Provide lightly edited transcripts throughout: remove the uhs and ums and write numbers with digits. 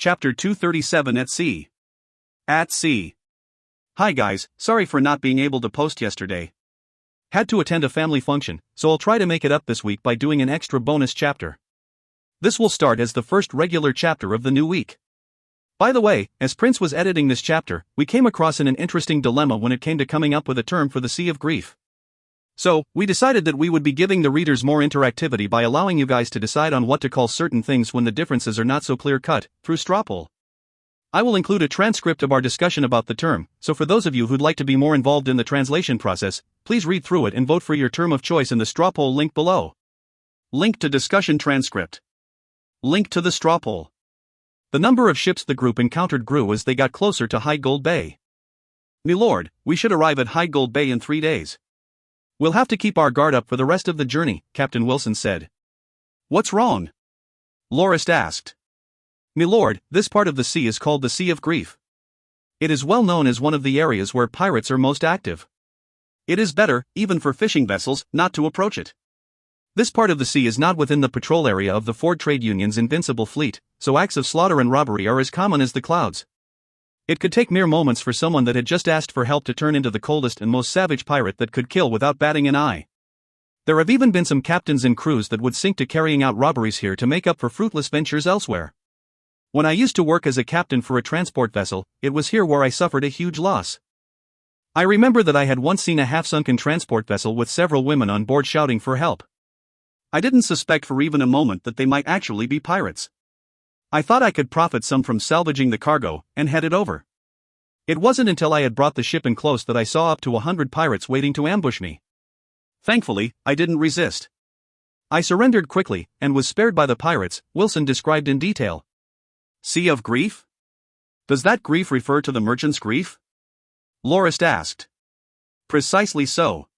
Chapter 237 At Sea. At Sea. Hi guys, sorry for not being able to post yesterday. Had to attend a family function, so I'll try to make it up this week by doing an extra bonus chapter. This will start as the first regular chapter of the new week. By the way, as Prince was editing this chapter, we came across an interesting dilemma when it came to coming up with a term for the Sea of Grief. So, we decided that we would be giving the readers more interactivity by allowing you guys to decide on what to call certain things when the differences are not so clear-cut, through straw poll. I will include a transcript of our discussion about the term, so for those of you who'd like to be more involved in the translation process, please read through it and vote for your term of choice in the straw poll link below. Link to discussion transcript. Link to the straw poll. The number of ships the group encountered grew as they got closer to High Gold Bay. "Milord, we should arrive at High Gold Bay in 3 days. We'll have to keep our guard up for the rest of the journey," Captain Wilson said. "What's wrong?" Lorist asked. "Milord, this part of the sea is called the Sea of Grief. It is well known as one of the areas where pirates are most active. It is better, even for fishing vessels, not to approach it. This part of the sea is not within the patrol area of the Ford Trade Union's invincible fleet, so acts of slaughter and robbery are as common as the clouds. It could take mere moments for someone that had just asked for help to turn into the coldest and most savage pirate that could kill without batting an eye. There have even been some captains and crews that would sink to carrying out robberies here to make up for fruitless ventures elsewhere. When I used to work as a captain for a transport vessel, it was here where I suffered a huge loss. I remember that I had once seen a half-sunken transport vessel with several women on board shouting for help. I didn't suspect for even a moment that they might actually be pirates. I thought I could profit some from salvaging the cargo, and headed over. It wasn't until I had brought the ship in close that I saw up to 100 pirates waiting to ambush me. Thankfully, I didn't resist. I surrendered quickly, and was spared by the pirates," Wilson described in detail. "Sea of Grief? Does that grief refer to the merchant's grief?" Lorist asked. "Precisely so.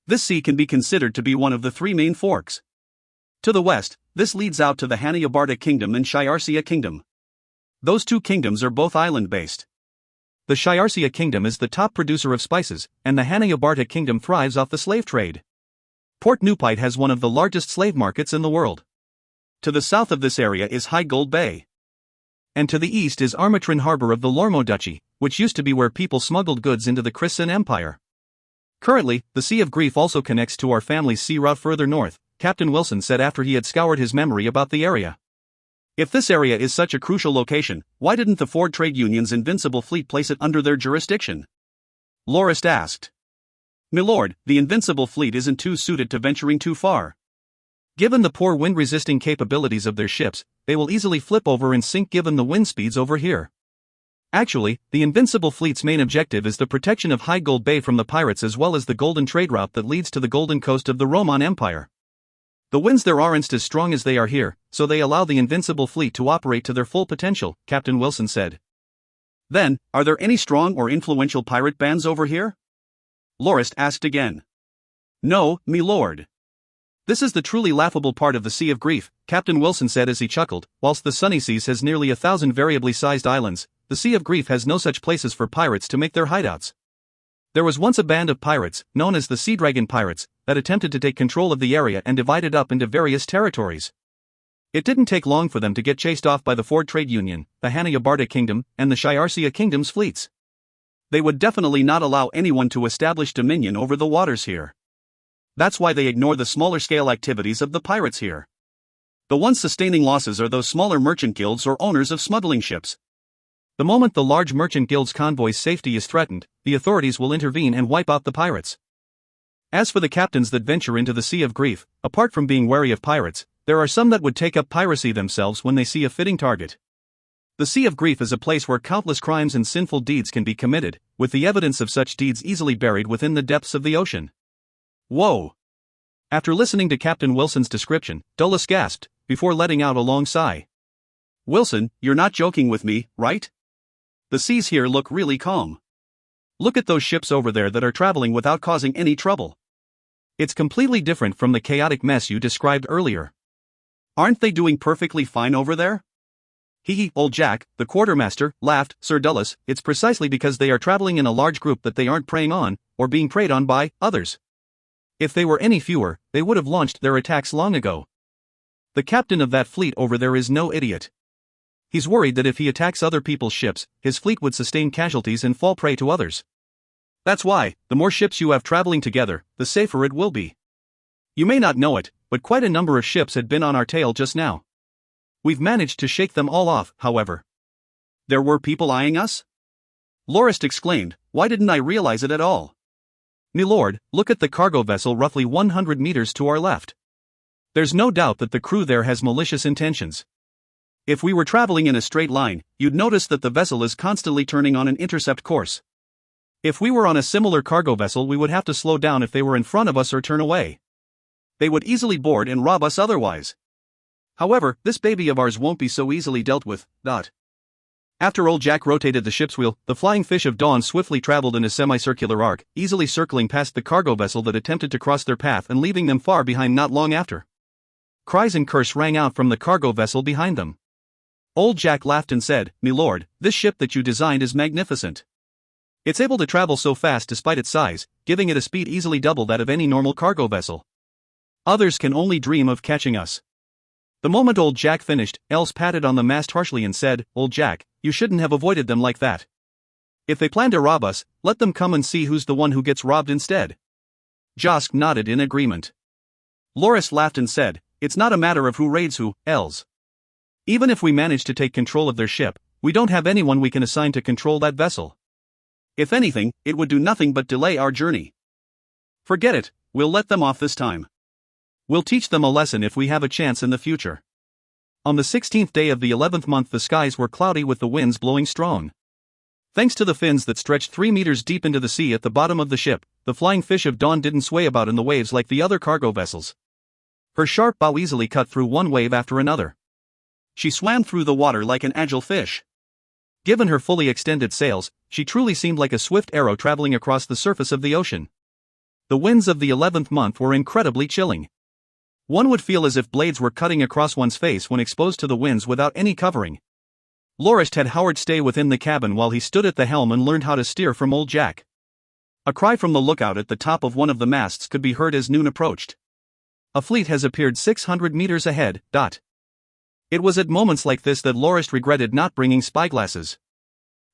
This sea can be considered to be one of the 3 main forks. To the west, this leads out to the Hanna-Barta Kingdom and Shiarsia Kingdom. Those 2 kingdoms are both island-based. The Shiarsia Kingdom is the top producer of spices, and the Hanna-Barta Kingdom thrives off the slave trade. Port Nupite has one of the largest slave markets in the world. To the south of this area is High Gold Bay. And to the east is Armatrin Harbor of the Lormo Duchy, which used to be where people smuggled goods into the Christian Empire. Currently, the Sea of Grief also connects to our family's sea route further north," Captain Wilson said after he had scoured his memory about the area. "If this area is such a crucial location, why didn't the Ford Trade Union's invincible fleet place it under their jurisdiction?" Lorist asked. "Milord, the invincible fleet isn't too suited to venturing too far. Given the poor wind-resisting capabilities of their ships, they will easily flip over and sink given the wind speeds over here. Actually, the Invincible Fleet's main objective is the protection of High Gold Bay from the pirates as well as the golden trade route that leads to the golden coast of the Roman Empire. The winds there aren't as strong as they are here, so they allow the Invincible Fleet to operate to their full potential," Captain Wilson said. "Then, are there any strong or influential pirate bands over here?" Lorist asked again. "No, milord. This is the truly laughable part of the Sea of Grief," Captain Wilson said as he chuckled. "Whilst the Sunny Seas has nearly 1,000 variably sized islands, the Sea of Grief has no such places for pirates to make their hideouts. There was once a band of pirates, known as the Sea Dragon Pirates, that attempted to take control of the area and divide it up into various territories. It didn't take long for them to get chased off by the Ford Trade Union, the Hanna-Barta Kingdom, and the Shiarsia Kingdom's fleets. They would definitely not allow anyone to establish dominion over the waters here. That's why they ignore the smaller-scale activities of the pirates here. The ones sustaining losses are those smaller merchant guilds or owners of smuggling ships. The moment the large merchant guild's convoy's safety is threatened, the authorities will intervene and wipe out the pirates. As for the captains that venture into the Sea of Grief, apart from being wary of pirates, there are some that would take up piracy themselves when they see a fitting target. The Sea of Grief is a place where countless crimes and sinful deeds can be committed, with the evidence of such deeds easily buried within the depths of the ocean." "Whoa." After listening to Captain Wilson's description, Dulles gasped, before letting out a long sigh. "Wilson, you're not joking with me, right? The seas here look really calm. Look at those ships over there that are traveling without causing any trouble. It's completely different from the chaotic mess you described earlier. Aren't they doing perfectly fine over there?" "Hee, old Jack," the quartermaster, laughed, "Sir Dulles, it's precisely because they are traveling in a large group that they aren't preying on, or being preyed on by, others. If they were any fewer, they would have launched their attacks long ago. The captain of that fleet over there is no idiot. He's worried that if he attacks other people's ships, his fleet would sustain casualties and fall prey to others. That's why, the more ships you have traveling together, the safer it will be. You may not know it, but quite a number of ships had been on our tail just now. We've managed to shake them all off, however. There were people eyeing us? Lorist exclaimed, why didn't I realize it at all? Milord, look at the cargo vessel roughly 100 meters to our left. There's no doubt that the crew there has malicious intentions. If we were traveling in a straight line, you'd notice that the vessel is constantly turning on an intercept course. If we were on a similar cargo vessel, we would have to slow down if they were in front of us or turn away. They would easily board and rob us otherwise. However, this baby of ours won't be so easily dealt with. After old Jack rotated the ship's wheel, the flying fish of dawn swiftly traveled in a semicircular arc, easily circling past the cargo vessel that attempted to cross their path and leaving them far behind not long after. Cries and curse rang out from the cargo vessel behind them. Old Jack laughed and said, Milord, this ship that you designed is magnificent. It's able to travel so fast despite its size, giving it a speed easily double that of any normal cargo vessel. Others can only dream of catching us. The moment old Jack finished, Els patted on the mast harshly and said, Old Jack, you shouldn't have avoided them like that. If they plan to rob us, let them come and see who's the one who gets robbed instead. Josk nodded in agreement. Lorist laughed and said, it's not a matter of who raids who, Els. Even if we manage to take control of their ship, we don't have anyone we can assign to control that vessel. If anything, it would do nothing but delay our journey. Forget it, we'll let them off this time. We'll teach them a lesson if we have a chance in the future. On the 16th day of the 11th month, the skies were cloudy with the winds blowing strong. Thanks to the fins that stretched 3 meters deep into the sea at the bottom of the ship, the flying fish of dawn didn't sway about in the waves like the other cargo vessels. Her sharp bow easily cut through one wave after another. She swam through the water like an agile fish. Given her fully extended sails, she truly seemed like a swift arrow traveling across the surface of the ocean. The winds of the 11th month were incredibly chilling. One would feel as if blades were cutting across one's face when exposed to the winds without any covering. Lorist had Howard stay within the cabin while he stood at the helm and learned how to steer from old Jack. A cry from the lookout at the top of one of the masts could be heard as noon approached. A fleet has appeared 600 meters ahead. It was at moments like this that Lorist regretted not bringing spyglasses.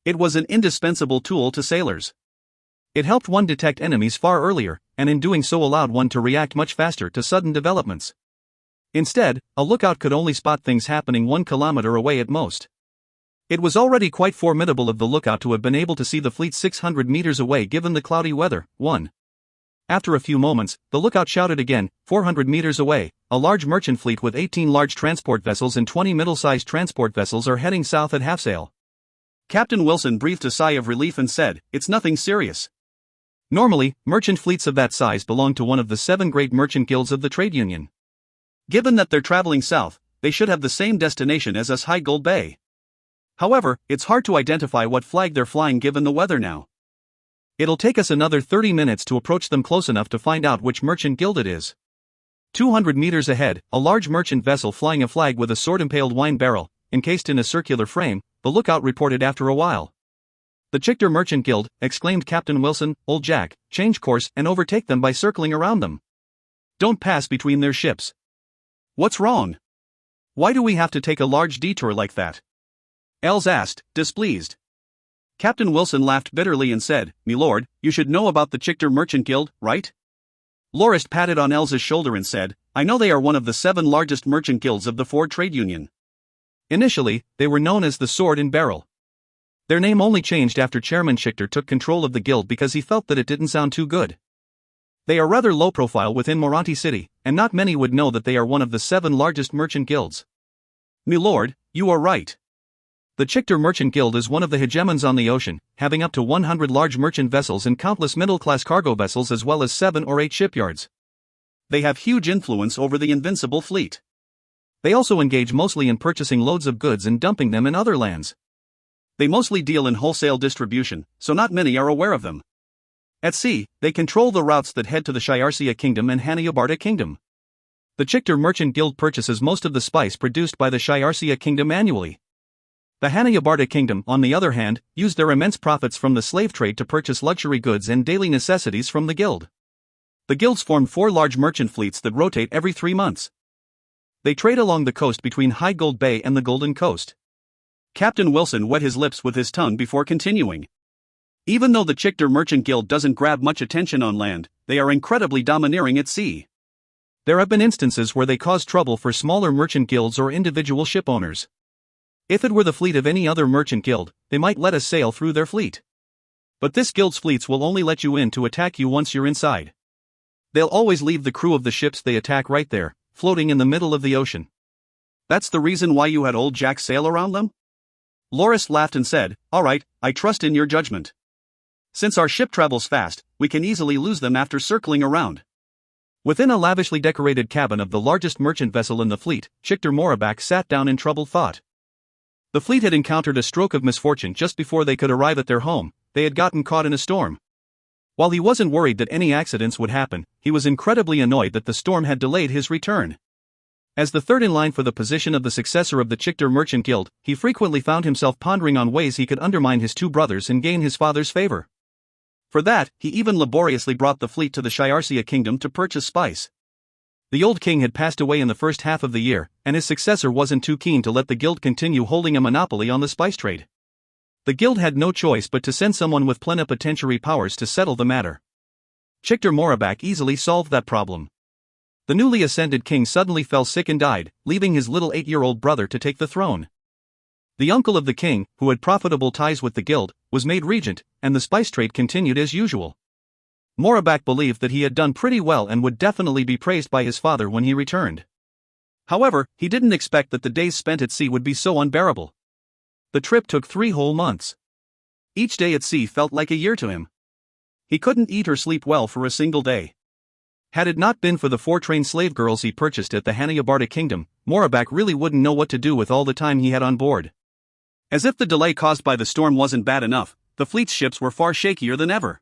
It was an indispensable tool to sailors. It helped one detect enemies far earlier, and in doing so allowed one to react much faster to sudden developments. Instead, a lookout could only spot things happening 1 kilometer away at most. It was already quite formidable of the lookout to have been able to see the fleet 600 meters away given the cloudy weather. 1. After a few moments, the lookout shouted again, 400 meters away, a large merchant fleet with 18 large transport vessels and 20 middle-sized transport vessels are heading south at half sail. Captain Wilson breathed a sigh of relief and said, it's nothing serious. Normally, merchant fleets of that size belong to one of the 7 great merchant guilds of the trade union. Given that they're traveling south, they should have the same destination as us, High Gold Bay. However, it's hard to identify what flag they're flying given the weather now. It'll take us another 30 minutes to approach them close enough to find out which merchant guild it is. 200 meters ahead, a large merchant vessel flying a flag with a sword-impaled wine barrel, encased in a circular frame, the lookout reported after a while. The Chichter Merchant Guild, exclaimed Captain Wilson. Old Jack, change course and overtake them by circling around them. Don't pass between their ships. What's wrong? Why do we have to take a large detour like that? Els asked, displeased. Captain Wilson laughed bitterly and said, Milord, you should know about the Chichter Merchant Guild, right? Lorist patted on Els's shoulder and said, I know they are one of the 7 largest merchant guilds of the Ford Trade Union. Initially, they were known as the Sword and Barrel. Their name only changed after Chairman Chichter took control of the guild because he felt that it didn't sound too good. They are rather low profile within Moranti City, and not many would know that they are one of the 7 largest merchant guilds. Milord, you are right. The Chichter Merchant Guild is one of the hegemons on the ocean, having up to 100 large merchant vessels and countless middle-class cargo vessels as well as 7 or 8 shipyards. They have huge influence over the Invincible Fleet. They also engage mostly in purchasing loads of goods and dumping them in other lands. They mostly deal in wholesale distribution, so not many are aware of them. At sea, they control the routes that head to the Shiarsia Kingdom and Hanayabarta Kingdom. The Chichter Merchant Guild purchases most of the spice produced by the Shiarsia Kingdom annually. The Hanayabarta Kingdom, on the other hand, use their immense profits from the slave trade to purchase luxury goods and daily necessities from the guild. The guilds form 4 large merchant fleets that rotate every 3 months. They trade along the coast between High Gold Bay and the Golden Coast. Captain Wilson wet his lips with his tongue before continuing. Even though the Chichter Merchant Guild doesn't grab much attention on land, they are incredibly domineering at sea. There have been instances where they cause trouble for smaller merchant guilds or individual ship owners. If it were the fleet of any other merchant guild, they might let us sail through their fleet. But this guild's fleets will only let you in to attack you once you're inside. They'll always leave the crew of the ships they attack right there, floating in the middle of the ocean. That's the reason why you had old Jack sail around them? Lorist laughed and said, "All right, I trust in your judgment. Since our ship travels fast, we can easily lose them after circling around." Within a lavishly decorated cabin of the largest merchant vessel in the fleet, Chichter Morabak sat down in troubled thought. The fleet had encountered a stroke of misfortune just before they could arrive at their home. They had gotten caught in a storm. While he wasn't worried that any accidents would happen, he was incredibly annoyed that the storm had delayed his return. As the third in line for the position of the successor of the Chichter Merchant Guild, he frequently found himself pondering on ways he could undermine his two brothers and gain his father's favor. For that, he even laboriously brought the fleet to the Shiarcia kingdom to purchase spice. The old king had passed away in the first half of the year, and his successor wasn't too keen to let the guild continue holding a monopoly on the spice trade. The guild had no choice but to send someone with plenipotentiary powers to settle the matter. Chichter Morabak easily solved that problem. The newly ascended king suddenly fell sick and died, leaving his little 8-year-old brother to take the throne. The uncle of the king, who had profitable ties with the guild, was made regent, and the spice trade continued as usual. Morabak believed that he had done pretty well and would definitely be praised by his father when he returned. However, he didn't expect that the days spent at sea would be so unbearable. The trip took 3 whole months. Each day at sea felt like a year to him. He couldn't eat or sleep well for a single day. Had it not been for the 4 trained slave girls he purchased at the Hanayabarta kingdom, Morabak really wouldn't know what to do with all the time he had on board. As if the delay caused by the storm wasn't bad enough, the fleet's ships were far shakier than ever.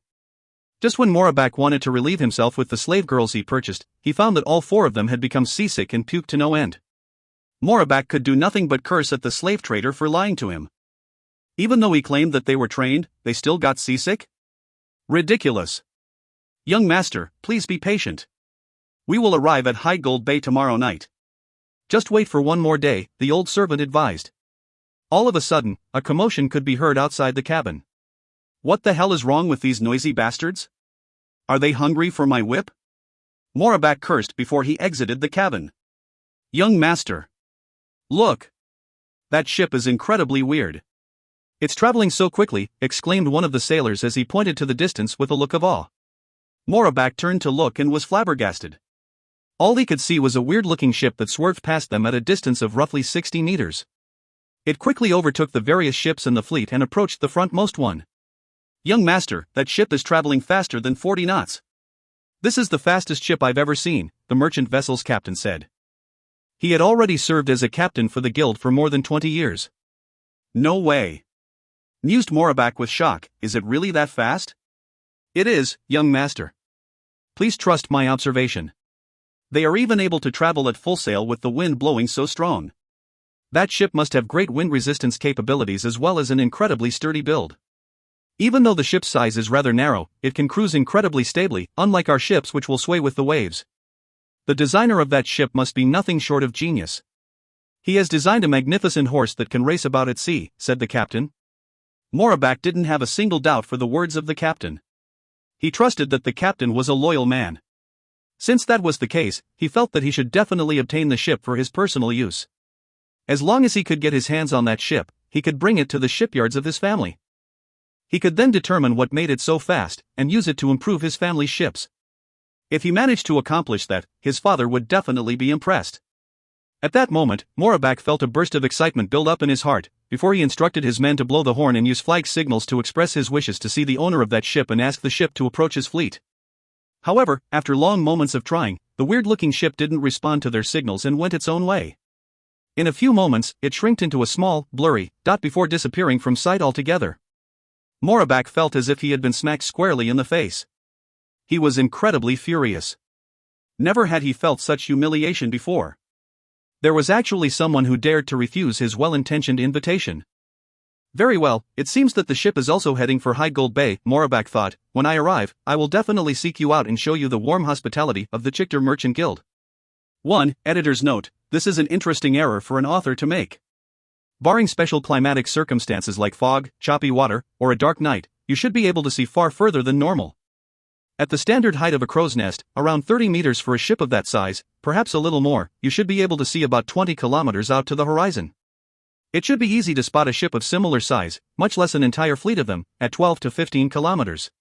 Just when Morabak wanted to relieve himself with the slave girls he purchased, he found that all 4 of them had become seasick and puked to no end. Morabak could do nothing but curse at the slave trader for lying to him. Even though he claimed that they were trained, they still got seasick? Ridiculous. "Young master, please be patient. We will arrive at High Gold Bay tomorrow night. Just wait for 1 more day," the old servant advised. All of a sudden, a commotion could be heard outside the cabin. What the hell is wrong with these noisy bastards? Are they hungry for my whip? Morabak cursed before he exited the cabin. "Young master. Look. That ship is incredibly weird. It's traveling so quickly," exclaimed one of the sailors as he pointed to the distance with a look of awe. Morabak turned to look and was flabbergasted. All he could see was a weird-looking ship that swerved past them at a distance of roughly 60 meters. It quickly overtook the various ships in the fleet and approached the frontmost one. "Young master, that ship is traveling faster than 40 knots. This is the fastest ship I've ever seen," the merchant vessel's captain said. He had already served as a captain for the guild for more than 20 years. "No way," mused Morabak with shock. "Is it really that fast?" "It is, young master. Please trust my observation. They are even able to travel at full sail with the wind blowing so strong. That ship must have great wind resistance capabilities as well as an incredibly sturdy build. Even though the ship's size is rather narrow, it can cruise incredibly stably, unlike our ships which will sway with the waves. The designer of that ship must be nothing short of genius. He has designed a magnificent horse that can race about at sea," said the captain. Morabak didn't have a single doubt for the words of the captain. He trusted that the captain was a loyal man. Since that was the case, he felt that he should definitely obtain the ship for his personal use. As long as he could get his hands on that ship, he could bring it to the shipyards of his family. He could then determine what made it so fast, and use it to improve his family's ships. If he managed to accomplish that, his father would definitely be impressed. At that moment, Morabak felt a burst of excitement build up in his heart, before he instructed his men to blow the horn and use flag signals to express his wishes to see the owner of that ship and ask the ship to approach his fleet. However, after long moments of trying, the weird-looking ship didn't respond to their signals and went its own way. In a few moments, it shrinked into a small, blurry dot before disappearing from sight altogether. Morabak felt as if he had been smacked squarely in the face. He was incredibly furious. Never had he felt such humiliation before. There was actually someone who dared to refuse his well-intentioned invitation. "Very well, it seems that the ship is also heading for High Gold Bay," Morabak thought. "When I arrive, I will definitely seek you out and show you the warm hospitality of the Chichter Merchant Guild." 1. Editor's note: this is an interesting error for an author to make. Barring special climatic circumstances like fog, choppy water, or a dark night, you should be able to see far further than normal. At the standard height of a crow's nest, around 30 meters for a ship of that size, perhaps a little more, you should be able to see about 20 kilometers out to the horizon. It should be easy to spot a ship of similar size, much less an entire fleet of them, at 12 to 15 kilometers.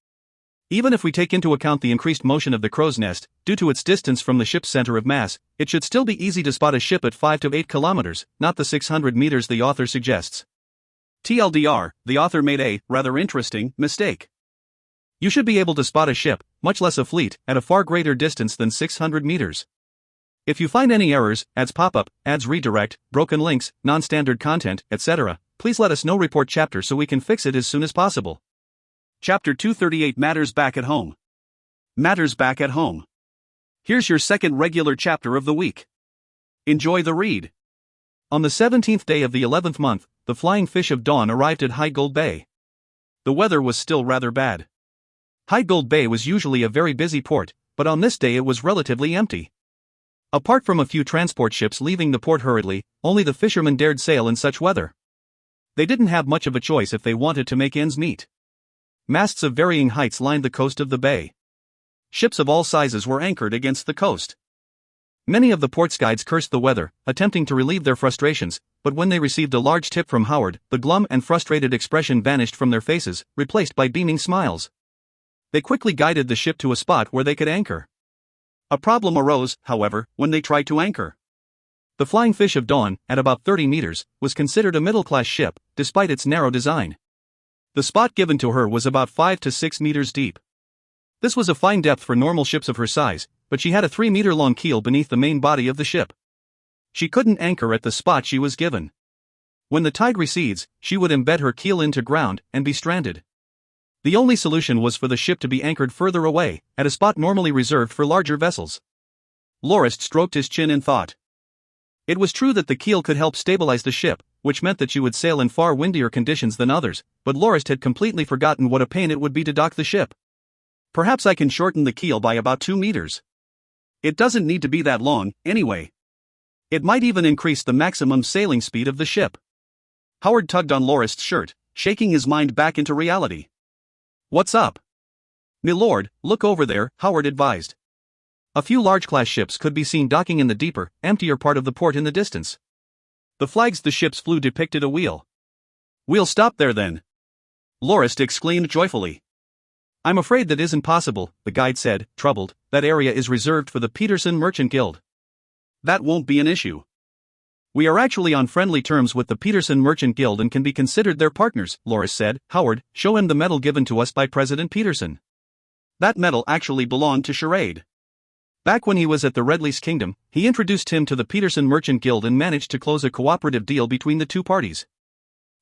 Even if we take into account the increased motion of the crow's nest, due to its distance from the ship's center of mass, it should still be easy to spot a ship at 5 to 8 kilometers, not the 600 meters the author suggests. TLDR, the author made a, rather interesting, mistake. You should be able to spot a ship, much less a fleet, at a far greater distance than 600 meters. If you find any errors, ads pop-up, ads redirect, broken links, non-standard content, etc., please let us know. Report chapter so we can fix it as soon as possible. Chapter 238 Matters Back at Home. Matters Back at Home. Here's your second regular chapter of the week. Enjoy the read. On the 17th day of the 11th month, the Flying Fish of Dawn arrived at High Gold Bay. The weather was still rather bad. High Gold Bay was usually a very busy port, but on this day it was relatively empty. Apart from a few transport ships leaving the port hurriedly, only the fishermen dared sail in such weather. They didn't have much of a choice if they wanted to make ends meet. Masts of varying heights lined the coast of the bay. Ships of all sizes were anchored against the coast. Many of the port's guides cursed the weather, attempting to relieve their frustrations, but when they received a large tip from Howard, the glum and frustrated expression vanished from their faces, replaced by beaming smiles. They quickly guided the ship to a spot where they could anchor. A problem arose, however, when they tried to anchor. The Flying Fish of Dawn, at about 30 meters, was considered a middle-class ship, despite its narrow design. The spot given to her was about 5 to 6 meters deep. This was a fine depth for normal ships of her size, but she had a 3-meter-long keel beneath the main body of the ship. She couldn't anchor at the spot she was given. When the tide recedes, she would embed her keel into ground and be stranded. The only solution was for the ship to be anchored further away, at a spot normally reserved for larger vessels. Lorist stroked his chin in thought. It was true that the keel could help stabilize the ship, which meant that she would sail in far windier conditions than others, but Lorist had completely forgotten what a pain it would be to dock the ship. Perhaps I can shorten the keel by about 2 meters. It doesn't need to be that long, anyway. It might even increase the maximum sailing speed of the ship. Howard tugged on Lorist's shirt, shaking his mind back into reality. What's up? Milord, look over there, Howard advised. A few large-class ships could be seen docking in the deeper, emptier part of the port in the distance. The flags the ships flew depicted a wheel. We'll stop there then. Lorist exclaimed joyfully. I'm afraid that isn't possible, the guide said, troubled. That area is reserved for the Peterson Merchant Guild. That won't be an issue. We are actually on friendly terms with the Peterson Merchant Guild and can be considered their partners, Lorist said. Howard, show him the medal given to us by President Peterson. That medal actually belonged to Charade. Back when he was at the Redleys Kingdom, he introduced him to the Peterson Merchant Guild and managed to close a cooperative deal between the two parties.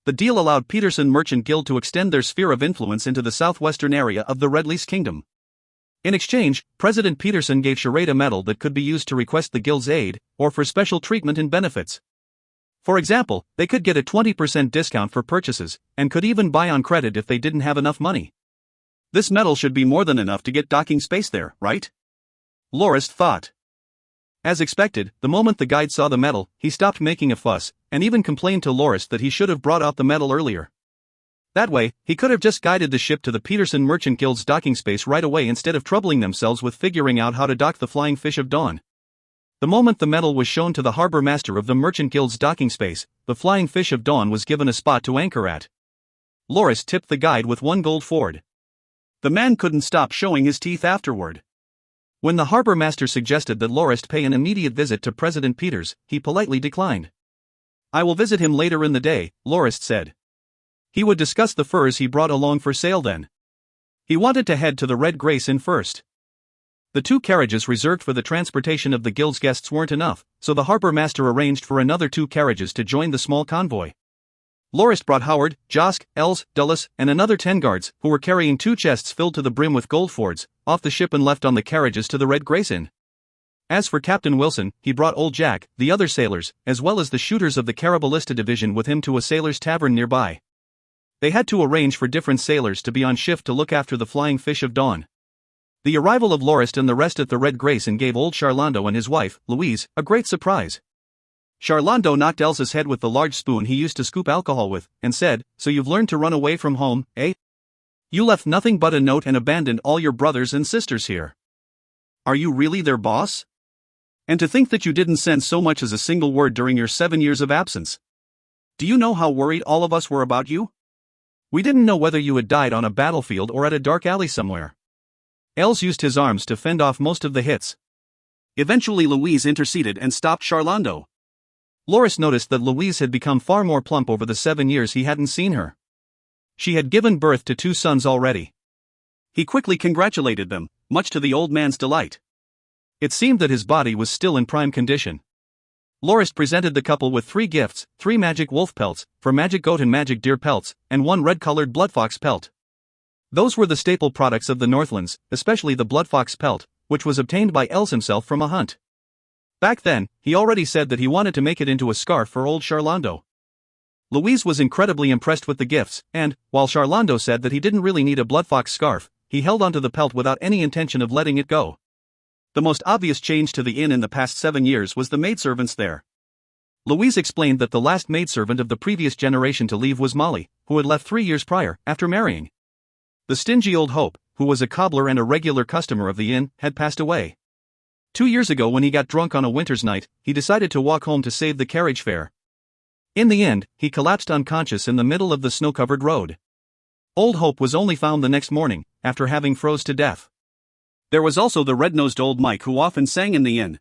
The deal allowed Peterson Merchant Guild to extend their sphere of influence into the southwestern area of the Redleys Kingdom. In exchange, President Peterson gave Charade a medal that could be used to request the guild's aid, or for special treatment and benefits. For example, they could get a 20% discount for purchases, and could even buy on credit if they didn't have enough money. This medal should be more than enough to get docking space there, right? Lorist thought. As expected, the moment the guide saw the medal, he stopped making a fuss, and even complained to Lorist that he should have brought out the medal earlier. That way, he could have just guided the ship to the Peterson Merchant Guild's docking space right away instead of troubling themselves with figuring out how to dock the Flying Fish of Dawn. The moment the medal was shown to the harbor master of the Merchant Guild's docking space, the Flying Fish of Dawn was given a spot to anchor at. Lorist tipped the guide with 1 gold forward. The man couldn't stop showing his teeth afterward. When the harbor master suggested that Lorist pay an immediate visit to President Peters, he politely declined. I will visit him later in the day, Lorist said. He would discuss the furs he brought along for sale then. He wanted to head to the Red Grace Inn first. The 2 carriages reserved for the transportation of the guild's guests weren't enough, so the harbor master arranged for another 2 carriages to join the small convoy. Lorist brought Howard, Josk, Els, Dulles, and another 10 guards, who were carrying 2 chests filled to the brim with gold fords, off the ship and left on the carriages to the Red Grace Inn. As for Captain Wilson, he brought Old Jack, the other sailors, as well as the shooters of the Carabalista division with him to a sailor's tavern nearby. They had to arrange for different sailors to be on shift to look after the Flying Fish of Dawn. The arrival of Lorist and the rest at the Red Grace Inn gave old Charlando and his wife, Louise, a great surprise. Charlando knocked Elsa's head with the large spoon he used to scoop alcohol with, and said, "So you've learned to run away from home, eh? You left nothing but a note and abandoned all your brothers and sisters here. Are you really their boss? And to think that you didn't send so much as a single word during your 7 years of absence. Do you know how worried all of us were about you? We didn't know whether you had died on a battlefield or at a dark alley somewhere." Els used his arms to fend off most of the hits. Eventually Louise interceded and stopped Charlando. Lorist noticed that Louise had become far more plump over the 7 years he hadn't seen her. She had given birth to 2 sons already. He quickly congratulated them, much to the old man's delight. It seemed that his body was still in prime condition. Lorist presented the couple with 3 gifts, 3 magic wolf pelts, 4 magic goat and magic deer pelts, and 1 red-colored bloodfox pelt. Those were the staple products of the Northlands, especially the bloodfox pelt, which was obtained by Els himself from a hunt. Back then, he already said that he wanted to make it into a scarf for old Charlando. Louise was incredibly impressed with the gifts, and, while Charlando said that he didn't really need a bloodfox scarf, he held onto the pelt without any intention of letting it go. The most obvious change to the inn in the past 7 years was the maidservants there. Louise explained that the last maidservant of the previous generation to leave was Molly, who had left 3 years prior, after marrying. The stingy old Hope, who was a cobbler and a regular customer of the inn, had passed away. 2 years ago, when he got drunk on a winter's night, he decided to walk home to save the carriage fare. In the end, he collapsed unconscious in the middle of the snow-covered road. Old Hope was only found the next morning, after having froze to death. There was also the red-nosed old Mike who often sang in the inn.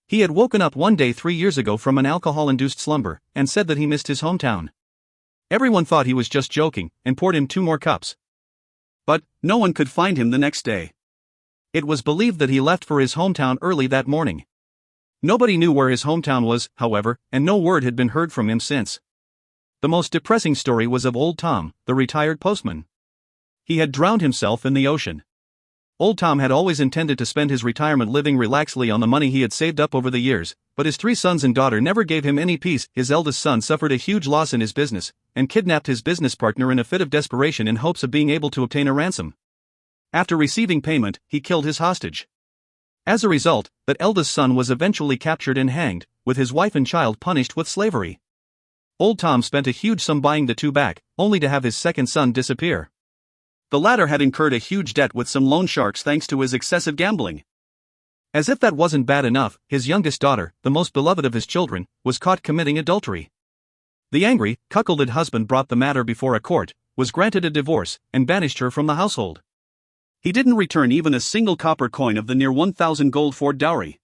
He had woken up one day 3 years ago from an alcohol-induced slumber, and said that he missed his hometown. Everyone thought he was just joking, and poured him 2 more cups. But no one could find him the next day. It was believed that he left for his hometown early that morning. Nobody knew where his hometown was, however, and no word had been heard from him since. The most depressing story was of Old Tom, the retired postman. He had drowned himself in the ocean. Old Tom had always intended to spend his retirement living relaxedly on the money he had saved up over the years, but his 3 sons and daughter never gave him any peace. His eldest son suffered a huge loss in his business, and kidnapped his business partner in a fit of desperation in hopes of being able to obtain a ransom. After receiving payment, he killed his hostage. As a result, that eldest son was eventually captured and hanged, with his wife and child punished with slavery. Old Tom spent a huge sum buying the 2 back, only to have his second son disappear. The latter had incurred a huge debt with some loan sharks thanks to his excessive gambling. As if that wasn't bad enough, his youngest daughter, the most beloved of his children, was caught committing adultery. The angry, cuckolded husband brought the matter before a court, was granted a divorce, and banished her from the household. He didn't return even a single copper coin of the near 1,000 gold for dowry.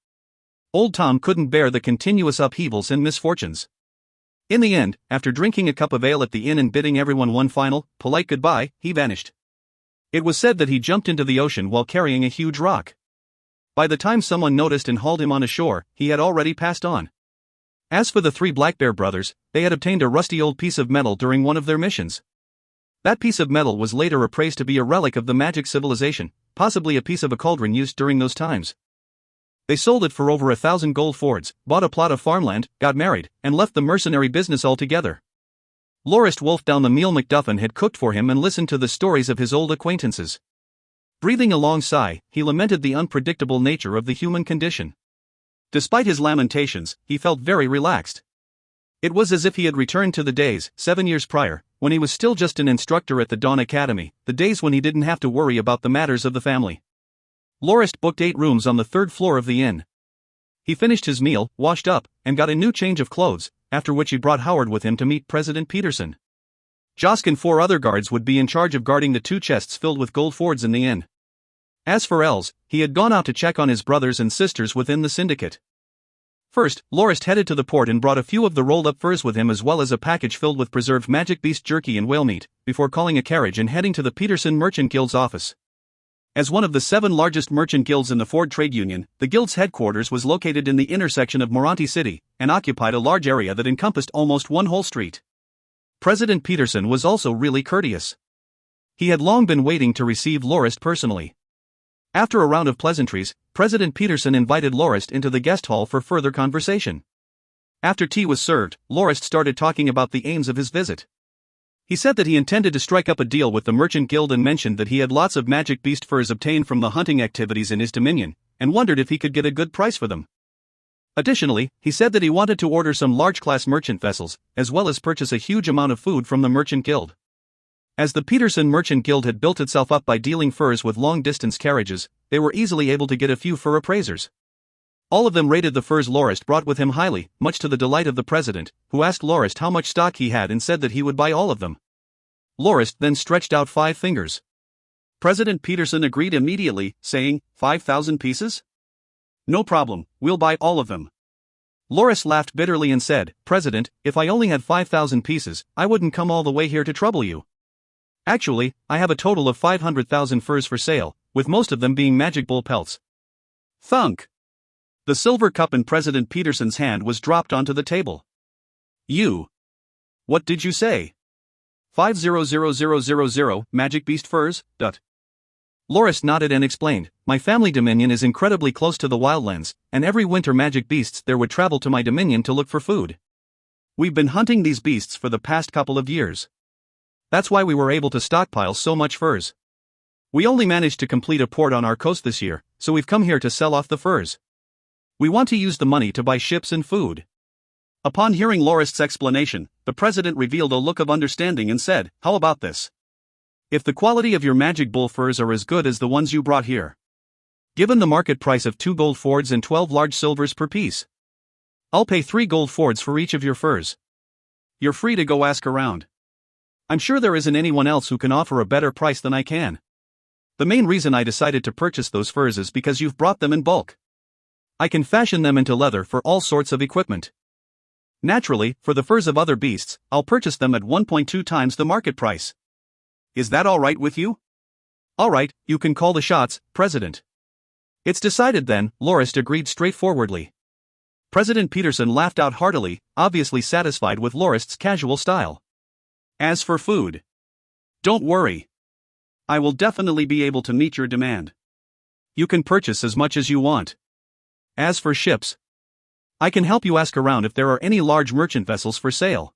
Old Tom couldn't bear the continuous upheavals and misfortunes. In the end, after drinking a cup of ale at the inn and bidding everyone one final, polite goodbye, he vanished. It was said that he jumped into the ocean while carrying a huge rock. By the time someone noticed and hauled him on ashore, he had already passed on. As for the 3 Black Bear brothers, they had obtained a rusty old piece of metal during one of their missions. That piece of metal was later appraised to be a relic of the magic civilization, possibly a piece of a cauldron used during those times. They sold it for over 1,000 gold fords, bought a plot of farmland, got married, and left the mercenary business altogether. Lorist wolfed down the meal MacDuffin had cooked for him and listened to the stories of his old acquaintances. Breathing a long sigh, he lamented the unpredictable nature of the human condition. Despite his lamentations, he felt very relaxed. It was as if he had returned to the days, 7 years prior, when he was still just an instructor at the Dawn Academy, the days when he didn't have to worry about the matters of the family. Lorist booked 8 rooms on the 3rd floor of the inn. He finished his meal, washed up, and got a new change of clothes, after which he brought Howard with him to meet President Peterson. Josk and 4 other guards would be in charge of guarding the 2 chests filled with gold fords in the inn. As for Els, he had gone out to check on his brothers and sisters within the syndicate. First, Lorist headed to the port and brought a few of the rolled-up furs with him as well as a package filled with preserved magic beast jerky and whale meat, before calling a carriage and heading to the Peterson Merchant Guild's office. As one of the 7 largest merchant guilds in the Ford Trade Union, the guild's headquarters was located in the intersection of Moranti City, and occupied a large area that encompassed almost one whole street. President Peterson was also really courteous. He had long been waiting to receive Lorist personally. After a round of pleasantries, President Peterson invited Lorist into the guest hall for further conversation. After tea was served, Lorist started talking about the aims of his visit. He said that he intended to strike up a deal with the Merchant Guild and mentioned that he had lots of magic beast furs obtained from the hunting activities in his dominion, and wondered if he could get a good price for them. Additionally, he said that he wanted to order some large-class merchant vessels, as well as purchase a huge amount of food from the Merchant Guild. As the Peterson Merchant Guild had built itself up by dealing furs with long-distance carriages, they were easily able to get a few fur appraisers. All of them rated the furs Lorist brought with him highly, much to the delight of the president, who asked Lorist how much stock he had and said that he would buy all of them. Lorist then stretched out 5 fingers. President Peterson agreed immediately, saying, 5,000 pieces? No problem, we'll buy all of them. Lorist laughed bitterly and said, President, if I only had 5,000 pieces, I wouldn't come all the way here to trouble you. Actually, I have a total of 500,000 furs for sale, with most of them being magic bull pelts. Thunk! The silver cup in President Peterson's hand was dropped onto the table. You! What did you say? 5,000,000 magic beast furs? Lorist nodded and explained, my family dominion is incredibly close to the wildlands, and every winter magic beasts there would travel to my dominion to look for food. We've been hunting these beasts for the past couple of years. That's why we were able to stockpile so much furs. We only managed to complete a port on our coast this year, so we've come here to sell off the furs. We want to use the money to buy ships and food. Upon hearing Lorist's explanation, the president revealed a look of understanding and said, how about this? If the quality of your magic bull furs are as good as the ones you brought here, given the market price of 2 gold fords and 12 large silvers per piece, I'll pay 3 gold fords for each of your furs. You're free to go ask around. I'm sure there isn't anyone else who can offer a better price than I can. The main reason I decided to purchase those furs is because you've brought them in bulk. I can fashion them into leather for all sorts of equipment. Naturally, for the furs of other beasts, I'll purchase them at 1.2 times the market price. Is that all right with you? All right, you can call the shots, President. It's decided then, Lorist agreed straightforwardly. President Peterson laughed out heartily, obviously satisfied with Lorist's casual style. As for food, don't worry. I will definitely be able to meet your demand. You can purchase as much as you want. As for ships, I can help you ask around if there are any large merchant vessels for sale.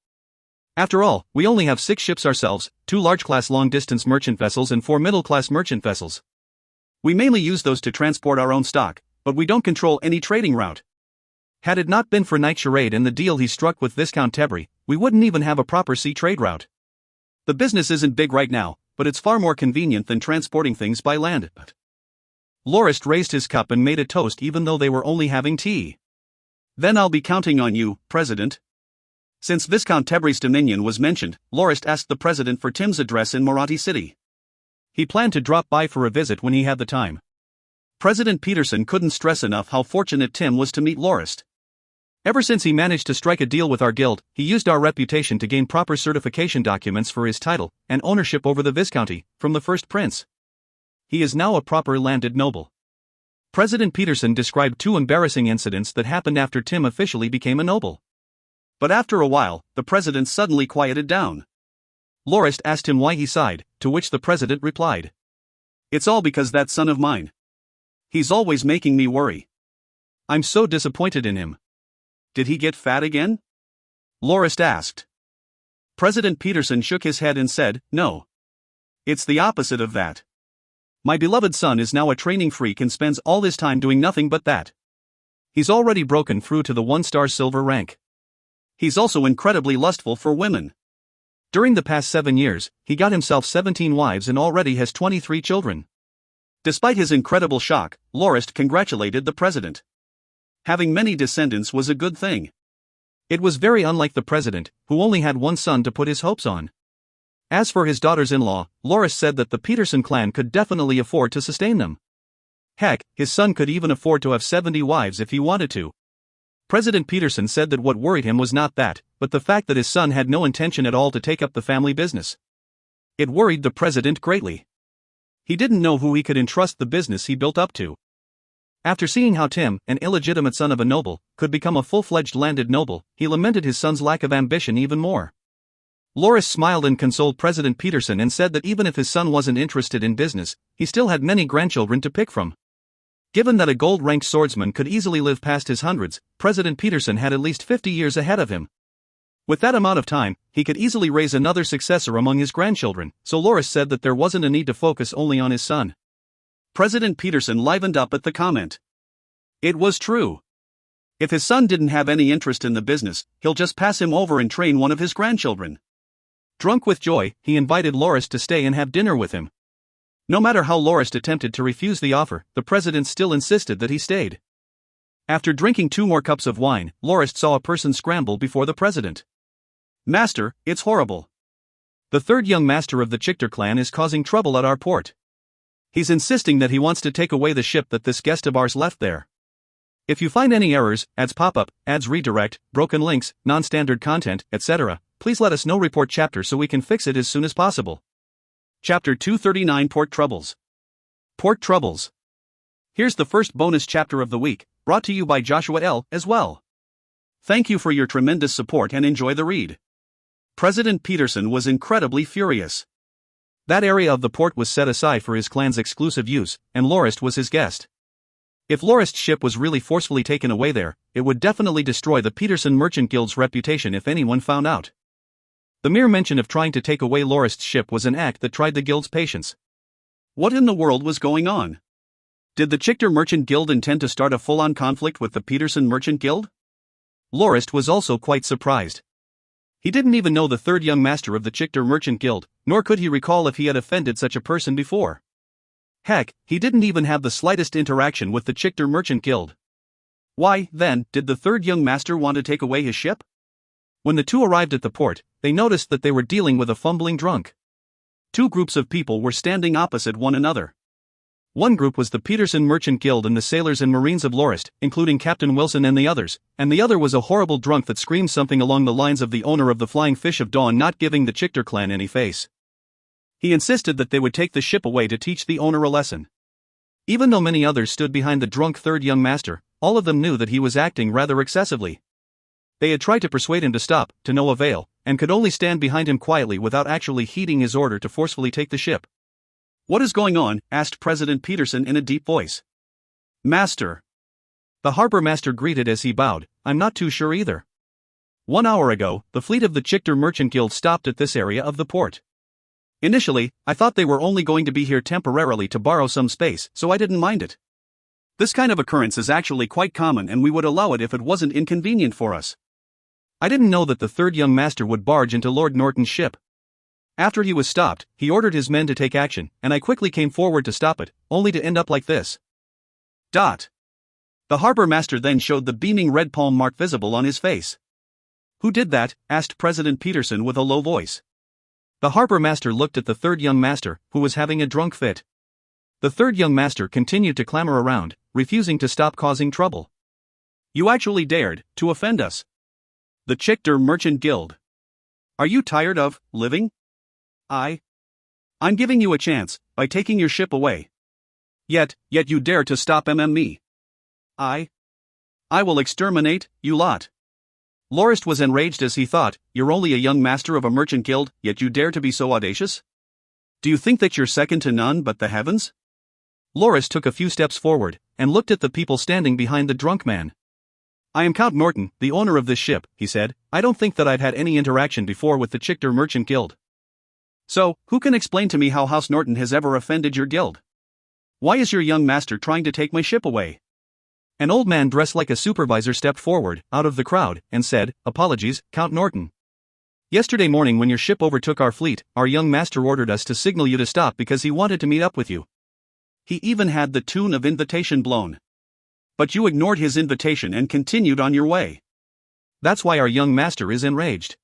After all, we only have 6 ships ourselves, 2 large-class long-distance merchant vessels and 4 middle-class merchant vessels. We mainly use those to transport our own stock, but we don't control any trading route. Had it not been for Knight Charade and the deal he struck with Viscount Tebri, we wouldn't even have a proper sea trade route. The business isn't big right now, but it's far more convenient than transporting things by land. Lorist raised his cup and made a toast even though they were only having tea. Then I'll be counting on you, President. Since Viscount Tebri's dominion was mentioned, Lorist asked the president for Tim's address in Moranti City. He planned to drop by for a visit when he had the time. President Peterson couldn't stress enough how fortunate Tim was to meet Lorist. Ever since he managed to strike a deal with our guild, he used our reputation to gain proper certification documents for his title and ownership over the Viscounty from the first prince. He is now a proper landed noble. President Peterson described 2 embarrassing incidents that happened after Tim officially became a noble. But after a while, the president suddenly quieted down. Lorist asked him why he sighed, to which the president replied, It's all because that son of mine. He's always making me worry. I'm so disappointed in him. Did he get fat again? Lorist asked. President Peterson shook his head and said, No. It's the opposite of that. My beloved son is now a training freak and spends all his time doing nothing but that. He's already broken through to the 1-star silver rank. He's also incredibly lustful for women. During the past 7 years, he got himself 17 wives and already has 23 children. Despite his incredible shock, Lorist congratulated the president. Having many descendants was a good thing. It was very unlike the president, who only had one son to put his hopes on. As for his daughters-in-law, Lorist said that the Peterson clan could definitely afford to sustain them. Heck, his son could even afford to have 70 wives if he wanted to. President Peterson said that what worried him was not that, but the fact that his son had no intention at all to take up the family business. It worried the president greatly. He didn't know who he could entrust the business he built up to. After seeing how Tim, an illegitimate son of a noble, could become a full-fledged landed noble, he lamented his son's lack of ambition even more. Lorist smiled and consoled President Peterson and said that even if his son wasn't interested in business, he still had many grandchildren to pick from. Given that a gold-ranked swordsman could easily live past his hundreds, President Peterson had at least 50 years ahead of him. With that amount of time, he could easily raise another successor among his grandchildren, so Lorist said that there wasn't a need to focus only on his son. President Peterson livened up at the comment. It was true. If his son didn't have any interest in the business, he'll just pass him over and train one of his grandchildren. Drunk with joy, he invited Lorist to stay and have dinner with him. No matter how Lorist attempted to refuse the offer, the president still insisted that he stayed. After drinking 2 more cups of wine, Lorist saw a person scramble before the president. "Master, it's horrible. The third young master of the Chichter clan is causing trouble at our port. He's insisting that he wants to take away the ship that this guest of ours left there. If you find any errors, ads pop up, ads redirect, broken links, non-standard content, etc., please let us know. Report chapter so we can fix it as soon as possible." Chapter 239 Port Troubles. Port Troubles. Here's the first bonus chapter of the week, brought to you by Joshua L. as well. Thank you for your tremendous support and enjoy the read. President Peterson was incredibly furious. That area of the port was set aside for his clan's exclusive use, and Lorist was his guest. If Lorist's ship was really forcefully taken away there, it would definitely destroy the Peterson Merchant Guild's reputation if anyone found out. The mere mention of trying to take away Lorist's ship was an act that tried the guild's patience. What in the world was going on? Did the Chichter Merchant Guild intend to start a full-on conflict with the Peterson Merchant Guild? Lorist was also quite surprised. He didn't even know the third young master of the Chichter Merchant Guild, nor could he recall if he had offended such a person before. Heck, he didn't even have the slightest interaction with the Chichter Merchant Guild. Why, then, did the third young master want to take away his ship? When the two arrived at the port, they noticed that they were dealing with a fumbling drunk. 2 groups of people were standing opposite one another. One group was the Peterson Merchant Guild and the sailors and marines of Lorist, including Captain Wilson and the others, and the other was a horrible drunk that screamed something along the lines of the owner of the Flying Fish of Dawn not giving the Chichter clan any face. He insisted that they would take the ship away to teach the owner a lesson. Even though many others stood behind the drunk third young master, all of them knew that he was acting rather excessively. They had tried to persuade him to stop, to no avail, and could only stand behind him quietly without actually heeding his order to forcefully take the ship. "What is going on?" asked President Peterson in a deep voice. "Master." The harbor master greeted as he bowed, "I'm not too sure either. 1 hour ago, the fleet of the Chichter Merchant Guild stopped at this area of the port. Initially, I thought they were only going to be here temporarily to borrow some space, so I didn't mind it. This kind of occurrence is actually quite common and we would allow it if it wasn't inconvenient for us. I didn't know that the third young master would barge into Lord Norton's ship. After he was stopped, he ordered his men to take action, and I quickly came forward to stop it, only to end up like this." The harbor master then showed the beaming red palm mark visible on his face. "Who did that?" asked President Peterson with a low voice. The harbor master looked at the third young master, who was having a drunk fit. The third young master continued to clamor around, refusing to stop causing trouble. "You actually dared to offend us. The Chichter Merchant Guild. Are you tired of living? I'm giving you a chance, by taking your ship away. Yet you dare to stop me. I will exterminate you lot." Lorist was enraged as he thought, "You're only a young master of a merchant guild, yet you dare to be so audacious? Do you think that you're second to none but the heavens?" Lorist took a few steps forward, and looked at the people standing behind the drunk man. "I am Count Norton, the owner of this ship," he said. "I don't think that I've had any interaction before with the Chichter Merchant Guild. So, who can explain to me how House Norton has ever offended your guild? Why is your young master trying to take my ship away?" An old man dressed like a supervisor stepped forward, out of the crowd, and said, "Apologies, Count Norton. Yesterday morning when your ship overtook our fleet, our young master ordered us to signal you to stop because he wanted to meet up with you. He even had the tune of invitation blown. But you ignored his invitation and continued on your way. That's why our young master is enraged.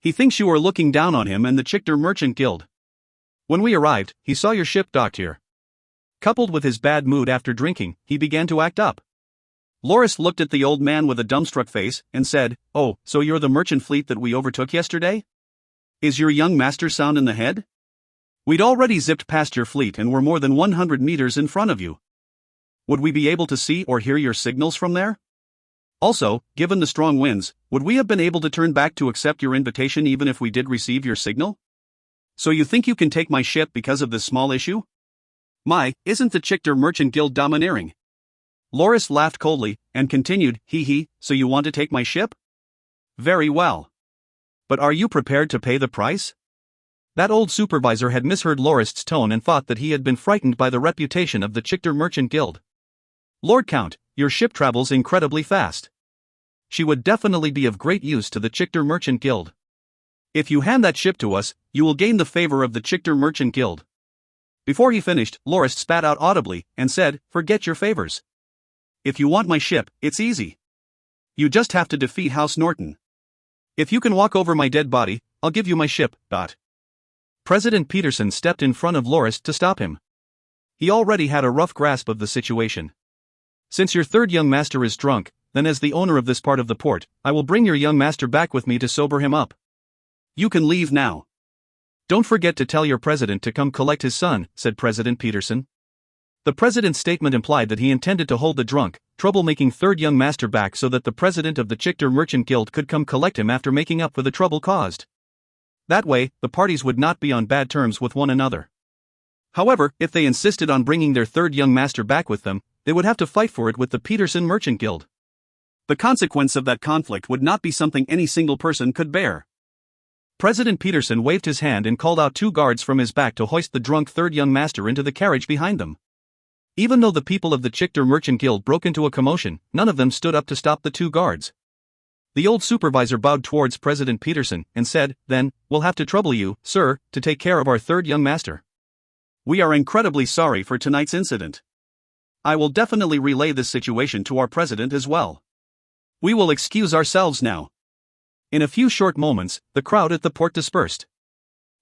He thinks you are looking down on him and the Chichter Merchant Guild. When we arrived, he saw your ship docked here. Coupled with his bad mood after drinking, he began to act up." Lorist looked at the old man with a dumbstruck face, and said, "Oh, so you're the merchant fleet that we overtook yesterday? Is your young master sound in the head? We'd already zipped past your fleet and were more than 100 meters in front of you. Would we be able to see or hear your signals from there? Also, given the strong winds, would we have been able to turn back to accept your invitation even if we did receive your signal? So you think you can take my ship because of this small issue? Isn't the Chichter Merchant Guild domineering?" Lorist laughed coldly, and continued, "So you want to take my ship? Very well. But are you prepared to pay the price?" That old supervisor had misheard Lorist's tone and thought that he had been frightened by the reputation of the Chichter Merchant Guild. "Lord Count, your ship travels incredibly fast. She would definitely be of great use to the Chichter Merchant Guild. If you hand that ship to us, you will gain the favor of the Chichter Merchant Guild." Before he finished, Lorist spat out audibly and said, "Forget your favors. If you want my ship, it's easy. You just have to defeat House Norton. If you can walk over my dead body, I'll give you my ship." President Peterson stepped in front of Lorist to stop him. He already had a rough grasp of the situation. "Since your third young master is drunk, then as the owner of this part of the port, I will bring your young master back with me to sober him up. You can leave now. Don't forget to tell your president to come collect his son," said President Peterson. The president's statement implied that he intended to hold the drunk, troublemaking third young master back so that the president of the Chichter Merchant Guild could come collect him after making up for the trouble caused. That way, the parties would not be on bad terms with one another. However, if they insisted on bringing their third young master back with them, they would have to fight for it with the Peterson Merchant Guild. The consequence of that conflict would not be something any single person could bear. President Peterson waved his hand and called out 2 guards from his back to hoist the drunk third young master into the carriage behind them. Even though the people of the Chichter Merchant Guild broke into a commotion, none of them stood up to stop the 2 guards. The old supervisor bowed towards President Peterson and said, "Then, we'll have to trouble you, sir, to take care of our third young master. We are incredibly sorry for tonight's incident. I will definitely relay this situation to our president as well. We will excuse ourselves now." In a few short moments, the crowd at the port dispersed.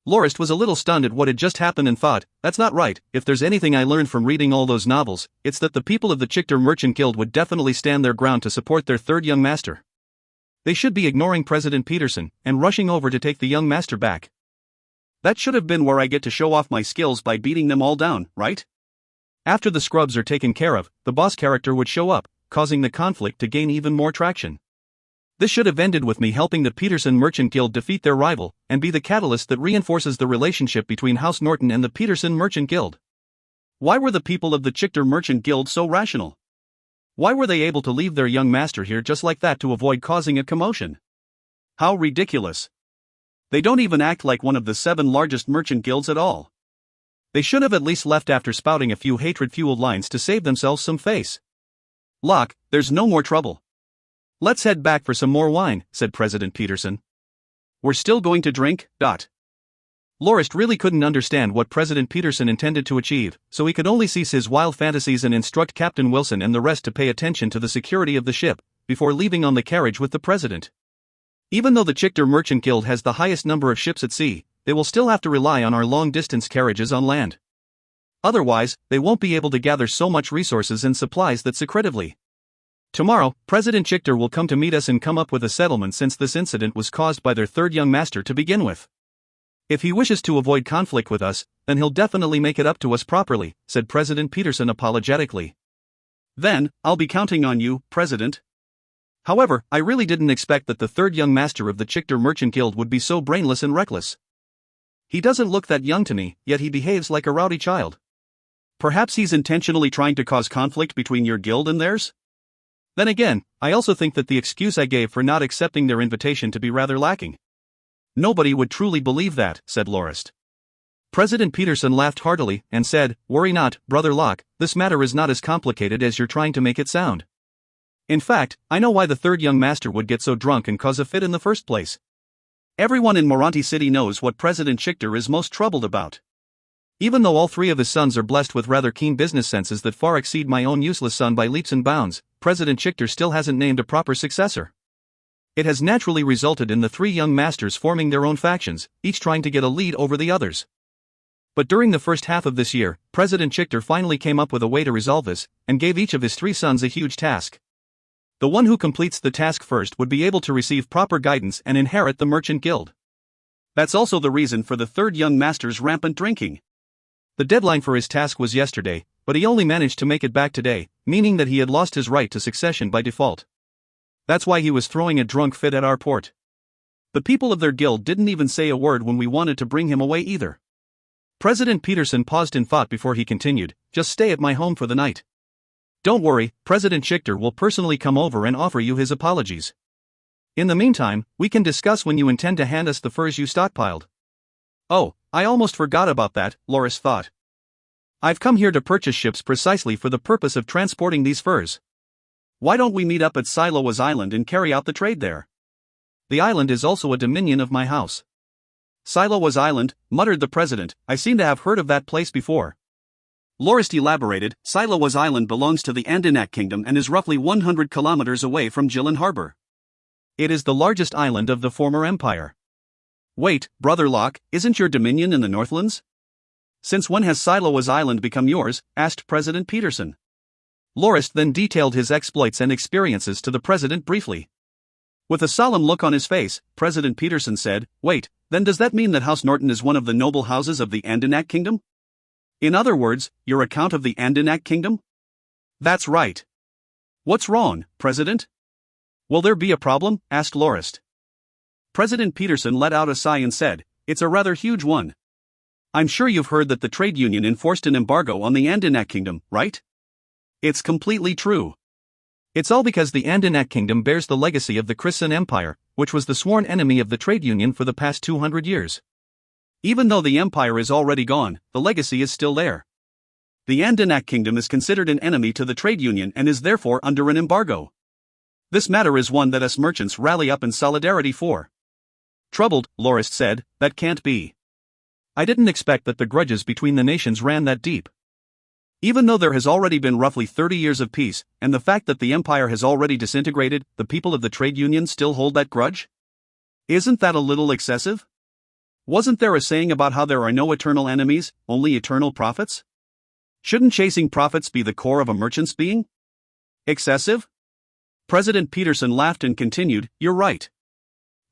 Lorist was a little stunned at what had just happened and thought, "That's not right. If there's anything I learned from reading all those novels, it's that the people of the Chichter Merchant Guild would definitely stand their ground to support their third young master. They should be ignoring President Peterson and rushing over to take the young master back. That should have been where I get to show off my skills by beating them all down, right? After the scrubs are taken care of, the boss character would show up, causing the conflict to gain even more traction. This should have ended with me helping the Peterson Merchant Guild defeat their rival, and be the catalyst that reinforces the relationship between House Norton and the Peterson Merchant Guild. Why were the people of the Chichter Merchant Guild so rational? Why were they able to leave their young master here just like that to avoid causing a commotion? How ridiculous. They don't even act like one of the 7 largest merchant guilds at all. They should have at least left after spouting a few hatred-fueled lines to save themselves some face. "Locke, there's no more trouble. Let's head back for some more wine," said President Peterson. "We're still going to drink." Lorist really couldn't understand what President Peterson intended to achieve, so he could only cease his wild fantasies and instruct Captain Wilson and the rest to pay attention to the security of the ship, before leaving on the carriage with the president. Even though the Chichter Merchant Guild has the highest number of ships at sea, they will still have to rely on our long-distance carriages on land. Otherwise, they won't be able to gather so much resources and supplies that secretively. Tomorrow, President Chichter will come to meet us and come up with a settlement since this incident was caused by their third young master to begin with. If he wishes to avoid conflict with us, then he'll definitely make it up to us properly," said President Peterson apologetically. "Then, I'll be counting on you, President. However, I really didn't expect that the third young master of the Chichter Merchant Guild would be so brainless and reckless. He doesn't look that young to me, yet he behaves like a rowdy child. Perhaps he's intentionally trying to cause conflict between your guild and theirs? Then again, I also think that the excuse I gave for not accepting their invitation to be rather lacking. Nobody would truly believe that," said Lorist. President Peterson laughed heartily and said, "Worry not, Brother Locke, this matter is not as complicated as you're trying to make it sound. In fact, I know why the third young master would get so drunk and cause a fit in the first place. Everyone in Moranti City knows what President Chichter is most troubled about. Even though all 3 of his sons are blessed with rather keen business senses that far exceed my own useless son by leaps and bounds, President Chichter still hasn't named a proper successor. It has naturally resulted in the 3 young masters forming their own factions, each trying to get a lead over the others. But during the first half of this year, President Chichter finally came up with a way to resolve this, and gave each of his 3 sons a huge task. The one who completes the task first would be able to receive proper guidance and inherit the Merchant Guild. That's also the reason for the third young master's rampant drinking. The deadline for his task was yesterday, but he only managed to make it back today, meaning that he had lost his right to succession by default. That's why he was throwing a drunk fit at our port. The people of their guild didn't even say a word when we wanted to bring him away either." President Peterson paused in thought before he continued, "Just stay at my home for the night. Don't worry, President Chichter will personally come over and offer you his apologies. In the meantime, we can discuss when you intend to hand us the furs you stockpiled." "Oh, I almost forgot about that," Lorist thought. "I've come here to purchase ships precisely for the purpose of transporting these furs. Why don't we meet up at Siloa's Island and carry out the trade there? The island is also a dominion of my house. Siloa's Island, muttered the president, I seem to have heard of that place before. Lorist elaborated, Siloa's Island belongs to the Andinak Kingdom and is roughly 100 kilometers away from Jilin Harbor. It is the largest island of the former empire. Wait, Brother Locke, isn't your dominion in the Northlands? Since when has Siloa's Island become yours? Asked President Peterson. Lorist then detailed his exploits and experiences to the president briefly. With a solemn look on his face, President Peterson said, Wait, then does that mean that House Norton is one of the noble houses of the Andinak Kingdom? In other words, your account of the Andinak Kingdom? That's right. What's wrong, President? Will there be a problem? Asked Lorist. President Peterson let out a sigh and said, It's a rather huge one. I'm sure you've heard that the trade union enforced an embargo on the Andinak Kingdom, right? It's completely true. It's all because the Andinak Kingdom bears the legacy of the Christian Empire, which was the sworn enemy of the trade union for the past 200 years. Even though the empire is already gone, the legacy is still there. The Andinak Kingdom is considered an enemy to the trade union and is therefore under an embargo. This matter is one that us merchants rally up in solidarity for. Troubled, Lorist said, that can't be. I didn't expect that the grudges between the nations ran that deep. Even though there has already been roughly 30 years of peace, and the fact that the empire has already disintegrated, the people of the trade union still hold that grudge? Isn't that a little excessive? Wasn't there a saying about how there are no eternal enemies, only eternal profits? Shouldn't chasing profits be the core of a merchant's being? Excessive? President Peterson laughed and continued, You're right.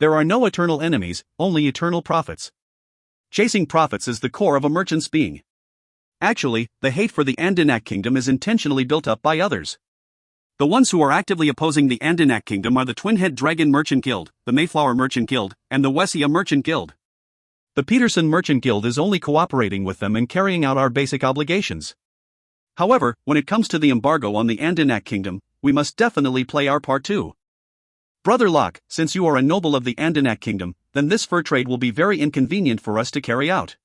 There are no eternal enemies, only eternal profits. Chasing profits is the core of a merchant's being. Actually, the hate for the Andinak Kingdom is intentionally built up by others. The ones who are actively opposing the Andinak Kingdom are the Twin-Head Dragon Merchant Guild, the Mayflower Merchant Guild, and the Wessia Merchant Guild. The Peterson Merchant Guild is only cooperating with them and carrying out our basic obligations. However, when it comes to the embargo on the Andinak Kingdom, we must definitely play our part too. Brother Locke, since you are a noble of the Andinak Kingdom, then this fur trade will be very inconvenient for us to carry out.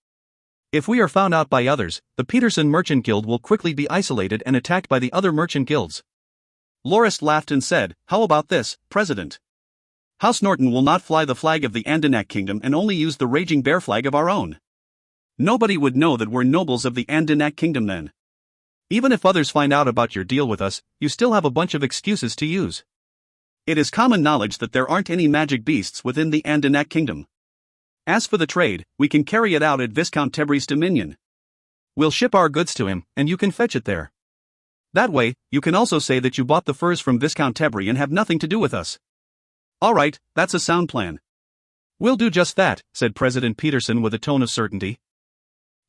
If we are found out by others, the Peterson Merchant Guild will quickly be isolated and attacked by the other merchant guilds. Lorist laughed and said, How about this, President? House Norton will not fly the flag of the Andinak Kingdom and only use the Raging Bear flag of our own. Nobody would know that we're nobles of the Andinak Kingdom then. Even if others find out about your deal with us, you still have a bunch of excuses to use. It is common knowledge that there aren't any magic beasts within the Andinak Kingdom. As for the trade, we can carry it out at Viscount Tebri's dominion. We'll ship our goods to him, and you can fetch it there. That way, you can also say that you bought the furs from Viscount Tebri and have nothing to do with us. Alright, that's a sound plan. We'll do just that, said President Peterson with a tone of certainty.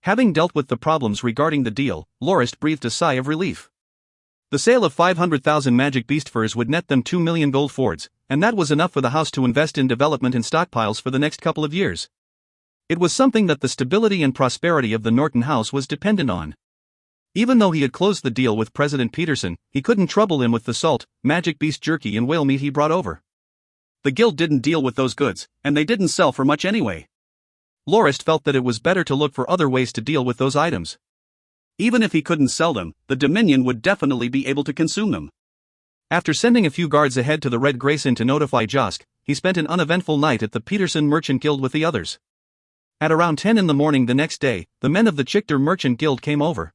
Having dealt with the problems regarding the deal, Lorist breathed a sigh of relief. The sale of 500,000 magic beast furs would net them 2 million gold fords, and that was enough for the house to invest in development and stockpiles for the next couple of years. It was something that the stability and prosperity of the Norton house was dependent on. Even though he had closed the deal with President Peterson, he couldn't trouble him with the salt, magic beast jerky and whale meat he brought over. The guild didn't deal with those goods, and they didn't sell for much anyway. Lorist felt that it was better to look for other ways to deal with those items. Even if he couldn't sell them, the Dominion would definitely be able to consume them. After sending a few guards ahead to the Red Grayson to notify Josk, he spent an uneventful night at the Peterson Merchant Guild with the others. At around 10 in the morning the next day, the men of the Chichter Merchant Guild came over.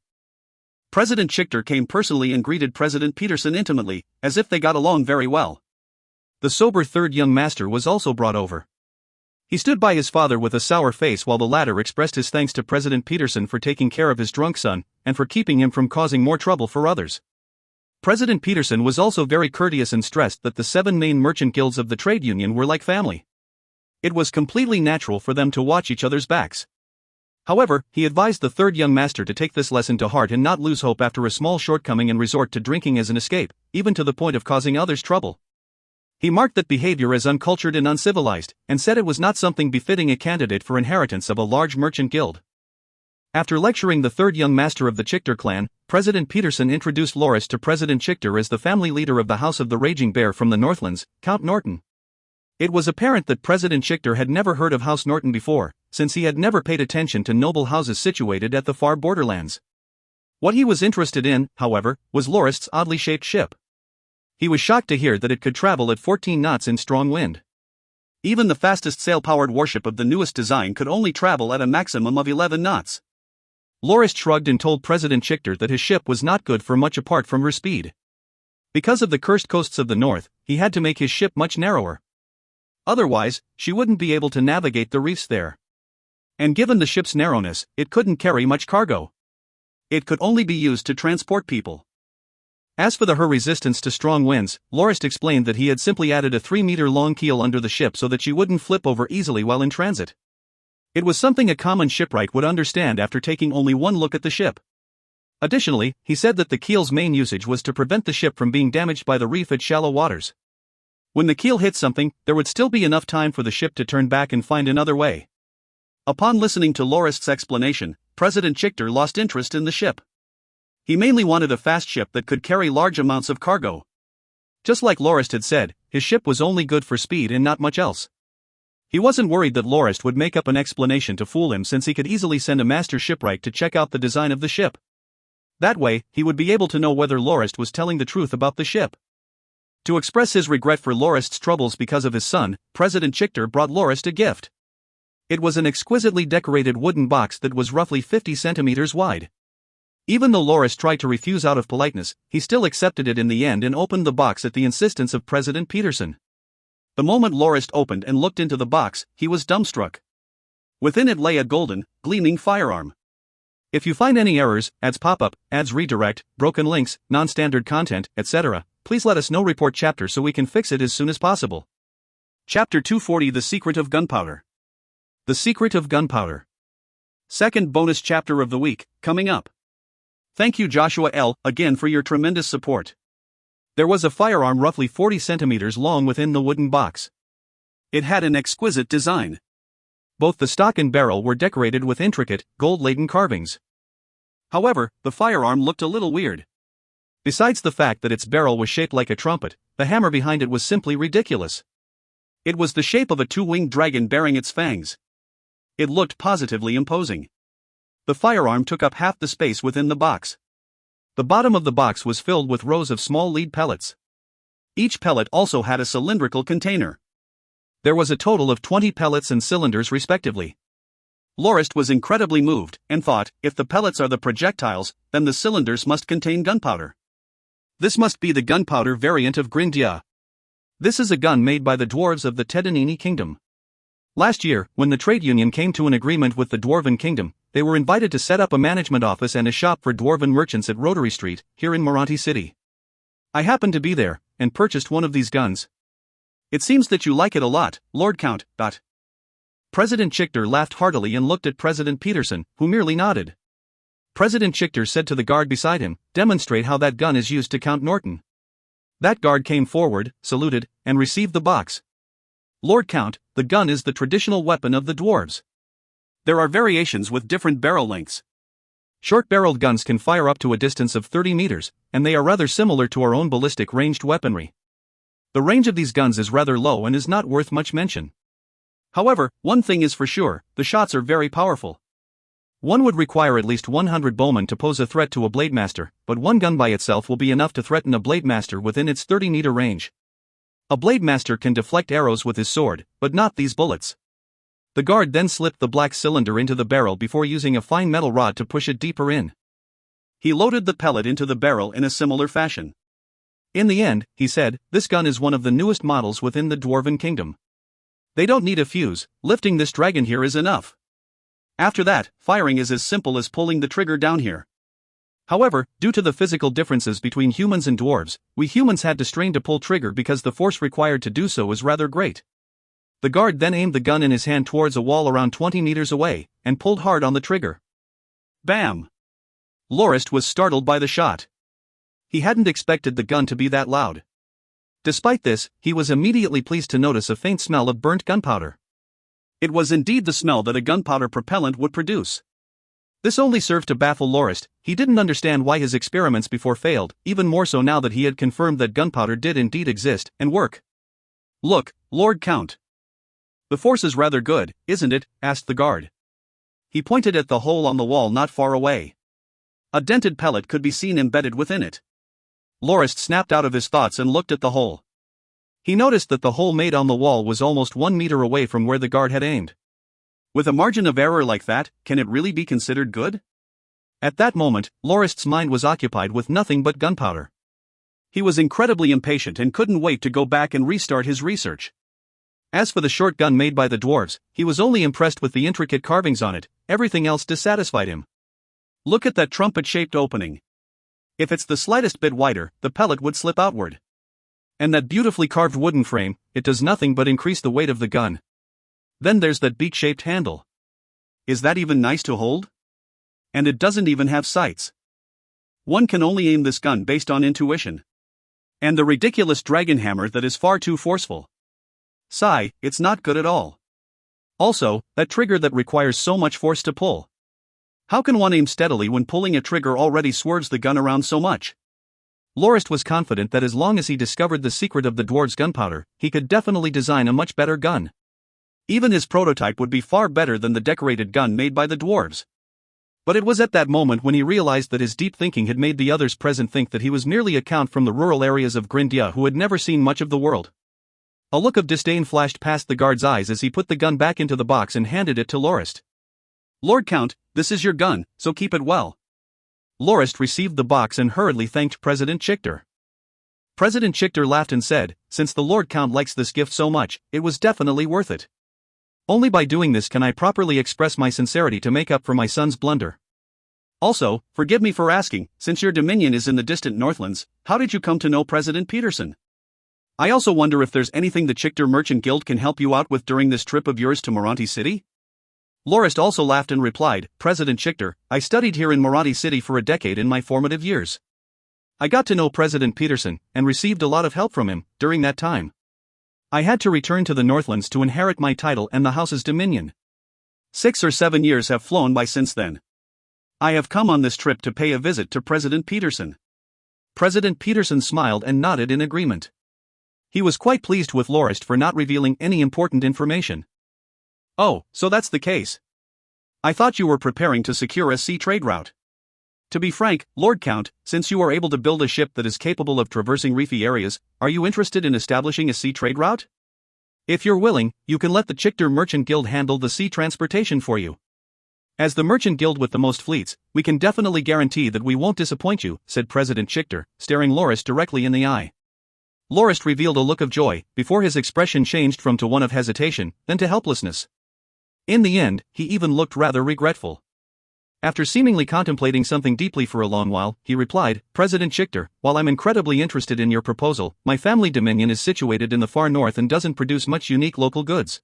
President Chichter came personally and greeted President Peterson intimately, as if they got along very well. The sober third young master was also brought over. He stood by his father with a sour face while the latter expressed his thanks to President Peterson for taking care of his drunk son, and for keeping him from causing more trouble for others. President Peterson was also very courteous and stressed that the 7 main merchant guilds of the trade union were like family. It was completely natural for them to watch each other's backs. However, he advised the third young master to take this lesson to heart and not lose hope after a small shortcoming and resort to drinking as an escape, even to the point of causing others trouble. He marked that behavior as uncultured and uncivilized, and said it was not something befitting a candidate for inheritance of a large merchant guild. After lecturing the third young master of the Chichter clan, President Peterson introduced Lorist to President Chichter as the family leader of the House of the Raging Bear from the Northlands, Count Norton. It was apparent that President Chichter had never heard of House Norton before, since he had never paid attention to noble houses situated at the far borderlands. What he was interested in, however, was Lorist's oddly shaped ship. He was shocked to hear that it could travel at 14 knots in strong wind. Even the fastest sail-powered warship of the newest design could only travel at a maximum of 11 knots. Lorist shrugged and told President Chichter that his ship was not good for much apart from her speed. Because of the cursed coasts of the north, he had to make his ship much narrower. Otherwise, she wouldn't be able to navigate the reefs there. And given the ship's narrowness, it couldn't carry much cargo. It could only be used to transport people. As for her resistance to strong winds, Lorist explained that he had simply added a 3-meter-long keel under the ship so that she wouldn't flip over easily while in transit. It was something a common shipwright would understand after taking only one look at the ship. Additionally, he said that the keel's main usage was to prevent the ship from being damaged by the reef at shallow waters. When the keel hit something, there would still be enough time for the ship to turn back and find another way. Upon listening to Lorist's explanation, President Chichter lost interest in the ship. He mainly wanted a fast ship that could carry large amounts of cargo. Just like Lorist had said, his ship was only good for speed and not much else. He wasn't worried that Lorist would make up an explanation to fool him, since he could easily send a master shipwright to check out the design of the ship. That way, he would be able to know whether Lorist was telling the truth about the ship. To express his regret for Lorist's troubles because of his son, President Chichter brought Lorist a gift. It was an exquisitely decorated wooden box that was roughly 50 centimeters wide. Even though Lorist tried to refuse out of politeness, he still accepted it in the end and opened the box at the insistence of President Peterson. The moment Lorist opened and looked into the box, he was dumbstruck. Within it lay a golden, gleaming firearm. If you find any errors, ads pop up, ads redirect, broken links, non-standard content, etc., please let us know. Report chapter so we can fix it as soon as possible. Chapter 240: The Secret of Gunpowder. The Secret of Gunpowder. Second bonus chapter of the week, coming up. Thank you Joshua L. again for your tremendous support. There was a firearm roughly 40 centimeters long within the wooden box. It had an exquisite design. Both the stock and barrel were decorated with intricate, gold-laden carvings. However, the firearm looked a little weird. Besides the fact that its barrel was shaped like a trumpet, the hammer behind it was simply ridiculous. It was the shape of a two-winged dragon bearing its fangs. It looked positively imposing. The firearm took up half the space within the box. The bottom of the box was filled with rows of small lead pellets. Each pellet also had a cylindrical container. There was a total of 20 pellets and cylinders respectively. Lorist was incredibly moved, and thought, if the pellets are the projectiles, then the cylinders must contain gunpowder. This must be the gunpowder variant of Grindia. This is a gun made by the dwarves of the Tedanini Kingdom. Last year, when the trade union came to an agreement with the Dwarven Kingdom, they were invited to set up a management office and a shop for dwarven merchants at Rotary Street, here in Moranti City. I happened to be there, and purchased one of these guns. It seems that you like it a lot, Lord Count. President Chichter laughed heartily and looked at President Peterson, who merely nodded. President Chichter said to the guard beside him, "Demonstrate how that gun is used to Count Norton." That guard came forward, saluted, and received the box. Lord Count, the gun is the traditional weapon of the dwarves. There are variations with different barrel lengths. Short-barreled guns can fire up to a distance of 30 meters, and they are rather similar to our own ballistic ranged weaponry. The range of these guns is rather low and is not worth much mention. However, one thing is for sure, the shots are very powerful. One would require at least 100 bowmen to pose a threat to a blade master, but one gun by itself will be enough to threaten a blade master within its 30-meter range. A blade master can deflect arrows with his sword, but not these bullets. The guard then slipped the black cylinder into the barrel before using a fine metal rod to push it deeper in. He loaded the pellet into the barrel in a similar fashion. In the end, he said, this gun is one of the newest models within the Dwarven Kingdom. They don't need a fuse, lifting this dragon here is enough. After that, firing is as simple as pulling the trigger down here. However, due to the physical differences between humans and dwarves, we humans had to strain to pull trigger because the force required to do so is rather great. The guard then aimed the gun in his hand towards a wall around 20 meters away, and pulled hard on the trigger. Bam! Lorist was startled by the shot. He hadn't expected the gun to be that loud. Despite this, he was immediately pleased to notice a faint smell of burnt gunpowder. It was indeed the smell that a gunpowder propellant would produce. This only served to baffle Lorist. He didn't understand why his experiments before failed, even more so now that he had confirmed that gunpowder did indeed exist and work. Look, Lord Count. The force is rather good, isn't it? Asked the guard. He pointed at the hole on the wall not far away. A dented pellet could be seen embedded within it. Lorist snapped out of his thoughts and looked at the hole. He noticed that the hole made on the wall was almost 1 meter away from where the guard had aimed. With a margin of error like that, can it really be considered good? At that moment, Lorist's mind was occupied with nothing but gunpowder. He was incredibly impatient and couldn't wait to go back and restart his research. As for the short gun made by the dwarves, he was only impressed with the intricate carvings on it, everything else dissatisfied him. Look at that trumpet-shaped opening. If it's the slightest bit wider, the pellet would slip outward. And that beautifully carved wooden frame, it does nothing but increase the weight of the gun. Then there's that beak-shaped handle. Is that even nice to hold? And it doesn't even have sights. One can only aim this gun based on intuition. And the ridiculous dragon hammer that is far too forceful. Sigh, it's not good at all. Also, that trigger that requires so much force to pull. How can one aim steadily when pulling a trigger already swerves the gun around so much? Lorist was confident that as long as he discovered the secret of the dwarves' gunpowder, he could definitely design a much better gun. Even his prototype would be far better than the decorated gun made by the dwarves. But it was at that moment when he realized that his deep thinking had made the others present think that he was merely a count from the rural areas of Grindia who had never seen much of the world. A look of disdain flashed past the guard's eyes as he put the gun back into the box and handed it to Lorist. "Lord Count, this is your gun, so keep it well." Lorist received the box and hurriedly thanked President Chichter. President Chichter laughed and said, "Since the Lord Count likes this gift so much, it was definitely worth it. Only by doing this can I properly express my sincerity to make up for my son's blunder. Also, forgive me for asking, since your dominion is in the distant Northlands, how did you come to know President Peterson? I also wonder if there's anything the Chichter Merchant Guild can help you out with during this trip of yours to Moranti City?" Lorist also laughed and replied, "President Chichter, I studied here in Moranti City for a decade in my formative years. I got to know President Peterson, and received a lot of help from him, during that time. I had to return to the Northlands to inherit my title and the house's dominion. 6 or 7 years have flown by since then. I have come on this trip to pay a visit to President Peterson." President Peterson smiled and nodded in agreement. He was quite pleased with Lorist for not revealing any important information. "Oh, so that's the case. I thought you were preparing to secure a sea trade route. To be frank, Lord Count, since you are able to build a ship that is capable of traversing reefy areas, are you interested in establishing a sea trade route? If you're willing, you can let the Chichter Merchant Guild handle the sea transportation for you. As the merchant guild with the most fleets, we can definitely guarantee that we won't disappoint you," said President Chichter, staring Lorist directly in the eye. Lorist revealed a look of joy, before his expression changed from to one of hesitation, then to helplessness. In the end, he even looked rather regretful. After seemingly contemplating something deeply for a long while, he replied, "President Chichter, while I'm incredibly interested in your proposal, my family dominion is situated in the far north and doesn't produce much unique local goods.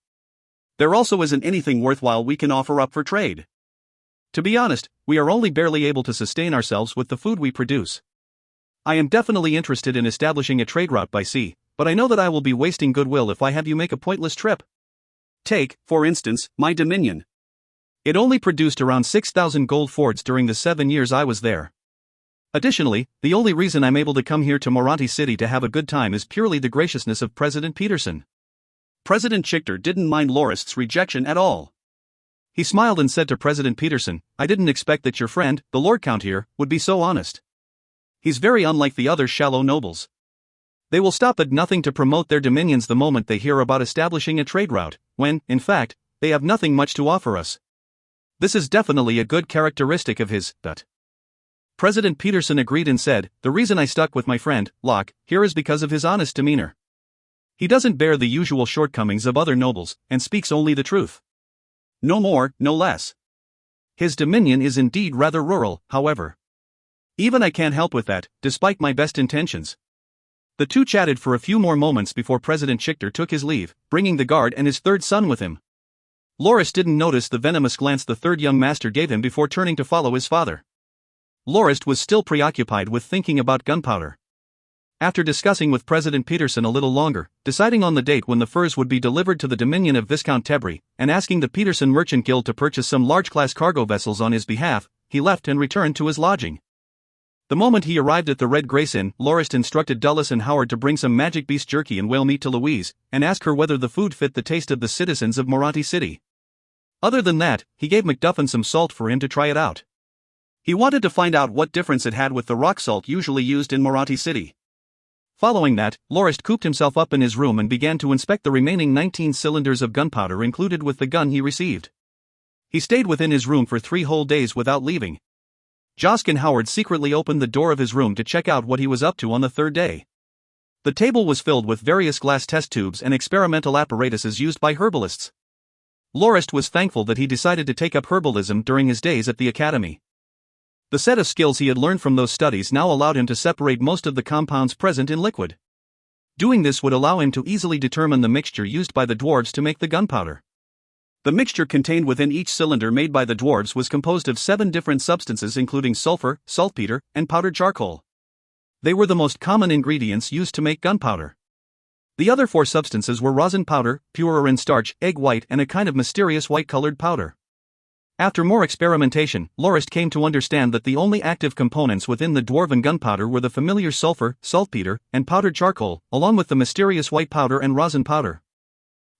There also isn't anything worthwhile we can offer up for trade. To be honest, we are only barely able to sustain ourselves with the food we produce. I am definitely interested in establishing a trade route by sea, but I know that I will be wasting goodwill if I have you make a pointless trip. Take, for instance, my dominion. It only produced around 6,000 gold fords during the 7 years I was there. Additionally, the only reason I'm able to come here to Moranti City to have a good time is purely the graciousness of President Peterson." President Chichter didn't mind Lorist's rejection at all. He smiled and said to President Peterson, "I didn't expect that your friend, the Lord Count here, would be so honest. He's very unlike the other shallow nobles. They will stop at nothing to promote their dominions the moment they hear about establishing a trade route, when, in fact, they have nothing much to offer us. This is definitely a good characteristic of his." President Peterson agreed and said, "The reason I stuck with my friend, Locke, here is because of his honest demeanor. He doesn't bear the usual shortcomings of other nobles, and speaks only the truth. No more, no less. His dominion is indeed rather rural, however. Even I can't help with that, despite my best intentions." The two chatted for a few more moments before President Chichter took his leave, bringing the guard and his third son with him. Lorist didn't notice the venomous glance the third young master gave him before turning to follow his father. Lorist was still preoccupied with thinking about gunpowder. After discussing with President Peterson a little longer, deciding on the date when the furs would be delivered to the dominion of Viscount Tebri, and asking the Peterson Merchant Guild to purchase some large-class cargo vessels on his behalf, he left and returned to his lodging. The moment he arrived at the Red Grace Inn, Lorist instructed Dulles and Howard to bring some magic beast jerky and whale meat to Louise, and ask her whether the food fit the taste of the citizens of Moranti City. Other than that, he gave MacDuffin some salt for him to try it out. He wanted to find out what difference it had with the rock salt usually used in Marathi City. Following that, Lorist cooped himself up in his room and began to inspect the remaining 19 cylinders of gunpowder included with the gun he received. He stayed within his room for 3 whole days without leaving. Joskin Howard secretly opened the door of his room to check out what he was up to on the 3rd day. The table was filled with various glass test tubes and experimental apparatuses used by herbalists. Lorist was thankful that he decided to take up herbalism during his days at the academy. The set of skills he had learned from those studies now allowed him to separate most of the compounds present in liquid. Doing this would allow him to easily determine the mixture used by the dwarves to make the gunpowder. The mixture contained within each cylinder made by the dwarves was composed of 7 different substances including sulfur, saltpeter, and powdered charcoal. They were the most common ingredients used to make gunpowder. The other 4 substances were rosin powder, purerin starch, egg white, and a kind of mysterious white-colored powder. After more experimentation, Lorist came to understand that the only active components within the dwarven gunpowder were the familiar sulfur, saltpeter, and powdered charcoal, along with the mysterious white powder and rosin powder.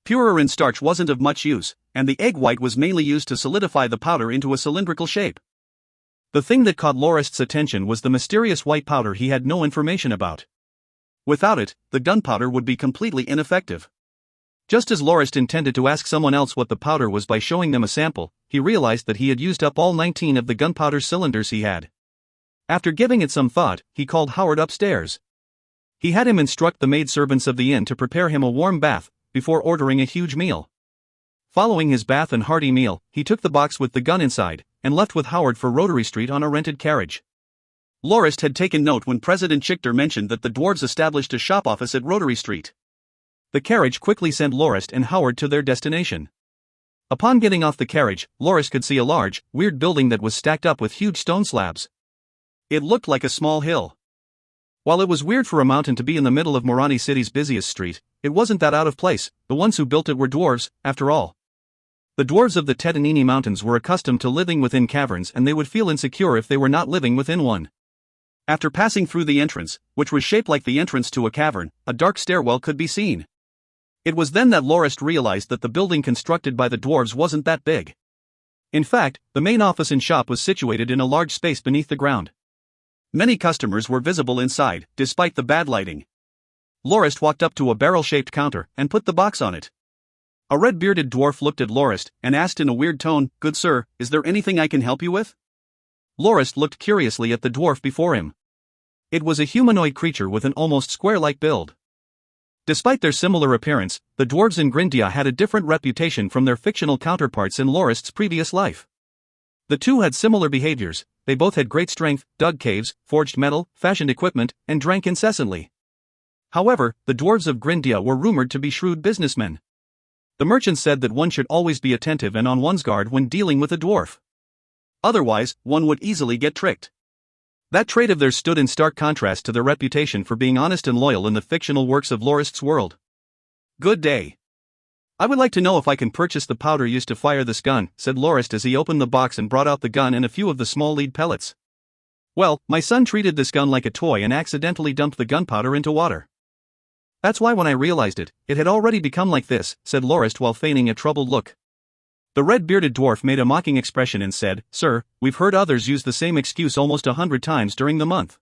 Purerin starch wasn't of much use, and the egg white was mainly used to solidify the powder into a cylindrical shape. The thing that caught Lorist's attention was the mysterious white powder he had no information about. Without it, the gunpowder would be completely ineffective. Just as Lorist intended to ask someone else what the powder was by showing them a sample, he realized that he had used up all 19 of the gunpowder cylinders he had. After giving it some thought, he called Howard upstairs. He had him instruct the maidservants of the inn to prepare him a warm bath, before ordering a huge meal. Following his bath and hearty meal, he took the box with the gun inside, and left with Howard for Rotary Street on a rented carriage. Lorist had taken note when President Chichter mentioned that the dwarves established a shop office at Rotary Street. The carriage quickly sent Lorist and Howard to their destination. Upon getting off the carriage, Lorist could see a large, weird building that was stacked up with huge stone slabs. It looked like a small hill. While it was weird for a mountain to be in the middle of Marathi City's busiest street, it wasn't that out of place. The ones who built it were dwarves, after all. The dwarves of the Tetanini Mountains were accustomed to living within caverns, and they would feel insecure if they were not living within one. After passing through the entrance, which was shaped like the entrance to a cavern, a dark stairwell could be seen. It was then that Lorist realized that the building constructed by the dwarves wasn't that big. In fact, the main office and shop was situated in a large space beneath the ground. Many customers were visible inside, despite the bad lighting. Lorist walked up to a barrel-shaped counter and put the box on it. A red-bearded dwarf looked at Lorist and asked in a weird tone, "Good sir, is there anything I can help you with?" Lorist looked curiously at the dwarf before him. It was a humanoid creature with an almost square-like build. Despite their similar appearance, the dwarves in Grindia had a different reputation from their fictional counterparts in Lorist's previous life. The two had similar behaviors. They both had great strength, dug caves, forged metal, fashioned equipment, and drank incessantly. However, the dwarves of Grindia were rumored to be shrewd businessmen. The merchants said that one should always be attentive and on one's guard when dealing with a dwarf. Otherwise, one would easily get tricked. That trait of theirs stood in stark contrast to their reputation for being honest and loyal in the fictional works of Lorist's world. "Good day. I would like to know if I can purchase the powder used to fire this gun," said Lorist as he opened the box and brought out the gun and a few of the small lead pellets. "Well, my son treated this gun like a toy and accidentally dumped the gunpowder into water. That's why when I realized it had already become like this," said Lorist while feigning a troubled look. The red-bearded dwarf made a mocking expression and said, "Sir, we've heard others use the same excuse almost 100 times during the month.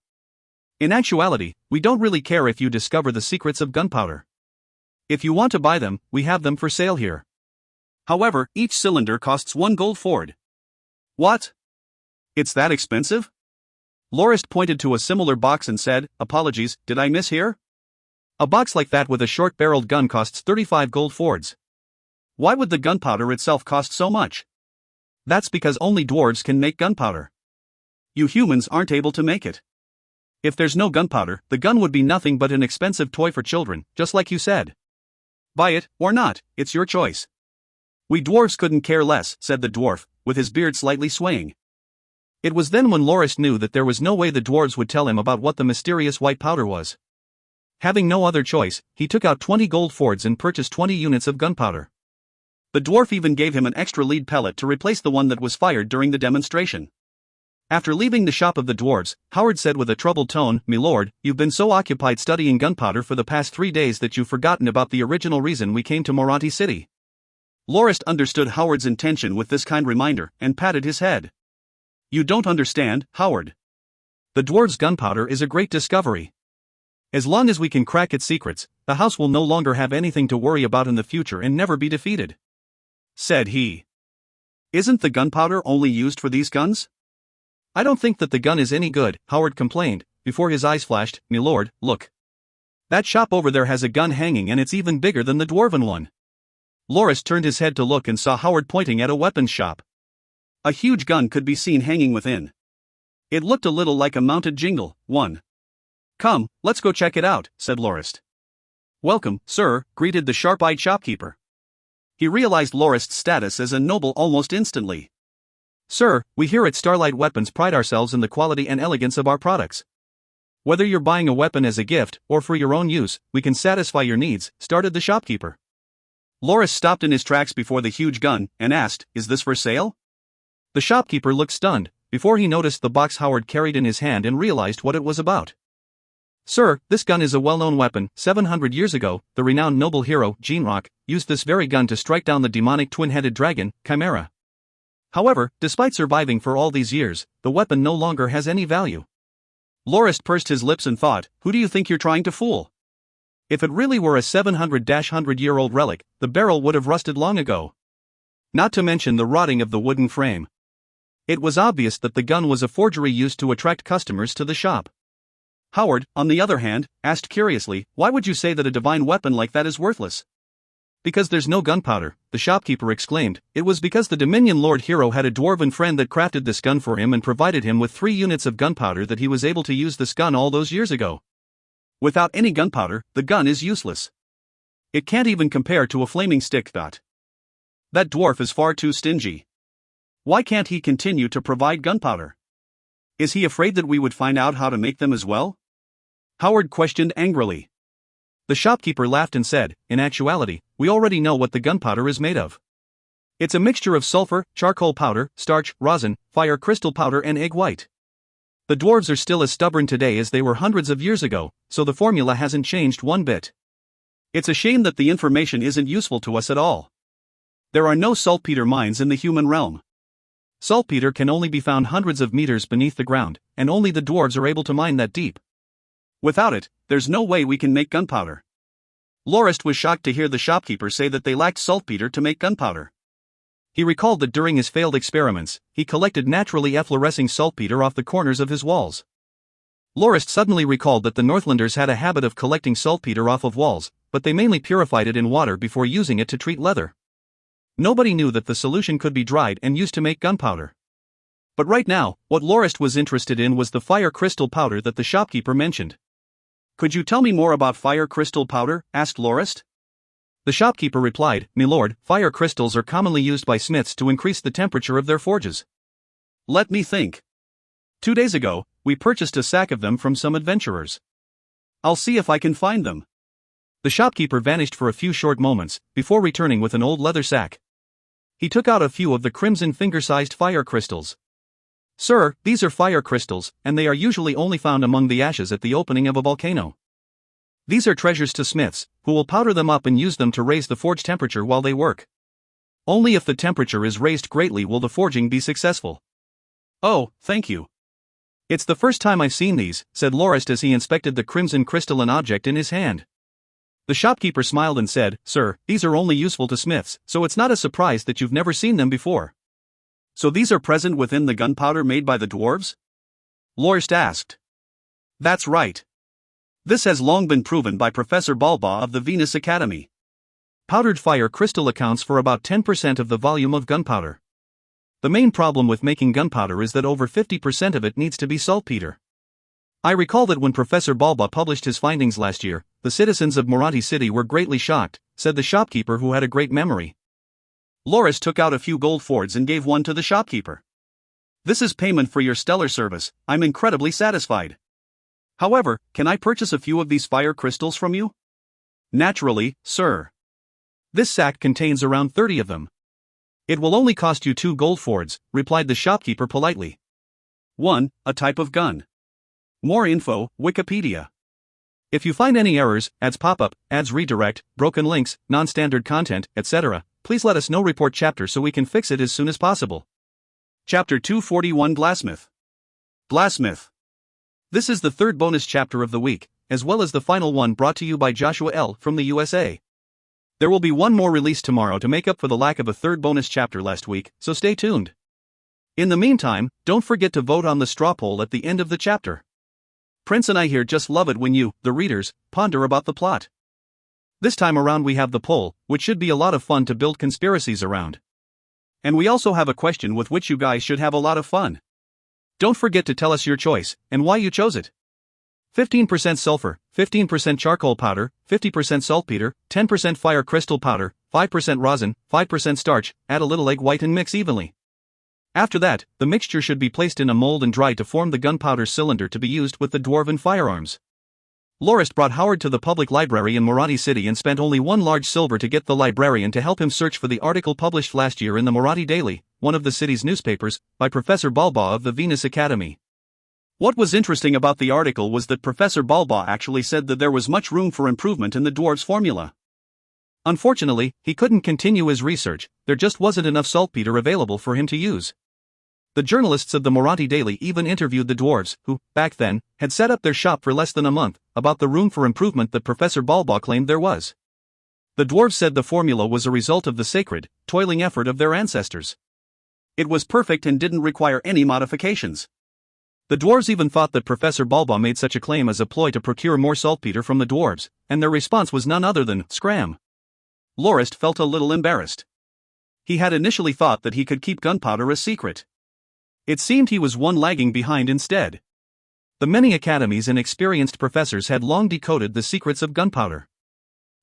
In actuality, we don't really care if you discover the secrets of gunpowder. If you want to buy them, we have them for sale here. However, each cylinder costs 1 gold ford." "What? It's that expensive?" Lorist pointed to a similar box and said, "Apologies, did I mishear? A box like that with a short-barreled gun costs 35 gold fords. Why would the gunpowder itself cost so much?" "That's because only dwarves can make gunpowder. You humans aren't able to make it. If there's no gunpowder, the gun would be nothing but an expensive toy for children, just like you said. Buy it, or not, it's your choice." "We dwarves couldn't care less," said the dwarf, with his beard slightly swaying. It was then when Lorist knew that there was no way the dwarves would tell him about what the mysterious white powder was. Having no other choice, he took out 20 gold fords and purchased 20 units of gunpowder. The dwarf even gave him an extra lead pellet to replace the one that was fired during the demonstration. After leaving the shop of the dwarves, Howard said with a troubled tone, "My lord, you've been so occupied studying gunpowder for the past 3 days that you've forgotten about the original reason we came to Marathi City." Lorist understood Howard's intention with this kind reminder and patted his head. You don't understand, Howard. The dwarves' gunpowder is a great discovery. As long as we can crack its secrets, the house will no longer have anything to worry about in the future and never be defeated," said he. "Isn't the gunpowder only used for these guns?" "I don't think that the gun is any good," Howard complained, before his eyes flashed. "Milord, look. That shop over there has a gun hanging and it's even bigger than the dwarven one." Lorist turned his head to look and saw Howard pointing at a weapons shop. A huge gun could be seen hanging within. It looked a little like a mounted jingle, one. "Come, let's go check it out," said Lorist. "Welcome, sir," greeted the sharp-eyed shopkeeper. He realized Lorist's status as a noble almost instantly. "Sir, we here at Starlight Weapons pride ourselves in the quality and elegance of our products. Whether you're buying a weapon as a gift or for your own use, we can satisfy your needs," started the shopkeeper. Lorist stopped in his tracks before the huge gun and asked, "Is this for sale?" The shopkeeper looked stunned, before he noticed the box Howard carried in his hand and realized what it was about. "Sir, this gun is a well-known weapon. 700 years ago, the renowned noble hero, Jeanrock, used this very gun to strike down the demonic twin-headed dragon, Chimera. However, despite surviving for all these years, the weapon no longer has any value." Lorist pursed his lips and thought, "Who do you think you're trying to fool? If it really were a 700-100-year-old relic, the barrel would have rusted long ago. Not to mention the rotting of the wooden frame. It was obvious that the gun was a forgery used to attract customers to the shop." Howard, on the other hand, asked curiously, "Why would you say that a divine weapon like that is worthless?" "Because there's no gunpowder," the shopkeeper exclaimed. "It was because the Dominion Lord hero had a dwarven friend that crafted this gun for him and provided him with 3 units of gunpowder that he was able to use this gun all those years ago. Without any gunpowder, the gun is useless. It can't even compare to a flaming stick. That dwarf is far too stingy. Why can't he continue to provide gunpowder? Is he afraid that we would find out how to make them as well?" Howard questioned angrily. The shopkeeper laughed and said, "In actuality, we already know what the gunpowder is made of. It's a mixture of sulfur, charcoal powder, starch, rosin, fire crystal powder and egg white. The dwarves are still as stubborn today as they were hundreds of years ago, so the formula hasn't changed one bit. It's a shame that the information isn't useful to us at all. There are no saltpeter mines in the human realm. Saltpeter can only be found hundreds of meters beneath the ground, and only the dwarves are able to mine that deep. Without it, there's no way we can make gunpowder." Lorist was shocked to hear the shopkeeper say that they lacked saltpeter to make gunpowder. He recalled that during his failed experiments, he collected naturally efflorescing saltpeter off the corners of his walls. Lorist suddenly recalled that the Northlanders had a habit of collecting saltpeter off of walls, but they mainly purified it in water before using it to treat leather. Nobody knew that the solution could be dried and used to make gunpowder. But right now, what Lorist was interested in was the fire crystal powder that the shopkeeper mentioned. "Could you tell me more about fire crystal powder?" asked Lorist. The shopkeeper replied, "Milord, fire crystals are commonly used by smiths to increase the temperature of their forges. Let me think. 2 days ago, we purchased a sack of them from some adventurers. I'll see if I can find them." The shopkeeper vanished for a few short moments, before returning with an old leather sack. He took out a few of the crimson finger-sized fire crystals. "Sir, these are fire crystals, and they are usually only found among the ashes at the opening of a volcano. These are treasures to smiths, who will powder them up and use them to raise the forge temperature while they work. Only if the temperature is raised greatly will the forging be successful." "Oh, thank you. It's the first time I've seen these," said Lorist as he inspected the crimson crystalline object in his hand. The shopkeeper smiled and said, "Sir, these are only useful to smiths, so it's not a surprise that you've never seen them before." "So these are present within the gunpowder made by the dwarves?" Lorist asked. "That's right. This has long been proven by Professor Balba of the Venus Academy. Powdered fire crystal accounts for about 10% of the volume of gunpowder. The main problem with making gunpowder is that over 50% of it needs to be saltpeter. I recall that when Professor Balba published his findings last year, the citizens of Moranti City were greatly shocked," said the shopkeeper who had a great memory. Lorist took out a few gold fords and gave one to the shopkeeper. "This is payment for your stellar service. I'm incredibly satisfied. However, can I purchase a few of these fire crystals from you?" "Naturally, sir. This sack contains around 30 of them." "It will only cost you 2 gold fords," replied the shopkeeper politely. 1. A type of gun. More info, Wikipedia. If you find any errors, ads pop up, ads redirect, broken links, non-standard content, etc., please let us know. Report chapter so we can fix it as soon as possible. Chapter 241 Blasmith. Blasmith. This is the third bonus chapter of the week, as well as the final one brought to you by Joshua L. from the USA. There will be one more released tomorrow to make up for the lack of a third bonus chapter last week, so stay tuned. In the meantime, don't forget to vote on the straw poll at the end of the chapter. Prince and I here just love it when you, the readers, ponder about the plot. This time around we have the poll, which should be a lot of fun to build conspiracies around. And we also have a question with which you guys should have a lot of fun. Don't forget to tell us your choice, and why you chose it. 15% sulfur, 15% charcoal powder, 50% saltpeter, 10% fire crystal powder, 5% rosin, 5% starch, add a little egg white and mix evenly. After that, the mixture should be placed in a mold and dried to form the gunpowder cylinder to be used with the dwarven firearms. Lorist brought Howard to the public library in Marathi City and spent only one large silver to get the librarian to help him search for the article published last year in the Marathi Daily, one of the city's newspapers, by Professor Balba of the Venus Academy. What was interesting about the article was that Professor Balba actually said that there was much room for improvement in the dwarves' formula. Unfortunately, he couldn't continue his research, there just wasn't enough saltpeter available for him to use. The journalists of the Marathi Daily even interviewed the dwarves, who, back then, had set up their shop for less than a month, about the room for improvement that Professor Balba claimed there was. The dwarves said the formula was a result of the sacred, toiling effort of their ancestors. It was perfect and didn't require any modifications. The dwarves even thought that Professor Balba made such a claim as a ploy to procure more saltpeter from the dwarves, and their response was none other than scram. Lorist felt a little embarrassed. He had initially thought that he could keep gunpowder a secret. It seemed he was one lagging behind instead. The many academies and experienced professors had long decoded the secrets of gunpowder.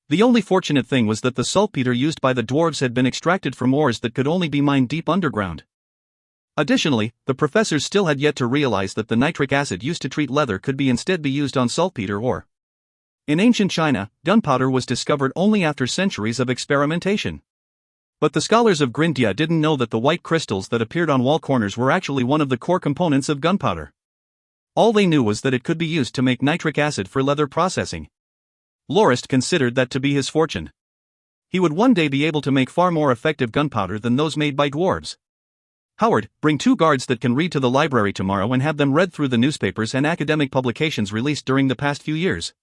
The only fortunate thing was that the saltpeter used by the dwarves had been extracted from ores that could only be mined deep underground. Additionally, the professors still had yet to realize that the nitric acid used to treat leather could instead be used on saltpeter ore. In ancient China, gunpowder was discovered only after centuries of experimentation. But the scholars of Grindia didn't know that the white crystals that appeared on wall corners were actually one of the core components of gunpowder. All they knew was that it could be used to make nitric acid for leather processing. Lorist considered that to be his fortune. He would one day be able to make far more effective gunpowder than those made by dwarves. Howard, bring 2 guards that can read to the library tomorrow and have them read through the newspapers and academic publications released during the past few years.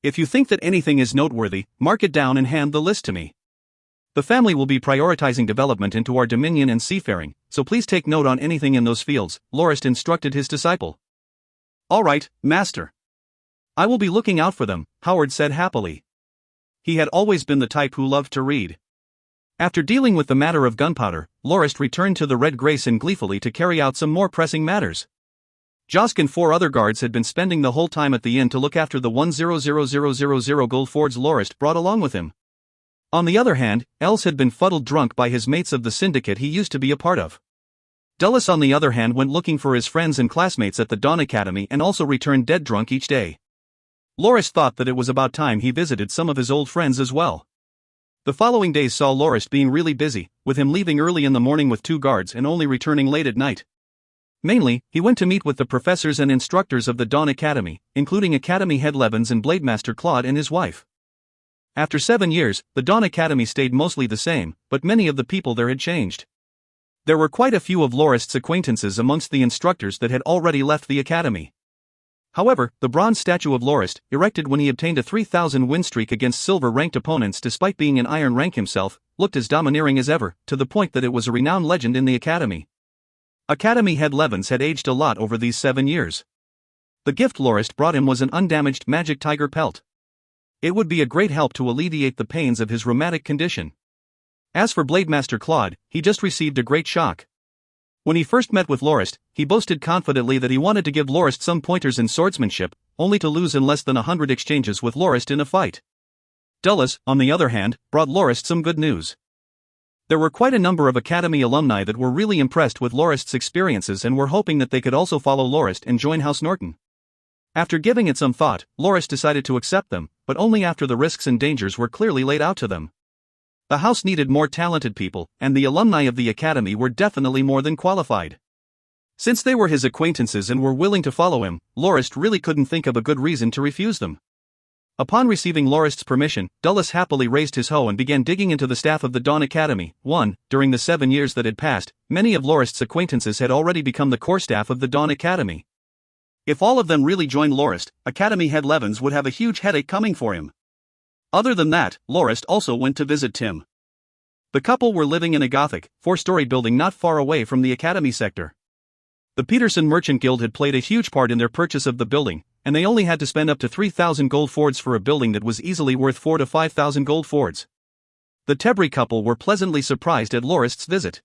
If you think that anything is noteworthy, mark it down and hand the list to me. The family will be prioritizing development into our dominion and seafaring, so please take note on anything in those fields, Lorist instructed his disciple. All right, master. I will be looking out for them, Howard said happily. He had always been the type who loved to read. After dealing with the matter of gunpowder, Lorist returned to the Red Grace in gleefully to carry out some more pressing matters. Josk and 4 other guards had been spending the whole time at the inn to look after the 100,000 gold fords Lorist brought along with him. On the other hand, Els had been fuddled drunk by his mates of the syndicate he used to be a part of. Dulles on the other hand went looking for his friends and classmates at the Dawn Academy and also returned dead drunk each day. Lorist thought that it was about time he visited some of his old friends as well. The following days saw Lorist being really busy, with him leaving early in the morning with 2 guards and only returning late at night. Mainly, he went to meet with the professors and instructors of the Dawn Academy, including Academy head Levens and Blademaster Claude and his wife. After 7 years, the Dawn Academy stayed mostly the same, but many of the people there had changed. There were quite a few of Lorist's acquaintances amongst the instructors that had already left the academy. However, the bronze statue of Lorist, erected when he obtained a 3,000 win streak against silver-ranked opponents despite being in iron rank himself, looked as domineering as ever, to the point that it was a renowned legend in the academy. Academy head Levens had aged a lot over these 7 years. The gift Lorist brought him was an undamaged magic tiger pelt. It would be a great help to alleviate the pains of his rheumatic condition. As for Blademaster Claude, he just received a great shock. When he first met with Lorist, he boasted confidently that he wanted to give Lorist some pointers in swordsmanship, only to lose in less than 100 exchanges with Lorist in a fight. Dulles, on the other hand, brought Lorist some good news. There were quite a number of Academy alumni that were really impressed with Lorist's experiences and were hoping that they could also follow Lorist and join House Norton. After giving it some thought, Lorist decided to accept them, but only after the risks and dangers were clearly laid out to them. The house needed more talented people, and the alumni of the academy were definitely more than qualified. Since they were his acquaintances and were willing to follow him, Lorist really couldn't think of a good reason to refuse them. Upon receiving Lorist's permission, Dulles happily raised his hoe and began digging into the staff of the Dawn Academy. 1. During the 7 years that had passed, many of Lorist's acquaintances had already become the core staff of the Dawn Academy. If all of them really joined Lorist, Academy head Levens would have a huge headache coming for him. Other than that, Lorist also went to visit Tim. The couple were living in a Gothic, 4-story building not far away from the Academy sector. The Peterson Merchant Guild had played a huge part in their purchase of the building, and they only had to spend up to 3,000 gold fords for a building that was easily worth 4,000 to 5,000 gold fords. The Tebry couple were pleasantly surprised at Lorist's visit.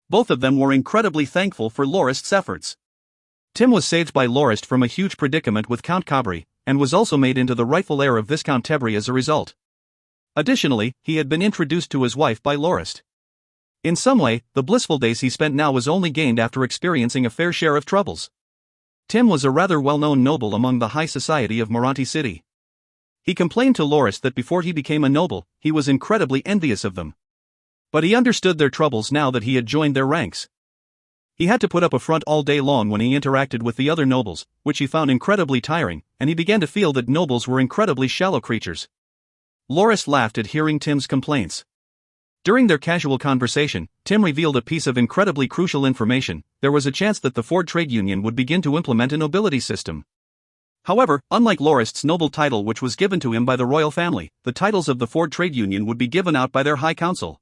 Both of them were incredibly thankful for Lorist's efforts. Tim was saved by Lorist from a huge predicament with Count Cabri, and was also made into the rightful heir of Viscount Tebry as a result. Additionally, he had been introduced to his wife by Lorist. In some way, the blissful days he spent now was only gained after experiencing a fair share of troubles. Tim was a rather well-known noble among the high society of Moronti City. He complained to Lorist that before he became a noble, he was incredibly envious of them. But he understood their troubles now that he had joined their ranks. He had to put up a front all day long when he interacted with the other nobles, which he found incredibly tiring, and he began to feel that nobles were incredibly shallow creatures. Lorist laughed at hearing Tim's complaints. During their casual conversation, Tim revealed a piece of incredibly crucial information. There was a chance that the Ford Trade Union would begin to implement a nobility system. However, unlike Lorist's noble title which was given to him by the royal family, the titles of the Ford Trade Union would be given out by their High Council.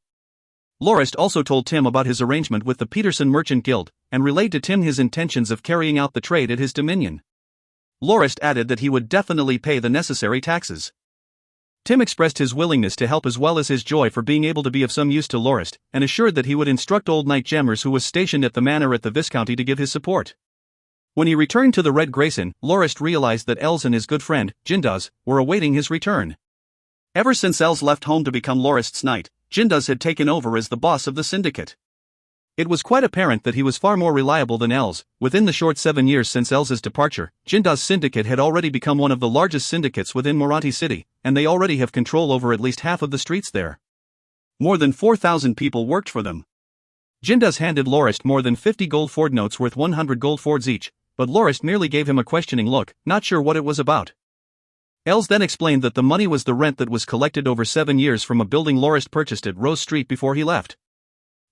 Lorist also told Tim about his arrangement with the Peterson Merchant Guild, and relayed to Tim his intentions of carrying out the trade at his dominion. Lorist added that he would definitely pay the necessary taxes. Tim expressed his willingness to help as well as his joy for being able to be of some use to Lorist, and assured that he would instruct old Knight Gemmers who was stationed at the manor at the Viscounty to give his support. When he returned to the Red Grayson, Lorist realized that Els and his good friend, Jinduz, were awaiting his return. Ever since Els left home to become Lorist's knight, Jinduz had taken over as the boss of the syndicate. It was quite apparent that he was far more reliable than Els. Within the short 7 years since Els's departure, Jinduz's syndicate had already become one of the largest syndicates within Moronti City, and they already have control over at least half of the streets there. More than 4,000 people worked for them. Jinduz handed Lorist more than 50 gold ford notes worth 100 gold fords each, but Lorist merely gave him a questioning look, not sure what it was about. Els then explained that the money was the rent that was collected over 7 years from a building Lorist purchased at Rose Street before he left.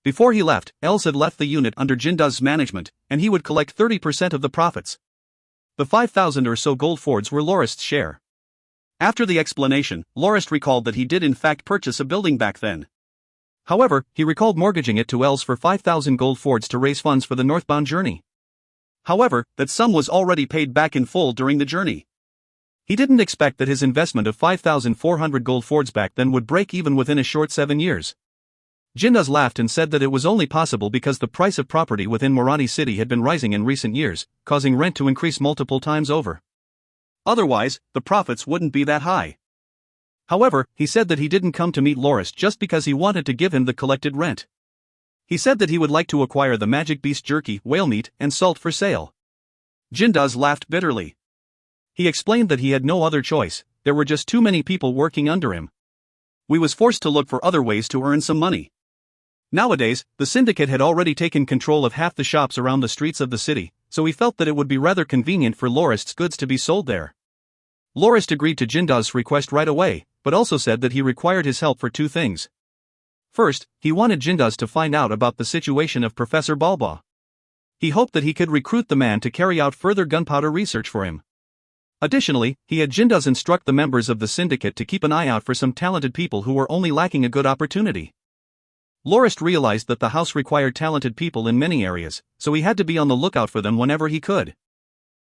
Before he left, Els had left the unit under Jinduz's management, and he would collect 30% of the profits. The 5,000 or so gold fords were Lorist's share. After the explanation, Lorist recalled that he did in fact purchase a building back then. However, he recalled mortgaging it to Els for 5,000 gold fords to raise funds for the northbound journey. However, that sum was already paid back in full during the journey. He didn't expect that his investment of 5,400 gold fords back then would break even within a short 7 years. Jinduz laughed and said that it was only possible because the price of property within Moronti City had been rising in recent years, causing rent to increase multiple times over. Otherwise, the profits wouldn't be that high. However, he said that he didn't come to meet Lorist just because he wanted to give him the collected rent. He said that he would like to acquire the magic beast jerky, whale meat, and salt for sale. Jinduz laughed bitterly. He explained that he had no other choice, there were just too many people working under him. We was forced to look for other ways to earn some money. Nowadays, the syndicate had already taken control of half the shops around the streets of the city, so he felt that it would be rather convenient for Lorist's goods to be sold there. Lorist agreed to Jinduz's request right away, but also said that he required his help for 2 things. First, he wanted Jinduz to find out about the situation of Professor Balbaugh. He hoped that he could recruit the man to carry out further gunpowder research for him. Additionally, he had Jinduz instruct the members of the syndicate to keep an eye out for some talented people who were only lacking a good opportunity. Lorist realized that the house required talented people in many areas, so he had to be on the lookout for them whenever he could.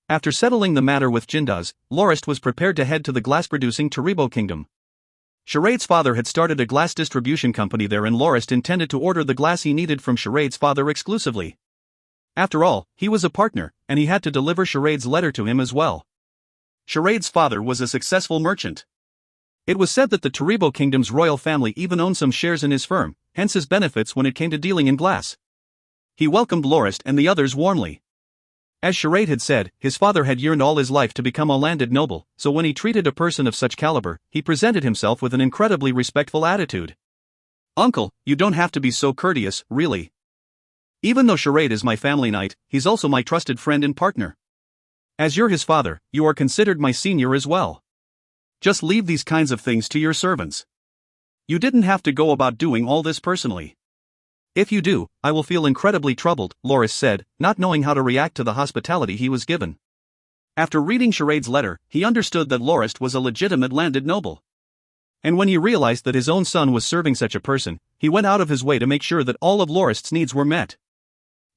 After settling the matter with Jinduz, Lorist was prepared to head to the glass-producing Taribo Kingdom. Charade's father had started a glass distribution company there, and Lorist intended to order the glass he needed from Charade's father exclusively. After all, he was a partner, and he had to deliver Charade's letter to him as well. Charade's father was a successful merchant. It was said that the Taribo Kingdom's royal family even owned some shares in his firm, hence his benefits when it came to dealing in glass. He welcomed Lorist and the others warmly. As Charade had said, his father had yearned all his life to become a landed noble, so when he treated a person of such caliber, he presented himself with an incredibly respectful attitude. "Uncle, you don't have to be so courteous, really. Even though Charade is my family knight, he's also my trusted friend and partner. As you're his father, you are considered my senior as well." Just leave these kinds of things to your servants. You didn't have to go about doing all this personally. If you do, I will feel incredibly troubled, Lorist said, not knowing how to react to the hospitality he was given. After reading Charade's letter, he understood that Lorist was a legitimate landed noble. And when he realized that his own son was serving such a person, he went out of his way to make sure that all of Lorist's needs were met.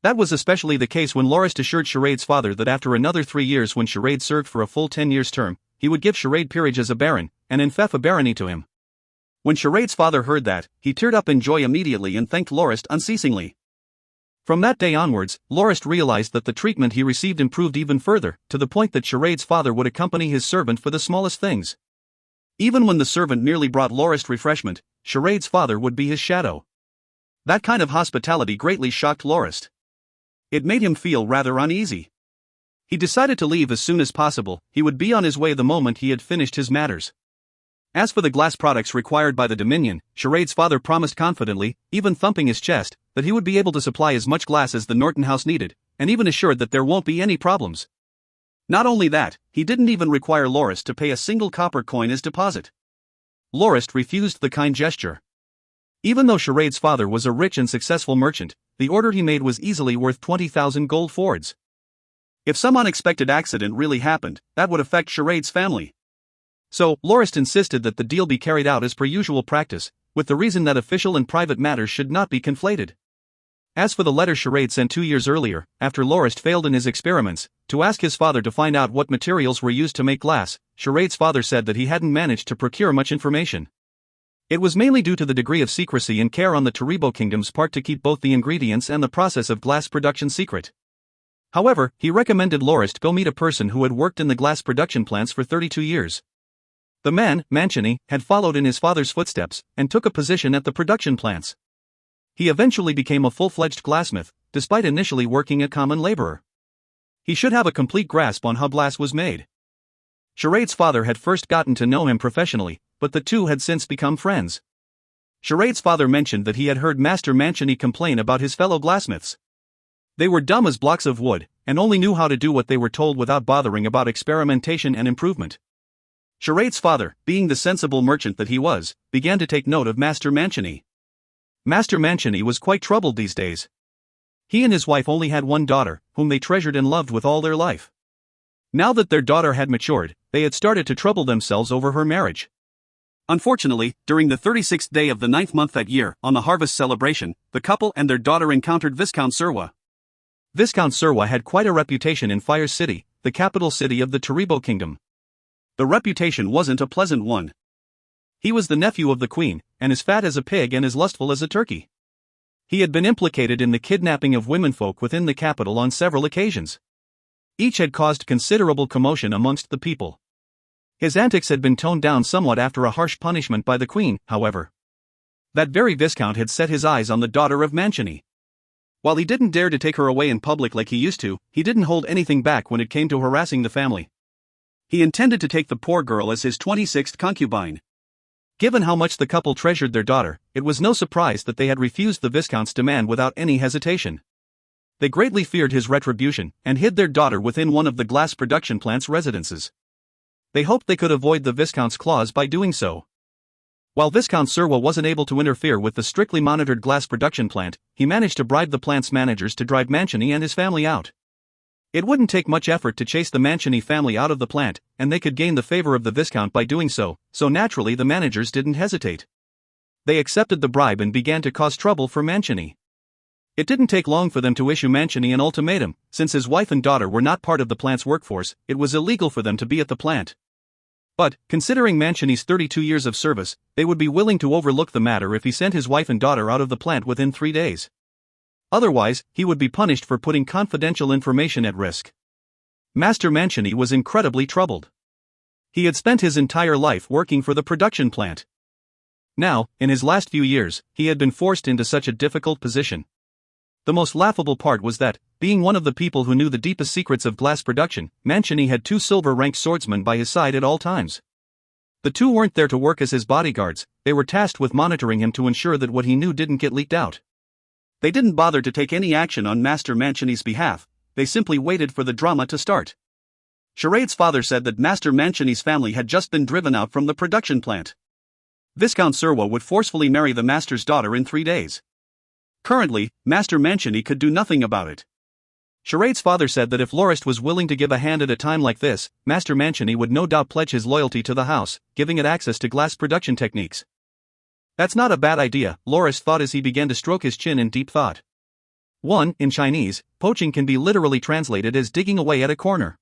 That was especially the case when Lorist assured Charade's father that after another 3 years, when Charade served for a full 10 years term, he would give Charade peerage as a baron, and Enfef a barony to him. When Charade's father heard that, he teared up in joy immediately and thanked Lorist unceasingly. From that day onwards, Lorist realized that the treatment he received improved even further, to the point that Charade's father would accompany his servant for the smallest things. Even when the servant merely brought Lorist refreshment, Charade's father would be his shadow. That kind of hospitality greatly shocked Lorist. It made him feel rather uneasy. He decided to leave as soon as possible. He would be on his way the moment he had finished his matters. As for the glass products required by the Dominion, Charade's father promised confidently, even thumping his chest, that he would be able to supply as much glass as the Norton house needed, and even assured that there won't be any problems. Not only that, he didn't even require Lorist to pay a single copper coin as deposit. Lorist refused the kind gesture. Even though Charade's father was a rich and successful merchant, the order he made was easily worth 20,000 gold fords. If some unexpected accident really happened, that would affect Charade's family. So, Lorist insisted that the deal be carried out as per usual practice, with the reason that official and private matters should not be conflated. As for the letter Charade sent 2 years earlier, after Lorist failed in his experiments, to ask his father to find out what materials were used to make glass, Charade's father said that he hadn't managed to procure much information. It was mainly due to the degree of secrecy and care on the Taribo Kingdom's part to keep both the ingredients and the process of glass production secret. However, he recommended Lorist go meet a person who had worked in the glass production plants for 32 years. The man, Mancini, had followed in his father's footsteps, and took a position at the production plants. He eventually became a full-fledged glassmith, despite initially working a common laborer. He should have a complete grasp on how glass was made. Charade's father had first gotten to know him professionally, but the two had since become friends. Charade's father mentioned that he had heard Master Mancini complain about his fellow glassmiths. They were dumb as blocks of wood, and only knew how to do what they were told without bothering about experimentation and improvement. Charade's father, being the sensible merchant that he was, began to take note of Master Mancini. Master Mancini was quite troubled these days. He and his wife only had one daughter, whom they treasured and loved with all their life. Now that their daughter had matured, they had started to trouble themselves over her marriage. Unfortunately, during the 36th day of the 9th month that year, on the harvest celebration, the couple and their daughter encountered Viscount Serwa. Viscount Serwa had quite a reputation in Fire City, the capital city of the Taribo Kingdom. The reputation wasn't a pleasant one. He was the nephew of the queen, and as fat as a pig and as lustful as a turkey. He had been implicated in the kidnapping of womenfolk within the capital on several occasions. Each had caused considerable commotion amongst the people. His antics had been toned down somewhat after a harsh punishment by the queen, however. That very Viscount had set his eyes on the daughter of Mancini. While he didn't dare to take her away in public like he used to, he didn't hold anything back when it came to harassing the family. He intended to take the poor girl as his 26th concubine. Given how much the couple treasured their daughter, it was no surprise that they had refused the Viscount's demand without any hesitation. They greatly feared his retribution, and hid their daughter within one of the glass production plant's residences. They hoped they could avoid the Viscount's claws by doing so. While Viscount Serwa wasn't able to interfere with the strictly monitored glass production plant, he managed to bribe the plant's managers to drive Mancini and his family out. It wouldn't take much effort to chase the Mancini family out of the plant, and they could gain the favor of the Viscount by doing so, so naturally the managers didn't hesitate. They accepted the bribe and began to cause trouble for Mancini. It didn't take long for them to issue Mancini an ultimatum. Since his wife and daughter were not part of the plant's workforce, it was illegal for them to be at the plant. But, considering Mancini's 32 years of service, they would be willing to overlook the matter if he sent his wife and daughter out of the plant within 3 days. Otherwise, he would be punished for putting confidential information at risk. Master Mancini was incredibly troubled. He had spent his entire life working for the production plant. Now, in his last few years, he had been forced into such a difficult position. The most laughable part was that, being one of the people who knew the deepest secrets of glass production, Mancini had 2 silver-ranked swordsmen by his side at all times. The 2 weren't there to work as his bodyguards, they were tasked with monitoring him to ensure that what he knew didn't get leaked out. They didn't bother to take any action on Master Mancini's behalf, they simply waited for the drama to start. Charade's father said that Master Mancini's family had just been driven out from the production plant. Viscount Serwa would forcefully marry the master's daughter in 3 days. Currently, Master Mancini could do nothing about it. Charade's father said that if Lorist was willing to give a hand at a time like this, Master Mancini would no doubt pledge his loyalty to the house, giving it access to glass production techniques. That's not a bad idea, Lorist thought as he began to stroke his chin in deep thought. 1. In Chinese, poaching can be literally translated as digging away at a corner.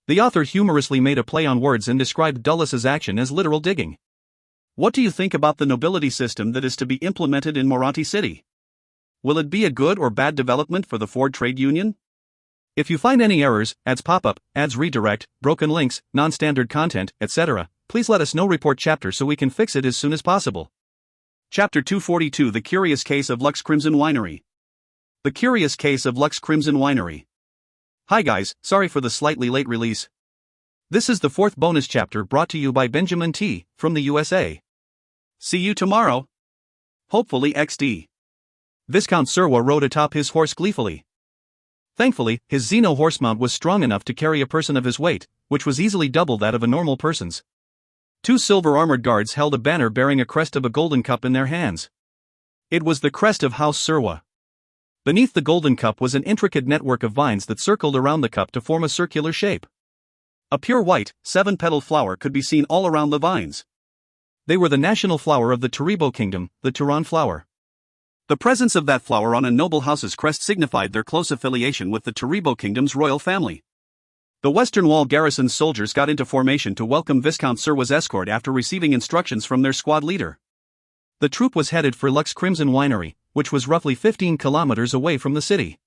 The author humorously made a play on words and described Dullus's action as literal digging. What do you think about the nobility system that is to be implemented in Moranti City? Will it be a good or bad development for the Ford Trade Union? If you find any errors, ads pop up, ads redirect, broken links, non-standard content, etc., please let us know. Report chapter so we can fix it as soon as possible. Chapter 242 The Curious Case of Lux Crimson Winery. The Curious Case of Lux Crimson Winery. Hi guys, sorry for the slightly late release. This is the 4th bonus chapter brought to you by Benjamin T. from the USA. See you tomorrow. Hopefully XD. Viscount Serwa rode atop his horse gleefully. Thankfully, his Xeno horse mount was strong enough to carry a person of his weight, which was easily double that of a normal person's. 2 silver-armored guards held a banner bearing a crest of a golden cup in their hands. It was the crest of House Serwa. Beneath the golden cup was an intricate network of vines that circled around the cup to form a circular shape. A pure white, 7-petaled flower could be seen all around the vines. They were the national flower of the Taribo kingdom, the Turan flower. The presence of that flower on a noble house's crest signified their close affiliation with the Taribo kingdom's royal family. The Western Wall garrison's soldiers got into formation to welcome Viscount Serwa's escort after receiving instructions from their squad leader. The troop was headed for Lux Crimson Winery, which was roughly 15 kilometers away from the city.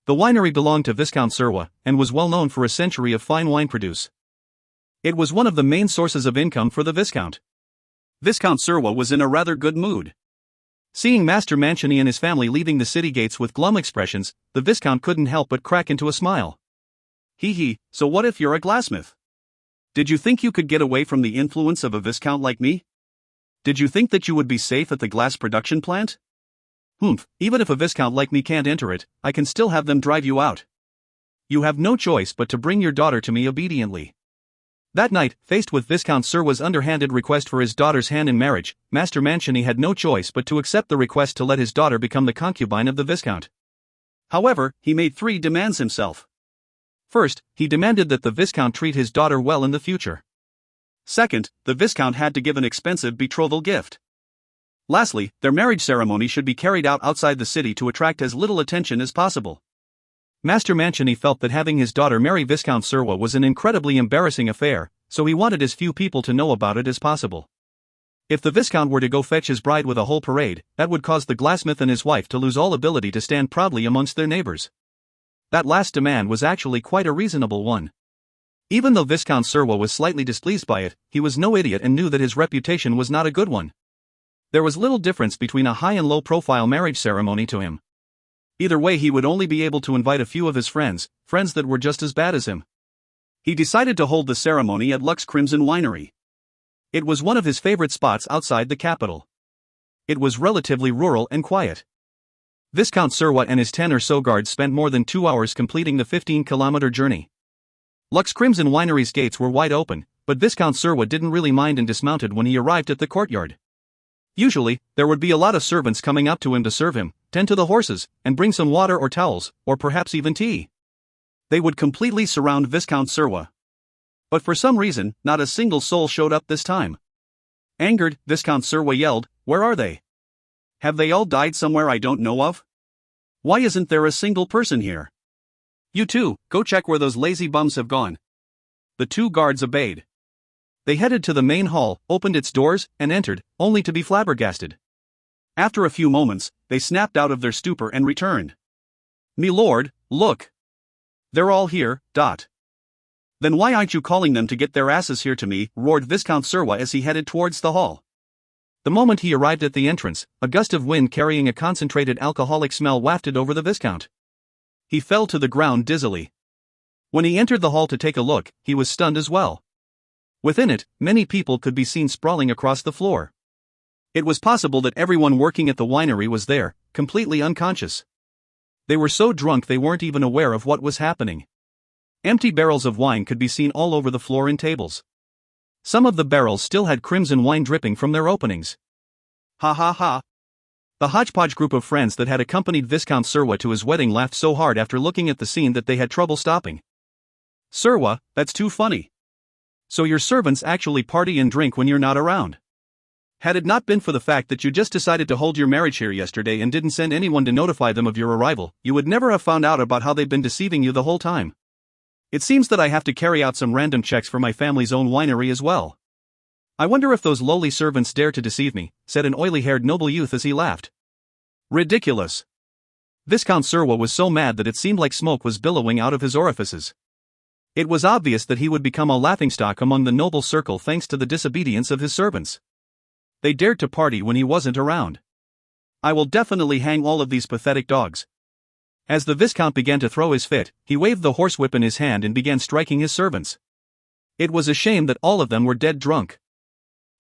The winery belonged to Viscount Serwa, and was well known for a century of fine wine produce. It was one of the main sources of income for the Viscount. Viscount Serwa was in a rather good mood. Seeing Master Mancini and his family leaving the city gates with glum expressions, the Viscount couldn't help but crack into a smile. Hee, so what if you're a glassmith? Did you think you could get away from the influence of a Viscount like me? Did you think that you would be safe at the glass production plant? Even if a Viscount like me can't enter it, I can still have them drive you out. You have no choice but to bring your daughter to me obediently. That night, faced with Viscount Serwa's underhanded request for his daughter's hand in marriage, Master Mancini had no choice but to accept the request to let his daughter become the concubine of the Viscount. However, he made 3 demands himself. First, he demanded that the Viscount treat his daughter well in the future. Second, the Viscount had to give an expensive betrothal gift. Lastly, their marriage ceremony should be carried out outside the city to attract as little attention as possible. Master Mancini felt that having his daughter marry Viscount Serwa was an incredibly embarrassing affair, so he wanted as few people to know about it as possible. If the Viscount were to go fetch his bride with a whole parade, that would cause the glassmith and his wife to lose all ability to stand proudly amongst their neighbors. That last demand was actually quite a reasonable one. Even though Viscount Serwa was slightly displeased by it, he was no idiot and knew that his reputation was not a good one. There was little difference between a high and low profile marriage ceremony to him. Either way, he would only be able to invite a few of his friends that were just as bad as him. He decided to hold the ceremony at Lux Crimson Winery. It was one of his favorite spots outside the capital. It was relatively rural and quiet. Viscount Serwa and his 10 or so guards spent more than 2 hours completing the 15-kilometer journey. Lux Crimson Winery's gates were wide open, but Viscount Serwa didn't really mind and dismounted when he arrived at the courtyard. Usually, there would be a lot of servants coming up to him to serve him, tend to the horses, and bring some water or towels, or perhaps even tea. They would completely surround Viscount Serwa. But for some reason, not a single soul showed up this time. Angered, Viscount Serwa yelled, "Where are they? Have they all died somewhere I don't know of? Why isn't there a single person here? You two, go check where those lazy bums have gone." The 2 guards obeyed. They headed to the main hall, opened its doors, and entered, only to be flabbergasted. After a few moments, they snapped out of their stupor and returned. "Me lord, look! They're all here, Then why aren't you calling them to get their asses here to me?" roared Viscount Serwa as he headed towards the hall. The moment he arrived at the entrance, a gust of wind carrying a concentrated alcoholic smell wafted over the Viscount. He fell to the ground dizzily. When he entered the hall to take a look, he was stunned as well. Within it, many people could be seen sprawling across the floor. It was possible that everyone working at the winery was there, completely unconscious. They were so drunk they weren't even aware of what was happening. Empty barrels of wine could be seen all over the floor and tables. Some of the barrels still had crimson wine dripping from their openings. Ha ha ha. The hodgepodge group of friends that had accompanied Viscount Serwa to his wedding laughed so hard after looking at the scene that they had trouble stopping. Serwa, that's too funny. So your servants actually party and drink when you're not around. Had it not been for the fact that you just decided to hold your marriage here yesterday and didn't send anyone to notify them of your arrival, you would never have found out about how they've been deceiving you the whole time. It seems that I have to carry out some random checks for my family's own winery as well. I wonder if those lowly servants dare to deceive me, said an oily-haired noble youth as he laughed. Ridiculous. Viscount Serwa was so mad that it seemed like smoke was billowing out of his orifices. It was obvious that he would become a laughingstock among the noble circle thanks to the disobedience of his servants. They dared to party when he wasn't around. I will definitely hang all of these pathetic dogs. As the Viscount began to throw his fit, he waved the horsewhip in his hand and began striking his servants. It was a shame that all of them were dead drunk.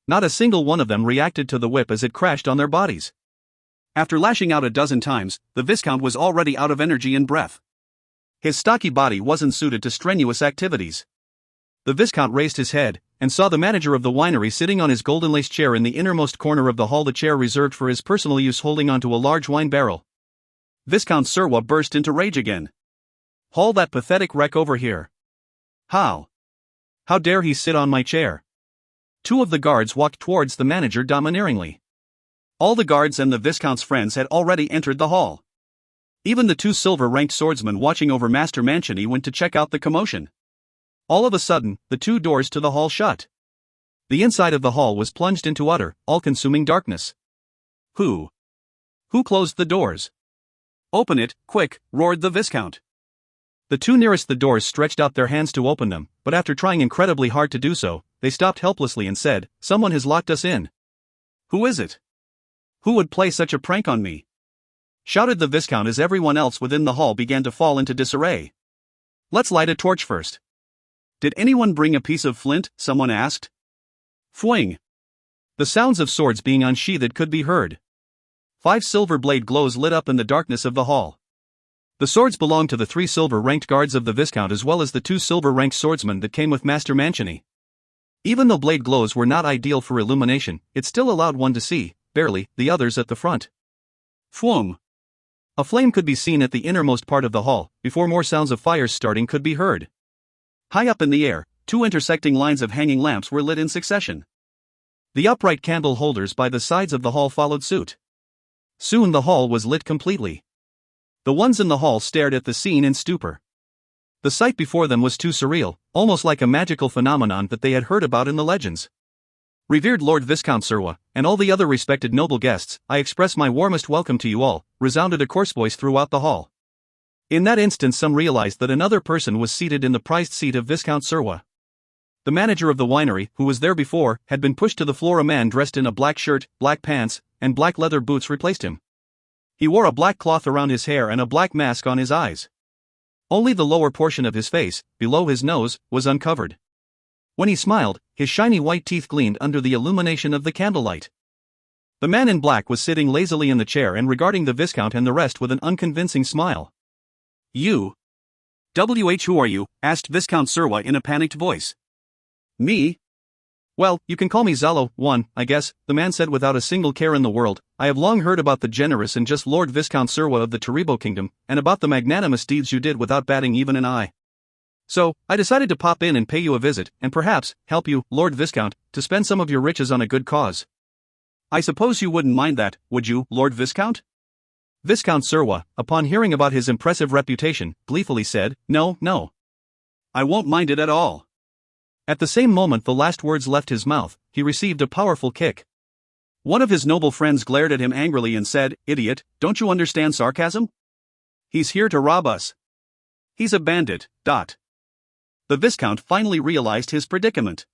Not a single one of them reacted to the whip as it crashed on their bodies. After lashing out a dozen times, the Viscount was already out of energy and breath. His stocky body wasn't suited to strenuous activities. The Viscount raised his head and saw the manager of the winery sitting on his golden-laced chair in the innermost corner of the hall, the chair reserved for his personal use, holding onto a large wine barrel. Viscount Serwa burst into rage again. Haul that pathetic wreck over here. How dare he sit on my chair? Two of the guards walked towards the manager domineeringly. All the guards and the Viscount's friends had already entered the hall. Even the two silver-ranked swordsmen watching over Master Mancini went to check out the commotion. All of a sudden, the two doors to the hall shut. The inside of the hall was plunged into utter, all-consuming darkness. Who closed the doors? Open it, quick, roared the Viscount. The two nearest the doors stretched out their hands to open them, but after trying incredibly hard to do so, they stopped helplessly and said, "Someone has locked us in." "Who is it? Who would play such a prank on me?" shouted the Viscount as everyone else within the hall began to fall into disarray. "Let's light a torch first." "Did anyone bring a piece of flint?" someone asked. Fwing! The sounds of swords being unsheathed could be heard. 5 silver blade glows lit up in the darkness of the hall. The swords belonged to the 3 silver-ranked guards of the Viscount as well as the 2 silver-ranked swordsmen that came with Master Mancini. Even though blade glows were not ideal for illumination, it still allowed one to see, barely, the others at the front. Fwum! A flame could be seen at the innermost part of the hall, before more sounds of fires starting could be heard. High up in the air, 2 intersecting lines of hanging lamps were lit in succession. The upright candle holders by the sides of the hall followed suit. Soon the hall was lit completely. The ones in the hall stared at the scene in stupor. The sight before them was too surreal, almost like a magical phenomenon that they had heard about in the legends. "Revered Lord Viscount Serwa, and all the other respected noble guests, I express my warmest welcome to you all," resounded a coarse voice throughout the hall. In that instant some realized that another person was seated in the prized seat of Viscount Serwa. The manager of the winery, who was there before, had been pushed to the floor. A man dressed in a black shirt, black pants, and black leather boots replaced him. He wore a black cloth around his hair and a black mask on his eyes. Only the lower portion of his face, below his nose, was uncovered. When he smiled, his shiny white teeth gleamed under the illumination of the candlelight. The man in black was sitting lazily in the chair and regarding the Viscount and the rest with an unconvincing smile. "You? Who are you?" asked Viscount Serwa in a panicked voice. "Me? Well, you can call me Zalo, I guess," the man said without a single care in the world. "I have long heard about the generous and just Lord Viscount Serwa of the Taribo Kingdom, and about the magnanimous deeds you did without batting even an eye. So, I decided to pop in and pay you a visit, and perhaps help you, Lord Viscount, to spend some of your riches on a good cause. I suppose you wouldn't mind that, would you, Lord Viscount?" Viscount Serwa, upon hearing about his impressive reputation, gleefully said, No. I won't mind it at all." At the same moment the last words left his mouth, he received a powerful kick. One of his noble friends glared at him angrily and said, "Idiot, don't you understand sarcasm? He's here to rob us. He's a bandit, . The Viscount finally realized his predicament.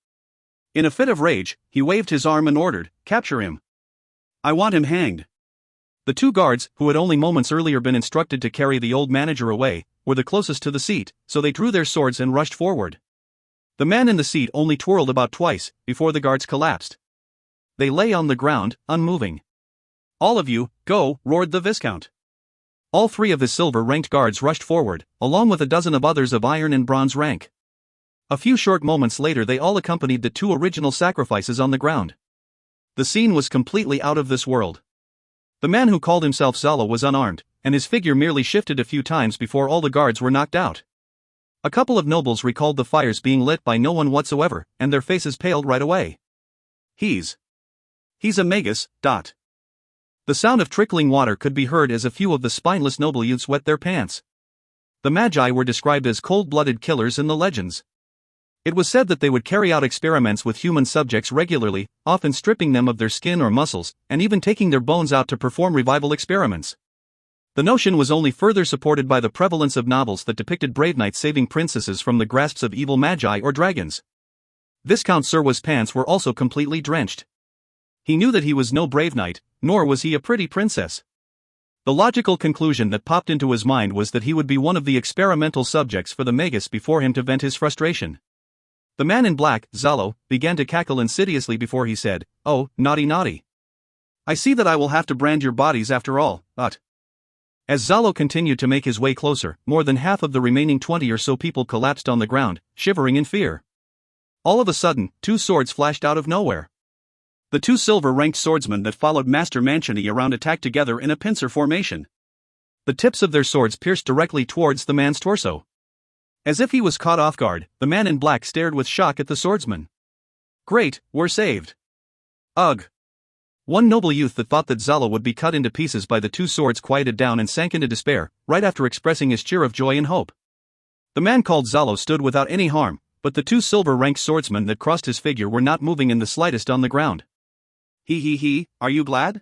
In a fit of rage, he waved his arm and ordered, "Capture him. I want him hanged." The 2 guards, who had only moments earlier been instructed to carry the old manager away, were the closest to the seat, so they drew their swords and rushed forward. The man in the seat only twirled about twice, before the guards collapsed. They lay on the ground, unmoving. "All of you, go," roared the Viscount. All 3 of his silver-ranked guards rushed forward, along with a dozen of others of iron and bronze rank. A few short moments later they all accompanied the 2 original sacrifices on the ground. The scene was completely out of this world. The man who called himself Zalo was unarmed, and his figure merely shifted a few times before all the guards were knocked out. A couple of nobles recalled the fires being lit by no one whatsoever, and their faces paled right away. He's a magus. The sound of trickling water could be heard as a few of the spineless noble youths wet their pants. The magi were described as cold-blooded killers in the legends. It was said that they would carry out experiments with human subjects regularly, often stripping them of their skin or muscles, and even taking their bones out to perform revival experiments. The notion was only further supported by the prevalence of novels that depicted brave knights saving princesses from the grasps of evil magi or dragons. Viscount Serwa's pants were also completely drenched. He knew that he was no brave knight, nor was he a pretty princess. The logical conclusion that popped into his mind was that he would be one of the experimental subjects for the magus before him to vent his frustration. The man in black, Zalo, began to cackle insidiously before he said, "Oh, naughty naughty. I see that I will have to brand your bodies after all, but..." As Zalo continued to make his way closer, more than half of the remaining 20 or so people collapsed on the ground, shivering in fear. All of a sudden, 2 swords flashed out of nowhere. The 2 silver-ranked swordsmen that followed Master Mancini around attacked together in a pincer formation. The tips of their swords pierced directly towards the man's torso. As if he was caught off guard, the man in black stared with shock at the swordsman. "Great, we're saved." "Ugh." One noble youth that thought that Zalo would be cut into pieces by the 2 swords quieted down and sank into despair, right after expressing his cheer of joy and hope. The man called Zalo stood without any harm, but the 2 silver-ranked swordsmen that crossed his figure were not moving in the slightest on the ground. He, are you glad?"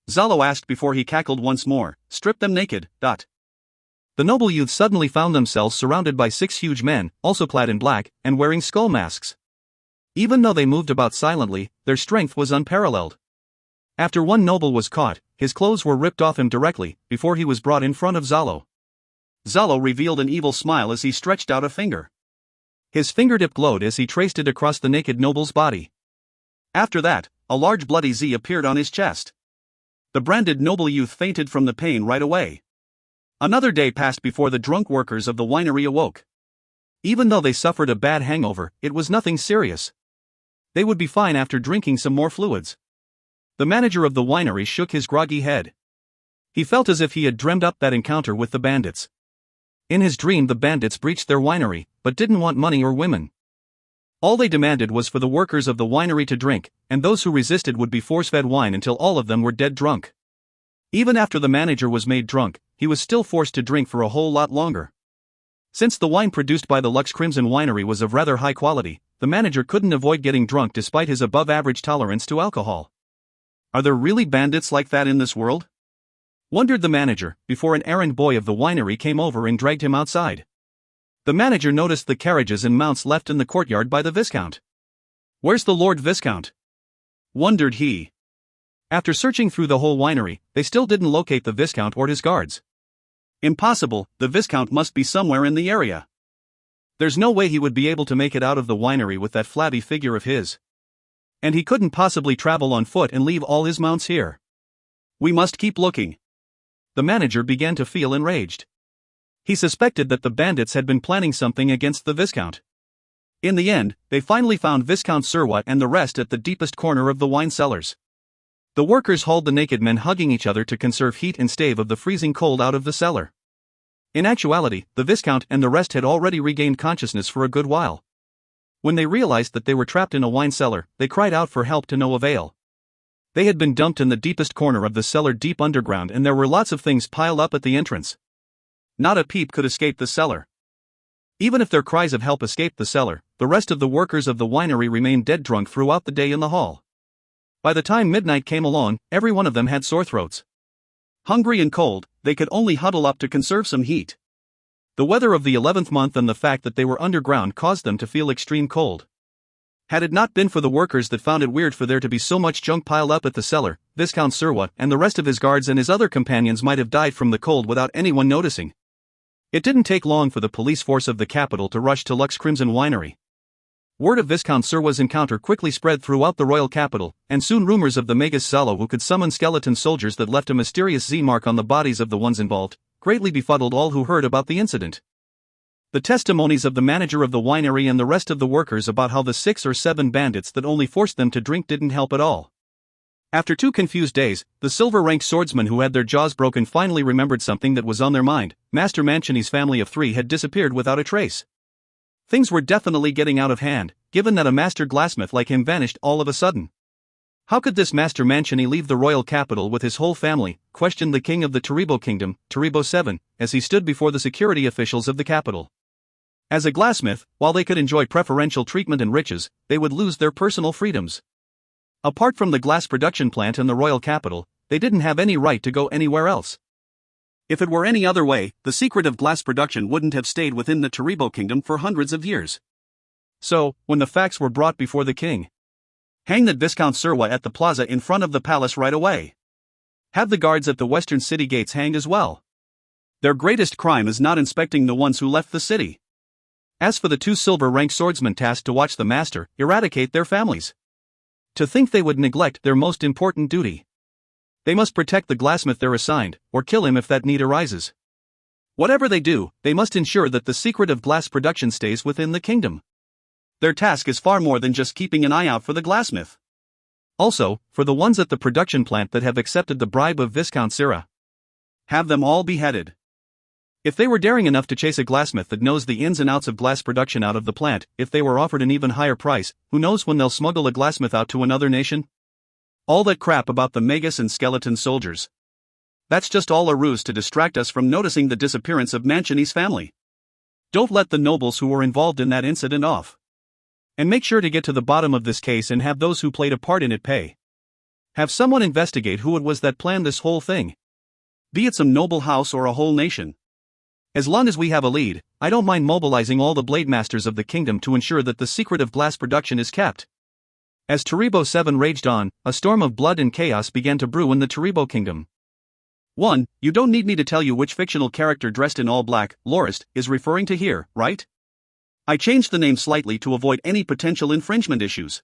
Zalo asked before he cackled once more, "Strip them naked." The noble youths suddenly found themselves surrounded by 6 huge men, also clad in black, and wearing skull masks. Even though they moved about silently, their strength was unparalleled. After one noble was caught, his clothes were ripped off him directly, before he was brought in front of Zalo. Zalo revealed an evil smile as he stretched out a finger. His fingertip glowed as he traced it across the naked noble's body. After that, a large bloody Z appeared on his chest. The branded noble youth fainted from the pain right away. Another day passed before the drunk workers of the winery awoke. Even though they suffered a bad hangover, it was nothing serious. They would be fine after drinking some more fluids. The manager of the winery shook his groggy head. He felt as if he had dreamed up that encounter with the bandits. In his dream the bandits breached their winery, but didn't want money or women. All they demanded was for the workers of the winery to drink, and those who resisted would be force-fed wine until all of them were dead drunk. Even after the manager was made drunk, he was still forced to drink for a whole lot longer. Since the wine produced by the Lux Crimson Winery was of rather high quality, the manager couldn't avoid getting drunk despite his above-average tolerance to alcohol. Are there really bandits like that in this world? Wondered the manager, before an errand boy of the winery came over and dragged him outside. The manager noticed the carriages and mounts left in the courtyard by the Viscount. "Where's the Lord Viscount?" wondered he. After searching through the whole winery, they still didn't locate the Viscount or his guards. Impossible, the Viscount must be somewhere in the area. There's no way he would be able to make it out of the winery with that flabby figure of his. And he couldn't possibly travel on foot and leave all his mounts here. We must keep looking. The manager began to feel enraged. He suspected that the bandits had been planning something against the Viscount. In the end, they finally found Viscount Serwa and the rest at the deepest corner of the wine cellars. The workers hauled the naked men hugging each other to conserve heat and stave of the freezing cold out of the cellar. In actuality, the Viscount and the rest had already regained consciousness for a good while. When they realized that they were trapped in a wine cellar, they cried out for help to no avail. They had been dumped in the deepest corner of the cellar deep underground, and there were lots of things piled up at the entrance. Not a peep could escape the cellar. Even if their cries of help escaped the cellar, the rest of the workers of the winery remained dead drunk throughout the day in the hall. By the time midnight came along, every one of them had sore throats. Hungry and cold, they could only huddle up to conserve some heat. The weather of the 11th month and the fact that they were underground caused them to feel extreme cold. Had it not been for the workers that found it weird for there to be so much junk piled up at the cellar, Viscount Serwa and the rest of his guards and his other companions might have died from the cold without anyone noticing. It didn't take long for the police force of the capital to rush to Lux Crimson Winery. Word of Viscount Serwa's encounter quickly spread throughout the royal capital, and soon rumors of the Magus Zalo who could summon skeleton soldiers that left a mysterious Z mark on the bodies of the ones involved, greatly befuddled all who heard about the incident. The testimonies of the manager of the winery and the rest of the workers about how the 6 or 7 bandits that only forced them to drink didn't help at all. After 2 confused days, the silver-ranked swordsmen who had their jaws broken finally remembered something that was on their mind. Master Mancini's family of 3 had disappeared without a trace. Things were definitely getting out of hand, given that a master glassmith like him vanished all of a sudden. How could this Master Mancini leave the royal capital with his whole family, questioned the king of the Taribo kingdom, Taribo 7, as he stood before the security officials of the capital. As a glassmith, while they could enjoy preferential treatment and riches, they would lose their personal freedoms. Apart from the glass production plant in the royal capital, they didn't have any right to go anywhere else. If it were any other way, the secret of glass production wouldn't have stayed within the Taribo kingdom for hundreds of years. So, when the facts were brought before the king, hang that Viscount Serwa at the plaza in front of the palace right away. Have the guards at the western city gates hanged as well. Their greatest crime is not inspecting the ones who left the city. As for the 2 silver-ranked swordsmen tasked to watch the master, eradicate their families. To think they would neglect their most important duty. They must protect the glassmith they're assigned, or kill him if that need arises. Whatever they do, they must ensure that the secret of glass production stays within the kingdom. Their task is far more than just keeping an eye out for the glassmith. Also, for the ones at the production plant that have accepted the bribe of Viscount Serra, have them all beheaded. If they were daring enough to chase a glassmith that knows the ins and outs of glass production out of the plant, if they were offered an even higher price, who knows when they'll smuggle a glassmith out to another nation? All that crap about the Magus and skeleton soldiers. That's just all a ruse to distract us from noticing the disappearance of Mancini's family. Don't let the nobles who were involved in that incident off. And make sure to get to the bottom of this case and have those who played a part in it pay. Have someone investigate who it was that planned this whole thing. Be it some noble house or a whole nation. As long as we have a lead, I don't mind mobilizing all the blade masters of the kingdom to ensure that the secret of glass production is kept. As Taribo 7 raged on, a storm of blood and chaos began to brew in the Taribo kingdom. 1. You don't need me to tell you which fictional character dressed in all black, Lorist, is referring to here, right? I changed the name slightly to avoid any potential infringement issues.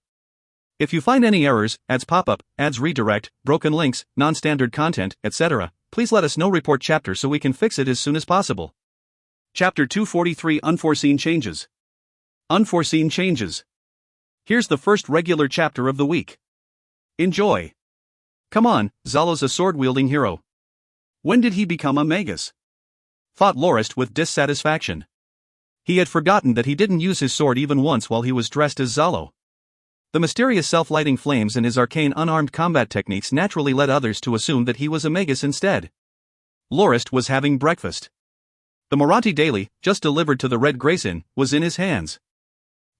If you find any errors, ads pop up, ads redirect, broken links, non-standard content, etc., please let us know. Report chapter so we can fix it as soon as possible. Chapter 243 Unforeseen Changes. Unforeseen Changes. Here's the first regular chapter of the week. Enjoy. Come on, Zalo's a sword-wielding hero. When did he become a magus? Thought Lorist with dissatisfaction. He had forgotten that he didn't use his sword even once while he was dressed as Zalo. The mysterious self-lighting flames and his arcane unarmed combat techniques naturally led others to assume that he was a magus instead. Lorist was having breakfast. The Moranti Daily, just delivered to the Red Grace Inn, was in his hands.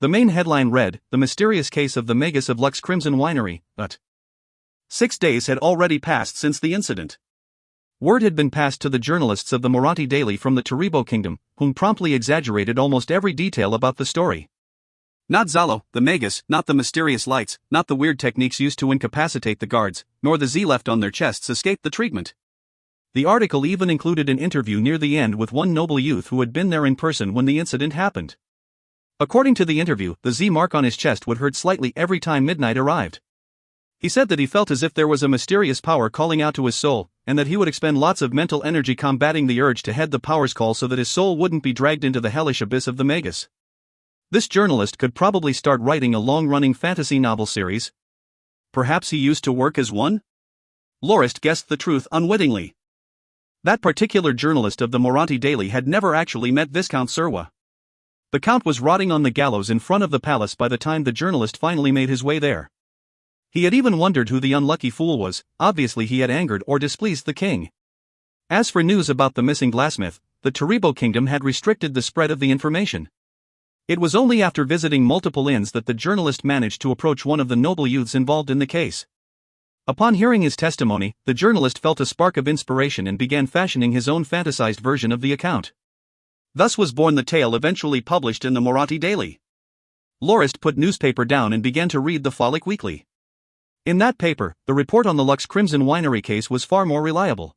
The main headline read, "The Mysterious Case of the Magus of Lux Crimson Winery," but 6 days had already passed since the incident. Word had been passed to the journalists of the Moranti Daily from the Taribo kingdom, whom promptly exaggerated almost every detail about the story. Not Zalo, the magus, not the mysterious lights, not the weird techniques used to incapacitate the guards, nor the Z left on their chests escaped the treatment. The article even included an interview near the end with one noble youth who had been there in person when the incident happened. According to the interview, the Z mark on his chest would hurt slightly every time midnight arrived. He said that he felt as if there was a mysterious power calling out to his soul, and that he would expend lots of mental energy combating the urge to head the power's call so that his soul wouldn't be dragged into the hellish abyss of the magus. This journalist could probably start writing a long-running fantasy novel series. Perhaps he used to work as one? Lorist guessed the truth unwittingly. That particular journalist of the Moranti Daily had never actually met Viscount Serwa. The Count was rotting on the gallows in front of the palace by the time the journalist finally made his way there. He had even wondered who the unlucky fool was. Obviously he had angered or displeased the king. As for news about the missing glassmith, the Taribo kingdom had restricted the spread of the information. It was only after visiting multiple inns that the journalist managed to approach one of the noble youths involved in the case. Upon hearing his testimony, the journalist felt a spark of inspiration and began fashioning his own fantasized version of the account. Thus was born the tale eventually published in the Moranti Daily. Lorist put newspaper down and began to read the Frolic Weekly. In that paper, the report on the Lux Crimson Winery case was far more reliable.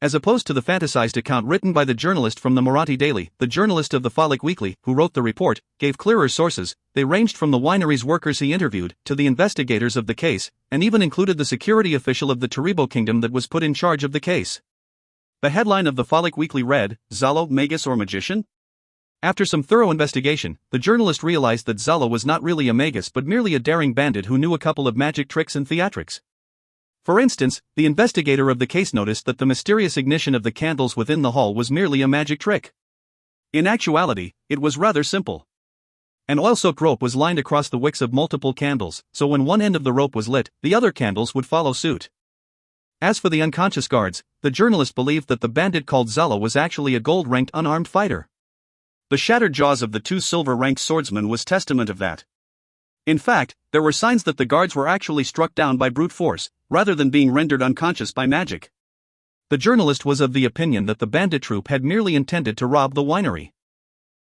as opposed to the fantasized account written by the journalist from the Marathi Daily. The journalist of the Falik Weekly, who wrote the report, gave clearer sources. They ranged from the winery's workers he interviewed to the investigators of the case, and even included the security official of the Taribo kingdom that was put in charge of the case. The headline of the Falik Weekly read, "Zalo, Magus or Magician?" After some thorough investigation, the journalist realized that Zalo was not really a magus but merely a daring bandit who knew a couple of magic tricks and theatrics. For instance, the investigator of the case noticed that the mysterious ignition of the candles within the hall was merely a magic trick. In actuality, it was rather simple. An oil-soaked rope was lined across the wicks of multiple candles, so when one end of the rope was lit, the other candles would follow suit. As for the unconscious guards, the journalist believed that the bandit called Zalo was actually a gold-ranked unarmed fighter. The shattered jaws of the two silver-ranked swordsmen was testament of that. In fact, there were signs that the guards were actually struck down by brute force, rather than being rendered unconscious by magic. The journalist was of the opinion that the bandit troupe had merely intended to rob the winery.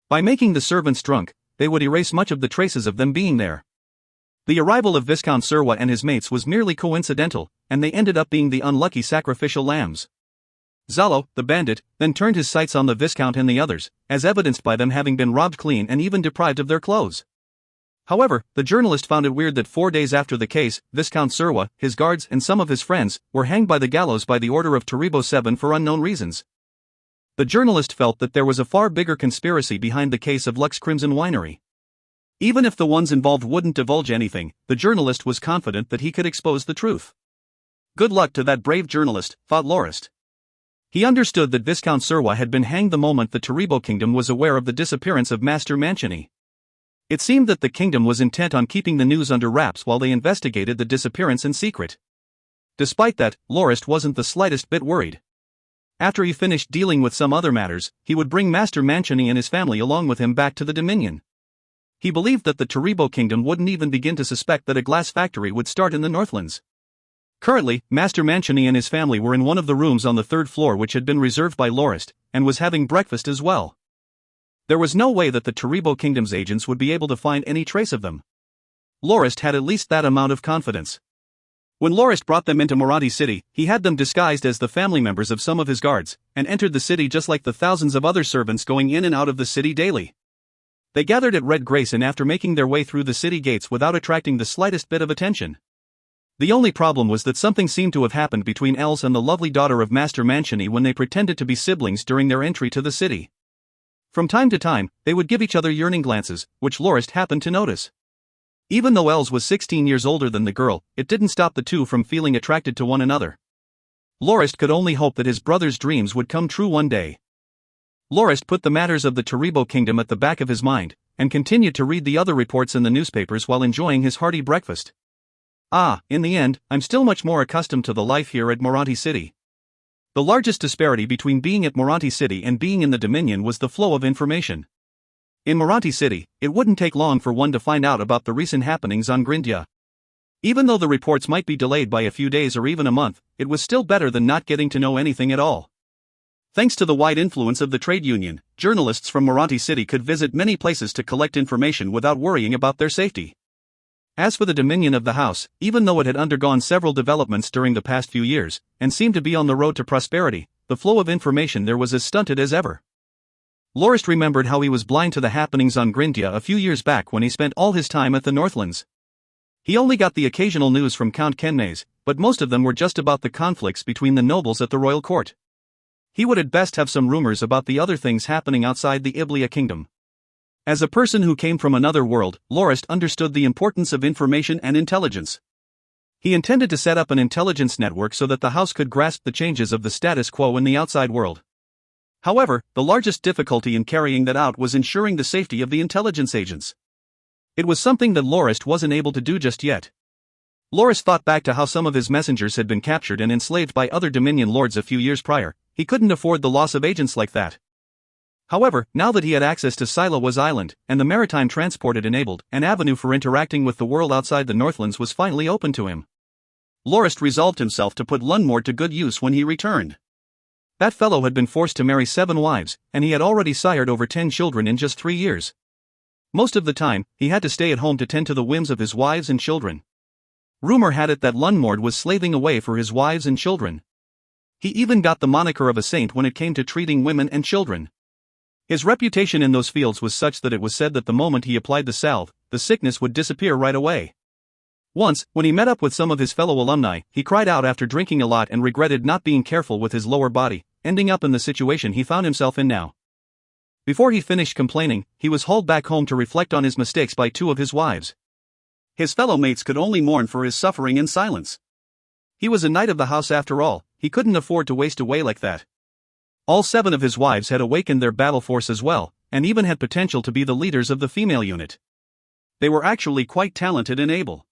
By making the servants drunk, they would erase much of the traces of them being there. The arrival of Viscount Surwa and his mates was merely coincidental, and they ended up being the unlucky sacrificial lambs. Zalo, the bandit, then turned his sights on the Viscount and the others, as evidenced by them having been robbed clean and even deprived of their clothes. However, the journalist found it weird that 4 days after the case, Viscount Surwa, his guards and some of his friends, were hanged by the gallows by the order of Taribo VII for unknown reasons. The journalist felt that there was a far bigger conspiracy behind the case of Lux Crimson Winery. Even if the ones involved wouldn't divulge anything, the journalist was confident that he could expose the truth. Good luck to that brave journalist, thought Lorist. He understood that Viscount Surwa had been hanged the moment the Taribo kingdom was aware of the disappearance of Master Manchini. It seemed that the kingdom was intent on keeping the news under wraps while they investigated the disappearance in secret. Despite that, Lorist wasn't the slightest bit worried. After he finished dealing with some other matters, he would bring Master Manchini and his family along with him back to the Dominion. He believed that the Taribo kingdom wouldn't even begin to suspect that a glass factory would start in the Northlands. Currently, Master Manchini and his family were in one of the rooms on the third floor which had been reserved by Lorist, and was having breakfast as well. There was no way that the Taribo kingdom's agents would be able to find any trace of them. Lorist had at least that amount of confidence. When Lorist brought them into Marathi City, he had them disguised as the family members of some of his guards, and entered the city just like the thousands of other servants going in and out of the city daily. They gathered at Red Grayson after making their way through the city gates without attracting the slightest bit of attention. The only problem was that something seemed to have happened between Els and the lovely daughter of Master Manchini when they pretended to be siblings during their entry to the city. From time to time, they would give each other yearning glances, which Lorist happened to notice. Even though Els was 16 years older than the girl, it didn't stop the two from feeling attracted to one another. Lorist could only hope that his brother's dreams would come true one day. Lorist put the matters of the Taribo kingdom at the back of his mind, and continued to read the other reports in the newspapers while enjoying his hearty breakfast. In the end, I'm still much more accustomed to the life here at Marathi City. The largest disparity between being at Marathi City and being in the Dominion was the flow of information. In Marathi City, it wouldn't take long for one to find out about the recent happenings on Grindia. Even though the reports might be delayed by a few days or even a month, it was still better than not getting to know anything at all. Thanks to the wide influence of the trade union, journalists from Marathi City could visit many places to collect information without worrying about their safety. As for the Dominion of the House, even though it had undergone several developments during the past few years, and seemed to be on the road to prosperity, the flow of information there was as stunted as ever. Lorist remembered how he was blind to the happenings on Grindia a few years back when he spent all his time at the Northlands. He only got the occasional news from Count Kenmays, but most of them were just about the conflicts between the nobles at the royal court. He would at best have some rumors about the other things happening outside the Iblia kingdom. As a person who came from another world, Lorist understood the importance of information and intelligence. He intended to set up an intelligence network so that the house could grasp the changes of the status quo in the outside world. However, the largest difficulty in carrying that out was ensuring the safety of the intelligence agents. It was something that Lorist wasn't able to do just yet. Lorist thought back to how some of his messengers had been captured and enslaved by other Dominion lords a few years prior. He couldn't afford the loss of agents like that. However, now that he had access to Silawas Island, and the maritime transport it enabled, an avenue for interacting with the world outside the Northlands was finally open to him. Lorist resolved himself to put Lundmore to good use when he returned. That fellow had been forced to marry 7 wives, and he had already sired over 10 children in just 3 years. Most of the time, he had to stay at home to tend to the whims of his wives and children. Rumor had it that Lundmore was slaving away for his wives and children. He even got the moniker of a saint when it came to treating women and children. His reputation in those fields was such that it was said that the moment he applied the salve, the sickness would disappear right away. Once, when he met up with some of his fellow alumni, he cried out after drinking a lot and regretted not being careful with his lower body, ending up in the situation he found himself in now. Before he finished complaining, he was hauled back home to reflect on his mistakes by two of his wives. His fellow mates could only mourn for his suffering in silence. He was a knight of the house after all, he couldn't afford to waste away like that. All 7 of his wives had awakened their battle force as well, and even had potential to be the leaders of the female unit. They were actually quite talented and able.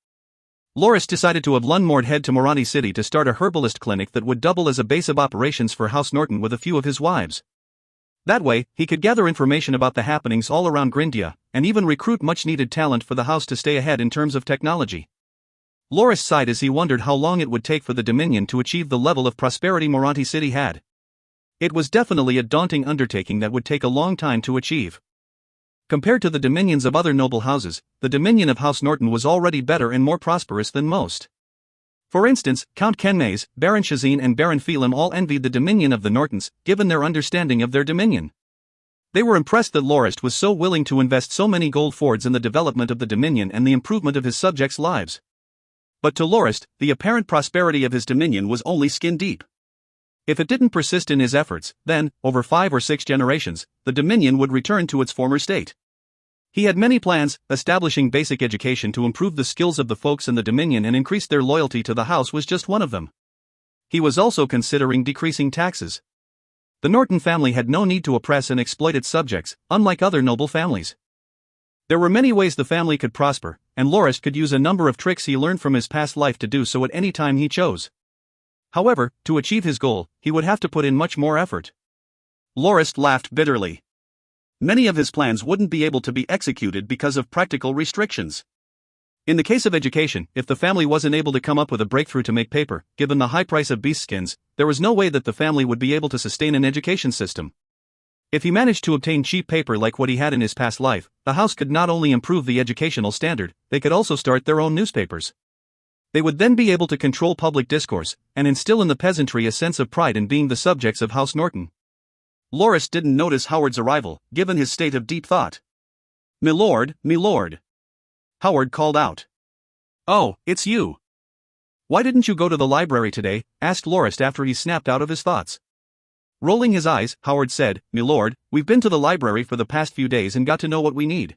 Lorist decided to have Lundmord head to Moranti City to start a herbalist clinic that would double as a base of operations for House Norton with a few of his wives. That way, he could gather information about the happenings all around Grindia, and even recruit much-needed talent for the house to stay ahead in terms of technology. Lorist sighed as he wondered how long it would take for the Dominion to achieve the level of prosperity Moranti City had. It was definitely a daunting undertaking that would take a long time to achieve. Compared to the dominions of other noble houses, the dominion of House Norton was already better and more prosperous than most. For instance, Count Kenmays, Baron Shazine and Baron Phelim all envied the dominion of the Nortons, given their understanding of their dominion. They were impressed that Lorist was so willing to invest so many gold fords in the development of the dominion and the improvement of his subjects' lives. But to Lorist, the apparent prosperity of his dominion was only skin deep. If it didn't persist in his efforts, then, over 5 or 6 generations, the Dominion would return to its former state. He had many plans, establishing basic education to improve the skills of the folks in the Dominion and increase their loyalty to the house was just one of them. He was also considering decreasing taxes. The Norton family had no need to oppress and exploit its subjects, unlike other noble families. There were many ways the family could prosper, and Lorist could use a number of tricks he learned from his past life to do so at any time he chose. However, to achieve his goal, he would have to put in much more effort. Lorist laughed bitterly. Many of his plans wouldn't be able to be executed because of practical restrictions. In the case of education, if the family wasn't able to come up with a breakthrough to make paper, given the high price of beast skins, there was no way that the family would be able to sustain an education system. If he managed to obtain cheap paper like what he had in his past life, the house could not only improve the educational standard, they could also start their own newspapers. They would then be able to control public discourse, and instill in the peasantry a sense of pride in being the subjects of House Norton. Lorist didn't notice Howard's arrival, given his state of deep thought. "Milord, milord," Howard called out. "Oh, it's you. Why didn't you go to the library today?" asked Lorist after he snapped out of his thoughts. Rolling his eyes, Howard said, "Milord, we've been to the library for the past few days and got to know what we need.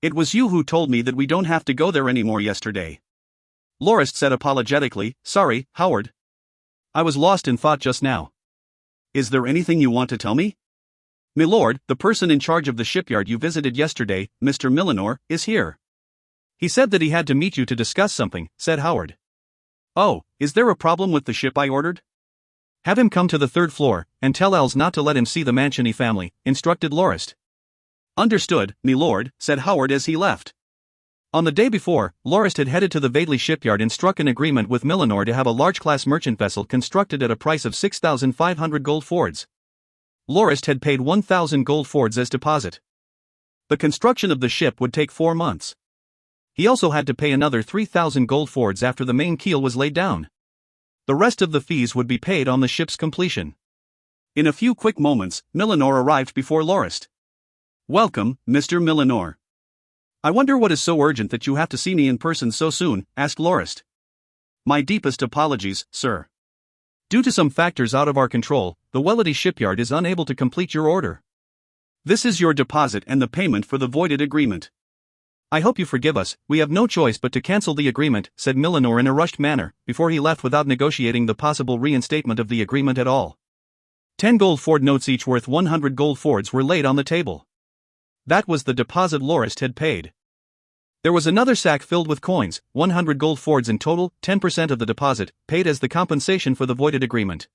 It was you who told me that we don't have to go there anymore yesterday." Lorist said apologetically, "Sorry, Howard. I was lost in thought just now. Is there anything you want to tell me?" "Milord, the person in charge of the shipyard you visited yesterday, Mr. Millinor, is here. He said that he had to meet you to discuss something," said Howard. "Oh, is there a problem with the ship I ordered?" "Have him come to the 3rd floor, and tell Els not to let him see the Mancini family," instructed Lorist. "Understood, milord," said Howard as he left. On the day before, Lorist had headed to the Vadley shipyard and struck an agreement with Millinor to have a large-class merchant vessel constructed at a price of 6,500 gold fords. Lorist had paid 1,000 gold fords as deposit. The construction of the ship would take 4 months. He also had to pay another 3,000 gold fords after the main keel was laid down. The rest of the fees would be paid on the ship's completion. In a few quick moments, Millinor arrived before Lorist. "Welcome, Mr. Millinor. I wonder what is so urgent that you have to see me in person so soon," asked Lorist. "My deepest apologies, sir. Due to some factors out of our control, the Wellity shipyard is unable to complete your order. This is your deposit and the payment for the voided agreement. I hope you forgive us, we have no choice but to cancel the agreement," said Millinor in a rushed manner, before he left without negotiating the possible reinstatement of the agreement at all. 10 gold ford notes each worth 100 gold fords were laid on the table. That was the deposit Lorist had paid. There was another sack filled with coins, 100 gold fords in total, 10% of the deposit, paid as the compensation for the voided agreement.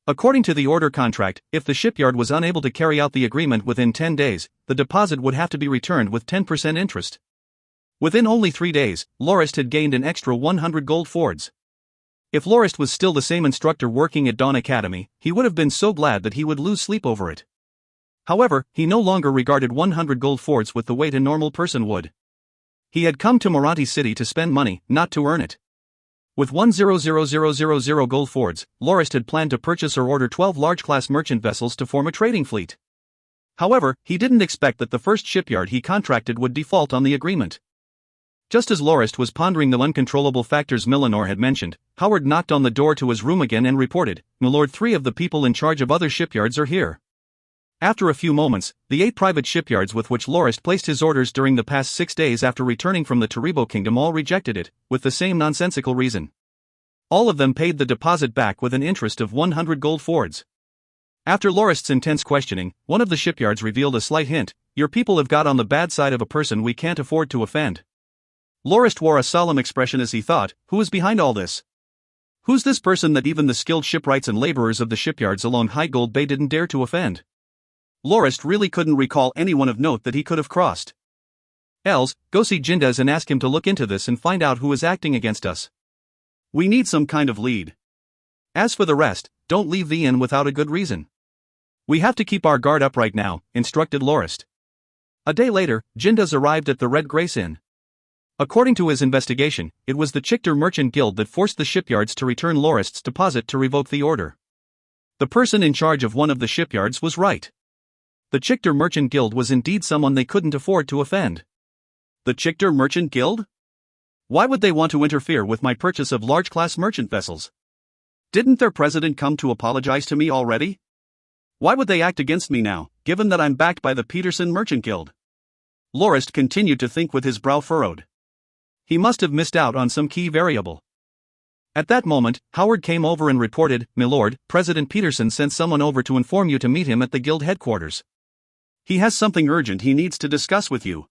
According to the order contract, if the shipyard was unable to carry out the agreement within 10 days, the deposit would have to be returned with 10% interest. Within only 3 days, Lorist had gained an extra 100 gold fords. If Lorist was still the same instructor working at Dawn Academy, he would have been so glad that he would lose sleep over it. However, he no longer regarded 100 gold fords with the weight a normal person would. He had come to Moranti City to spend money, not to earn it. With 1,000,000 gold fords, Lorist had planned to purchase or order 12 large-class merchant vessels to form a trading fleet. However, he didn't expect that the first shipyard he contracted would default on the agreement. Just as Lorist was pondering the uncontrollable factors Millinor had mentioned, Howard knocked on the door to his room again and reported, "Milord, 3 of the people in charge of other shipyards are here." After a few moments, the 8 private shipyards with which Lorist placed his orders during the past 6 days after returning from the Taribo Kingdom all rejected it, with the same nonsensical reason. All of them paid the deposit back with an interest of 100 gold fords. After Lorist's intense questioning, one of the shipyards revealed a slight hint: "Your people have got on the bad side of a person we can't afford to offend." Lorist wore a solemn expression as he thought, who is behind all this? Who's this person that even the skilled shipwrights and laborers of the shipyards along High Gold Bay didn't dare to offend? Lorist really couldn't recall anyone of note that he could have crossed. "Els, go see Jindes and ask him to look into this and find out who is acting against us. We need some kind of lead. As for the rest, don't leave the inn without a good reason. We have to keep our guard up right now," instructed Lorist. A day later, Jindes arrived at the Red Grace Inn. According to his investigation, it was the Chichter Merchant Guild that forced the shipyards to return Lorist's deposit to revoke the order. The person in charge of one of the shipyards was right. The Chichter Merchant Guild was indeed someone they couldn't afford to offend. The Chichter Merchant Guild? Why would they want to interfere with my purchase of large-class merchant vessels? Didn't their president come to apologize to me already? Why would they act against me now, given that I'm backed by the Peterson Merchant Guild? Lorist continued to think with his brow furrowed. He must have missed out on some key variable. At that moment, Howard came over and reported, "Milord, President Peterson sent someone over to inform you to meet him at the guild headquarters. He has something urgent he needs to discuss with you.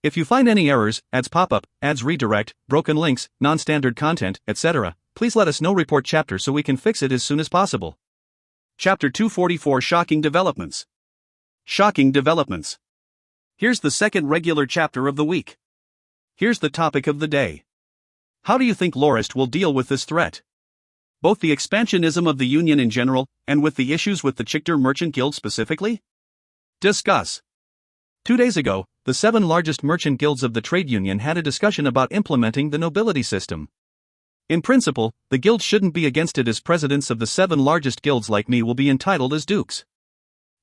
If you find any errors, ads pop up, ads redirect, broken links, non-standard content, etc., please let us know. Report chapter so we can fix it as soon as possible." Chapter 244: Shocking Developments. Shocking Developments. Here's the second regular chapter of the week. Here's the topic of the day. How do you think Lorist will deal with this threat? Both the expansionism of the Union in general, and with the issues with the Chichter Merchant Guild specifically? Discuss. 2 days ago, the 7 largest merchant guilds of the trade union had a discussion about implementing the nobility system. In principle, the guilds shouldn't be against it, as presidents of the 7 largest guilds like me will be entitled as dukes.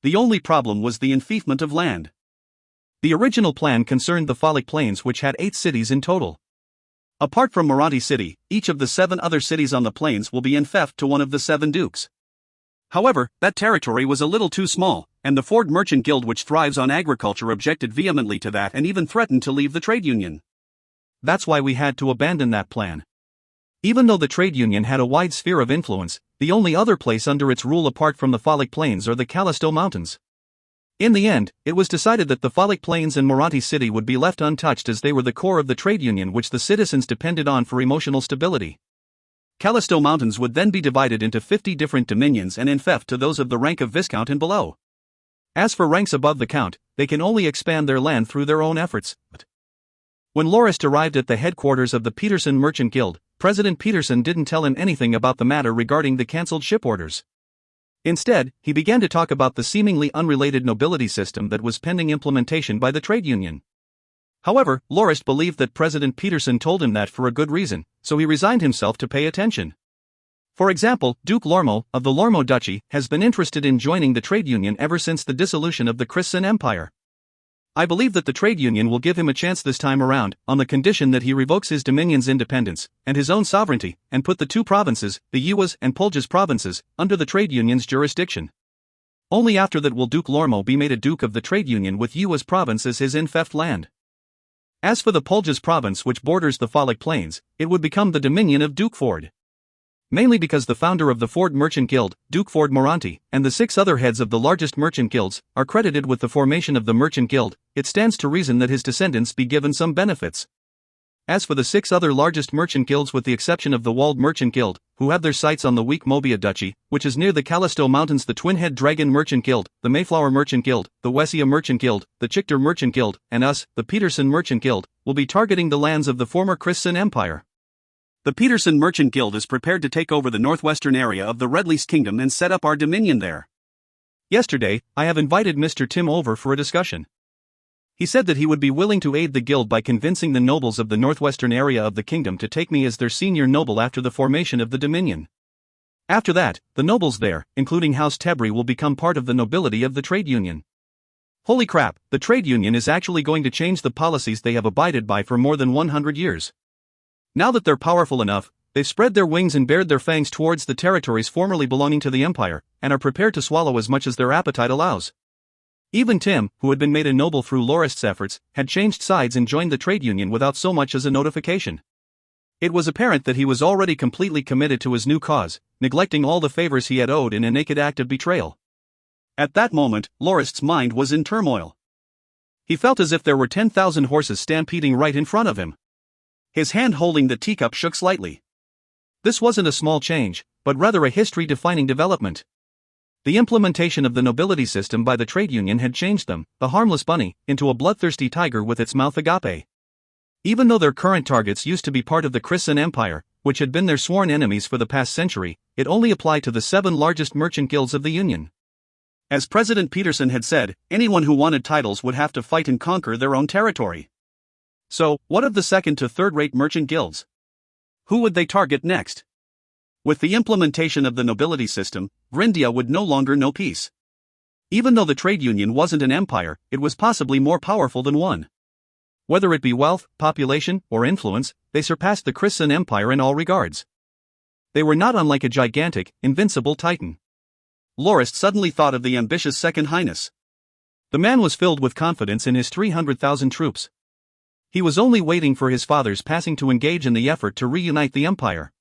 The only problem was the enfeoffment of land. The original plan concerned the Phallic Plains, which had 8 cities in total. Apart from Moranti City, each of the 7 other cities on the plains will be enfeoffed to one of the 7 dukes. However, that territory was a little too small, and the Ford Merchant Guild, which thrives on agriculture, objected vehemently to that and even threatened to leave the trade union. That's why we had to abandon that plan. Even though the trade union had a wide sphere of influence, the only other place under its rule apart from the Phallic Plains are the Callisto Mountains. In the end, it was decided that the Phallic Plains and Moranti City would be left untouched, as they were the core of the trade union which the citizens depended on for emotional stability. Callisto Mountains would then be divided into 50 different dominions and enfeoffed to those of the rank of Viscount and below. As for ranks above the Count, they can only expand their land through their own efforts. When Lorist arrived at the headquarters of the Peterson Merchant Guild, President Peterson didn't tell him anything about the matter regarding the cancelled ship orders. Instead, he began to talk about the seemingly unrelated nobility system that was pending implementation by the trade union. However, Lorist believed that President Peterson told him that for a good reason, so he resigned himself to pay attention. For example, Duke Lormo, of the Lormo Duchy, has been interested in joining the trade union ever since the dissolution of the Christian Empire. I believe that the trade union will give him a chance this time around, on the condition that he revokes his dominion's independence, and his own sovereignty, and put the 2 provinces, the Uwas and Poljas provinces, under the trade union's jurisdiction. Only after that will Duke Lormo be made a duke of the trade union, with Uwas province as his enfeoffed land. As for the Poljas province, which borders the Phallic Plains, it would become the dominion of Duke Ford. Mainly because the founder of the Ford Merchant Guild, Duke Ford Moranti, and the 6 other heads of the largest merchant guilds, are credited with the formation of the Merchant Guild, it stands to reason that his descendants be given some benefits. As for the 6 other largest merchant guilds, with the exception of the Walled Merchant Guild, who have their sites on the weak Mobia Duchy, which is near the Callisto Mountains, the Twin-Head Dragon Merchant Guild, the Mayflower Merchant Guild, the Wessia Merchant Guild, the Chichter Merchant Guild, and us, the Peterson Merchant Guild, will be targeting the lands of the former Christian Empire. The Peterson Merchant Guild is prepared to take over the northwestern area of the Redleast Kingdom and set up our dominion there. Yesterday, I have invited Mr. Tim over for a discussion. He said that he would be willing to aid the guild by convincing the nobles of the northwestern area of the kingdom to take me as their senior noble after the formation of the Dominion. After that, the nobles there, including House Tebri, will become part of the nobility of the trade union. Holy crap, the trade union is actually going to change the policies they have abided by for more than 100 years. Now that they're powerful enough, they've spread their wings and bared their fangs towards the territories formerly belonging to the empire, and are prepared to swallow as much as their appetite allows. Even Tim, who had been made a noble through Lorist's efforts, had changed sides and joined the trade union without so much as a notification. It was apparent that he was already completely committed to his new cause, neglecting all the favors he had owed in a naked act of betrayal. At that moment, Lorist's mind was in turmoil. He felt as if there were 10,000 horses stampeding right in front of him. His hand holding the teacup shook slightly. This wasn't a small change, but rather a history-defining development. The implementation of the nobility system by the trade union had changed them, the harmless bunny, into a bloodthirsty tiger with its mouth agape. Even though their current targets used to be part of the Christian Empire, which had been their sworn enemies for the past century, it only applied to the 7 largest merchant guilds of the Union. As President Peterson had said, anyone who wanted titles would have to fight and conquer their own territory. So, what of the second to third-rate merchant guilds? Who would they target next? With the implementation of the nobility system, Grindia would no longer know peace. Even though the trade union wasn't an empire, it was possibly more powerful than one. Whether it be wealth, population, or influence, they surpassed the Christian Empire in all regards. They were not unlike a gigantic, invincible titan. Lorist suddenly thought of the ambitious Second Highness. The man was filled with confidence in his 300,000 troops. He was only waiting for his father's passing to engage in the effort to reunite the empire.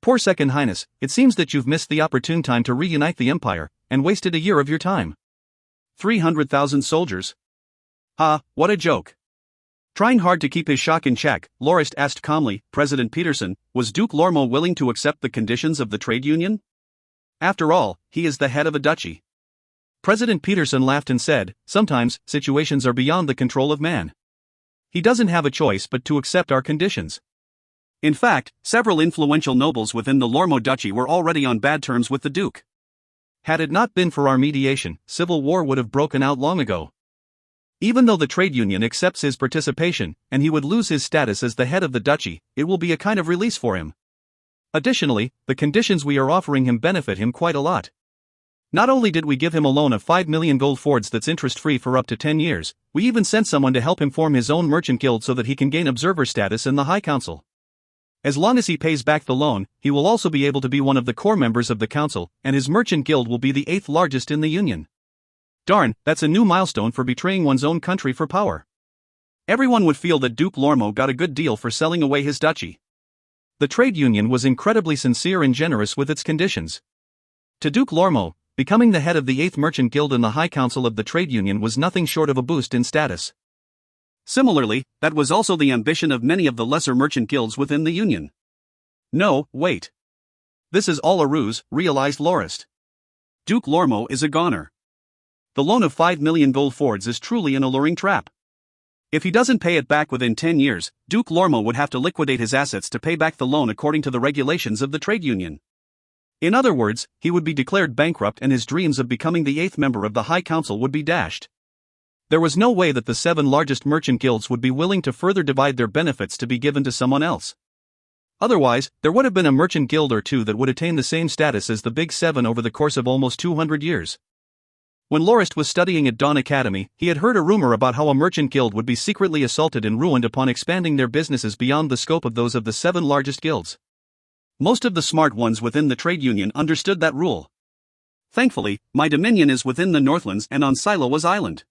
Poor Second Highness, it seems that you've missed the opportune time to reunite the empire, and wasted a year of your time. 300,000 soldiers? What a joke. Trying hard to keep his shock in check, Lorist asked calmly, President Peterson, was Duke Lormo willing to accept the conditions of the trade union? After all, he is the head of a duchy. President Peterson laughed and said, sometimes, situations are beyond the control of man. He doesn't have a choice but to accept our conditions. In fact, several influential nobles within the Lormo duchy were already on bad terms with the Duke. Had it not been for our mediation, civil war would have broken out long ago. Even though the trade union accepts his participation, and he would lose his status as the head of the duchy, it will be a kind of release for him. Additionally, the conditions we are offering him benefit him quite a lot. Not only did we give him a loan of 5 million gold fords that's interest-free for up to 10 years, we even sent someone to help him form his own merchant guild so that he can gain observer status in the High Council. As long as he pays back the loan, he will also be able to be one of the core members of the council, and his merchant guild will be the 8th largest in the Union. Darn, that's a new milestone for betraying one's own country for power. Everyone would feel that Duke Lormo got a good deal for selling away his duchy. The trade union was incredibly sincere and generous with its conditions. To Duke Lormo, becoming the head of the 8th merchant guild in the High Council of the trade union was nothing short of a boost in status. Similarly, that was also the ambition of many of the lesser merchant guilds within the Union. No, wait. This is all a ruse, realized Lorist. Duke Lormo is a goner. The loan of 5 million gold fords is truly an alluring trap. If he doesn't pay it back within 10 years, Duke Lormo would have to liquidate his assets to pay back the loan according to the regulations of the trade union. In other words, he would be declared bankrupt and his dreams of becoming the 8th member of the High Council would be dashed. There was no way that the 7 largest merchant guilds would be willing to further divide their benefits to be given to someone else. Otherwise, there would have been a merchant guild or two that would attain the same status as the Big 7 over the course of almost 200 years. When Lorist was studying at Dawn Academy, he had heard a rumor about how a merchant guild would be secretly assaulted and ruined upon expanding their businesses beyond the scope of those of the 7 largest guilds. Most of the smart ones within the trade union understood that rule. Thankfully, my dominion is within the Northlands and on Silowas Island.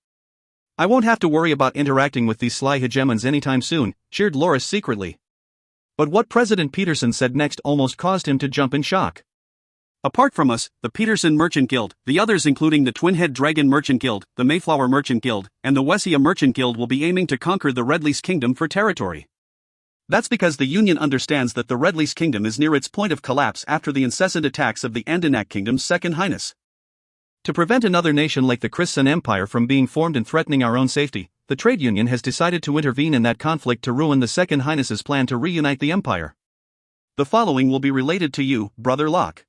I won't have to worry about interacting with these sly hegemons anytime soon, cheered Lorist secretly. But what President Peterson said next almost caused him to jump in shock. Apart from us, the Peterson Merchant Guild, the others including the Twin-Head Dragon Merchant Guild, the Mayflower Merchant Guild, and the Wessia Merchant Guild will be aiming to conquer the Redleys Kingdom for territory. That's because the Union understands that the Redleys Kingdom is near its point of collapse after the incessant attacks of the Andanak Kingdom's Second Highness. To prevent another nation like the Christian Empire from being formed and threatening our own safety, the trade union has decided to intervene in that conflict to ruin the Second Highness's plan to reunite the empire. The following will be related to you, Brother Locke.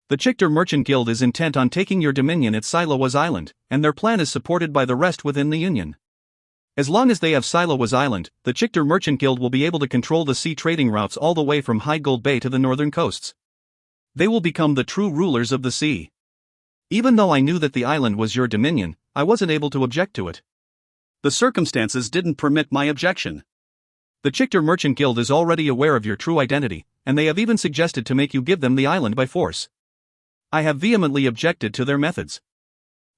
The Chichter Merchant Guild is intent on taking your dominion at Silowas Island, and their plan is supported by the rest within the Union. As long as they have Silowas Island, the Chichter Merchant Guild will be able to control the sea trading routes all the way from High Gold Bay to the northern coasts. They will become the true rulers of the sea. Even though I knew that the island was your dominion, I wasn't able to object to it. The circumstances didn't permit my objection. The Chichter Merchant Guild is already aware of your true identity, and they have even suggested to make you give them the island by force. I have vehemently objected to their methods.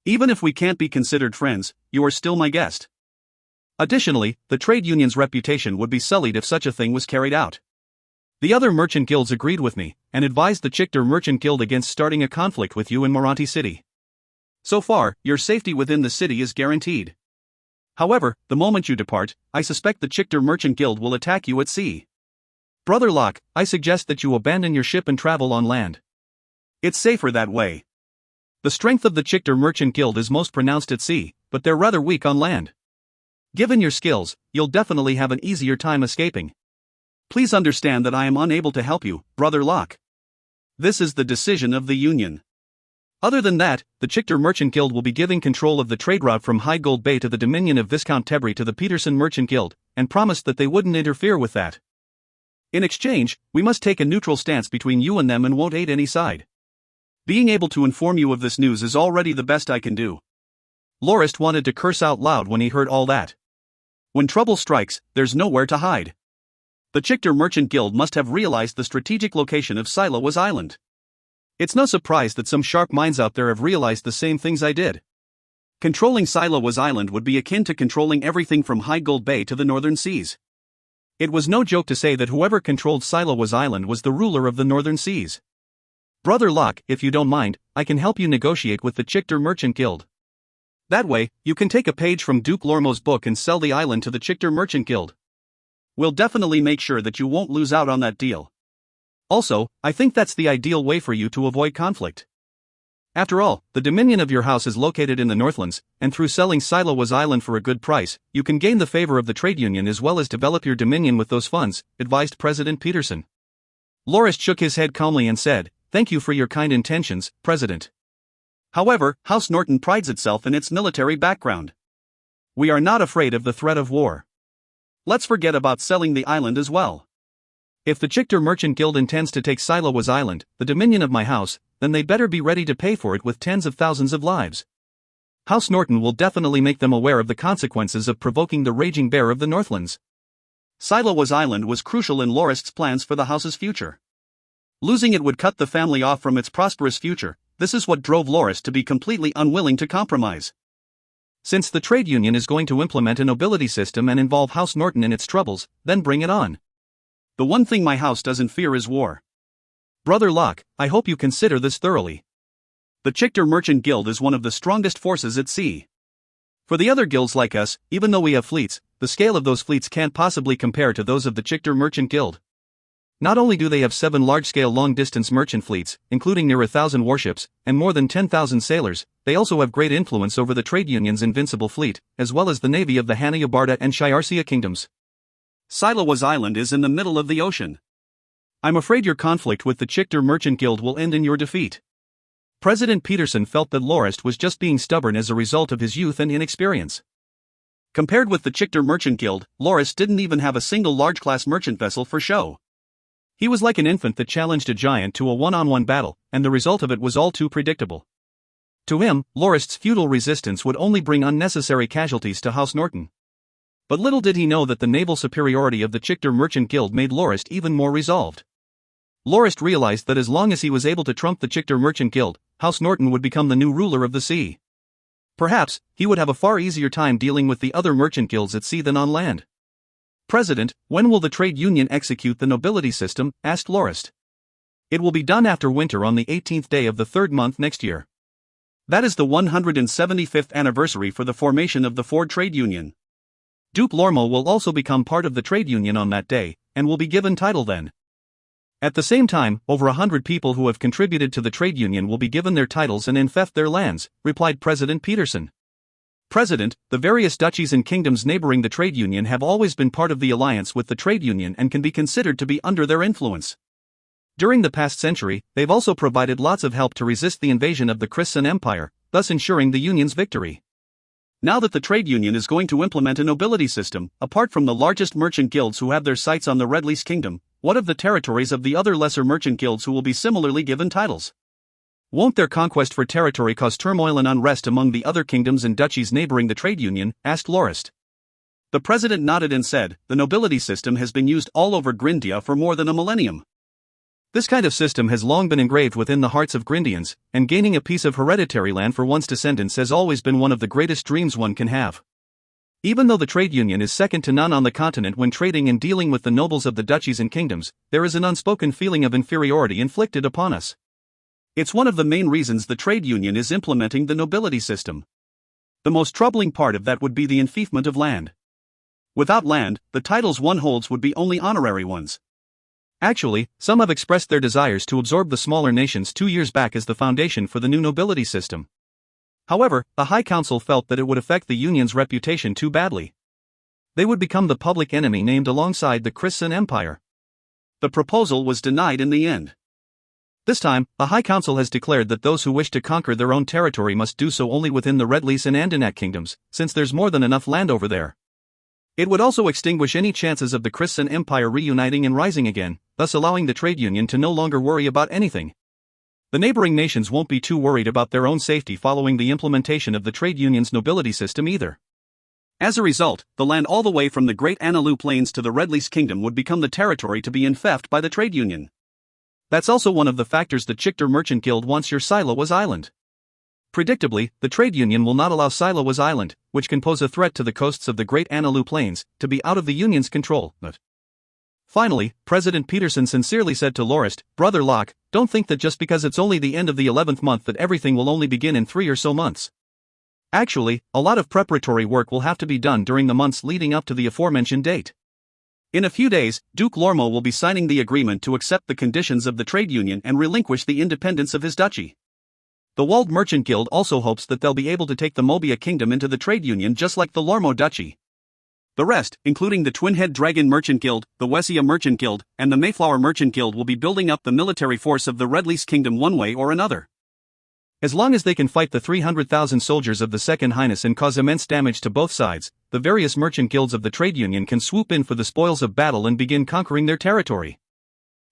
Even if we can't be considered friends, you are still my guest. Additionally, the trade union's reputation would be sullied if such a thing was carried out. The other merchant guilds agreed with me, and advised the Chichter Merchant Guild against starting a conflict with you in Moranti City. So far, your safety within the city is guaranteed. However, the moment you depart, I suspect the Chichter Merchant Guild will attack you at sea. Brother Locke, I suggest that you abandon your ship and travel on land. It's safer that way. The strength of the Chichter Merchant Guild is most pronounced at sea, but they're rather weak on land. Given your skills, you'll definitely have an easier time escaping. Please understand that I am unable to help you, Brother Locke. This is the decision of the Union. Other than that, the Chichter Merchant Guild will be giving control of the trade route from High Gold Bay to the dominion of Viscount Tebri to the Peterson Merchant Guild, and promised that they wouldn't interfere with that. In exchange, we must take a neutral stance between you and them and won't aid any side. Being able to inform you of this news is already the best I can do. Lorist wanted to curse out loud when he heard all that. When trouble strikes, there's nowhere to hide. The Chichter Merchant Guild must have realized the strategic location of Silowas Island. It's no surprise that some sharp minds out there have realized the same things I did. Controlling Silowas Island would be akin to controlling everything from High Gold Bay to the northern seas. It was no joke to say that whoever controlled Silowas Island was the ruler of the northern seas. Brother Locke, if you don't mind, I can help you negotiate with the Chichter Merchant Guild. That way, you can take a page from Duke Lormo's book and sell the island to the Chichter Merchant Guild. We'll definitely make sure that you won't lose out on that deal. Also, I think that's the ideal way for you to avoid conflict. After all, the dominion of your house is located in the Northlands, and through selling Silowas Island for a good price, you can gain the favor of the trade union as well as develop your dominion with those funds, advised President Peterson. Lorist shook his head calmly and said, "Thank you for your kind intentions, President. However, House Norton prides itself in its military background. We are not afraid of the threat of war. Let's forget about selling the island as well. If the Chichter Merchant Guild intends to take Silowas Island, the dominion of my house, then they better be ready to pay for it with tens of thousands of lives. House Norton will definitely make them aware of the consequences of provoking the raging bear of the Northlands." Silowas Island was crucial in Lorist's plans for the house's future. Losing it would cut the family off from its prosperous future. This is what drove Lorist to be completely unwilling to compromise. Since the trade union is going to implement a nobility system and involve House Norton in its troubles, then bring it on. The one thing my house doesn't fear is war. Brother Locke, I hope you consider this thoroughly. The Chichter Merchant Guild is one of the strongest forces at sea. For the other guilds like us, even though we have fleets, the scale of those fleets can't possibly compare to those of the Chichter Merchant Guild. Not only do they have 7 large-scale long-distance merchant fleets, including near 1,000 warships, and more than 10,000 sailors, they also have great influence over the trade union's invincible fleet, as well as the navy of the Hanayabarda and Shiarsia kingdoms. Silowas Island is in the middle of the ocean. I'm afraid your conflict with the Chichter Merchant Guild will end in your defeat. President Peterson felt that Lorist was just being stubborn as a result of his youth and inexperience. Compared with the Chichter Merchant Guild, Lorist didn't even have a single large-class merchant vessel for show. He was like an infant that challenged a giant to a one-on-one battle, and the result of it was all too predictable. To him, Lorist's futile resistance would only bring unnecessary casualties to House Norton. But little did he know that the naval superiority of the Chichter Merchant Guild made Lorist even more resolved. Lorist realized that as long as he was able to trump the Chichter Merchant Guild, House Norton would become the new ruler of the sea. Perhaps, he would have a far easier time dealing with the other merchant guilds at sea than on land. "President, when will the trade union execute the nobility system?" asked Lorist. "It will be done after winter on the 18th day of the 3rd month next year. That is the 175th anniversary for the formation of the Ford Trade Union. Duke Lormo will also become part of the trade union on that day, and will be given title then. At the same time, over 100 people who have contributed to the trade union will be given their titles and infeft their lands," replied President Peterson. "President, the various duchies and kingdoms neighboring the trade union have always been part of the alliance with the trade union and can be considered to be under their influence. During the past century, they've also provided lots of help to resist the invasion of the Christian Empire, thus ensuring the union's victory. Now that the trade union is going to implement a nobility system, apart from the largest merchant guilds who have their sights on the Red Lease Kingdom, what of the territories of the other lesser merchant guilds who will be similarly given titles? Won't their conquest for territory cause turmoil and unrest among the other kingdoms and duchies neighboring the trade union? Asked Lorist. The president nodded and said, the nobility system has been used all over Grindia for more than a millennium. This kind of system has long been engraved within the hearts of Grindians, and gaining a piece of hereditary land for one's descendants has always been one of the greatest dreams one can have. Even though the trade union is second to none on the continent when trading and dealing with the nobles of the duchies and kingdoms, there is an unspoken feeling of inferiority inflicted upon us. It's one of the main reasons the trade union is implementing the nobility system. The most troubling part of that would be the enfeoffment of land. Without land, the titles one holds would be only honorary ones. Actually, some have expressed their desires to absorb the smaller nations 2 years back as the foundation for the new nobility system. However, the High Council felt that it would affect the union's reputation too badly. They would become the public enemy named alongside the Christian Empire. The proposal was denied in the end. This time, the High Council has declared that those who wish to conquer their own territory must do so only within the Red Lease and Andenac kingdoms, since there's more than enough land over there. It would also extinguish any chances of the Christian Empire reuniting and rising again, thus allowing the trade union to no longer worry about anything. The neighboring nations won't be too worried about their own safety following the implementation of the trade union's nobility system either. As a result, the land all the way from the Great Analu Plains to the Red Lease Kingdom would become the territory to be enfeoffed by the trade union. That's also one of the factors the Chichester Merchant Guild wants your Silowas Island. Predictably, the trade union will not allow Silowas Island, which can pose a threat to the coasts of the Great Analu Plains, to be out of the union's control. Finally, President Peterson sincerely said to Lorist, Brother Locke, don't think that just because it's only the end of the 11th month that everything will only begin in 3 or so months. Actually, a lot of preparatory work will have to be done during the months leading up to the aforementioned date. In a few days, Duke Lormo will be signing the agreement to accept the conditions of the trade union and relinquish the independence of his duchy. The Walled Merchant Guild also hopes that they'll be able to take the Mobia Kingdom into the trade union just like the Lormo Duchy. The rest, including the Twin-Head Dragon Merchant Guild, the Wessia Merchant Guild, and the Mayflower Merchant Guild will be building up the military force of the Red Lease Kingdom one way or another. As long as they can fight the 300,000 soldiers of the Second Highness and cause immense damage to both sides, the various merchant guilds of the trade union can swoop in for the spoils of battle and begin conquering their territory.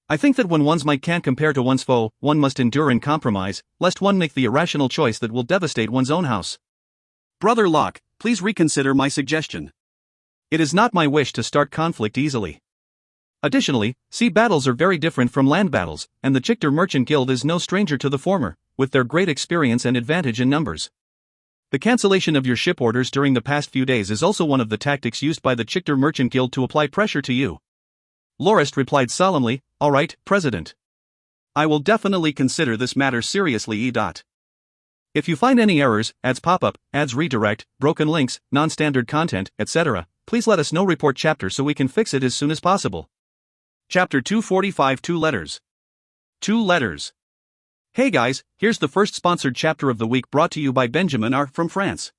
I think that when one's might can't compare to one's foe, one must endure and compromise, lest one make the irrational choice that will devastate one's own house. Brother Locke, please reconsider my suggestion. It is not my wish to start conflict easily. Additionally, sea battles are very different from land battles, and the Chichester Merchant Guild is no stranger to the former, with their great experience and advantage in numbers. The cancellation of your ship orders during the past few days is also one of the tactics used by the Chichester Merchant Guild to apply pressure to you. Lorist replied solemnly, All right, President. I will definitely consider this matter seriously. If you find any errors, ads pop-up, ads redirect, broken links, non-standard content, etc., please let us know. Report chapter so we can fix it as soon as possible. Chapter 245 2 Letters. 2 Letters. Hey guys, here's the first sponsored chapter of the week brought to you by Benjamin R. from France.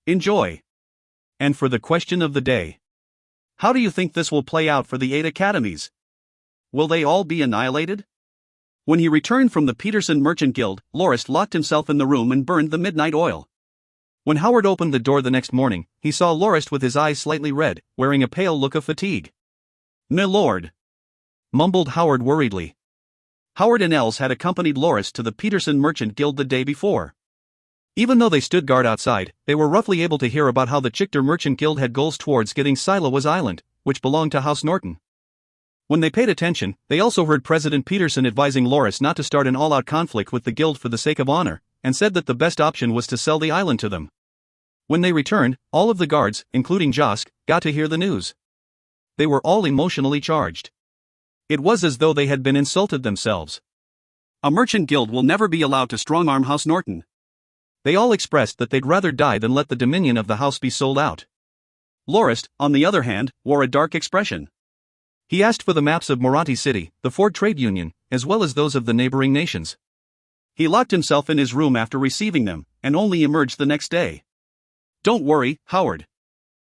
Enjoy. And for the question of the day. How do you think this will play out for the 8 academies? Will they all be annihilated? When he returned from the Peterson Merchant Guild, Lorist locked himself in the room and burned the midnight oil. When Howard opened the door the next morning, he saw Lorist with his eyes slightly red, wearing a pale look of fatigue. "My lord," mumbled Howard worriedly. Howard and Els had accompanied Lorist to the Peterson Merchant Guild the day before. Even though they stood guard outside, they were roughly able to hear about how the Chichester Merchant Guild had goals towards getting Silowas Island, which belonged to House Norton. When they paid attention, they also heard President Peterson advising Lorist not to start an all-out conflict with the guild for the sake of honor, and said that the best option was to sell the island to them. When they returned, all of the guards, including Josk, got to hear the news. They were all emotionally charged. It was as though they had been insulted themselves. A merchant guild will never be allowed to strong-arm House Norton. They all expressed that they'd rather die than let the dominion of the house be sold out. Lorist, on the other hand, wore a dark expression. He asked for the maps of Moranti City, the Ford Trade Union, as well as those of the neighboring nations. He locked himself in his room after receiving them, and only emerged the next day. "Don't worry, Howard.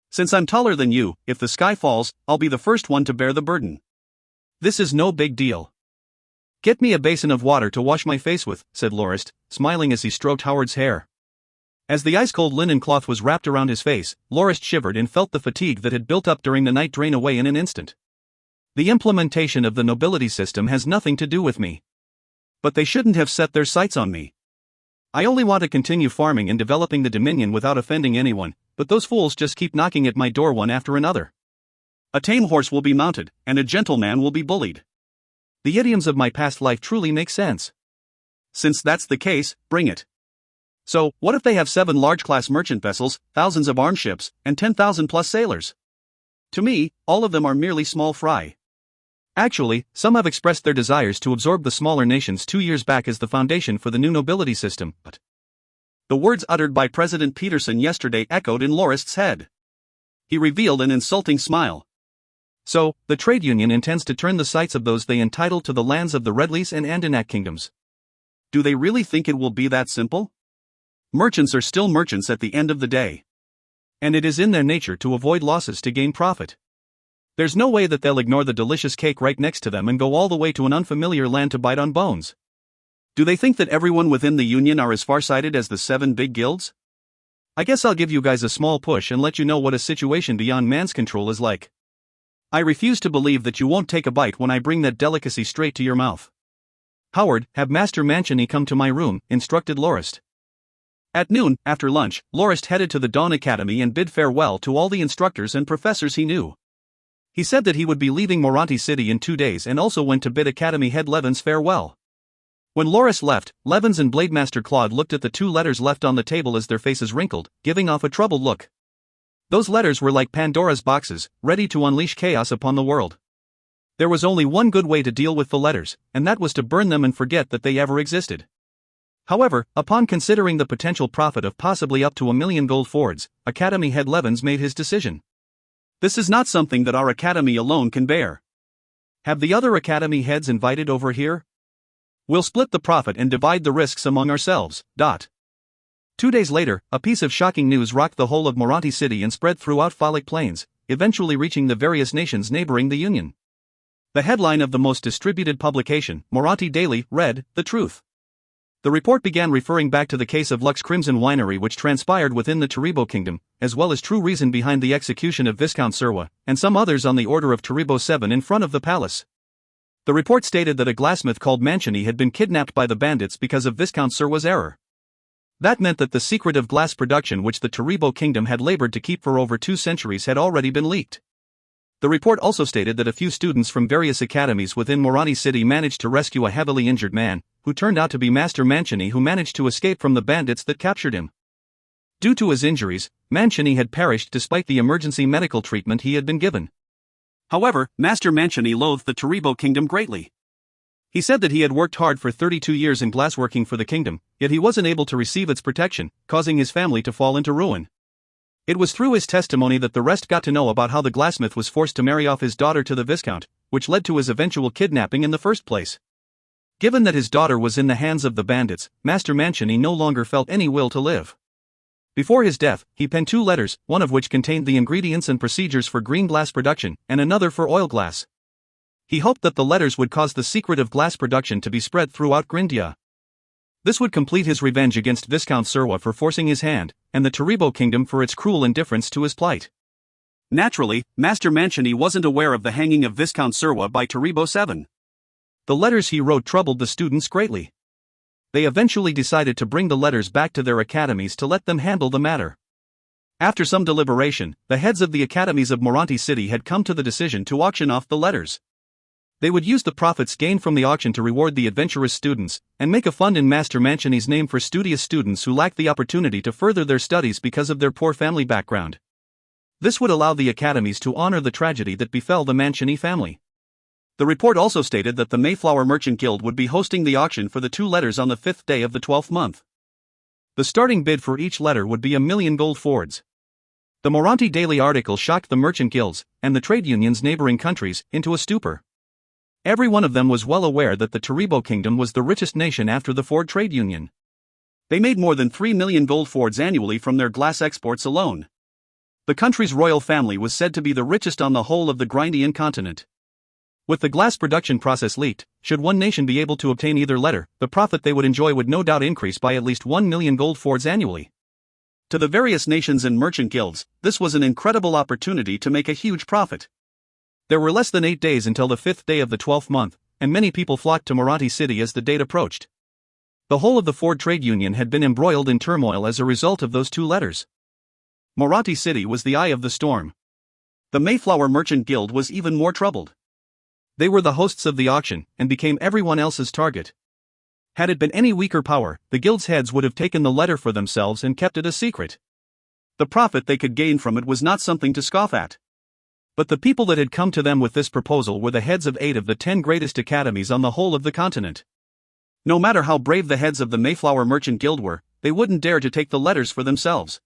Since I'm taller than you, if the sky falls, I'll be the first one to bear the burden. This is no big deal. Get me a basin of water to wash my face with," said Lorist, smiling as he stroked Howard's hair. As the ice-cold linen cloth was wrapped around his face, Lorist shivered and felt the fatigue that had built up during the night drain away in an instant. The implementation of the nobility system has nothing to do with me. But they shouldn't have set their sights on me. I only want to continue farming and developing the dominion without offending anyone, but those fools just keep knocking at my door one after another. A tame horse will be mounted, and a gentleman will be bullied. The idioms of my past life truly make sense. Since that's the case, bring it. So, what if they have 7 large-class merchant vessels, thousands of armed ships, and 10,000 plus sailors? To me, all of them are merely small fry. Actually, some have expressed their desires to absorb the smaller nations 2 years back as the foundation for the new nobility system, but the words uttered by President Peterson yesterday echoed in Lorist's head. He revealed an insulting smile. So, the trade union intends to turn the sights of those they entitle to the lands of the Redlease and Andenac kingdoms. Do they really think it will be that simple? Merchants are still merchants at the end of the day. And it is in their nature to avoid losses to gain profit. There's no way that they'll ignore the delicious cake right next to them and go all the way to an unfamiliar land to bite on bones. Do they think that everyone within the union are as farsighted as the 7 big guilds? I guess I'll give you guys a small push and let you know what a situation beyond man's control is like. I refuse to believe that you won't take a bite when I bring that delicacy straight to your mouth. Howard, have Master Mancini come to my room, instructed Lorist. At noon, after lunch, Lorist headed to the Dawn Academy and bid farewell to all the instructors and professors he knew. He said that he would be leaving Moranti City in 2 days and also went to bid Academy head Levens farewell. When Lorist left, Levens and Blademaster Claude looked at the 2 letters left on the table as their faces wrinkled, giving off a troubled look. Those letters were like Pandora's boxes, ready to unleash chaos upon the world. There was only one good way to deal with the letters, and that was to burn them and forget that they ever existed. However, upon considering the potential profit of possibly up to 1 million gold fords, Academy head Levens made his decision. This is not something that our academy alone can bear. Have the other academy heads invited over here? We'll split the profit and divide the risks among ourselves. 2 days later, a piece of shocking news rocked the whole of Moranti City and spread throughout Phallic Plains, eventually reaching the various nations neighboring the Union. The headline of the most distributed publication, Moranti Daily, read, "The Truth." The report began referring back to the case of Lux Crimson Winery which transpired within the Taribo Kingdom, as well as true reason behind the execution of Viscount Serwa, and some others on the order of Taribo 7 in front of the palace. The report stated that a glassmith called Mancini had been kidnapped by the bandits because of Viscount Serwa's error. That meant that the secret of glass production which the Taribo Kingdom had labored to keep for over 2 centuries had already been leaked. The report also stated that a few students from various academies within Moranti City managed to rescue a heavily injured man, who turned out to be Master Mancini, who managed to escape from the bandits that captured him. Due to his injuries, Mancini had perished despite the emergency medical treatment he had been given. However, Master Mancini loathed the Taribo Kingdom greatly. He said that he had worked hard for 32 years in glassworking for the kingdom, yet he wasn't able to receive its protection, causing his family to fall into ruin. It was through his testimony that the rest got to know about how the glassmith was forced to marry off his daughter to the Viscount, which led to his eventual kidnapping in the first place. Given that his daughter was in the hands of the bandits, Master Mancini no longer felt any will to live. Before his death, he penned 2 letters, one of which contained the ingredients and procedures for green glass production, and another for oil glass. He hoped that the letters would cause the secret of glass production to be spread throughout Grindia. This would complete his revenge against Viscount Serwa for forcing his hand, and the Taribo Kingdom for its cruel indifference to his plight. Naturally, Master Mancini wasn't aware of the hanging of Viscount Serwa by Taribo 7. The letters he wrote troubled the students greatly. They eventually decided to bring the letters back to their academies to let them handle the matter. After some deliberation, the heads of the academies of Moranti City had come to the decision to auction off the letters. They would use the profits gained from the auction to reward the adventurous students, and make a fund in Master Mancini's name for studious students who lacked the opportunity to further their studies because of their poor family background. This would allow the academies to honor the tragedy that befell the Mancini family. The report also stated that the Mayflower Merchant Guild would be hosting the auction for the 2 letters on the 5th day of the 12th month. The starting bid for each letter would be 1 million gold fords. The Moranti Daily article shocked the merchant guilds, and the trade unions neighboring countries, into a stupor. Every one of them was well aware that the Taribo Kingdom was the richest nation after the Ford Trade Union. They made more than 3 million gold fords annually from their glass exports alone. The country's royal family was said to be the richest on the whole of the Grindian continent. With the glass production process leaked, should one nation be able to obtain either letter, the profit they would enjoy would no doubt increase by at least 1 million gold fords annually. To the various nations and merchant guilds, this was an incredible opportunity to make a huge profit. There were less than 8 days until the 5th day of the 12th month, and many people flocked to Marathi City as the date approached. The whole of the Ford trade union had been embroiled in turmoil as a result of those 2 letters. Marathi City was the eye of the storm. The Mayflower Merchant Guild was even more troubled. They were the hosts of the auction, and became everyone else's target. Had it been any weaker power, the guild's heads would have taken the letter for themselves and kept it a secret. The profit they could gain from it was not something to scoff at. But the people that had come to them with this proposal were the heads of 8 of the 10 greatest academies on the whole of the continent. No matter how brave the heads of the Mayflower Merchant Guild were, they wouldn't dare to take the letters for themselves.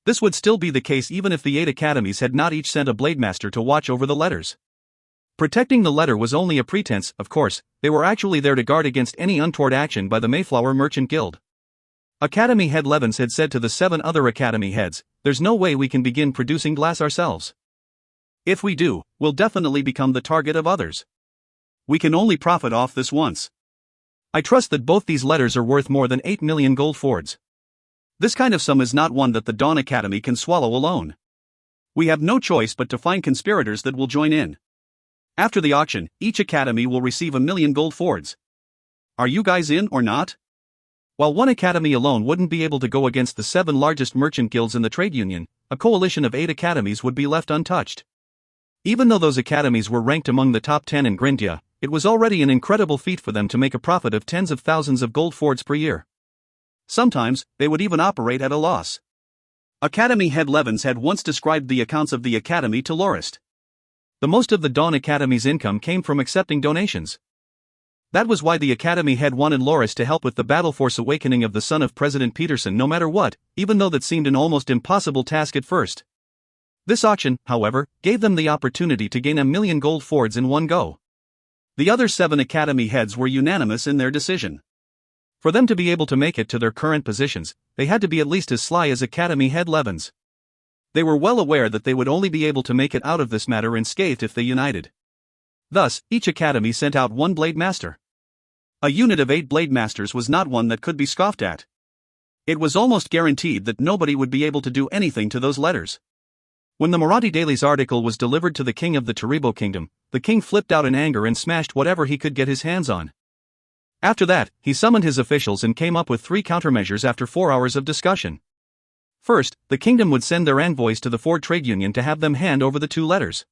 This would still be the case even if the 8 academies had not each sent a blade master to watch over the letters. Protecting the letter was only a pretense, of course. They were actually there to guard against any untoward action by the Mayflower Merchant Guild. Academy head Levins had said to the 7 other academy heads, "There's no way we can begin producing glass ourselves. If we do, we'll definitely become the target of others. We can only profit off this once. I trust that both these letters are worth more than 8 million gold fords. This kind of sum is not one that the Dawn Academy can swallow alone. We have no choice but to find conspirators that will join in. After the auction, each academy will receive 1 million gold fords. Are you guys in or not?" While one academy alone wouldn't be able to go against the 7 largest merchant guilds in the trade union, a coalition of 8 academies would be left untouched. Even though those academies were ranked among the top 10 in Grindia, it was already an incredible feat for them to make a profit of tens of thousands of gold fords per year. Sometimes, they would even operate at a loss. Academy head Levins had once described the accounts of the academy to Lorist. The most of the Dawn Academy's income came from accepting donations. That was why the academy head wanted Lorist to help with the battle force awakening of the son of President Peterson no matter what, even though that seemed an almost impossible task at first. This auction, however, gave them the opportunity to gain 1 million gold fords in one go. The other 7 academy heads were unanimous in their decision. For them to be able to make it to their current positions, they had to be at least as sly as academy head Levins. They were well aware that they would only be able to make it out of this matter unscathed if they united. Thus, each academy sent out 1 blade master. A unit of 8 blade masters was not one that could be scoffed at. It was almost guaranteed that nobody would be able to do anything to those letters. When the Marathi Daily's article was delivered to the king of the Taribo kingdom, the king flipped out in anger and smashed whatever he could get his hands on. After that, he summoned his officials and came up with 3 countermeasures after 4 hours of discussion. First, the kingdom would send their envoys to the Ford trade union to have them hand over the 2 letters.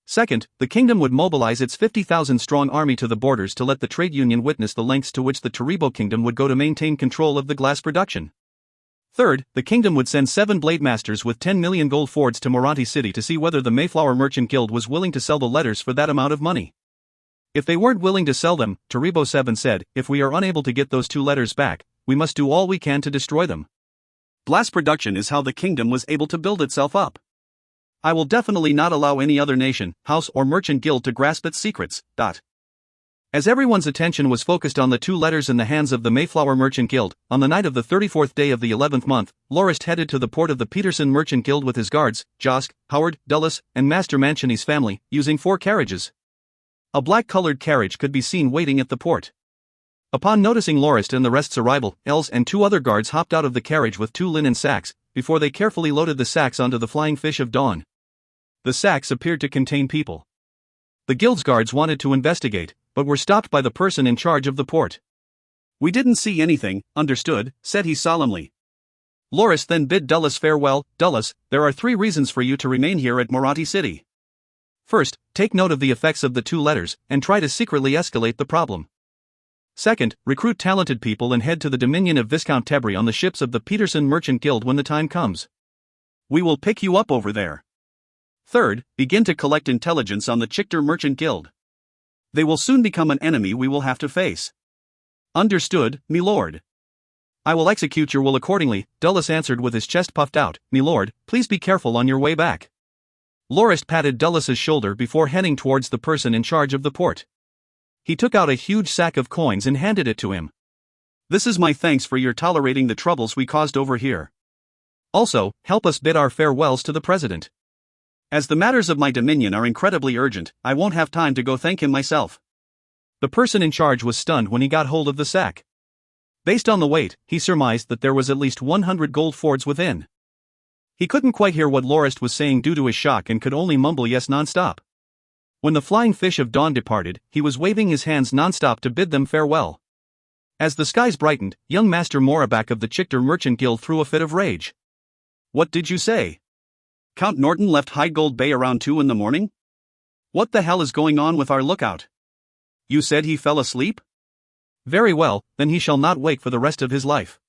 Second, the kingdom would mobilize its 50,000-strong army to the borders to let the trade union witness the lengths to which the Taribo kingdom would go to maintain control of the glass production. Third, the kingdom would send 7 blade masters with 10 million gold fords to Marathi City to see whether the Mayflower Merchant Guild was willing to sell the letters for that amount of money. If they weren't willing to sell them, Taribo 7 said, "If we are unable to get those 2 letters back, we must do all we can to destroy them." Glass production is how the kingdom was able to build itself up. I will definitely not allow any other nation, house or merchant guild to grasp its secrets. As everyone's attention was focused on the 2 letters in the hands of the Mayflower Merchant Guild, on the night of the 34th day of the 11th month, Lorist headed to the port of the Peterson Merchant Guild with his guards, Josk, Howard, Dulles, and Master Mancini's family, using 4 carriages. A black-colored carriage could be seen waiting at the port. Upon noticing Lorist and the rest's arrival, Els and 2 other guards hopped out of the carriage with 2 linen sacks, before they carefully loaded the sacks onto the flying fish of dawn. The sacks appeared to contain people. The guild's guards wanted to investigate, but were stopped by the person in charge of the port. "We didn't see anything, understood," said he solemnly. Lorist then bid Dulles farewell. "Dulles, there are 3 reasons for you to remain here at Marathi City. First, take note of the effects of the 2 letters, and try to secretly escalate the problem. Second, recruit talented people and head to the dominion of Viscount Tebri on the ships of the Peterson Merchant Guild when the time comes. We will pick you up over there. Third, begin to collect intelligence on the Chichter Merchant Guild. They will soon become an enemy we will have to face." "Understood, me lord. I will execute your will accordingly," Dulles answered with his chest puffed out. "Me lord, please be careful on your way back." Lorist patted Dulles's shoulder before heading towards the person in charge of the port. He took out a huge sack of coins and handed it to him. "This is my thanks for your tolerating the troubles we caused over here. Also, help us bid our farewells to the president. As the matters of my dominion are incredibly urgent, I won't have time to go thank him myself." The person in charge was stunned when he got hold of the sack. Based on the weight, he surmised that there was at least 100 gold fords within. He couldn't quite hear what Lorist was saying due to his shock and could only mumble yes nonstop. When the flying fish of dawn departed, he was waving his hands nonstop to bid them farewell. As the skies brightened, young Master Morabak of the Chichter Merchant Guild threw a fit of rage. "What did you say? Count Norton left High Gold Bay around 2 in the morning? What the hell is going on with our lookout? You said he fell asleep? Very well, then he shall not wake for the rest of his life.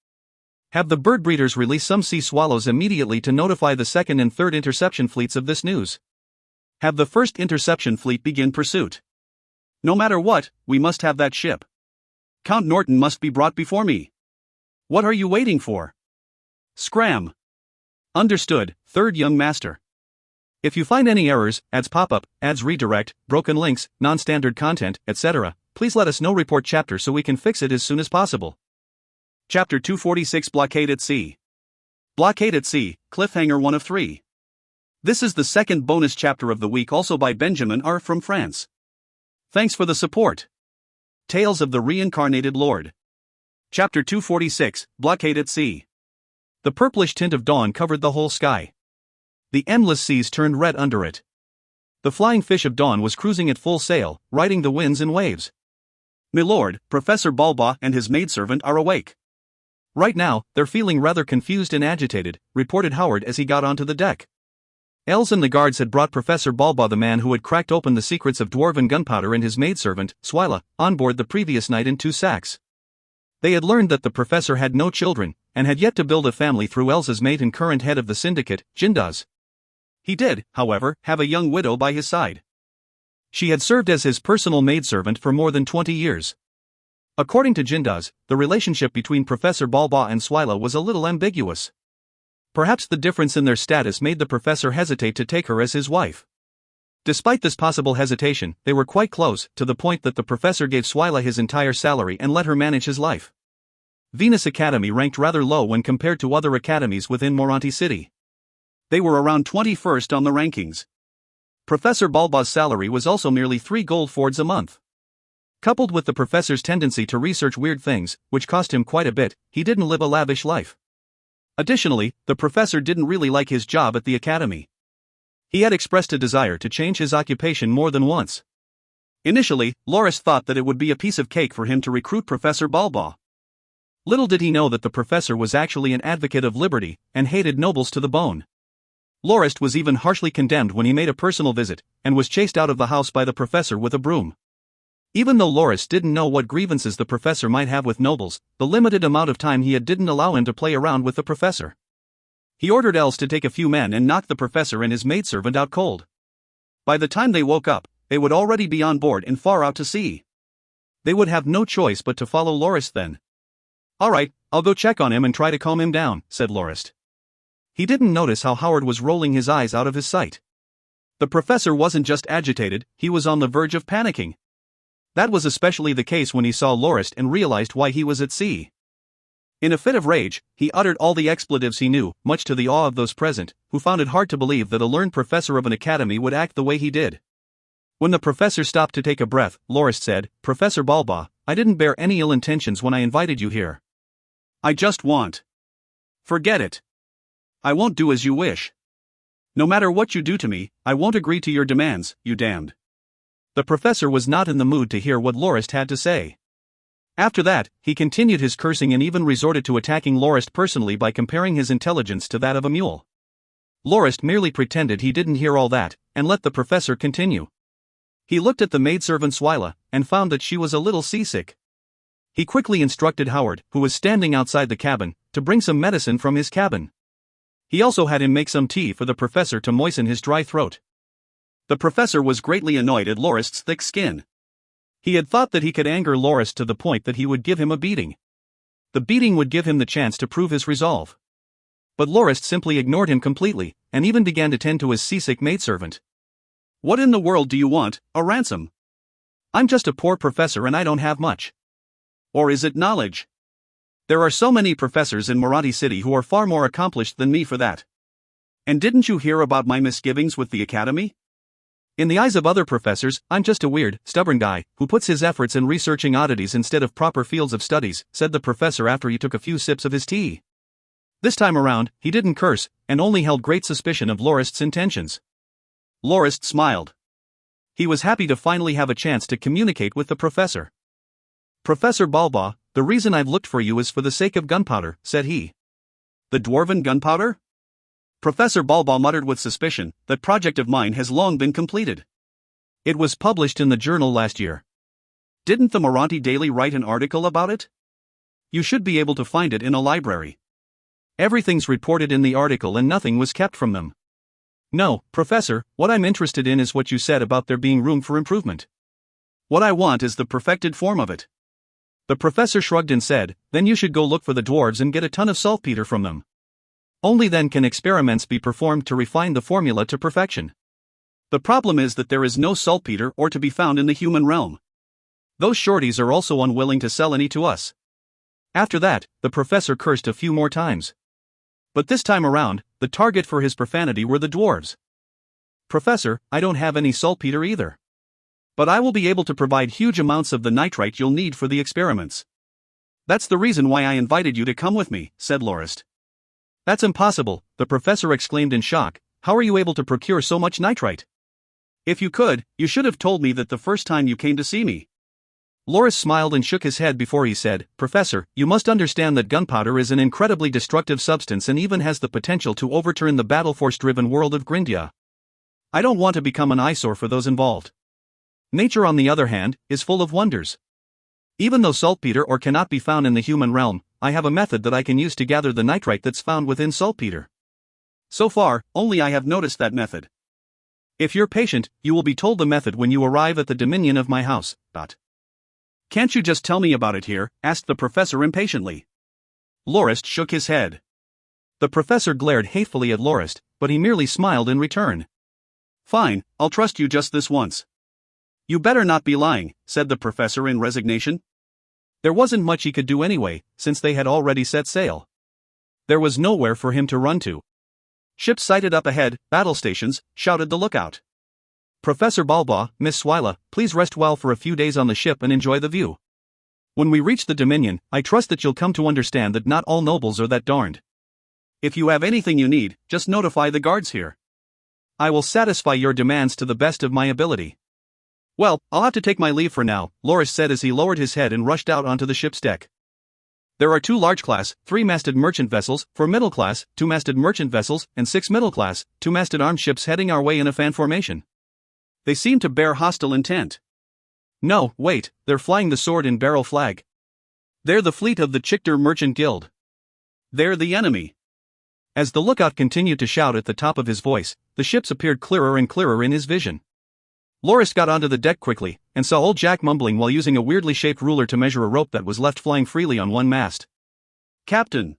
Have the bird breeders release some sea swallows immediately to notify the 2nd and 3rd interception fleets of this news. Have the 1st interception fleet begin pursuit. No matter what, we must have that ship. Count Norton must be brought before me. What are you waiting for? Scram. Understood, 3rd young master. If you find any errors, ads pop-up, ads redirect, broken links, non-standard content, etc., please let us know. Report chapter so we can fix it as soon as possible. Chapter 246 Blockade at Sea. Blockade at Sea, Cliffhanger 1 of 3. This is the second bonus chapter of the week, also by Benjamin R. from France. Thanks for the support. Tales of the Reincarnated Lord. Chapter 246, Blockade at Sea. The purplish tint of dawn covered the whole sky. The endless seas turned red under it. The flying fish of dawn was cruising at full sail, riding the winds and waves. "Milord, Professor Balba and his maidservant are awake. Right now, they're feeling rather confused and agitated," reported Howard as he got onto the deck. Els and the guards had brought Professor Balba, the man who had cracked open the secrets of dwarven gunpowder, and his maidservant, Swyla, on board the previous night in 2 sacks. They had learned that the professor had no children, and had yet to build a family through Els's mate and current head of the syndicate, Jindaz. He did, however, have a young widow by his side. She had served as his personal maidservant for more than 20 years. According to Jindaz, the relationship between Professor Balba and Swyla was a little ambiguous. Perhaps the difference in their status made the professor hesitate to take her as his wife. Despite this possible hesitation, they were quite close, to the point that the professor gave Swyla his entire salary and let her manage his life. Venus Academy ranked rather low when compared to other academies within Moranti City. They were around 21st on the rankings. Professor Balba's salary was also merely 3 gold fords a month. Coupled with the professor's tendency to research weird things, which cost him quite a bit, he didn't live a lavish life. Additionally, the professor didn't really like his job at the academy. He had expressed a desire to change his occupation more than once. Initially, Lorist thought that it would be a piece of cake for him to recruit Professor Balba. Little did he know that the professor was actually an advocate of liberty, and hated nobles to the bone. Lorist was even harshly condemned when he made a personal visit, and was chased out of the house by the professor with a broom. Even though Lorist didn't know what grievances the professor might have with nobles, the limited amount of time he had didn't allow him to play around with the professor. He ordered Els to take a few men and knock the professor and his maidservant out cold. By the time they woke up, they would already be on board and far out to sea. They would have no choice but to follow Lorist then. "Alright, I'll go check on him and try to calm him down," said Lorist. He didn't notice how Howard was rolling his eyes out of his sight. The professor wasn't just agitated, he was on the verge of panicking. That was especially the case when he saw Lorist and realized why he was at sea. In a fit of rage, he uttered all the expletives he knew, much to the awe of those present, who found it hard to believe that a learned professor of an academy would act the way he did. When the professor stopped to take a breath, Lorist said, "Professor Balba, I didn't bear any ill intentions when I invited you here. I just want. Forget it. I won't do as you wish. No matter what you do to me, I won't agree to your demands, you damned." The professor was not in the mood to hear what Lorist had to say. After that, he continued his cursing and even resorted to attacking Lorist personally by comparing his intelligence to that of a mule. Lorist merely pretended he didn't hear all that, and let the professor continue. He looked at the maidservant Swyla, and found that she was a little seasick. He quickly instructed Howard, who was standing outside the cabin, to bring some medicine from his cabin. He also had him make some tea for the professor to moisten his dry throat. The professor was greatly annoyed at Lorist's thick skin. He had thought that he could anger Lorist to the point that he would give him a beating. The beating would give him the chance to prove his resolve. But Lorist simply ignored him completely, and even began to tend to his seasick maidservant. "What in the world do you want, a ransom? I'm just a poor professor and I don't have much. Or is it knowledge? There are so many professors in Moranti City who are far more accomplished than me for that. And didn't you hear about my misgivings with the academy? In the eyes of other professors, I'm just a weird, stubborn guy who puts his efforts in researching oddities instead of proper fields of studies, said the professor after he took a few sips of his tea. This time around, he didn't curse, and only held great suspicion of Lorist's intentions. Lorist smiled. He was happy to finally have a chance to communicate with the professor. Professor Balba, the reason I've looked for you is for the sake of gunpowder, said he. The dwarven gunpowder? Professor Balba muttered with suspicion, that project of mine has long been completed. It was published in the journal last year. Didn't the Moranti Daily write an article about it? You should be able to find it in a library. Everything's reported in the article and nothing was kept from them. No, Professor, what I'm interested in is what you said about there being room for improvement. What I want is the perfected form of it. The professor shrugged and said, then you should go look for the dwarves and get a ton of saltpeter from them. Only then can experiments be performed to refine the formula to perfection. The problem is that there is no saltpeter or to be found in the human realm. Those shorties are also unwilling to sell any to us. After that, the professor cursed a few more times. But this time around, the target for his profanity were the dwarves. Professor, I don't have any saltpeter either. But I will be able to provide huge amounts of the nitrite you'll need for the experiments. That's the reason why I invited you to come with me, said Lorist. That's impossible, the professor exclaimed in shock. How are you able to procure so much nitrite? If you could, you should have told me that the first time you came to see me. Lorist smiled and shook his head before he said, Professor, you must understand that gunpowder is an incredibly destructive substance and even has the potential to overturn the battle-force-driven world of Grindia. I don't want to become an eyesore for those involved. Nature, on the other hand, is full of wonders. Even though saltpeter or cannot be found in the human realm, I have a method that I can use to gather the nitrite that's found within saltpeter. So far, only I have noticed that method. If you're patient, you will be told the method when you arrive at the dominion of my house. Can't you just tell me about it here? Asked the professor impatiently. Lorist shook his head. The professor glared hatefully at Lorist, but he merely smiled in return. Fine, I'll trust you just this once. You better not be lying, said the professor in resignation. There wasn't much he could do anyway, since they had already set sail. There was nowhere for him to run to. Ships sighted up ahead, battle stations, shouted the lookout. Professor Balba, Miss Swyla, please rest well for a few days on the ship and enjoy the view. When we reach the Dominion, I trust that you'll come to understand that not all nobles are that darned. If you have anything you need, just notify the guards here. I will satisfy your demands to the best of my ability. Well, I'll have to take my leave for now, Lorist said as he lowered his head and rushed out onto the ship's deck. There are 2 large-class, 3-masted merchant vessels, 4 middle-class, 2-masted merchant vessels, and 6 middle-class, 2-masted armed ships heading our way in a fan formation. They seem to bear hostile intent. No, wait, they're flying the sword-and-barrel flag. They're the fleet of the Chichter Merchant Guild. They're the enemy. As the lookout continued to shout at the top of his voice, the ships appeared clearer and clearer in his vision. Lorist got onto the deck quickly, and saw old Jack mumbling while using a weirdly shaped ruler to measure a rope that was left flying freely on one mast. Captain!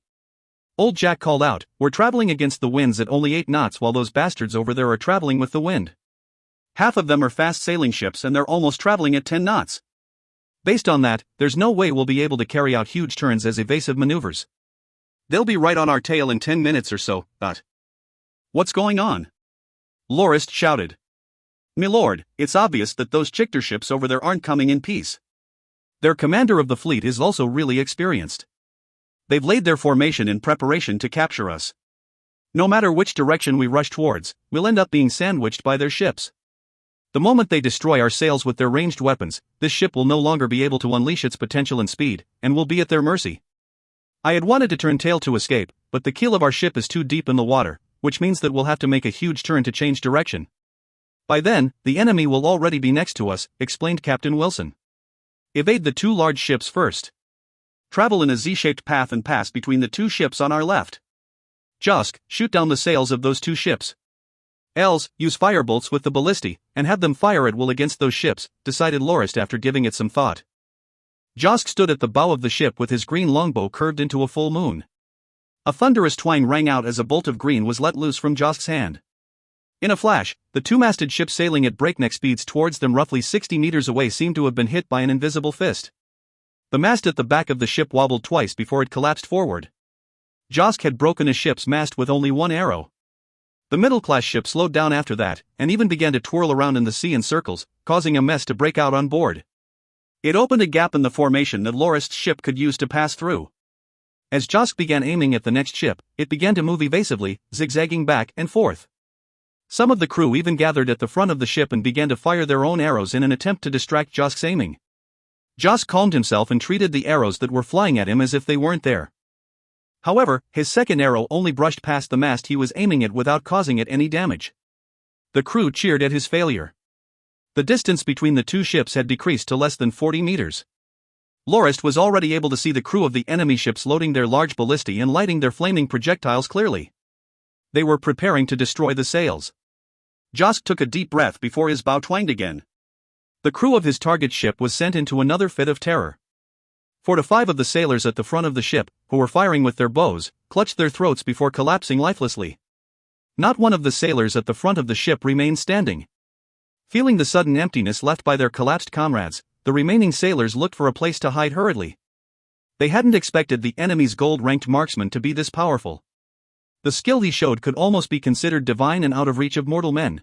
Old Jack called out, we're traveling against the winds at only 8 knots while those bastards over there are traveling with the wind. Half of them are fast-sailing ships and they're almost traveling at 10 knots. Based on that, there's no way we'll be able to carry out huge turns as evasive maneuvers. They'll be right on our tail in 10 minutes or so, What's going on? Lorist shouted. Milord, it's obvious that those Chichter ships over there aren't coming in peace. Their commander of the fleet is also really experienced. They've laid their formation in preparation to capture us. No matter which direction we rush towards, we'll end up being sandwiched by their ships. The moment they destroy our sails with their ranged weapons, this ship will no longer be able to unleash its potential and speed, and will be at their mercy. I had wanted to turn tail to escape, but the keel of our ship is too deep in the water, which means that we'll have to make a huge turn to change direction. By then, the enemy will already be next to us, explained Captain Wilson. Evade the 2 large ships first. Travel in a Z-shaped path and pass between the 2 ships on our left. Josk, shoot down the sails of those 2 ships. Els, use firebolts with the ballistae, and have them fire at will against those ships, decided Lorist after giving it some thought. Josk stood at the bow of the ship with his green longbow curved into a full moon. A thunderous twang rang out as a bolt of green was let loose from Josk's hand. In a flash, the 2-masted ship sailing at breakneck speeds towards them roughly 60 meters away seemed to have been hit by an invisible fist. The mast at the back of the ship wobbled twice before it collapsed forward. Josk had broken his ship's mast with only 1 arrow. The middle-class ship slowed down after that, and even began to twirl around in the sea in circles, causing a mess to break out on board. It opened a gap in the formation that Lorist's ship could use to pass through. As Josk began aiming at the next ship, it began to move evasively, zigzagging back and forth. Some of the crew even gathered at the front of the ship and began to fire their own arrows in an attempt to distract Josk's aiming. Josk calmed himself and treated the arrows that were flying at him as if they weren't there. However, his second arrow only brushed past the mast he was aiming at without causing it any damage. The crew cheered at his failure. The distance between the two ships had decreased to less than 40 meters. Lorist was already able to see the crew of the enemy ships loading their large ballistae and lighting their flaming projectiles clearly. They were preparing to destroy the sails. Josk took a deep breath before his bow twanged again. The crew of his target ship was sent into another fit of terror. 4 to 5 of the sailors at the front of the ship, who were firing with their bows, clutched their throats before collapsing lifelessly. Not one of the sailors at the front of the ship remained standing. Feeling the sudden emptiness left by their collapsed comrades, the remaining sailors looked for a place to hide hurriedly. They hadn't expected the enemy's gold-ranked marksman to be this powerful. The skill he showed could almost be considered divine and out of reach of mortal men.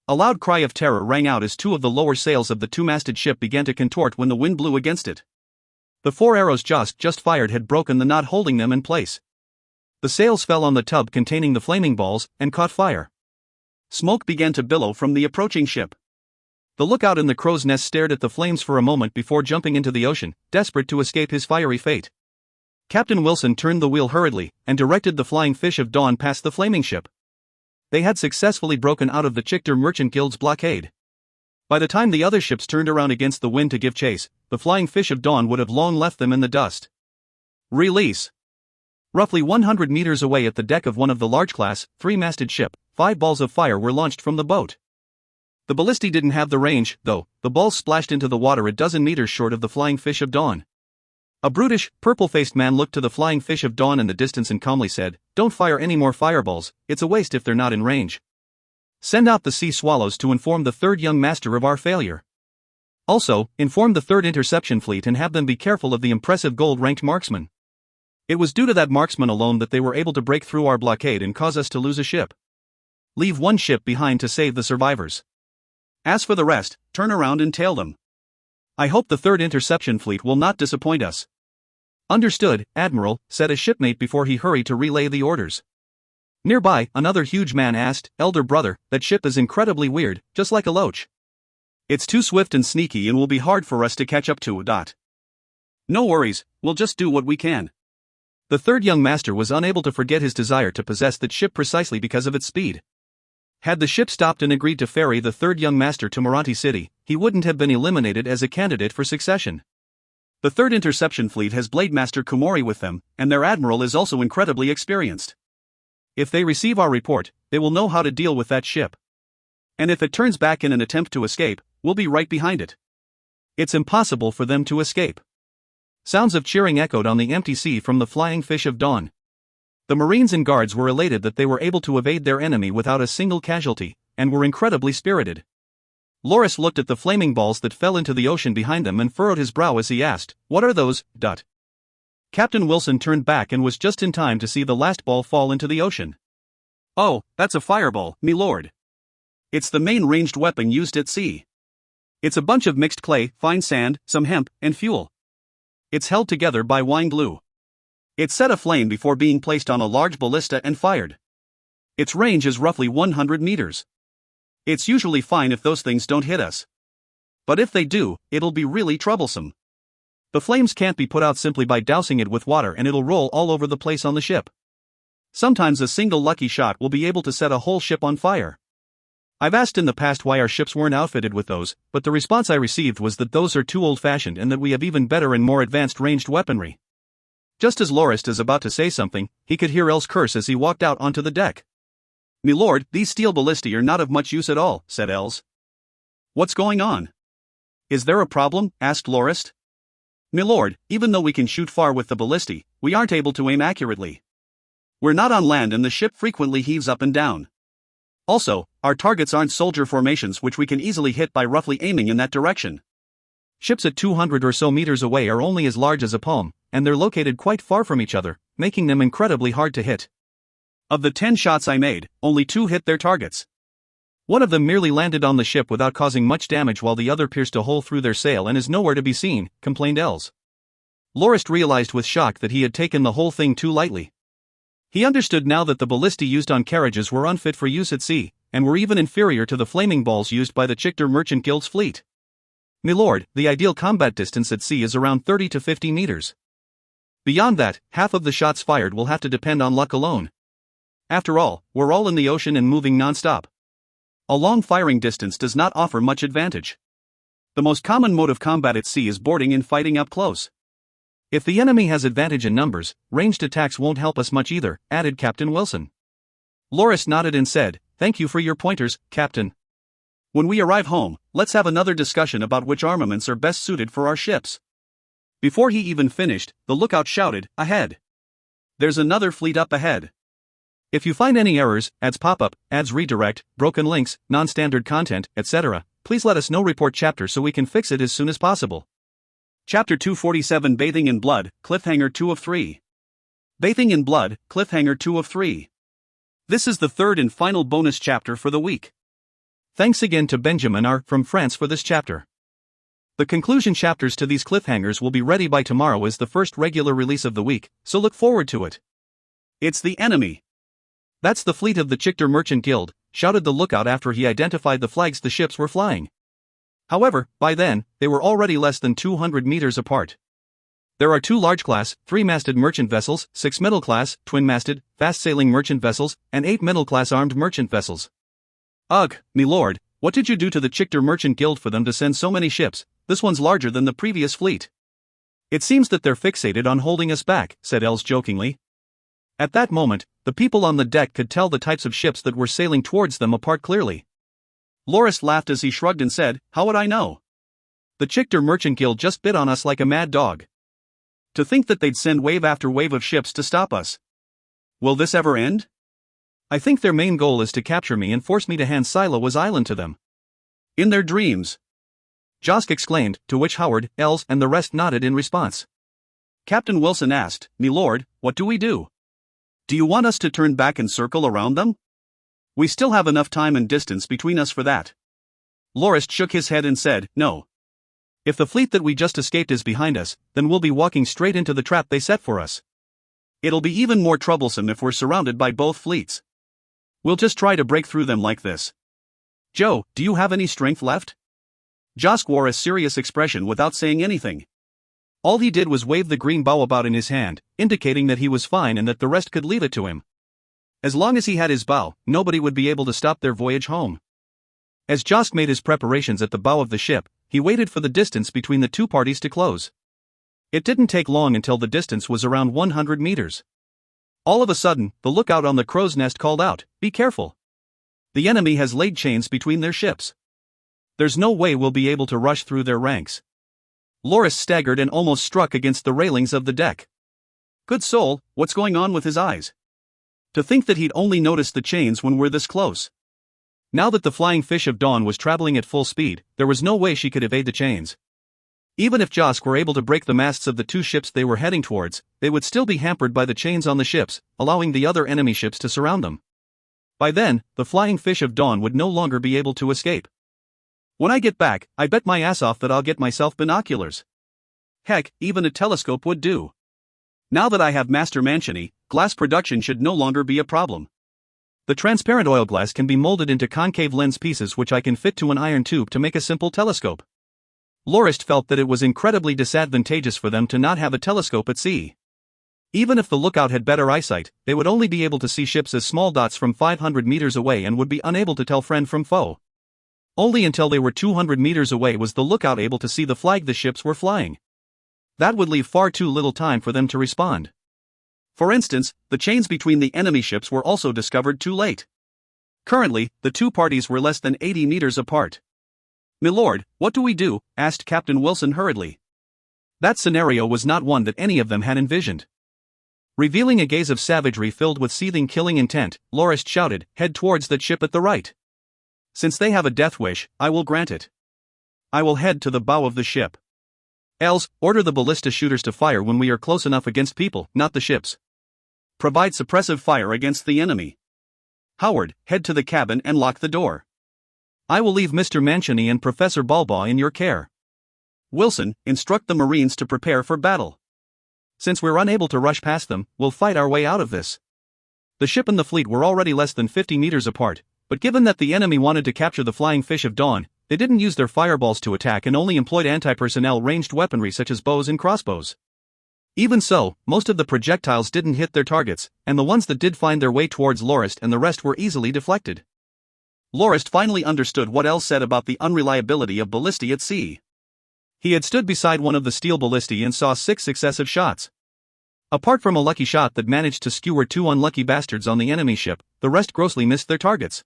A loud cry of terror rang out as 2 of the lower sails of the two-masted ship began to contort when the wind blew against it. The 4 arrows Josk just fired had broken the knot holding them in place. The sails fell on the tub containing the flaming balls and caught fire. Smoke began to billow from the approaching ship. The lookout in the crow's nest stared at the flames for a moment before jumping into the ocean, desperate to escape his fiery fate. Captain Wilson turned the wheel hurriedly and directed the Flying Fish of Dawn past the flaming ship. They had successfully broken out of the Chichter Merchant Guild's blockade. By the time the other ships turned around against the wind to give chase, the Flying Fish of Dawn would have long left them in the dust. Release. Roughly 100 meters away at the deck of one of the large-class, 3-masted ship, 5 balls of fire were launched from the boat. The ballistae didn't have the range, though. The balls splashed into the water a dozen meters short of the Flying Fish of Dawn. A brutish, purple-faced man looked to the Flying Fish of Dawn in the distance and calmly said, "Don't fire any more fireballs, it's a waste if they're not in range. Send out the sea swallows to inform the 3rd young master of our failure. Also, inform the 3rd interception fleet and have them be careful of the impressive gold-ranked marksman. It was due to that marksman alone that they were able to break through our blockade and cause us to lose a ship. Leave 1 ship behind to save the survivors. As for the rest, turn around and tail them. I hope the 3rd interception fleet will not disappoint us." "Understood, Admiral," said a shipmate before he hurried to relay the orders. Nearby, another huge man asked, "Elder brother, that ship is incredibly weird, just like a loach. It's too swift and sneaky and will be hard for us to catch up to. No worries, we'll just do what we can." The 3rd young master was unable to forget his desire to possess that ship precisely because of its speed. Had the ship stopped and agreed to ferry the 3rd young master to Moranti City, he wouldn't have been eliminated as a candidate for succession. The 3rd interception fleet has Blade Master Kumori with them, and their admiral is also incredibly experienced. If they receive our report, they will know how to deal with that ship. And if it turns back in an attempt to escape, we'll be right behind it. It's impossible for them to escape. Sounds of cheering echoed on the empty sea from the Flying Fish of Dawn. The Marines and guards were elated that they were able to evade their enemy without a single casualty, and were incredibly spirited. Lorist looked at the flaming balls that fell into the ocean behind them and furrowed his brow as he asked, "What are those?" Captain Wilson turned back and was just in time to see the last ball fall into the ocean. "Oh, that's a fireball, me lord. It's the main ranged weapon used at sea. It's a bunch of mixed clay, fine sand, some hemp, and fuel. It's held together by wine glue. It's set aflame before being placed on a large ballista and fired. Its range is roughly 100 meters. It's usually fine if those things don't hit us. But if they do, it'll be really troublesome. The flames can't be put out simply by dousing it with water and it'll roll all over the place on the ship. Sometimes a single lucky shot will be able to set a whole ship on fire. I've asked in the past why our ships weren't outfitted with those, but the response I received was that those are too old-fashioned and that we have even better and more advanced ranged weaponry." Just as Lorist is about to say something, he could hear Els curse as he walked out onto the deck. "Me lord, these steel ballistae are not of much use at all," said Els. "What's going on? Is there a problem?" asked Lorist. "Me lord, even though we can shoot far with the ballistae, we aren't able to aim accurately. We're not on land and the ship frequently heaves up and down. Also, our targets aren't soldier formations which we can easily hit by roughly aiming in that direction. Ships at 200 or so meters away are only as large as a palm, and they're located quite far from each other, making them incredibly hard to hit. Of the 10 shots I made, only 2 hit their targets. One of them merely landed on the ship without causing much damage while the other pierced a hole through their sail and is nowhere to be seen, complained Els. Lorist realized with shock that he had taken the whole thing too lightly. He understood now that the ballistae used on carriages were unfit for use at sea, and were even inferior to the flaming balls used by the Chichter Merchant Guild's fleet. "Milord, the ideal combat distance at sea is around 30 to 50 meters. Beyond that, half of the shots fired will have to depend on luck alone. After all, we're all in the ocean and moving non-stop. A long firing distance does not offer much advantage. The most common mode of combat at sea is boarding and fighting up close. If the enemy has advantage in numbers, ranged attacks won't help us much either," added Captain Wilson. Lorist nodded and said, "Thank you for your pointers, Captain. When we arrive home, let's have another discussion about which armaments are best suited for our ships." Before he even finished, the lookout shouted, "Ahead! There's another fleet up ahead. If you find any errors, ads pop up, ads redirect, broken links, non-standard content, etc., please let us know. Report chapter so we can fix it as soon as possible." Chapter 247 Bathing in Blood, Cliffhanger 2 of 3. Bathing in Blood, Cliffhanger 2 of 3. This is the third and final bonus chapter for the week. Thanks again to Benjamin R. from France for this chapter. The conclusion chapters to these cliffhangers will be ready by tomorrow as the first regular release of the week, so look forward to it. "It's the enemy. That's the fleet of the Chichter Merchant Guild," shouted the lookout after he identified the flags the ships were flying. However, by then, they were already less than 200 meters apart. There are 2 large-class, 3-masted merchant vessels, 6 middle-class, twin-masted, fast-sailing merchant vessels, and 8 middle-class armed merchant vessels. "Ugh, milord, what did you do to the Chichter Merchant Guild for them to send so many ships? This one's larger than the previous fleet." "It seems that they're fixated on holding us back," said Els jokingly. At that moment, the people on the deck could tell the types of ships that were sailing towards them apart clearly. Lorist laughed as he shrugged and said, "How would I know? The Chichter Merchant Guild just bit on us like a mad dog. To think that they'd send wave after wave of ships to stop us. Will this ever end? I think their main goal is to capture me and force me to hand Silo's island to them." "In their dreams," Josk exclaimed, to which Howard, Els, and the rest nodded in response. Captain Wilson asked, "Milord, what do we do? Do you want us to turn back and circle around them? We still have enough time and distance between us for that." Lorist shook his head and said, "No. If the fleet that we just escaped is behind us, then we'll be walking straight into the trap they set for us. It'll be even more troublesome if we're surrounded by both fleets. We'll just try to break through them like this. Joe, do you have any strength left?" Josk wore a serious expression without saying anything. All he did was wave the green bow about in his hand, indicating that he was fine and that the rest could leave it to him. As long as he had his bow, nobody would be able to stop their voyage home. As Josk made his preparations at the bow of the ship, he waited for the distance between the two parties to close. It didn't take long until the distance was around 100 meters. All of a sudden, the lookout on the crow's nest called out, "Be careful. The enemy has laid chains between their ships. There's no way we'll be able to rush through their ranks." Lorist staggered and almost struck against the railings of the deck. Good soul, what's going on with his eyes? To think that he'd only noticed the chains when we're this close. Now that the flying fish of dawn was traveling at full speed, there was no way she could evade the chains. Even if Josk were able to break the masts of the 2 ships they were heading towards, they would still be hampered by the chains on the ships, allowing the other enemy ships to surround them. By then, the flying fish of dawn would no longer be able to escape. "When I get back, I bet my ass off that I'll get myself binoculars. Heck, even a telescope would do. Now that I have Master Mantiony, glass production should no longer be a problem. The transparent oil glass can be molded into concave lens pieces which I can fit to an iron tube to make a simple telescope." Lorist felt that it was incredibly disadvantageous for them to not have a telescope at sea. Even if the lookout had better eyesight, they would only be able to see ships as small dots from 500 meters away and would be unable to tell friend from foe. Only until they were 200 meters away was the lookout able to see the flag the ships were flying. That would leave far too little time for them to respond. For instance, the chains between the enemy ships were also discovered too late. Currently, the two parties were less than 80 meters apart. "Milord, what do we do?" asked Captain Wilson hurriedly. That scenario was not one that any of them had envisioned. Revealing a gaze of savagery filled with seething killing intent, Lorist shouted, "Head towards that ship at the right. Since they have a death wish, I will grant it. I will head to the bow of the ship. Els, order the ballista shooters to fire when we are close enough against people, not the ships. Provide suppressive fire against the enemy. Howard, head to the cabin and lock the door. I will leave Mr. Mancini and Professor Balbaugh in your care. Wilson, instruct the Marines to prepare for battle. Since we're unable to rush past them, we'll fight our way out of this. The ship and the fleet were already less than 50 meters apart, but given that the enemy wanted to capture the Flying Fish of Dawn, they didn't use their fireballs to attack and only employed anti-personnel ranged weaponry such as bows and crossbows. Even so, most of the projectiles didn't hit their targets, and the ones that did find their way towards Lorist and the rest were easily deflected. Lorist finally understood what Els said about the unreliability of ballistae at sea. He had stood beside one of the steel ballistae and saw 6 successive shots. Apart from a lucky shot that managed to skewer 2 unlucky bastards on the enemy ship, the rest grossly missed their targets.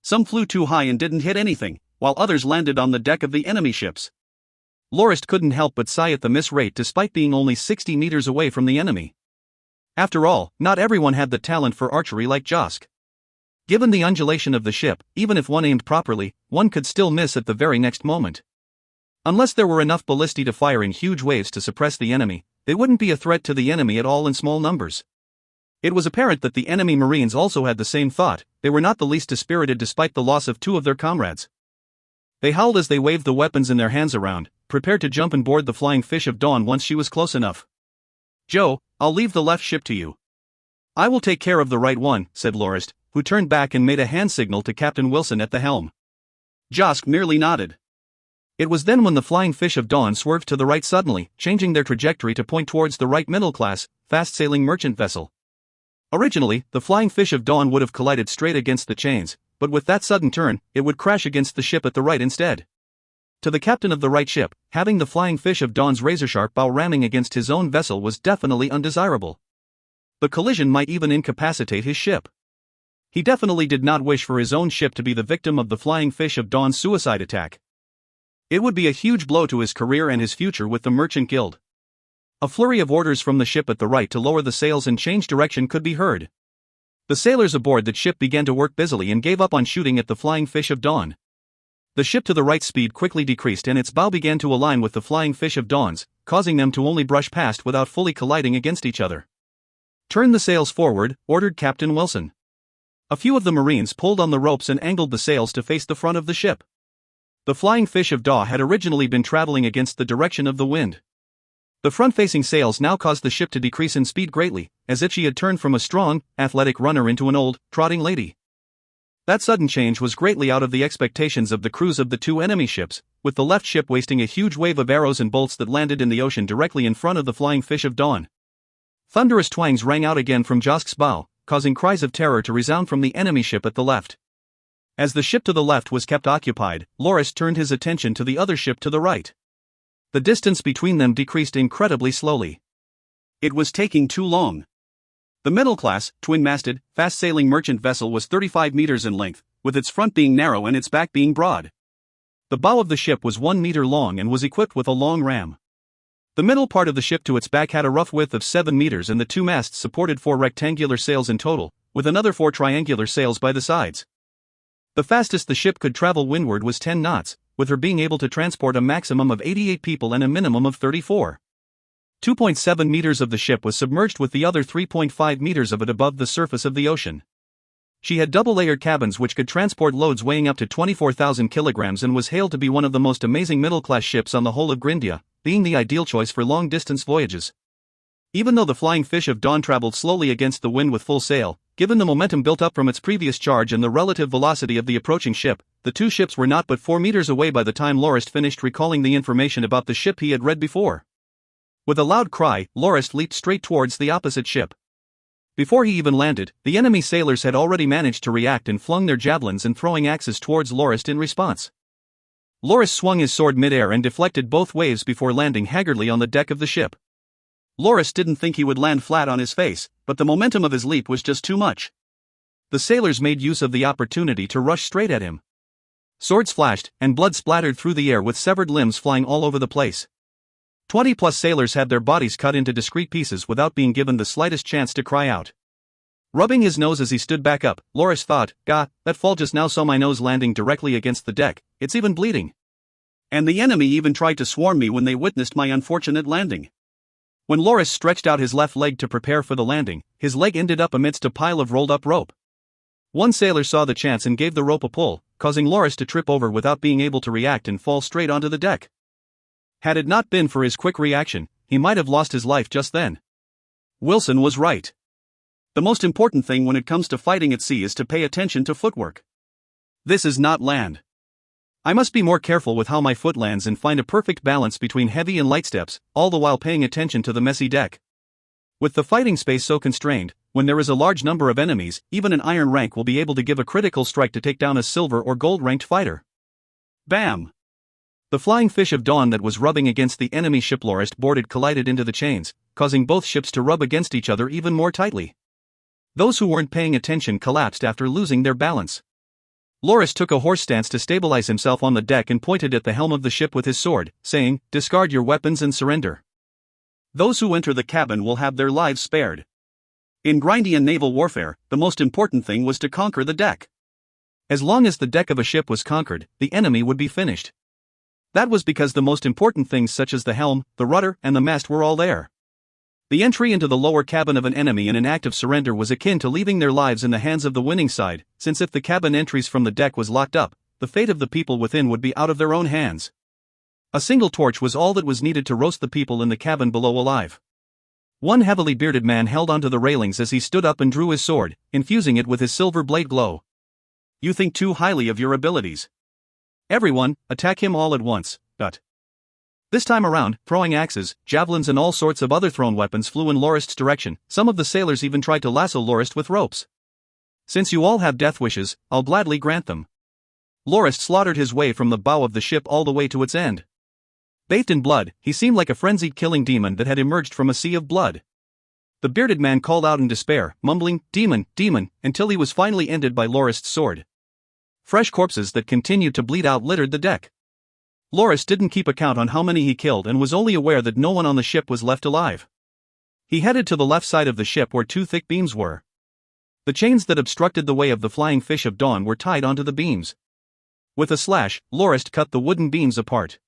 Some flew too high and didn't hit anything, while others landed on the deck of the enemy ships. Lorist couldn't help but sigh at the miss rate despite being only 60 meters away from the enemy. After all, not everyone had the talent for archery like Josk. Given the undulation of the ship, even if one aimed properly, one could still miss at the very next moment. Unless there were enough ballistae to fire in huge waves to suppress the enemy, they wouldn't be a threat to the enemy at all in small numbers. It was apparent that the enemy Marines also had the same thought. They were not the least dispirited despite the loss of 2 of their comrades. They howled as they waved the weapons in their hands around, prepared to jump and board the Flying Fish of Dawn once she was close enough. Joe, I'll leave the left ship to you. I will take care of the right one, said Lorist, who turned back and made a hand signal to Captain Wilson at the helm. Josk merely nodded. It was then when the Flying Fish of Dawn swerved to the right suddenly, changing their trajectory to point towards the right middle-class, fast-sailing merchant vessel. Originally, the Flying Fish of Dawn would have collided straight against the chains, but with that sudden turn, it would crash against the ship at the right instead. To the captain of the right ship, having the Flying Fish of Dawn's razor-sharp bow ramming against his own vessel was definitely undesirable. The collision might even incapacitate his ship. He definitely did not wish for his own ship to be the victim of the Flying Fish of Dawn's suicide attack. It would be a huge blow to his career and his future with the Merchant Guild. A flurry of orders from the ship at the right to lower the sails and change direction could be heard. The sailors aboard that ship began to work busily and gave up on shooting at the Flying Fish of Dawn. The ship to the right speed quickly decreased and its bow began to align with the Flying Fish of Dawn's, causing them to only brush past without fully colliding against each other. Turn the sails forward, ordered Captain Wilson. A few of the Marines pulled on the ropes and angled the sails to face the front of the ship. The Flying Fish of Dawn had originally been traveling against the direction of the wind. The front-facing sails now caused the ship to decrease in speed greatly, as if she had turned from a strong, athletic runner into an old, trotting lady. That sudden change was greatly out of the expectations of the crews of the 2 enemy ships, with the left ship wasting a huge wave of arrows and bolts that landed in the ocean directly in front of the Flying Fish of Dawn. Thunderous twangs rang out again from Josk's bow, causing cries of terror to resound from the enemy ship at the left. As the ship to the left was kept occupied, Lorist turned his attention to the other ship to the right. The distance between them decreased incredibly slowly. It was taking too long. The middle-class, twin-masted, fast-sailing merchant vessel was 35 meters in length, with its front being narrow and its back being broad. The bow of the ship was 1 meter long and was equipped with a long ram. The middle part of the ship to its back had a rough width of 7 meters and the 2 masts supported 4 rectangular sails in total, with another 4 triangular sails by the sides. The fastest the ship could travel windward was 10 knots, with her being able to transport a maximum of 88 people and a minimum of 34. 2.7 meters of the ship was submerged with the other 3.5 meters of it above the surface of the ocean. She had double-layered cabins which could transport loads weighing up to 24,000 kilograms and was hailed to be one of the most amazing middle-class ships on the whole of Grindia, being the ideal choice for long-distance voyages. Even though the Flying Fish of Dawn traveled slowly against the wind with full sail, given the momentum built up from its previous charge and the relative velocity of the approaching ship, the 2 ships were not but 4 meters away by the time Lorist finished recalling the information about the ship he had read before. With a loud cry, Lorist leaped straight towards the opposite ship. Before he even landed, the enemy sailors had already managed to react and flung their javelins and throwing axes towards Lorist in response. Lorist swung his sword mid-air and deflected both waves before landing haggardly on the deck of the ship. Lorist didn't think he would land flat on his face, but the momentum of his leap was just too much. The sailors made use of the opportunity to rush straight at him. Swords flashed, and blood splattered through the air with severed limbs flying all over the place. 20-plus sailors had their bodies cut into discrete pieces without being given the slightest chance to cry out. Rubbing his nose as he stood back up, Lorist thought, "Gah, that fall just now saw my nose landing directly against the deck, it's even bleeding. And the enemy even tried to swarm me when they witnessed my unfortunate landing." When Lorist stretched out his left leg to prepare for the landing, his leg ended up amidst a pile of rolled-up rope. One sailor saw the chance and gave the rope a pull, causing Lorist to trip over without being able to react and fall straight onto the deck. Had it not been for his quick reaction, he might have lost his life just then. Wilson was right. The most important thing when it comes to fighting at sea is to pay attention to footwork. This is not land. I must be more careful with how my foot lands and find a perfect balance between heavy and light steps, all the while paying attention to the messy deck. With the fighting space so constrained, when there is a large number of enemies, even an iron rank will be able to give a critical strike to take down a silver or gold ranked fighter. Bam! The flying fish of dawn that was rubbing against the enemy ship Lorist boarded collided into the chains, causing both ships to rub against each other even more tightly. Those who weren't paying attention collapsed after losing their balance. Lorist took a horse stance to stabilize himself on the deck and pointed at the helm of the ship with his sword, saying, "Discard your weapons and surrender. Those who enter the cabin will have their lives spared." In Grindian naval warfare, the most important thing was to conquer the deck. As long as the deck of a ship was conquered, the enemy would be finished. That was because the most important things such as the helm, the rudder, and the mast were all there. The entry into the lower cabin of an enemy in an act of surrender was akin to leaving their lives in the hands of the winning side, since if the cabin entries from the deck was locked up, the fate of the people within would be out of their own hands. A single torch was all that was needed to roast the people in the cabin below alive. One heavily bearded man held onto the railings as he stood up and drew his sword, infusing it with his silver blade glow. "You think too highly of your abilities. Everyone, attack him all at once." This time around, throwing axes, javelins and all sorts of other thrown weapons flew in Lorist's direction. Some of the sailors even tried to lasso Lorist with ropes. "Since you all have death wishes, I'll gladly grant them." Lorist slaughtered his way from the bow of the ship all the way to its end. Bathed in blood, he seemed like a frenzied killing demon that had emerged from a sea of blood. The bearded man called out in despair, mumbling, "Demon, demon," until he was finally ended by Lorist's sword. Fresh corpses that continued to bleed out littered the deck. Lorist didn't keep account on how many he killed and was only aware that no one on the ship was left alive. He headed to the left side of the ship where two thick beams were. The chains that obstructed the way of the flying fish of dawn were tied onto the beams. With a slash, Lorist cut the wooden beams apart.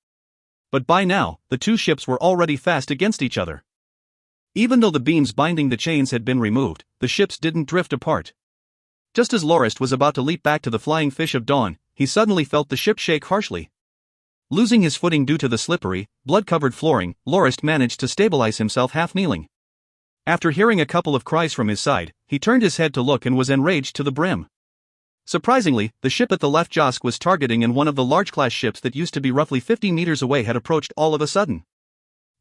But by now, the two ships were already fast against each other. Even though the beams binding the chains had been removed, the ships didn't drift apart. Just as Lorist was about to leap back to the flying fish of dawn, he suddenly felt the ship shake harshly. Losing his footing due to the slippery, blood-covered flooring, Lorist managed to stabilize himself half-kneeling. After hearing a couple of cries from his side, he turned his head to look and was enraged to the brim. Surprisingly, the ship at the left Josk was targeting, and one of the large-class ships that used to be roughly 50 meters away had approached all of a sudden.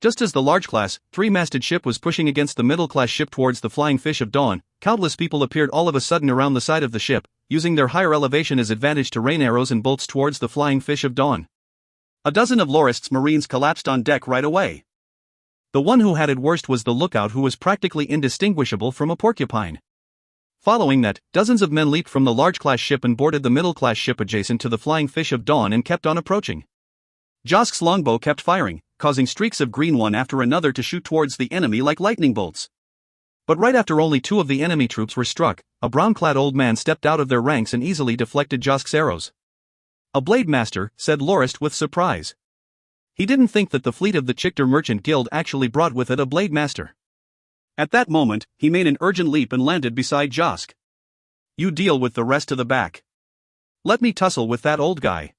Just as the large-class, three-masted ship was pushing against the middle-class ship towards the flying fish of dawn, countless people appeared all of a sudden around the side of the ship, using their higher elevation as advantage to rain arrows and bolts towards the flying fish of dawn. A dozen of Lorist's marines collapsed on deck right away. The one who had it worst was the lookout, who was practically indistinguishable from a porcupine. Following that, dozens of men leaped from the large-class ship and boarded the middle-class ship adjacent to the flying fish of dawn and kept on approaching. Josk's longbow kept firing, causing streaks of green one after another to shoot towards the enemy like lightning bolts. But right after only two of the enemy troops were struck, a brown-clad old man stepped out of their ranks and easily deflected Josk's arrows. "A blade master," said Lorist with surprise. He didn't think that the fleet of the Chichter Merchant Guild actually brought with it a blade master. At that moment, he made an urgent leap and landed beside Josk. "You deal with the rest to the back. Let me tussle with that old guy."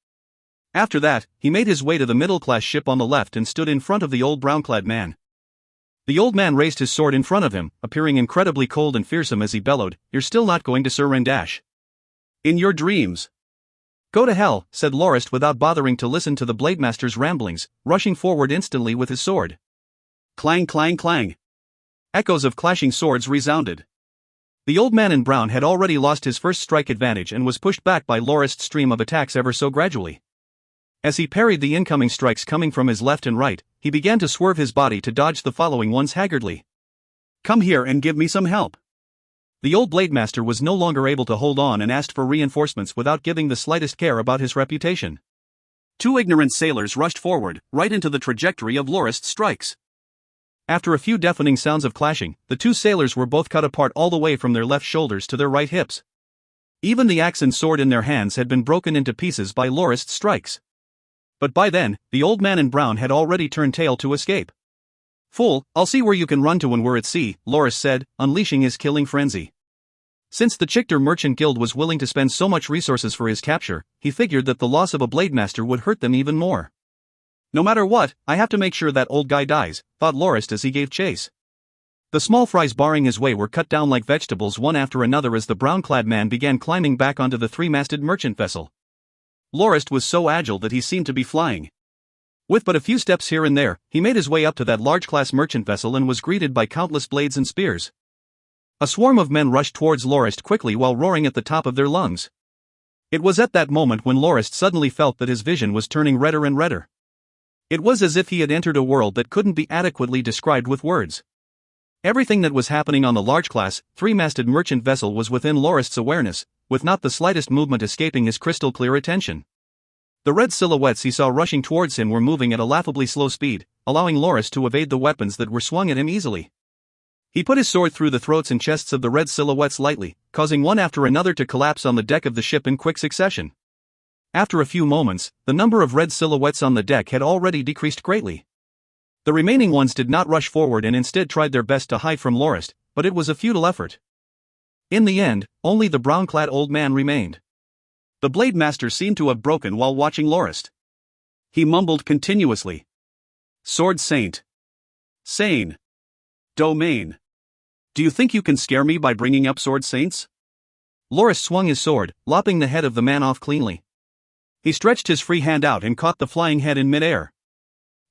After that, he made his way to the middle-class ship on the left and stood in front of the old brown-clad man. The old man raised his sword in front of him, appearing incredibly cold and fearsome as he bellowed, "You're still not going to surrender? In your dreams." "Go to hell," said Lorist without bothering to listen to the blademaster's ramblings, rushing forward instantly with his sword. Clang, clang, clang. Echoes of clashing swords resounded. The old man in brown had already lost his first strike advantage and was pushed back by Lorist's stream of attacks ever so gradually. As he parried the incoming strikes coming from his left and right, he began to swerve his body to dodge the following ones haggardly. "Come here and give me some help." The old blademaster was no longer able to hold on and asked for reinforcements without giving the slightest care about his reputation. Two ignorant sailors rushed forward, right into the trajectory of Lorist's strikes. After a few deafening sounds of clashing, the two sailors were both cut apart all the way from their left shoulders to their right hips. Even the axe and sword in their hands had been broken into pieces by Lorist's strikes. But by then, the old man in brown had already turned tail to escape. Fool, I'll see where you can run to when we're at sea, Lorist said, unleashing his killing frenzy. Since the Chichter Merchant Guild was willing to spend so much resources for his capture, he figured that the loss of a blade master would hurt them even more. No matter what, I have to make sure that old guy dies, thought Lorist as he gave chase. The small fries barring his way were cut down like vegetables one after another as the brown-clad man began climbing back onto the three-masted merchant vessel. Lorist was so agile that he seemed to be flying. With but a few steps here and there, he made his way up to that large-class merchant vessel and was greeted by countless blades and spears. A swarm of men rushed towards Lorist quickly while roaring at the top of their lungs. It was at that moment when Lorist suddenly felt that his vision was turning redder and redder. It was as if he had entered a world that couldn't be adequately described with words. Everything that was happening on the large-class, three-masted merchant vessel was within Lorist's awareness, with not the slightest movement escaping his crystal-clear attention. The red silhouettes he saw rushing towards him were moving at a laughably slow speed, allowing Lorist to evade the weapons that were swung at him easily. He put his sword through the throats and chests of the red silhouettes lightly, causing one after another to collapse on the deck of the ship in quick succession. After a few moments, the number of red silhouettes on the deck had already decreased greatly. The remaining ones did not rush forward and instead tried their best to hide from Lorist, but it was a futile effort. In the end, only the brown-clad old man remained. The blade master seemed to have broken while watching Lorist. He mumbled continuously. Sword Saint. Sane. Domain. Do you think you can scare me by bringing up sword saints? Lorist swung his sword, lopping the head of the man off cleanly. He stretched his free hand out and caught the flying head in midair.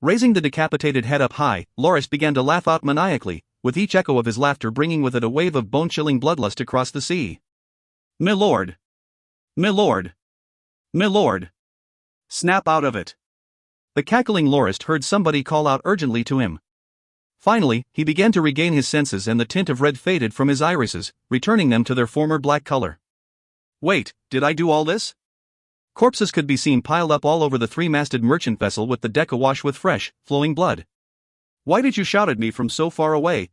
Raising the decapitated head up high, Lorist began to laugh out maniacally, with each echo of his laughter bringing with it a wave of bone-chilling bloodlust across the sea. "My lord! My lord! My lord! Snap out of it!" The cackling Lorist heard somebody call out urgently to him. Finally, he began to regain his senses and the tint of red faded from his irises, returning them to their former black color. Wait, did I do all this? Corpses could be seen piled up all over the three-masted merchant vessel with the deck awash with fresh, flowing blood. Why did you shout at me from so far away,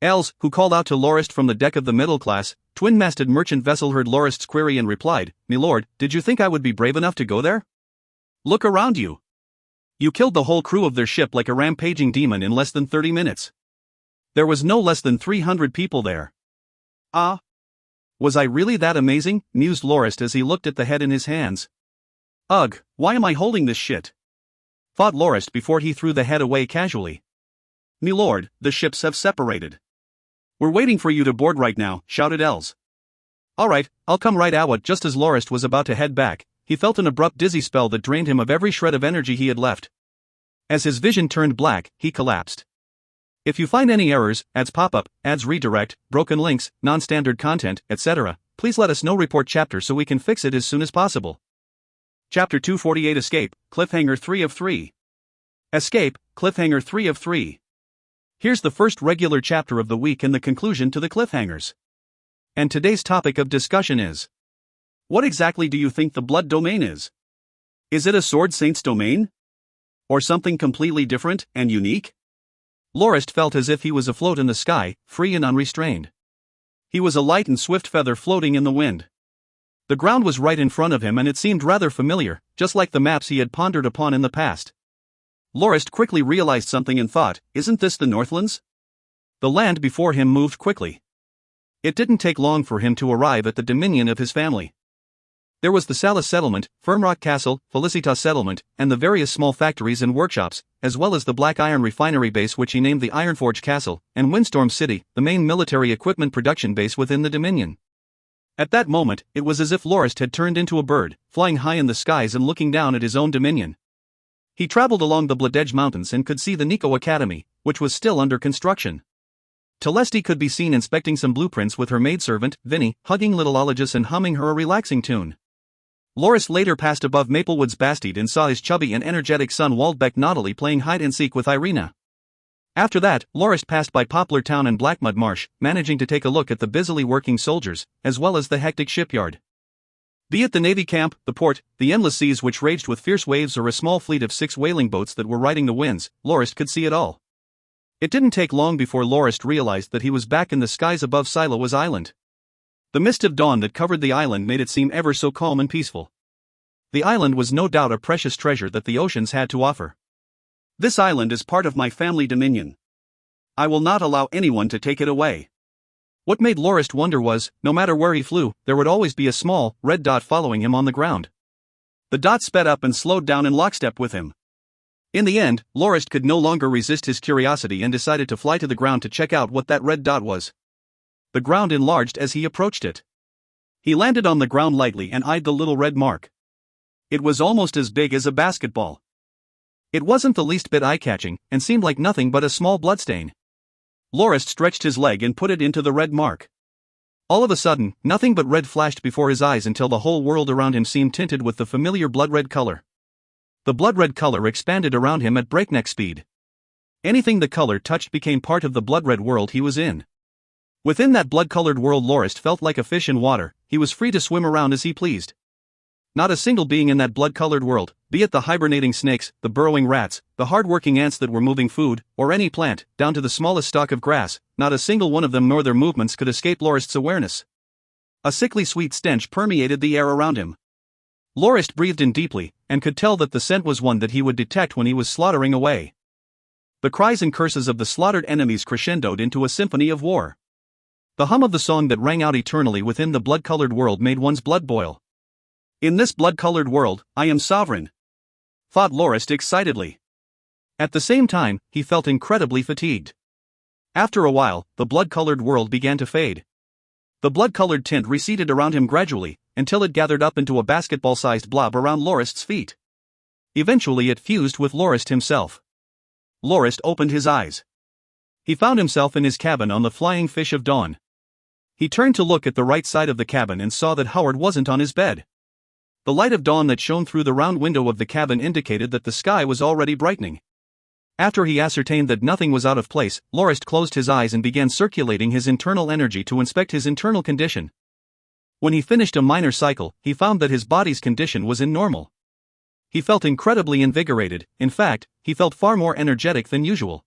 Els, who called out to Lorist from the deck of the middle-class, twin-masted merchant vessel heard Lorist's query and replied, "My lord, did you think I would be brave enough to go there? Look around you. You killed the whole crew of their ship like a rampaging demon in less than 30 minutes. There was no less than 300 people there." Ah. Was I really that amazing? Mused Lorist as he looked at the head in his hands. Ugh, why am I holding this shit? Thought Lorist before he threw the head away casually. "Me lord, the ships have separated. We're waiting for you to board right now," shouted Els. "Alright, I'll come right out." Just as Lorist was about to head back, he felt an abrupt dizzy spell that drained him of every shred of energy he had left. As his vision turned black, he collapsed. If you find any errors, ads pop up, ads redirect, broken links, non-standard content, etc., please let us know. Report chapter so we can fix it as soon as possible. Chapter 248 Escape, Cliffhanger 3 of 3. Escape, Cliffhanger 3 of 3. Here's the first regular chapter of the week and the conclusion to the cliffhangers. And today's topic of discussion is: what exactly do you think the blood domain is? Is it a sword saint's domain? Or something completely different and unique? Lorist felt as if he was afloat in the sky, free and unrestrained. He was a light and swift feather floating in the wind. The ground was right in front of him and it seemed rather familiar, just like the maps he had pondered upon in the past. Lorist quickly realized something and thought, isn't this the Northlands? The land before him moved quickly. It didn't take long for him to arrive at the dominion of his family. There was the Salas settlement, Firmrock Castle, Felicitas settlement, and the various small factories and workshops, as well as the Black Iron refinery base which he named the Ironforge Castle, and Windstorm City, the main military equipment production base within the Dominion. At that moment, it was as if Lorist had turned into a bird, flying high in the skies and looking down at his own dominion. He traveled along the Bladej Mountains and could see the Nico Academy, which was still under construction. Telesti could be seen inspecting some blueprints with her maidservant, Vinny, hugging little Olagus and humming her a relaxing tune. Lorist later passed above Maplewood's Bastide and saw his chubby and energetic son Waldbeck Nautilus playing hide-and-seek with Irina. After that, Lorist passed by Poplar Town and Blackmud Marsh, managing to take a look at the busily working soldiers, as well as the hectic shipyard. Be it the Navy camp, the port, the endless seas which raged with fierce waves or a small fleet of 6 whaling boats that were riding the winds, Lorist could see it all. It didn't take long before Lorist realized that he was back in the skies above Siloas Island. The mist of dawn that covered the island made it seem ever so calm and peaceful. The island was no doubt a precious treasure that the oceans had to offer. This island is part of my family dominion. I will not allow anyone to take it away. What made Lorist wonder was, no matter where he flew, there would always be a small, red dot following him on the ground. The dot sped up and slowed down in lockstep with him. In the end, Lorist could no longer resist his curiosity and decided to fly to the ground to check out what that red dot was. The ground enlarged as he approached it. He landed on the ground lightly and eyed the little red mark. It was almost as big as a basketball. It wasn't the least bit eye-catching, and seemed like nothing but a small bloodstain. Lorist stretched his leg and put it into the red mark. All of a sudden, nothing but red flashed before his eyes until the whole world around him seemed tinted with the familiar blood-red color. The blood-red color expanded around him at breakneck speed. Anything the color touched became part of the blood-red world he was in. Within that blood-colored world, Lorist felt like a fish in water. He was free to swim around as he pleased. Not a single being in that blood-colored world, be it the hibernating snakes, the burrowing rats, the hard-working ants that were moving food, or any plant, down to the smallest stalk of grass, not a single one of them nor their movements could escape Lorist's awareness. A sickly sweet stench permeated the air around him. Lorist breathed in deeply, and could tell that the scent was one that he would detect when he was slaughtering away. The cries and curses of the slaughtered enemies crescendoed into a symphony of war. The hum of the song that rang out eternally within the blood-colored world made one's blood boil. In this blood-colored world, I am sovereign, thought Lorist excitedly. At the same time, he felt incredibly fatigued. After a while, the blood-colored world began to fade. The blood-colored tint receded around him gradually, until it gathered up into a basketball-sized blob around Lorist's feet. Eventually it fused with Lorist himself. Lorist opened his eyes. He found himself in his cabin on the Flying Fish of Dawn. He turned to look at the right side of the cabin and saw that Howard wasn't on his bed. The light of dawn that shone through the round window of the cabin indicated that the sky was already brightening. After he ascertained that nothing was out of place, Lorist closed his eyes and began circulating his internal energy to inspect his internal condition. When he finished a minor cycle, he found that his body's condition was in normal. He felt incredibly invigorated. In fact, he felt far more energetic than usual.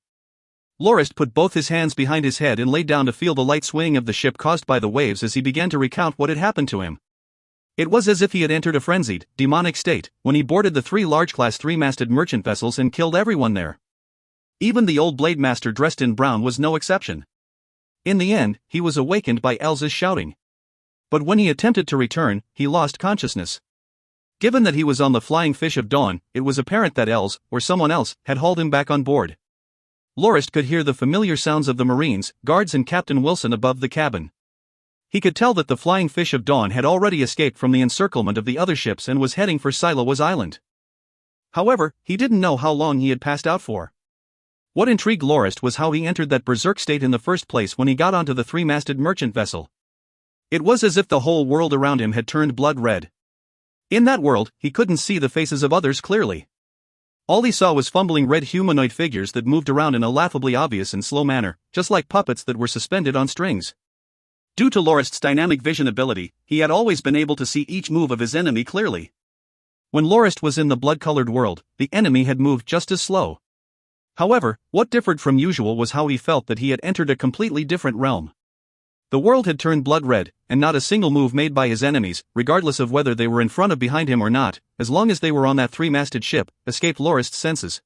Lorist put both his hands behind his head and laid down to feel the light swaying of the ship caused by the waves as he began to recount what had happened to him. It was as if he had entered a frenzied, demonic state when he boarded the 3 large-class 3-masted merchant vessels and killed everyone there. Even the old blade master dressed in brown was no exception. In the end, he was awakened by Elsa's shouting. But when he attempted to return, he lost consciousness. Given that he was on the Flying Fish of Dawn, it was apparent that Els, or someone else, had hauled him back on board. Lorist could hear the familiar sounds of the Marines, guards and Captain Wilson above the cabin. He could tell that the Flying Fish of Dawn had already escaped from the encirclement of the other ships and was heading for Silowa's Island. However, he didn't know how long he had passed out for. What intrigued Lorist was how he entered that berserk state in the first place when he got onto the 3-masted merchant vessel. It was as if the whole world around him had turned blood red. In that world, he couldn't see the faces of others clearly. All he saw was fumbling red humanoid figures that moved around in a laughably obvious and slow manner, just like puppets that were suspended on strings. Due to Lorist's dynamic vision ability, he had always been able to see each move of his enemy clearly. When Lorist was in the blood-colored world, the enemy had moved just as slow. However, what differed from usual was how he felt that he had entered a completely different realm. The world had turned blood red, and not a single move made by his enemies, regardless of whether they were in front of behind him or not, as long as they were on that 3-masted ship, escaped Lorist's senses.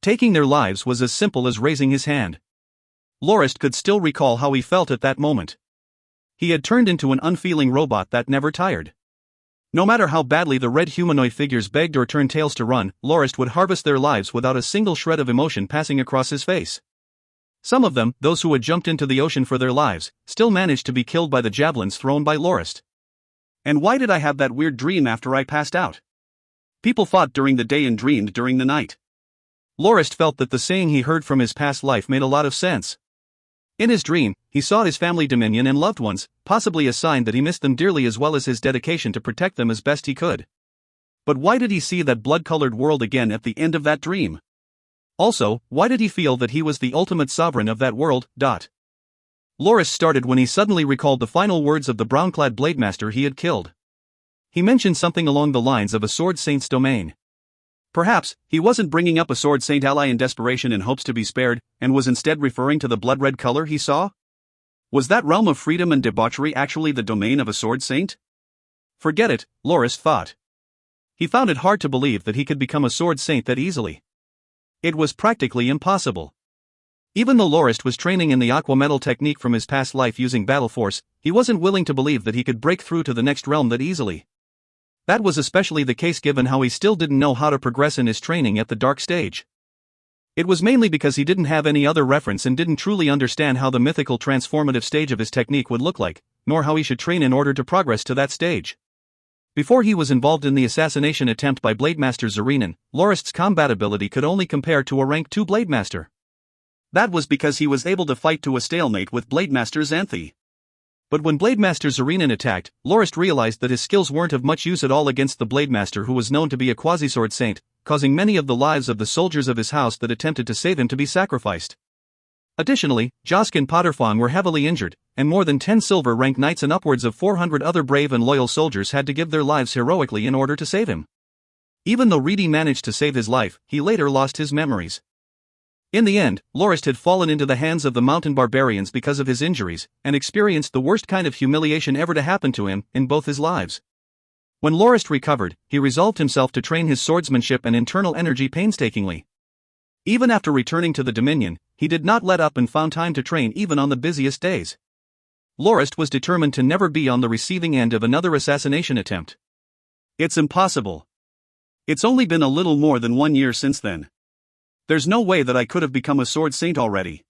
Taking their lives was as simple as raising his hand. Lorist could still recall how he felt at that moment. He had turned into an unfeeling robot that never tired. No matter how badly the red humanoid figures begged or turned tails to run, Lorist would harvest their lives without a single shred of emotion passing across his face. Some of them, those who had jumped into the ocean for their lives, still managed to be killed by the javelins thrown by Lorist. And why did I have that weird dream after I passed out? People fought during the day and dreamed during the night. Lorist felt that the saying he heard from his past life made a lot of sense. In his dream, he saw his family dominion and loved ones, possibly a sign that he missed them dearly as well as his dedication to protect them as best he could. But why did he see that blood-colored world again at the end of that dream? Also, why did he feel that he was the ultimate sovereign of that world? Lorist started when he suddenly recalled the final words of the brown-clad blade master he had killed. He mentioned something along the lines of a sword saint's domain. Perhaps, he wasn't bringing up a sword saint ally in desperation in hopes to be spared, and was instead referring to the blood-red color he saw? Was that realm of freedom and debauchery actually the domain of a sword saint? Forget it, Lorist thought. He found it hard to believe that he could become a sword saint that easily. It was practically impossible. Even though Lorist was training in the aquametal technique from his past life using battle force, he wasn't willing to believe that he could break through to the next realm that easily. That was especially the case given how he still didn't know how to progress in his training at the dark stage. It was mainly because he didn't have any other reference and didn't truly understand how the mythical transformative stage of his technique would look like, nor how he should train in order to progress to that stage. Before he was involved in the assassination attempt by Blademaster Zarinin, Lorist's combat ability could only compare to a rank 2 Blademaster. That was because he was able to fight to a stalemate with Blademaster Xanthi. But when Blademaster Zarinin attacked, Lorist realized that his skills weren't of much use at all against the Blademaster, who was known to be a quasi-sword saint, causing many of the lives of the soldiers of his house that attempted to save him to be sacrificed. Additionally, Josk and Potterfong were heavily injured, and more than 10 silver rank knights and upwards of 400 other brave and loyal soldiers had to give their lives heroically in order to save him. Even though Reedy managed to save his life, he later lost his memories. In the end, Lorist had fallen into the hands of the mountain barbarians because of his injuries, and experienced the worst kind of humiliation ever to happen to him in both his lives. When Lorist recovered, he resolved himself to train his swordsmanship and internal energy painstakingly. Even after returning to the Dominion, he did not let up and found time to train even on the busiest days. Lorist was determined to never be on the receiving end of another assassination attempt. It's impossible. It's only been a little more than 1 year since then. There's no way that I could have become a sword saint already.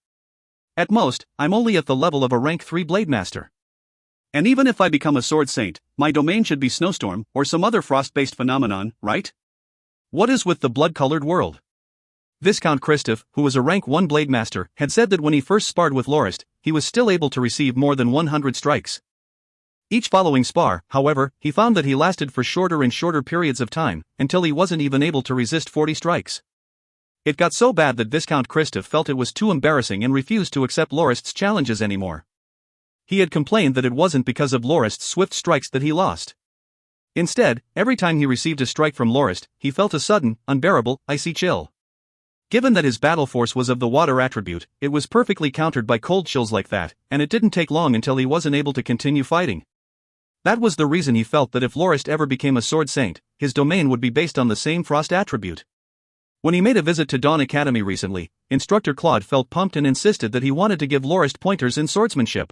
At most, I'm only at the level of a rank 3 Blademaster. And even if I become a sword saint, my domain should be Snowstorm or some other frost-based phenomenon, right? What is with the blood-colored world? Viscount Kristoff, who was a rank 1 Blademaster, had said that when he first sparred with Lorist, he was still able to receive more than 100 strikes. Each following spar, however, he found that he lasted for shorter and shorter periods of time, until he wasn't even able to resist 40 strikes. It got so bad that Viscount Kristoff felt it was too embarrassing and refused to accept Lorist's challenges anymore. He had complained that it wasn't because of Lorist's swift strikes that he lost. Instead, every time he received a strike from Lorist, he felt a sudden, unbearable, icy chill. Given that his battle force was of the water attribute, it was perfectly countered by cold chills like that, and it didn't take long until he wasn't able to continue fighting. That was the reason he felt that if Lorist ever became a sword saint, his domain would be based on the same frost attribute. When he made a visit to Dawn Academy recently, Instructor Claude felt pumped and insisted that he wanted to give Lorist pointers in swordsmanship.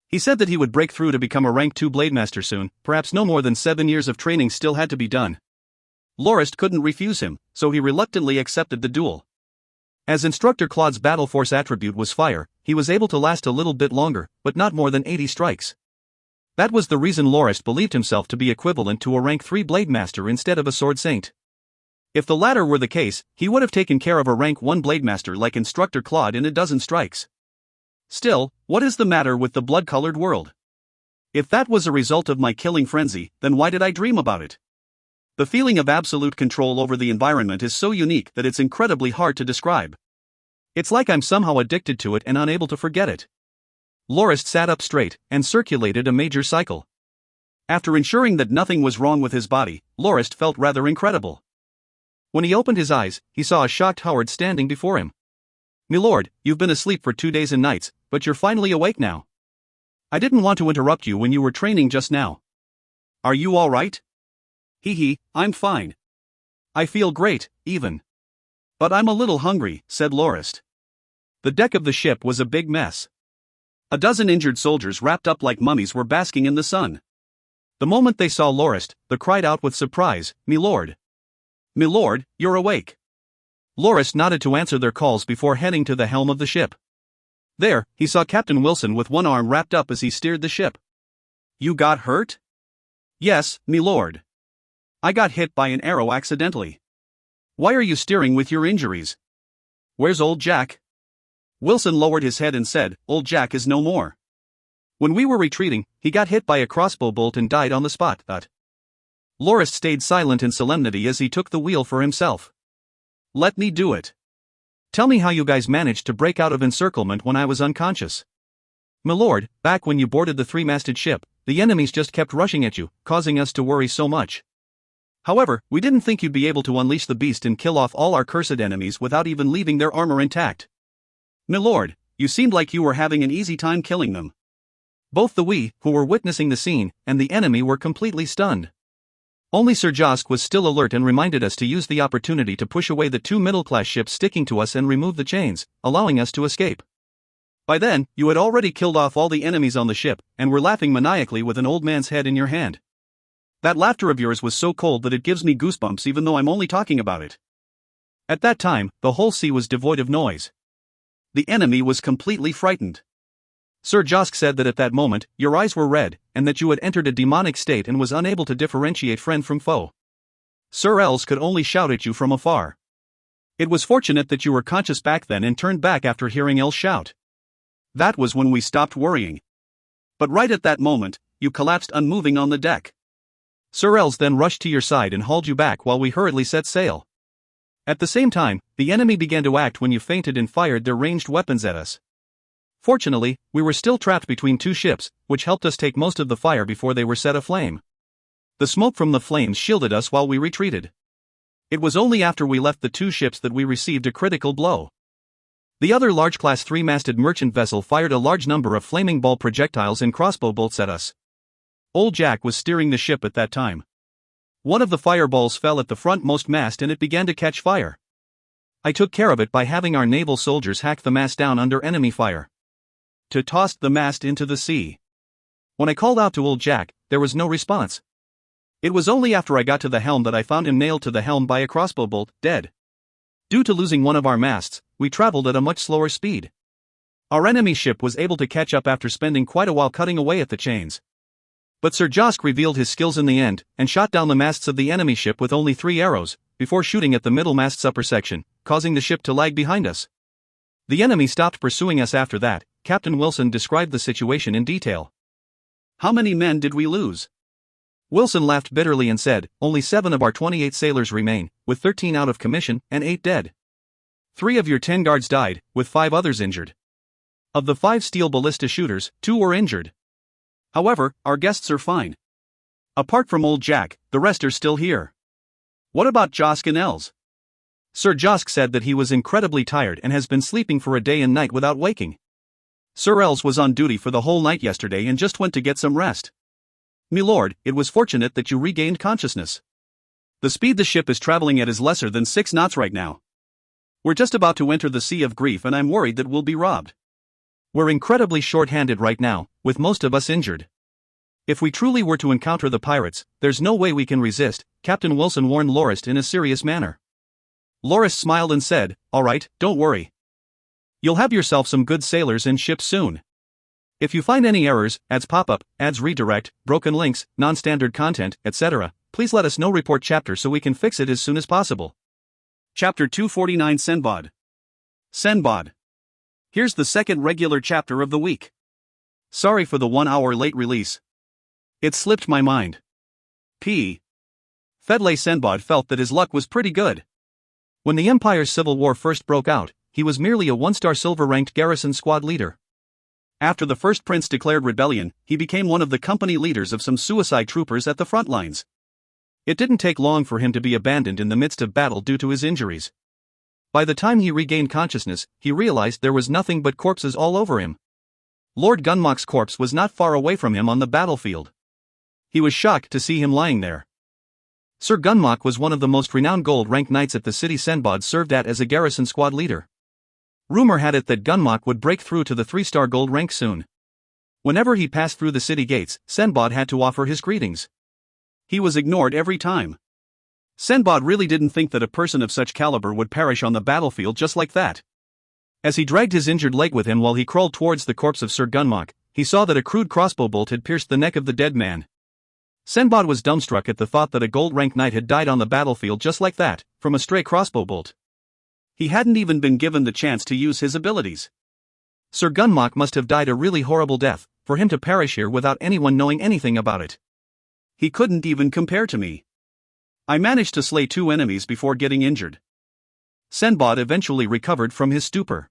He said that he would break through to become a rank 2 Blademaster soon, perhaps no more than 7 years of training still had to be done. Lorist couldn't refuse him, so he reluctantly accepted the duel. As Instructor Claude's battle force attribute was fire, he was able to last a little bit longer, but not more than 80 strikes. That was the reason Lorist believed himself to be equivalent to a rank 3 Blademaster instead of a sword saint. If the latter were the case, he would have taken care of a rank 1 Blademaster like Instructor Claude in a dozen strikes. Still, what is the matter with the blood-colored world? If that was a result of my killing frenzy, then why did I dream about it? The feeling of absolute control over the environment is so unique that it's incredibly hard to describe. It's like I'm somehow addicted to it and unable to forget it. Lorist sat up straight and circulated a major cycle. After ensuring that nothing was wrong with his body, Lorist felt rather incredible. When he opened his eyes, he saw a shocked Howard standing before him. "Milord, you've been asleep for 2 days and nights, but you're finally awake now. I didn't want to interrupt you when you were training just now. Are you all right?" I'm fine. I feel great, even. But I'm a little hungry," said Lorist. The deck of the ship was a big mess. A dozen injured soldiers wrapped up like mummies were basking in the sun. The moment they saw Lorist, they cried out with surprise, "Milord! Milord, you're awake!" Lorist nodded to answer their calls before heading to the helm of the ship. There, he saw Captain Wilson with one arm wrapped up as he steered the ship. "You got hurt?" "Yes, milord. I got hit by an arrow accidentally." "Why are you steering with your injuries? Where's old Jack?" Wilson lowered his head and said, "Old Jack is no more. When we were retreating, he got hit by a crossbow bolt and died on the spot." Lorist stayed silent in solemnity as he took the wheel for himself. "Let me do it. Tell me how you guys managed to break out of encirclement when I was unconscious." "Milord, back when you boarded the 3-masted ship, the enemies just kept rushing at you, causing us to worry so much. However, we didn't think you'd be able to unleash the beast and kill off all our cursed enemies without even leaving their armor intact. Milord, you seemed like you were having an easy time killing them." Both the we, who were witnessing the scene, and the enemy were completely stunned. Only Sir Josk was still alert and reminded us to use the opportunity to push away the two middle-class ships sticking to us and remove the chains, allowing us to escape. By then, you had already killed off all the enemies on the ship, and were laughing maniacally with an old man's head in your hand. That laughter of yours was so cold that it gives me goosebumps even though I'm only talking about it. At that time, the whole sea was devoid of noise. The enemy was completely frightened. Sir Josk said that at that moment, your eyes were red, and that you had entered a demonic state and was unable to differentiate friend from foe. Sir Els could only shout at you from afar. It was fortunate that you were conscious back then and turned back after hearing Els shout. That was when we stopped worrying. But right at that moment, you collapsed unmoving on the deck. Sir Els then rushed to your side and hauled you back while we hurriedly set sail. At the same time, the enemy began to act when you fainted and fired their ranged weapons at us. Fortunately, we were still trapped between two ships, which helped us take most of the fire before they were set aflame. The smoke from the flames shielded us while we retreated. It was only after we left the two ships that we received a critical blow. The other large Class 3-masted merchant vessel fired a large number of flaming ball projectiles and crossbow bolts at us. Old Jack was steering the ship at that time. One of the fireballs fell at the frontmost mast and it began to catch fire. I took care of it by having our naval soldiers hack the mast down under enemy fire. To toss the mast into the sea. When I called out to Old Jack, there was no response. It was only after I got to the helm that I found him nailed to the helm by a crossbow bolt, dead. Due to losing one of our masts, we traveled at a much slower speed. Our enemy ship was able to catch up after spending quite a while cutting away at the chains. But Sir Josk revealed his skills in the end, and shot down the masts of the enemy ship with only 3 arrows, before shooting at the middle mast's upper section, causing the ship to lag behind us. The enemy stopped pursuing us after that. Captain Wilson described the situation in detail. How many men did we lose? Wilson laughed bitterly and said, only 7 of our 28 sailors remain, with 13 out of commission, and 8 dead. 3 of your 10 guards died, with 5 others injured. Of the 5 steel ballista shooters, 2 were injured. However, our guests are fine. Apart from Old Jack, the rest are still here. What about Josk and Els? Sir Josk said that he was incredibly tired and has been sleeping for a day and night without waking. Sir Els was on duty for the whole night yesterday and just went to get some rest. Milord, it was fortunate that you regained consciousness. The speed the ship is traveling at is lesser than 6 knots right now. We're just about to enter the Sea of Grief and I'm worried that we'll be robbed. We're incredibly short-handed right now, with most of us injured. If we truly were to encounter the pirates, there's no way we can resist, Captain Wilson warned Lorist in a serious manner. Lorist smiled and said, all right, don't worry. You'll have yourself some good sailors and ships soon. If you find any errors, ads pop up, ads redirect, broken links, non-standard content, etc., please let us know. Report chapter so we can fix it as soon as possible. Chapter 249 Senbod. Senbod. Here's the second regular chapter of the week. Sorry for the 1 hour late release. It slipped my mind. P. Fedley Senbod felt that his luck was pretty good. When the Empire's Civil War first broke out, he was merely a 1-star silver-ranked garrison squad leader. After the first prince declared rebellion, he became one of the company leaders of some suicide troopers at the front lines. It didn't take long for him to be abandoned in the midst of battle due to his injuries. By the time he regained consciousness, he realized there was nothing but corpses all over him. Lord Gunmock's corpse was not far away from him on the battlefield. He was shocked to see him lying there. Sir Gunmock was one of the most renowned gold-ranked knights at the city Senbod served at as a garrison squad leader. Rumor had it that Gunmock would break through to the 3-star gold rank soon. Whenever he passed through the city gates, Senbod had to offer his greetings. He was ignored every time. Senbod really didn't think that a person of such caliber would perish on the battlefield just like that. As he dragged his injured leg with him while he crawled towards the corpse of Sir Gunmock, he saw that a crude crossbow bolt had pierced the neck of the dead man. Senbod was dumbstruck at the thought that a gold-ranked knight had died on the battlefield just like that, from a stray crossbow bolt. He hadn't even been given the chance to use his abilities. Sir Gunmock must have died a really horrible death, for him to perish here without anyone knowing anything about it. He couldn't even compare to me. I managed to slay 2 enemies before getting injured. Senbod eventually recovered from his stupor.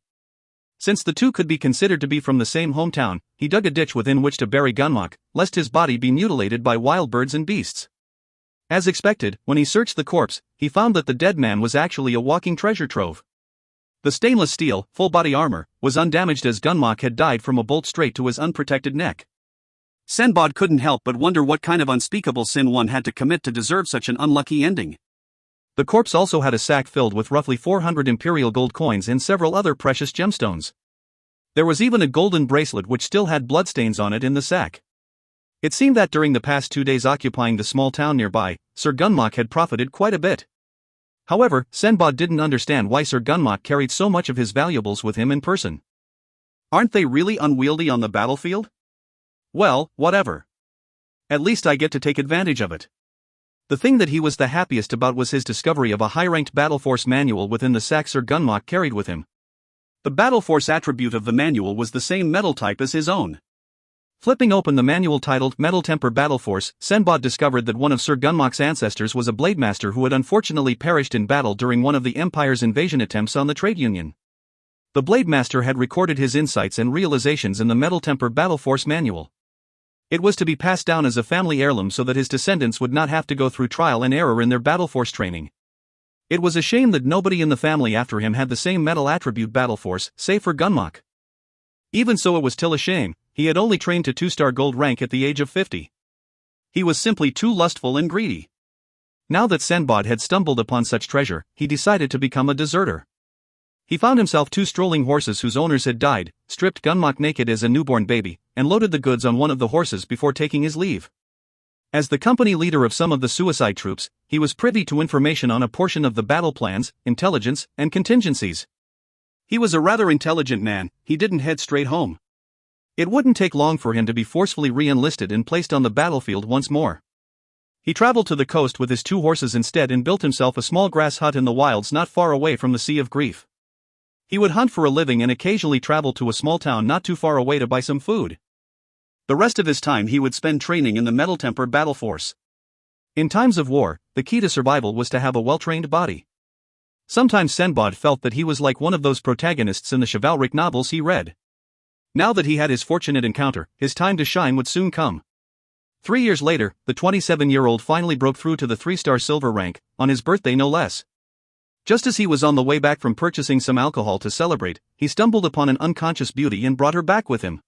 Since the 2 could be considered to be from the same hometown, he dug a ditch within which to bury Gunmock, lest his body be mutilated by wild birds and beasts. As expected, when he searched the corpse, he found that the dead man was actually a walking treasure trove. The stainless steel, full-body armor, was undamaged as Gunmock had died from a bolt straight to his unprotected neck. Sinbad couldn't help but wonder what kind of unspeakable sin one had to commit to deserve such an unlucky ending. The corpse also had a sack filled with roughly 400 imperial gold coins and several other precious gemstones. There was even a golden bracelet which still had bloodstains on it in the sack. It seemed that during the past 2 days occupying the small town nearby, Sir Gunmock had profited quite a bit. However, Sinbad didn't understand why Sir Gunmock carried so much of his valuables with him in person. Aren't they really unwieldy on the battlefield? Well, whatever. At least I get to take advantage of it. The thing that he was the happiest about was his discovery of a high-ranked battle force manual within the sack Sir Gunmock carried with him. The battle force attribute of the manual was the same metal type as his own. Flipping open the manual titled Metal Temper Battle Force, Sinbad discovered that one of Sir Gunmock's ancestors was a blade master who had unfortunately perished in battle during one of the Empire's invasion attempts on the trade union. The blade master had recorded his insights and realizations in the Metal Temper Battle Force manual. It was to be passed down as a family heirloom so that his descendants would not have to go through trial and error in their battle force training. It was a shame that nobody in the family after him had the same metal attribute battle force, save for Gunmock. Even so, it was still a shame. He had only trained to 2-star gold rank at the age of 50. He was simply too lustful and greedy. Now that Sinbad had stumbled upon such treasure, he decided to become a deserter. He found himself 2 strolling horses whose owners had died, stripped Gunmock naked as a newborn baby, and loaded the goods on one of the horses before taking his leave. As the company leader of some of the suicide troops, he was privy to information on a portion of the battle plans, intelligence, and contingencies. He was a rather intelligent man. He didn't head straight home. It wouldn't take long for him to be forcefully re-enlisted and placed on the battlefield once more. He traveled to the coast with his 2 horses instead and built himself a small grass hut in the wilds not far away from the Sea of Grief. He would hunt for a living and occasionally travel to a small town not too far away to buy some food. The rest of his time he would spend training in the Metal Temper Battle Force. In times of war, the key to survival was to have a well-trained body. Sometimes Sinbad felt that he was like one of those protagonists in the chivalric novels he read. Now that he had his fortunate encounter, his time to shine would soon come. 3 years later, the 27-year-old finally broke through to the 3-star silver rank, on his birthday no less. Just as he was on the way back from purchasing some alcohol to celebrate, he stumbled upon an unconscious beauty and brought her back with him.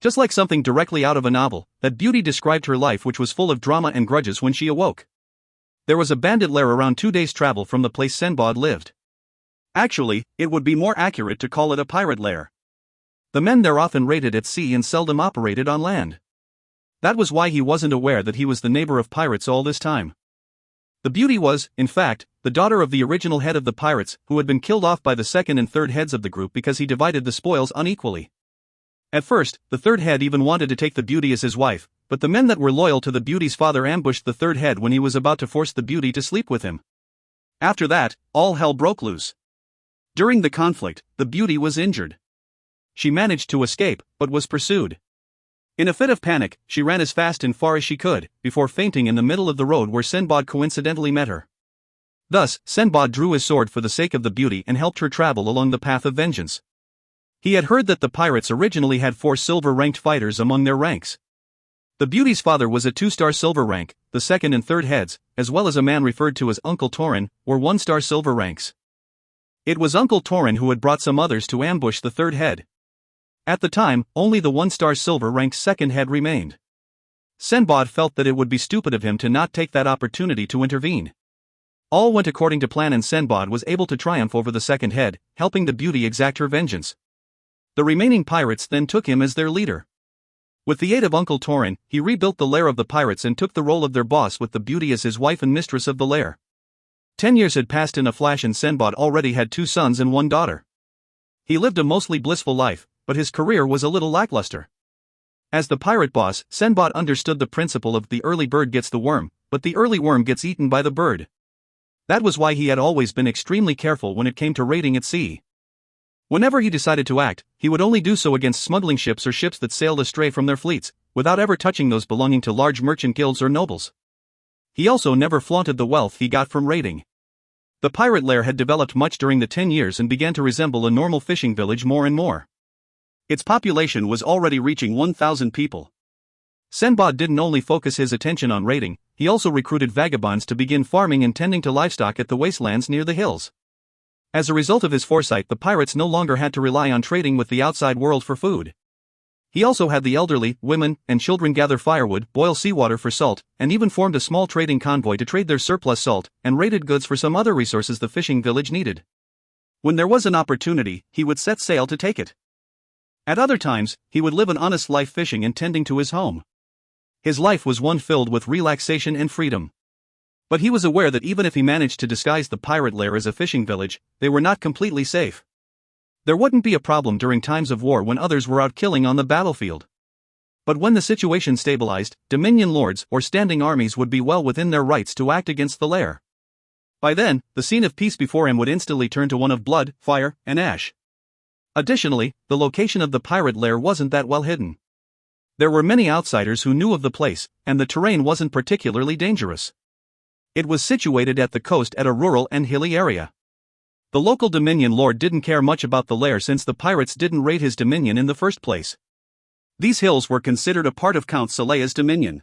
Just like something directly out of a novel, that beauty described her life, which was full of drama and grudges when she awoke. There was a bandit lair around 2 days' travel from the place Sinbad lived. Actually, it would be more accurate to call it a pirate lair. The men there often raided at sea and seldom operated on land. That was why he wasn't aware that he was the neighbor of pirates all this time. The beauty was, in fact, the daughter of the original head of the pirates, who had been killed off by the second and third heads of the group because he divided the spoils unequally. At first, the third head even wanted to take the beauty as his wife, but the men that were loyal to the beauty's father ambushed the third head when he was about to force the beauty to sleep with him. After that, all hell broke loose. During the conflict, the beauty was injured. She managed to escape, but was pursued. In a fit of panic, she ran as fast and far as she could, before fainting in the middle of the road where Sinbad coincidentally met her. Thus, Sinbad drew his sword for the sake of the beauty and helped her travel along the path of vengeance. He had heard that the pirates originally had 4 silver-ranked fighters among their ranks. The beauty's father was a 2-star silver rank, the second and third heads, as well as a man referred to as Uncle Torin, were 1-star silver ranks. It was Uncle Torin who had brought some others to ambush the third head. At the time, only the 1-star silver ranked second head remained. Sinbad felt that it would be stupid of him to not take that opportunity to intervene. All went according to plan and Sinbad was able to triumph over the second head, helping the beauty exact her vengeance. The remaining pirates then took him as their leader. With the aid of Uncle Torin, he rebuilt the lair of the pirates and took the role of their boss with the beauty as his wife and mistress of the lair. 10 years had passed in a flash and Sinbad already had 2 sons and 1 daughter. He lived a mostly blissful life, but his career was a little lackluster. As the pirate boss, Sinbad understood the principle of the early bird gets the worm, but the early worm gets eaten by the bird. That was why he had always been extremely careful when it came to raiding at sea. Whenever he decided to act, he would only do so against smuggling ships or ships that sailed astray from their fleets, without ever touching those belonging to large merchant guilds or nobles. He also never flaunted the wealth he got from raiding. The pirate lair had developed much during the 10 years and began to resemble a normal fishing village more and more. Its population was already reaching 1,000 people. Sinbad didn't only focus his attention on raiding, he also recruited vagabonds to begin farming and tending to livestock at the wastelands near the hills. As a result of his foresight, the pirates no longer had to rely on trading with the outside world for food. He also had the elderly, women, and children gather firewood, boil seawater for salt, and even formed a small trading convoy to trade their surplus salt and raided goods for some other resources the fishing village needed. When there was an opportunity, he would set sail to take it. At other times, he would live an honest life fishing and tending to his home. His life was one filled with relaxation and freedom. But he was aware that even if he managed to disguise the pirate lair as a fishing village, they were not completely safe. There wouldn't be a problem during times of war when others were out killing on the battlefield. But when the situation stabilized, Dominion lords or standing armies would be well within their rights to act against the lair. By then, the scene of peace before him would instantly turn to one of blood, fire, and ash. Additionally, the location of the pirate lair wasn't that well hidden. There were many outsiders who knew of the place, and the terrain wasn't particularly dangerous. It was situated at the coast at a rural and hilly area. The local Dominion lord didn't care much about the lair since the pirates didn't raid his dominion in the first place. These hills were considered a part of Count Saleya's dominion.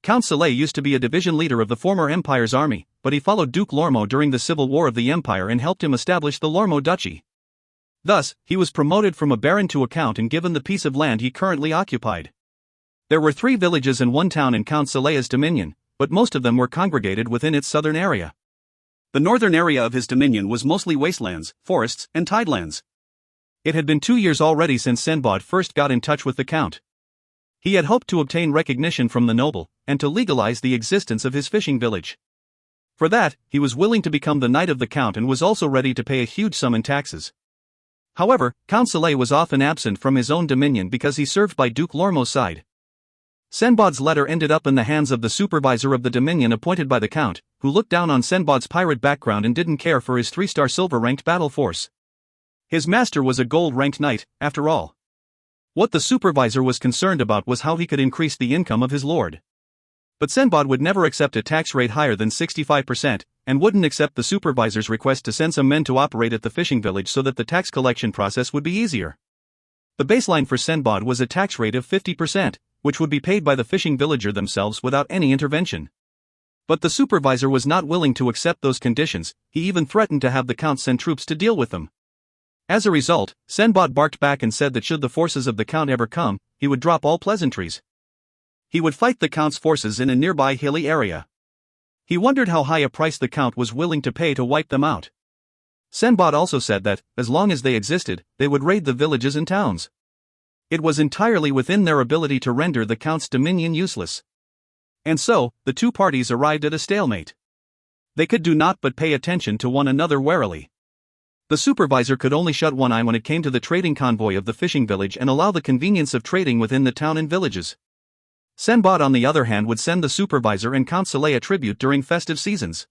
Count Saleya used to be a division leader of the former empire's army, but he followed Duke Lormo during the civil war of the empire and helped him establish the Lormo Duchy. Thus, he was promoted from a baron to a count and given the piece of land he currently occupied. There were 3 villages and 1 town in Count Saleya's dominion, but most of them were congregated within its southern area. The northern area of his dominion was mostly wastelands, forests, and tidelands. It had been 2 years already since Senbad first got in touch with the count. He had hoped to obtain recognition from the noble, and to legalize the existence of his fishing village. For that, he was willing to become the knight of the count and was also ready to pay a huge sum in taxes. However, Count Saleya was often absent from his own dominion because he served by Duke Lormo's side. Senbad's letter ended up in the hands of the supervisor of the dominion appointed by the count, who looked down on Senbad's pirate background and didn't care for his 3-star silver-ranked battle force. His master was a gold-ranked knight, after all. What the supervisor was concerned about was how he could increase the income of his lord. But Senbad would never accept a tax rate higher than 65%, and wouldn't accept the supervisor's request to send some men to operate at the fishing village so that the tax collection process would be easier. The baseline for Senbad was a tax rate of 50%, which would be paid by the fishing villager themselves without any intervention. But the supervisor was not willing to accept those conditions. He even threatened to have the count send troops to deal with them. As a result, Senbad barked back and said that should the forces of the count ever come, he would drop all pleasantries. He would fight the count's forces in a nearby hilly area. He wondered how high a price the count was willing to pay to wipe them out. Senbad also said that, as long as they existed, they would raid the villages and towns. It was entirely within their ability to render the count's dominion useless. And so, the 2 parties arrived at a stalemate. They could do naught but pay attention to one another warily. The supervisor could only shut one eye when it came to the trading convoy of the fishing village and allow the convenience of trading within the town and villages. Senbad on the other hand would send the supervisor and Count Saleya tribute during festive seasons.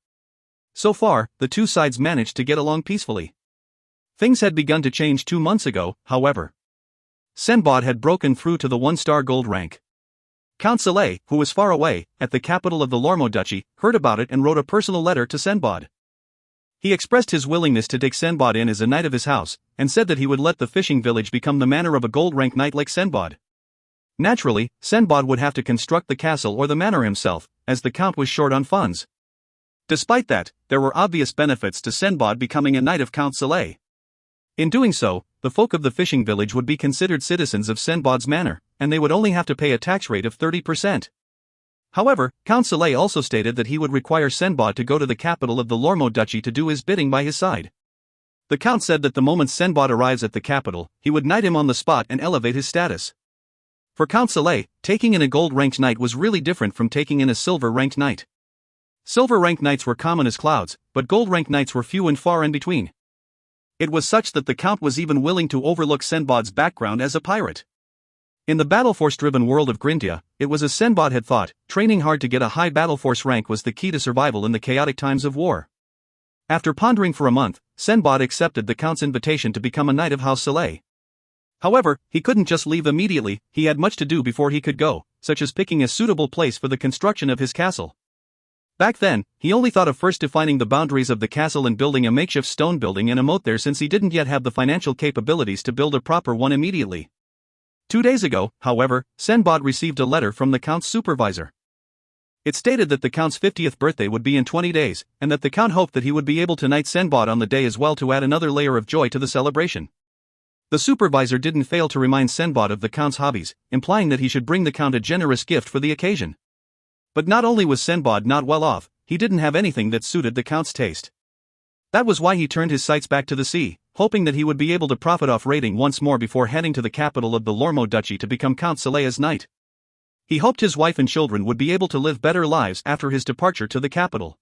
So far, the 2 sides managed to get along peacefully. Things had begun to change 2 months ago, however. Senbad had broken through to the 1-star gold rank. Count Saleya, who was far away, at the capital of the Lormo Duchy, heard about it and wrote a personal letter to Senbad. He expressed his willingness to take Senbad in as a knight of his house, and said that he would let the fishing village become the manor of a gold-rank knight like Senbad. Naturally, Senbad would have to construct the castle or the manor himself, as the count was short on funds. Despite that, there were obvious benefits to Senbad becoming a knight of Count Saleya. In doing so, the folk of the fishing village would be considered citizens of Senbad's manor, and they would only have to pay a tax rate of 30%. However, Count Saleya also stated that he would require Senbad to go to the capital of the Lormo Duchy to do his bidding by his side. The count said that the moment Senbad arrives at the capital, he would knight him on the spot and elevate his status. For Count Saleya, taking in a gold-ranked knight was really different from taking in a silver-ranked knight. Silver-ranked knights were common as clouds, but gold-ranked knights were few and far in between. It was such that the count was even willing to overlook Senbad's background as a pirate. In the battle force-driven world of Grindia, it was as Senbad had thought, training hard to get a high battle force rank was the key to survival in the chaotic times of war. After pondering for a month, Senbad accepted the count's invitation to become a knight of House Saleya. However, he couldn't just leave immediately. He had much to do before he could go, such as picking a suitable place for the construction of his castle. Back then, he only thought of first defining the boundaries of the castle and building a makeshift stone building and a moat there, since he didn't yet have the financial capabilities to build a proper one immediately. 2 days ago, however, Senbad received a letter from the count's supervisor. It stated that the count's 50th birthday would be in 20 days, and that the count hoped that he would be able to knight Senbad on the day as well to add another layer of joy to the celebration. The supervisor didn't fail to remind Sinbad of the Count's hobbies, implying that he should bring the Count a generous gift for the occasion. But not only was Sinbad not well off, he didn't have anything that suited the Count's taste. That was why he turned his sights back to the sea, hoping that he would be able to profit off raiding once more before heading to the capital of the Lormo Duchy to become Count Selea's knight. He hoped his wife and children would be able to live better lives after his departure to the capital.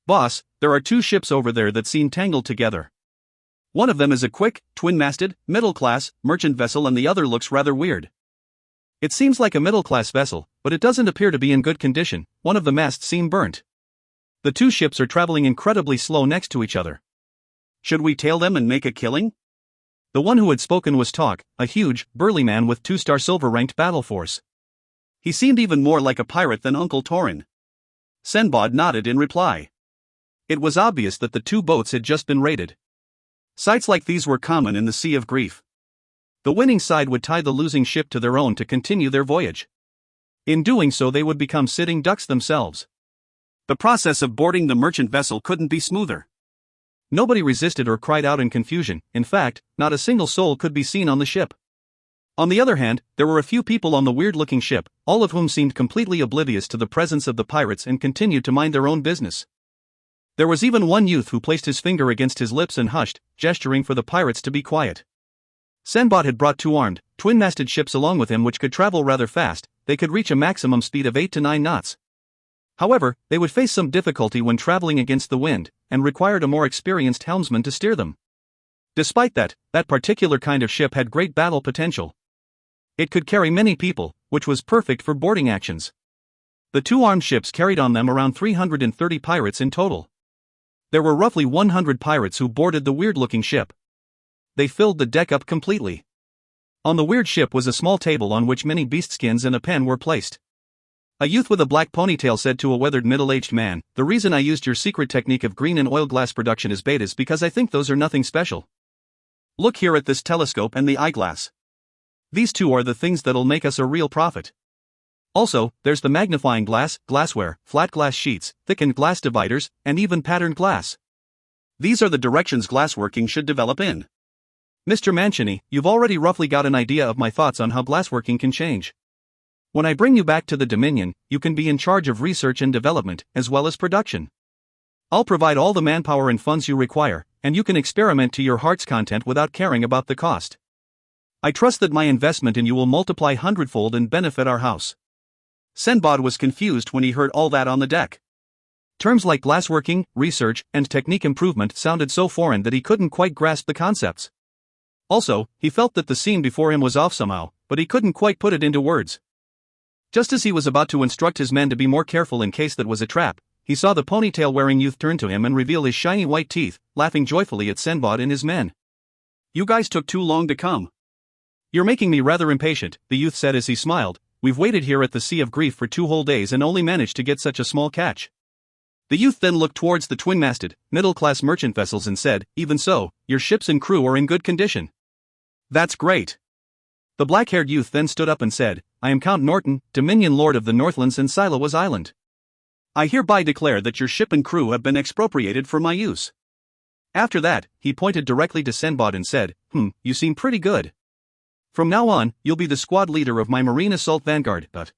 "Boss, there are 2 ships over there that seem tangled together. One of them is a quick, twin-masted, middle-class, merchant vessel and the other looks rather weird. It seems like a middle-class vessel, but it doesn't appear to be in good condition. One of the masts seem burnt. The 2 ships are traveling incredibly slow next to each other. Should we tail them and make a killing?" The one who had spoken was Talk, a huge, burly man with 2-star silver-ranked battle force. He seemed even more like a pirate than Uncle Torin. Sinbad nodded in reply. It was obvious that the 2 boats had just been raided. Sights like these were common in the Sea of Grief. The winning side would tie the losing ship to their own to continue their voyage. In doing so, they would become sitting ducks themselves. The process of boarding the merchant vessel couldn't be smoother. Nobody resisted or cried out in confusion. In fact, not a single soul could be seen on the ship. On the other hand, there were a few people on the weird-looking ship, all of whom seemed completely oblivious to the presence of the pirates and continued to mind their own business. There was even one youth who placed his finger against his lips and hushed, gesturing for the pirates to be quiet. Sinbad had brought 2 armed, twin-masted ships along with him which could travel rather fast. They could reach a maximum speed of 8 to 9 knots. However, they would face some difficulty when traveling against the wind, and required a more experienced helmsman to steer them. Despite that, that particular kind of ship had great battle potential. It could carry many people, which was perfect for boarding actions. The 2 armed ships carried on them around 330 pirates in total. There were roughly 100 pirates who boarded the weird-looking ship. They filled the deck up completely. On the weird ship was a small table on which many beast skins and a pen were placed. A youth with a black ponytail said to a weathered middle-aged man, "The reason I used your secret technique of green and oil glass production is bait is because I think those are nothing special. Look here at this telescope and the eyeglass. These 2 are the things that'll make us a real profit. Also, there's the magnifying glass, glassware, flat glass sheets, thickened glass dividers, and even patterned glass. These are the directions glassworking should develop in. Mr. Mancini, you've already roughly got an idea of my thoughts on how glassworking can change. When I bring you back to the Dominion, you can be in charge of research and development, as well as production. I'll provide all the manpower and funds you require, and you can experiment to your heart's content without caring about the cost. I trust that my investment in you will multiply 100-fold and benefit our house." Sinbad was confused when he heard all that on the deck. Terms like glassworking, research, and technique improvement sounded so foreign that he couldn't quite grasp the concepts. Also, he felt that the scene before him was off somehow, but he couldn't quite put it into words. Just as he was about to instruct his men to be more careful in case that was a trap, he saw the ponytail-wearing youth turn to him and reveal his shiny white teeth, laughing joyfully at Sinbad and his men. "You guys took too long to come. You're making me rather impatient," the youth said as he smiled. "We've waited here at the Sea of Grief for 2 whole days and only managed to get such a small catch." The youth then looked towards the twin-masted, middle-class merchant vessels and said, "Even so, your ships and crew are in good condition." "That's great." The black-haired youth then stood up and said, "I am Count Norton, Dominion Lord of the Northlands and Siloas Island. I hereby declare that your ship and crew have been expropriated for my use." After that, he pointed directly to Sinbad and said, "You seem pretty good. From now on, you'll be the squad leader of my Marine Assault Vanguard, but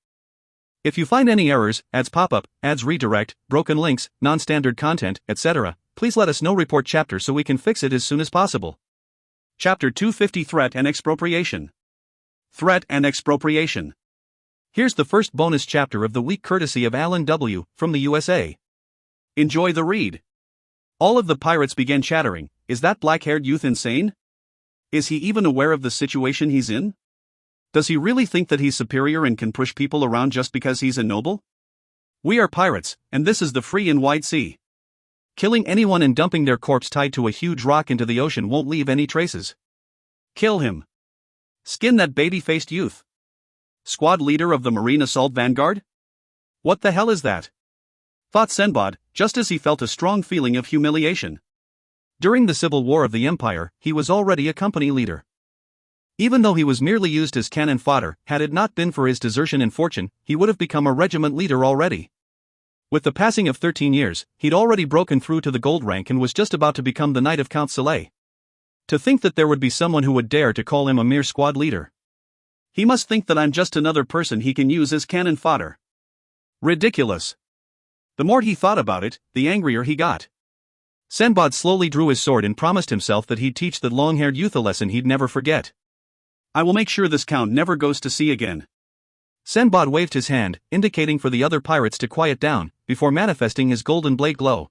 if you find any errors, ads pop up, ads redirect, broken links, non-standard content, etc., please let us know. Report chapter so we can fix it as soon as possible." Chapter 250 Threat and Expropriation. Threat and Expropriation. Here's the first bonus chapter of the week courtesy of Alan W. from the USA. Enjoy the read. All of the pirates began chattering. Is that black-haired youth insane? Is he even aware of the situation he's in? Does he really think that he's superior and can push people around just because he's a noble? We are pirates, and this is the free and wide sea. Killing anyone and dumping their corpse tied to a huge rock into the ocean won't leave any traces. Kill him. Skin that baby-faced youth. Squad leader of the Marine Assault Vanguard? What the hell is that? Thought Sinbad, just as he felt a strong feeling of humiliation. During the Civil War of the Empire, he was already a company leader. Even though he was merely used as cannon fodder, had it not been for his desertion and fortune, he would have become a regiment leader already. With the passing of 13 years, he'd already broken through to the gold rank and was just about to become the Knight of Count Saleh. To think that there would be someone who would dare to call him a mere squad leader. He must think that I'm just another person he can use as cannon fodder. Ridiculous. The more he thought about it, the angrier he got. Sinbad slowly drew his sword and promised himself that he'd teach that long-haired youth a lesson he'd never forget. I will make sure this count never goes to sea again. Sinbad waved his hand, indicating for the other pirates to quiet down, before manifesting his golden blade glow.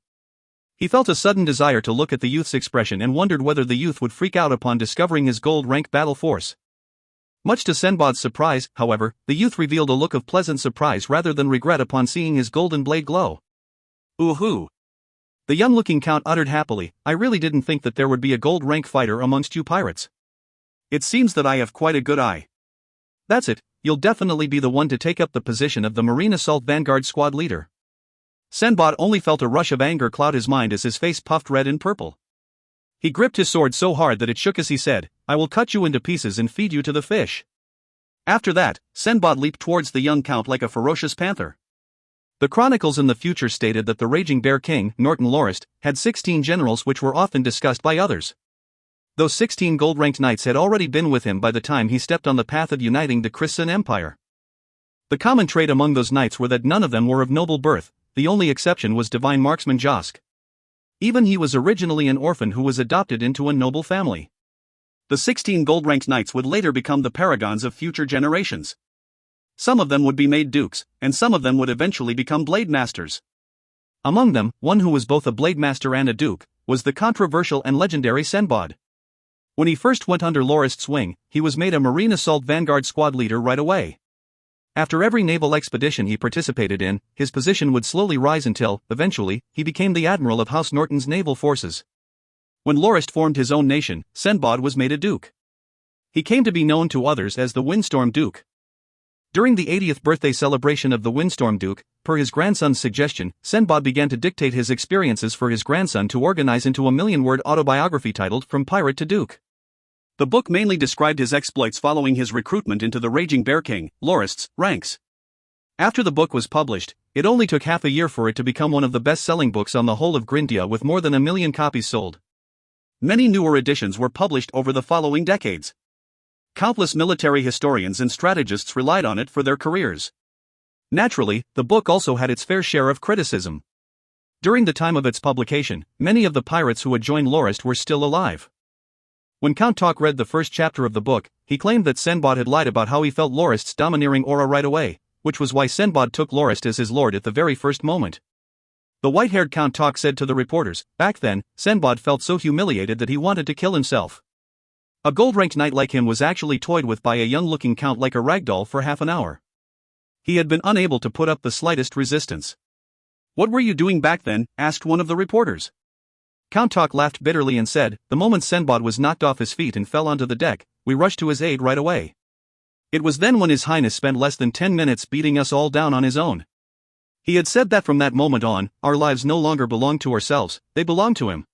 He felt a sudden desire to look at the youth's expression and wondered whether the youth would freak out upon discovering his gold-rank battle force. Much to Sinbad's surprise, however, the youth revealed a look of pleasant surprise rather than regret upon seeing his golden blade glow. Ooh-hoo! The young-looking count uttered happily, I really didn't think that there would be a gold-rank fighter amongst you pirates. It seems that I have quite a good eye. That's it, you'll definitely be the one to take up the position of the Marine Assault Vanguard Squad leader. Sinbad only felt a rush of anger cloud his mind as his face puffed red and purple. He gripped his sword so hard that it shook as he said, I will cut you into pieces and feed you to the fish. After that, Sinbad leaped towards the young count like a ferocious panther. The Chronicles in the future stated that the Raging Bear King, Lorist, had 16 generals which were often discussed by others. Those 16 gold-ranked knights had already been with him by the time he stepped on the path of uniting the Christian Empire. The common trait among those knights were that none of them were of noble birth, the only exception was divine marksman Josk. Even he was originally an orphan who was adopted into a noble family. The 16 gold-ranked knights would later become the paragons of future generations. Some of them would be made dukes, and some of them would eventually become blade masters. Among them, one who was both a blade master and a duke, was the controversial and legendary Sinbad. When he first went under Lorist's wing, he was made a Marine Assault Vanguard Squad leader right away. After every naval expedition he participated in, his position would slowly rise until, eventually, he became the admiral of House Norton's naval forces. When Lorist formed his own nation, Sinbad was made a duke. He came to be known to others as the Windstorm Duke. During the 80th birthday celebration of the Windstorm Duke, per his grandson's suggestion, Sinbad began to dictate his experiences for his grandson to organize into a million-word autobiography titled From Pirate to Duke. The book mainly described his exploits following his recruitment into the Raging Bear King, Lorist's, ranks. After the book was published, it only took half a year for it to become one of the best-selling books on the whole of Grindia with more than 1 million copies sold. Many newer editions were published over the following decades. Countless military historians and strategists relied on it for their careers. Naturally, the book also had its fair share of criticism. During the time of its publication, many of the pirates who had joined Lorist were still alive. When Count Talk read the first chapter of the book, he claimed that Sinbad had lied about how he felt Lorist's domineering aura right away, which was why Sinbad took Lorist as his lord at the very first moment. The white-haired Count Talk said to the reporters, back then, Sinbad felt so humiliated that he wanted to kill himself. A gold-ranked knight like him was actually toyed with by a young-looking count like a ragdoll for half an hour. He had been unable to put up the slightest resistance. What were you doing back then? Asked one of the reporters. Count Talk laughed bitterly and said, the moment Sinbad was knocked off his feet and fell onto the deck, we rushed to his aid right away. It was then when His Highness spent less than 10 minutes beating us all down on his own. He had said that from that moment on, our lives no longer belonged to ourselves, they belonged to him.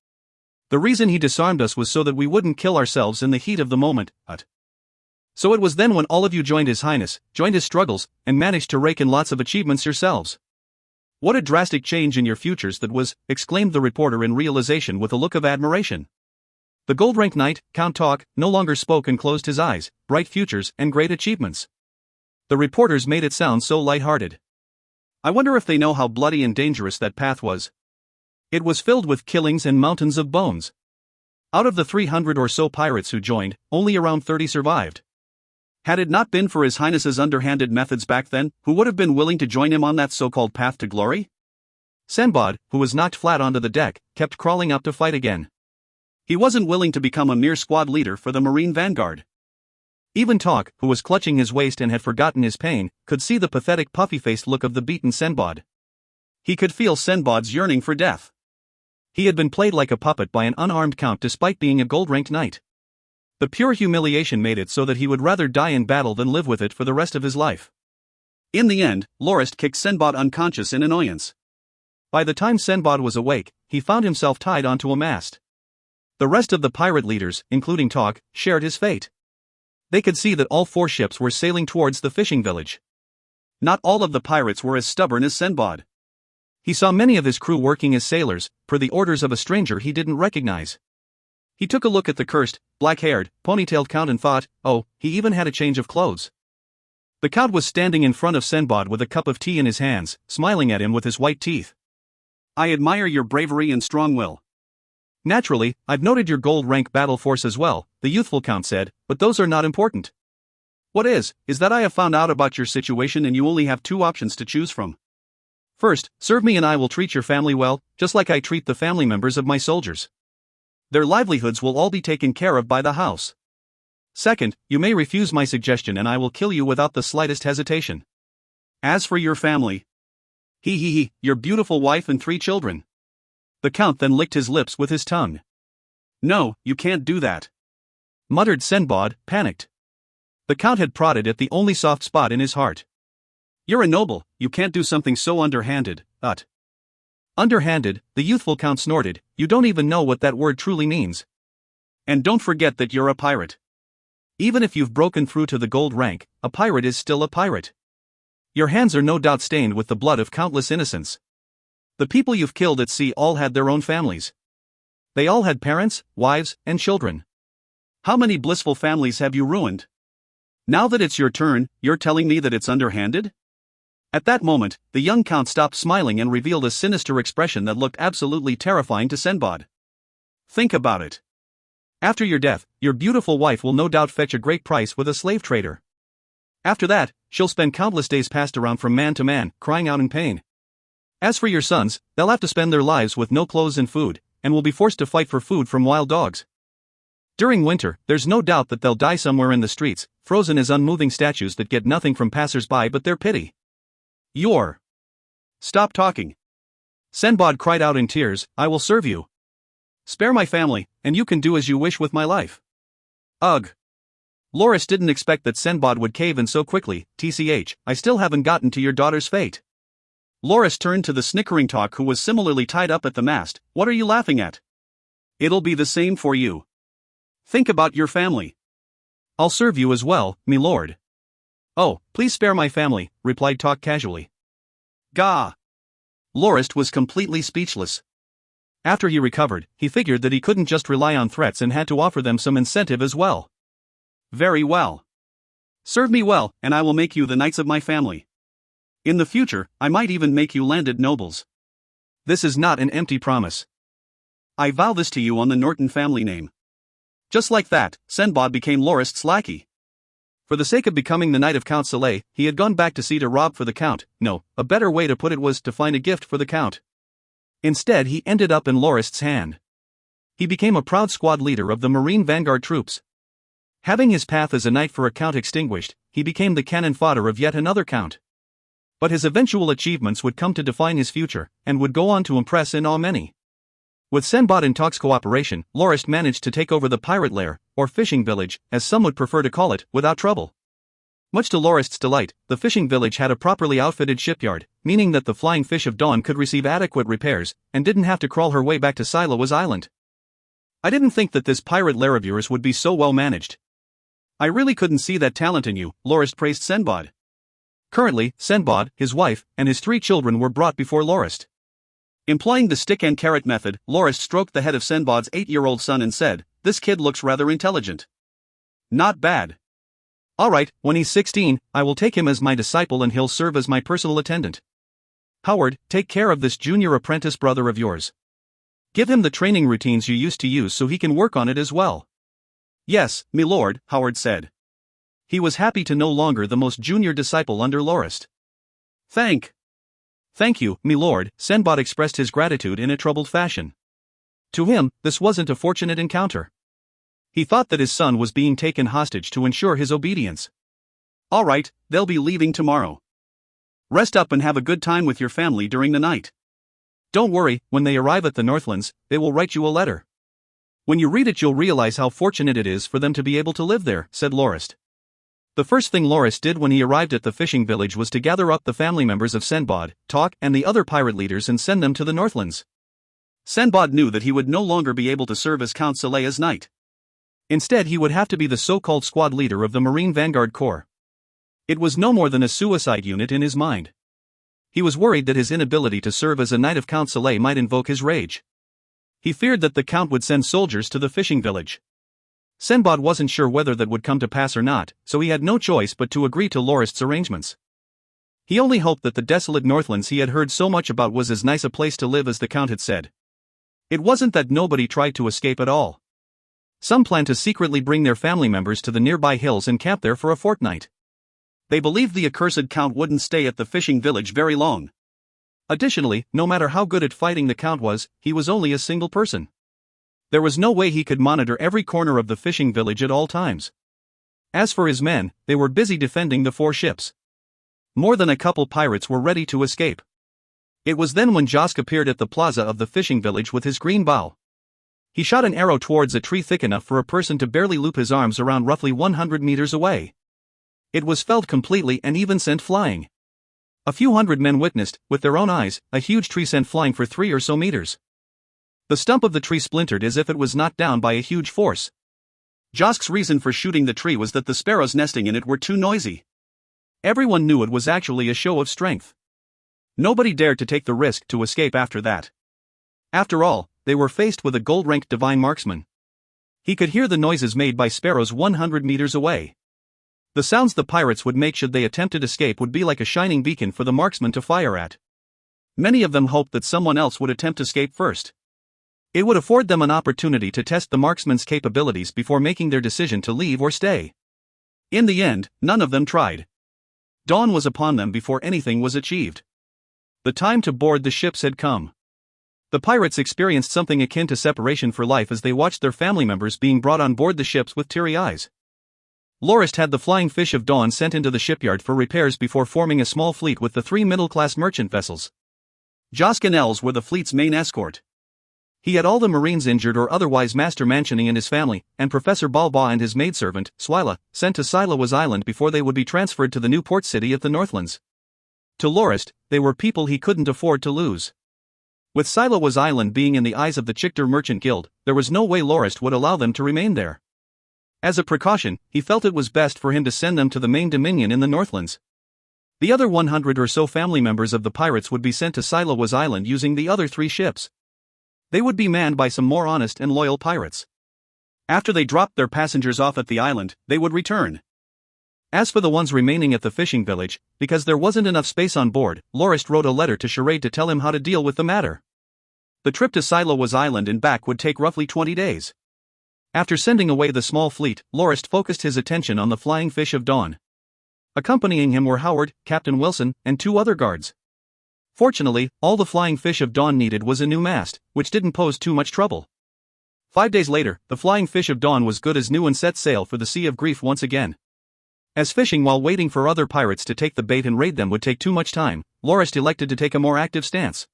The reason he disarmed us was so that we wouldn't kill ourselves in the heat of the moment. So it was then when all of you joined His Highness, joined his struggles, and managed to rake in lots of achievements yourselves. What a drastic change in your futures that was, exclaimed the reporter in realization with a look of admiration. The gold-ranked knight, Count Talk, no longer spoke and closed his eyes, bright futures and great achievements. The reporters made it sound so light-hearted. I wonder if they know how bloody and dangerous that path was. It was filled with killings and mountains of bones. Out of the 300 or so pirates who joined, only around 30 survived. Had it not been for His Highness's underhanded methods back then, who would have been willing to join him on that so-called path to glory? Sinbad, who was knocked flat onto the deck, kept crawling up to fight again. He wasn't willing to become a mere squad leader for the Marine Vanguard. Even Talk, who was clutching his waist and had forgotten his pain, could see the pathetic puffy-faced look of the beaten Sinbad. He could feel Sinbad's yearning for death. He had been played like a puppet by an unarmed count despite being a gold-ranked knight. The pure humiliation made it so that he would rather die in battle than live with it for the rest of his life. In the end, Lorist kicked Sinbad unconscious in annoyance. By the time Sinbad was awake, he found himself tied onto a mast. The rest of the pirate leaders, including Talk, shared his fate. They could see that all 4 ships were sailing towards the fishing village. Not all of the pirates were as stubborn as Sinbad. He saw many of his crew working as sailors, per the orders of a stranger he didn't recognize. He took a look at the cursed, black-haired, ponytailed Count and thought, oh, he even had a change of clothes. The Count was standing in front of Sinbad with a cup of tea in his hands, smiling at him with his white teeth. I admire your bravery and strong will. Naturally, I've noted your gold rank battle force as well, the youthful Count said, but those are not important. What is that I have found out about your situation and you only have two options to choose from. First, serve me and I will treat your family well, just like I treat the family members of my soldiers. Their livelihoods will all be taken care of by the house. Second, you may refuse my suggestion and I will kill you without the slightest hesitation. As for your family, your beautiful wife and 3 children. The Count then licked his lips with his tongue. No, you can't do that, muttered Sinbad, panicked. The Count had prodded at the only soft spot in his heart. You're a noble, you can't do something so underhanded, Underhanded, the youthful Count snorted, you don't even know what that word truly means. And don't forget that you're a pirate. Even if you've broken through to the gold rank, a pirate is still a pirate. Your hands are no doubt stained with the blood of countless innocents. The people you've killed at sea all had their own families. They all had parents, wives, and children. How many blissful families have you ruined? Now that it's your turn, you're telling me that it's underhanded? At that moment, the young Count stopped smiling and revealed a sinister expression that looked absolutely terrifying to Sinbad. Think about it. After your death, your beautiful wife will no doubt fetch a great price with a slave trader. After that, she'll spend countless days passed around from man to man, crying out in pain. As for your sons, they'll have to spend their lives with no clothes and food, and will be forced to fight for food from wild dogs. During winter, there's no doubt that they'll die somewhere in the streets, frozen as unmoving statues that get nothing from passers-by but their pity. Stop talking. Sinbad cried out in tears, I will serve you. Spare my family, and you can do as you wish with my life. Ugh. Lorist didn't expect that Sinbad would cave in so quickly, I still haven't gotten to your daughter's fate. Lorist turned to the snickering Talk who was similarly tied up at the mast, what are you laughing at? It'll be the same for you. Think about your family. I'll serve you as well, me lord. Oh, please spare my family, replied Talk casually. Gah! Lorist was completely speechless. After he recovered, he figured that he couldn't just rely on threats and had to offer them some incentive as well. Very well. Serve me well, and I will make you the knights of my family. In the future, I might even make you landed nobles. This is not an empty promise. I vow this to you on the Norton family name. Just like that, Sinbad became Lorist's lackey. For the sake of becoming the knight of Count Soleil, he had gone back to sea to rob for the Count. No, a better way to put it was to find a gift for the Count. Instead, he ended up in Lorist's hand. He became a proud squad leader of the Marine Vanguard troops. Having his path as a knight for a Count extinguished, he became the cannon fodder of yet another Count. But his eventual achievements would come to define his future, and would go on to impress and awe many. With Sinbad and Talk's cooperation, Lorist managed to take over the pirate lair, or fishing village, as some would prefer to call it, without trouble. Much to Lorist's delight, the fishing village had a properly outfitted shipyard, meaning that the Flying Fish of Dawn could receive adequate repairs, and didn't have to crawl her way back to Siloa's island. I didn't think that this pirate lair of yours would be so well managed. I really couldn't see that talent in you, Lorist praised Sinbad. Currently, Sinbad, his wife, and his 3 children were brought before Lorist. Employing the stick and carrot method, Lorist stroked the head of Sinbad's 8-year-old son and said, this kid looks rather intelligent. Not bad. Alright, when he's 16, I will take him as my disciple and he'll serve as my personal attendant. Howard, take care of this junior apprentice brother of yours. Give him the training routines you used to use so he can work on it as well. Yes, me lord, Howard said. He was happy to no longer the most junior disciple under Lorist. Thank you, me lord, Sinbad expressed his gratitude in a troubled fashion. To him, this wasn't a fortunate encounter. He thought that his son was being taken hostage to ensure his obedience. All right, they'll be leaving tomorrow. Rest up and have a good time with your family during the night. Don't worry, when they arrive at the Northlands, they will write you a letter. When you read it you'll realize how fortunate it is for them to be able to live there, said Lorist. The first thing Lorist did when he arrived at the fishing village was to gather up the family members of Sinbad, Talk, and the other pirate leaders and send them to the Northlands. Sinbad knew that he would no longer be able to serve as Count Soleil's knight. Instead he would have to be the so-called squad leader of the Marine Vanguard Corps. It was no more than a suicide unit in his mind. He was worried that his inability to serve as a knight of Count Soleil might invoke his rage. He feared that the Count would send soldiers to the fishing village. Sinbad wasn't sure whether that would come to pass or not, so he had no choice but to agree to Lorist's arrangements. He only hoped that the desolate Northlands he had heard so much about was as nice a place to live as the Count had said. It wasn't that nobody tried to escape at all. Some planned to secretly bring their family members to the nearby hills and camp there for a fortnight. They believed the accursed Count wouldn't stay at the fishing village very long. Additionally, no matter how good at fighting the Count was, he was only a single person. There was no way he could monitor every corner of the fishing village at all times. As for his men, they were busy defending the 4 ships. More than a couple pirates were ready to escape. It was then when Josk appeared at the plaza of the fishing village with his green bow. He shot an arrow towards a tree thick enough for a person to barely loop his arms around roughly 100 meters away. It was felled completely and even sent flying. A few hundred men witnessed, with their own eyes, a huge tree sent flying for 3 or so meters. The stump of the tree splintered as if it was knocked down by a huge force. Josk's reason for shooting the tree was that the sparrows nesting in it were too noisy. Everyone knew it was actually a show of strength. Nobody dared to take the risk to escape after that. After all, they were faced with a gold-ranked divine marksman. He could hear the noises made by sparrows 100 meters away. The sounds the pirates would make should they attempted escape would be like a shining beacon for the marksman to fire at. Many of them hoped that someone else would attempt escape first. It would afford them an opportunity to test the marksman's capabilities before making their decision to leave or stay. In the end, none of them tried. Dawn was upon them before anything was achieved. The time to board the ships had come. The pirates experienced something akin to separation for life as they watched their family members being brought on board the ships with teary eyes. Lorist had the Flying Fish of Dawn sent into the shipyard for repairs before forming a small fleet with the 3 middle-class merchant vessels. Josk and Els were the fleet's main escort. He had all the Marines injured or otherwise Master Mansioning and his family, and Professor Balba and his maidservant, Swyla, sent to Silawas Island before they would be transferred to the new port city of the Northlands. To Lorist, they were people he couldn't afford to lose. With Silawas Island being in the eyes of the Chichter Merchant Guild, there was no way Lorist would allow them to remain there. As a precaution, he felt it was best for him to send them to the main dominion in the Northlands. The other 100 or so family members of the pirates would be sent to Silawas Island using the other 3 ships. They would be manned by some more honest and loyal pirates. After they dropped their passengers off at the island, they would return. As for the ones remaining at the fishing village, because there wasn't enough space on board, Lorist wrote a letter to Charade to tell him how to deal with the matter. The trip to Silawas Island and back would take roughly 20 days. After sending away the small fleet, Lorist focused his attention on the Flying Fish of Dawn. Accompanying him were Howard, Captain Wilson, and 2 other guards. Fortunately, all the Flying Fish of Dawn needed was a new mast, which didn't pose too much trouble. 5 days later, the Flying Fish of Dawn was good as new and set sail for the Sea of Grief once again. As fishing while waiting for other pirates to take the bait and raid them would take too much time, Lorist elected to take a more active stance.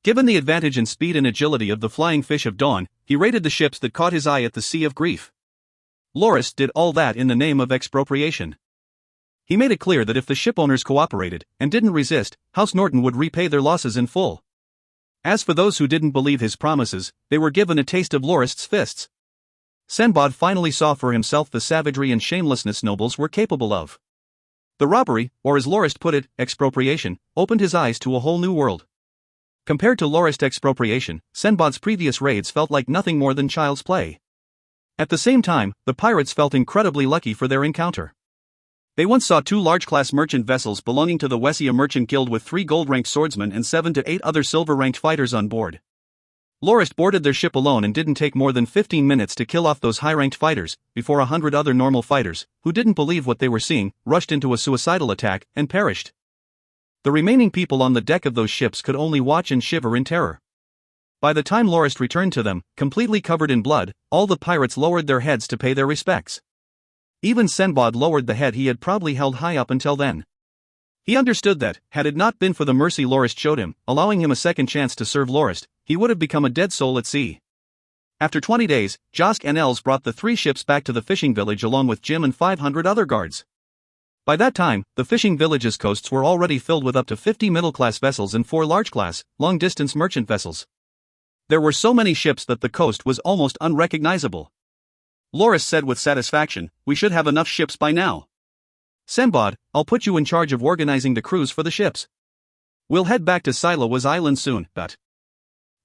Given the advantage in speed and agility of the Flying Fish of Dawn, he raided the ships that caught his eye at the Sea of Grief. Lorist did all that in the name of expropriation. He made it clear that if the shipowners cooperated, and didn't resist, House Norton would repay their losses in full. As for those who didn't believe his promises, they were given a taste of Lorist's fists. Sinbad finally saw for himself the savagery and shamelessness nobles were capable of. The robbery, or as Lorist put it, expropriation, opened his eyes to a whole new world. Compared to Lorist expropriation, Sinbad's previous raids felt like nothing more than child's play. At the same time, the pirates felt incredibly lucky for their encounter. They once saw 2 large-class merchant vessels belonging to the Wessia Merchant Guild with 3 gold-ranked swordsmen and 7 to 8 other silver-ranked fighters on board. Lorist boarded their ship alone and didn't take more than 15 minutes to kill off those high-ranked fighters, before 100 other normal fighters, who didn't believe what they were seeing, rushed into a suicidal attack and perished. The remaining people on the deck of those ships could only watch and shiver in terror. By the time Lorist returned to them, completely covered in blood, all the pirates lowered their heads to pay their respects. Even Sinbad lowered the head he had probably held high up until then. He understood that, had it not been for the mercy Lorist showed him, allowing him a second chance to serve Lorist, he would have become a dead soul at sea. After 20 days, Josk and Els brought the 3 ships back to the fishing village along with Jim and 500 other guards. By that time, the fishing village's coasts were already filled with up to 50 middle-class vessels and 4 large-class, long-distance merchant vessels. There were so many ships that the coast was almost unrecognizable. Lorist said with satisfaction, "We should have enough ships by now. Sinbad, I'll put you in charge of organizing the crews for the ships. We'll head back to Silawas Island soon, but..."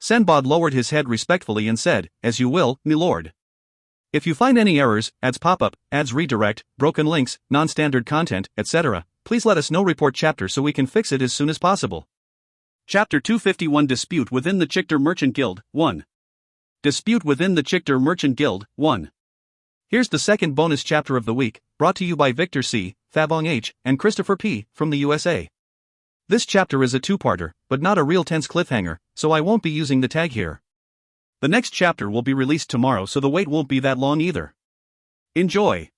Sanbod lowered his head respectfully and said, "As you will, milord. If you find any errors, ads pop-up, ads redirect, broken links, non-standard content, etc., please let us know. Report chapter so we can fix it as soon as possible." Chapter 251 Dispute within the Chichter Merchant Guild, 1. Dispute within the Chichter Merchant Guild, 1. Here's the second bonus chapter of the week, brought to you by Victor C., Fabong H., and Christopher P. from the USA. This chapter is a two-parter, but not a real tense cliffhanger, so I won't be using the tag here. The next chapter will be released tomorrow, so the wait won't be that long either. Enjoy!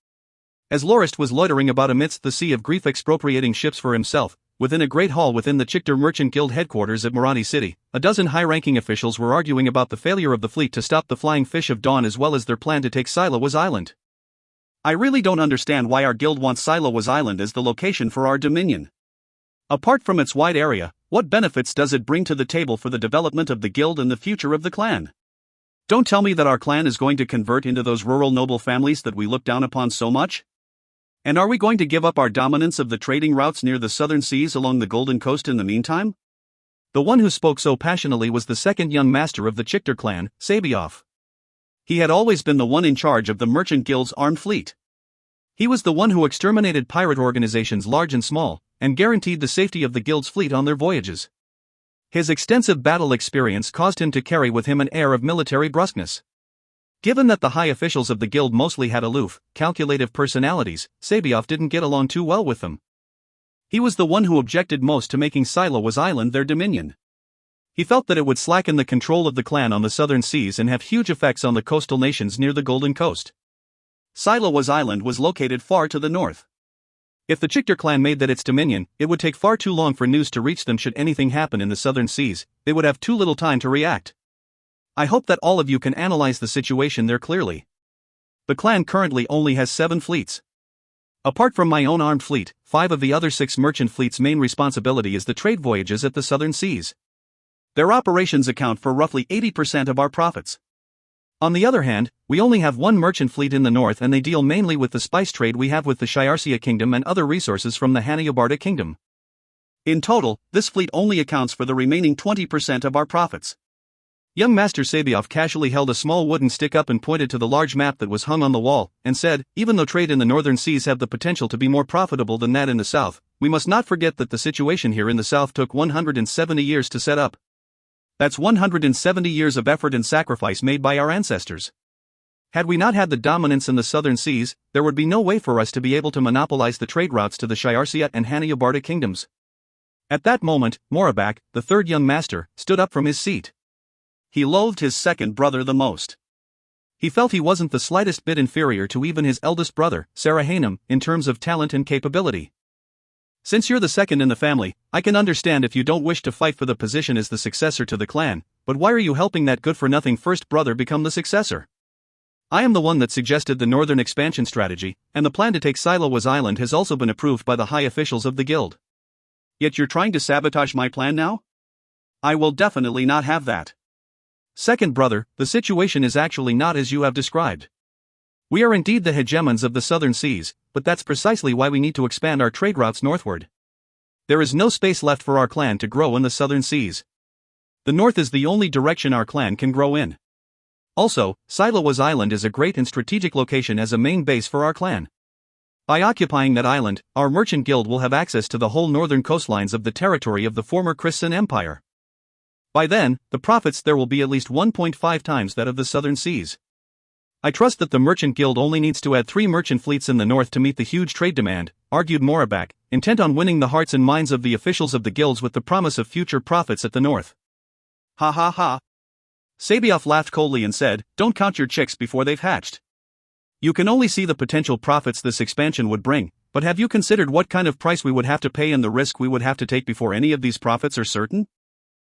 As Lorist was loitering about amidst the sea of grief expropriating ships for himself, within a great hall within the Chichter Merchant Guild headquarters at Marathi City, a dozen high-ranking officials were arguing about the failure of the fleet to stop the Flying Fish of Dawn as well as their plan to take Silowas Island. I really don't understand why our guild wants Silowas Island as the location for our dominion. Apart from its wide area, what benefits does it bring to the table for the development of the guild and the future of the clan? Don't tell me that our clan is going to convert into those rural noble families that we look down upon so much? And are we going to give up our dominance of the trading routes near the southern seas along the Golden Coast in the meantime? The one who spoke so passionately was the second young master of the Chichter clan, Sabioff. He had always been the one in charge of the Merchant Guild's armed fleet. He was the one who exterminated pirate organizations large and small, and guaranteed the safety of the guild's fleet on their voyages. His extensive battle experience caused him to carry with him an air of military brusqueness. Given that the high officials of the guild mostly had aloof, calculative personalities, Sabioff didn't get along too well with them. He was the one who objected most to making Silowas Island their dominion. He felt that it would slacken the control of the clan on the southern seas and have huge effects on the coastal nations near the Golden Coast. Silowas Island was located far to the north. If the Chichter clan made that its dominion, it would take far too long for news to reach them should anything happen in the southern seas. They would have too little time to react. I hope that all of you can analyze the situation there clearly. The clan currently only has 7 fleets. Apart from my own armed fleet, 5 of the other 6 merchant fleets' main responsibility is the trade voyages at the southern seas. Their operations account for roughly 80% of our profits. On the other hand, we only have 1 merchant fleet in the north and they deal mainly with the spice trade we have with the Shiarsia Kingdom and other resources from the Hanayabarta Kingdom. In total, this fleet only accounts for the remaining 20% of our profits. Young Master Sabioff casually held a small wooden stick up and pointed to the large map that was hung on the wall, and said, "Even though trade in the northern seas have the potential to be more profitable than that in the south, we must not forget that the situation here in the south took 170 years to set up. That's 170 years of effort and sacrifice made by our ancestors. Had we not had the dominance in the southern seas, there would be no way for us to be able to monopolize the trade routes to the Shiarsia and Hanayabarta kingdoms." At that moment, Morabak, the third young master, stood up from his seat. He loathed his second brother the most. He felt he wasn't the slightest bit inferior to even his eldest brother, Sarahanum, in terms of talent and capability. "Since you're the second in the family, I can understand if you don't wish to fight for the position as the successor to the clan, but why are you helping that good-for-nothing first brother become the successor? I am the one that suggested the northern expansion strategy, and the plan to take Silowas Island has also been approved by the high officials of the guild. Yet you're trying to sabotage my plan now? I will definitely not have that. Second brother, the situation is actually not as you have described. We are indeed the hegemons of the southern seas, but that's precisely why we need to expand our trade routes northward. There is no space left for our clan to grow in the southern seas. The north is the only direction our clan can grow in. Also, Silowas Island is a great and strategic location as a main base for our clan. By occupying that island, our merchant guild will have access to the whole northern coastlines of the territory of the former Christian Empire. By then, the profits there will be at least 1.5 times that of the southern seas. I trust that the merchant guild only needs to add 3 merchant fleets in the north to meet the huge trade demand," argued Morabak, intent on winning the hearts and minds of the officials of the guilds with the promise of future profits at the north. "Ha ha ha." Sabioff laughed coldly and said, "Don't count your chicks before they've hatched. You can only see the potential profits this expansion would bring, but have you considered what kind of price we would have to pay and the risk we would have to take before any of these profits are certain?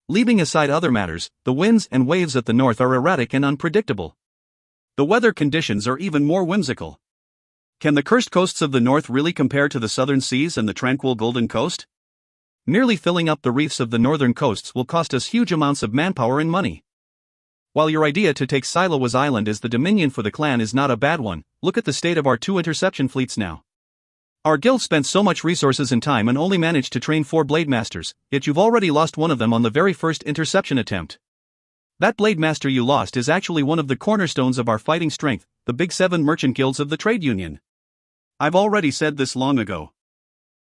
Leaving aside other matters, the winds and waves at the north are erratic and unpredictable. The weather conditions are even more whimsical. Can the cursed coasts of the north really compare to the southern seas and the tranquil Golden Coast? Merely filling up the reefs of the northern coasts will cost us huge amounts of manpower and money. While your idea to take Silowas Island as the dominion for the clan is not a bad one, look at the state of our 2 interception fleets now. Our guild spent so much resources and time and only managed to train 4 blade masters, yet you've already lost one of them on the very first interception attempt. That blade master you lost is actually one of the cornerstones of our fighting strength, the big 7 merchant guilds of the trade union. I've already said this long ago.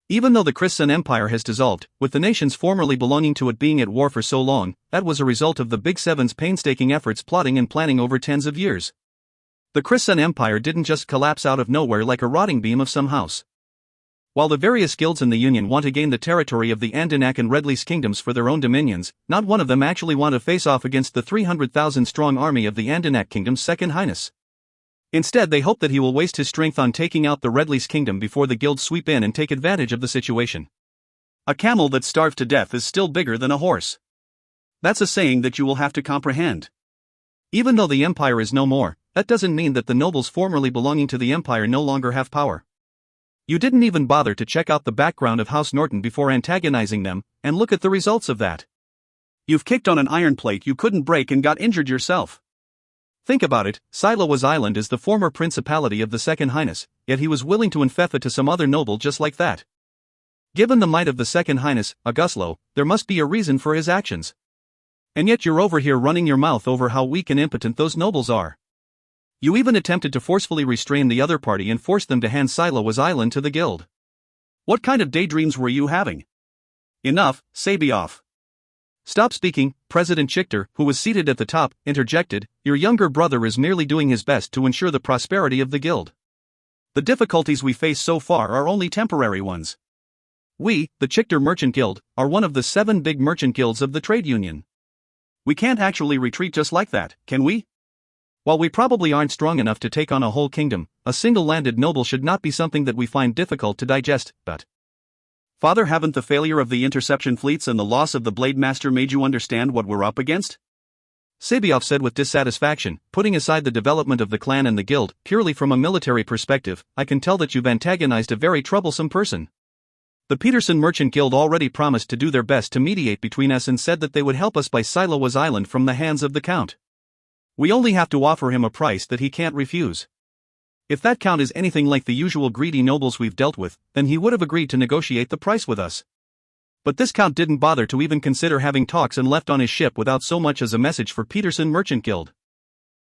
Even though the Christian Empire has dissolved, with the nations formerly belonging to it being at war for so long, that was a result of the Big Seven's painstaking efforts plotting and planning over tens of years. The Christian Empire didn't just collapse out of nowhere like a rotting beam of some house. While the various guilds in the Union want to gain the territory of the Andanak and Redlease kingdoms for their own dominions, not one of them actually want to face off against the 300,000-strong army of the Andanak kingdom's Second Highness. Instead, they hope that he will waste his strength on taking out the Redlease kingdom before the guilds sweep in and take advantage of the situation. A camel that's starved to death is still bigger than a horse. That's a saying that you will have to comprehend. Even though the empire is no more, that doesn't mean that the nobles formerly belonging to the empire no longer have power. You didn't even bother to check out the background of House Norton before antagonizing them, and look at the results of that. You've kicked on an iron plate you couldn't break and got injured yourself. Think about it, Silowas Island is the former principality of the Second Highness, yet he was willing to enfeoff it to some other noble just like that. Given the might of the Second Highness, Auguslo, there must be a reason for his actions. And yet you're over here running your mouth over how weak and impotent those nobles are. You even attempted to forcefully restrain the other party and force them to hand Silowas Island to the guild. What kind of daydreams were you having? Enough, Sabioff. Stop speaking, President Chichter, who was seated at the top, interjected. Your younger brother is merely doing his best to ensure the prosperity of the guild. The difficulties we face so far are only temporary ones. We, the Chichter Merchant Guild, are one of the 7 big merchant guilds of the trade union. We can't actually retreat just like that, can we? While we probably aren't strong enough to take on a whole kingdom, a single-landed noble should not be something that we find difficult to digest, but... Father, haven't the failure of the interception fleets and the loss of the Blade Master made you understand what we're up against? Sabioff said with dissatisfaction, putting aside the development of the clan and the guild, purely from a military perspective, I can tell that you've antagonized a very troublesome person. The Peterson Merchant Guild already promised to do their best to mediate between us and said that they would help us buy Silowas Island from the hands of the Count. We only have to offer him a price that he can't refuse. If that Count is anything like the usual greedy nobles we've dealt with, then he would have agreed to negotiate the price with us. But this Count didn't bother to even consider having talks and left on his ship without so much as a message for Peterson Merchant Guild.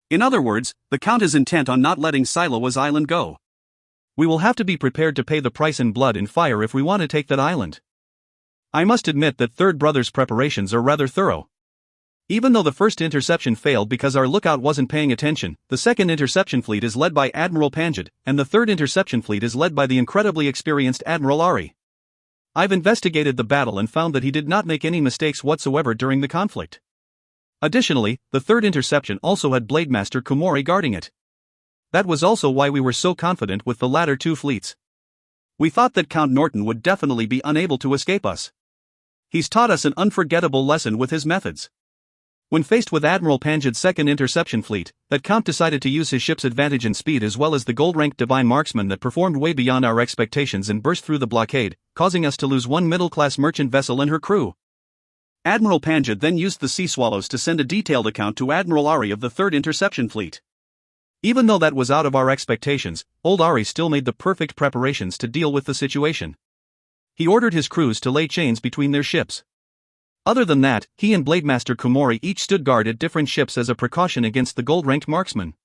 In other words, the Count is intent on not letting Silowas Island go. We will have to be prepared to pay the price in blood and fire if we want to take that island. I must admit that Third Brother's preparations are rather thorough. Even though the first interception failed because our lookout wasn't paying attention, the second interception fleet is led by Admiral Panjid, and the third interception fleet is led by the incredibly experienced Admiral Ari. I've investigated the battle and found that he did not make any mistakes whatsoever during the conflict. Additionally, the third interception also had Blademaster Kumori guarding it. That was also why we were so confident with the latter 2 fleets. We thought that Count Norton would definitely be unable to escape us. He's taught us an unforgettable lesson with his methods. When faced with Admiral Panjid's second interception fleet, that Count decided to use his ship's advantage in speed as well as the gold-ranked divine marksman that performed way beyond our expectations and burst through the blockade, causing us to lose one middle-class merchant vessel and her crew. Admiral Panjid then used the Sea Swallows to send a detailed account to Admiral Ari of the third interception fleet. Even though that was out of our expectations, old Ari still made the perfect preparations to deal with the situation. He ordered his crews to lay chains between their ships. Other than that, he and Blademaster Kumori each stood guard at different ships as a precaution against the gold-ranked marksman.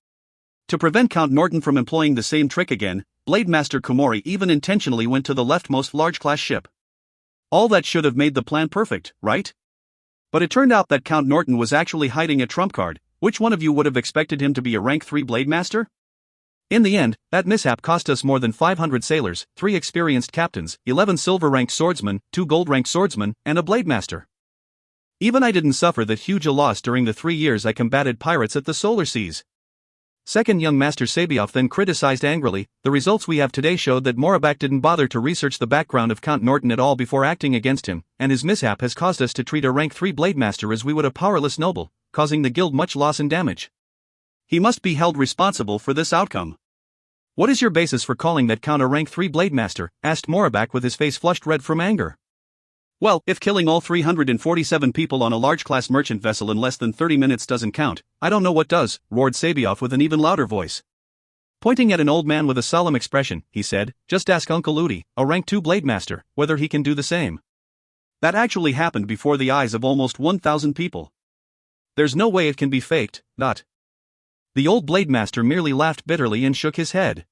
To prevent Count Norton from employing the same trick again, Blademaster Kumori even intentionally went to the leftmost large-class ship. All that should have made the plan perfect, right? But it turned out that Count Norton was actually hiding a trump card. Which one of you would have expected him to be a rank 3 Blademaster? In the end, that mishap cost us more than 500 sailors, 3 experienced captains, 11 silver-ranked swordsmen, 2 gold-ranked swordsmen, and a Blademaster. Even I didn't suffer that huge a loss during the 3 years I combated pirates at the Solar Seas. Second young Master Sabioff then criticized angrily, the results we have today showed that Morabak didn't bother to research the background of Count Norton at all before acting against him, and his mishap has caused us to treat a rank 3 Blademaster as we would a powerless noble, causing the guild much loss and damage. He must be held responsible for this outcome. What is your basis for calling that Count a rank 3 Blademaster? Asked Morabak with his face flushed red from anger. Well, if killing all 347 people on a large-class merchant vessel in less than 30 minutes doesn't count, I don't know what does, roared Sabioff with an even louder voice. Pointing at an old man with a solemn expression, he said, just ask Uncle Udi, a rank 2 Blademaster, whether he can do the same. That actually happened before the eyes of almost 1,000 people. There's no way it can be faked, not. The old blade master merely laughed bitterly and shook his head.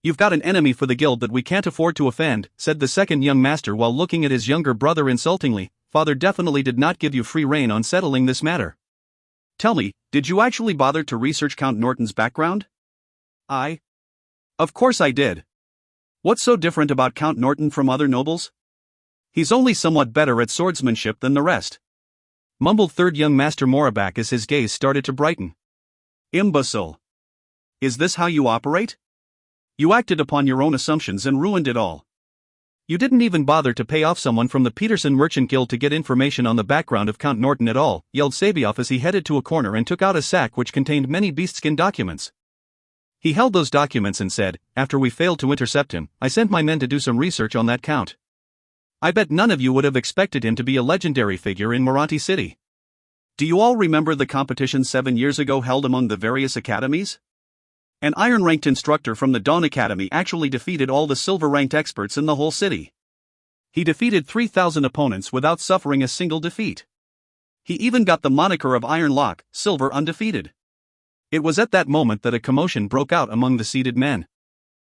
You've got an enemy for the guild that we can't afford to offend, said the second young master while looking at his younger brother insultingly. Father definitely did not give you free rein on settling this matter. Tell me, did you actually bother to research Count Norton's background? Of course I did. What's so different about Count Norton from other nobles? He's only somewhat better at swordsmanship than the rest, mumbled third young master Morabak as his gaze started to brighten. Imbecile. Is this how you operate? You acted upon your own assumptions and ruined it all. You didn't even bother to pay off someone from the Peterson Merchant Guild to get information on the background of Count Norton at all, yelled Sabioff as he headed to a corner and took out a sack which contained many beastskin documents. He held those documents and said, after we failed to intercept him, I sent my men to do some research on that count. I bet none of you would have expected him to be a legendary figure in Moranti City. Do you all remember the competition 7 years ago held among the various academies? An iron-ranked instructor from the Dawn Academy actually defeated all the silver-ranked experts in the whole city. He defeated 3,000 opponents without suffering a single defeat. He even got the moniker of Iron Lock, Silver Undefeated. It was at that moment that a commotion broke out among the seated men.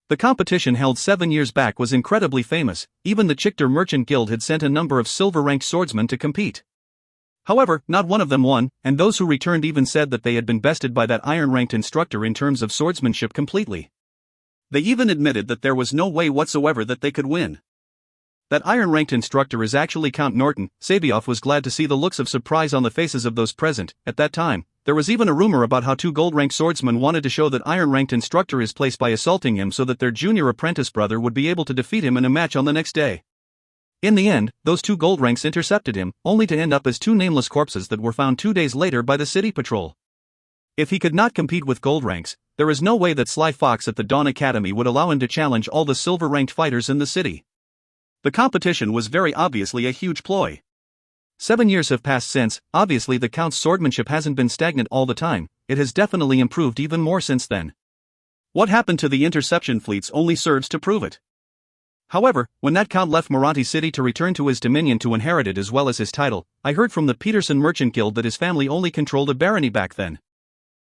The competition held 7 years back was incredibly famous. Even the Chichter Merchant Guild had sent a number of silver-ranked swordsmen to compete. However, not one of them won, and those who returned even said that they had been bested by that iron-ranked instructor in terms of swordsmanship completely. They even admitted that there was no way whatsoever that they could win. That iron-ranked instructor is actually Count Norton. Sabioff was glad to see the looks of surprise on the faces of those present. At that time, there was even a rumor about how 2 gold-ranked swordsmen wanted to show that iron-ranked instructor his place by assaulting him so that their junior apprentice brother would be able to defeat him in a match on the next day. In the end, those 2 gold ranks intercepted him, only to end up as 2 nameless corpses that were found 2 days later by the city patrol. If he could not compete with gold ranks, there is no way that Sly Fox at the Dawn Academy would allow him to challenge all the silver-ranked fighters in the city. The competition was very obviously a huge ploy. 7 years have passed since. Obviously the Count's swordsmanship hasn't been stagnant all the time, it has definitely improved even more since then. What happened to the interception fleets only serves to prove it. However, when that Count left Moranti City to return to his dominion to inherit it as well as his title, I heard from the Peterson Merchant Guild that his family only controlled a barony back then.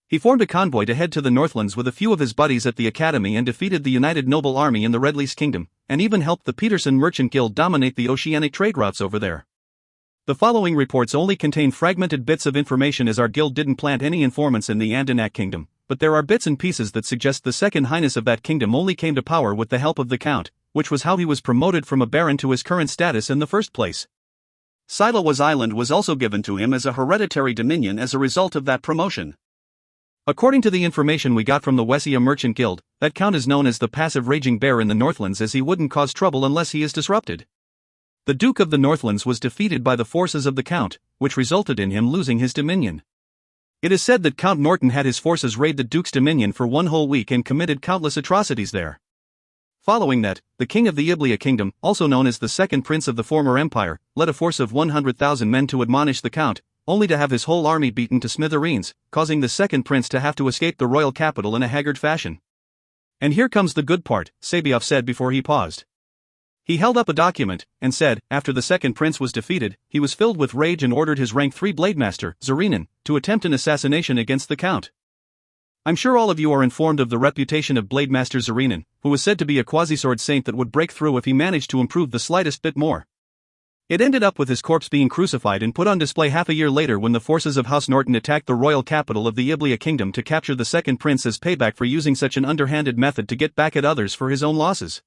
He formed a convoy to head to the Northlands with a few of his buddies at the academy and defeated the United Noble Army in the Redlease Kingdom, and even helped the Peterson Merchant Guild dominate the oceanic trade routes over there. The following reports only contain fragmented bits of information as our guild didn't plant any informants in the Andanak Kingdom, but there are bits and pieces that suggest the second highness of that kingdom only came to power with the help of the Count, which was how he was promoted from a baron to his current status in the first place. Silawas Island was also given to him as a hereditary dominion as a result of that promotion. According to the information we got from the Wessia Merchant Guild, that Count is known as the passive raging bear in the Northlands as he wouldn't cause trouble unless he is disrupted. The Duke of the Northlands was defeated by the forces of the Count, which resulted in him losing his dominion. It is said that Count Norton had his forces raid the Duke's dominion for 1 whole week and committed countless atrocities there. Following that, the king of the Iblia Kingdom, also known as the second prince of the former empire, led a force of 100,000 men to admonish the Count, only to have his whole army beaten to smithereens, causing the second prince to have to escape the royal capital in a haggard fashion. And here comes the good part, Sabioff said before he paused. He held up a document, and said, after the second prince was defeated, he was filled with rage and ordered his rank 3 blademaster, Zarinin, to attempt an assassination against the Count. I'm sure all of you are informed of the reputation of Blademaster Zarinin, who was said to be a quasi-sword saint that would break through if he managed to improve the slightest bit more. It ended up with his corpse being crucified and put on display half a year later when the forces of House Norton attacked the royal capital of the Iblia Kingdom to capture the second prince as payback for using such an underhanded method to get back at others for his own losses.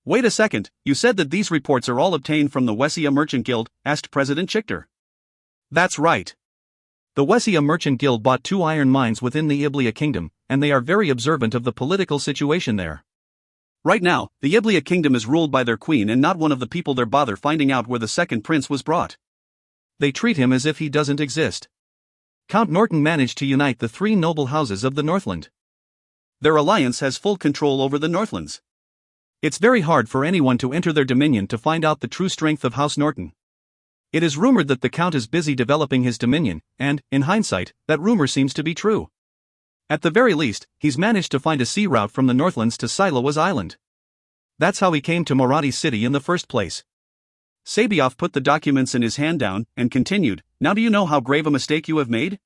Wait a second, you said that these reports are all obtained from the Wessia Merchant Guild, asked President Chichter. That's right. The Wessia Merchant Guild bought 2 iron mines within the Iblia Kingdom, and they are very observant of the political situation there. Right now, the Iblia Kingdom is ruled by their queen and not one of the people there bother finding out where the second prince was brought. They treat him as if he doesn't exist. Count Norton managed to unite the 3 noble houses of the Northland. Their alliance has full control over the Northlands. It's very hard for anyone to enter their dominion to find out the true strength of House Norton. It is rumored that the Count is busy developing his dominion, and, in hindsight, that rumor seems to be true. At the very least, he's managed to find a sea route from the Northlands to Silawas Island. That's how he came to Moranti City in the first place. Sabioff put the documents in his hand down, and continued, "Now do you know how grave a mistake you have made?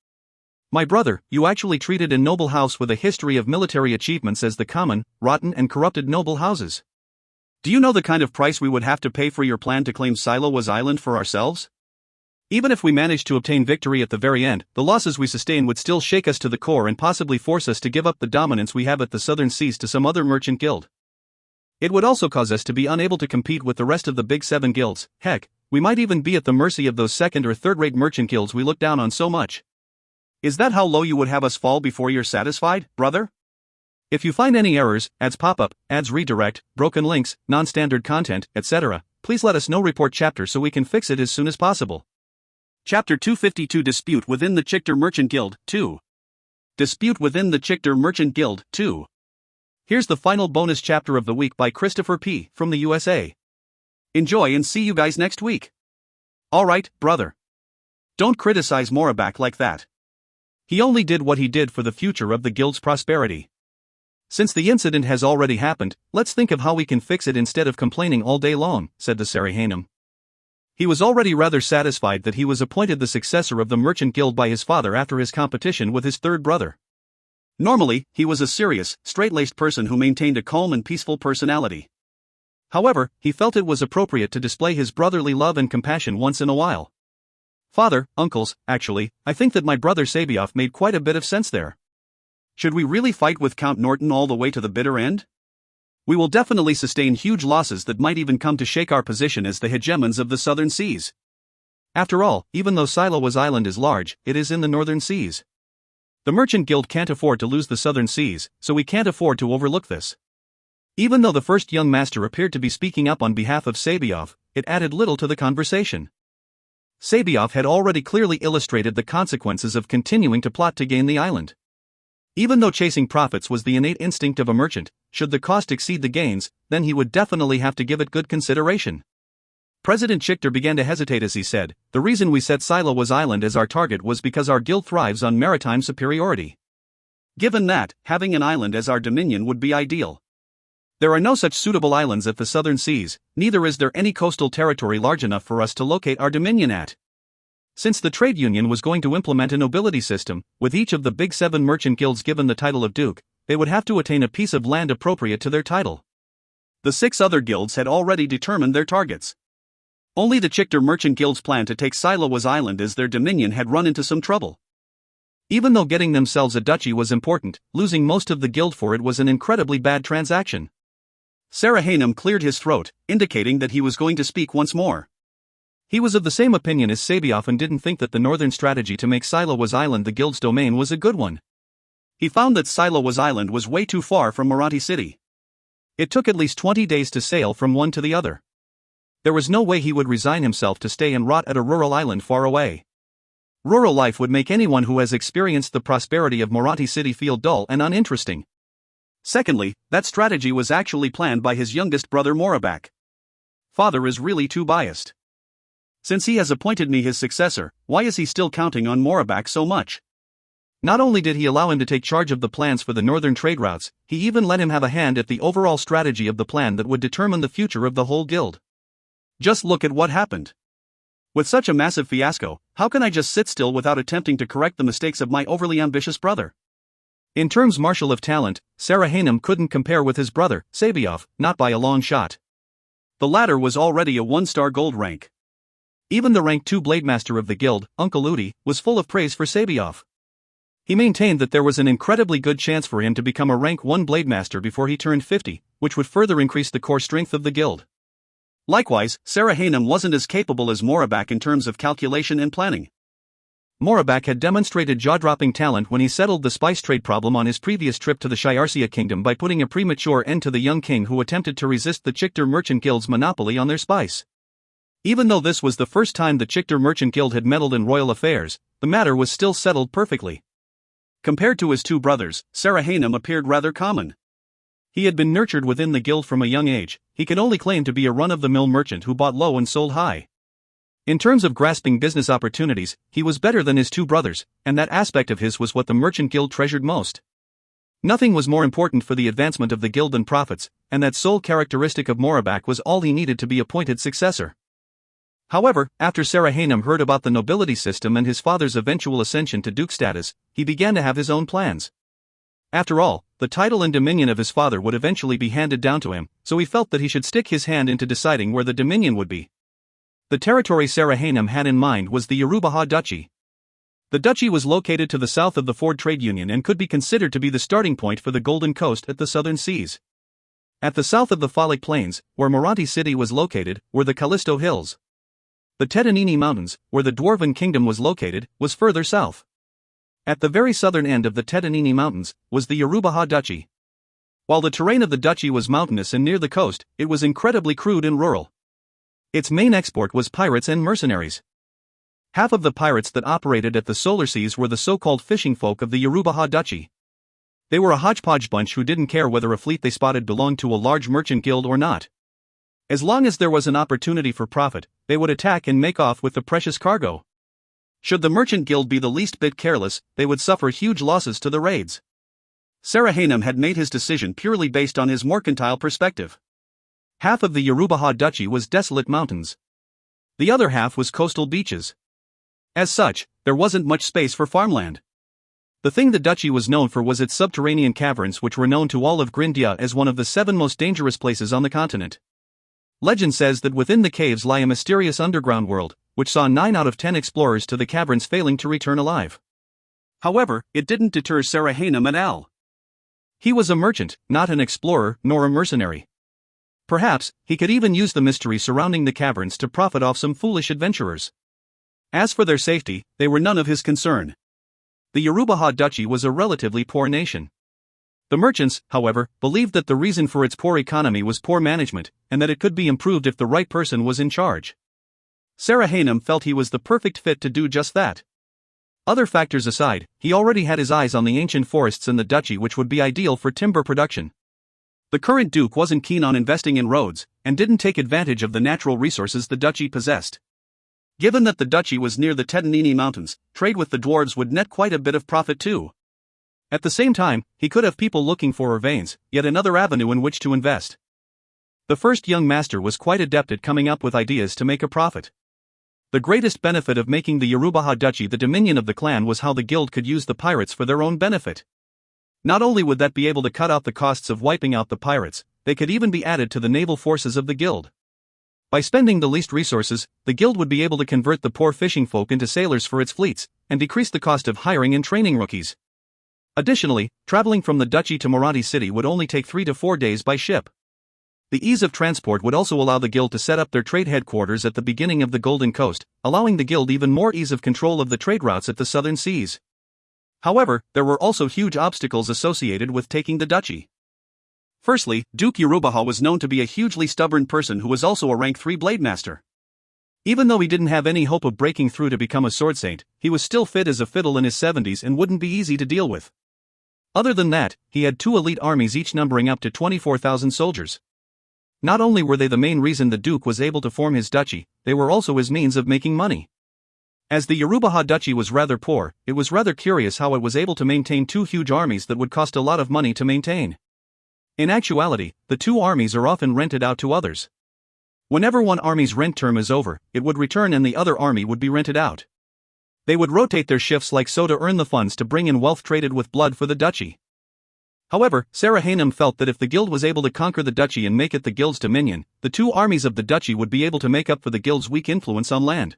My brother, you actually treated a noble house with a history of military achievements as the common, rotten and corrupted noble houses. Do you know the kind of price we would have to pay for your plan to claim Silowas Island for ourselves? Even if we managed to obtain victory at the very end, the losses we sustain would still shake us to the core and possibly force us to give up the dominance we have at the southern seas to some other merchant guild. It would also cause us to be unable to compete with the rest of the big 7 guilds. Heck, we might even be at the mercy of those second or third-rate merchant guilds we look down on so much. Is that how low you would have us fall before you're satisfied, brother? If you find any errors, ads pop up, ads redirect, broken links, non-standard content, etc., please let us know. Report chapter so we can fix it as soon as possible." Chapter 252 Dispute within the Chichter Merchant Guild, 2. Dispute within the Chichter Merchant Guild, 2. Here's the final bonus chapter of the week by Christopher P. from the USA. Enjoy and see you guys next week. Alright, brother. Don't criticize Morabak like that. He only did what he did for the future of the guild's prosperity. Since the incident has already happened, let's think of how we can fix it instead of complaining all day long, said the Sarahanum. He was already rather satisfied that he was appointed the successor of the merchant guild by his father after his competition with his third brother. Normally, he was a serious, straight-laced person who maintained a calm and peaceful personality. However, he felt it was appropriate to display his brotherly love and compassion once in a while. "Father, uncles, actually, I think that my brother Sabioff made quite a bit of sense there. Should we really fight with Count Norton all the way to the bitter end? We will definitely sustain huge losses that might even come to shake our position as the hegemons of the southern seas. After all, even though Silowas Island is large, it is in the northern seas. The merchant guild can't afford to lose the southern seas, so we can't afford to overlook this." Even though the first young master appeared to be speaking up on behalf of Sabioff, it added little to the conversation. Sabioff had already clearly illustrated the consequences of continuing to plot to gain the island. Even though chasing profits was the innate instinct of a merchant, should the cost exceed the gains, then he would definitely have to give it good consideration. President Chichter began to hesitate as he said, "The reason we set Silowas Island as our target was because our guild thrives on maritime superiority. Given that, having an island as our dominion would be ideal. There are no such suitable islands at the southern seas, neither is there any coastal territory large enough for us to locate our dominion at. Since the trade union was going to implement a nobility system, with each of the big 7 merchant guilds given the title of duke, they would have to attain a piece of land appropriate to their title. The 6 other guilds had already determined their targets. Only the Chichter Merchant Guild's plan to take Silowas Island as their dominion had run into some trouble. Even though getting themselves a duchy was important, losing most of the guild for it was an incredibly bad transaction. Sarahanum cleared his throat, indicating that he was going to speak once more. He was of the same opinion as Sabioff and didn't think that the northern strategy to make Silowas Island the guild's domain was a good one. He found that Silowas Island was way too far from Marathi City. It took at least 20 days to sail from one to the other. There was no way he would resign himself to stay and rot at a rural island far away. Rural life would make anyone who has experienced the prosperity of Marathi City feel dull and uninteresting. Secondly, that strategy was actually planned by his youngest brother Morabak. Father is really too biased. Since he has appointed me his successor, why is he still counting on Morabak so much? Not only did he allow him to take charge of the plans for the northern trade routes, he even let him have a hand at the overall strategy of the plan that would determine the future of the whole guild. Just look at what happened. With such a massive fiasco, how can I just sit still without attempting to correct the mistakes of my overly ambitious brother? In terms martial of talent, Sarahanum couldn't compare with his brother, Sabioff, not by a long shot. The latter was already a 1-star gold rank. Even the rank 2 Blademaster of the guild, Uncle Udi, was full of praise for Sabioff. He maintained that there was an incredibly good chance for him to become a rank 1 Blademaster before he turned 50, which would further increase the core strength of the guild. Likewise, Sarahanum wasn't as capable as Morabak in terms of calculation and planning. Morabak had demonstrated jaw-dropping talent when he settled the spice trade problem on his previous trip to the Shiarsia kingdom by putting a premature end to the young king who attempted to resist the Chichter Merchant Guild's monopoly on their spice. Even though this was the first time the Chichter Merchant Guild had meddled in royal affairs, the matter was still settled perfectly. Compared to his 2 brothers, Sarahanum appeared rather common. He had been nurtured within the guild from a young age. He could only claim to be a run-of-the-mill merchant who bought low and sold high. In terms of grasping business opportunities, he was better than his 2 brothers, and that aspect of his was what the merchant guild treasured most. Nothing was more important for the advancement of the guild than profits, and that sole characteristic of Morabak was all he needed to be appointed successor. However, after Sarahanum heard about the nobility system and his father's eventual ascension to duke status, he began to have his own plans. After all, the title and dominion of his father would eventually be handed down to him, so he felt that he should stick his hand into deciding where the dominion would be. The territory Sarahanum had in mind was the Yoruba Duchy. The duchy was located to the south of the Ford Trade Union and could be considered to be the starting point for the Golden Coast at the southern seas. At the south of the Phallic Plains, where Moranti City was located, were the Callisto Hills. The Tetanini Mountains, where the Dwarven Kingdom was located, was further south. At the very southern end of the Tetanini Mountains was the Yoruba Duchy. While the terrain of the duchy was mountainous and near the coast, it was incredibly crude and rural. Its main export was pirates and mercenaries. Half of the pirates that operated at the Solar Seas were the so-called fishing folk of the Yoruba Duchy. They were a hodgepodge bunch who didn't care whether a fleet they spotted belonged to a large merchant guild or not. As long as there was an opportunity for profit, they would attack and make off with the precious cargo. Should the merchant guild be the least bit careless, they would suffer huge losses to the raids. Sarahanum had made his decision purely based on his mercantile perspective. Half of the Yoruba Duchy was desolate mountains. The other half was coastal beaches. As such, there wasn't much space for farmland. The thing the duchy was known for was its subterranean caverns, which were known to all of Grindia as one of the 7 most dangerous places on the continent. Legend says that within the caves lie a mysterious underground world, which saw 9 out of 10 explorers to the caverns failing to return alive. However, it didn't deter Sarahanum at all. He was a merchant, not an explorer nor a mercenary. Perhaps, he could even use the mystery surrounding the caverns to profit off some foolish adventurers. As for their safety, they were none of his concern. The Yoruba Duchy was a relatively poor nation. The merchants, however, believed that the reason for its poor economy was poor management, and that it could be improved if the right person was in charge. Sarahanum felt he was the perfect fit to do just that. Other factors aside, he already had his eyes on the ancient forests in the duchy, which would be ideal for timber production. The current duke wasn't keen on investing in roads, and didn't take advantage of the natural resources the duchy possessed. Given that the duchy was near the Tetanini Mountains, trade with the dwarves would net quite a bit of profit too. At the same time, he could have people looking for veins, yet another avenue in which to invest. The first young master was quite adept at coming up with ideas to make a profit. The greatest benefit of making the Yoruba Duchy the dominion of the clan was how the guild could use the pirates for their own benefit. Not only would that be able to cut out the costs of wiping out the pirates, they could even be added to the naval forces of the guild. By spending the least resources, the guild would be able to convert the poor fishing folk into sailors for its fleets, and decrease the cost of hiring and training rookies. Additionally, traveling from the duchy to Moranti City would only take 3 to 4 days by ship. The ease of transport would also allow the guild to set up their trade headquarters at the beginning of the Golden Coast, allowing the guild even more ease of control of the trade routes at the southern seas. However, there were also huge obstacles associated with taking the duchy. Firstly, Duke Yoruba was known to be a hugely stubborn person who was also a rank 3 blade master. Even though he didn't have any hope of breaking through to become a sword saint, he was still fit as a fiddle in his 70s and wouldn't be easy to deal with. Other than that, he had 2 elite armies, each numbering up to 24,000 soldiers. Not only were they the main reason the duke was able to form his duchy, they were also his means of making money. As the Yoruba Duchy was rather poor, it was rather curious how it was able to maintain 2 huge armies that would cost a lot of money to maintain. In actuality, the 2 armies are often rented out to others. Whenever one army's rent term is over, it would return and the other army would be rented out. They would rotate their shifts like so to earn the funds to bring in wealth traded with blood for the duchy. However, Sarahanum felt that if the guild was able to conquer the duchy and make it the guild's dominion, the 2 armies of the duchy would be able to make up for the guild's weak influence on land.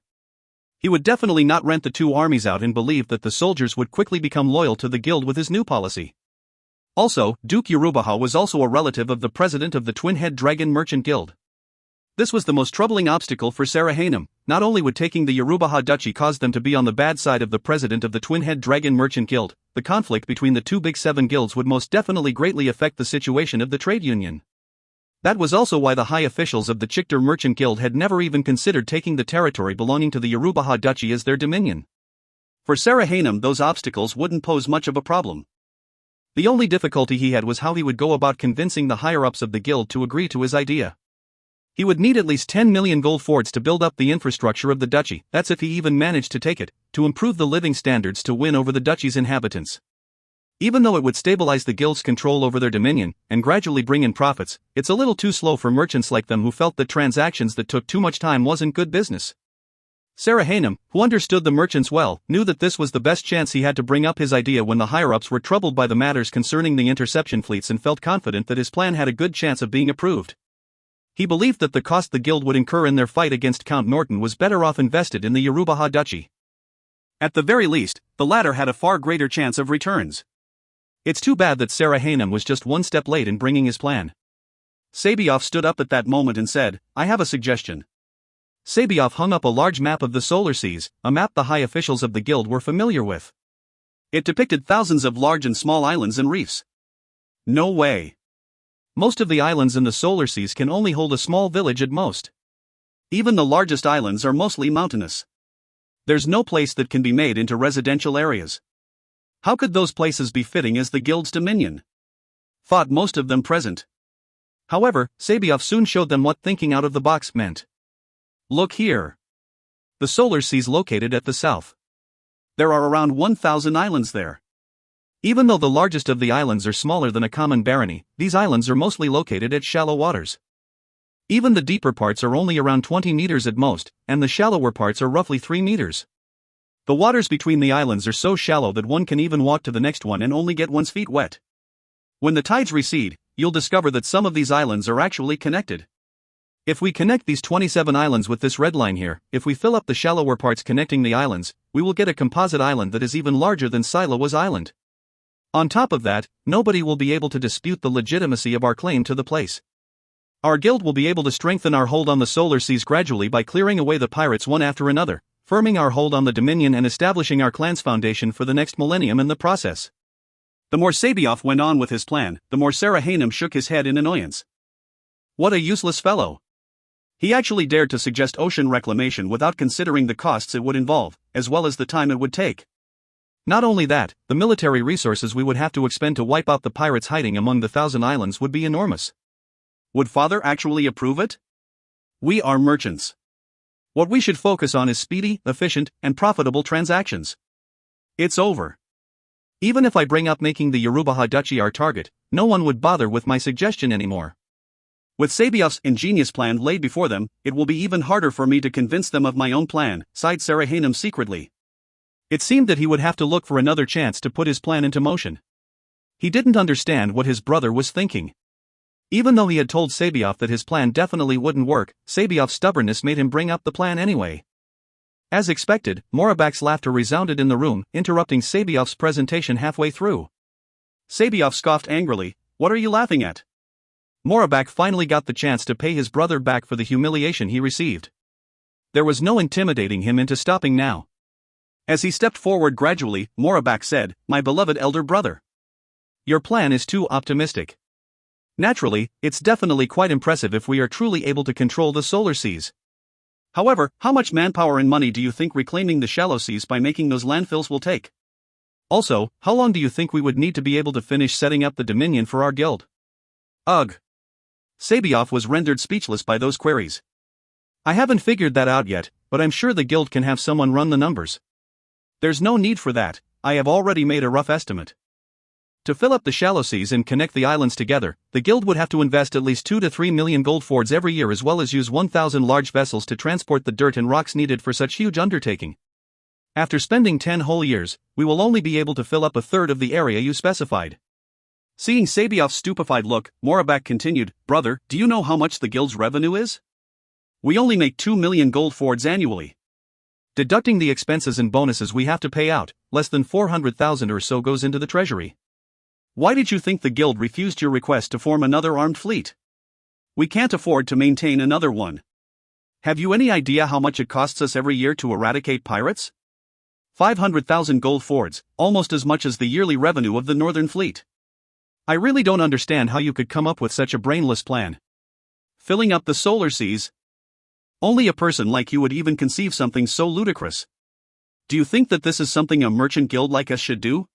He would definitely not rent the 2 armies out and believed that the soldiers would quickly become loyal to the guild with his new policy. Also, Duke Yoruba was also a relative of the president of the Twin-Head Dragon Merchant Guild. This was the most troubling obstacle for Sarahanum. Not only would taking the Yoruba Duchy cause them to be on the bad side of the president of the Twin-Head Dragon Merchant Guild, the conflict between the 2 big 7 guilds would most definitely greatly affect the situation of the trade union. That was also why the high officials of the Chictor Merchant Guild had never even considered taking the territory belonging to the Yoruba Duchy as their dominion. For Sarahanum, those obstacles wouldn't pose much of a problem. The only difficulty he had was how he would go about convincing the higher-ups of the guild to agree to his idea. He would need at least 10 million gold fords to build up the infrastructure of the duchy, that's if he even managed to take it, to improve the living standards to win over the duchy's inhabitants. Even though it would stabilize the guild's control over their dominion and gradually bring in profits, it's a little too slow for merchants like them who felt that transactions that took too much time wasn't good business. Sarahanum, who understood the merchants well, knew that this was the best chance he had to bring up his idea when the higher-ups were troubled by the matters concerning the interception fleets and felt confident that his plan had a good chance of being approved. He believed that the cost the guild would incur in their fight against Count Norton was better off invested in the Yorubaha duchy. At the very least, the latter had a far greater chance of returns. It's too bad that Sarahanum was just one step late in bringing his plan. Sabioff stood up at that moment and said, "I have a suggestion." Sabioff hung up a large map of the solar seas, a map the high officials of the guild were familiar with. It depicted thousands of large and small islands and reefs. No way. Most of the islands in the solar seas can only hold a small village at most. Even the largest islands are mostly mountainous. There's no place that can be made into residential areas. How could those places be fitting as the guild's dominion? Thought most of them present. However, Sabioff soon showed them what thinking out of the box meant. Look here. The solar sea's located at the south. There are around 1,000 islands there. Even though the largest of the islands are smaller than a common barony, these islands are mostly located at shallow waters. Even the deeper parts are only around 20 meters at most, and the shallower parts are roughly 3 meters. The waters between the islands are so shallow that one can even walk to the next one and only get one's feet wet. When the tides recede, you'll discover that some of these islands are actually connected. If we connect these 27 islands with this red line here, if we fill up the shallower parts connecting the islands, we will get a composite island that is even larger than Silawa's island. On top of that, nobody will be able to dispute the legitimacy of our claim to the place. Our guild will be able to strengthen our hold on the solar seas gradually by clearing away the pirates one after another, firming our hold on the dominion and establishing our clan's foundation for the next millennium in the process. The more Sabioff went on with his plan, the more Sarahanum shook his head in annoyance. What a useless fellow. He actually dared to suggest ocean reclamation without considering the costs it would involve, as well as the time it would take. Not only that, the military resources we would have to expend to wipe out the pirates hiding among the 1,000 islands would be enormous. Would Father actually approve it? We are merchants. What we should focus on is speedy, efficient, and profitable transactions. It's over. Even if I bring up making the Yorubaha duchy our target, no one would bother with my suggestion anymore. With Sabioff's ingenious plan laid before them, it will be even harder for me to convince them of my own plan, sighed Sarahanum secretly. It seemed that he would have to look for another chance to put his plan into motion. He didn't understand what his brother was thinking. Even though he had told Sabioff that his plan definitely wouldn't work, Sabioff's stubbornness made him bring up the plan anyway. As expected, Morabak's laughter resounded in the room, interrupting Sabioff's presentation halfway through. Sabioff scoffed angrily, "What are you laughing at?" Morabak finally got the chance to pay his brother back for the humiliation he received. There was no intimidating him into stopping now. As he stepped forward gradually, Morabak said, "My beloved elder brother. Your plan is too optimistic. Naturally, it's definitely quite impressive if we are truly able to control the solar seas. However, how much manpower and money do you think reclaiming the shallow seas by making those landfills will take? Also, how long do you think we would need to be able to finish setting up the dominion for our guild?" Ugh. Sabioff was rendered speechless by those queries. "I haven't figured that out yet, but I'm sure the guild can have someone run the numbers. There's no need for that, I have already made a rough estimate. To fill up the shallow seas and connect the islands together, the guild would have to invest at least 2 to 3 million gold fords every year as well as use 1,000 large vessels to transport the dirt and rocks needed for such huge undertaking. After spending 10 whole years, we will only be able to fill up a third of the area you specified." Seeing Sabioff's stupefied look, Morabak continued, "Brother, do you know how much the guild's revenue is? We only make 2 million gold fords annually. Deducting the expenses and bonuses we have to pay out, less than 400,000 or so goes into the treasury. Why did you think the guild refused your request to form another armed fleet? We can't afford to maintain another one. Have you any idea how much it costs us every year to eradicate pirates? 500,000 gold fords, almost as much as the yearly revenue of the Northern Fleet. I really don't understand how you could come up with such a brainless plan. Filling up the solar seas? Only a person like you would even conceive something so ludicrous. Do you think that this is something a merchant guild like us should do?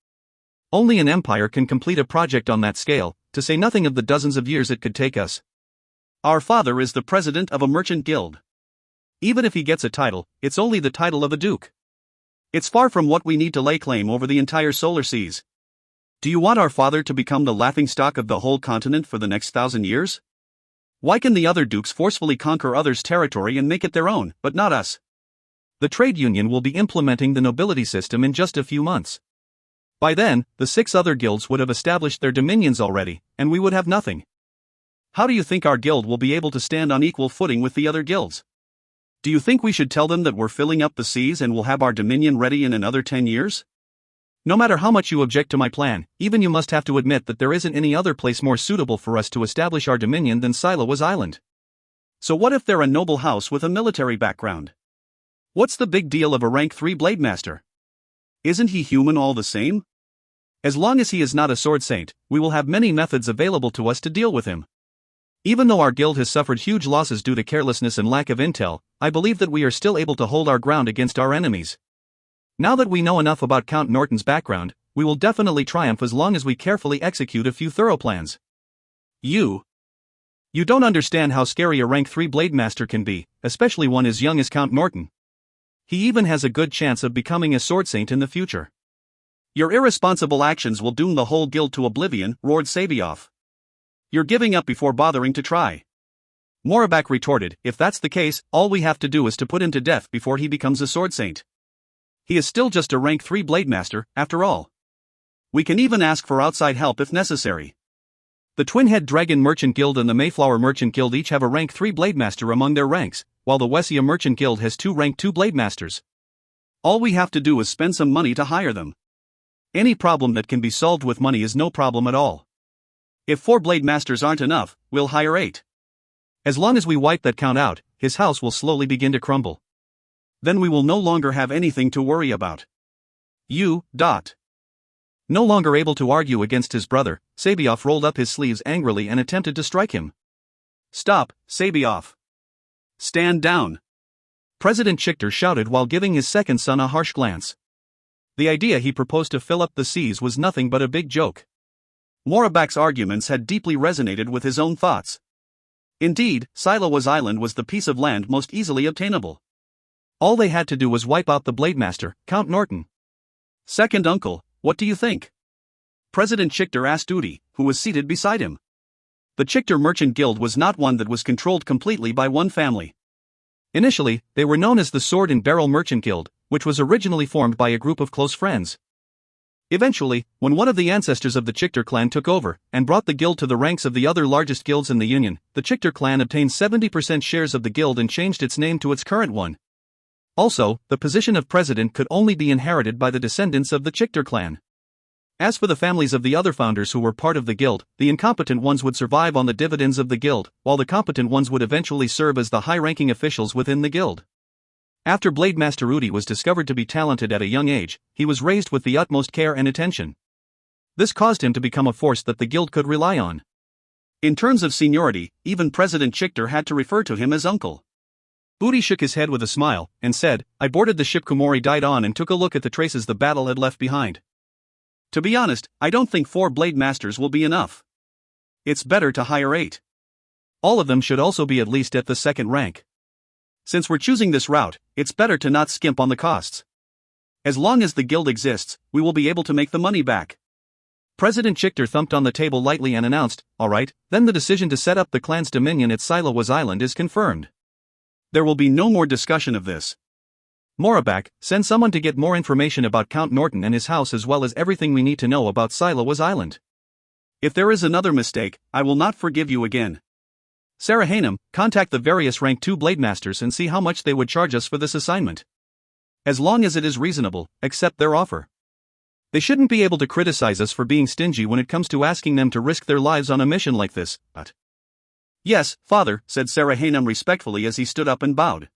Only an empire can complete a project on that scale, to say nothing of the dozens of years it could take us. Our father is the president of a merchant guild. Even if he gets a title, it's only the title of a duke. It's far from what we need to lay claim over the entire solar seas. Do you want our father to become the laughingstock of the whole continent for the next 1,000 years? Why can the other dukes forcefully conquer others' territory and make it their own, but not us? The trade union will be implementing the nobility system in just a few months. By then, the 6 other guilds would have established their dominions already, and we would have nothing. How do you think our guild will be able to stand on equal footing with the other guilds? Do you think we should tell them that we're filling up the seas and will have our dominion ready in another 10 years? No matter how much you object to my plan, even you must have to admit that there isn't any other place more suitable for us to establish our dominion than Silowas Island. So what if they're a noble house with a military background? What's the big deal of a rank 3 blade master? Isn't he human all the same? As long as he is not a sword saint, we will have many methods available to us to deal with him. Even though our guild has suffered huge losses due to carelessness and lack of intel, I believe that we are still able to hold our ground against our enemies. Now that we know enough about Count Norton's background, we will definitely triumph as long as we carefully execute a few thorough plans. You don't understand how scary a rank 3 blade master can be, especially one as young as Count Norton. He even has a good chance of becoming a sword saint in the future. Your irresponsible actions will doom the whole guild to oblivion, roared Sabioff. You're giving up before bothering to try. Morabak retorted, if that's the case, all we have to do is to put him to death before he becomes a sword saint. He is still just a rank 3 blade master, after all. We can even ask for outside help if necessary. The Twin-Head Dragon Merchant Guild and the Mayflower Merchant Guild each have a rank 3 blade master among their ranks, while the Wessia Merchant Guild has 2 rank 2 blade masters. All we have to do is spend some money to hire them. Any problem that can be solved with money is no problem at all. If 4 blade masters aren't enough, we'll hire 8. As long as we wipe that count out, his house will slowly begin to crumble. Then we will no longer have anything to worry about. No longer able to argue against his brother, Sabioff rolled up his sleeves angrily and attempted to strike him. Stop, Sabioff. Stand down. President Chichter shouted while giving his second son a harsh glance. The idea he proposed to fill up the seas was nothing but a big joke. Morabak's arguments had deeply resonated with his own thoughts. Indeed, Silowas Island was the piece of land most easily obtainable. All they had to do was wipe out the blade master, Count Norton. Second uncle, what do you think? President Chichter asked Udi, who was seated beside him. The Chichter Merchant Guild was not one that was controlled completely by one family. Initially, they were known as the Sword and Barrel Merchant Guild, which was originally formed by a group of close friends. Eventually, when one of the ancestors of the Chichter clan took over and brought the guild to the ranks of the other largest guilds in the Union, the Chichter clan obtained 70% shares of the guild and changed its name to its current one. Also, the position of president could only be inherited by the descendants of the Chichter clan. As for the families of the other founders who were part of the guild, the incompetent ones would survive on the dividends of the guild, while the competent ones would eventually serve as the high-ranking officials within the guild. After Blade Master Udi was discovered to be talented at a young age, he was raised with the utmost care and attention. This caused him to become a force that the guild could rely on. In terms of seniority, even President Chichter had to refer to him as uncle. Udi shook his head with a smile, and said, I boarded the ship Kumori died on and took a look at the traces the battle had left behind. To be honest, I don't think 4 blade masters will be enough. It's better to hire 8. All of them should also be at least at the 2nd rank. Since we're choosing this route, it's better to not skimp on the costs. As long as the guild exists, we will be able to make the money back. President Chichter thumped on the table lightly and announced, all right, then the decision to set up the clan's dominion at Silowas Island is confirmed. There will be no more discussion of this. Morabak, send someone to get more information about Count Norton and his house as well as everything we need to know about Silowas Island. If there is another mistake, I will not forgive you again. Sarah Hainham, contact the various rank 2 blade masters and see how much they would charge us for this assignment. As long as it is reasonable, accept their offer. They shouldn't be able to criticize us for being stingy when it comes to asking them to risk their lives on a mission like this, but... Yes, father, said Sarah Hainham respectfully as he stood up and bowed.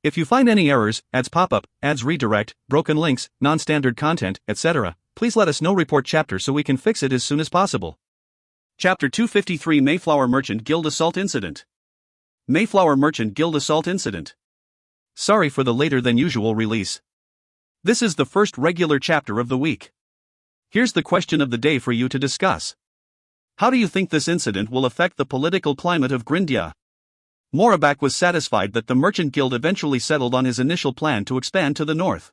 If you find any errors, ads pop up, ads redirect, broken links, non-standard content, etc., please let us know. Report chapter so we can fix it as soon as possible. Chapter 253 Mayflower Merchant Guild Assault Incident. Mayflower Merchant Guild Assault Incident. Sorry for the later than usual release. This is the first regular chapter of the week. Here's the question of the day for you to discuss. How do you think this incident will affect the political climate of Grindia? Morabak was satisfied that the Merchant Guild eventually settled on his initial plan to expand to the north.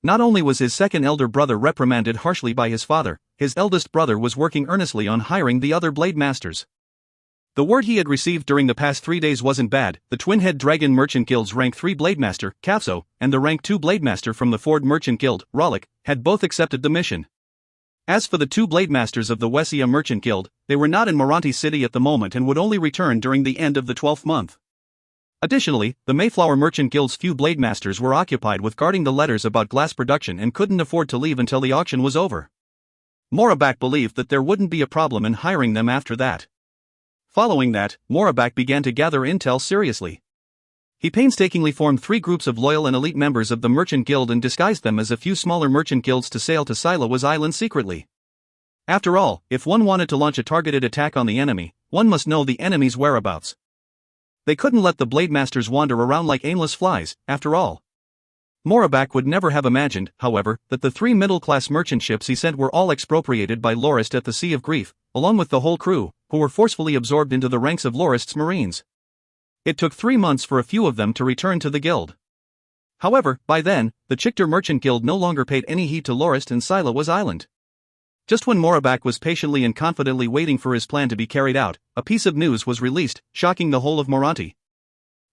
Not only was his second elder brother reprimanded harshly by his father, his eldest brother was working earnestly on hiring the other blade masters. The word he had received during the past 3 days wasn't bad. The Twin-Head Dragon Merchant Guild's Rank 3 Blademaster, Kafso, and the Rank 2 Blademaster from the Ford Merchant Guild, Rollick, had both accepted the mission. As for the 2 Blademasters of the Wessia Merchant Guild, they were not in Moranti City at the moment and would only return during the end of the 12th month. Additionally, the Mayflower Merchant Guild's few Blademasters were occupied with guarding the letters about glass production and couldn't afford to leave until the auction was over. Morabak believed that there wouldn't be a problem in hiring them after that. Following that, Morabak began to gather intel seriously. He painstakingly formed 3 groups of loyal and elite members of the Merchant Guild and disguised them as a few smaller merchant guilds to sail to Silowas Island secretly. After all, if one wanted to launch a targeted attack on the enemy, one must know the enemy's whereabouts. They couldn't let the Blademasters wander around like aimless flies, after all. Morabak would never have imagined, however, that the 3 middle-class merchant ships he sent were all expropriated by Lorist at the Sea of Grief, along with the whole crew, who were forcefully absorbed into the ranks of Lorist's Marines. It took 3 months for a few of them to return to the guild. However, by then, the Chichter Merchant Guild no longer paid any heed to Lorist and Silowas Island. Just when Morabak was patiently and confidently waiting for his plan to be carried out, a piece of news was released, shocking the whole of Moranti.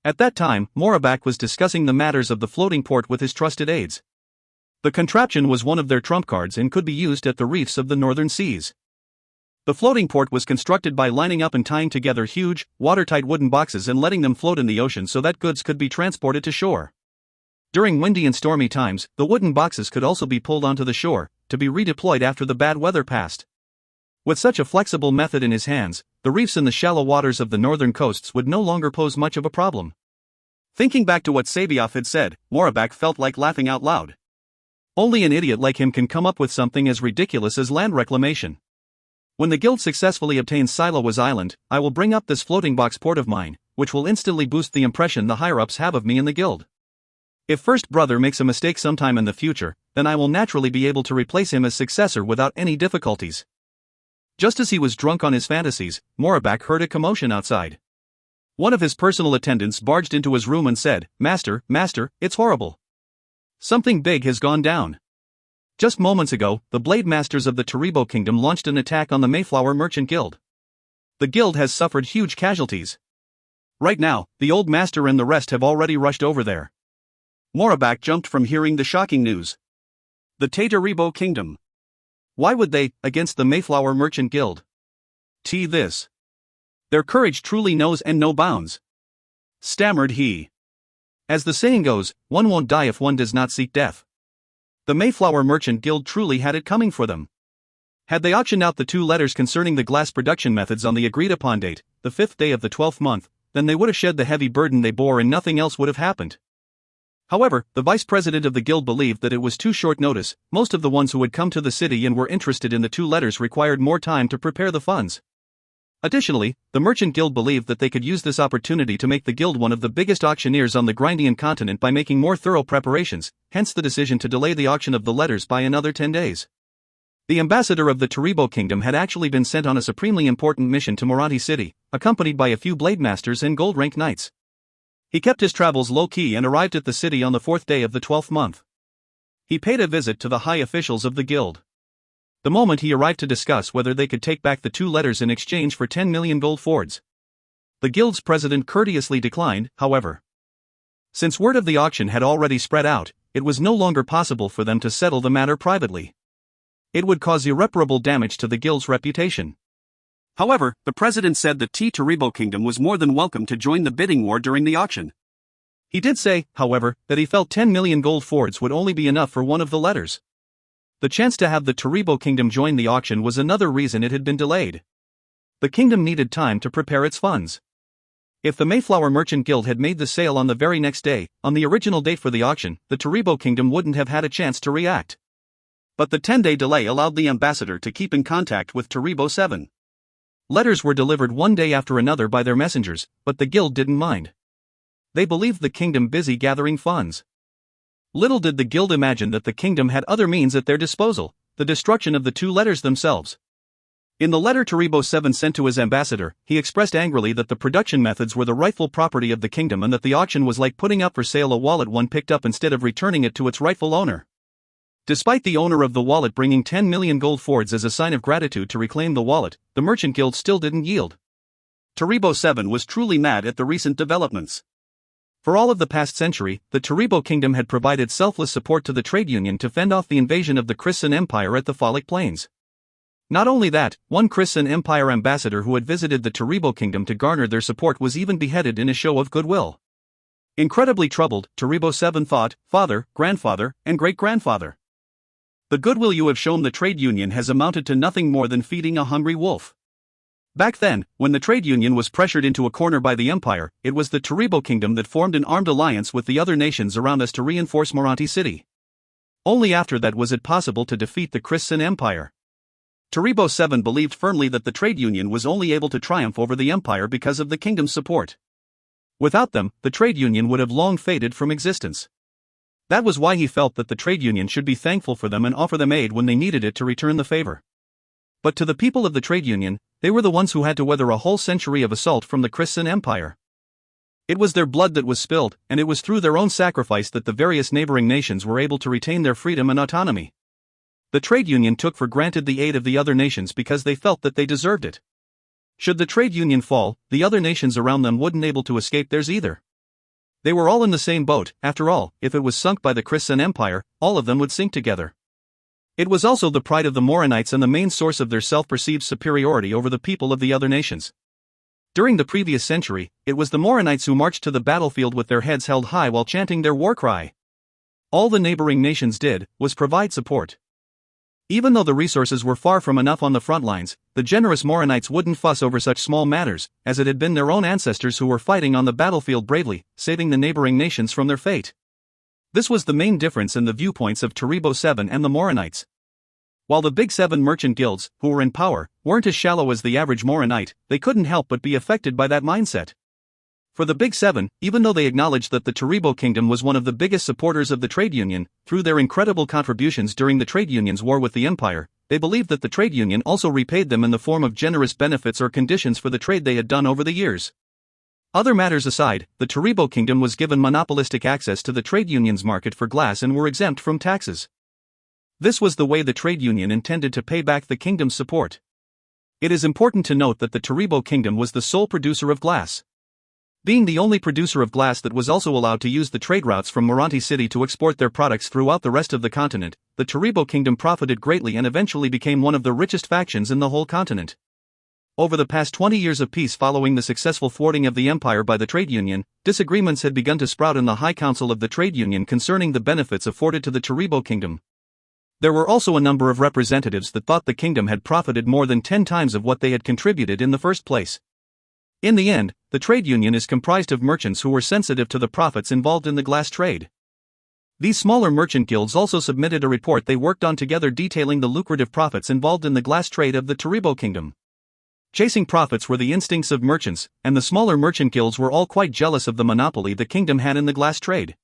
At that time, Morabak was discussing the matters of the floating port with his trusted aides. The contraption was one of their trump cards and could be used at the reefs of the northern seas. The floating port was constructed by lining up and tying together huge, watertight wooden boxes and letting them float in the ocean so that goods could be transported to shore. During windy and stormy times, the wooden boxes could also be pulled onto the shore, to be redeployed after the bad weather passed. With such a flexible method in his hands, the reefs in the shallow waters of the northern coasts would no longer pose much of a problem. Thinking back to what Sabioff had said, Morabak felt like laughing out loud. Only an idiot like him can come up with something as ridiculous as land reclamation. When the guild successfully obtains Silowas Island, I will bring up this floating box port of mine, which will instantly boost the impression the higher-ups have of me in the guild. If First Brother makes a mistake sometime in the future, then I will naturally be able to replace him as successor without any difficulties. Just as he was drunk on his fantasies, Morabak heard a commotion outside. One of his personal attendants barged into his room and said, Master, it's horrible. Something big has gone down. Just moments ago, the Blade Masters of the Taribo Kingdom launched an attack on the Mayflower Merchant Guild. The guild has suffered huge casualties. Right now, the old master and the rest have already rushed over there. Morabak jumped from hearing the shocking news. The Taribo Kingdom. Why would they, against the Mayflower Merchant Guild? This. Their courage truly knows no bounds. Stammered he. As the saying goes, one won't die if one does not seek death. The Mayflower Merchant Guild truly had it coming for them. Had they auctioned out the 2 letters concerning the glass production methods on the agreed-upon date, the 5th day of the 12th month, then they would have shed the heavy burden they bore and nothing else would have happened. However, the vice president of the guild believed that it was too short notice. Most of the ones who had come to the city and were interested in the 2 letters required more time to prepare the funds. Additionally, the Merchant Guild believed that they could use this opportunity to make the guild one of the biggest auctioneers on the Grindian continent by making more thorough preparations, hence the decision to delay the auction of the letters by another 10 days. The ambassador of the Taribo Kingdom had actually been sent on a supremely important mission to Moranti City, accompanied by a few Blademasters and gold-rank knights. He kept his travels low-key and arrived at the city on the 4th day of the 12th month. He paid a visit to the high officials of the guild. The moment he arrived to discuss whether they could take back the 2 letters in exchange for 10 million gold fords. The guild's president courteously declined, however. Since word of the auction had already spread out, it was no longer possible for them to settle the matter privately. It would cause irreparable damage to the guild's reputation. However, the president said that Taribo Kingdom was more than welcome to join the bidding war during the auction. He did say, however, that he felt 10 million gold fords would only be enough for one of the letters. The chance to have the Taribo Kingdom join the auction was another reason it had been delayed. The kingdom needed time to prepare its funds. If the Mayflower Merchant Guild had made the sale on the very next day, on the original date for the auction, the Taribo Kingdom wouldn't have had a chance to react. But the 10-day delay allowed the ambassador to keep in contact with Taribo 7. Letters were delivered one day after another by their messengers, but the guild didn't mind. They believed the kingdom busy gathering funds. Little did the guild imagine that the kingdom had other means at their disposal, the destruction of the 2 letters themselves. In the letter Taribo 7 sent to his ambassador, he expressed angrily that the production methods were the rightful property of the kingdom and that the auction was like putting up for sale a wallet one picked up instead of returning it to its rightful owner. Despite the owner of the wallet bringing 10 million gold fords as a sign of gratitude to reclaim the wallet, the merchant guild still didn't yield. Taribo 7 was truly mad at the recent developments. For all of the past century, the Taribo kingdom had provided selfless support to the trade union to fend off the invasion of the Christian Empire at the Phallic Plains. Not only that, one Christian Empire ambassador who had visited the Taribo kingdom to garner their support was even beheaded in a show of goodwill. Incredibly troubled, Taribo 7 thought, father, grandfather, and great-grandfather. The goodwill you have shown the trade union has amounted to nothing more than feeding a hungry wolf. Back then, when the trade union was pressured into a corner by the empire, it was the Taribo kingdom that formed an armed alliance with the other nations around us to reinforce Moranti city. Only after that was it possible to defeat the Christian Empire. Taribo 7 believed firmly that the trade union was only able to triumph over the empire because of the kingdom's support. Without them, the trade union would have long faded from existence. That was why he felt that the trade union should be thankful for them and offer them aid when they needed it to return the favor. But to the people of the trade union, they were the ones who had to weather a whole century of assault from the Christian Empire. It was their blood that was spilled, and it was through their own sacrifice that the various neighboring nations were able to retain their freedom and autonomy. The trade union took for granted the aid of the other nations because they felt that they deserved it. Should the trade union fall, the other nations around them wouldn't able to escape theirs either. They were all in the same boat. After all, if it was sunk by the Christian Empire, all of them would sink together. It was also the pride of the Moronites and the main source of their self-perceived superiority over the people of the other nations. During the previous century, it was the Moronites who marched to the battlefield with their heads held high while chanting their war cry. All the neighboring nations did was provide support. Even though the resources were far from enough on the front lines, the generous Moronites wouldn't fuss over such small matters, as it had been their own ancestors who were fighting on the battlefield bravely, saving the neighboring nations from their fate. This was the main difference in the viewpoints of Taribo 7 and the Moronites. While the Big Seven merchant guilds, who were in power, weren't as shallow as the average Moronite, they couldn't help but be affected by that mindset. For the Big Seven, even though they acknowledged that the Taribo kingdom was one of the biggest supporters of the trade union, through their incredible contributions during the trade union's war with the empire, they believed that the trade union also repaid them in the form of generous benefits or conditions for the trade they had done over the years. Other matters aside, the Taribo kingdom was given monopolistic access to the trade union's market for glass and were exempt from taxes. This was the way the trade union intended to pay back the kingdom's support. It is important to note that the Taribo kingdom was the sole producer of glass. Being the only producer of glass that was also allowed to use the trade routes from Moranti city to export their products throughout the rest of the continent, the Taribo kingdom profited greatly and eventually became one of the richest factions in the whole continent. Over the past 20 years of peace following the successful thwarting of the empire by the trade union, disagreements had begun to sprout in the High Council of the trade union concerning the benefits afforded to the Taribo kingdom. There were also a number of representatives that thought the kingdom had profited more than 10 times of what they had contributed in the first place. In the end, the trade union is comprised of merchants who were sensitive to the profits involved in the glass trade. These smaller merchant guilds also submitted a report they worked on together detailing the lucrative profits involved in the glass trade of the Taribo kingdom. Chasing profits were the instincts of merchants, and the smaller merchant guilds were all quite jealous of the monopoly the kingdom had in the glass trade.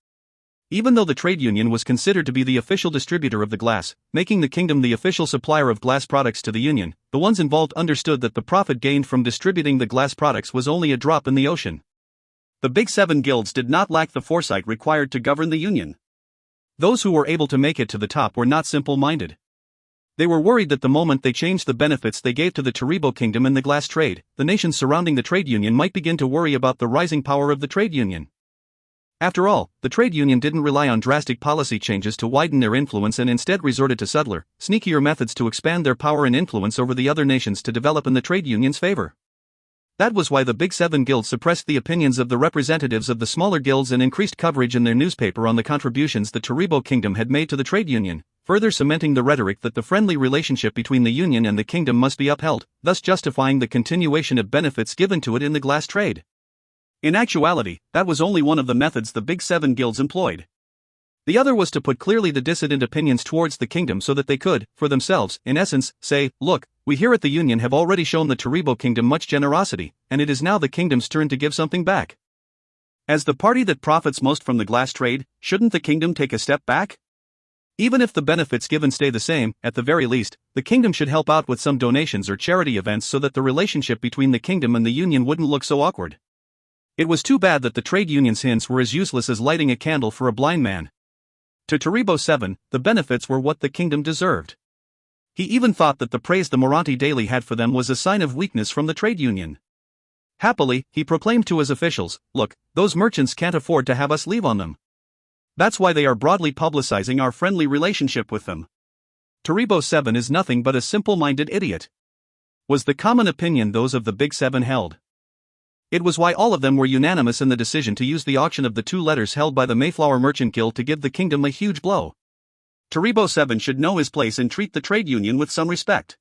Even though the trade union was considered to be the official distributor of the glass, making the kingdom the official supplier of glass products to the union, the ones involved understood that the profit gained from distributing the glass products was only a drop in the ocean. The Big Seven guilds did not lack the foresight required to govern the union. Those who were able to make it to the top were not simple-minded. They were worried that the moment they changed the benefits they gave to the Taribo kingdom in the glass trade, the nations surrounding the trade union might begin to worry about the rising power of the trade union. After all, the trade union didn't rely on drastic policy changes to widen their influence and instead resorted to subtler, sneakier methods to expand their power and influence over the other nations to develop in the trade union's favor. That was why the Big Seven guilds suppressed the opinions of the representatives of the smaller guilds and increased coverage in their newspaper on the contributions the Taribo kingdom had made to the trade union, further cementing the rhetoric that the friendly relationship between the union and the kingdom must be upheld, thus justifying the continuation of benefits given to it in the glass trade. In actuality, that was only one of the methods the Big Seven guilds employed. The other was to put clearly the dissident opinions towards the kingdom so that they could, for themselves, in essence, say, look, we here at the union have already shown the Taribo kingdom much generosity, and it is now the kingdom's turn to give something back. As the party that profits most from the glass trade, shouldn't the kingdom take a step back? Even if the benefits given stay the same, at the very least, the kingdom should help out with some donations or charity events so that the relationship between the kingdom and the union wouldn't look so awkward. It was too bad that the trade union's hints were as useless as lighting a candle for a blind man. To Taribo 7, the benefits were what the kingdom deserved. He even thought that the praise the Moranti daily had for them was a sign of weakness from the trade union. Happily, he proclaimed to his officials, "Look, those merchants can't afford to have us leave on them. That's why they are broadly publicizing our friendly relationship with them." Taribo 7 is nothing but a simple-minded idiot, was the common opinion those of the Big Seven held. It was why all of them were unanimous in the decision to use the auction of the 2 letters held by the Mayflower Merchant Guild to give the kingdom a huge blow. Taribo 7 should know his place and treat the trade union with some respect.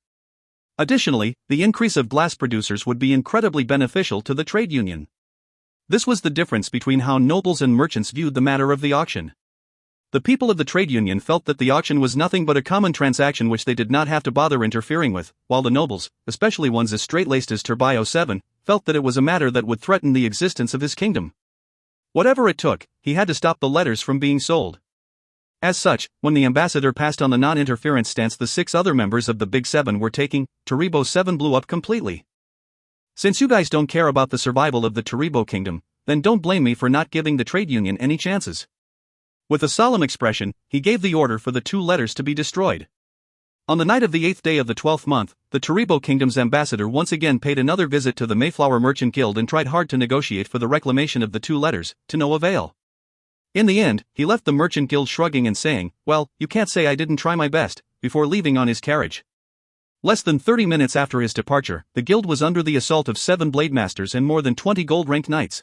Additionally, the increase of glass producers would be incredibly beneficial to the trade union. This was the difference between how nobles and merchants viewed the matter of the auction. The people of the trade union felt that the auction was nothing but a common transaction which they did not have to bother interfering with, while the nobles, especially ones as straight-laced as Taribo 7, felt that it was a matter that would threaten the existence of his kingdom. Whatever it took, he had to stop the letters from being sold. As such, when the ambassador passed on the non-interference stance the 6 other members of the Big Seven were taking, Taribo 7 blew up completely. "Since you guys don't care about the survival of the Taribo kingdom, then don't blame me for not giving the trade union any chances." With a solemn expression, he gave the order for the 2 letters to be destroyed. On the night of the 8th day of the 12th month, the Taribo kingdom's ambassador once again paid another visit to the Mayflower Merchant Guild and tried hard to negotiate for the reclamation of the 2 letters, to no avail. In the end, he left the Merchant Guild shrugging and saying, "Well, you can't say I didn't try my best," before leaving on his carriage. Less than 30 minutes after his departure, the guild was under the assault of 7 blade masters and more than 20 gold-ranked knights.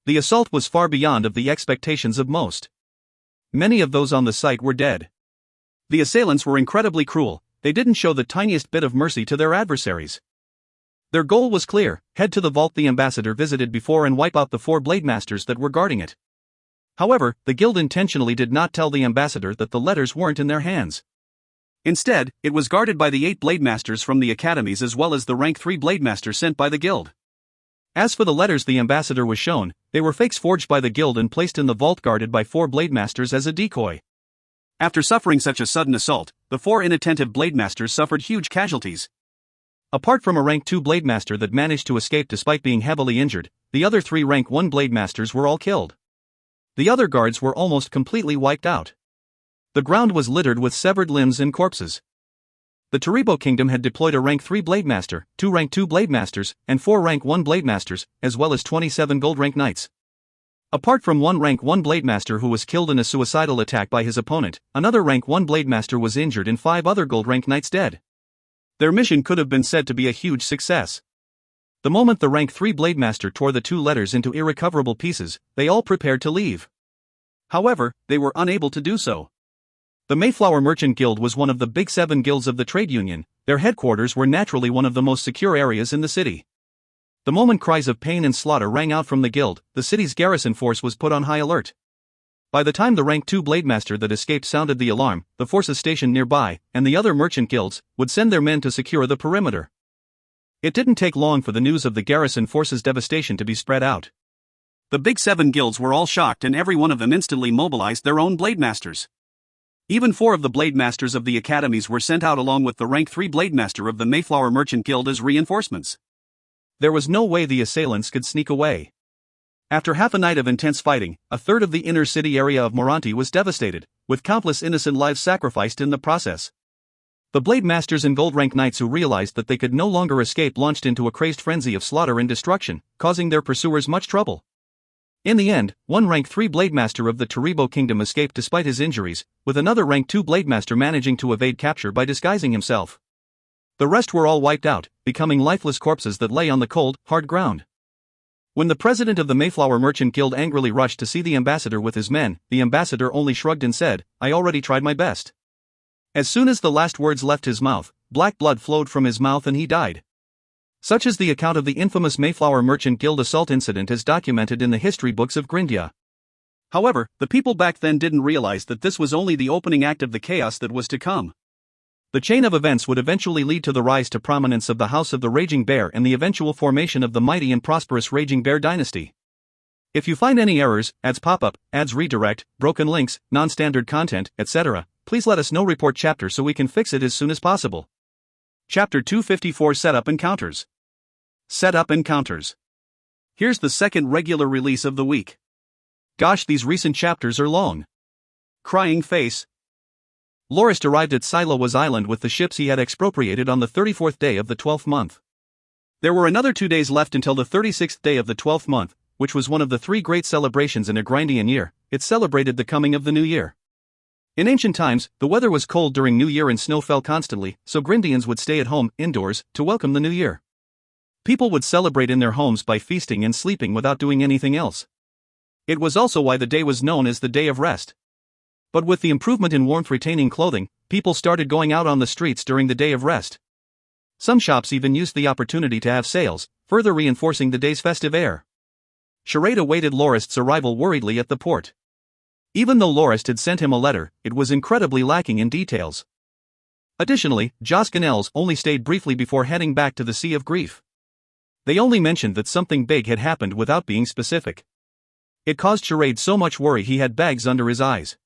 The assault was far beyond of the expectations of most. Many of those on the site were dead. The assailants were incredibly cruel, they didn't show the tiniest bit of mercy to their adversaries. Their goal was clear: head to the vault the ambassador visited before and wipe out the 4 blade masters that were guarding it. However, the guild intentionally did not tell the ambassador that the letters weren't in their hands. Instead, it was guarded by the 8 blade masters from the academies as well as the rank 3 blade master sent by the guild. As for the letters the ambassador was shown, they were fakes forged by the guild and placed in the vault guarded by 4 blade masters as a decoy. After suffering such a sudden assault, the 4 inattentive blade masters suffered huge casualties. Apart from a rank 2 blade master that managed to escape despite being heavily injured, the other 3 rank 1 blade masters were all killed. The other guards were almost completely wiped out. The ground was littered with severed limbs and corpses. The Taribo kingdom had deployed a rank 3 blade master, 2 rank 2 blade masters, and 4 rank 1 blade masters, as well as 27 gold rank knights. Apart from 1 rank 1 blade master who was killed in a suicidal attack by his opponent, another rank 1 blade master was injured and 5 other gold rank knights dead. Their mission could have been said to be a huge success. The moment the rank 3 blade master tore the 2 letters into irrecoverable pieces, they all prepared to leave. However, they were unable to do so. The Mayflower Merchant Guild was one of the Big 7 guilds of the trade union. Their headquarters were naturally one of the most secure areas in the city. The moment cries of pain and slaughter rang out from the guild, the city's garrison force was put on high alert. By the time the rank 2 blade master that escaped sounded the alarm, the forces stationed nearby, and the other merchant guilds, would send their men to secure the perimeter. It didn't take long for the news of the garrison force's devastation to be spread out. The Big 7 guilds were all shocked and every one of them instantly mobilized their own blade masters. Even 4 of the blade masters of the academies were sent out along with the rank 3 blade master of the Mayflower Merchant Guild as reinforcements. There was no way the assailants could sneak away. After half a night of intense fighting, a third of the inner city area of Moranti was devastated, with countless innocent lives sacrificed in the process. The blade masters and gold rank knights who realized that they could no longer escape launched into a crazed frenzy of slaughter and destruction, causing their pursuers much trouble. In the end, 1 rank 3 blade master of the Taribo kingdom escaped despite his injuries, with another rank 2 blade master managing to evade capture by disguising himself. The rest were all wiped out, becoming lifeless corpses that lay on the cold, hard ground. When the president of the Mayflower Merchant Guild angrily rushed to see the ambassador with his men, the ambassador only shrugged and said, "I already tried my best." As soon as the last words left his mouth, black blood flowed from his mouth and he died. Such is the account of the infamous Mayflower Merchant Guild assault incident as documented in the history books of Grindia. However, the people back then didn't realize that this was only the opening act of the chaos that was to come. The chain of events would eventually lead to the rise to prominence of the House of the Raging Bear and the eventual formation of the mighty and prosperous Raging Bear dynasty. If you find any errors, ads pop up, ads redirect, broken links, non-standard content, etc., please let us know. Report chapter so we can fix it as soon as possible. Chapter 254 Setup Encounters. Setup Encounters. Here's the second regular release of the week. Gosh, these recent chapters are long. Crying face. Lorist arrived at Silowas Island with the ships he had expropriated on the 34th day of the 12th month. There were another 2 days left until the 36th day of the 12th month, which was one of the 3 great celebrations in a Grindian year. It celebrated the coming of the new year. In ancient times, the weather was cold during New Year and snow fell constantly, so Grindians would stay at home, indoors, to welcome the new year. People would celebrate in their homes by feasting and sleeping without doing anything else. It was also why the day was known as the Day of Rest. But with the improvement in warmth-retaining clothing, people started going out on the streets during the Day of Rest. Some shops even used the opportunity to have sales, further reinforcing the day's festive air. Charade awaited Lorist's arrival worriedly at the port. Even though Lorist had sent him a letter, it was incredibly lacking in details. Additionally, Josk and Els only stayed briefly before heading back to the Sea of Grief. They only mentioned that something big had happened without being specific. It caused Charade so much worry he had bags under his eyes.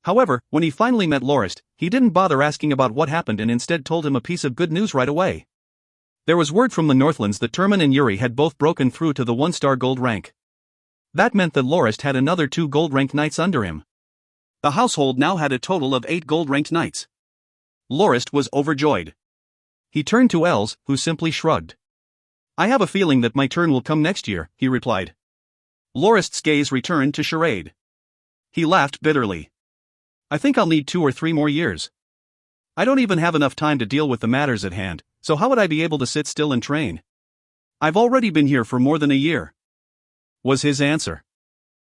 However, when he finally met Lorist, he didn't bother asking about what happened and instead told him a piece of good news right away. There was word from the Northlands that Turman and Yuri had both broken through to the 1-star gold rank. That meant that Lorist had another 2 gold-ranked knights under him. The household now had a total of 8 gold-ranked knights. Lorist was overjoyed. He turned to Els, who simply shrugged. "I have a feeling that my turn will come next year," he replied. Lorist's gaze returned to Charade. He laughed bitterly. "I think I'll need 2 or 3 more years. I don't even have enough time to deal with the matters at hand, so how would I be able to sit still and train? I've already been here for more than a year," was his answer.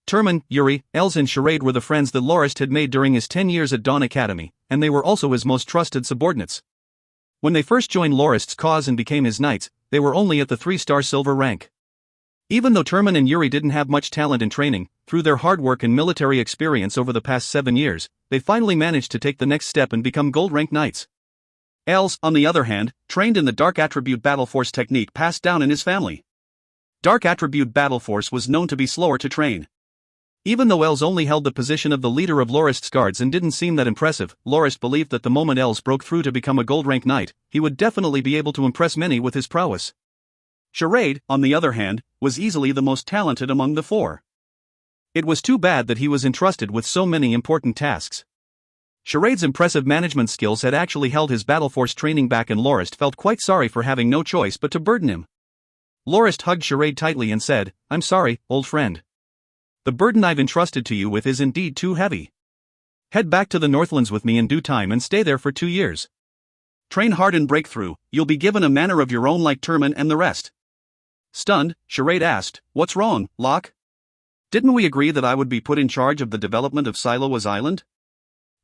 Turman, Yuri, Els and Charade were the friends that Lorist had made during his 10 years at Dawn Academy, and they were also his most trusted subordinates. When they first joined Lorist's cause and became his knights, they were only at the 3-star silver rank. Even though Turman and Yuri didn't have much talent in training, through their hard work and military experience over the past 7 years, they finally managed to take the next step and become gold-ranked knights. Els, on the other hand, trained in the Dark Attribute Battle Force technique passed down in his family. Dark Attribute Battle Force was known to be slower to train. Even though Els only held the position of the leader of Lorist's guards and didn't seem that impressive, Lorist believed that the moment Els broke through to become a gold-ranked knight, he would definitely be able to impress many with his prowess. Charade, on the other hand, was easily the most talented among the 4. It was too bad that he was entrusted with so many important tasks. Charade's impressive management skills had actually held his battle force training back, and Lorist felt quite sorry for having no choice but to burden him. Lorist hugged Charade tightly and said, "I'm sorry, old friend. The burden I've entrusted to you with is indeed too heavy. Head back to the Northlands with me in due time and stay there for 2 years. Train hard and break through, you'll be given a manor of your own like Turman and the rest." Stunned, Charade asked, "What's wrong, Locke? Didn't we agree that I would be put in charge of the development of Silowas Island?"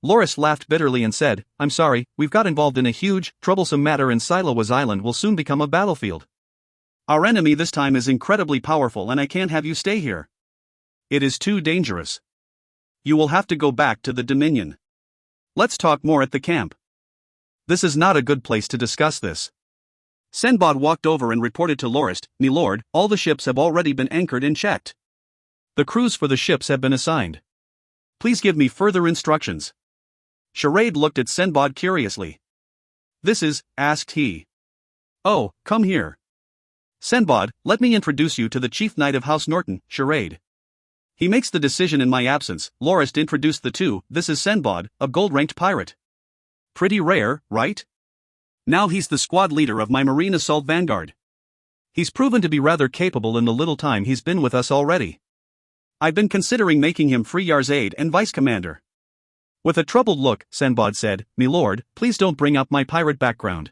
Lorist laughed bitterly and said, "I'm sorry, we've got involved in a huge, troublesome matter, and Silowas Island will soon become a battlefield. Our enemy this time is incredibly powerful and I can't have you stay here. It is too dangerous. You will have to go back to the Dominion. Let's talk more at the camp. This is not a good place to discuss this." Senbod walked over and reported to Lorist, "Milord, all the ships have already been anchored and checked. The crews for the ships have been assigned. Please give me further instructions." Charade looked at Senbod curiously. "This is," asked he. "Oh, come here. Senbod, let me introduce you to the chief knight of House Norton, Charade. He makes the decision in my absence." Lorist introduced the two. "This is Senbod, a gold-ranked pirate. Pretty rare, right? Now he's the squad leader of my Marine Assault Vanguard. He's proven to be rather capable in the little time he's been with us already. I've been considering making him Freyar's aide and vice commander." With a troubled look, Senbod said, "Milord, please don't bring up my pirate background.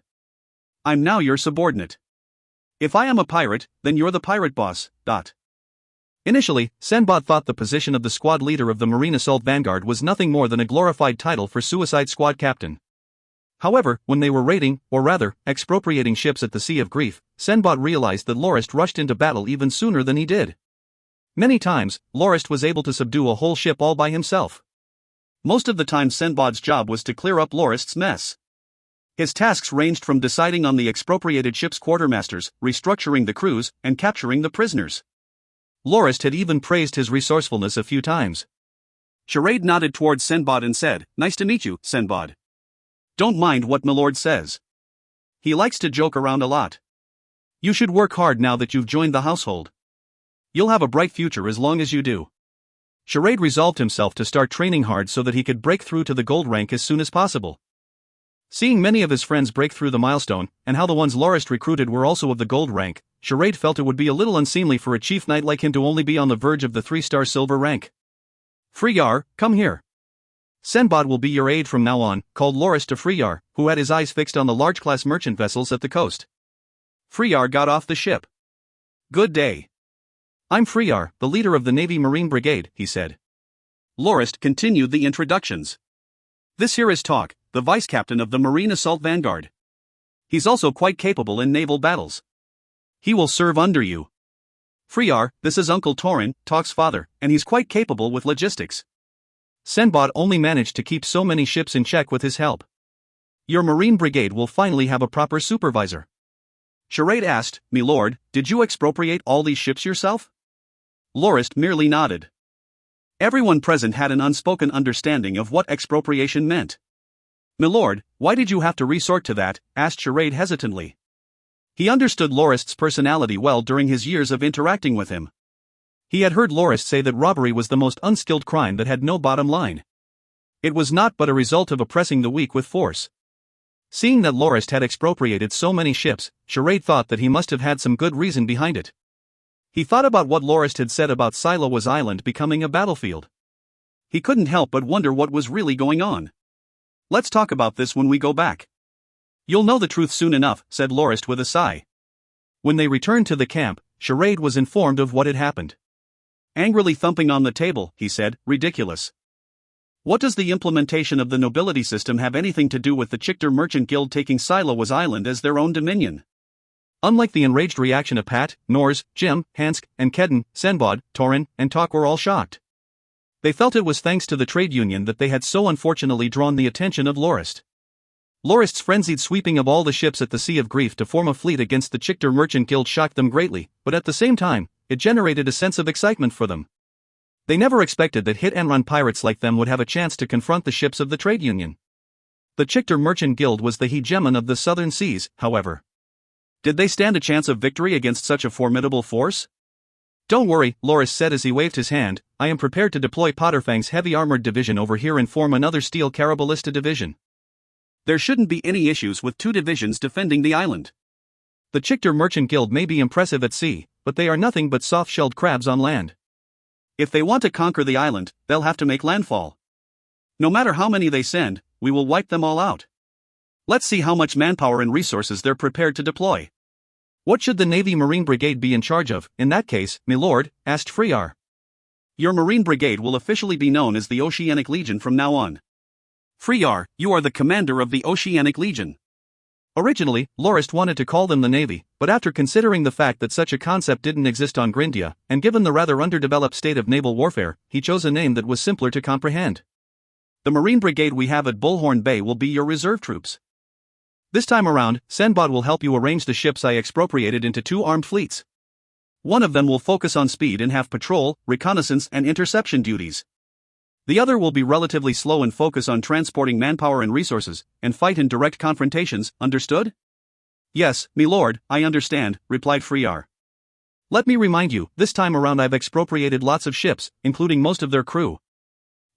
I'm now your subordinate. If I am a pirate, then you're the pirate boss. Initially, Senbod thought the position of the squad leader of the Marine Assault Vanguard was nothing more than a glorified title for Suicide Squad captain. However, when they were raiding, or rather, expropriating ships at the Sea of Grief, Senbod realized that Lorist rushed into battle even sooner than he did. Many times, Lorist was able to subdue a whole ship all by himself. Most of the time Senbod's job was to clear up Lorist's mess. His tasks ranged from deciding on the expropriated ship's quartermasters, restructuring the crews, and capturing the prisoners. Lorist had even praised his resourcefulness a few times. Charade nodded towards Senbod and said, "Nice to meet you, Senbod. Don't mind what Milord says. He likes to joke around a lot. You should work hard now that you've joined the household. You'll have a bright future as long as you do." Charade resolved himself to start training hard so that he could break through to the gold rank as soon as possible. Seeing many of his friends break through the milestone, and how the ones Lorist recruited were also of the gold rank, Charade felt it would be a little unseemly for a chief knight like him to only be on the verge of the 3-star silver rank. Freyar, come here. Senbad will be your aide from now on, called Lorist to Freyar, who had his eyes fixed on the large-class merchant vessels at the coast. Freyar got off the ship. Good day. I'm Freyar, the leader of the Navy Marine Brigade, he said. Lorist continued the introductions. This here is Talk, the vice-captain of the Marine Assault Vanguard. He's also quite capable in naval battles. He will serve under you. Freyar, this is Uncle Torin, Talk's father, and he's quite capable with logistics. Senbad only managed to keep so many ships in check with his help. Your Marine Brigade will finally have a proper supervisor. Charade asked, "Me lord, did you expropriate all these ships yourself?" Lorist merely nodded. Everyone present had an unspoken understanding of what expropriation meant. "My lord, why did you have to resort to that?" asked Charade hesitantly. He understood Lorist's personality well during his years of interacting with him. He had heard Lorist say that robbery was the most unskilled crime that had no bottom line. It was not but a result of oppressing the weak with force. Seeing that Lorist had expropriated so many ships, Charade thought that he must have had some good reason behind it. He thought about what Lorist had said about Silowa's Island becoming a battlefield. He couldn't help but wonder what was really going on. "Let's talk about this when we go back." "You'll know the truth soon enough," said Lorist with a sigh. When they returned to the camp, Charade was informed of what had happened. Angrily thumping on the table, he said, "Ridiculous. What does the implementation of the nobility system have anything to do with the Chichter Merchant Guild taking Silowa's Island as their own dominion?" Unlike the enraged reaction of Pat, Nors, Jim, Hansk, and Kedden, Senbad, Torin, and Talk were all shocked. They felt it was thanks to the trade union that they had so unfortunately drawn the attention of Lorist. Lorist's frenzied sweeping of all the ships at the Sea of Grief to form a fleet against the Chichter Merchant Guild shocked them greatly, but at the same time, it generated a sense of excitement for them. They never expected that hit-and-run pirates like them would have a chance to confront the ships of the trade union. The Chichter Merchant Guild was the hegemon of the southern seas, however. Did they stand a chance of victory against such a formidable force? "Don't worry," Lorist said as he waved his hand, "I am prepared to deploy Potterfang's heavy armored division over here and form another steel Carabalista division. There shouldn't be any issues with 2 divisions defending the island. The Chichter Merchant Guild may be impressive at sea, but they are nothing but soft-shelled crabs on land. If they want to conquer the island, they'll have to make landfall. No matter how many they send, we will wipe them all out. Let's see how much manpower and resources they're prepared to deploy." "What should the Navy Marine Brigade be in charge of, in that case, my lord?" asked Freyar. "Your Marine Brigade will officially be known as the Oceanic Legion from now on. Freyar, you are the commander of the Oceanic Legion." Originally, Lorist wanted to call them the Navy, but after considering the fact that such a concept didn't exist on Grindia, and given the rather underdeveloped state of naval warfare, he chose a name that was simpler to comprehend. "The Marine Brigade we have at Bullhorn Bay will be your reserve troops. This time around, Senbad will help you arrange the ships I expropriated into 2 armed fleets. One of them will focus on speed and have patrol, reconnaissance and interception duties. The other will be relatively slow and focus on transporting manpower and resources, and fight in direct confrontations, understood?" "Yes, me lord, I understand," replied Freyar. "Let me remind you, this time around I've expropriated lots of ships, including most of their crew.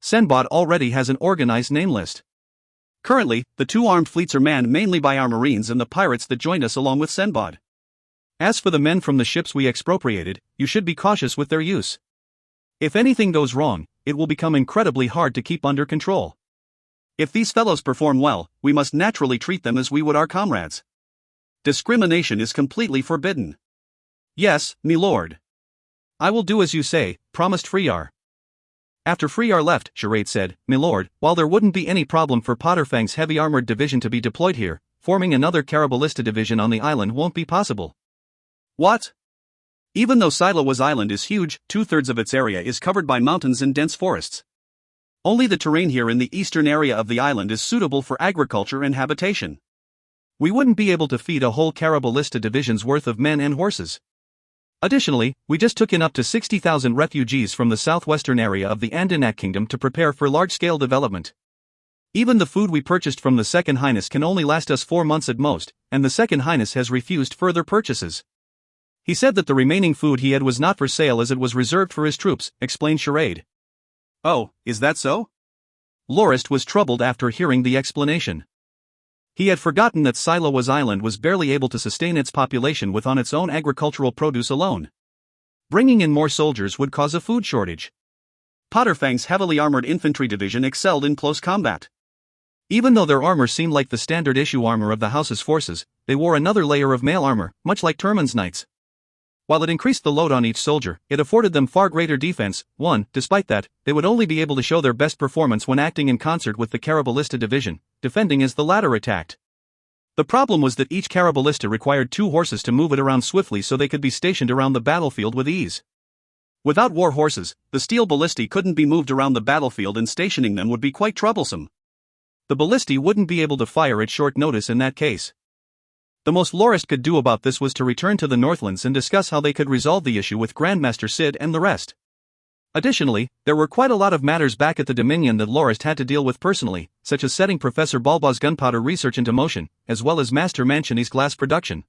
Senbad already has an organized name list. Currently, the 2 armed fleets are manned mainly by our marines and the pirates that joined us along with Senbad. As for the men from the ships we expropriated, you should be cautious with their use. If anything goes wrong, it will become incredibly hard to keep under control. If these fellows perform well, we must naturally treat them as we would our comrades. Discrimination is completely forbidden." "Yes, me lord. I will do as you say," promised Freyar. After Freyar left, Charade said, "My lord, while there wouldn't be any problem for Potterfang's heavy armored division to be deployed here, forming another Carabalista division on the island won't be possible." "What?" "Even though Silowa's Island is huge, 2/3 of its area is covered by mountains and dense forests. Only the terrain here in the eastern area of the island is suitable for agriculture and habitation. We wouldn't be able to feed a whole Carabalista division's worth of men and horses. Additionally, we just took in up to 60,000 refugees from the southwestern area of the Andanak Kingdom to prepare for large-scale development. Even the food we purchased from the Second Highness can only last us 4 months at most, and the Second Highness has refused further purchases. He said that the remaining food he had was not for sale as it was reserved for his troops," explained Charade. Oh, is that so? Lorist was troubled after hearing the explanation. He had forgotten that Silowas Island was barely able to sustain its population with on its own agricultural produce alone. Bringing in more soldiers would cause a food shortage. Potterfang's heavily armored infantry division excelled in close combat. Even though their armor seemed like the standard issue armor of the house's forces, they wore another layer of mail armor, much like Turman's knights. While it increased the load on each soldier, it afforded them far greater defense. Despite that, they would only be able to show their best performance when acting in concert with the Carabalista division, defending as the latter attacked. The problem was that each Carabalista required 2 horses to move it around swiftly so they could be stationed around the battlefield with ease. Without war horses, the steel ballistae couldn't be moved around the battlefield and stationing them would be quite troublesome. The ballistae wouldn't be able to fire at short notice in that case. The most Lorist could do about this was to return to the Northlands and discuss how they could resolve the issue with Grandmaster Sid and the rest. Additionally, there were quite a lot of matters back at the Dominion that Lorist had to deal with personally, such as setting Professor Balba's gunpowder research into motion, as well as Master Manchini's glass production.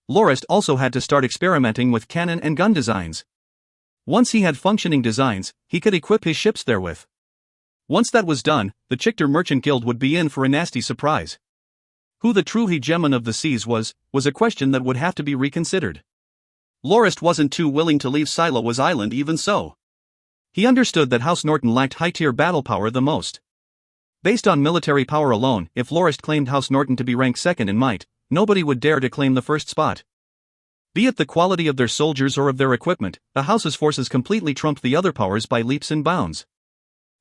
Lorist also had to start experimenting with cannon and gun designs. Once he had functioning designs, he could equip his ships therewith. Once that was done, the Chichter Merchant Guild would be in for a nasty surprise. Who the true hegemon of the seas was a question that would have to be reconsidered. Lorist wasn't too willing to leave Silowas Island even so. He understood that House Norton lacked high-tier battle power the most. Based on military power alone, if Lorist claimed House Norton to be ranked second in might, nobody would dare to claim the first spot. Be it the quality of their soldiers or of their equipment, the House's forces completely trumped the other powers by leaps and bounds.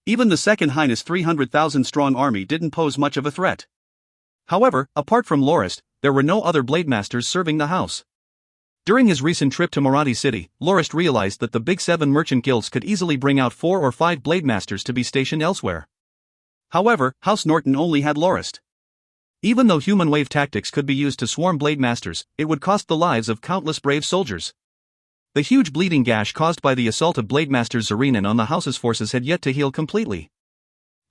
Even the Second Highness' 300,000-strong army didn't pose much of a threat. However, apart from Lorist, there were no other Blademasters serving the House. During his recent trip to Maradi City, Lorist realized that the Big 7 merchant guilds could easily bring out 4 or 5 Blademasters to be stationed elsewhere. However, House Norton only had Lorist. Even though human wave tactics could be used to swarm Blademasters, it would cost the lives of countless brave soldiers. The huge bleeding gash caused by the assault of Blademaster Zarinin on the House's forces had yet to heal completely.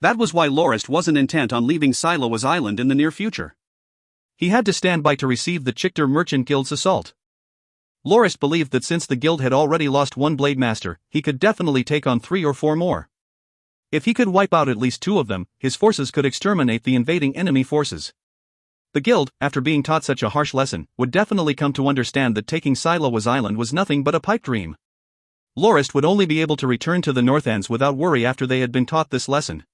That was why Lorist wasn't intent on leaving Silowas Island in the near future. He had to stand by to receive the Chichter Merchant Guild's assault. Lorist believed that since the guild had already lost 1 Blademaster, he could definitely take on 3 or 4 more. If he could wipe out at least 2 of them, his forces could exterminate the invading enemy forces. The guild, after being taught such a harsh lesson, would definitely come to understand that taking Silowas Island was nothing but a pipe dream. Lorist would only be able to return to the North Ends without worry after they had been taught this lesson.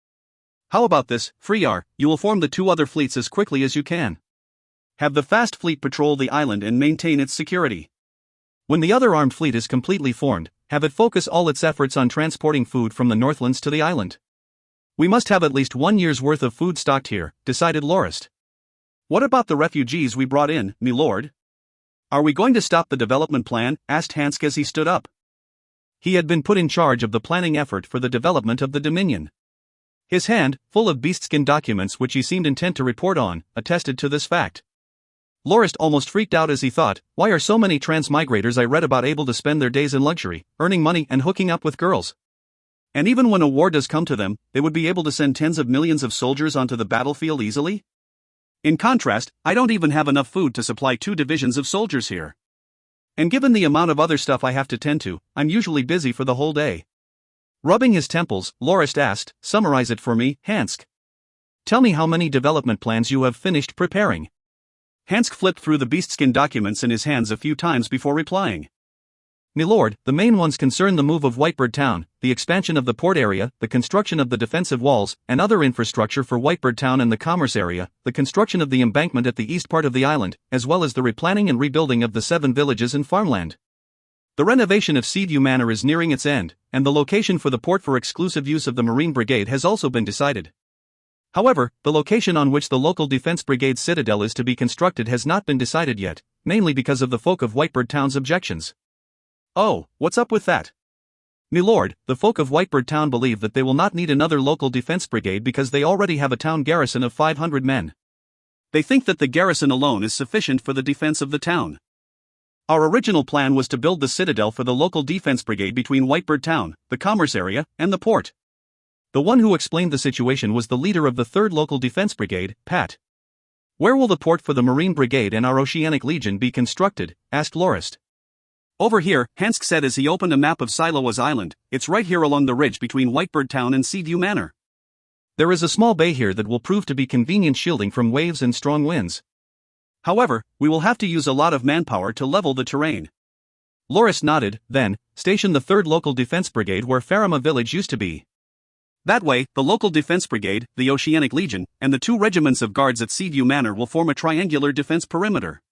How about this, Freyar? You will form the 2 other fleets as quickly as you can. Have the fast fleet patrol the island and maintain its security. When the other armed fleet is completely formed, have it focus all its efforts on transporting food from the Northlands to the island. We must have at least 1 year's worth of food stocked here, decided Lorist. What about the refugees we brought in, my lord? Are we going to stop the development plan? Asked Hansk as he stood up. He had been put in charge of the planning effort for the development of the Dominion. His hand, full of beastskin documents which he seemed intent to report on, attested to this fact. Lorist almost freaked out as he thought, why are so many transmigrators I read about able to spend their days in luxury, earning money and hooking up with girls? And even when a war does come to them, they would be able to send tens of millions of soldiers onto the battlefield easily? In contrast, I don't even have enough food to supply 2 divisions of soldiers here. And given the amount of other stuff I have to tend to, I'm usually busy for the whole day. Rubbing his temples, Lorist asked, summarize it for me, Hansk. Tell me how many development plans you have finished preparing. Hansk flipped through the beastskin documents in his hands a few times before replying. My lord, the main ones concern the move of Whitebird Town, the expansion of the port area, the construction of the defensive walls, and other infrastructure for Whitebird Town and the commerce area, the construction of the embankment at the east part of the island, as well as the replanning and rebuilding of the 7 villages and farmland. The renovation of Seaview Manor is nearing its end, and the location for the port for exclusive use of the Marine Brigade has also been decided. However, the location on which the local defense brigade citadel is to be constructed has not been decided yet, mainly because of the folk of Whitebird Town's objections. Oh, what's up with that? My lord, the folk of Whitebird Town believe that they will not need another local defense brigade because they already have a town garrison of 500 men. They think that the garrison alone is sufficient for the defense of the town. Our original plan was to build the citadel for the local defense brigade between Whitebird Town, the commerce area, and the port. The one who explained the situation was the leader of the 3rd Local Defense Brigade, Pat. Where will the port for the Marine Brigade and our Oceanic Legion be constructed? Asked Lorist. Over here, Hansk said as he opened a map of Silowa's Island, it's right here along the ridge between Whitebird Town and Seaview Manor. There is a small bay here that will prove to be convenient shielding from waves and strong winds. However, we will have to use a lot of manpower to level the terrain. Lorist nodded, then, station the 3rd Local Defense Brigade where Farama village used to be. That way, the local defense brigade, the Oceanic Legion, and the 2 regiments of guards at Seaview Manor will form a triangular defense perimeter.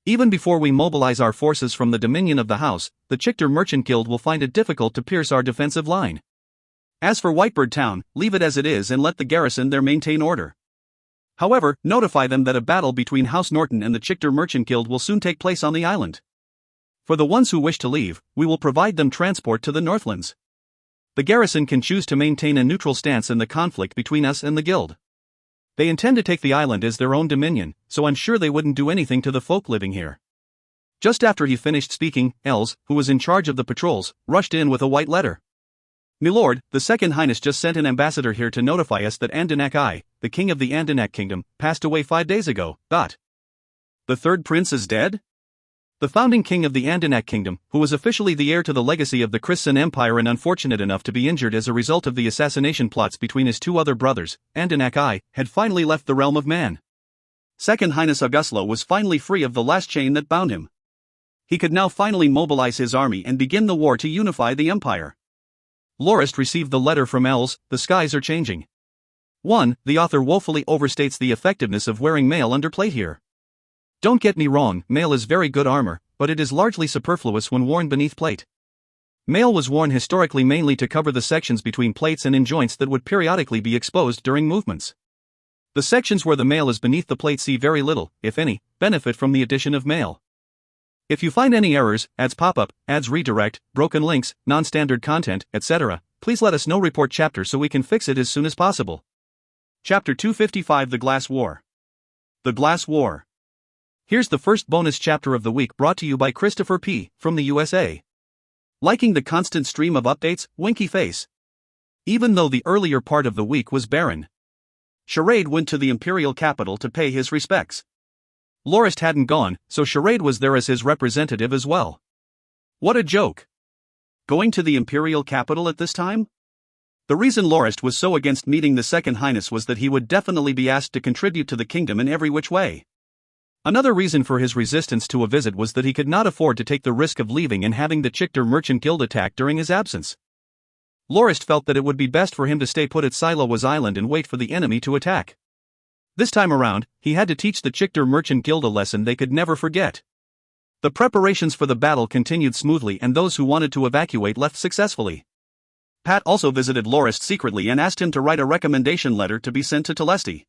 Even before we mobilize our forces from the dominion of the house, the Chichter Merchant Guild will find it difficult to pierce our defensive line. As for Whitebird Town, leave it as it is and let the garrison there maintain order. However, notify them that a battle between House Norton and the Chichter Merchant Guild will soon take place on the island. For the ones who wish to leave, we will provide them transport to the Northlands. The garrison can choose to maintain a neutral stance in the conflict between us and the guild. They intend to take the island as their own dominion, so I'm sure they wouldn't do anything to the folk living here. Just after he finished speaking, Els, who was in charge of the patrols, rushed in with a white letter. Milord, the Second Highness just sent an ambassador here to notify us that Andanak I, the king of the Andanak kingdom, passed away 5 days ago. The 3rd prince is dead? The founding king of the Andanak kingdom, who was officially the heir to the legacy of the Christian Empire and unfortunate enough to be injured as a result of the assassination plots between his 2 other brothers, Andanak I, had finally left the realm of man. Second Highness Auguslo was finally free of the last chain that bound him. He could now finally mobilize his army and begin the war to unify the empire. Lorist received the letter from Els. The skies are changing. 1. The author woefully overstates the effectiveness of wearing mail under plate here. Don't get me wrong, mail is very good armor, but it is largely superfluous when worn beneath plate. Mail was worn historically mainly to cover the sections between plates and in joints that would periodically be exposed during movements. The sections where the mail is beneath the plate see very little, if any, benefit from the addition of mail. If you find any errors, ads pop up, ads redirect, broken links, non-standard content, etc., please let us know. Report chapter so we can fix it as soon as possible. Chapter 255 The Glass War. The Glass War. Here's the first bonus chapter of the week brought to you by Christopher P. from the USA. Liking the constant stream of updates, winky face. Even though the earlier part of the week was barren. Charade went to the imperial capital to pay his respects. Lorist hadn't gone, so Charade was there as his representative as well. What a joke. Going to the imperial capital at this time? The reason Lorist was so against meeting the Second Highness was that he would definitely be asked to contribute to the kingdom in every which way. Another reason for his resistance to a visit was that he could not afford to take the risk of leaving and having the Chichter Merchant Guild attack during his absence. Lorist felt that it would be best for him to stay put at Silowa's Island and wait for the enemy to attack. This time around, he had to teach the Chichter Merchant Guild a lesson they could never forget. The preparations for the battle continued smoothly and those who wanted to evacuate left successfully. Pat also visited Lorist secretly and asked him to write a recommendation letter to be sent to Telesti.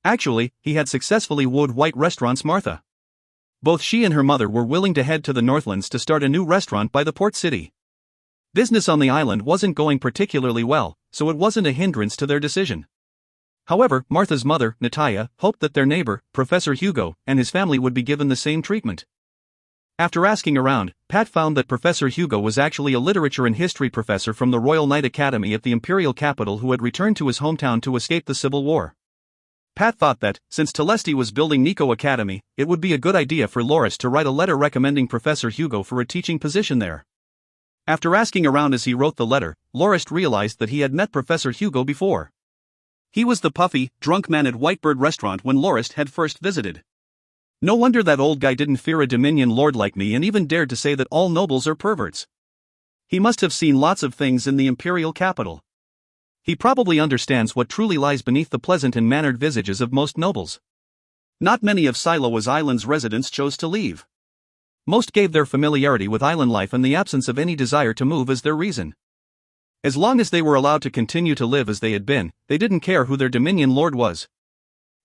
Actually, he had successfully wooed White Restaurant's Martha. Both she and her mother were willing to head to the Northlands to start a new restaurant by the port city. Business on the island wasn't going particularly well, so it wasn't a hindrance to their decision. However, Martha's mother, Natalia, hoped that their neighbor, Professor Hugo, and his family would be given the same treatment. After asking around, Pat found that Professor Hugo was actually a literature and history professor from the Royal Knight Academy at the imperial capital who had returned to his hometown to escape the Civil War. Pat thought that, since Telesti was building Nico Academy, it would be a good idea for Lorist to write a letter recommending Professor Hugo for a teaching position there. After asking around as he wrote the letter, Lorist realized that he had met Professor Hugo before. He was the puffy, drunk man at Whitebird Restaurant when Lorist had first visited. No wonder that old guy didn't fear a Dominion lord like me and even dared to say that all nobles are perverts. He must have seen lots of things in the imperial capital. He probably understands what truly lies beneath the pleasant and mannered visages of most nobles. Not many of Silowa's Island's residents chose to leave. Most gave their familiarity with island life and the absence of any desire to move as their reason. As long as they were allowed to continue to live as they had been, they didn't care who their Dominion lord was.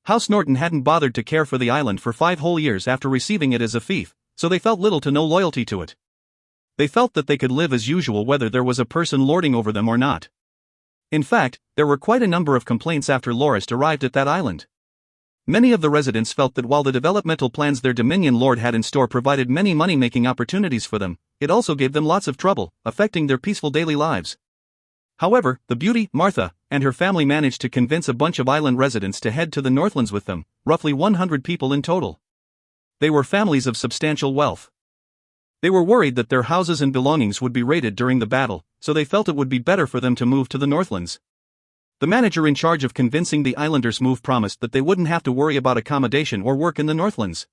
House Norton hadn't bothered to care for the island for 5 whole years after receiving it as a fief, so they felt little to no loyalty to it. They felt that they could live as usual whether there was a person lording over them or not. In fact, there were quite a number of complaints after Lorist arrived at that island. Many of the residents felt that while the developmental plans their Dominion lord had in store provided many money-making opportunities for them, it also gave them lots of trouble, affecting their peaceful daily lives. However, the beauty, Martha, and her family managed to convince a bunch of island residents to head to the Northlands with them, roughly 100 people in total. They were families of substantial wealth. They were worried that their houses and belongings would be raided during the battle, so they felt it would be better for them to move to the Northlands. The manager in charge of convincing the islanders' move promised that they wouldn't have to worry about accommodation or work in the Northlands.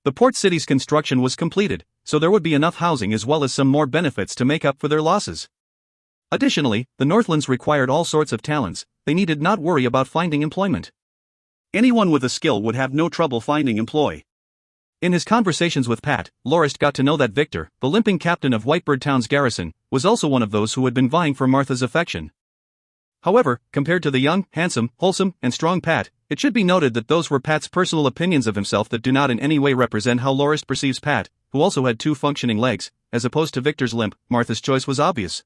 The port city's construction was completed, so there would be enough housing as well as some more benefits to make up for their losses. Additionally, the Northlands required all sorts of talents. They needed not worry about finding employment. Anyone with a skill would have no trouble finding employ. In his conversations with Pat, Lorist got to know that Victor, the limping captain of Whitebird Town's garrison, was also one of those who had been vying for Martha's affection. However, compared to the young, handsome, wholesome, and strong Pat, it should be noted that those were Pat's personal opinions of himself that do not in any way represent how Lorist perceives Pat, who also had 2 functioning legs, as opposed to Victor's limp. Martha's choice was obvious.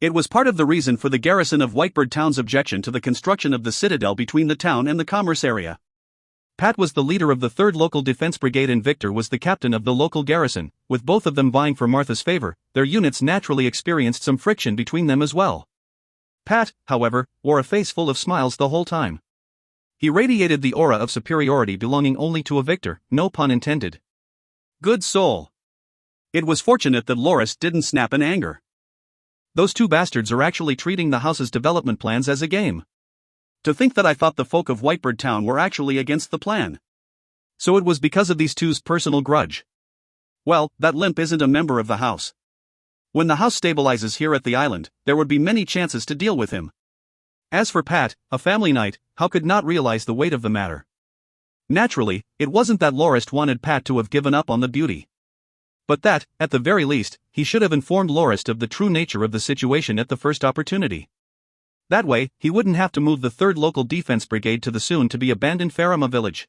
It was part of the reason for the garrison of Whitebird Town's objection to the construction of the citadel between the town and the commerce area. Pat was the leader of the 3rd Local Defense Brigade and Victor was the captain of the local garrison. With both of them vying for Martha's favor, their units naturally experienced some friction between them as well. Pat, however, wore a face full of smiles the whole time. He radiated the aura of superiority belonging only to a Victor, no pun intended. Good soul. It was fortunate that Lorist didn't snap in anger. Those 2 bastards are actually treating the house's development plans as a game. To think that I thought the folk of Whitebird Town were actually against the plan. So it was because of these 2's personal grudge. Well, that limp isn't a member of the house. When the house stabilizes here at the island, there would be many chances to deal with him. As for Pat, a family knight, how could not realize the weight of the matter? Naturally, it wasn't that Lorist wanted Pat to have given up on the beauty. But that, at the very least, he should have informed Lorist of the true nature of the situation at the first opportunity. That way, he wouldn't have to move the 3rd Local Defense Brigade to the soon-to-be-abandoned Farama village.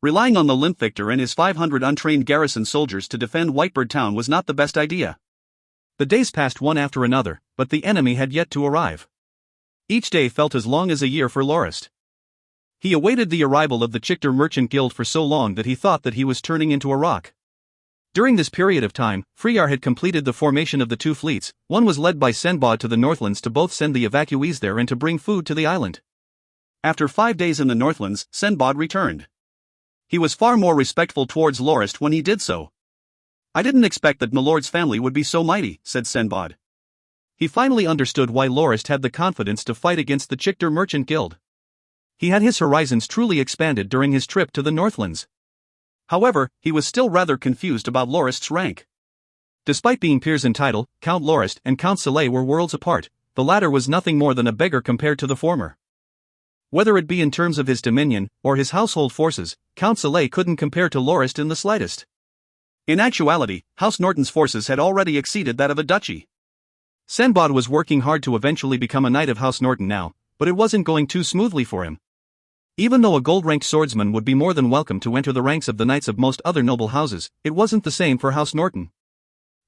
Relying on the limp Victor and his 500 untrained garrison soldiers to defend Whitebird Town was not the best idea. The days passed one after another, but the enemy had yet to arrive. Each day felt as long as a year for Lorist. He awaited the arrival of the Chichter Merchant Guild for so long that he thought that he was turning into a rock. During this period of time, Freyar had completed the formation of the 2 fleets. One was led by Senbod to the Northlands to both send the evacuees there and to bring food to the island. After 5 days in the Northlands, Senbod returned. He was far more respectful towards Lorist when he did so. "I didn't expect that Milord's family would be so mighty," said Senbod. He finally understood why Lorist had the confidence to fight against the Chichter Merchant Guild. He had his horizons truly expanded during his trip to the Northlands. However, he was still rather confused about Lorist's rank. Despite being peers in title, Count Lorist and Count Soleil were worlds apart. The latter was nothing more than a beggar compared to the former. Whether it be in terms of his dominion or his household forces, Count Soleil couldn't compare to Lorist in the slightest. In actuality, House Norton's forces had already exceeded that of a duchy. Senbod was working hard to eventually become a knight of House Norton now, but it wasn't going too smoothly for him. Even though a gold-ranked swordsman would be more than welcome to enter the ranks of the knights of most other noble houses, it wasn't the same for House Norton.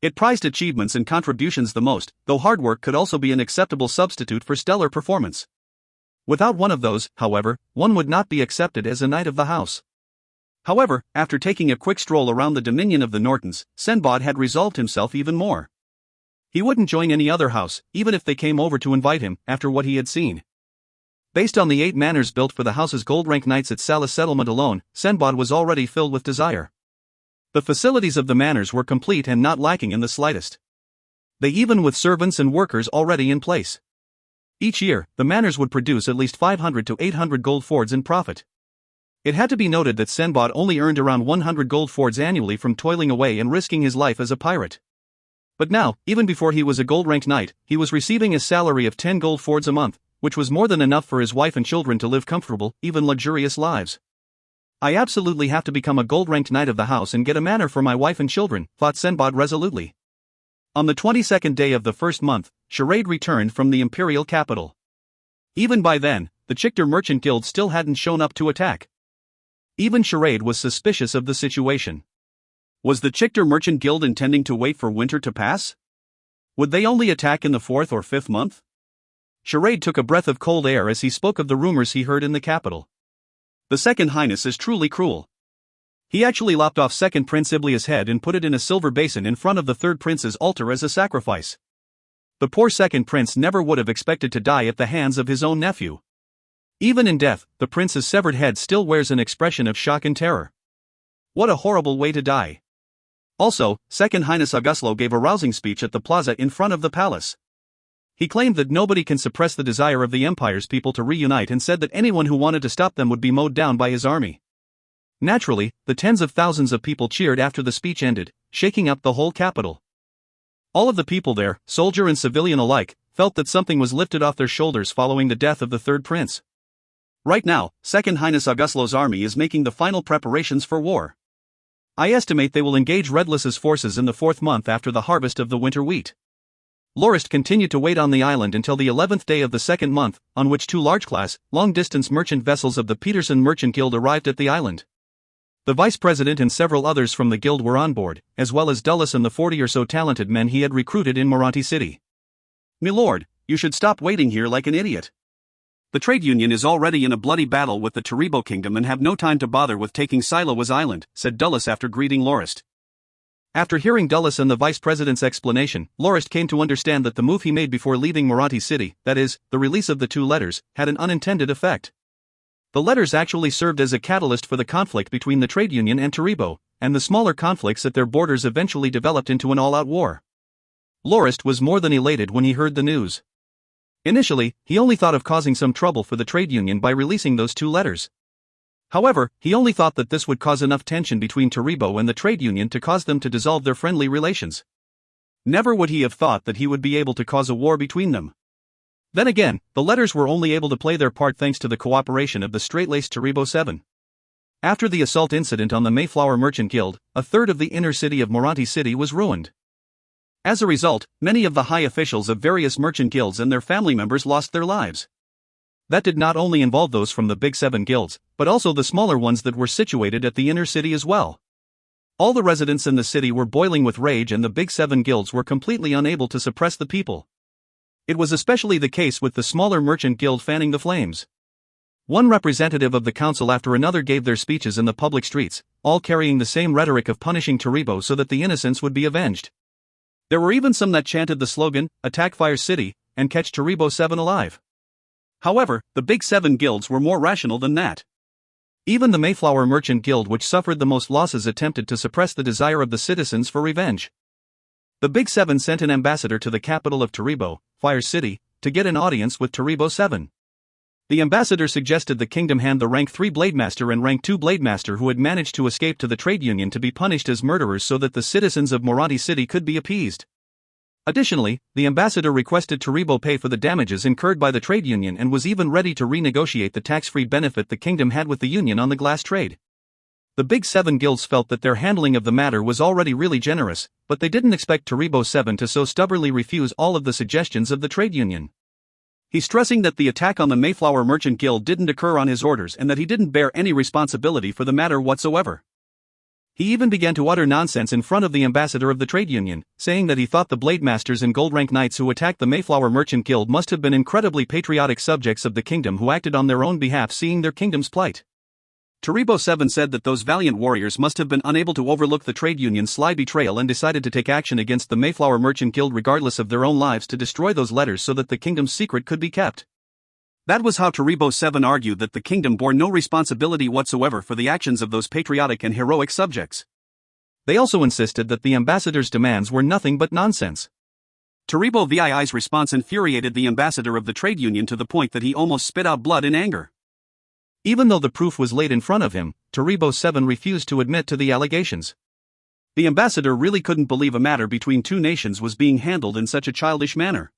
It prized achievements and contributions the most, though hard work could also be an acceptable substitute for stellar performance. Without one of those, however, one would not be accepted as a knight of the house. However, after taking a quick stroll around the dominion of the Nortons, Senbod had resolved himself even more. He wouldn't join any other house, even if they came over to invite him, after what he had seen. Based on the 8 manors built for the house's gold-rank knights at Salis settlement alone, Senbod was already filled with desire. The facilities of the manors were complete and not lacking in the slightest. They even with servants and workers already in place. Each year, the manors would produce at least 500 to 800 gold fords in profit. It had to be noted that Senbod only earned around 100 gold fords annually from toiling away and risking his life as a pirate. But now, even before he was a gold-ranked knight, he was receiving a salary of 10 gold fords a month, which was more than enough for his wife and children to live comfortable, even luxurious lives. "I absolutely have to become a gold-ranked knight of the house and get a manor for my wife and children," thought Senbod resolutely. On the 22nd day of the first month, Charade returned from the imperial capital. Even by then, the Chichter Merchant Guild still hadn't shown up to attack. Even Charade was suspicious of the situation. Was the Chichter Merchant Guild intending to wait for winter to pass? Would they only attack in the 4th or 5th month? Charade took a breath of cold air as he spoke of the rumors he heard in the capital. "The Second Highness is truly cruel. He actually lopped off Second Prince Iblia's head and put it in a silver basin in front of the Third Prince's altar as a sacrifice. The poor Second Prince never would have expected to die at the hands of his own nephew. Even in death, the prince's severed head still wears an expression of shock and terror. What a horrible way to die. Also, Second Highness Auguslo gave a rousing speech at the plaza in front of the palace. He claimed that nobody can suppress the desire of the empire's people to reunite and said that anyone who wanted to stop them would be mowed down by his army. Naturally, the tens of thousands of people cheered after the speech ended, shaking up the whole capital. All of the people there, soldier and civilian alike, felt that something was lifted off their shoulders following the death of the third prince. Right now, Second Highness Auguslo's army is making the final preparations for war. I estimate they will engage Redless's forces in the 4th month after the harvest of the winter wheat. Lorist continued to wait on the island until the 11th day of the 2nd month, on which 2 large-class, long-distance merchant vessels of the Peterson Merchant Guild arrived at the island. The vice president and several others from the guild were on board, as well as Dulles and the 40 or so talented men he had recruited in Moranti City. "Milord, you should stop waiting here like an idiot. The trade union is already in a bloody battle with the Taribo kingdom and have no time to bother with taking Silowa's island," said Dulles after greeting Lorist. After hearing Dulles and the vice president's explanation, Lorist came to understand that the move he made before leaving Moranti City, that is, the release of the 2 letters, had an unintended effect. The letters actually served as a catalyst for the conflict between the trade union and Taribo, and the smaller conflicts at their borders eventually developed into an all-out war. Lorist was more than elated when he heard the news. Initially, he only thought of causing some trouble for the trade union by releasing those 2 letters. However, he only thought that this would cause enough tension between Taribo and the trade union to cause them to dissolve their friendly relations. Never would he have thought that he would be able to cause a war between them. Then again, the letters were only able to play their part thanks to the cooperation of the straight-laced Taribo 7. After the assault incident on the Mayflower Merchant Guild, a third of the inner city of Moranti City was ruined. As a result, many of the high officials of various merchant guilds and their family members lost their lives. That did not only involve those from the Big 7 guilds, but also the smaller ones that were situated at the inner city as well. All the residents in the city were boiling with rage and the Big 7 guilds were completely unable to suppress the people. It was especially the case with the smaller merchant guild fanning the flames. One representative of the council after another gave their speeches in the public streets, all carrying the same rhetoric of punishing Taribo so that the innocents would be avenged. There were even some that chanted the slogan, "Attack Fire City," and "Catch Taribo 7 alive." However, the Big 7 guilds were more rational than that. Even the Mayflower Merchant Guild, which suffered the most losses, attempted to suppress the desire of the citizens for revenge. The Big 7 sent an ambassador to the capital of Taribo, Fire City, to get an audience with Taribo 7. The ambassador suggested the kingdom hand the rank 3 Blademaster and rank 2 Blademaster who had managed to escape to the trade union to be punished as murderers so that the citizens of Moranti City could be appeased. Additionally, the ambassador requested Taribo pay for the damages incurred by the trade union and was even ready to renegotiate the tax-free benefit the kingdom had with the union on the glass trade. The Big 7 guilds felt that their handling of the matter was already really generous, but they didn't expect Taribo 7 to so stubbornly refuse all of the suggestions of the trade union. He's stressing that the attack on the Mayflower Merchant Guild didn't occur on his orders and that he didn't bear any responsibility for the matter whatsoever. He even began to utter nonsense in front of the ambassador of the trade union, saying that he thought the Blademasters and Gold Rank Knights who attacked the Mayflower Merchant Guild must have been incredibly patriotic subjects of the kingdom who acted on their own behalf seeing their kingdom's plight. Taribo 7 said that those valiant warriors must have been unable to overlook the trade union's sly betrayal and decided to take action against the Mayflower Merchant Guild regardless of their own lives to destroy those letters so that the kingdom's secret could be kept. That was how Taribo 7 argued that the kingdom bore no responsibility whatsoever for the actions of those patriotic and heroic subjects. They also insisted that the ambassador's demands were nothing but nonsense. Taribo VII's response infuriated the ambassador of the trade union to the point that he almost spit out blood in anger. Even though the proof was laid in front of him, Taribo 7 refused to admit to the allegations. The ambassador really couldn't believe a matter between 2 nations was being handled in such a childish manner.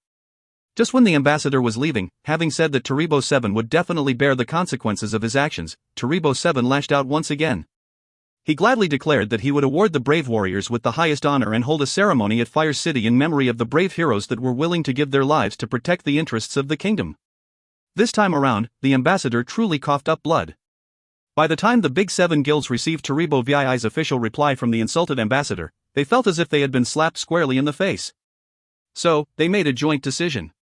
Just when the ambassador was leaving, having said that Taribo 7 would definitely bear the consequences of his actions, Taribo 7 lashed out once again. He gladly declared that he would award the brave warriors with the highest honor and hold a ceremony at Fire City in memory of the brave heroes that were willing to give their lives to protect the interests of the kingdom. This time around, the ambassador truly coughed up blood. By the time the Big 7 guilds received Taribo VII's official reply from the insulted ambassador, they felt as if they had been slapped squarely in the face. So, they made a joint decision.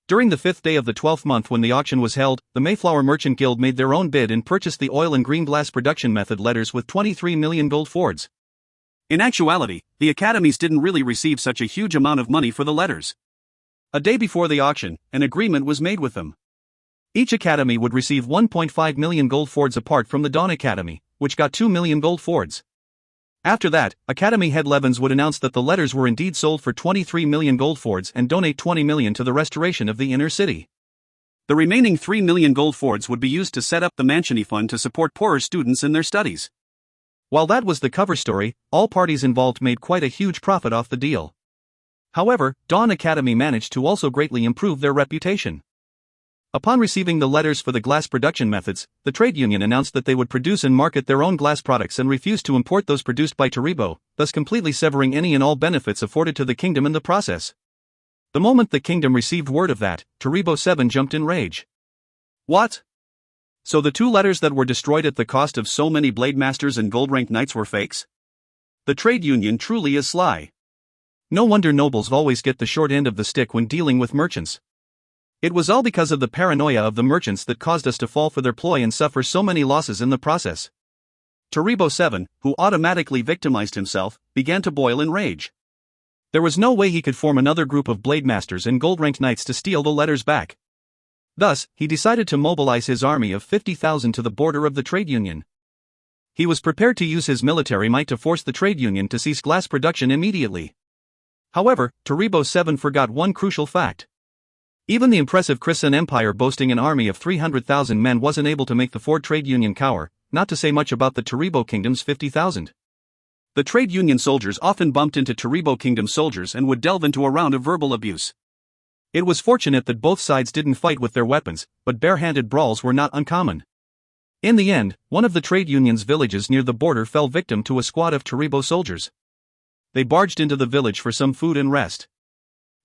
During the 5th day of the 12th month when the auction was held, the Mayflower Merchant Guild made their own bid and purchased the oil and green glass production method letters with 23 million gold fords. In actuality, the academies didn't really receive such a huge amount of money for the letters. A day before the auction, an agreement was made with them. Each academy would receive 1.5 million gold fords apart from the Dawn Academy, which got 2 million gold fords. After that, Academy head Levens would announce that the letters were indeed sold for 23 million gold fords and donate 20 million to the restoration of the inner city. The remaining 3 million gold fords would be used to set up the Mansioni Fund to support poorer students in their studies. While that was the cover story, all parties involved made quite a huge profit off the deal. However, Dawn Academy managed to also greatly improve their reputation. Upon receiving the letters for the glass production methods, the trade union announced that they would produce and market their own glass products and refuse to import those produced by Taribo, thus completely severing any and all benefits afforded to the kingdom in the process. The moment the kingdom received word of that, Taribo 7 jumped in rage. What? So the 2 letters that were destroyed at the cost of so many blade masters and gold-ranked knights were fakes? The trade union truly is sly. No wonder nobles always get the short end of the stick when dealing with merchants. It was all because of the paranoia of the merchants that caused us to fall for their ploy and suffer so many losses in the process. Taribo 7, who automatically victimized himself, began to boil in rage. There was no way he could form another group of blade masters and gold-ranked knights to steal the letters back. Thus, he decided to mobilize his army of 50,000 to the border of the trade union. He was prepared to use his military might to force the trade union to cease glass production immediately. However, Taribo 7 forgot one crucial fact. Even the impressive Christian Empire boasting an army of 300,000 men wasn't able to make the Ford trade union cower, not to say much about the Taribo kingdom's 50,000. The trade union soldiers often bumped into Taribo kingdom soldiers and would delve into a round of verbal abuse. It was fortunate that both sides didn't fight with their weapons, but bare-handed brawls were not uncommon. In the end, one of the trade union's villages near the border fell victim to a squad of Taribo soldiers. They barged into the village for some food and rest.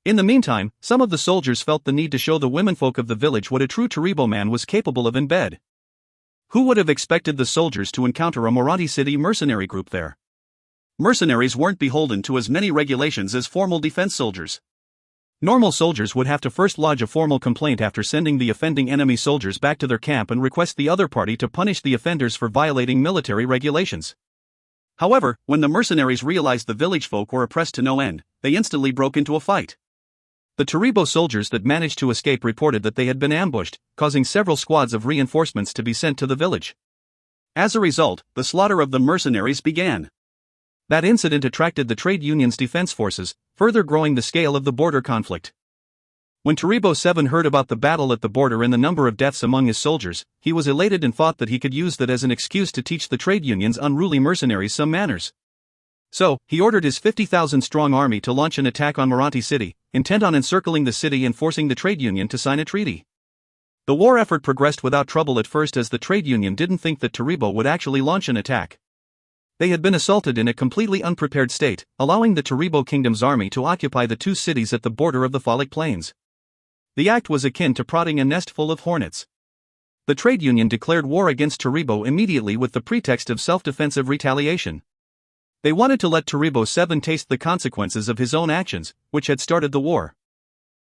In the meantime, some of the soldiers felt the need to show the womenfolk of the village what a true Taribo man was capable of in bed. Who would have expected the soldiers to encounter a Moranti City mercenary group there? Mercenaries weren't beholden to as many regulations as formal defense soldiers. Normal soldiers would have to first lodge a formal complaint after sending the offending enemy soldiers back to their camp and request the other party to punish the offenders for violating military regulations. However, when the mercenaries realized the village folk were oppressed to no end, they instantly broke into a fight. The Taribo soldiers that managed to escape reported that they had been ambushed, causing several squads of reinforcements to be sent to the village. As a result, the slaughter of the mercenaries began. That incident attracted the trade union's defense forces, further growing the scale of the border conflict. When Taribo 7 heard about the battle at the border and the number of deaths among his soldiers, he was elated and thought that he could use that as an excuse to teach the trade union's unruly mercenaries some manners. So, he ordered his 50,000-strong army to launch an attack on Moranti City, intent on encircling the city and forcing the trade union to sign a treaty. The war effort progressed without trouble at first as the trade union didn't think that Taribo would actually launch an attack. They had been assaulted in a completely unprepared state, allowing the Taribo kingdom's army to occupy the 2 cities at the border of the Folic Plains. The act was akin to prodding a nest full of hornets. The trade union declared war against Taribo immediately with the pretext of self-defensive retaliation. They wanted to let Taribo 7 taste the consequences of his own actions, which had started the war.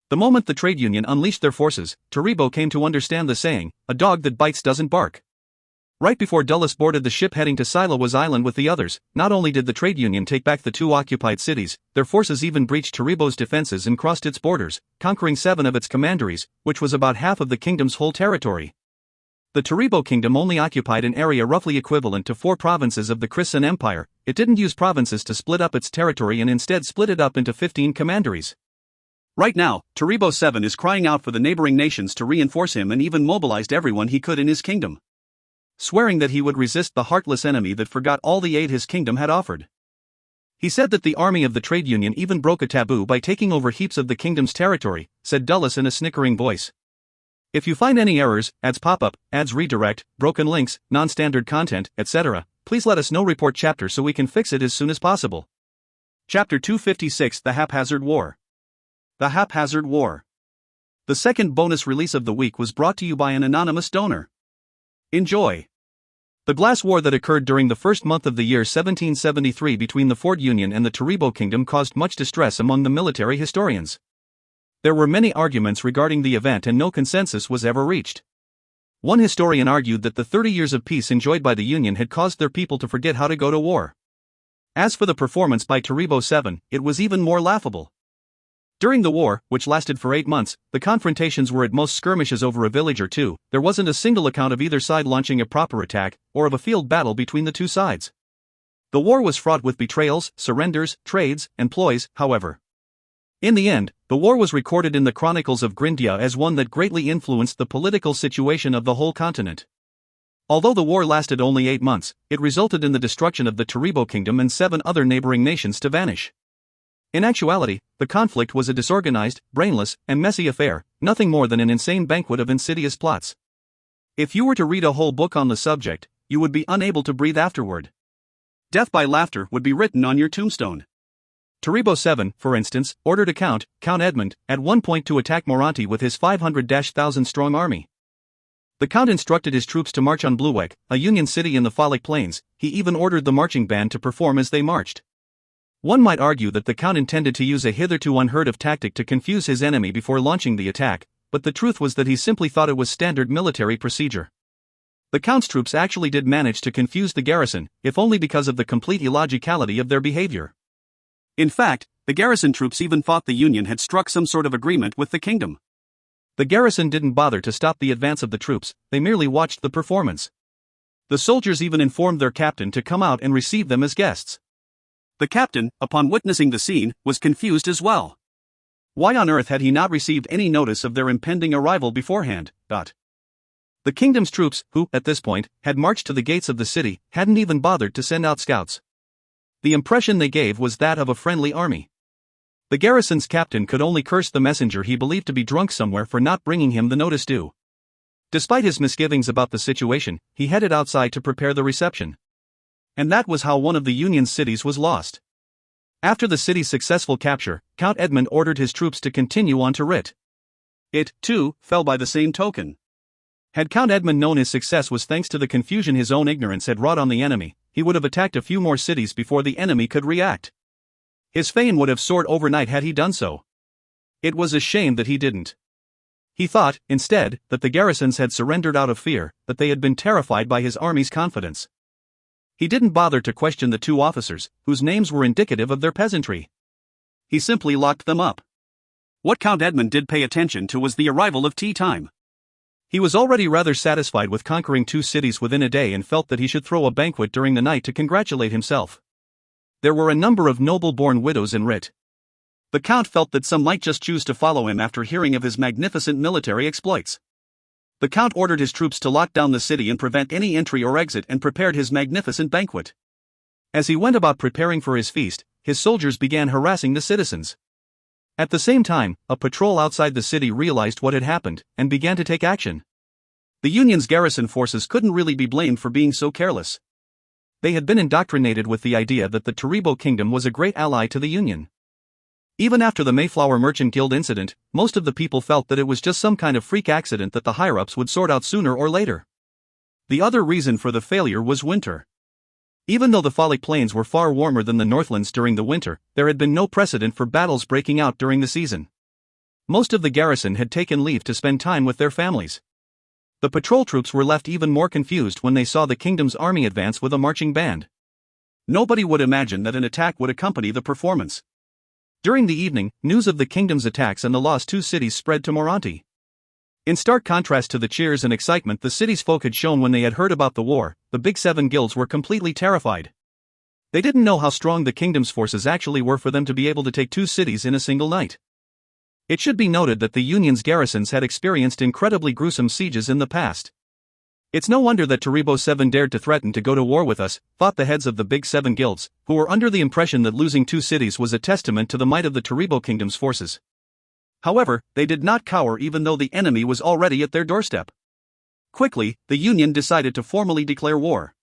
The moment the trade union unleashed their forces, Taribo came to understand the saying, "A dog that bites doesn't bark." Right before Dulles boarded the ship heading to Silowas Island with the others, not only did the trade union take back the 2 occupied cities, their forces even breached Taribo's defenses and crossed its borders, conquering 7 of its commanderies, which was about half of the kingdom's whole territory. The Taribo kingdom only occupied an area roughly equivalent to 4 provinces of the Christian Empire. It didn't use provinces to split up its territory and instead split it up into 15 commanderies. Right now, Taribo 7 is crying out for the neighboring nations to reinforce him and even mobilized everyone he could in his kingdom, swearing that he would resist the heartless enemy that forgot all the aid his kingdom had offered. He said that the army of the trade union even broke a taboo by taking over heaps of the kingdom's territory, said Dulles in a snickering voice. If you find any errors, ads pop-up, ads redirect, broken links, non-standard content, etc., please let us know. Report chapter so we can fix it as soon as possible. Chapter 256: The Haphazard War. The Haphazard War. The second bonus release of the week was brought to you by an anonymous donor. Enjoy. The glass war that occurred during the first month of the year 1773 between the Ford Union and the Taribo Kingdom caused much distress among the military historians. There were many arguments regarding the event and no consensus was ever reached. One historian argued that the 30 years of peace enjoyed by the Union had caused their people to forget how to go to war. As for the performance by Taribo 7, it was even more laughable. During the war, which lasted for 8 months, the confrontations were at most skirmishes over a village or 2, there wasn't a single account of either side launching a proper attack, or of a field battle between the 2 sides. The war was fraught with betrayals, surrenders, trades, and ploys, however. In the end, the war was recorded in the Chronicles of Grindia as one that greatly influenced the political situation of the whole continent. Although the war lasted only 8 months, it resulted in the destruction of the Taribo kingdom and 7 other neighboring nations to vanish. In actuality, the conflict was a disorganized, brainless, and messy affair, nothing more than an insane banquet of insidious plots. If you were to read a whole book on the subject, you would be unable to breathe afterward. Death by laughter would be written on your tombstone. Taribo VII, for instance, ordered a Count Edmund, at one point to attack Moranti with his 500,000-strong army. The Count instructed his troops to march on Bluewek, a Union city in the Falic Plains. He even ordered the marching band to perform as they marched. One might argue that the Count intended to use a hitherto unheard-of tactic to confuse his enemy before launching the attack, but the truth was that he simply thought it was standard military procedure. The Count's troops actually did manage to confuse the garrison, if only because of the complete illogicality of their behavior. In fact, the garrison troops even thought the Union had struck some sort of agreement with the kingdom. The garrison didn't bother to stop the advance of the troops, they merely watched the performance. The soldiers even informed their captain to come out and receive them as guests. The captain, upon witnessing the scene, was confused as well. Why on earth had he not received any notice of their impending arrival beforehand? The kingdom's troops, who, at this point, had marched to the gates of the city, hadn't even bothered to send out scouts. The impression they gave was that of a friendly army. The garrison's captain could only curse the messenger he believed to be drunk somewhere for not bringing him the notice due. Despite his misgivings about the situation, he headed outside to prepare the reception. And that was how one of the Union's cities was lost. After the city's successful capture, Count Edmund ordered his troops to continue on to Rit. It, too, fell by the same token. Had Count Edmund known his success was thanks to the confusion his own ignorance had wrought on the enemy, he would have attacked a few more cities before the enemy could react. His fame would have soared overnight had he done so. It was a shame that he didn't. He thought, instead, that the garrisons had surrendered out of fear, that they had been terrified by his army's confidence. He didn't bother to question the 2 officers, whose names were indicative of their peasantry. He simply locked them up. What Count Edmund did pay attention to was the arrival of tea time. He was already rather satisfied with conquering 2 cities within a day and felt that he should throw a banquet during the night to congratulate himself. There were a number of noble-born widows in Rit. The Count felt that some might just choose to follow him after hearing of his magnificent military exploits. The Count ordered his troops to lock down the city and prevent any entry or exit and prepared his magnificent banquet. As he went about preparing for his feast, his soldiers began harassing the citizens. At the same time, a patrol outside the city realized what had happened and began to take action. The Union's garrison forces couldn't really be blamed for being so careless. They had been indoctrinated with the idea that the Taribo kingdom was a great ally to the Union. Even after the Mayflower Merchant Guild incident, most of the people felt that it was just some kind of freak accident that the higher-ups would sort out sooner or later. The other reason for the failure was winter. Even though the Falic Plains were far warmer than the Northlands during the winter, there had been no precedent for battles breaking out during the season. Most of the garrison had taken leave to spend time with their families. The patrol troops were left even more confused when they saw the kingdom's army advance with a marching band. Nobody would imagine that an attack would accompany the performance. During the evening, news of the kingdom's attacks and the lost 2 cities spread to Moranti. In stark contrast to the cheers and excitement the city's folk had shown when they had heard about the war, the Big 7 guilds were completely terrified. They didn't know how strong the kingdom's forces actually were for them to be able to take 2 cities in a single night. It should be noted that the Union's garrisons had experienced incredibly gruesome sieges in the past. It's no wonder that Taribo VII dared to threaten to go to war with us, thought the heads of the Big 7 guilds, who were under the impression that losing 2 cities was a testament to the might of the Taribo kingdom's forces. However, they did not cower even though the enemy was already at their doorstep. Quickly, the Union decided to formally declare war.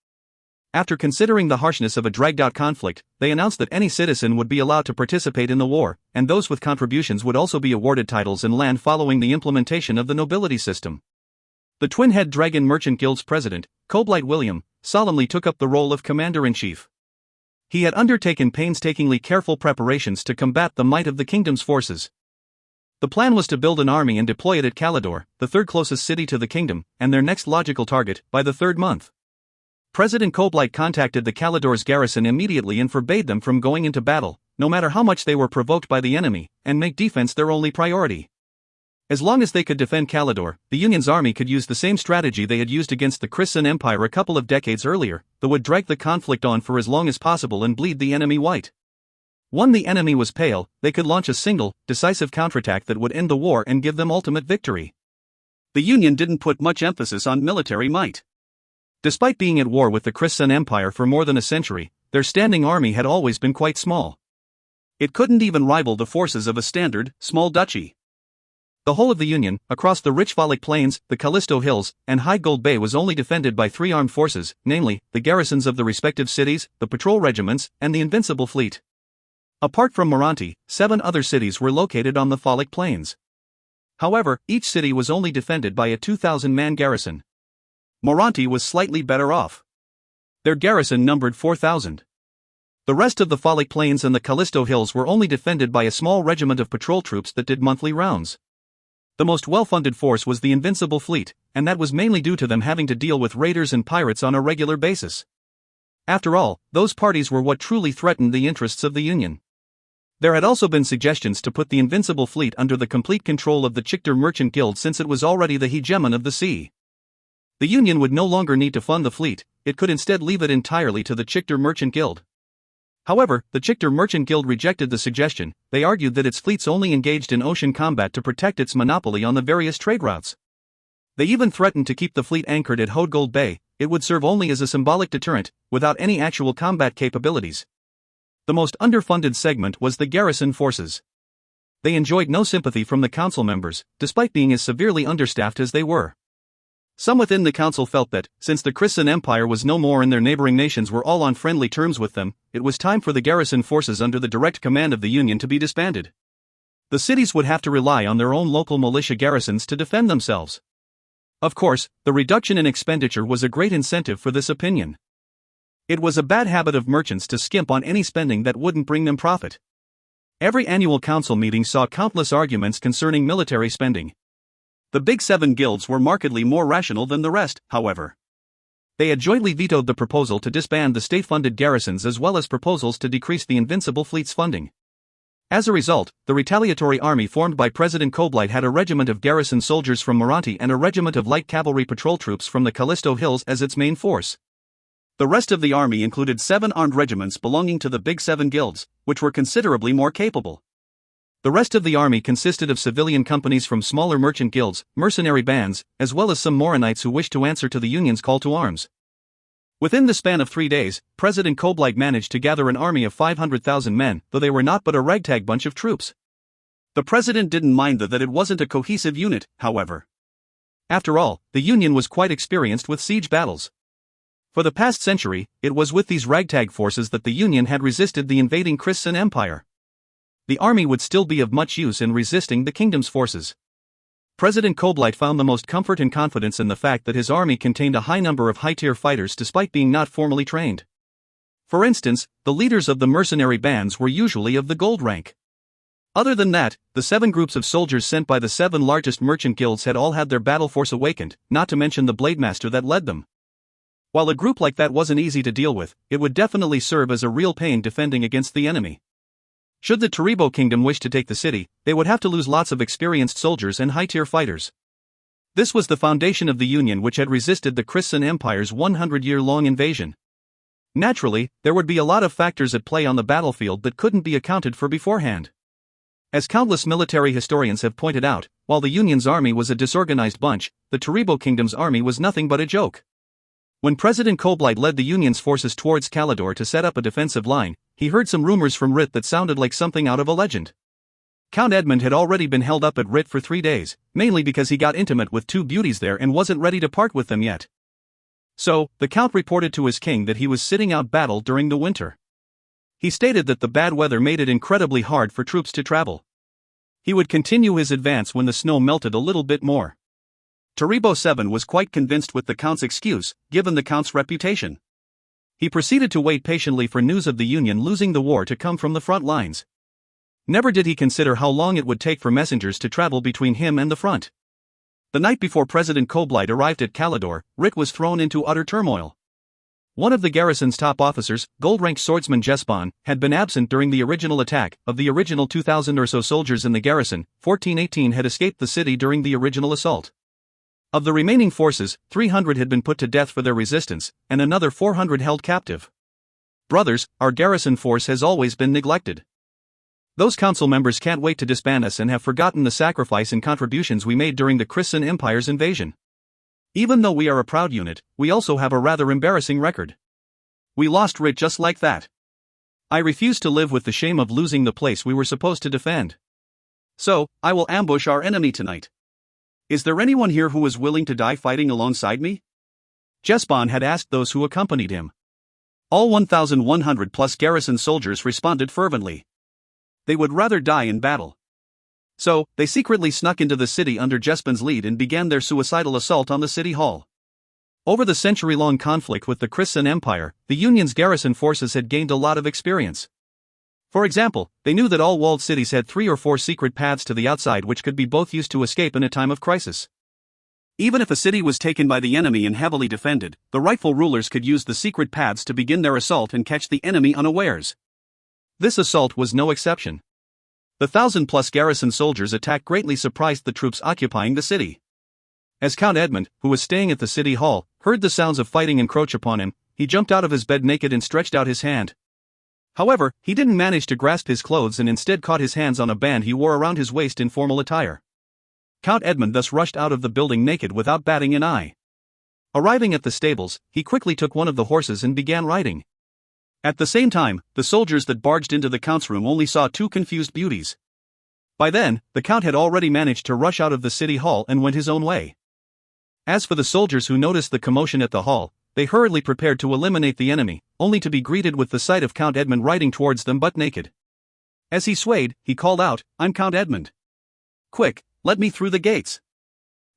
After considering the harshness of a dragged-out conflict, they announced that any citizen would be allowed to participate in the war, and those with contributions would also be awarded titles and land following the implementation of the nobility system. The Twin-Head Dragon Merchant Guild's president, Coblight William, solemnly took up the role of commander-in-chief. He had undertaken painstakingly careful preparations to combat the might of the kingdom's forces. The plan was to build an army and deploy it at Calidor, the 3rd closest city to the kingdom, and their next logical target, by the 3rd month. President Coblight contacted the Calidor's garrison immediately and forbade them from going into battle, no matter how much they were provoked by the enemy, and make defense their only priority. As long as they could defend Calidore, the Union's army could use the same strategy they had used against the Christian Empire a couple of decades earlier, that would drag the conflict on for as long as possible and bleed the enemy white. When the enemy was pale, they could launch a single, decisive counterattack that would end the war and give them ultimate victory. The Union didn't put much emphasis on military might. Despite being at war with the Christian Empire for more than a century, their standing army had always been quite small. It couldn't even rival the forces of a standard, small duchy. The whole of the Union, across the rich Folic Plains, the Callisto Hills, and High Gold Bay was only defended by 3 armed forces, namely, the garrisons of the respective cities, the patrol regiments, and the Invincible Fleet. Apart from Moronti, 7 other cities were located on the Folic Plains. However, each city was only defended by a 2,000-man garrison. Moronti was slightly better off. Their garrison numbered 4,000. The rest of the Folic Plains and the Callisto Hills were only defended by a small regiment of patrol troops that did monthly rounds. The most well-funded force was the Invincible Fleet, and that was mainly due to them having to deal with raiders and pirates on a regular basis. After all, those parties were what truly threatened the interests of the Union. There had also been suggestions to put the Invincible Fleet under the complete control of the Chictor Merchant Guild since it was already the hegemon of the sea. The Union would no longer need to fund the fleet, it could instead leave it entirely to the Chictor Merchant Guild. However, the Chictor Merchant Guild rejected the suggestion. They argued that its fleets only engaged in ocean combat to protect its monopoly on the various trade routes. They even threatened to keep the fleet anchored at High Gold Bay. It would serve only as a symbolic deterrent, without any actual combat capabilities. The most underfunded segment was the garrison forces. They enjoyed no sympathy from the council members, despite being as severely understaffed as they were. Some within the council felt that, since the Christian Empire was no more and their neighboring nations were all on friendly terms with them, it was time for the garrison forces under the direct command of the Union to be disbanded. The cities would have to rely on their own local militia garrisons to defend themselves. Of course, the reduction in expenditure was a great incentive for this opinion. It was a bad habit of merchants to skimp on any spending that wouldn't bring them profit. Every annual council meeting saw countless arguments concerning military spending. The Big 7 guilds were markedly more rational than the rest, however. They had jointly vetoed the proposal to disband the state-funded garrisons as well as proposals to decrease the Invincible Fleet's funding. As a result, the retaliatory army formed by President Koblight had a regiment of garrison soldiers from Moronti and a regiment of light cavalry patrol troops from the Callisto Hills as its main force. The rest of the army included 7 armed regiments belonging to the Big 7 guilds, which were considerably more capable. The rest of the army consisted of civilian companies from smaller merchant guilds, mercenary bands, as well as some Moronites who wished to answer to the Union's call to arms. Within the span of 3 days, President Koblight managed to gather an army of 500,000 men, though they were not but a ragtag bunch of troops. The president didn't mind that it wasn't a cohesive unit, however. After all, the Union was quite experienced with siege battles. For the past century, it was with these ragtag forces that the Union had resisted the invading Christian Empire. The army would still be of much use in resisting the kingdom's forces. President Koblight found the most comfort and confidence in the fact that his army contained a high number of high-tier fighters despite being not formally trained. For instance, the leaders of the mercenary bands were usually of the gold rank. Other than that, the 7 groups of soldiers sent by the 7 largest merchant guilds had all had their battle force awakened, not to mention the blademaster that led them. While a group like that wasn't easy to deal with, it would definitely serve as a real pain defending against the enemy. Should the Taribo kingdom wish to take the city, they would have to lose lots of experienced soldiers and high-tier fighters. This was the foundation of the Union, which had resisted the Christian Empire's 100-year-long invasion. Naturally, there would be a lot of factors at play on the battlefield that couldn't be accounted for beforehand. As countless military historians have pointed out, while the Union's army was a disorganized bunch, the Taribo kingdom's army was nothing but a joke. When President Koblight led the Union's forces towards Calidore to set up a defensive line, he heard some rumors from Rit that sounded like something out of a legend. Count Edmund had already been held up at Rit for 3 days, mainly because he got intimate with 2 beauties there and wasn't ready to part with them yet. So, the Count reported to his king that he was sitting out battle during the winter. He stated that the bad weather made it incredibly hard for troops to travel. He would continue his advance when the snow melted a little bit more. Taribo 7 was quite convinced with the Count's excuse, given the Count's reputation. He proceeded to wait patiently for news of the Union losing the war to come from the front lines. Never did he consider how long it would take for messengers to travel between him and the front. The night before President Koblight arrived at Calidore, Rit was thrown into utter turmoil. One of the garrison's top officers, gold-ranked swordsman Jespan, had been absent during the original attack. Of the original 2,000 or so soldiers in the garrison, 1,418 had escaped the city during the original assault. Of the remaining forces, 300 had been put to death for their resistance, and another 400 held captive. Brothers, our garrison force has always been neglected. Those council members can't wait to disband us and have forgotten the sacrifice and contributions we made during the Christian Empire's invasion. Even though we are a proud unit, we also have a rather embarrassing record. We lost Rit just like that. I refuse to live with the shame of losing the place we were supposed to defend. So, I will ambush our enemy tonight. Is there anyone here who is willing to die fighting alongside me? Jespan had asked those who accompanied him. All 1,100 plus garrison soldiers responded fervently. They would rather die in battle. So, they secretly snuck into the city under Jespan's lead and began their suicidal assault on the city hall. Over the century-long conflict with the Christian Empire, the Union's garrison forces had gained a lot of experience. For example, they knew that all walled cities had 3 or 4 secret paths to the outside which could be both used to escape in a time of crisis. Even if a city was taken by the enemy and heavily defended, the rightful rulers could use the secret paths to begin their assault and catch the enemy unawares. This assault was no exception. The 1,000-plus garrison soldiers' attack greatly surprised the troops occupying the city. As Count Edmund, who was staying at the city hall, heard the sounds of fighting encroach upon him, he jumped out of his bed naked and stretched out his hand. However, he didn't manage to grasp his clothes and instead caught his hands on a band he wore around his waist in formal attire. Count Edmund thus rushed out of the building naked without batting an eye. Arriving at the stables, he quickly took one of the horses and began riding. At the same time, the soldiers that barged into the Count's room only saw 2 confused beauties. By then, the Count had already managed to rush out of the city hall and went his own way. As for the soldiers who noticed the commotion at the hall, they hurriedly prepared to eliminate the enemy, only to be greeted with the sight of Count Edmund riding towards them butt naked. As he swayed, he called out, "I'm Count Edmund. Quick, let me through the gates."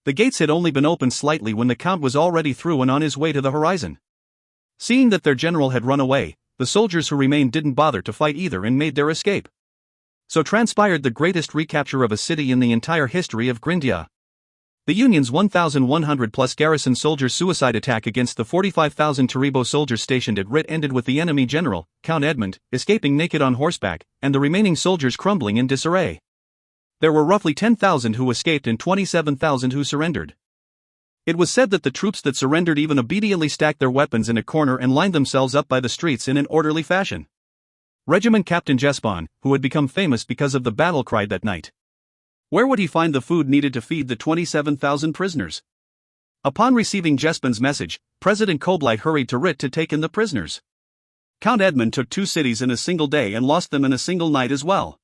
The gates had only been opened slightly when the Count was already through and on his way to the horizon. Seeing that their general had run away, the soldiers who remained didn't bother to fight either and made their escape. So transpired the greatest recapture of a city in the entire history of Grindia. The Union's 1,100-plus garrison soldiers' suicide attack against the 45,000 Taribo soldiers stationed at Rit ended with the enemy general, Count Edmund, escaping naked on horseback, and the remaining soldiers crumbling in disarray. There were roughly 10,000 who escaped and 27,000 who surrendered. It was said that the troops that surrendered even obediently stacked their weapons in a corner and lined themselves up by the streets in an orderly fashion. Regiment Captain Jespan, who had become famous because of the battle cry that night. Where would he find the food needed to feed the 27,000 prisoners? Upon receiving Jespan's message, President Koblight hurried to Rit to take in the prisoners. Count Edmund took 2 cities in a single day and lost them in a single night as well.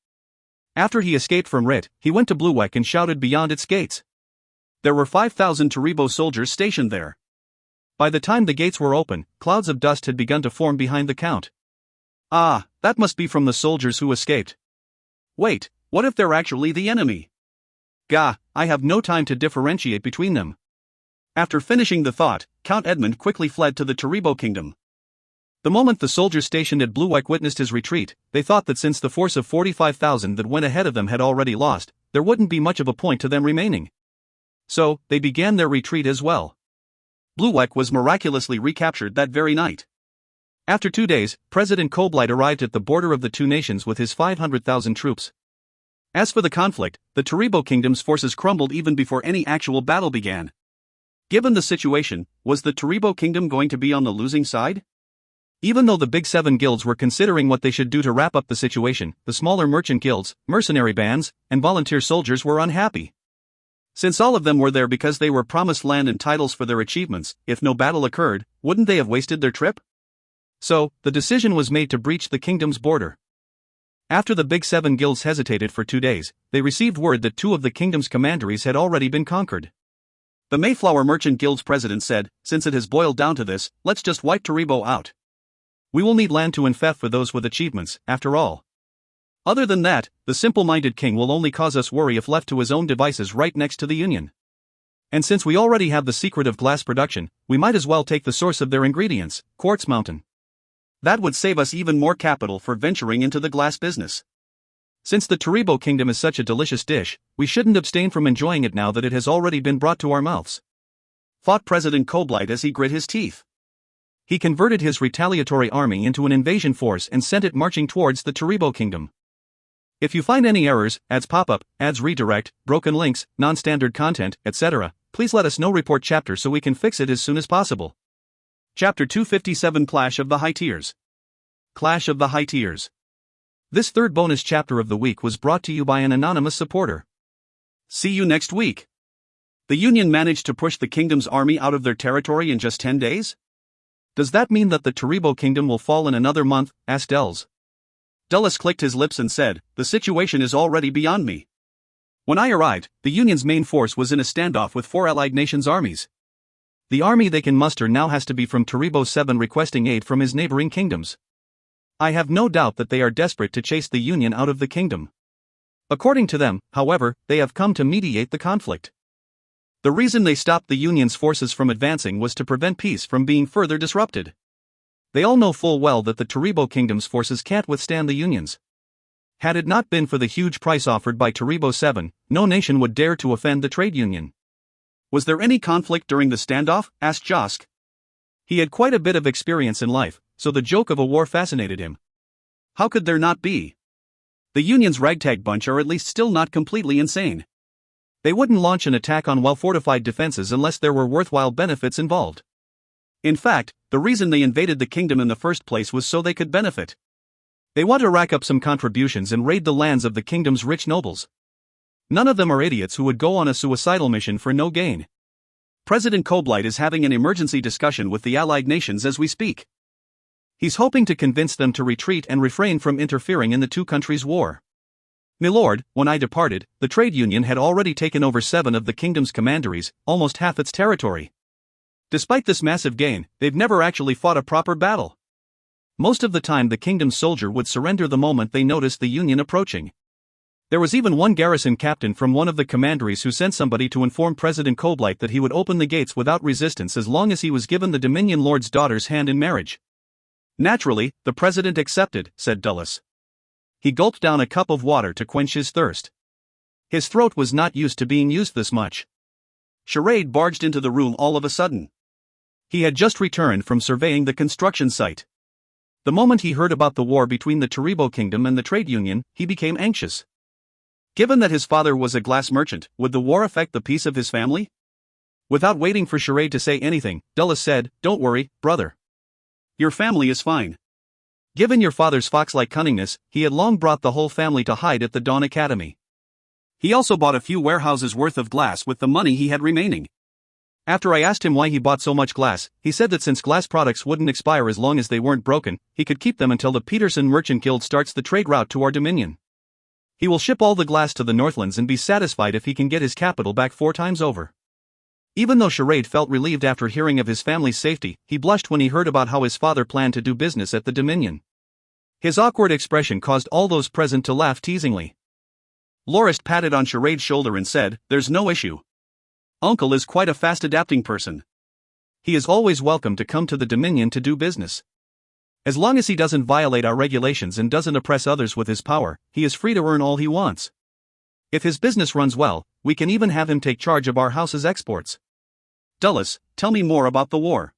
After he escaped from Rit, he went to Bluewek and shouted beyond its gates. There were 5,000 Taribo soldiers stationed there. By the time the gates were open, clouds of dust had begun to form behind the Count. Ah, that must be from the soldiers who escaped. Wait, what if they're actually the enemy? Gah, I have no time to differentiate between them. After finishing the thought, Count Edmund quickly fled to the Taribo kingdom. The moment the soldiers stationed at Bluewek witnessed his retreat, they thought that since the force of 45,000 that went ahead of them had already lost, there wouldn't be much of a point to them remaining. So, they began their retreat as well. Bluewek was miraculously recaptured that very night. After 2 days, President Koblight arrived at the border of the 2 nations with his 500,000 troops. As for the conflict, the Taribo kingdom's forces crumbled even before any actual battle began. Given the situation, was the Taribo kingdom going to be on the losing side? Even though the big 7 guilds were considering what they should do to wrap up the situation, the smaller merchant guilds, mercenary bands, and volunteer soldiers were unhappy. Since all of them were there because they were promised land and titles for their achievements, if no battle occurred, wouldn't they have wasted their trip? So, the decision was made to breach the kingdom's border. After the big 7 guilds hesitated for 2 days, they received word that 2 of the kingdom's commanderies had already been conquered. The Mayflower Merchant Guild's president said, "Since it has boiled down to this, let's just wipe Taribo out. We will need land to infect for those with achievements, after all. Other than that, the simple-minded king will only cause us worry if left to his own devices right next to the Union. And since we already have the secret of glass production, we might as well take the source of their ingredients, Quartz Mountain. That would save us even more capital for venturing into the glass business. Since the Taribo kingdom is such a delicious dish, we shouldn't abstain from enjoying it now that it has already been brought to our mouths," thought President Koblight as he grit his teeth. He converted his retaliatory army into an invasion force and sent it marching towards the Taribo kingdom. If you find any errors, ads pop-up, ads redirect, broken links, non-standard content, etc., please let us know. Report chapter so we can fix it as soon as possible. Chapter 257 Clash of the High Tiers. Clash of the High Tiers. This third bonus chapter of the week was brought to you by an anonymous supporter. See you next week. The Union managed to push the kingdom's army out of their territory in just 10 days? Does that mean that the Taribo kingdom will fall in another month? Asked Dels. Dulles clicked his lips and said, "The situation is already beyond me. When I arrived, the Union's main force was in a standoff with 4 allied nations' armies. The army they can muster now has to be from Taribo 7 requesting aid from his neighboring kingdoms. I have no doubt that they are desperate to chase the Union out of the kingdom. According to them, however, they have come to mediate the conflict. The reason they stopped the Union's forces from advancing was to prevent peace from being further disrupted. They all know full well that the Taribo kingdom's forces can't withstand the Union's. Had it not been for the huge price offered by Taribo 7, no nation would dare to offend the trade union." "Was there any conflict during the standoff?" asked Josk. He had quite a bit of experience in life, so the joke of a war fascinated him. "How could there not be? The Union's ragtag bunch are at least still not completely insane. They wouldn't launch an attack on well-fortified defenses unless there were worthwhile benefits involved. In fact, the reason they invaded the kingdom in the first place was so they could benefit. They want to rack up some contributions and raid the lands of the kingdom's rich nobles. None of them are idiots who would go on a suicidal mission for no gain. President Koblight is having an emergency discussion with the allied nations as we speak. He's hoping to convince them to retreat and refrain from interfering in the two countries' war. Milord, when I departed, the trade union had already taken over 7 of the kingdom's commanderies, almost half its territory. Despite this massive gain, they've never actually fought a proper battle. Most of the time the kingdom's soldier would surrender the moment they noticed the Union approaching. There was even one garrison captain from one of the commanderies who sent somebody to inform President Koblight that he would open the gates without resistance as long as he was given the Dominion Lord's daughter's hand in marriage. Naturally, the president accepted, said Dulles. He gulped down a cup of water to quench his thirst. His throat was not used to being used this much. Charade barged into the room all of a sudden. He had just returned from surveying the construction site. The moment he heard about the war between the Taribo kingdom and the trade union, he became anxious. Given that his father was a glass merchant, would the war affect the peace of his family? Without waiting for Charade to say anything, Dulles said, "Don't worry, brother. Your family is fine." Given your father's fox-like cunningness, he had long brought the whole family to hide at the Dawn Academy. He also bought a few warehouses worth of glass with the money he had remaining. After I asked him why he bought so much glass, he said that since glass products wouldn't expire as long as they weren't broken, he could keep them until the Peterson Merchant Guild starts the trade route to our dominion. He will ship all the glass to the Northlands and be satisfied if he can get his capital back 4 times over. Even though Charade felt relieved after hearing of his family's safety, he blushed when he heard about how his father planned to do business at the Dominion. His awkward expression caused all those present to laugh teasingly. Lorist patted on Charade's shoulder and said, "There's no issue. Uncle is quite a fast-adapting person. He is always welcome to come to the Dominion to do business. As long as he doesn't violate our regulations and doesn't oppress others with his power, he is free to earn all he wants. If his business runs well, we can even have him take charge of our house's exports." "Dulles, tell me more about the war."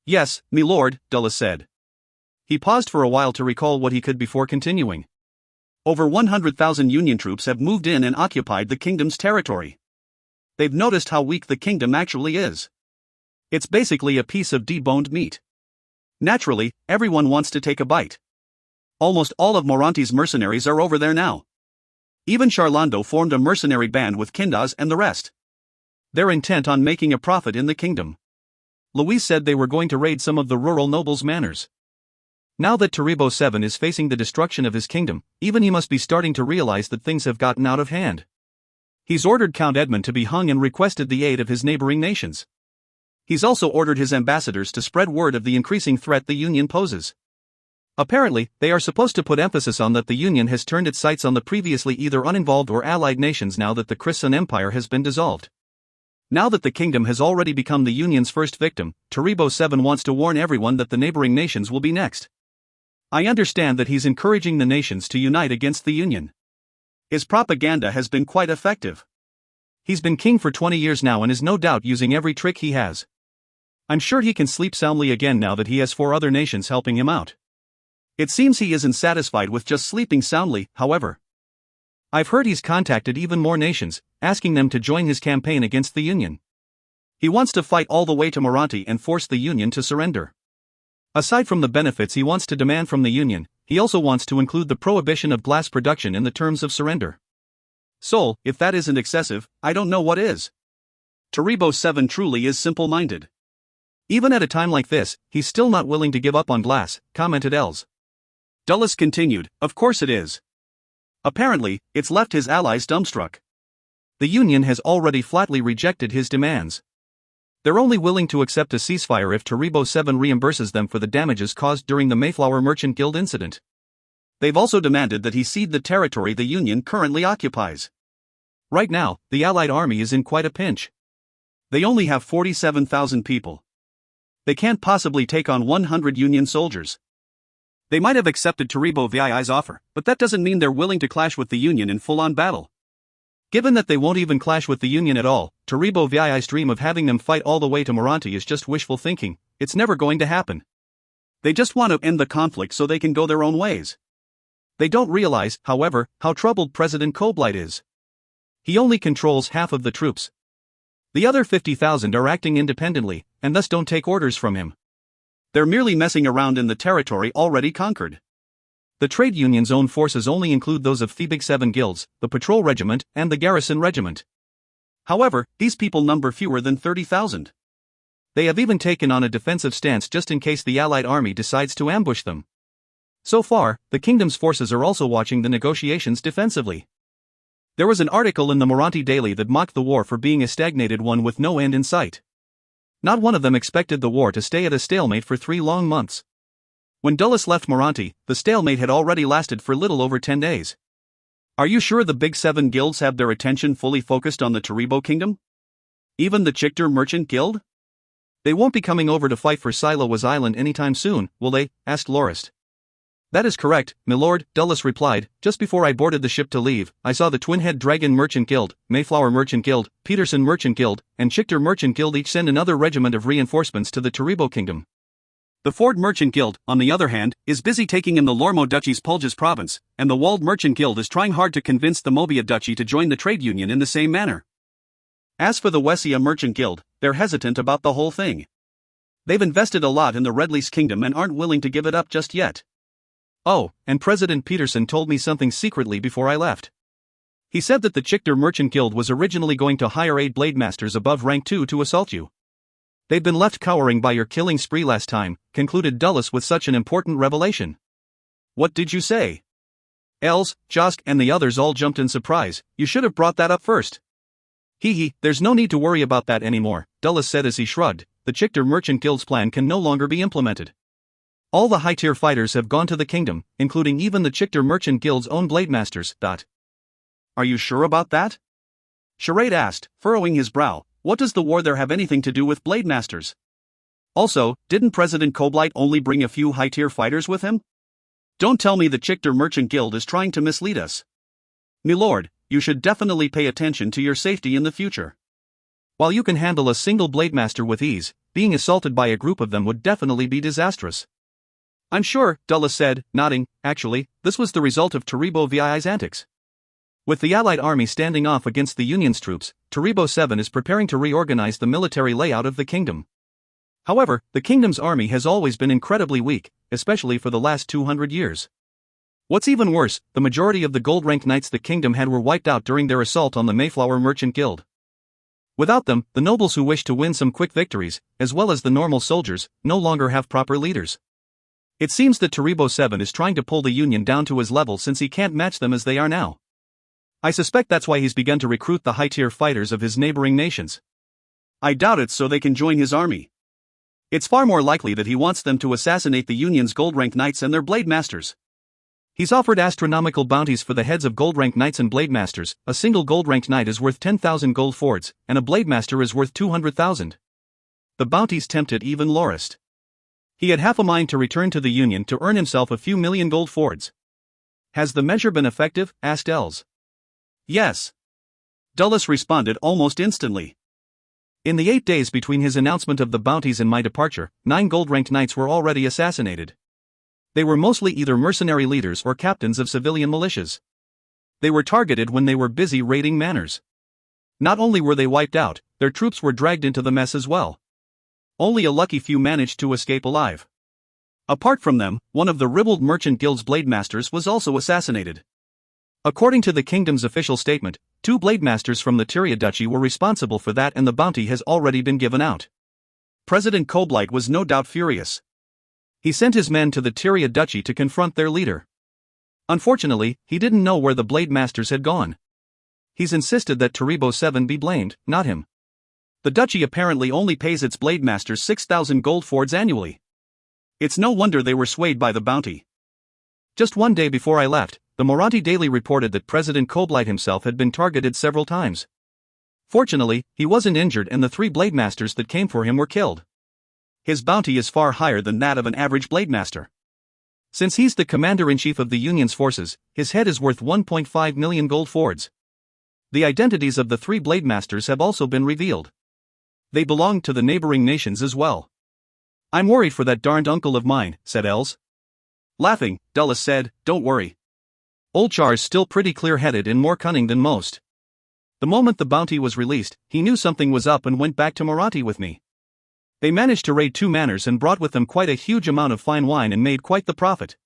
"Yes, my lord," Dulles said. He paused for a while to recall what he could before continuing. "Over 100,000 Union troops have moved in and occupied the kingdom's territory. They've noticed how weak the kingdom actually is. It's basically a piece of deboned meat. Naturally, everyone wants to take a bite. Almost all of Moranti's mercenaries are over there now. Even Charlando formed a mercenary band with Kindas and the rest. They're intent on making a profit in the kingdom. Louise said they were going to raid some of the rural nobles' manors. Now that Taribo 7 is facing the destruction of his kingdom, even he must be starting to realize that things have gotten out of hand. He's ordered Count Edmund to be hung and requested the aid of his neighboring nations. He's also ordered his ambassadors to spread word of the increasing threat the Union poses. Apparently, they are supposed to put emphasis on that the Union has turned its sights on the previously either uninvolved or allied nations now that the Christian Empire has been dissolved. Now that the kingdom has already become the Union's first victim, Taribo 7 wants to warn everyone that the neighboring nations will be next. I understand that he's encouraging the nations to unite against the Union. His propaganda has been quite effective. He's been king for 20 years now and is no doubt using every trick he has. I'm sure he can sleep soundly again now that he has 4 other nations helping him out. It seems he isn't satisfied with just sleeping soundly, however. I've heard he's contacted even more nations, asking them to join his campaign against the Union. He wants to fight all the way to Moranti and force the Union to surrender. Aside from the benefits he wants to demand from the Union, he also wants to include the prohibition of glass production in the terms of surrender. Sol, if that isn't excessive, I don't know what is. Taribo 7 truly is simple-minded. Even at a time like this, he's still not willing to give up on glass, commented Els. Dulles continued, of course it is. Apparently, it's left his allies dumbstruck. The Union has already flatly rejected his demands. They're only willing to accept a ceasefire if Taribo 7 reimburses them for the damages caused during the Mayflower Merchant Guild incident. They've also demanded that he cede the territory the Union currently occupies. Right now, the Allied army is in quite a pinch. They only have 47,000 people. They can't possibly take on 100 Union soldiers. They might have accepted Taribo VII's offer, but that doesn't mean they're willing to clash with the Union in full-on battle. Given that they won't even clash with the Union at all, Taribo VII's dream of having them fight all the way to Moranti is just wishful thinking. It's never going to happen. They just want to end the conflict so they can go their own ways. They don't realize, however, how troubled President Koblight is. He only controls half of the troops. The other 50,000 are acting independently, and thus don't take orders from him. They're merely messing around in the territory already conquered. The trade union's own forces only include those of the Big 7 guilds, the patrol regiment, and the garrison regiment. However, these people number fewer than 30,000. They have even taken on a defensive stance just in case the Allied army decides to ambush them. So far, the kingdom's forces are also watching the negotiations defensively. There was an article in the Moranti Daily that mocked the war for being a stagnated one with no end in sight. Not one of them expected the war to stay at a stalemate for 3 long months. When Dulles left Moranti, the stalemate had already lasted for little over 10 days. Are you sure the Big 7 guilds have their attention fully focused on the Taribo kingdom? Even the Chictor Merchant Guild? They won't be coming over to fight for Silowas Island anytime soon, will they? Asked Lorist. That is correct, milord, Dulles replied. Just before I boarded the ship to leave, I saw the Twin-Head Dragon Merchant Guild, Mayflower Merchant Guild, Peterson Merchant Guild, and Chictor Merchant Guild each send another regiment of reinforcements to the Taribo kingdom. The Ford Merchant Guild, on the other hand, is busy taking in the Lormo Duchy's Pulges province, and the Walled Merchant Guild is trying hard to convince the Mobia Duchy to join the trade union in the same manner. As for the Wessia Merchant Guild, they're hesitant about the whole thing. They've invested a lot in the Redlease kingdom and aren't willing to give it up just yet. Oh, and President Peterson told me something secretly before I left. He said that the Chictor Merchant Guild was originally going to hire 8 blade masters above rank 2 to assault you. They've been left cowering by your killing spree last time, concluded Dulles with such an important revelation. What did you say? Els, Josk and the others all jumped in surprise. You should have brought that up first. There's no need to worry about that anymore, Dulles said as he shrugged. The Chictor Merchant Guild's plan can no longer be implemented. All the high-tier fighters have gone to the kingdom, including even the Chictor Merchant Guild's own blade masters. Are you sure about that? Charade asked, furrowing his brow. What does the war there have anything to do with blade masters? Also, didn't President Koblight only bring a few high-tier fighters with him? Don't tell me the Chictor Merchant Guild is trying to mislead us. Milord, you should definitely pay attention to your safety in the future. While you can handle a single blade master with ease, being assaulted by a group of them would definitely be disastrous. I'm sure, Dulles said, nodding. Actually, this was the result of Taribo VII's antics. With the Allied army standing off against the Union's troops, Taribo 7 is preparing to reorganize the military layout of the kingdom. However, the kingdom's army has always been incredibly weak, especially for the last 200 years. What's even worse, the majority of the gold-ranked knights the kingdom had were wiped out during their assault on the Mayflower Merchant Guild. Without them, the nobles who wish to win some quick victories, as well as the normal soldiers, no longer have proper leaders. It seems that Taribo 7 is trying to pull the Union down to his level since he can't match them as they are now. I suspect that's why he's begun to recruit the high-tier fighters of his neighboring nations. I doubt it's so they can join his army. It's far more likely that he wants them to assassinate the Union's gold-ranked knights and their blade masters. He's offered astronomical bounties for the heads of gold-ranked knights and blade masters. A single gold-ranked knight is worth 10,000 gold fords, and a blade master is worth 200,000. The bounties tempted even Lorist. He had half a mind to return to the Union to earn himself a few million gold fords. Has the measure been effective? Asked Els. Yes. Dulles responded almost instantly. In the 8 days between his announcement of the bounties and my departure, 9 gold-ranked knights were already assassinated. They were mostly either mercenary leaders or captains of civilian militias. They were targeted when they were busy raiding manors. Not only were they wiped out, their troops were dragged into the mess as well. Only a lucky few managed to escape alive. Apart from them, one of the ribald merchant guild's blade masters was also assassinated. According to the kingdom's official statement, 2 blade masters from the Tyria Duchy were responsible for that, and the bounty has already been given out. President Koblight was no doubt furious. He sent his men to the Tyria Duchy to confront their leader. Unfortunately, he didn't know where the blade masters had gone. He's insisted that Taribo 7 be blamed, not him. The duchy apparently only pays its blade masters 6,000 gold fords annually. It's no wonder they were swayed by the bounty. Just one day before I left, the Moranti Daily reported that President Koblight himself had been targeted several times. Fortunately, he wasn't injured, and the 3 blade masters that came for him were killed. His bounty is far higher than that of an average blade master. Since he's the commander-in-chief of the Union's forces, his head is worth 1.5 million gold fords. The identities of the 3 blade masters have also been revealed. They belonged to the neighboring nations as well. I'm worried for that darned uncle of mine, said Els. Laughing, Dulles said, don't worry. Old Char's still pretty clear-headed and more cunning than most. The moment the bounty was released, he knew something was up and went back to Moranti with me. They managed to raid 2 manors and brought with them quite a huge amount of fine wine and made quite the profit.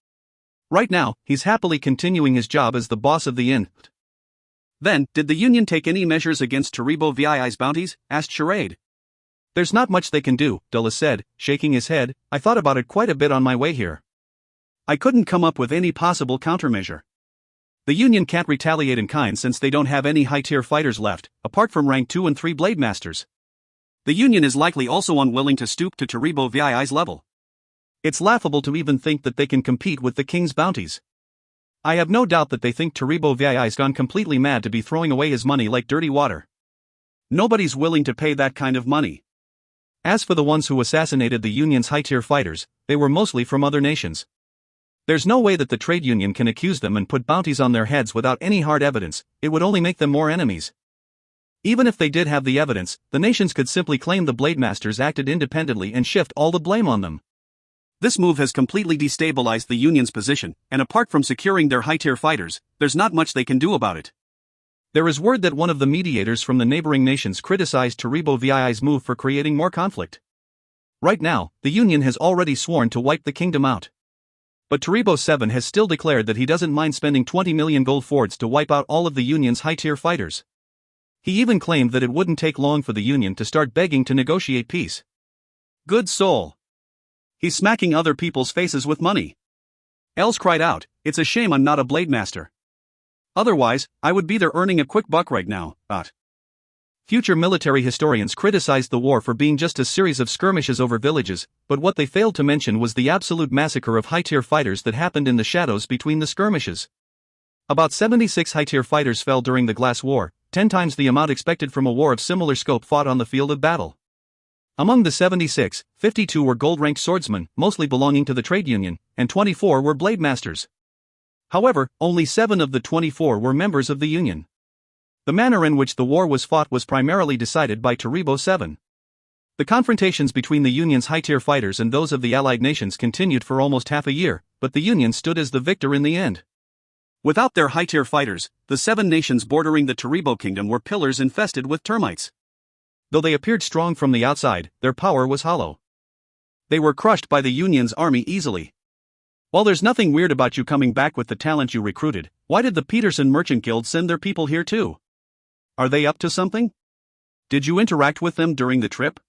Right now, he's happily continuing his job as the boss of the inn. Then, did the Union take any measures against Taribo VII's bounties? Asked Charade. There's not much they can do, Dulles said, shaking his head. I thought about it quite a bit on my way here. I couldn't come up with any possible countermeasure. The Union can't retaliate in kind since they don't have any high-tier fighters left, apart from rank 2 and 3 blade masters. The Union is likely also unwilling to stoop to Taribo VII's level. It's laughable to even think that they can compete with the king's bounties. I have no doubt that they think Taribo VII's gone completely mad to be throwing away his money like dirty water. Nobody's willing to pay that kind of money. As for the ones who assassinated the Union's high-tier fighters, they were mostly from other nations. There's no way that the trade union can accuse them and put bounties on their heads without any hard evidence. It would only make them more enemies. Even if they did have the evidence, the nations could simply claim the blade masters acted independently and shift all the blame on them. This move has completely destabilized the Union's position, and apart from securing their high-tier fighters, there's not much they can do about it. There is word that one of the mediators from the neighboring nations criticized Taribo VII's move for creating more conflict. Right now, the Union has already sworn to wipe the kingdom out. But Taribo 7 has still declared that he doesn't mind spending 20 million gold fords to wipe out all of the Union's high-tier fighters. He even claimed that it wouldn't take long for the Union to start begging to negotiate peace. Good soul. He's smacking other people's faces with money. Els cried out, it's a shame I'm not a blade master. Otherwise, I would be there earning a quick buck right now. Future military historians criticized the war for being just a series of skirmishes over villages, but what they failed to mention was the absolute massacre of high-tier fighters that happened in the shadows between the skirmishes. About 76 high-tier fighters fell during the Glass War, 10 times the amount expected from a war of similar scope fought on the field of battle. Among the 76, 52 were gold-ranked swordsmen, mostly belonging to the trade union, and 24 were blade masters. However, only 7 of the 24 were members of the Union. The manner in which the war was fought was primarily decided by Taribo 7. The confrontations between the Union's high-tier fighters and those of the allied nations continued for almost half a year, but the Union stood as the victor in the end. Without their high-tier fighters, the 7 nations bordering the Taribo kingdom were pillars infested with termites. Though they appeared strong from the outside, their power was hollow. They were crushed by the Union's army easily. While there's nothing weird about you coming back with the talent you recruited, why did the Peterson Merchant Guild send their people here too? Are they up to something? Did you interact with them during the trip?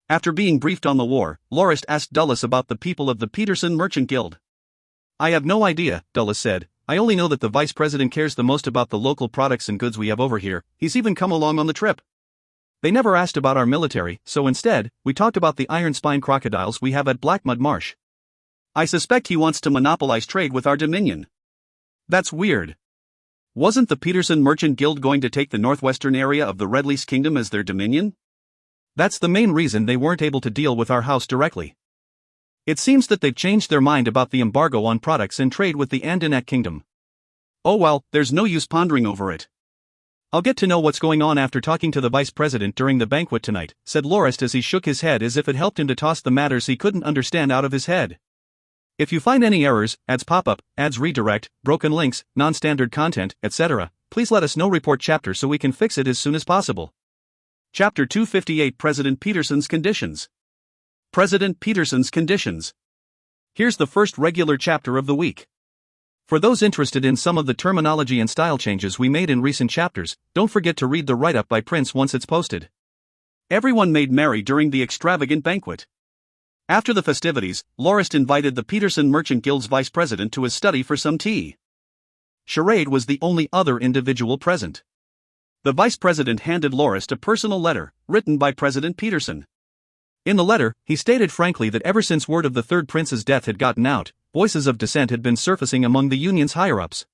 After being briefed on the war, Lorist asked Dulles about the people of the Peterson Merchant Guild. I have no idea, Dulles said. I only know that the vice president cares the most about the local products and goods we have over here. He's even come along on the trip. They never asked about our military, so instead, we talked about the iron spine crocodiles we have at Blackmud Marsh. I suspect he wants to monopolize trade with our dominion. That's weird. Wasn't the Peterson Merchant Guild going to take the northwestern area of the Redlease Kingdom as their dominion? That's the main reason they weren't able to deal with our house directly. It seems that they've changed their mind about the embargo on products and trade with the Andinak Kingdom. Oh well, there's no use pondering over it. "I'll get to know what's going on after talking to the vice president during the banquet tonight," said Lorist as he shook his head as if it helped him to toss the matters he couldn't understand out of his head. "If you find any errors, ads pop up, ads redirect, broken links, non-standard content, etc., please let us know. Report chapter so we can fix it as soon as possible." Chapter 258 President Peterson's Conditions. President Peterson's Conditions. Here's the first regular chapter of the week. For those interested in some of the terminology and style changes we made in recent chapters, don't forget to read the write-up by Prince once it's posted. Everyone made merry during the extravagant banquet. After the festivities, Lorist invited the Peterson Merchant Guild's vice president to his study for some tea. Charade was the only other individual present. The vice president handed Lorist a personal letter, written by President Peterson. In the letter, he stated frankly that ever since word of the third prince's death had gotten out, voices of dissent had been surfacing among the Union's higher-ups.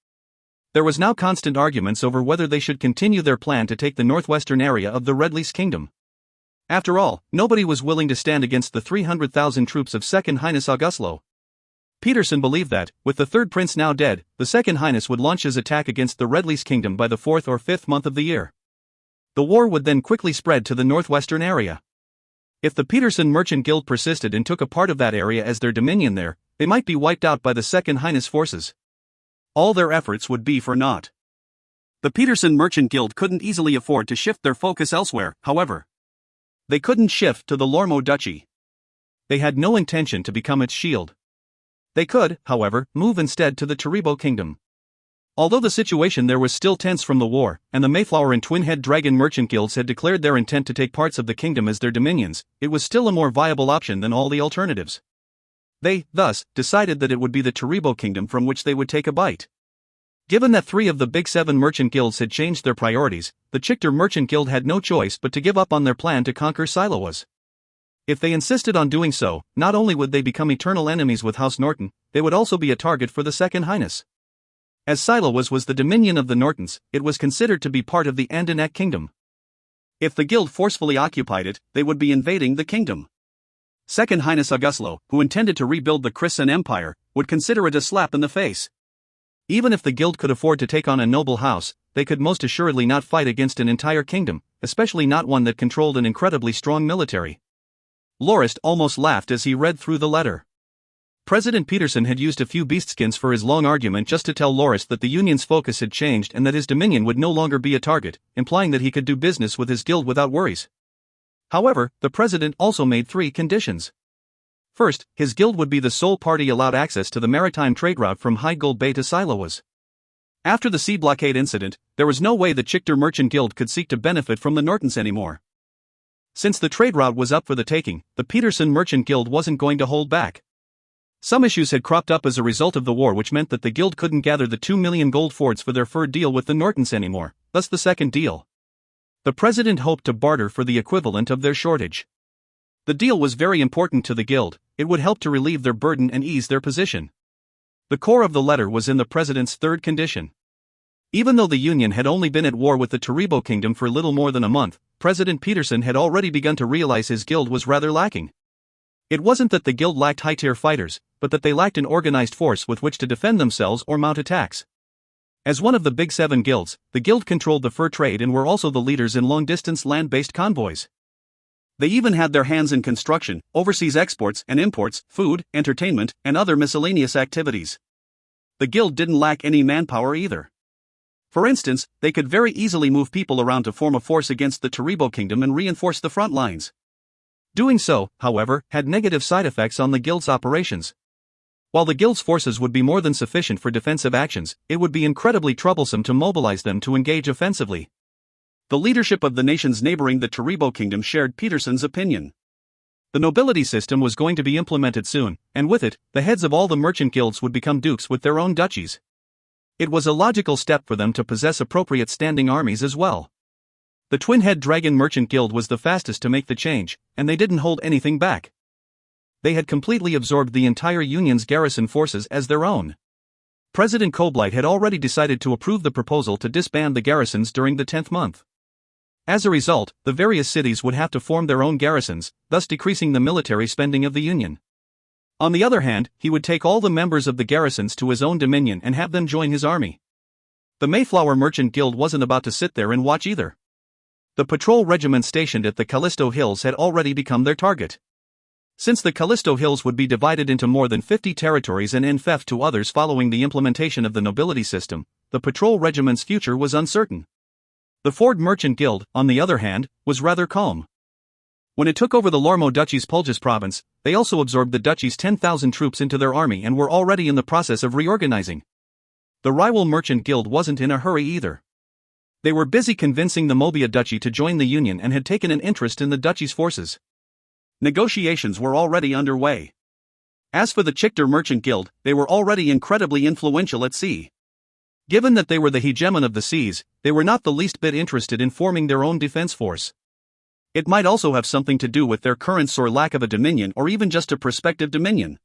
There was now constant arguments over whether they should continue their plan to take the northwestern area of the Red-Lease Kingdom. After all, nobody was willing to stand against the 300,000 troops of Second Highness Auguslo. Peterson believed that, with the third prince now dead, the Second Highness would launch his attack against the Red-Lease Kingdom by the 4th or 5th month of the year. The war would then quickly spread to the northwestern area. If the Peterson Merchant Guild persisted and took a part of that area as their dominion there, they might be wiped out by the Second Highness forces. All their efforts would be for naught. The Peterson Merchant Guild couldn't easily afford to shift their focus elsewhere, however. They couldn't shift to the Lormo Duchy. They had no intention to become its shield. They could, however, move instead to the Taribo Kingdom. Although the situation there was still tense from the war, and the Mayflower and Twin-Head Dragon merchant guilds had declared their intent to take parts of the kingdom as their dominions, it was still a more viable option than all the alternatives. They, thus, decided that it would be the Taribo Kingdom from which they would take a bite. Given that 3 of the Big 7 merchant guilds had changed their priorities, the Chictor Merchant Guild had no choice but to give up on their plan to conquer Silowas. If they insisted on doing so, not only would they become eternal enemies with House Norton, they would also be a target for the Second Highness. As Silowas was the dominion of the Nortons, it was considered to be part of the Andanek Kingdom. If the guild forcefully occupied it, they would be invading the kingdom. Second Highness Auguslo, who intended to rebuild the Christian Empire, would consider it a slap in the face. Even if the guild could afford to take on a noble house, they could most assuredly not fight against an entire kingdom, especially not one that controlled an incredibly strong military. Lorist almost laughed as he read through the letter. President Peterson had used a few beastskins for his long argument just to tell Lorist that the Union's focus had changed and that his dominion would no longer be a target, implying that he could do business with his guild without worries. However, the president also made 3 conditions. First, his guild would be the sole party allowed access to the maritime trade route from High Gold Bay to Silowas. After the sea blockade incident, there was no way the Chictor Merchant Guild could seek to benefit from the Nortons anymore. Since the trade route was up for the taking, the Peterson Merchant Guild wasn't going to hold back. Some issues had cropped up as a result of the war, which meant that the guild couldn't gather the 2 million gold fords for their fur deal with the Nortons anymore, thus the second deal. The president hoped to barter for the equivalent of their shortage. The deal was very important to the guild, it would help to relieve their burden and ease their position. The core of the letter was in the president's third condition. Even though the Union had only been at war with the Taribo Kingdom for little more than a month, President Peterson had already begun to realize his guild was rather lacking. It wasn't that the guild lacked high-tier fighters, but that they lacked an organized force with which to defend themselves or mount attacks. As one of the Big 7 guilds, the guild controlled the fur trade and were also the leaders in long-distance land-based convoys. They even had their hands in construction, overseas exports and imports, food, entertainment, and other miscellaneous activities. The guild didn't lack any manpower either. For instance, they could very easily move people around to form a force against the Taribo Kingdom and reinforce the front lines. Doing so, however, had negative side effects on the guild's operations. While the guild's forces would be more than sufficient for defensive actions, it would be incredibly troublesome to mobilize them to engage offensively. The leadership of the nations neighboring the Taribo Kingdom shared Peterson's opinion. The nobility system was going to be implemented soon, and with it, the heads of all the merchant guilds would become dukes with their own duchies. It was a logical step for them to possess appropriate standing armies as well. The Twin-Head Dragon Merchant Guild was the fastest to make the change, and they didn't hold anything back. They had completely absorbed the entire Union's garrison forces as their own. President Coblight had already decided to approve the proposal to disband the garrisons during the 10th month. As a result, the various cities would have to form their own garrisons, thus decreasing the military spending of the Union. On the other hand, he would take all the members of the garrisons to his own dominion and have them join his army. The Mayflower Merchant Guild wasn't about to sit there and watch either. The patrol regiment stationed at the Callisto Hills had already become their target. Since the Callisto Hills would be divided into more than 50 territories and in theft to others following the implementation of the nobility system, the patrol regiment's future was uncertain. The Ford Merchant Guild, on the other hand, was rather calm. When it took over the Lormo Duchy's Pulges province, they also absorbed the duchy's 10,000 troops into their army and were already in the process of reorganizing. The rival Merchant Guild wasn't in a hurry either. They were busy convincing the Mobia Duchy to join the Union and had taken an interest in the duchy's forces. Negotiations were already underway. As for the Chichter Merchant Guild, they were already incredibly influential at sea. Given that they were the hegemon of the seas, they were not the least bit interested in forming their own defense force. It might also have something to do with their currents or lack of a dominion or even just a prospective dominion.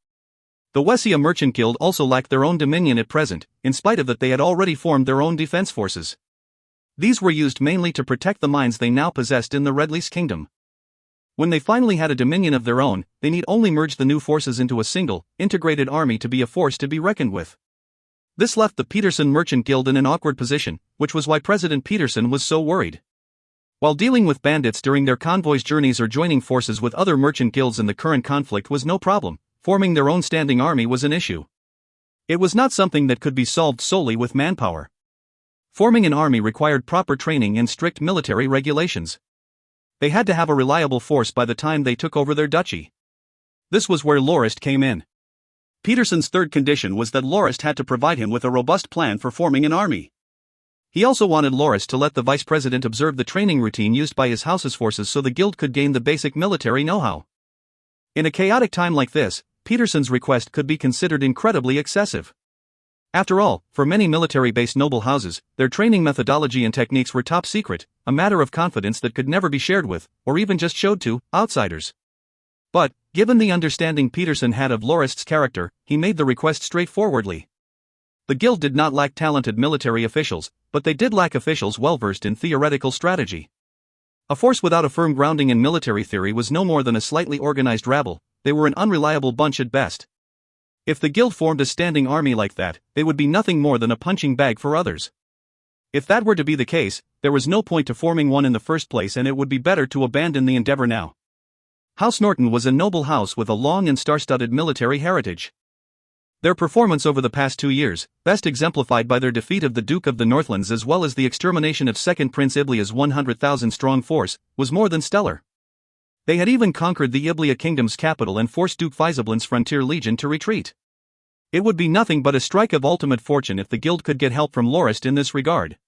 The Wessia Merchant Guild also lacked their own dominion at present, in spite of that they had already formed their own defense forces. These were used mainly to protect the mines they now possessed in the Redlease Kingdom. When they finally had a dominion of their own, they need only merge the new forces into a single, integrated army to be a force to be reckoned with. This left the Peterson Merchant Guild in an awkward position, which was why President Peterson was so worried. While dealing with bandits during their convoys' journeys or joining forces with other merchant guilds in the current conflict was no problem, forming their own standing army was an issue. It was not something that could be solved solely with manpower. Forming an army required proper training and strict military regulations. They had to have a reliable force by the time they took over their duchy. This was where Lorist came in. Peterson's third condition was that Lorist had to provide him with a robust plan for forming an army. He also wanted Lorist to let the vice president observe the training routine used by his house's forces so the guild could gain the basic military know-how. In a chaotic time like this, Peterson's request could be considered incredibly excessive. After all, for many military-based noble houses, their training methodology and techniques were top secret, a matter of confidence that could never be shared with, or even just showed to, outsiders. But, given the understanding Peterson had of Lorist's character, he made the request straightforwardly. The guild did not lack talented military officials, but they did lack officials well-versed in theoretical strategy. A force without a firm grounding in military theory was no more than a slightly organized rabble. They were an unreliable bunch at best. If the guild formed a standing army like that, they would be nothing more than a punching bag for others. If that were to be the case, there was no point to forming one in the first place and it would be better to abandon the endeavor now. House Norton was a noble house with a long and star-studded military heritage. Their performance over the past 2 years, best exemplified by their defeat of the Duke of the Northlands as well as the extermination of 2nd Prince Iblia's 100,000-strong force, was more than stellar. They had even conquered the Iblia Kingdom's capital and forced Duke Faizablant's frontier legion to retreat. It would be nothing but a strike of ultimate fortune if the guild could get help from Lorist in this regard.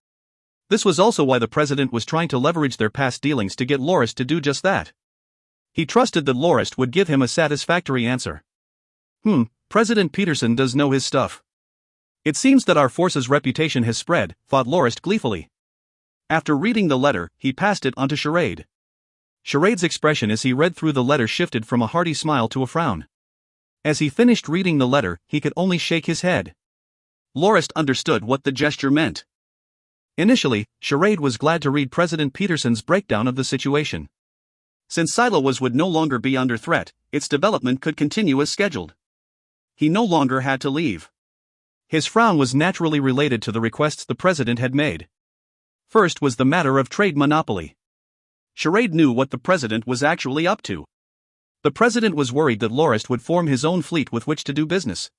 This was also why the president was trying to leverage their past dealings to get Lorist to do just that. He trusted that Lorist would give him a satisfactory answer. President Peterson does know his stuff. It seems that our force's reputation has spread, thought Lorist gleefully. After reading the letter, he passed it on to Charade. Charade's expression as he read through the letter shifted from a hearty smile to a frown. As he finished reading the letter, he could only shake his head. Lorist understood what the gesture meant. Initially, Charade was glad to read President Peterson's breakdown of the situation. Since Silowas would no longer be under threat, its development could continue as scheduled. He no longer had to leave. His frown was naturally related to the requests the president had made. First was the matter of trade monopoly. Charade knew what the president was actually up to. The president was worried that Lorist would form his own fleet with which to do business.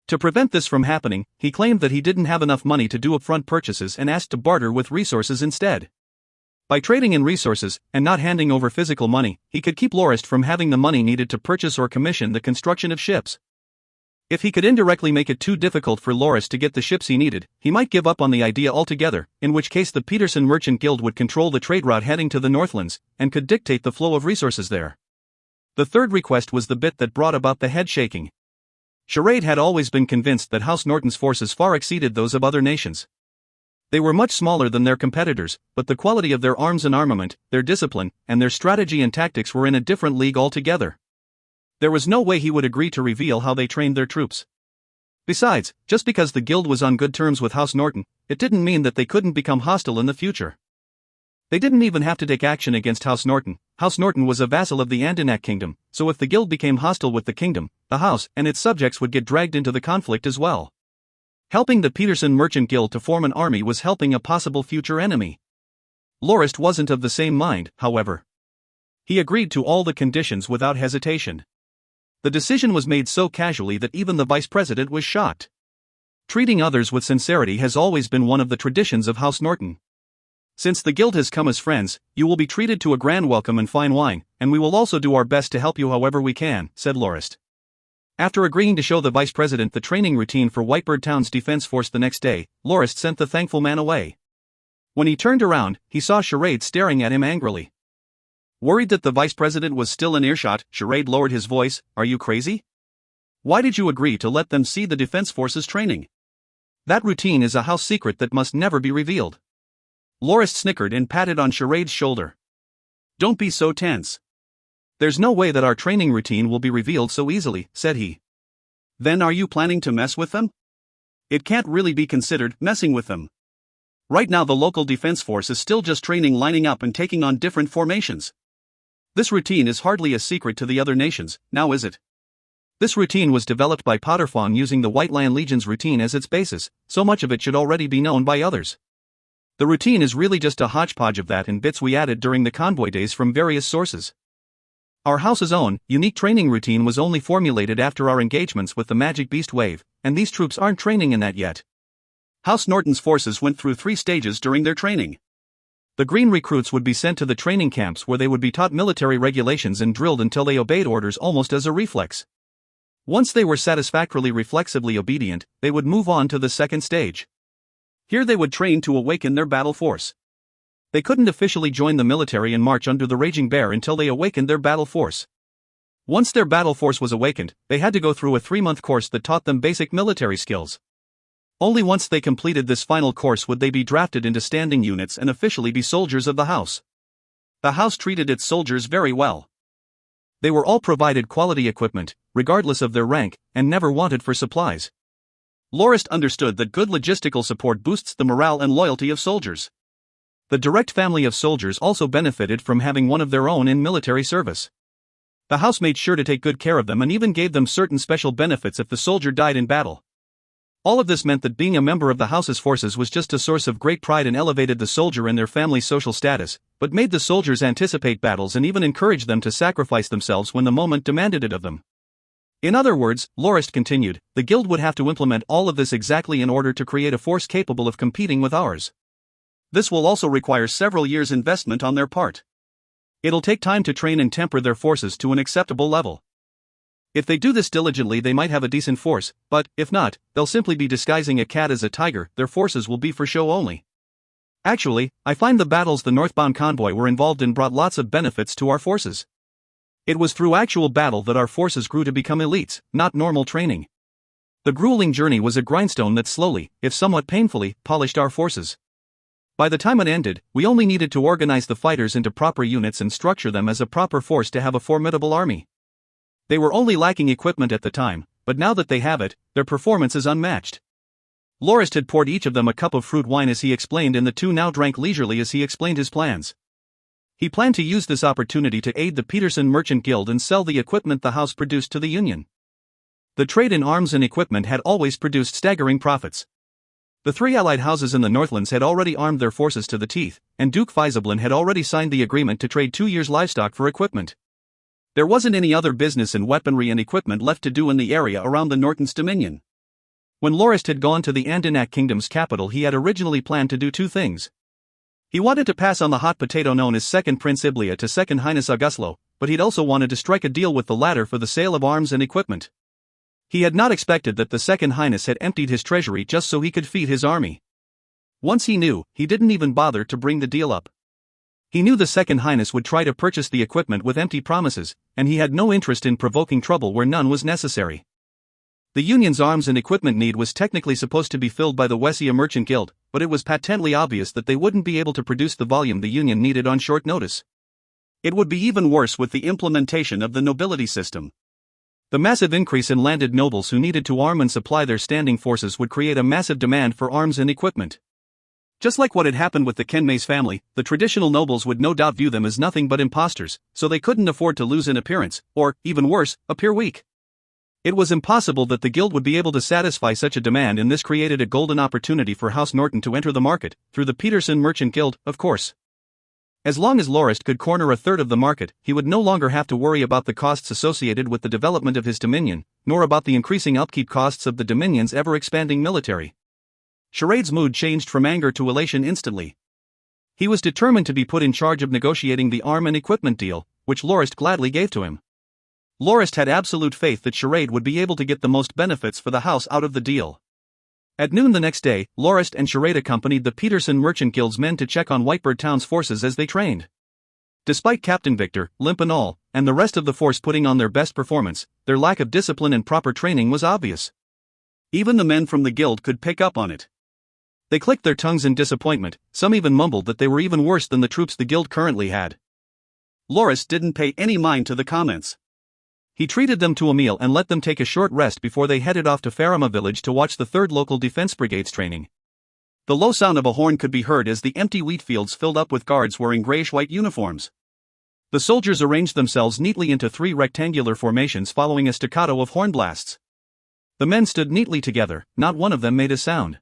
To prevent this from happening, he claimed that he didn't have enough money to do upfront purchases and asked to barter with resources instead. By trading in resources, and not handing over physical money, he could keep Lorist from having the money needed to purchase or commission the construction of ships. If he could indirectly make it too difficult for Lorist to get the ships he needed, he might give up on the idea altogether, in which case the Peterson Merchant Guild would control the trade route heading to the Northlands, and could dictate the flow of resources there. The third request was the bit that brought about the head shaking. Charade had always been convinced that House Norton's forces far exceeded those of other nations. They were much smaller than their competitors, but the quality of their arms and armament, their discipline, and their strategy and tactics were in a different league altogether. There was no way he would agree to reveal how they trained their troops. Besides, just because the guild was on good terms with House Norton, it didn't mean that they couldn't become hostile in the future. They didn't even have to take action against House Norton. House Norton was a vassal of the Andenac Kingdom, so if the guild became hostile with the kingdom, the house and its subjects would get dragged into the conflict as well. Helping the Peterson Merchant Guild to form an army was helping a possible future enemy. Lorist wasn't of the same mind, however. He agreed to all the conditions without hesitation. The decision was made so casually that even the vice president was shocked. Treating others with sincerity has always been one of the traditions of House Norton. Since the guild has come as friends, you will be treated to a grand welcome and fine wine, and we will also do our best to help you however we can, said Lorist. After agreeing to show the vice president the training routine for Whitebird Town's defense force the next day, Lorist sent the thankful man away. When he turned around, he saw Charade staring at him angrily. Worried that the vice president was still in earshot, Charade lowered his voice, "Are you crazy? Why did you agree to let them see the defense force's training? That routine is a house secret that must never be revealed." Lorist snickered and patted on Charade's shoulder. "Don't be so tense. There's no way that our training routine will be revealed so easily," said he. "Then are you planning to mess with them? It can't really be considered messing with them. Right now the local defense force is still just training, lining up and taking on different formations. This routine is hardly a secret to the other nations, now is it? This routine was developed by Potterfawn using the White Lion Legion's routine as its basis, so much of it should already be known by others. The routine is really just a hodgepodge of that and bits we added during the convoy days from various sources. Our house's own, unique training routine was only formulated after our engagements with the Magic Beast Wave, and these troops aren't training in that yet. House Norton's forces went through 3 stages during their training. The green recruits would be sent to the training camps where they would be taught military regulations and drilled until they obeyed orders almost as a reflex. Once they were satisfactorily reflexively obedient, they would move on to the 2nd stage. Here they would train to awaken their battle force. They couldn't officially join the military and march under the Raging Bear until they awakened their battle force. Once their battle force was awakened, they had to go through a 3-month course that taught them basic military skills. Only once they completed this final course would they be drafted into standing units and officially be soldiers of the house. The house treated its soldiers very well. They were all provided quality equipment, regardless of their rank, and never wanted for supplies. Lorist understood that good logistical support boosts the morale and loyalty of soldiers. The direct family of soldiers also benefited from having one of their own in military service. The house made sure to take good care of them and even gave them certain special benefits if the soldier died in battle. All of this meant that being a member of the house's forces was just a source of great pride and elevated the soldier and their family's social status, but made the soldiers anticipate battles and even encourage them to sacrifice themselves when the moment demanded it of them. In other words, Lorist continued, the guild would have to implement all of this exactly in order to create a force capable of competing with ours. This will also require several years' investment on their part. It'll take time to train and temper their forces to an acceptable level. If they do this diligently, they might have a decent force, but, if not, they'll simply be disguising a cat as a tiger. Their forces will be for show only. Actually, I find the battles the northbound convoy were involved in brought lots of benefits to our forces. It was through actual battle that our forces grew to become elites, not normal training. The grueling journey was a grindstone that slowly, if somewhat painfully, polished our forces. By the time it ended, we only needed to organize the fighters into proper units and structure them as a proper force to have a formidable army. They were only lacking equipment at the time, but now that they have it, their performance is unmatched. Lorist had poured each of them a cup of fruit wine as he explained, and the two now drank leisurely as he explained his plans. He planned to use this opportunity to aid the Peterson Merchant Guild and sell the equipment the house produced to the Union. The trade in arms and equipment had always produced staggering profits. The 3 allied houses in the Northlands had already armed their forces to the teeth, and Duke Faisablin had already signed the agreement to trade 2 years' livestock for equipment. There wasn't any other business in weaponry and equipment left to do in the area around the Norton's dominion. When Lorist had gone to the Andanak Kingdom's capital, he had originally planned to do 2 things. He wanted to pass on the hot potato known as Second Prince Iblia to Second Highness Auguslo, but he'd also wanted to strike a deal with the latter for the sale of arms and equipment. He had not expected that the Second Highness had emptied his treasury just so he could feed his army. Once he knew, he didn't even bother to bring the deal up. He knew the Second Highness would try to purchase the equipment with empty promises, and he had no interest in provoking trouble where none was necessary. The Union's arms and equipment need was technically supposed to be filled by the Wessia Merchant Guild, but it was patently obvious that they wouldn't be able to produce the volume the Union needed on short notice. It would be even worse with the implementation of the nobility system. The massive increase in landed nobles who needed to arm and supply their standing forces would create a massive demand for arms and equipment. Just like what had happened with the Kenmays family, the traditional nobles would no doubt view them as nothing but impostors, so they couldn't afford to lose in appearance, or, even worse, appear weak. It was impossible that the guild would be able to satisfy such a demand, and this created a golden opportunity for House Norton to enter the market, through the Peterson Merchant Guild, of course. As long as Lorist could corner a third of the market, he would no longer have to worry about the costs associated with the development of his dominion, nor about the increasing upkeep costs of the dominion's ever-expanding military. Charade's mood changed from anger to elation instantly. He was determined to be put in charge of negotiating the arm and equipment deal, which Lorist gladly gave to him. Lorist had absolute faith that Charade would be able to get the most benefits for the house out of the deal. At noon the next day, Lorist and Charade accompanied the Peterson Merchant Guild's men to check on Whitebird Town's forces as they trained. Despite Captain Victor, limp and all, and the rest of the force putting on their best performance, their lack of discipline and proper training was obvious. Even the men from the guild could pick up on it. They clicked their tongues in disappointment, some even mumbled that they were even worse than the troops the guild currently had. Lorist didn't pay any mind to the comments. He treated them to a meal and let them take a short rest before they headed off to Farama village to watch the 3rd Local Defense Brigade's training. The low sound of a horn could be heard as the empty wheat fields filled up with guards wearing grayish-white uniforms. The soldiers arranged themselves neatly into 3 rectangular formations following a staccato of horn blasts. The men stood neatly together, not one of them made a sound.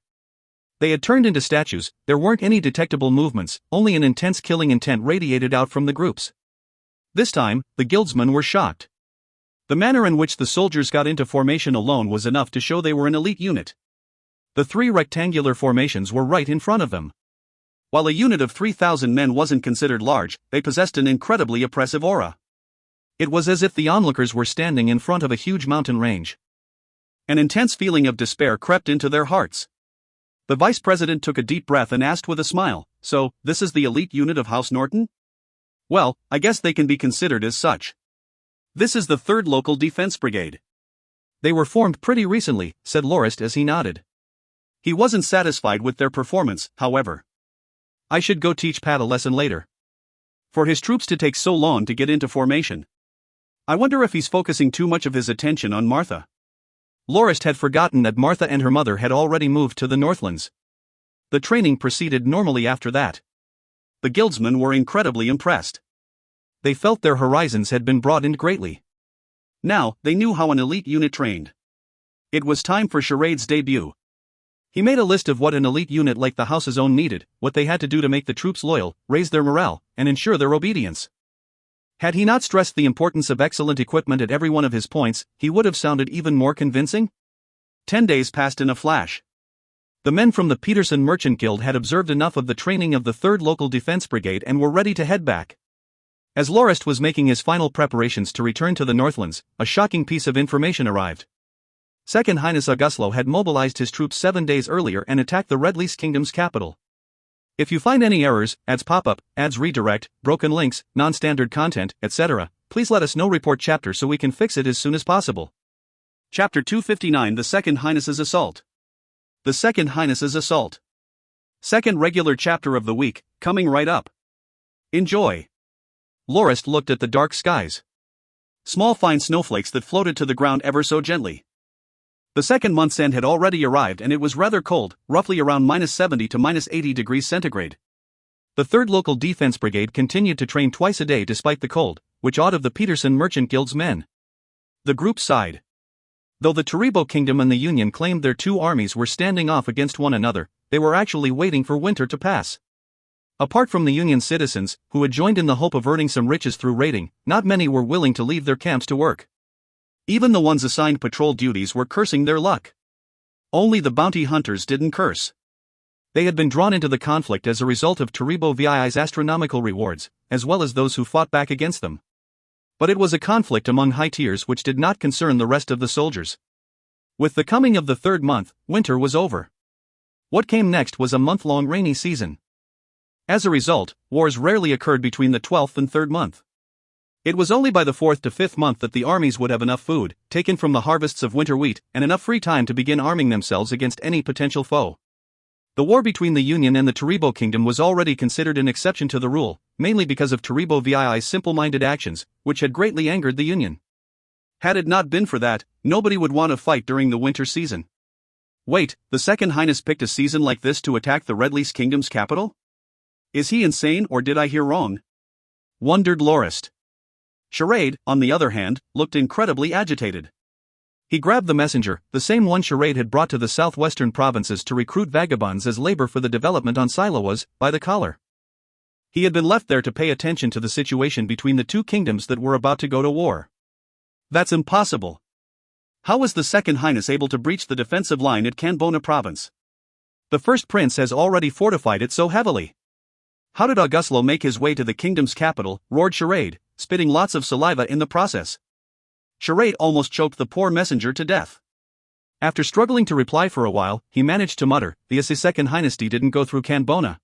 They had turned into statues, there weren't any detectable movements, only an intense killing intent radiated out from the groups. This time, the guildsmen were shocked. The manner in which the soldiers got into formation alone was enough to show they were an elite unit. The 3 rectangular formations were right in front of them. While a unit of 3,000 men wasn't considered large, they possessed an incredibly oppressive aura. It was as if the onlookers were standing in front of a huge mountain range. An intense feeling of despair crept into their hearts. The vice president took a deep breath and asked with a smile, "So, this is the elite unit of House Norton? Well, I guess they can be considered as such. This is the 3rd Local Defense Brigade." "They were formed pretty recently," said Lorist as he nodded. He wasn't satisfied with their performance, however. "I should go teach Pat a lesson later. For his troops to take so long to get into formation. I wonder if he's focusing too much of his attention on Martha." Lorist had forgotten that Martha and her mother had already moved to the Northlands. The training proceeded normally after that. The guildsmen were incredibly impressed. They felt their horizons had been broadened greatly. Now, they knew how an elite unit trained. It was time for Charade's debut. He made a list of what an elite unit like the house's own needed, what they had to do to make the troops loyal, raise their morale, and ensure their obedience. Had he not stressed the importance of excellent equipment at every one of his points, he would have sounded even more convincing. 10 days passed in a flash. The men from the Peterson Merchant Guild had observed enough of the training of the 3rd Local Defense Brigade and were ready to head back. As Lorist was making his final preparations to return to the Northlands, a shocking piece of information arrived. Second Highness Auguslo had mobilized his troops 7 days earlier and attacked the Redlease Kingdom's capital. If you find any errors, ads pop up, ads redirect, broken links, non-standard content, etc., please let us know. Report chapter so we can fix it as soon as possible. Chapter 259, The Second Highness's Assault. The Second Highness's Assault. Second regular chapter of the week, coming right up. Enjoy. Lorist looked at the dark skies. Small fine snowflakes that floated to the ground ever so gently. The second month's end had already arrived and it was rather cold, roughly around -70 to -80 degrees centigrade. The 3rd Local Defense Brigade continued to train twice a day despite the cold, which awed of the Peterson Merchant Guild's men. The group sighed. Though the Taribo Kingdom and the Union claimed their 2 armies were standing off against one another, they were actually waiting for winter to pass. Apart from the Union citizens, who had joined in the hope of earning some riches through raiding, not many were willing to leave their camps to work. Even the ones assigned patrol duties were cursing their luck. Only the bounty hunters didn't curse. They had been drawn into the conflict as a result of Taribo VII's astronomical rewards, as well as those who fought back against them. But it was a conflict among high tiers which did not concern the rest of the soldiers. With the coming of the 3rd month, winter was over. What came next was a month-long rainy season. As a result, wars rarely occurred between the 12th and 3rd month. It was only by the 4th to 5th month that the armies would have enough food, taken from the harvests of winter wheat, and enough free time to begin arming themselves against any potential foe. The war between the Union and the Taribo Kingdom was already considered an exception to the rule, mainly because of Taribo VII's simple-minded actions, which had greatly angered the Union. Had it not been for that, nobody would want to fight during the winter season. Wait, the Second Highness picked a season like this to attack the Redlease Kingdom's capital? Is he insane or did I hear wrong? Wondered Lorist. Charade, on the other hand, looked incredibly agitated. He grabbed the messenger, the same one Charade had brought to the southwestern provinces to recruit vagabonds as labor for the development on Siloas, by the collar. He had been left there to pay attention to the situation between the two kingdoms that were about to go to war. That's impossible. How was the Second Highness able to breach the defensive line at Canbona province? The first prince has already fortified it so heavily. How did Auguslo make his way to the kingdom's capital? Roared Charade, spitting lots of saliva in the process. Charade almost choked the poor messenger to death. After struggling to reply for a while, he managed to mutter, "The Second Highness didn't go through Canbona.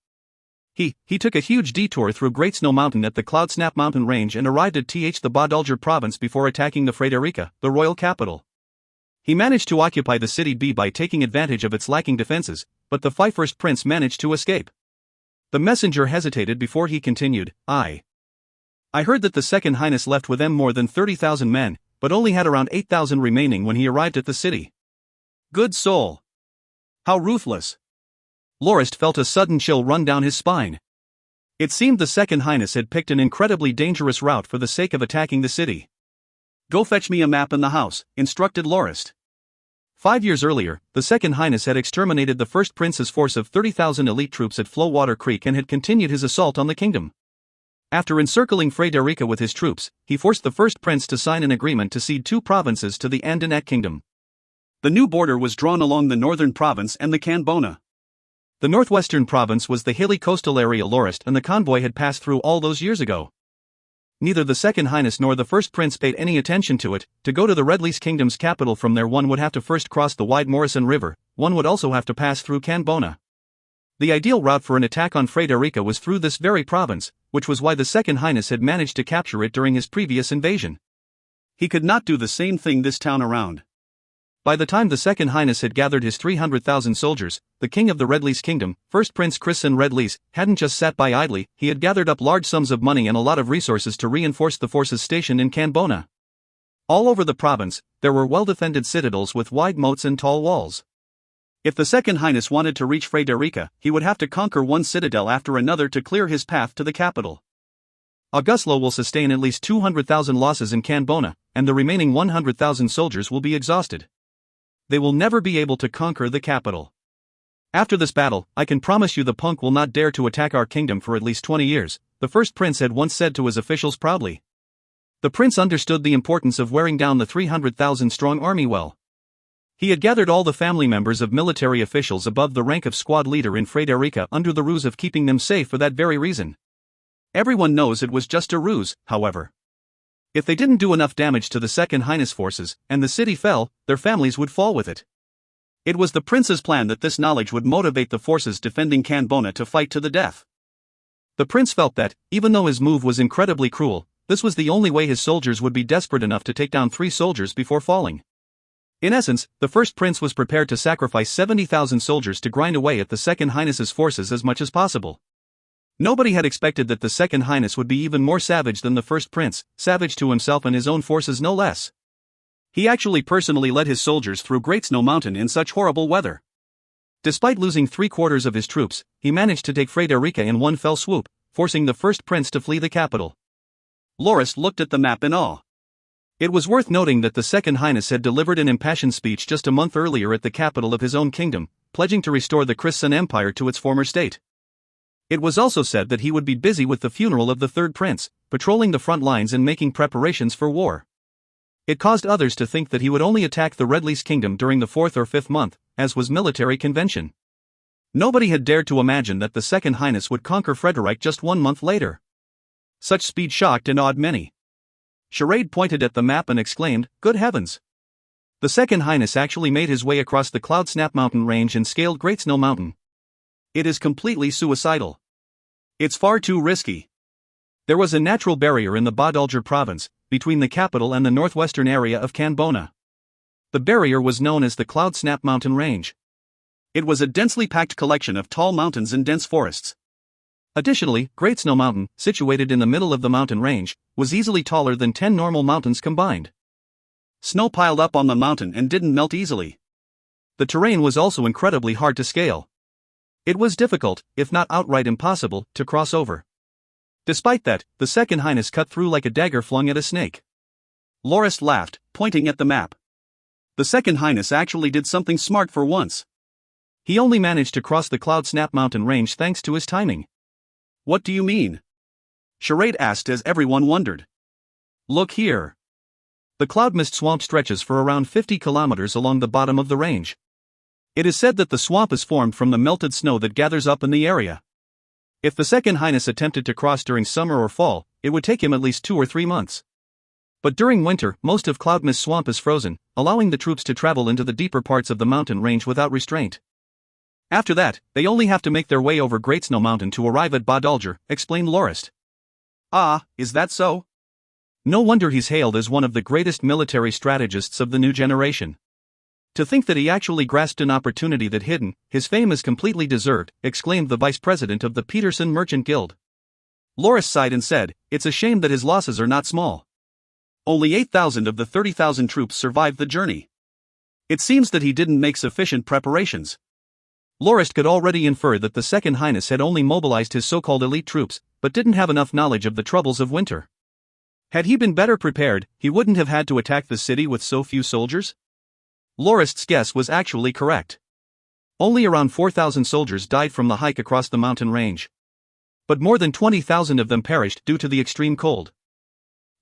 He took a huge detour through Great Snow Mountain at the Cloudsnap Mountain Range and arrived at the Baudulger province before attacking the Frederica, the royal capital. He managed to occupy the city B by taking advantage of its lacking defenses, but the first prince managed to escape." The messenger hesitated before he continued, I heard that the Second Highness left with them more than 30,000 men, but only had around 8,000 remaining when he arrived at the city. Good soul! How ruthless! Lorist felt a sudden chill run down his spine. It seemed the Second Highness had picked an incredibly dangerous route for the sake of attacking the city. Go fetch me a map in the house, instructed Lorist. 5 years earlier, the Second Highness had exterminated the first prince's force of 30,000 elite troops at Flowwater Creek and had continued his assault on the kingdom. After encircling Frederica with his troops, he forced the first prince to sign an agreement to cede 2 provinces to the Andanet kingdom. The new border was drawn along the northern province and the Canbona. The northwestern province was the hilly coastal area Lorist and the convoy had passed through all those years ago. Neither the Second Highness nor the first prince paid any attention to it. To go to the Redleys kingdom's capital from there, one would have to first cross the wide Morrison River. One would also have to pass through Canbona. The ideal route for an attack on Frederica was through this very province, which was why the Second Highness had managed to capture it during his previous invasion. He could not do the same thing this town around. By the time the Second Highness had gathered his 300,000 soldiers, the king of the Redleys kingdom, first Prince Chrisson Redleys, hadn't just sat by idly. He had gathered up large sums of money and a lot of resources to reinforce the forces stationed in Canbona. All over the province, there were well-defended citadels with wide moats and tall walls. If the Second Highness wanted to reach Frederica, he would have to conquer one citadel after another to clear his path to the capital. Auguslo will sustain at least 200,000 losses in Canbona, and the remaining 100,000 soldiers will be exhausted. They will never be able to conquer the capital. After this battle, I can promise you the punk will not dare to attack our kingdom for at least 20 years, the first prince had once said to his officials proudly. The prince understood the importance of wearing down the 300,000-strong army well. He had gathered all the family members of military officials above the rank of squad leader in Frederica under the ruse of keeping them safe for that very reason. Everyone knows it was just a ruse, however. If they didn't do enough damage to the Second Highness forces, and the city fell, their families would fall with it. It was the prince's plan that this knowledge would motivate the forces defending Canbona to fight to the death. The prince felt that, even though his move was incredibly cruel, this was the only way his soldiers would be desperate enough to take down 3 soldiers before falling. In essence, the first prince was prepared to sacrifice 70,000 soldiers to grind away at the Second Highness's forces as much as possible. Nobody had expected that the Second Highness would be even more savage than the first prince, savage to himself and his own forces no less. He actually personally led his soldiers through Great Snow Mountain in such horrible weather. Despite losing 3/4 of his troops, he managed to take Frederica in one fell swoop, forcing the first prince to flee the capital. Lorist looked at the map in awe. It was worth noting that the Second Highness had delivered an impassioned speech just a month earlier at the capital of his own kingdom, pledging to restore the Chrisson Empire to its former state. It was also said that he would be busy with the funeral of the third prince, patrolling the front lines and making preparations for war. It caused others to think that he would only attack the Redleys kingdom during the 4th or 5th month, as was military convention. Nobody had dared to imagine that the Second Highness would conquer Frederick just 1 month later. Such speed shocked and awed many. Charade pointed at the map and exclaimed, "Good heavens! The Second Highness actually made his way across the Cloudsnap Mountain range and scaled Great Snow Mountain. It is completely suicidal. It's far too risky." There was a natural barrier in the Baudulger province, between the capital and the northwestern area of Canbona. The barrier was known as the Cloudsnap Mountain Range. It was a densely packed collection of tall mountains and dense forests. Additionally, Great Snow Mountain, situated in the middle of the mountain range, was easily taller than 10 normal mountains combined. Snow piled up on the mountain and didn't melt easily. The terrain was also incredibly hard to scale. It was difficult, if not outright impossible, to cross over. Despite that, the Second Highness cut through like a dagger flung at a snake. Lorist laughed, pointing at the map. The Second Highness actually did something smart for once. He only managed to cross the Cloud Snap mountain range thanks to his timing. What do you mean? Charade asked as everyone wondered. Look here. The cloud mist swamp stretches for around 50 kilometers along the bottom of the range. It is said that the swamp is formed from the melted snow that gathers up in the area. If the Second Highness attempted to cross during summer or fall, it would take him at least 2 or 3 months. But during winter, most of Cloud Mist Swamp is frozen, allowing the troops to travel into the deeper parts of the mountain range without restraint. After that, they only have to make their way over Great Snow Mountain to arrive at Badalger, explained Lorist. Ah, is that so? No wonder he's hailed as one of the greatest military strategists of the new generation. To think that he actually grasped an opportunity that hidden, his fame is completely deserved, exclaimed the vice president of the Peterson Merchant Guild. Lorist sighed and said, it's a shame that his losses are not small. Only 8,000 of the 30,000 troops survived the journey. It seems that he didn't make sufficient preparations. Lorist could already infer that the Second Highness had only mobilized his so-called elite troops, but didn't have enough knowledge of the troubles of winter. Had he been better prepared, he wouldn't have had to attack the city with so few soldiers? Lorist's guess was actually correct. Only around 4,000 soldiers died from the hike across the mountain range. But more than 20,000 of them perished due to the extreme cold.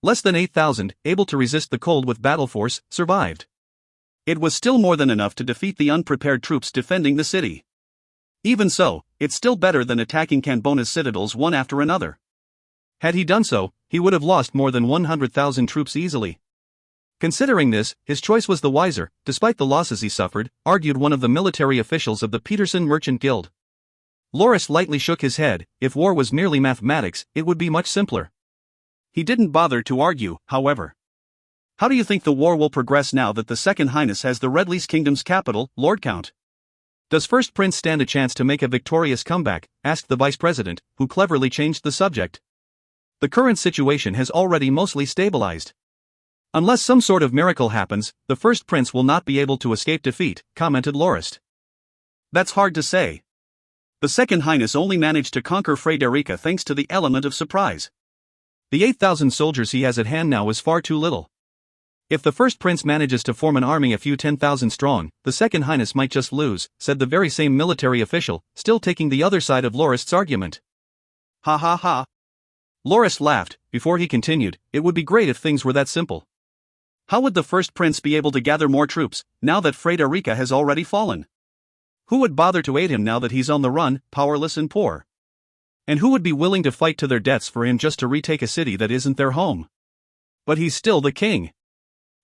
Less than 8,000, able to resist the cold with battle force, survived. It was still more than enough to defeat the unprepared troops defending the city. Even so, it's still better than attacking Canbona's citadels one after another. Had he done so, he would have lost more than 100,000 troops easily. Considering this, his choice was the wiser, despite the losses he suffered, argued one of the military officials of the Peterson Merchant Guild. Lorist lightly shook his head. If war was merely mathematics, it would be much simpler. He didn't bother to argue, however. How do you think the war will progress now that the Second Highness has the Redlease Kingdom's capital, Lord Count? Does First Prince stand a chance to make a victorious comeback? Asked the vice president, who cleverly changed the subject. The current situation has already mostly stabilized. Unless some sort of miracle happens, the First Prince will not be able to escape defeat, commented Lorist. That's hard to say. The Second Highness only managed to conquer Frederica thanks to the element of surprise. The 8,000 soldiers he has at hand now is far too little. If the First Prince manages to form an army a few 10,000 strong, the Second Highness might just lose, said the very same military official, still taking the other side of Lorist's argument. Ha ha ha. Lorist laughed. Before he continued, it would be great if things were that simple. How would the First Prince be able to gather more troops, now that Frederica has already fallen? Who would bother to aid him now that he's on the run, powerless and poor? And who would be willing to fight to their deaths for him just to retake a city that isn't their home? But he's still the king.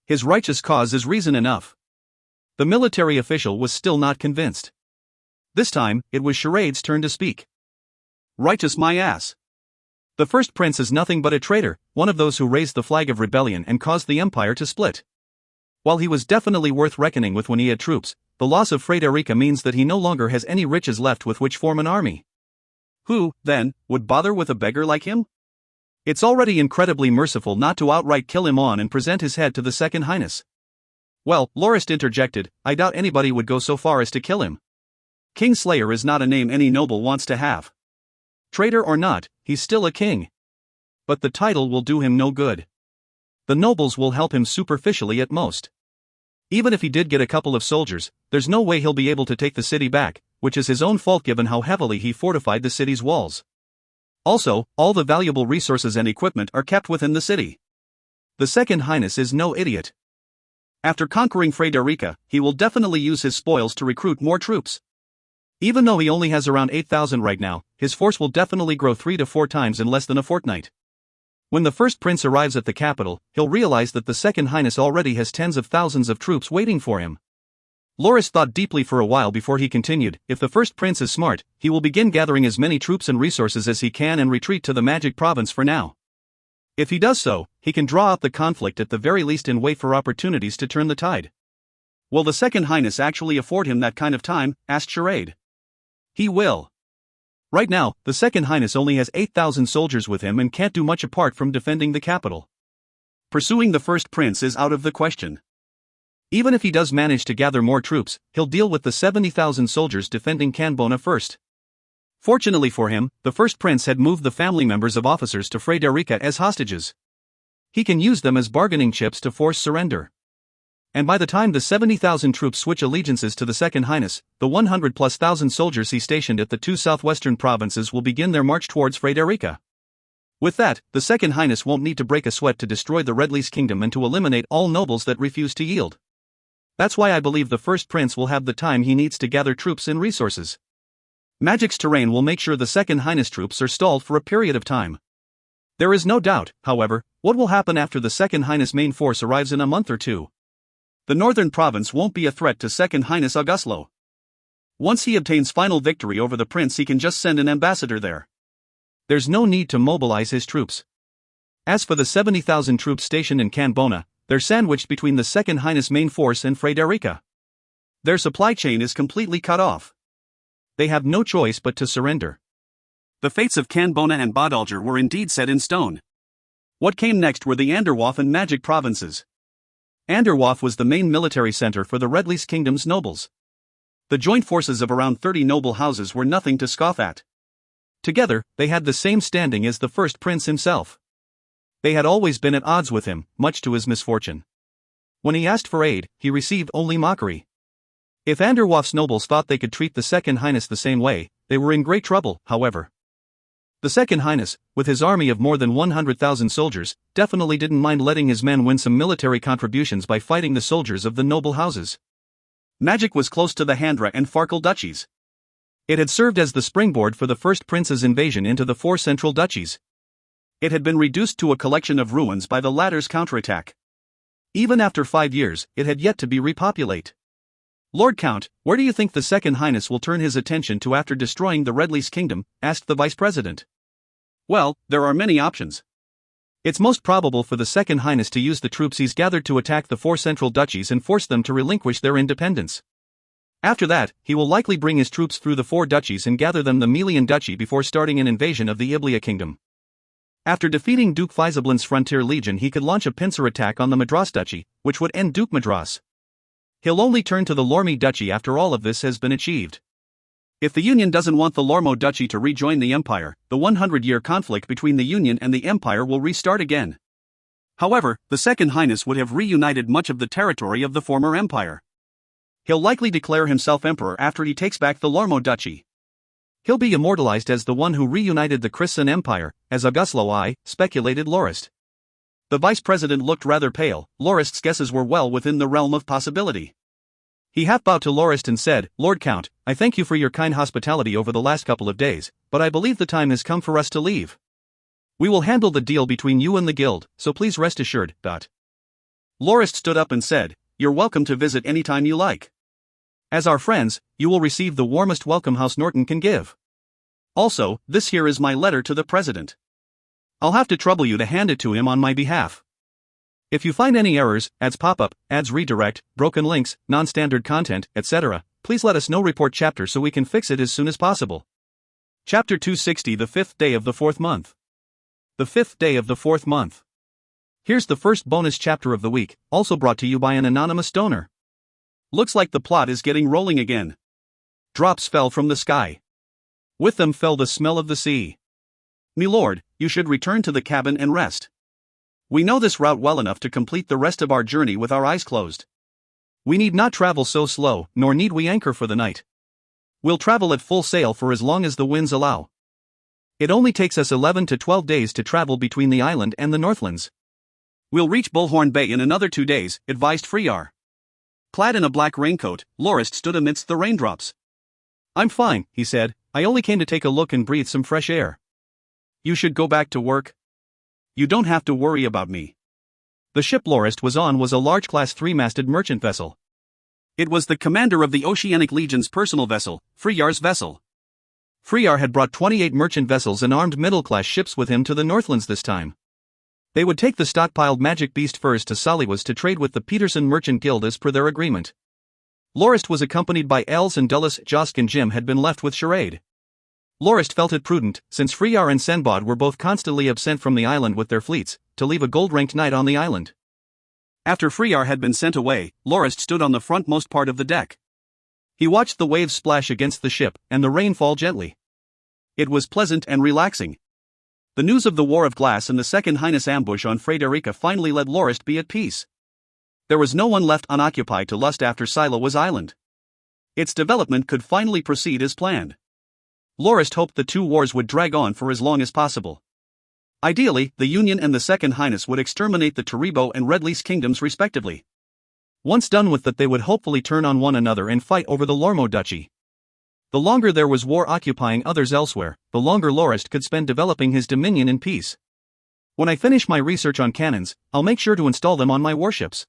His righteous cause is reason enough. The military official was still not convinced. This time, it was Charade's turn to speak. Righteous my ass. The First Prince is nothing but a traitor, one of those who raised the flag of rebellion and caused the empire to split. While he was definitely worth reckoning with when he had troops, the loss of Frederica means that he no longer has any riches left with which form an army. Who, then, would bother with a beggar like him? It's already incredibly merciful not to outright kill him on and present his head to the Second Highness. Well, Lorist interjected, I doubt anybody would go so far as to kill him. Kingslayer is not a name any noble wants to have. Traitor or not, he's still a king. But the title will do him no good. The nobles will help him superficially at most. Even if he did get a couple of soldiers, there's no way he'll be able to take the city back, which is his own fault given how heavily he fortified the city's walls. Also, all the valuable resources and equipment are kept within the city. The Second Highness is no idiot. After conquering Frederica, he will definitely use his spoils to recruit more troops. Even though he only has around 8,000 right now, his force will definitely grow 3 to 4 times in less than a fortnight. When the First Prince arrives at the capital, he'll realize that the Second Highness already has tens of thousands of troops waiting for him. Lorist thought deeply for a while before he continued, if the First Prince is smart, he will begin gathering as many troops and resources as he can and retreat to the Magic Province for now. If he does so, he can draw out the conflict at the very least and wait for opportunities to turn the tide. Will the Second Highness actually afford him that kind of time? Asked Charade. He will. Right now, the Second Highness only has 8,000 soldiers with him and can't do much apart from defending the capital. Pursuing the First Prince is out of the question. Even if he does manage to gather more troops, he'll deal with the 70,000 soldiers defending Canbona first. Fortunately for him, the First Prince had moved the family members of officers to Frederica as hostages. He can use them as bargaining chips to force surrender. And by the time the 70,000 troops switch allegiances to the Second Highness, the 100,000+ soldiers he stationed at the two southwestern provinces will begin their march towards Frederica. With that, the Second Highness won't need to break a sweat to destroy the Red Lease Kingdom and to eliminate all nobles that refuse to yield. That's why I believe the first prince will have the time he needs to gather troops and resources. Magic's terrain will make sure the Second Highness troops are stalled for a period of time. There is no doubt, however, what will happen after the Second Highness main force arrives in a month or two. The northern province won't be a threat to Second Highness Auguslo. Once he obtains final victory over the prince, he can just send an ambassador there. There's no need to mobilize his troops. As for the 70,000 troops stationed in Canbona, they're sandwiched between the Second Highness main force and Frederica. Their supply chain is completely cut off. They have no choice but to surrender. The fates of Canbona and Badalger were indeed set in stone. What came next were the Anderwath and Magic provinces. Anderwath was the main military center for the Red Lease Kingdom's nobles. The joint forces of around 30 noble houses were nothing to scoff at. Together, they had the same standing as the first prince himself. They had always been at odds with him, much to his misfortune. When he asked for aid, he received only mockery. If Anderwath's nobles thought they could treat the Second Highness the same way, they were in great trouble, however. The Second Highness, with his army of more than 100,000 soldiers, definitely didn't mind letting his men win some military contributions by fighting the soldiers of the noble houses. Magic was close to the Handra and Farkle duchies. It had served as the springboard for the first prince's invasion into the four central duchies. It had been reduced to a collection of ruins by the latter's counterattack. Even after 5 years, it had yet to be repopulate. Lord Count, where do you think the Second Highness will turn his attention to after destroying the Red Lease Kingdom? Asked the Vice President. Well, there are many options. It's most probable for the Second Highness to use the troops he's gathered to attack the four central duchies and force them to relinquish their independence. After that, he will likely bring his troops through the four duchies and gather them the Melian Duchy before starting an invasion of the Iblia Kingdom. After defeating Duke Faizablind's frontier legion, he could launch a pincer attack on the Madras Duchy, which would end Duke Madras. He'll only turn to the Lormi Duchy after all of this has been achieved. If the Union doesn't want the Lormo Duchy to rejoin the Empire, the 100-year conflict between the Union and the Empire will restart again. However, the Second Highness would have reunited much of the territory of the former Empire. He'll likely declare himself emperor after he takes back the Lormo Duchy. He'll be immortalized as the one who reunited the Christian Empire, as Auguslo I, speculated Lorist. The vice president looked rather pale. Lorist's guesses were well within the realm of possibility. He half bowed to Lorist and said, Lord Count, I thank you for your kind hospitality over the last couple of days, but I believe the time has come for us to leave. We will handle the deal between you and the guild, so please rest assured. Lorist stood up and said, You're welcome to visit anytime you like. As our friends, you will receive the warmest welcome House Norton can give. Also, this here is my letter to the president. I'll have to trouble you to hand it to him on my behalf. If you find any errors, ads pop-up, ads redirect, broken links, non-standard content, etc., please let us know. Report chapter so we can fix it as soon as possible. Chapter 260, the 5th day of the 4th month. The 5th day of the 4th month. Here's the first bonus chapter of the week, also brought to you by an anonymous donor. Looks like the plot is getting rolling again. Drops fell from the sky. With them fell the smell of the sea. Milord, you should return to the cabin and rest. We know this route well enough to complete the rest of our journey with our eyes closed. We need not travel so slow, nor need we anchor for the night. We'll travel at full sail for as long as the winds allow. It only takes us 11 to 12 days to travel between the island and the Northlands. We'll reach Bullhorn Bay in another 2 days, advised Freyar. Clad in a black raincoat, Lorist stood amidst the raindrops. I'm fine, he said, I only came to take a look and breathe some fresh air. You should go back to work. You don't have to worry about me. The ship Lorist was on was a large Class 3-masted merchant vessel. It was the commander of the Oceanic Legion's personal vessel, Freyar's vessel. Freyar had brought 28 merchant vessels and armed middle-class ships with him to the Northlands this time. They would take the stockpiled magic beast furs to Soliwas to trade with the Peterson Merchant Guild as per their agreement. Lorist was accompanied by Els and Dulles. Josk and Jim had been left with Charade. Lorist felt it prudent, since Freyar and Senbod were both constantly absent from the island with their fleets, to leave a gold-ranked knight on the island. After Freyar had been sent away, Lorist stood on the frontmost part of the deck. He watched the waves splash against the ship and the rain fall gently. It was pleasant and relaxing. The news of the War of Glass and the Second Highness ambush on Frederica finally let Lorist be at peace. There was no one left unoccupied to lust after Silowa's island. Its development could finally proceed as planned. Lorist hoped the two wars would drag on for as long as possible. Ideally, the Union and the Second Highness would exterminate the Taribo and Redlease kingdoms respectively. Once done with that, they would hopefully turn on one another and fight over the Lormo Duchy. The longer there was war occupying others elsewhere, the longer Lorist could spend developing his dominion in peace. When I finish my research on cannons, I'll make sure to install them on my warships.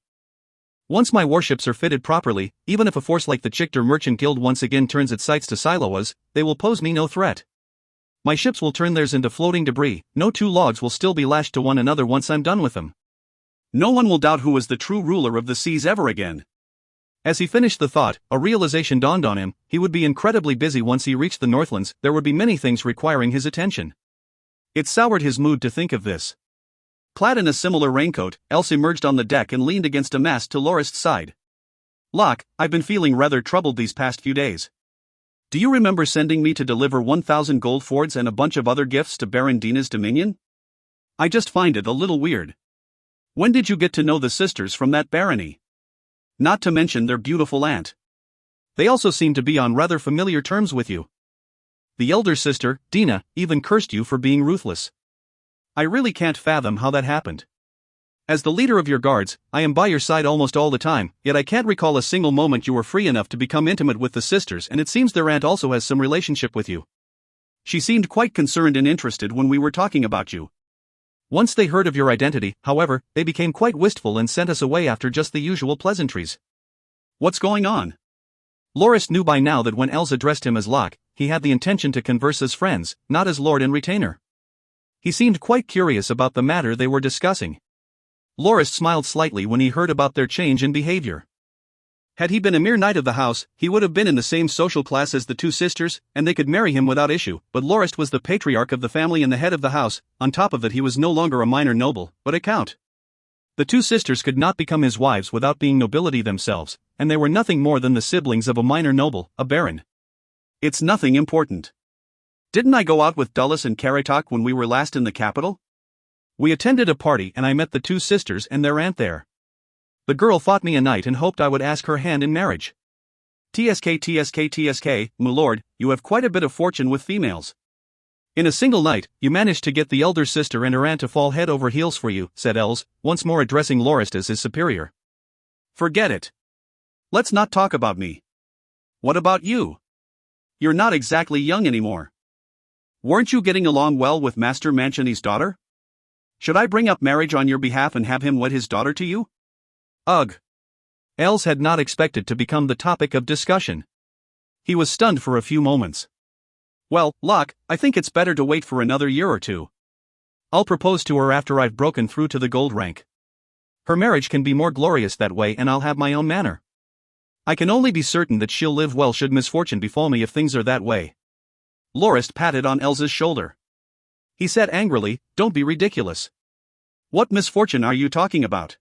Once my warships are fitted properly, even if a force like the Chichter Merchant Guild once again turns its sights to Silowas, they will pose me no threat. My ships will turn theirs into floating debris. No two logs will still be lashed to one another once I'm done with them. No one will doubt who was the true ruler of the seas ever again. As he finished the thought, a realization dawned on him. He would be incredibly busy once he reached the Northlands. There would be many things requiring his attention. It soured his mood to think of this. Clad in a similar raincoat, Else emerged on the deck and leaned against a mast to Lorist's side. "Locke, I've been feeling rather troubled these past few days. Do you remember sending me to deliver 1,000 gold fords and a bunch of other gifts to Baron Dina's dominion? I just find it a little weird. When did you get to know the sisters from that barony? Not to mention their beautiful aunt. They also seem to be on rather familiar terms with you. The elder sister, Dina, even cursed you for being ruthless. I really can't fathom how that happened. As the leader of your guards, I am by your side almost all the time, yet I can't recall a single moment you were free enough to become intimate with the sisters, and it seems their aunt also has some relationship with you. She seemed quite concerned and interested when we were talking about you. Once they heard of your identity, however, they became quite wistful and sent us away after just the usual pleasantries. What's going on?" Lorist knew by now that when Els addressed him as Locke, he had the intention to converse as friends, not as lord and retainer. He seemed quite curious about the matter they were discussing. Lorist smiled slightly when he heard about their change in behavior. Had he been a mere knight of the house, he would have been in the same social class as the two sisters, and they could marry him without issue, but Lorist was the patriarch of the family and the head of the house. On top of that, he was no longer a minor noble, but a count. The two sisters could not become his wives without being nobility themselves, and they were nothing more than the siblings of a minor noble, a baron. "It's nothing important. Didn't I go out with Dulles and Karatok when we were last in the capital? We attended a party and I met the two sisters and their aunt there. The girl thought me a knight and hoped I would ask her hand in marriage. TSK, my lord, you have quite a bit of fortune with females. In a single night, you managed to get the elder sister and her aunt to fall head over heels for you," said Els, once more addressing Lorist as his superior. "Forget it. Let's not talk about me. What about you? You're not exactly young anymore. Weren't you getting along well with Master Manchini's daughter? Should I bring up marriage on your behalf and have him wed his daughter to you?" Ugh. Els had not expected to become the topic of discussion. He was stunned for a few moments. "Well, Locke, I think it's better to wait for another year or two. I'll propose to her after I've broken through to the gold rank. Her marriage can be more glorious that way, and I'll have my own manor. I can only be certain that she'll live well should misfortune befall me if things are that way." Lorist patted on Elsa's shoulder. He said angrily, "Don't be ridiculous. What misfortune are you talking about?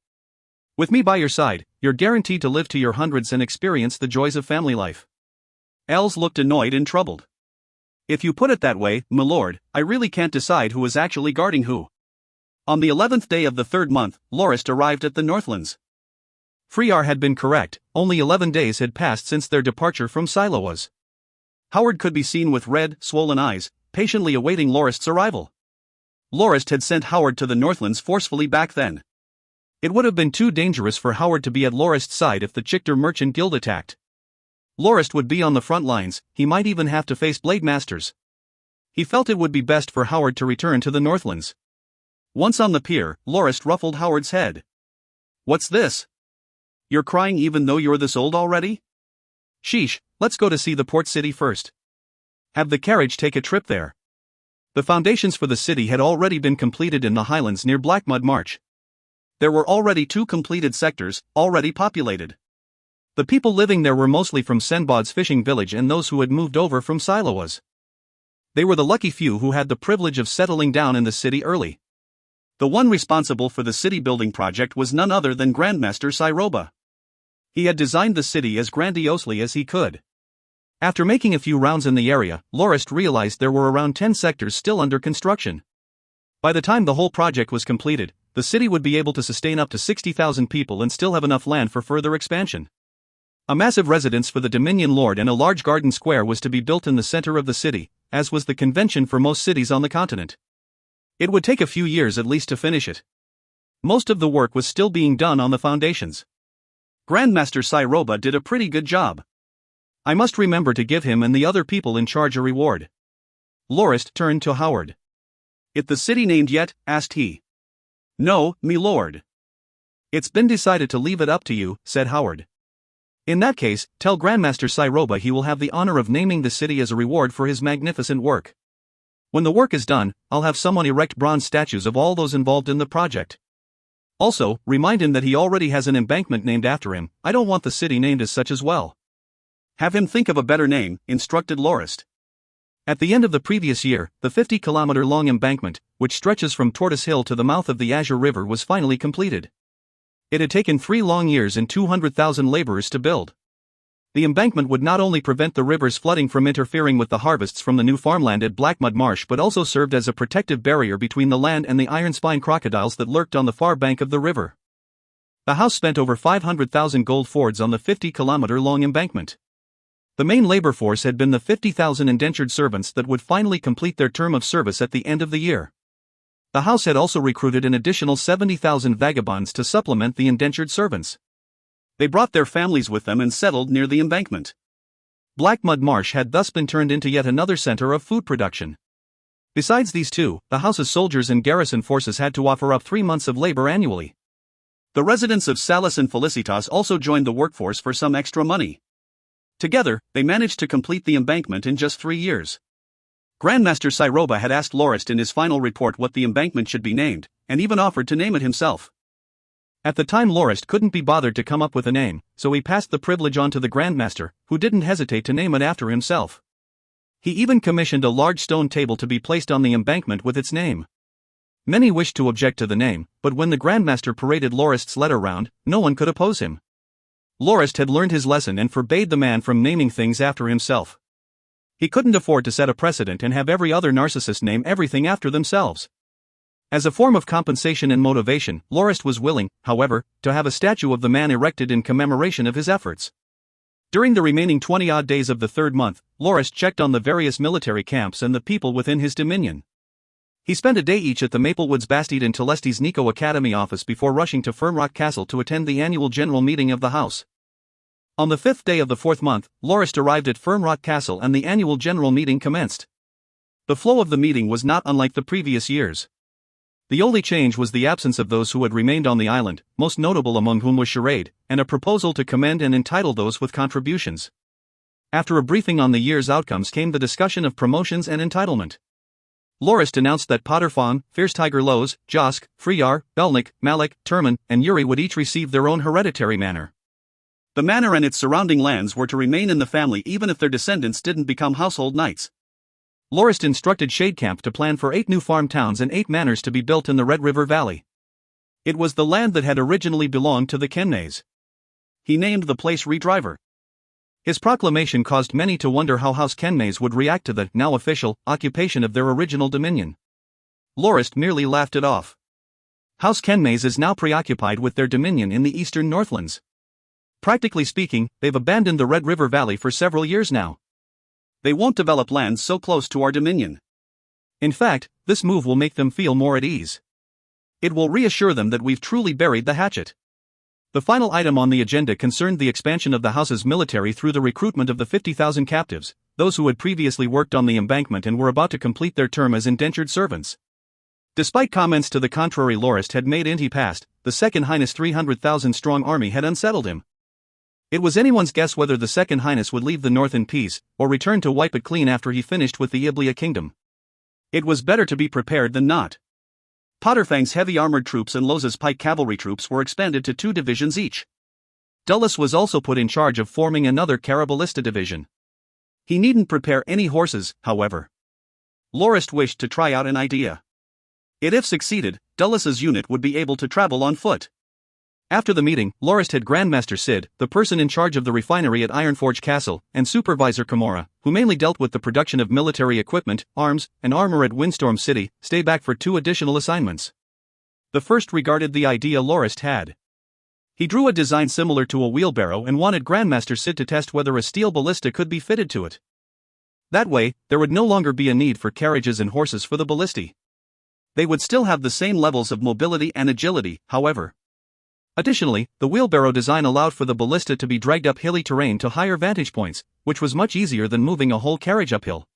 With me by your side, you're guaranteed to live to your hundreds and experience the joys of family life." Els looked annoyed and troubled. "If you put it that way, my lord, I really can't decide who is actually guarding who." On the 11th day of the 3rd month, Lorist arrived at the Northlands. Friar had been correct, only 11 days had passed since their departure from Silowas. Howard could be seen with red, swollen eyes, patiently awaiting Lorist's arrival. Lorist had sent Howard to the Northlands forcefully back then. It would have been too dangerous for Howard to be at Lorist's side if the Chichter Merchant Guild attacked. Lorist would be on the front lines, he might even have to face Blade Masters. He felt it would be best for Howard to return to the Northlands. Once on the pier, Lorist ruffled Howard's head. "What's this? You're crying even though you're this old already? Sheesh, let's go to see the port city first. Have the carriage take a trip there." The foundations for the city had already been completed in the highlands near Blackmud March. There were already 2 completed sectors, already populated. The people living there were mostly from Senbod's fishing village and those who had moved over from Silowas. They were the lucky few who had the privilege of settling down in the city early. The one responsible for the city building project was none other than Grandmaster Siroba. He had designed the city as grandiosely as he could. After making a few rounds in the area, Lorist realized there were around 10 sectors still under construction. By the time the whole project was completed, the city would be able to sustain up to 60,000 people and still have enough land for further expansion. A massive residence for the Dominion Lord and a large garden square was to be built in the center of the city, as was the convention for most cities on the continent. It would take a few years at least to finish it. Most of the work was still being done on the foundations. Grandmaster Siroba did a pretty good job. I must remember to give him and the other people in charge a reward. Lorist turned to Howard. "It the city named yet?" asked he. "No, me lord." "It's been decided to leave it up to you," said Howard. "In that case, tell Grandmaster Siroba he will have the honor of naming the city as a reward for his magnificent work. When the work is done, I'll have someone erect bronze statues of all those involved in the project. Also, remind him that he already has an embankment named after him. I don't want the city named as such as well." "Have him think of a better name," instructed Lorist. At the end of the previous year, the 50-kilometer-long embankment, which stretches from Tortoise Hill to the mouth of the Azure River, was finally completed. It had taken 3 long years and 200,000 laborers to build. The embankment would not only prevent the river's flooding from interfering with the harvests from the new farmland at Blackmud Marsh but also served as a protective barrier between the land and the iron spine crocodiles that lurked on the far bank of the river. The house spent over 500,000 gold fords on the 50-kilometer-long embankment. The main labor force had been the 50,000 indentured servants that would finally complete their term of service at the end of the year. The house had also recruited an additional 70,000 vagabonds to supplement the indentured servants. They brought their families with them and settled near the embankment. Blackmud Marsh had thus been turned into yet another center of food production. Besides these two, the house's soldiers and garrison forces had to offer up 3 months of labor annually. The residents of Salis and Felicitas also joined the workforce for some extra money. Together, they managed to complete the embankment in just 3 years. Grandmaster Siroba had asked Lorist in his final report what the embankment should be named, and even offered to name it himself. At the time, Lorist couldn't be bothered to come up with a name, so he passed the privilege on to the Grandmaster, who didn't hesitate to name it after himself. He even commissioned a large stone table to be placed on the embankment with its name. Many wished to object to the name, but when the Grandmaster paraded Lorist's letter round, no one could oppose him. Lorist had learned his lesson and forbade the man from naming things after himself. He couldn't afford to set a precedent and have every other narcissist name everything after themselves. As a form of compensation and motivation, Lorist was willing, however, to have a statue of the man erected in commemoration of his efforts. During the remaining 20-odd days of the 3rd month, Lorist checked on the various military camps and the people within his dominion. He spent a day each at the Maplewoods Bastide and Telestes Nico Academy office before rushing to Fernrock Castle to attend the annual general meeting of the house. On the 5th day of the 4th month, Lorist arrived at Fernrock Castle and the annual general meeting commenced. The flow of the meeting was not unlike the previous years. The only change was the absence of those who had remained on the island, most notable among whom was Charade, and a proposal to commend and entitle those with contributions. After a briefing on the year's outcomes came the discussion of promotions and entitlement. Lorist announced that Potter Fawn, Fierce Tiger Lowe's, Josk, Freyar, Belnik, Malek, Turman, and Yuri would each receive their own hereditary manor. The manor and its surrounding lands were to remain in the family even if their descendants didn't become household knights. Lorist instructed Shadecamp to plan for 8 new farm towns and 8 manors to be built in the Red River Valley. It was the land that had originally belonged to the Kemnays. He named the place Redriver. His proclamation caused many to wonder how House Kenmays would react to the, now official, occupation of their original dominion. Lorist merely laughed it off. House Kenmays is now preoccupied with their dominion in the eastern Northlands. Practically speaking, they've abandoned the Red River Valley for several years now. They won't develop lands so close to our dominion. In fact, this move will make them feel more at ease. It will reassure them that we've truly buried the hatchet. The final item on the agenda concerned the expansion of the house's military through the recruitment of the 50,000 captives, those who had previously worked on the embankment and were about to complete their term as indentured servants. Despite comments to the contrary Lorist had made in he past, the Second Highness' 300,000-strong army had unsettled him. It was anyone's guess whether the Second Highness would leave the north in peace, or return to wipe it clean after he finished with the Iblia kingdom. It was better to be prepared than not. Potterfang's heavy armored troops and Loza's pike cavalry troops were expanded to 2 divisions each. Dulles was also put in charge of forming another Carabalista division. He needn't prepare any horses, however. Lorist wished to try out an idea. If succeeded, Dulles's unit would be able to travel on foot. After the meeting, Lorist had Grandmaster Sid, the person in charge of the refinery at Ironforge Castle, and Supervisor Kimura, who mainly dealt with the production of military equipment, arms, and armor at Windstorm City, stay back for 2 additional assignments. The first regarded the idea Lorist had. He drew a design similar to a wheelbarrow and wanted Grandmaster Sid to test whether a steel ballista could be fitted to it. That way, there would no longer be a need for carriages and horses for the ballistae. They would still have the same levels of mobility and agility, however. Additionally, the wheelbarrow design allowed for the ballista to be dragged up hilly terrain to higher vantage points, which was much easier than moving a whole carriage uphill.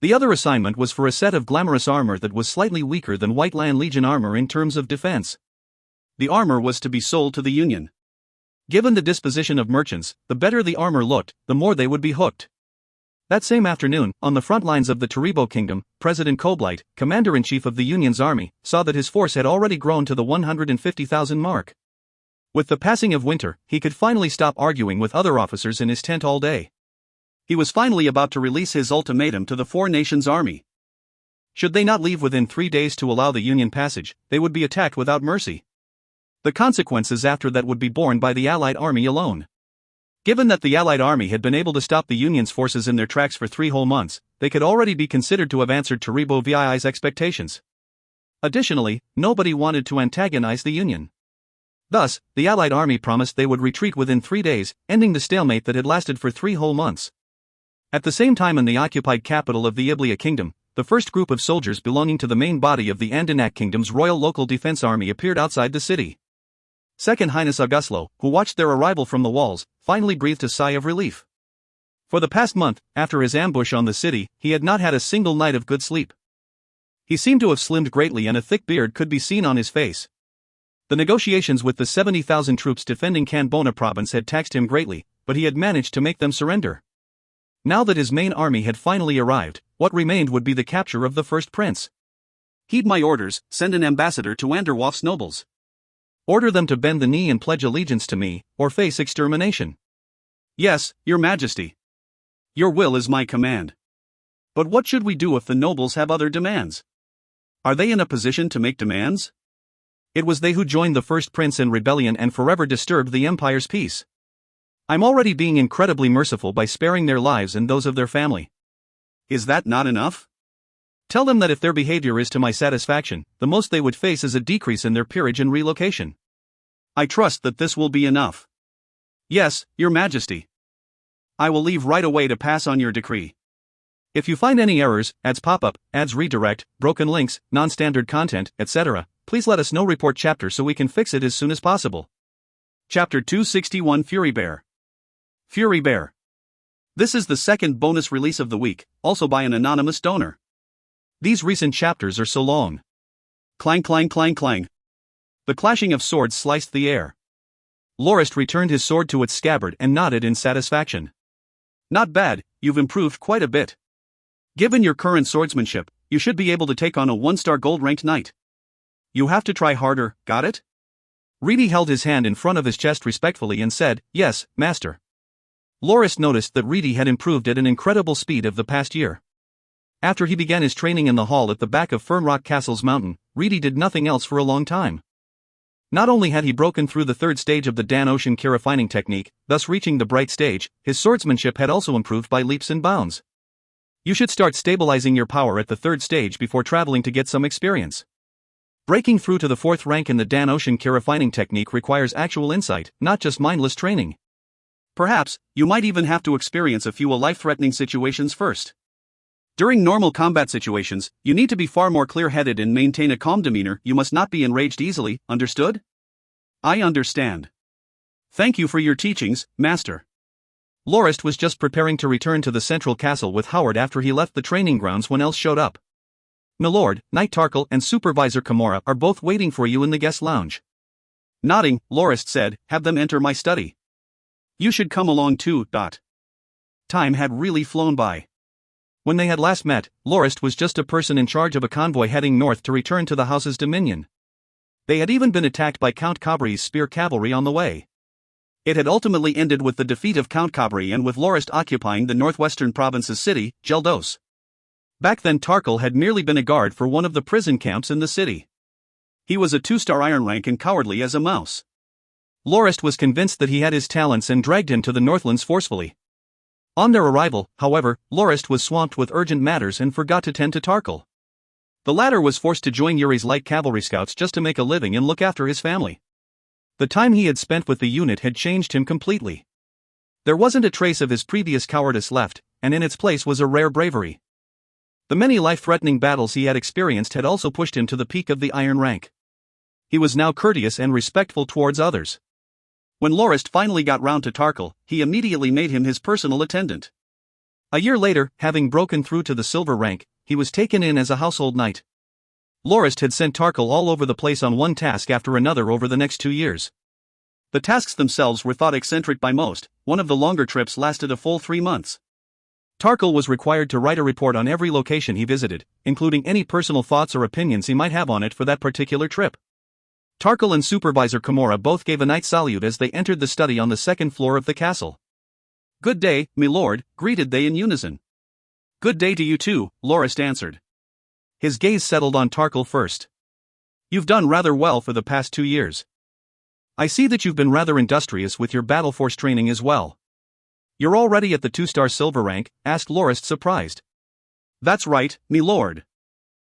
The other assignment was for a set of glamorous armor that was slightly weaker than White Land Legion armor in terms of defense. The armor was to be sold to the Union. Given the disposition of merchants, the better the armor looked, the more they would be hooked. That same afternoon, on the front lines of the Taribo Kingdom, President Koblight, Commander-in-Chief of the Union's army, saw that his force had already grown to the 150,000 mark. With the passing of winter, he could finally stop arguing with other officers in his tent all day. He was finally about to release his ultimatum to the four nations' army. Should they not leave within 3 days to allow the Union passage, they would be attacked without mercy. The consequences after that would be borne by the Allied army alone. Given that the Allied army had been able to stop the Union's forces in their tracks for 3 whole months, they could already be considered to have answered Taribo VII's expectations. Additionally, nobody wanted to antagonize the Union. Thus, the Allied army promised they would retreat within 3 days, ending the stalemate that had lasted for 3 whole months. At the same time, in the occupied capital of the Iblia Kingdom, the first group of soldiers belonging to the main body of the Andanak Kingdom's Royal Local Defense Army appeared outside the city. Second Highness Auguslo, who watched their arrival from the walls, finally breathed a sigh of relief. For the past month, after his ambush on the city, he had not had a single night of good sleep. He seemed to have slimmed greatly and a thick beard could be seen on his face. The negotiations with the 70,000 troops defending Kanbona province had taxed him greatly, but he had managed to make them surrender. Now that his main army had finally arrived, what remained would be the capture of the first prince. Heed my orders, send an ambassador to Anderwolf's nobles. Order them to bend the knee and pledge allegiance to me, or face extermination. Yes, your majesty. Your will is my command. But what should we do if the nobles have other demands? Are they in a position to make demands? It was they who joined the first prince in rebellion and forever disturbed the empire's peace. I'm already being incredibly merciful by sparing their lives and those of their family. Is that not enough? Tell them that if their behavior is to my satisfaction, the most they would face is a decrease in their peerage and relocation. I trust that this will be enough. Yes, your majesty. I will leave right away to pass on your decree. If you find any errors, ads pop-up, ads redirect, broken links, non-standard content, etc., please let us know. Report chapter so we can fix it as soon as possible. Chapter 261 Fury Bear. Fury Bear. This is the second bonus release of the week, also by an anonymous donor. These recent chapters are so long. Clang clang clang clang. The clashing of swords sliced the air. Lorist returned his sword to its scabbard and nodded in satisfaction. Not bad, you've improved quite a bit. Given your current swordsmanship, you should be able to take on a 1-star gold-ranked knight. You have to try harder, got it? Reedy held his hand in front of his chest respectfully and said, Yes, master. Lorist noticed that Reedy had improved at an incredible speed of the past year. After he began his training in the hall at the back of Fernrock Castle's mountain, Reedy did nothing else for a long time. Not only had he broken through the 3rd stage of the Dan Ocean key refining technique, thus reaching the bright stage, his swordsmanship had also improved by leaps and bounds. You should start stabilizing your power at the 3rd stage before traveling to get some experience. Breaking through to the 4th rank in the Dan Ocean key refining technique requires actual insight, not just mindless training. Perhaps, you might even have to experience a few life-threatening situations first. During normal combat situations, you need to be far more clear-headed and maintain a calm demeanor. You must not be enraged easily, understood? I understand. Thank you for your teachings, master. Lorist was just preparing to return to the central castle with Howard after he left the training grounds when Els showed up. Milord, Knight Tarkle and Supervisor Kimura are both waiting for you in the guest lounge. Nodding, Lorist said, have them enter my study. You should come along too. Time had really flown by. When they had last met, Lorist was just a person in charge of a convoy heading north to return to the house's dominion. They had even been attacked by Count Cabri's spear cavalry on the way. It had ultimately ended with the defeat of Count Cabri and with Lorist occupying the northwestern province's city, Geldos. Back then Tarkle had merely been a guard for one of the prison camps in the city. He was a 2-star iron rank and cowardly as a mouse. Lorist was convinced that he had his talents and dragged him to the Northlands forcefully. On their arrival, however, Lorist was swamped with urgent matters and forgot to tend to Tarkle. The latter was forced to join Yuri's light cavalry scouts just to make a living and look after his family. The time he had spent with the unit had changed him completely. There wasn't a trace of his previous cowardice left, and in its place was a rare bravery. The many life-threatening battles he had experienced had also pushed him to the peak of the iron rank. He was now courteous and respectful towards others. When Lorist finally got round to Tarkle, he immediately made him his personal attendant. A year later, having broken through to the silver rank, he was taken in as a household knight. Lorist had sent Tarkle all over the place on one task after another over the next 2 years. The tasks themselves were thought eccentric by most. One of the longer trips lasted a full 3 months. Tarkle was required to write a report on every location he visited, including any personal thoughts or opinions he might have on it for that particular trip. Tarkle and Supervisor Kimura both gave a knight's salute as they entered the study on the second floor of the castle. "Good day, my lord," greeted they in unison. "Good day to you too," Lorist answered. His gaze settled on Tarkle first. "You've done rather well for the past 2 years. I see that you've been rather industrious with your battle force training as well." "You're already at the 2-star silver rank?" asked Lorist, surprised. "That's right, me lord.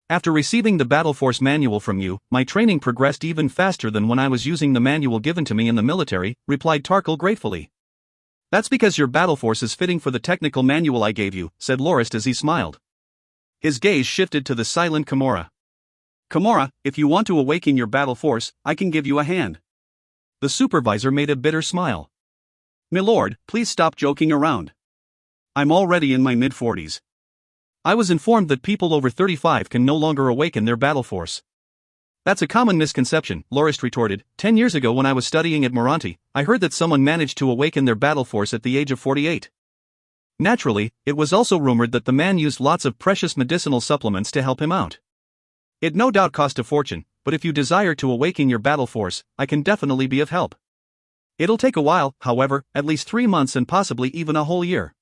After receiving the battle force manual from you, my training progressed even faster than when I was using the manual given to me in the military," replied Tarkle gratefully. "That's because your battle force is fitting for the technical manual I gave you," said Lorist as he smiled. His gaze shifted to the silent Kimura. "Kimura, if you want to awaken your battle force, I can give you a hand." The supervisor made a bitter smile. "My lord, please stop joking around. I'm already in my mid-40s. I was informed that people over 35 can no longer awaken their battle force." "That's a common misconception," Lorist retorted. 10 years ago when I was studying at Moranti, I heard that someone managed to awaken their battle force at the age of 48. Naturally, it was also rumored that the man used lots of precious medicinal supplements to help him out. It no doubt cost a fortune, but if you desire to awaken your battle force, I can definitely be of help. It'll take a while, however, at least 3 months and possibly even a whole year.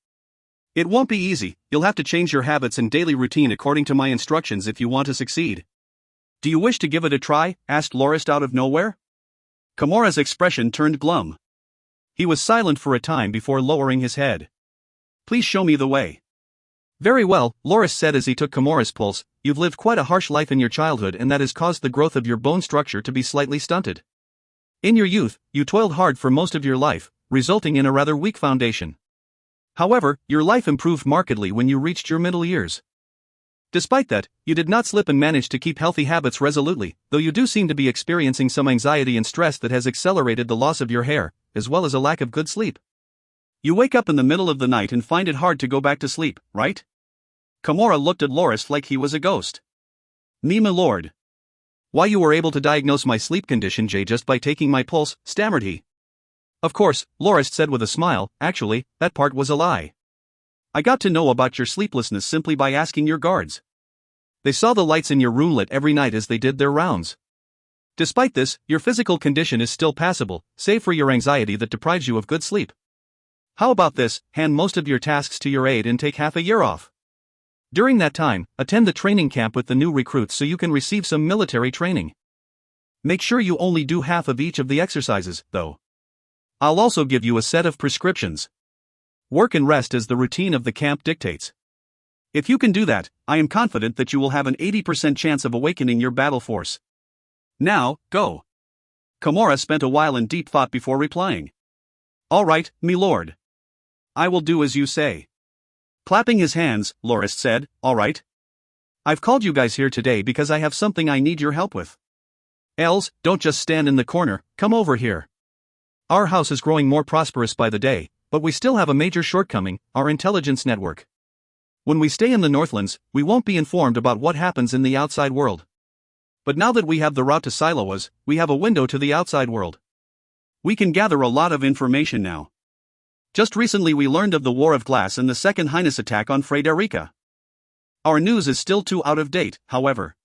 It won't be easy. You'll have to change your habits and daily routine according to my instructions if you want to succeed." "Do you wish to give it a try?" asked Lorist out of nowhere. Kimura's expression turned glum. He was silent for a time before lowering his head. "Please show me the way." "Very well," Lorist said as he took Kimura's pulse. "You've lived quite a harsh life in your childhood and that has caused the growth of your bone structure to be slightly stunted. In your youth, you toiled hard for most of your life, resulting in a rather weak foundation. However, your life improved markedly when you reached your middle years. Despite that, you did not slip and managed to keep healthy habits resolutely, though you do seem to be experiencing some anxiety and stress that has accelerated the loss of your hair, as well as a lack of good sleep. You wake up in the middle of the night and find it hard to go back to sleep, right?" Kimura looked at Lorist like he was a ghost. "Me, my lord. Why, you were able to diagnose my sleep condition just by taking my pulse," stammered he. "Of course," Lorist said with a smile. "Actually, that part was a lie. I got to know about your sleeplessness simply by asking your guards. They saw the lights in your room lit every night as they did their rounds. Despite this, your physical condition is still passable, save for your anxiety that deprives you of good sleep. How about this, hand most of your tasks to your aide and take half a year off. During that time, attend the training camp with the new recruits so you can receive some military training. Make sure you only do half of each of the exercises, though. I'll also give you a set of prescriptions. Work and rest as the routine of the camp dictates. If you can do that, I am confident that you will have an 80% chance of awakening your battle force. Now, go." Kimura spent a while in deep thought before replying. "All right, me lord. I will do as you say." Clapping his hands, Lorist said, "All right. I've called you guys here today because I have something I need your help with. Els, don't just stand in the corner, come over here. Our house is growing more prosperous by the day, but we still have a major shortcoming, our intelligence network. When we stay in the Northlands, we won't be informed about what happens in the outside world. But now that we have the route to Siloas, we have a window to the outside world. We can gather a lot of information now. Just recently we learned of the War of Glass and the Second Highness attack on Frederica. Our news is still too out of date, however.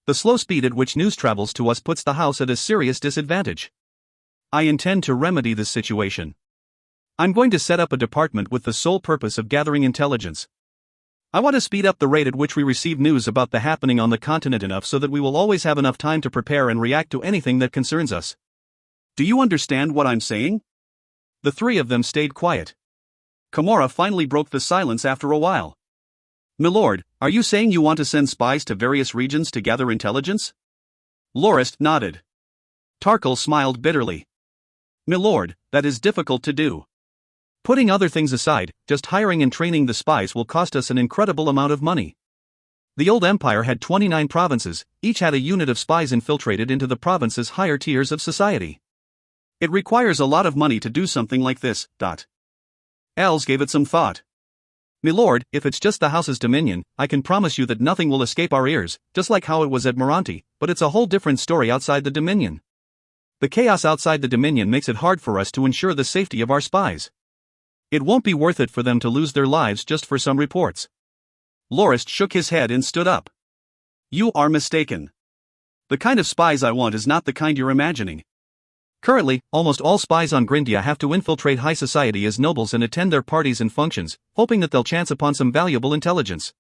The slow speed at which news travels to us puts the house at a serious disadvantage. I intend to remedy this situation. I'm going to set up a department with the sole purpose of gathering intelligence. I want to speed up the rate at which we receive news about the happening on the continent enough so that we will always have enough time to prepare and react to anything that concerns us. Do you understand what I'm saying?" The three of them stayed quiet. Kimura finally broke the silence after a while. Milord, are you saying you want to send spies to various regions to gather intelligence? Lorist nodded. Tarkle smiled bitterly. Milord, that is difficult to do. Putting other things aside, just hiring and training the spies will cost us an incredible amount of money. The old empire had 29 provinces, each had a unit of spies infiltrated into the province's higher tiers of society. It requires a lot of money to do something like this. Els gave it some thought. Milord, if it's just the house's dominion, I can promise you that nothing will escape our ears, just like how it was at Moranti, but it's a whole different story outside the dominion. The chaos outside the dominion makes it hard for us to ensure the safety of our spies. It won't be worth it for them to lose their lives just for some reports. Lorist shook his head and stood up. You are mistaken. The kind of spies I want is not the kind you're imagining. Currently, almost all spies on Grindia have to infiltrate high society as nobles and attend their parties and functions, hoping that they'll chance upon some valuable intelligence.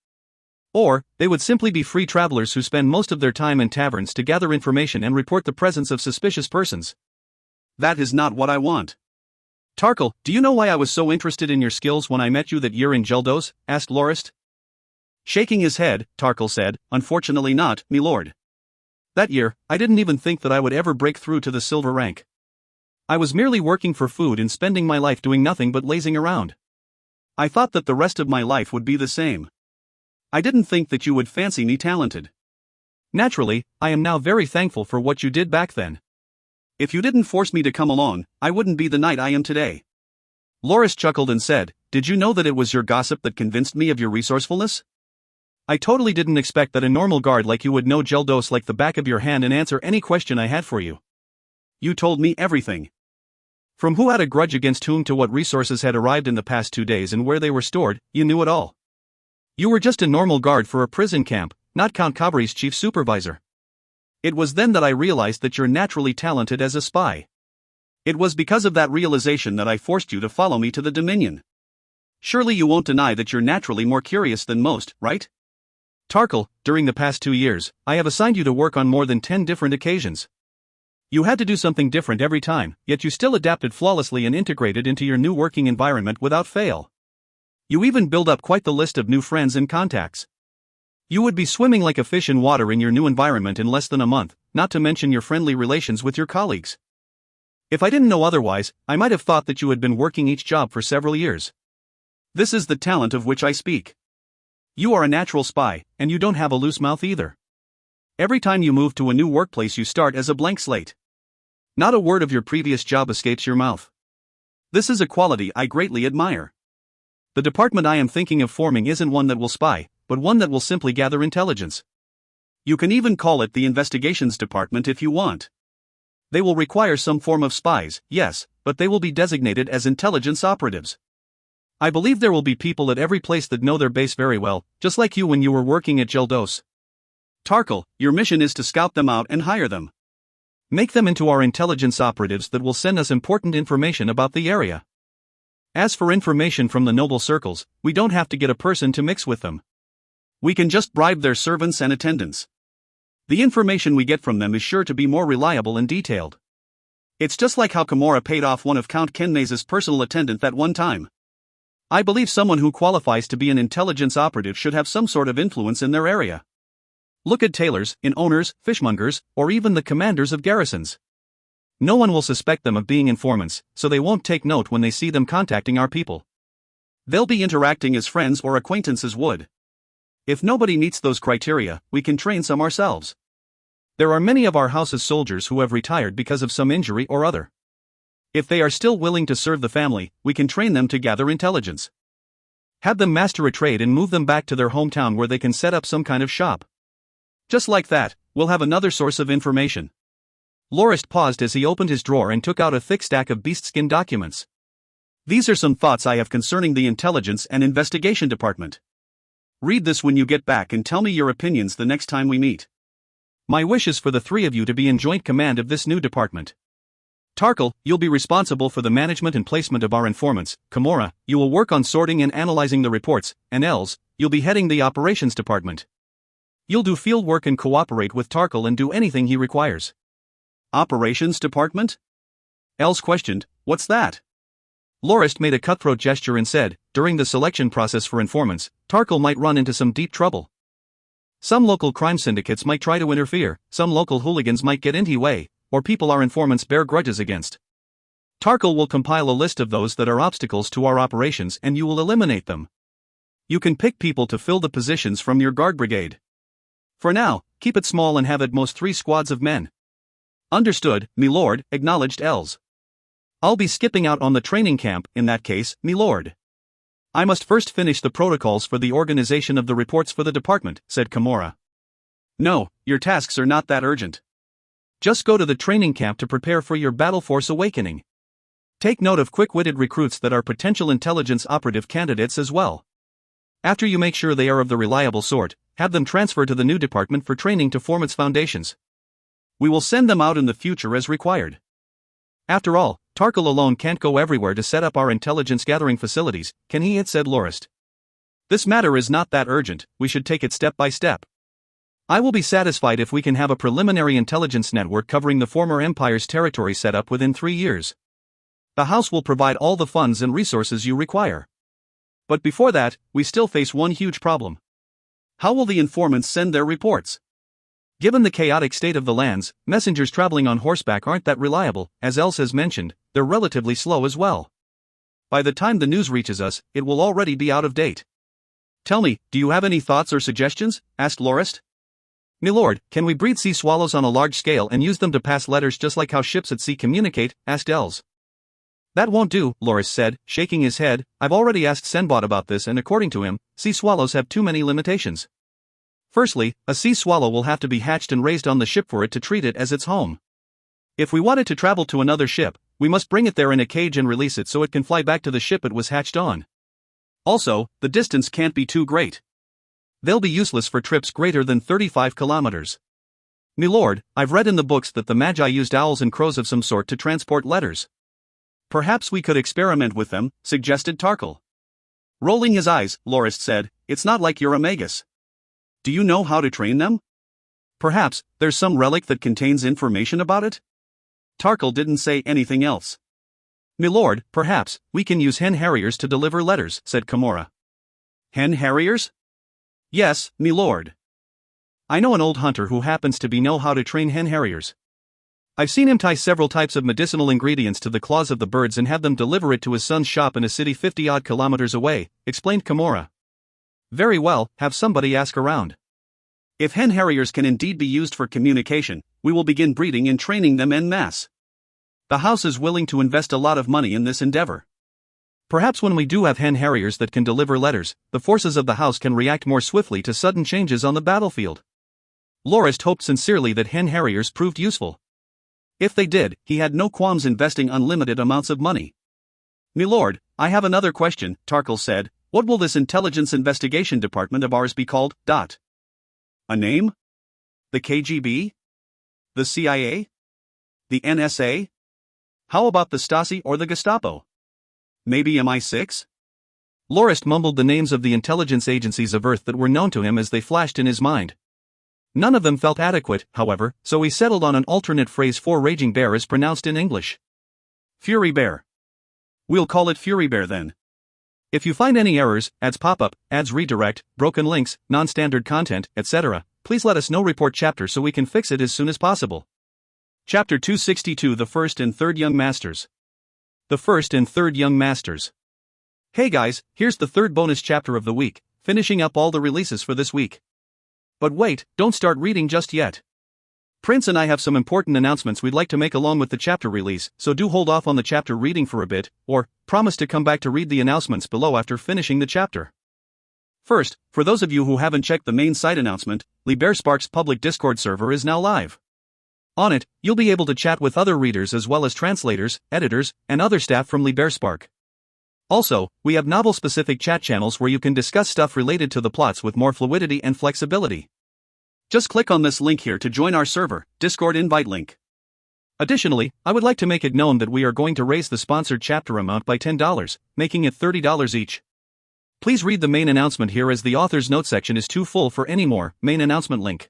Or, they would simply be free travelers who spend most of their time in taverns to gather information and report the presence of suspicious persons. That is not what I want. Tarkle, do you know why I was so interested in your skills when I met you that year in Geldos? Asked Lorist. Shaking his head, Tarkle said, Unfortunately not, milord. That year, I didn't even think that I would ever break through to the silver rank. I was merely working for food and spending my life doing nothing but lazing around. I thought that the rest of my life would be the same. I didn't think that you would fancy me talented. Naturally, I am now very thankful for what you did back then. If you didn't force me to come along, I wouldn't be the knight I am today. Lorist chuckled and said, Did you know that it was your gossip that convinced me of your resourcefulness? I totally didn't expect that a normal guard like you would know Geldos like the back of your hand and answer any question I had for you. You told me everything. From who had a grudge against whom to what resources had arrived in the past 2 days and where they were stored, you knew it all. You were just a normal guard for a prison camp, not Count Cabri's chief supervisor. It was then that I realized that you're naturally talented as a spy. It was because of that realization that I forced you to follow me to the Dominion. Surely you won't deny that you're naturally more curious than most, right? Tarkle, during the past 2 years, I have assigned you to work on more than 10 different occasions. You had to do something different every time, yet you still adapted flawlessly and integrated into your new working environment without fail. You even build up quite the list of new friends and contacts. You would be swimming like a fish in water in your new environment in less than a month, not to mention your friendly relations with your colleagues. If I didn't know otherwise, I might have thought that you had been working each job for several years. This is the talent of which I speak. You are a natural spy, and you don't have a loose mouth either. Every time you move to a new workplace you start as a blank slate. Not a word of your previous job escapes your mouth. This is a quality I greatly admire. The department I am thinking of forming isn't one that will spy, but one that will simply gather intelligence. You can even call it the investigations department if you want. They will require some form of spies, yes, but they will be designated as intelligence operatives. I believe there will be people at every place that know their base very well, just like you when you were working at Geldos. Tarkle, your mission is to scout them out and hire them. Make them into our intelligence operatives that will send us important information about the area. As for information from the noble circles, we don't have to get a person to mix with them. We can just bribe their servants and attendants. The information we get from them is sure to be more reliable and detailed. It's just like how Kimura paid off one of Count Kenmaze's personal attendant that one time. I believe someone who qualifies to be an intelligence operative should have some sort of influence in their area. Look at tailors, inn owners, fishmongers, or even the commanders of garrisons. No one will suspect them of being informants, so they won't take note when they see them contacting our people. They'll be interacting as friends or acquaintances would. If nobody meets those criteria, we can train some ourselves. There are many of our house's soldiers who have retired because of some injury or other. If they are still willing to serve the family, we can train them to gather intelligence. Have them master a trade and move them back to their hometown where they can set up some kind of shop. Just like that, we'll have another source of information. Lorist paused as he opened his drawer and took out a thick stack of beastskin documents. These are some thoughts I have concerning the Intelligence and Investigation Department. Read this when you get back and tell me your opinions the next time we meet. My wish is for the three of you to be in joint command of this new department. Tarkle, you'll be responsible for the management and placement of our informants. Kimura, you will work on sorting and analyzing the reports, and Els, you'll be heading the operations department. You'll do field work and cooperate with Tarkle and do anything he requires. Operations department? Els questioned, what's that? Lorist made a cutthroat gesture and said, during the selection process for informants, Tarkle might run into some deep trouble. Some local crime syndicates might try to interfere, some local hooligans might get in the way, or people our informants bear grudges against. Tarkle will compile a list of those that are obstacles to our operations and you will eliminate them. You can pick people to fill the positions from your guard brigade. For now, keep it small and have at most 3 squads of men. Understood, me lord, acknowledged Els. I'll be skipping out on the training camp, in that case, me lord. I must first finish the protocols for the organization of the reports for the department, said Kimura. No, your tasks are not that urgent. Just go to the training camp to prepare for your battle force awakening. Take note of quick-witted recruits that are potential intelligence operative candidates as well. After you make sure they are of the reliable sort, have them transfer to the new department for training to form its foundations. We will send them out in the future as required. After all, Tarkle alone can't go everywhere to set up our intelligence gathering facilities, can he? It said Lorist. This matter is not that urgent, we should take it step by step. I will be satisfied if we can have a preliminary intelligence network covering the former Empire's territory set up within 3 years. The House will provide all the funds and resources you require. But before that, we still face one huge problem. How will the informants send their reports? Given the chaotic state of the lands, messengers traveling on horseback aren't that reliable, as Els has mentioned, they're relatively slow as well. By the time the news reaches us, it will already be out of date. Tell me, do you have any thoughts or suggestions? Asked Lorist. Milord, can we breed sea swallows on a large scale and use them to pass letters just like how ships at sea communicate? Asked Els. That won't do, Lorist said, shaking his head. I've already asked Senbot about this and according to him, sea swallows have too many limitations. Firstly, a sea swallow will have to be hatched and raised on the ship for it to treat it as its home. If we want it to travel to another ship, we must bring it there in a cage and release it so it can fly back to the ship it was hatched on. Also, the distance can't be too great. They'll be useless for trips greater than 35 kilometers. Milord, I've read in the books that the Magi used owls and crows of some sort to transport letters. Perhaps we could experiment with them, suggested Tarkle. Rolling his eyes, Lorist said, it's not like you're a magus. Do you know how to train them? Perhaps, there's some relic that contains information about it? Tarkle didn't say anything else. Milord, perhaps, we can use hen harriers to deliver letters, said Kimura. Hen harriers? Yes, milord. I know an old hunter who happens to know how to train hen harriers. I've seen him tie several types of medicinal ingredients to the claws of the birds and have them deliver it to his son's shop in a city 50-odd kilometers away, explained Kimura. Very well, have somebody ask around. If hen harriers can indeed be used for communication, we will begin breeding and training them en masse. The House is willing to invest a lot of money in this endeavor. Perhaps when we do have hen harriers that can deliver letters, the forces of the House can react more swiftly to sudden changes on the battlefield. Lorist hoped sincerely that hen harriers proved useful. If they did, he had no qualms investing unlimited amounts of money. Milord, I have another question, Tarkle said. What will this intelligence investigation department of ours be called? A name? The KGB? The CIA? The NSA? How about the Stasi or the Gestapo? Maybe MI6? Lorist mumbled the names of the intelligence agencies of Earth that were known to him as they flashed in his mind. None of them felt adequate, however, so he settled on an alternate phrase for Raging Bear as pronounced in English. Fury Bear. We'll call it Fury Bear then. If you find any errors, ads pop-up, ads redirect, broken links, non-standard content, etc., please let us know. Report chapter so we can fix it as soon as possible. Chapter 262 The First and Third Young Masters. The First and Third Young Masters. Hey guys, here's the third bonus chapter of the week, finishing up all the releases for this week. But wait, don't start reading just yet. Prince and I have some important announcements we'd like to make along with the chapter release, so do hold off on the chapter reading for a bit, or promise to come back to read the announcements below after finishing the chapter. First, for those of you who haven't checked the main site announcement, LiberSpark's public Discord server is now live. On it, you'll be able to chat with other readers as well as translators, editors, and other staff from LiberSpark. Also, we have novel-specific chat channels where you can discuss stuff related to the plots with more fluidity and flexibility. Just click on this link here to join our server, Discord invite link. Additionally, I would like to make it known that we are going to raise the sponsored chapter amount by $10, making it $30 each. Please read the main announcement here as the author's note section is too full for any more. Main announcement link.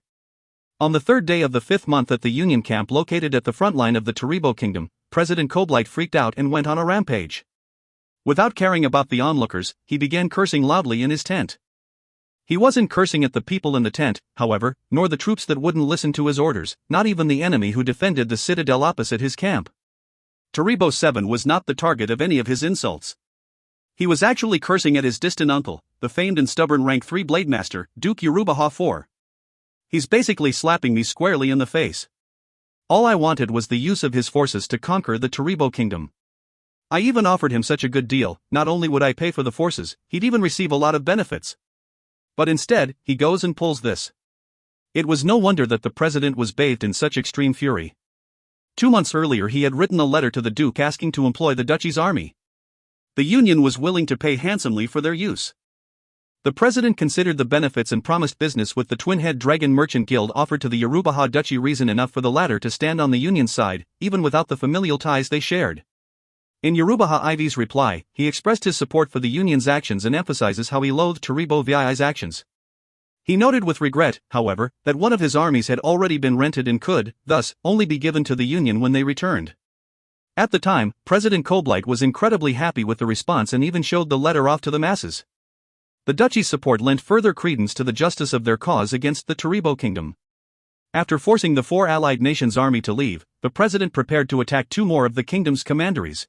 On the third day of the 5th month at the Union camp located at the front line of the Taribo Kingdom, President Koblight freaked out and went on a rampage. Without caring about the onlookers, he began cursing loudly in his tent. He wasn't cursing at the people in the tent, however, nor the troops that wouldn't listen to his orders, not even the enemy who defended the citadel opposite his camp. Taribo VII was not the target of any of his insults. He was actually cursing at his distant uncle, the famed and stubborn rank 3 Blade Master, Duke Yarubaha IV. He's basically slapping me squarely in the face. All I wanted was the use of his forces to conquer the Taribo kingdom. I even offered him such a good deal, not only would I pay for the forces, he'd even receive a lot of benefits. But instead, he goes and pulls this. It was no wonder that the president was bathed in such extreme fury. 2 months earlier he had written a letter to the Duke asking to employ the duchy's army. The Union was willing to pay handsomely for their use. The president considered the benefits and promised business with the Twin-Head Dragon Merchant Guild offered to the Yarubaha Duchy reason enough for the latter to stand on the Union's side, even without the familial ties they shared. In Yarubaha IV's reply, he expressed his support for the Union's actions and emphasizes how he loathed Taribo VII's actions. He noted with regret, however, that one of his armies had already been rented and could, thus, only be given to the Union when they returned. At the time, President Koblight was incredibly happy with the response and even showed the letter off to the masses. The duchy's support lent further credence to the justice of their cause against the Taribo kingdom. After forcing the 4 allied nations' army to leave, the president prepared to attack 2 more of the kingdom's commanderies.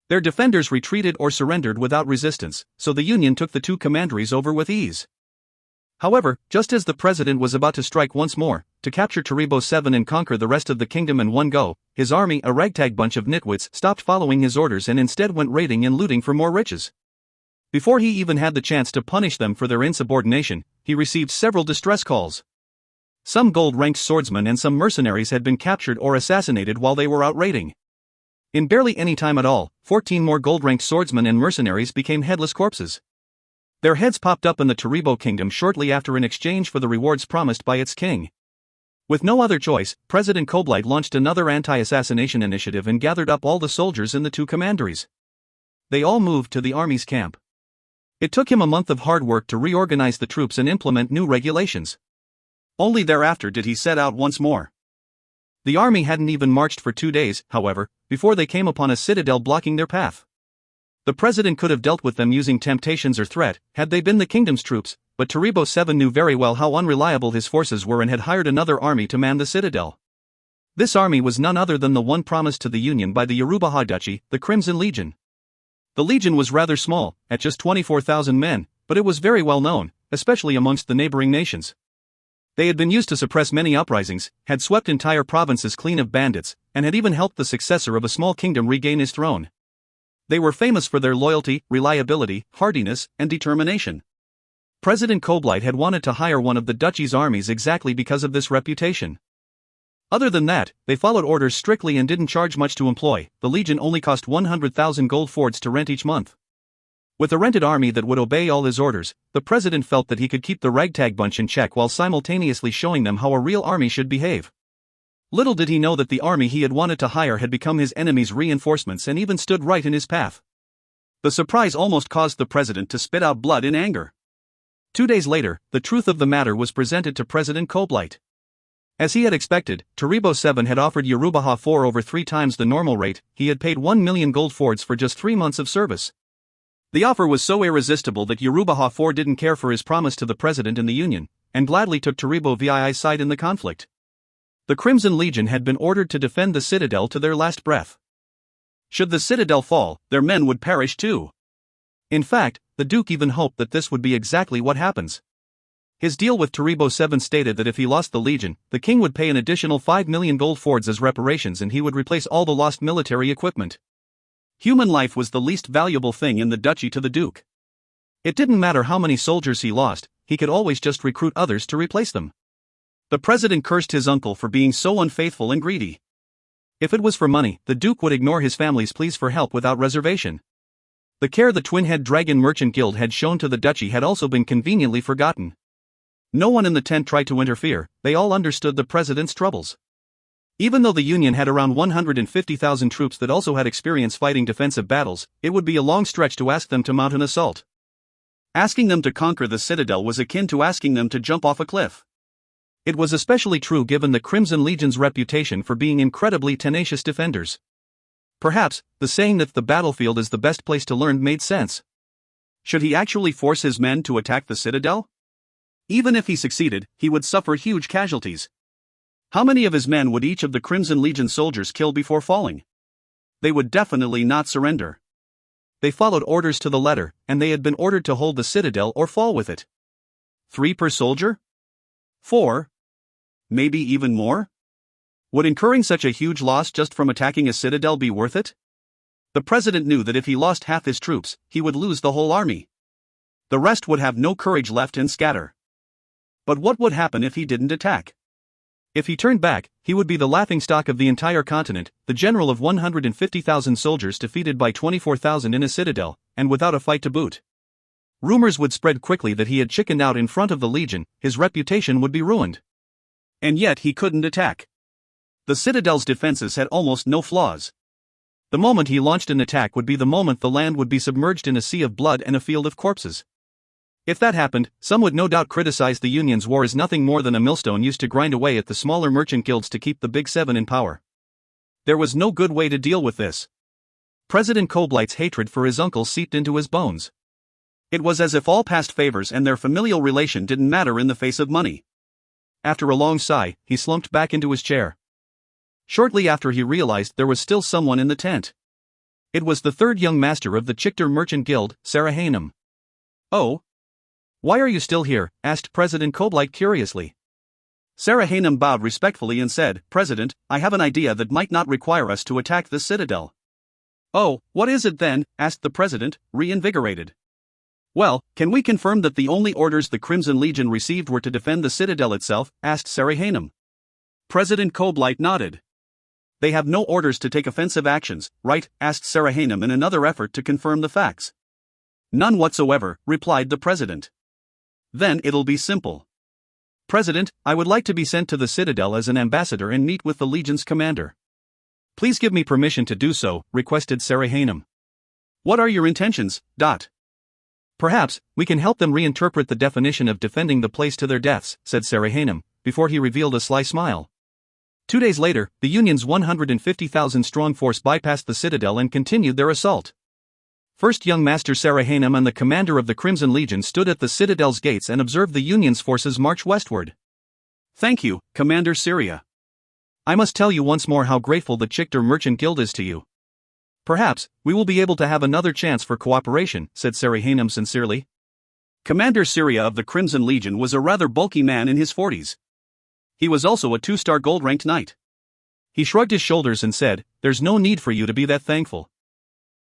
Their defenders retreated or surrendered without resistance, so the Union took the 2 commanderies over with ease. However, just as the president was about to strike once more, to capture Taribo VII and conquer the rest of the kingdom in one go, his army, a ragtag bunch of nitwits, stopped following his orders and instead went raiding and looting for more riches. Before he even had the chance to punish them for their insubordination, he received several distress calls. Some gold-ranked swordsmen and some mercenaries had been captured or assassinated while they were out raiding. In barely any time at all, 14 more gold-ranked swordsmen and mercenaries became headless corpses. Their heads popped up in the Taribo kingdom shortly after in exchange for the rewards promised by its king. With no other choice, President Koblight launched another anti-assassination initiative and gathered up all the soldiers in the 2 commanderies. They all moved to the army's camp. It took him a month of hard work to reorganize the troops and implement new regulations. Only thereafter did he set out once more. The army hadn't even marched for 2 days, however, before they came upon a citadel blocking their path. The president could have dealt with them using temptations or threat, had they been the kingdom's troops, but Taribo VII knew very well how unreliable his forces were and had hired another army to man the citadel. This army was none other than the one promised to the Union by the Yarubaha Duchy, the Crimson Legion. The Legion was rather small, at just 24,000 men, but it was very well known, especially amongst the neighboring nations. They had been used to suppress many uprisings, had swept entire provinces clean of bandits, and had even helped the successor of a small kingdom regain his throne. They were famous for their loyalty, reliability, hardiness, and determination. President Koblight had wanted to hire one of the duchy's armies exactly because of this reputation. Other than that, they followed orders strictly and didn't charge much to employ. The Legion only cost 100,000 gold fords to rent each month. With a rented army that would obey all his orders, the president felt that he could keep the ragtag bunch in check while simultaneously showing them how a real army should behave. Little did he know that the army he had wanted to hire had become his enemy's reinforcements and even stood right in his path. The surprise almost caused the president to spit out blood in anger. 2 days later, the truth of the matter was presented to President Koblight. As he had expected, Taribo VII had offered Yarubaha IV over 3 times the normal rate. He had paid 1 million gold fords for just 3 months of service. The offer was so irresistible that Yarubaha IV didn't care for his promise to the president and the Union, and gladly took Taribo VII's side in the conflict. The Crimson Legion had been ordered to defend the citadel to their last breath. Should the citadel fall, their men would perish too. In fact, the Duke even hoped that this would be exactly what happens. His deal with Taribo VII stated that if he lost the Legion, the king would pay an additional 5 million gold fords as reparations and he would replace all the lost military equipment. Human life was the least valuable thing in the duchy to the Duke. It didn't matter how many soldiers he lost, he could always just recruit others to replace them. The president cursed his uncle for being so unfaithful and greedy. If it was for money, the Duke would ignore his family's pleas for help without reservation. The care the Twin-Head Dragon Merchant Guild had shown to the duchy had also been conveniently forgotten. No one in the tent tried to interfere, they all understood the president's troubles. Even though the Union had around 150,000 troops that also had experience fighting defensive battles, it would be a long stretch to ask them to mount an assault. Asking them to conquer the citadel was akin to asking them to jump off a cliff. It was especially true given the Crimson Legion's reputation for being incredibly tenacious defenders. Perhaps, the saying that the battlefield is the best place to learn made sense. Should he actually force his men to attack the citadel? Even if he succeeded, he would suffer huge casualties. How many of his men would each of the Crimson Legion soldiers kill before falling? They would definitely not surrender. They followed orders to the letter, and they had been ordered to hold the citadel or fall with it. 3 per soldier? 4? Maybe even more? Would incurring such a huge loss just from attacking a citadel be worth it? The president knew that if he lost half his troops, he would lose the whole army. The rest would have no courage left and scatter. But what would happen if he didn't attack? If he turned back, he would be the laughingstock of the entire continent, the general of 150,000 soldiers defeated by 24,000 in a citadel, and without a fight to boot. Rumors would spread quickly that he had chickened out in front of the legion, his reputation would be ruined. And yet he couldn't attack. The citadel's defenses had almost no flaws. The moment he launched an attack would be the moment the land would be submerged in a sea of blood and a field of corpses. If that happened, some would no doubt criticize the Union's war as nothing more than a millstone used to grind away at the smaller merchant guilds to keep the Big Seven in power. There was no good way to deal with this. President Koblight's hatred for his uncle seeped into his bones. It was as if all past favors and their familial relation didn't matter in the face of money. After a long sigh, he slumped back into his chair. Shortly after he realized there was still someone in the tent. It was the third young master of the Chichter Merchant Guild, Sarah Hainham. "Oh? Why are you still here?" asked President Koblight curiously. Sarah Hainham bowed respectfully and said, "President, I have an idea that might not require us to attack the citadel." "Oh, what is it then?" asked the president, reinvigorated. "Well, can we confirm that the only orders the Crimson Legion received were to defend the citadel itself?" asked Sarah Hainham. President Koblight nodded. "They have no orders to take offensive actions, right?" asked Sarah Hainham in another effort to confirm the facts. "None whatsoever," replied the president. "Then it'll be simple. President, I would like to be sent to the citadel as an ambassador and meet with the Legion's commander." "Please give me permission to do so," requested Sarah Hainham. "What are your intentions?" "Perhaps, we can help them reinterpret the definition of defending the place to their deaths," said Sarah Hainham, before he revealed a sly smile. 2 days later, the Union's 150,000-strong force bypassed the citadel and continued their assault. First young Master Sarah Hainham and the commander of the Crimson Legion stood at the citadel's gates and observed the Union's forces march westward. "Thank you, Commander Syria. I must tell you once more how grateful the Chichter Merchant Guild is to you. Perhaps, we will be able to have another chance for cooperation," said Sarah Hainham sincerely. Commander Syria of the Crimson Legion was a rather bulky man in his 40s. He was also a 2-star gold-ranked knight. He shrugged his shoulders and said, "There's no need for you to be that thankful.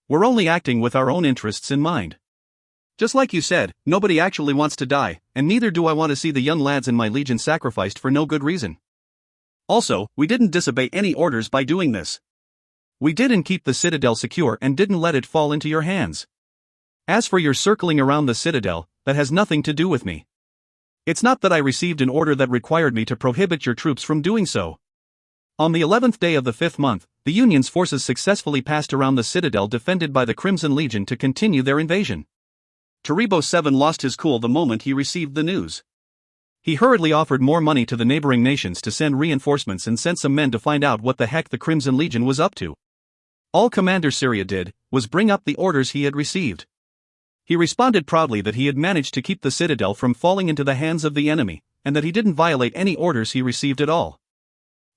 We're only acting with our own interests in mind. Just like you said, nobody actually wants to die, and neither do I want to see the young lads in my legion sacrificed for no good reason. Also, we didn't disobey any orders by doing this. We didn't keep the citadel secure and didn't let it fall into your hands. As for your circling around the citadel, that has nothing to do with me. It's not that I received an order that required me to prohibit your troops from doing so." On the 11th day of the 5th month, the Union's forces successfully passed around the citadel defended by the Crimson Legion to continue their invasion. Taribo VII lost his cool the moment he received the news. He hurriedly offered more money to the neighboring nations to send reinforcements and sent some men to find out what the heck the Crimson Legion was up to. All Commander Syria did was bring up the orders he had received. He responded proudly that he had managed to keep the citadel from falling into the hands of the enemy, and that he didn't violate any orders he received at all.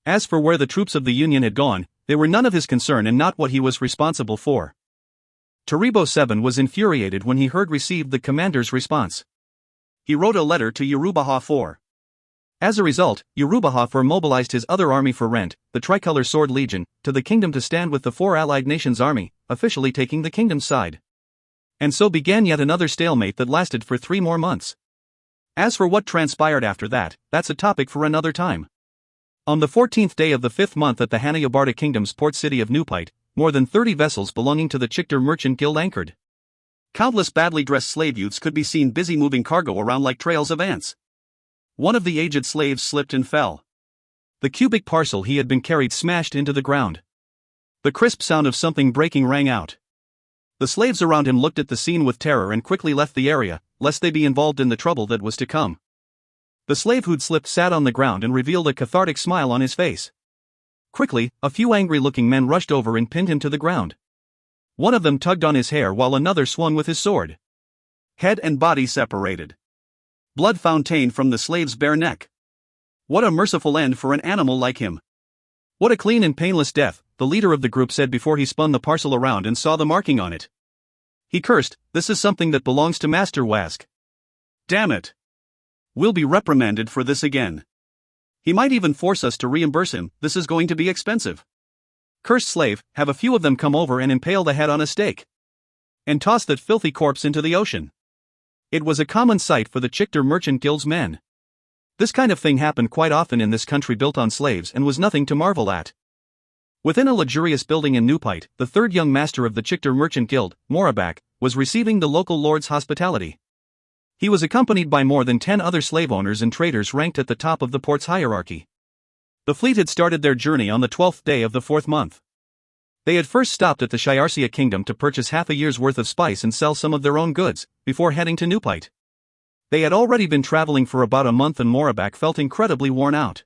As for where the troops of the Union had gone, they were none of his concern and not what he was responsible for. Taribo VII was infuriated when he received the commander's response. He wrote a letter to Yerubaha IV. As a result, Yerubaha IV mobilized his other army for Rent, the Tricolor Sword Legion, to the kingdom to stand with the 4 allied nations' army, officially taking the kingdom's side. And so began yet another stalemate that lasted for 3 more months. As for what transpired after that, that's a topic for another time. On the 14th day of the 5th month at the Hanayabarta Kingdom's port city of Nupite, more than 30 vessels belonging to the Chichter Merchant Guild anchored. Countless badly dressed slave youths could be seen busy moving cargo around like trails of ants. One of the aged slaves slipped and fell. The cubic parcel he had been carried smashed into the ground. The crisp sound of something breaking rang out. The slaves around him looked at the scene with terror and quickly left the area, lest they be involved in the trouble that was to come. The slave who'd slipped sat on the ground and revealed a cathartic smile on his face. Quickly, a few angry-looking men rushed over and pinned him to the ground. One of them tugged on his hair while another swung with his sword. Head and body separated. Blood fountained from the slave's bare neck. What a merciful end for an animal like him. What a clean and painless death, the leader of the group said before he spun the parcel around and saw the marking on it. He cursed, "This is something that belongs to Master Wask. Damn it. We'll be reprimanded for this again. He might even force us to reimburse him, this is going to be expensive. Cursed slave, have a few of them come over and impale the head on a stake. And toss that filthy corpse into the ocean." It was a common sight for the Chichter Merchant Guild's men. This kind of thing happened quite often in this country built on slaves and was nothing to marvel at. Within a luxurious building in Newpite, the third young master of the Chichter Merchant Guild, Morabak, was receiving the local lord's hospitality. He was accompanied by more than 10 other slave owners and traders ranked at the top of the port's hierarchy. The fleet had started their journey on the 12th day of the 4th month. They had first stopped at the Shiarsia kingdom to purchase half a year's worth of spice and sell some of their own goods, before heading to Newpite. They had already been traveling for about a month and Morabak felt incredibly worn out.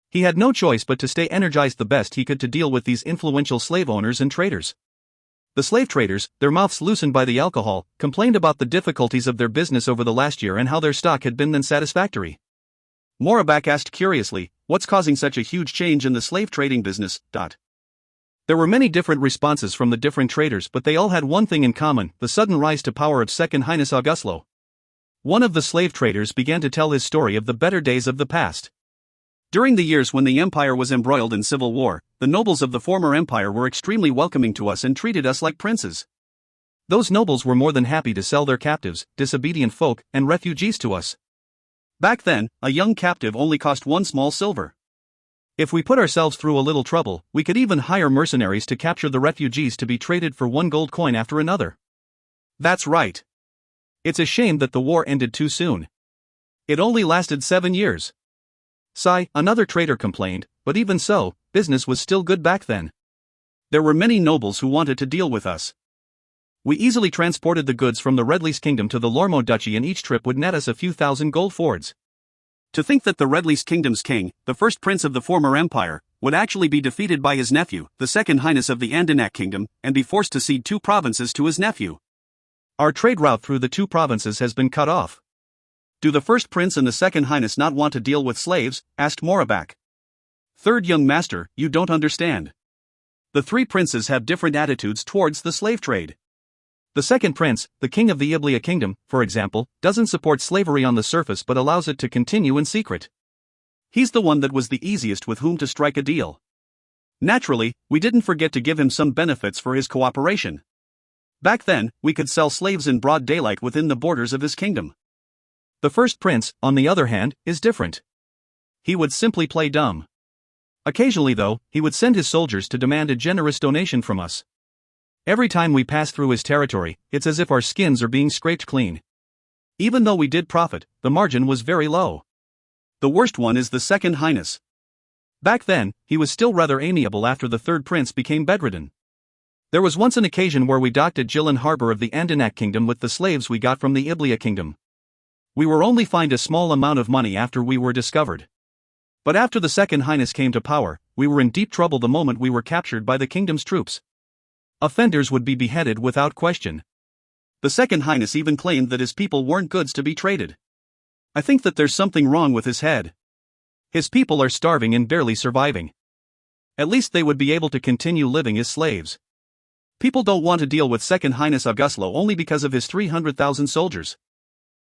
He had no choice but to stay energized the best he could to deal with these influential slave owners and traders. The slave traders, their mouths loosened by the alcohol, complained about the difficulties of their business over the last year and how their stock had been unsatisfactory. Morabak asked curiously, "What's causing such a huge change in the slave trading business?" There were many different responses from the different traders, but they all had one thing in common, the sudden rise to power of Second Highness Auguslo. One of the slave traders began to tell his story of the better days of the past. During the years when the empire was embroiled in civil war, the nobles of the former empire were extremely welcoming to us and treated us like princes. Those nobles were more than happy to sell their captives, disobedient folk, and refugees to us. Back then, a young captive only cost 1 small silver. If we put ourselves through a little trouble, we could even hire mercenaries to capture the refugees to be traded for 1 gold coin after another. That's right. It's a shame that the war ended too soon. It only lasted 7 years. Sigh, another trader complained, but even so, business was still good back then. There were many nobles who wanted to deal with us. We easily transported the goods from the Redleys Kingdom to the Lormo Duchy and each trip would net us a few thousand gold fords. To think that the Redleys Kingdom's king, the first prince of the former empire, would actually be defeated by his nephew, the second highness of the Andanak Kingdom, and be forced to cede 2 provinces to his nephew. Our trade route through the 2 provinces has been cut off. Do the first prince and the second highness not want to deal with slaves? Asked Morabak. Third young master, you don't understand. The 3 princes have different attitudes towards the slave trade. The second prince, the king of the Iblia kingdom, for example, doesn't support slavery on the surface but allows it to continue in secret. He's the one that was the easiest with whom to strike a deal. Naturally, we didn't forget to give him some benefits for his cooperation. Back then, we could sell slaves in broad daylight within the borders of his kingdom. The first prince, on the other hand, is different. He would simply play dumb. Occasionally though, he would send his soldiers to demand a generous donation from us. Every time we pass through his territory, it's as if our skins are being scraped clean. Even though we did profit, the margin was very low. The worst one is the second highness. Back then, he was still rather amiable after the third prince became bedridden. There was once an occasion where we docked at Gillan Harbor of the Andanak Kingdom with the slaves we got from the Iblia Kingdom. We were only fined a small amount of money after we were discovered. But after the second highness came to power, we were in deep trouble the moment we were captured by the kingdom's troops. Offenders would be beheaded without question. The second highness even claimed that his people weren't goods to be traded. I think that there's something wrong with his head. His people are starving and barely surviving. At least they would be able to continue living as slaves. People don't want to deal with second highness Auguslo only because of his 300,000 soldiers.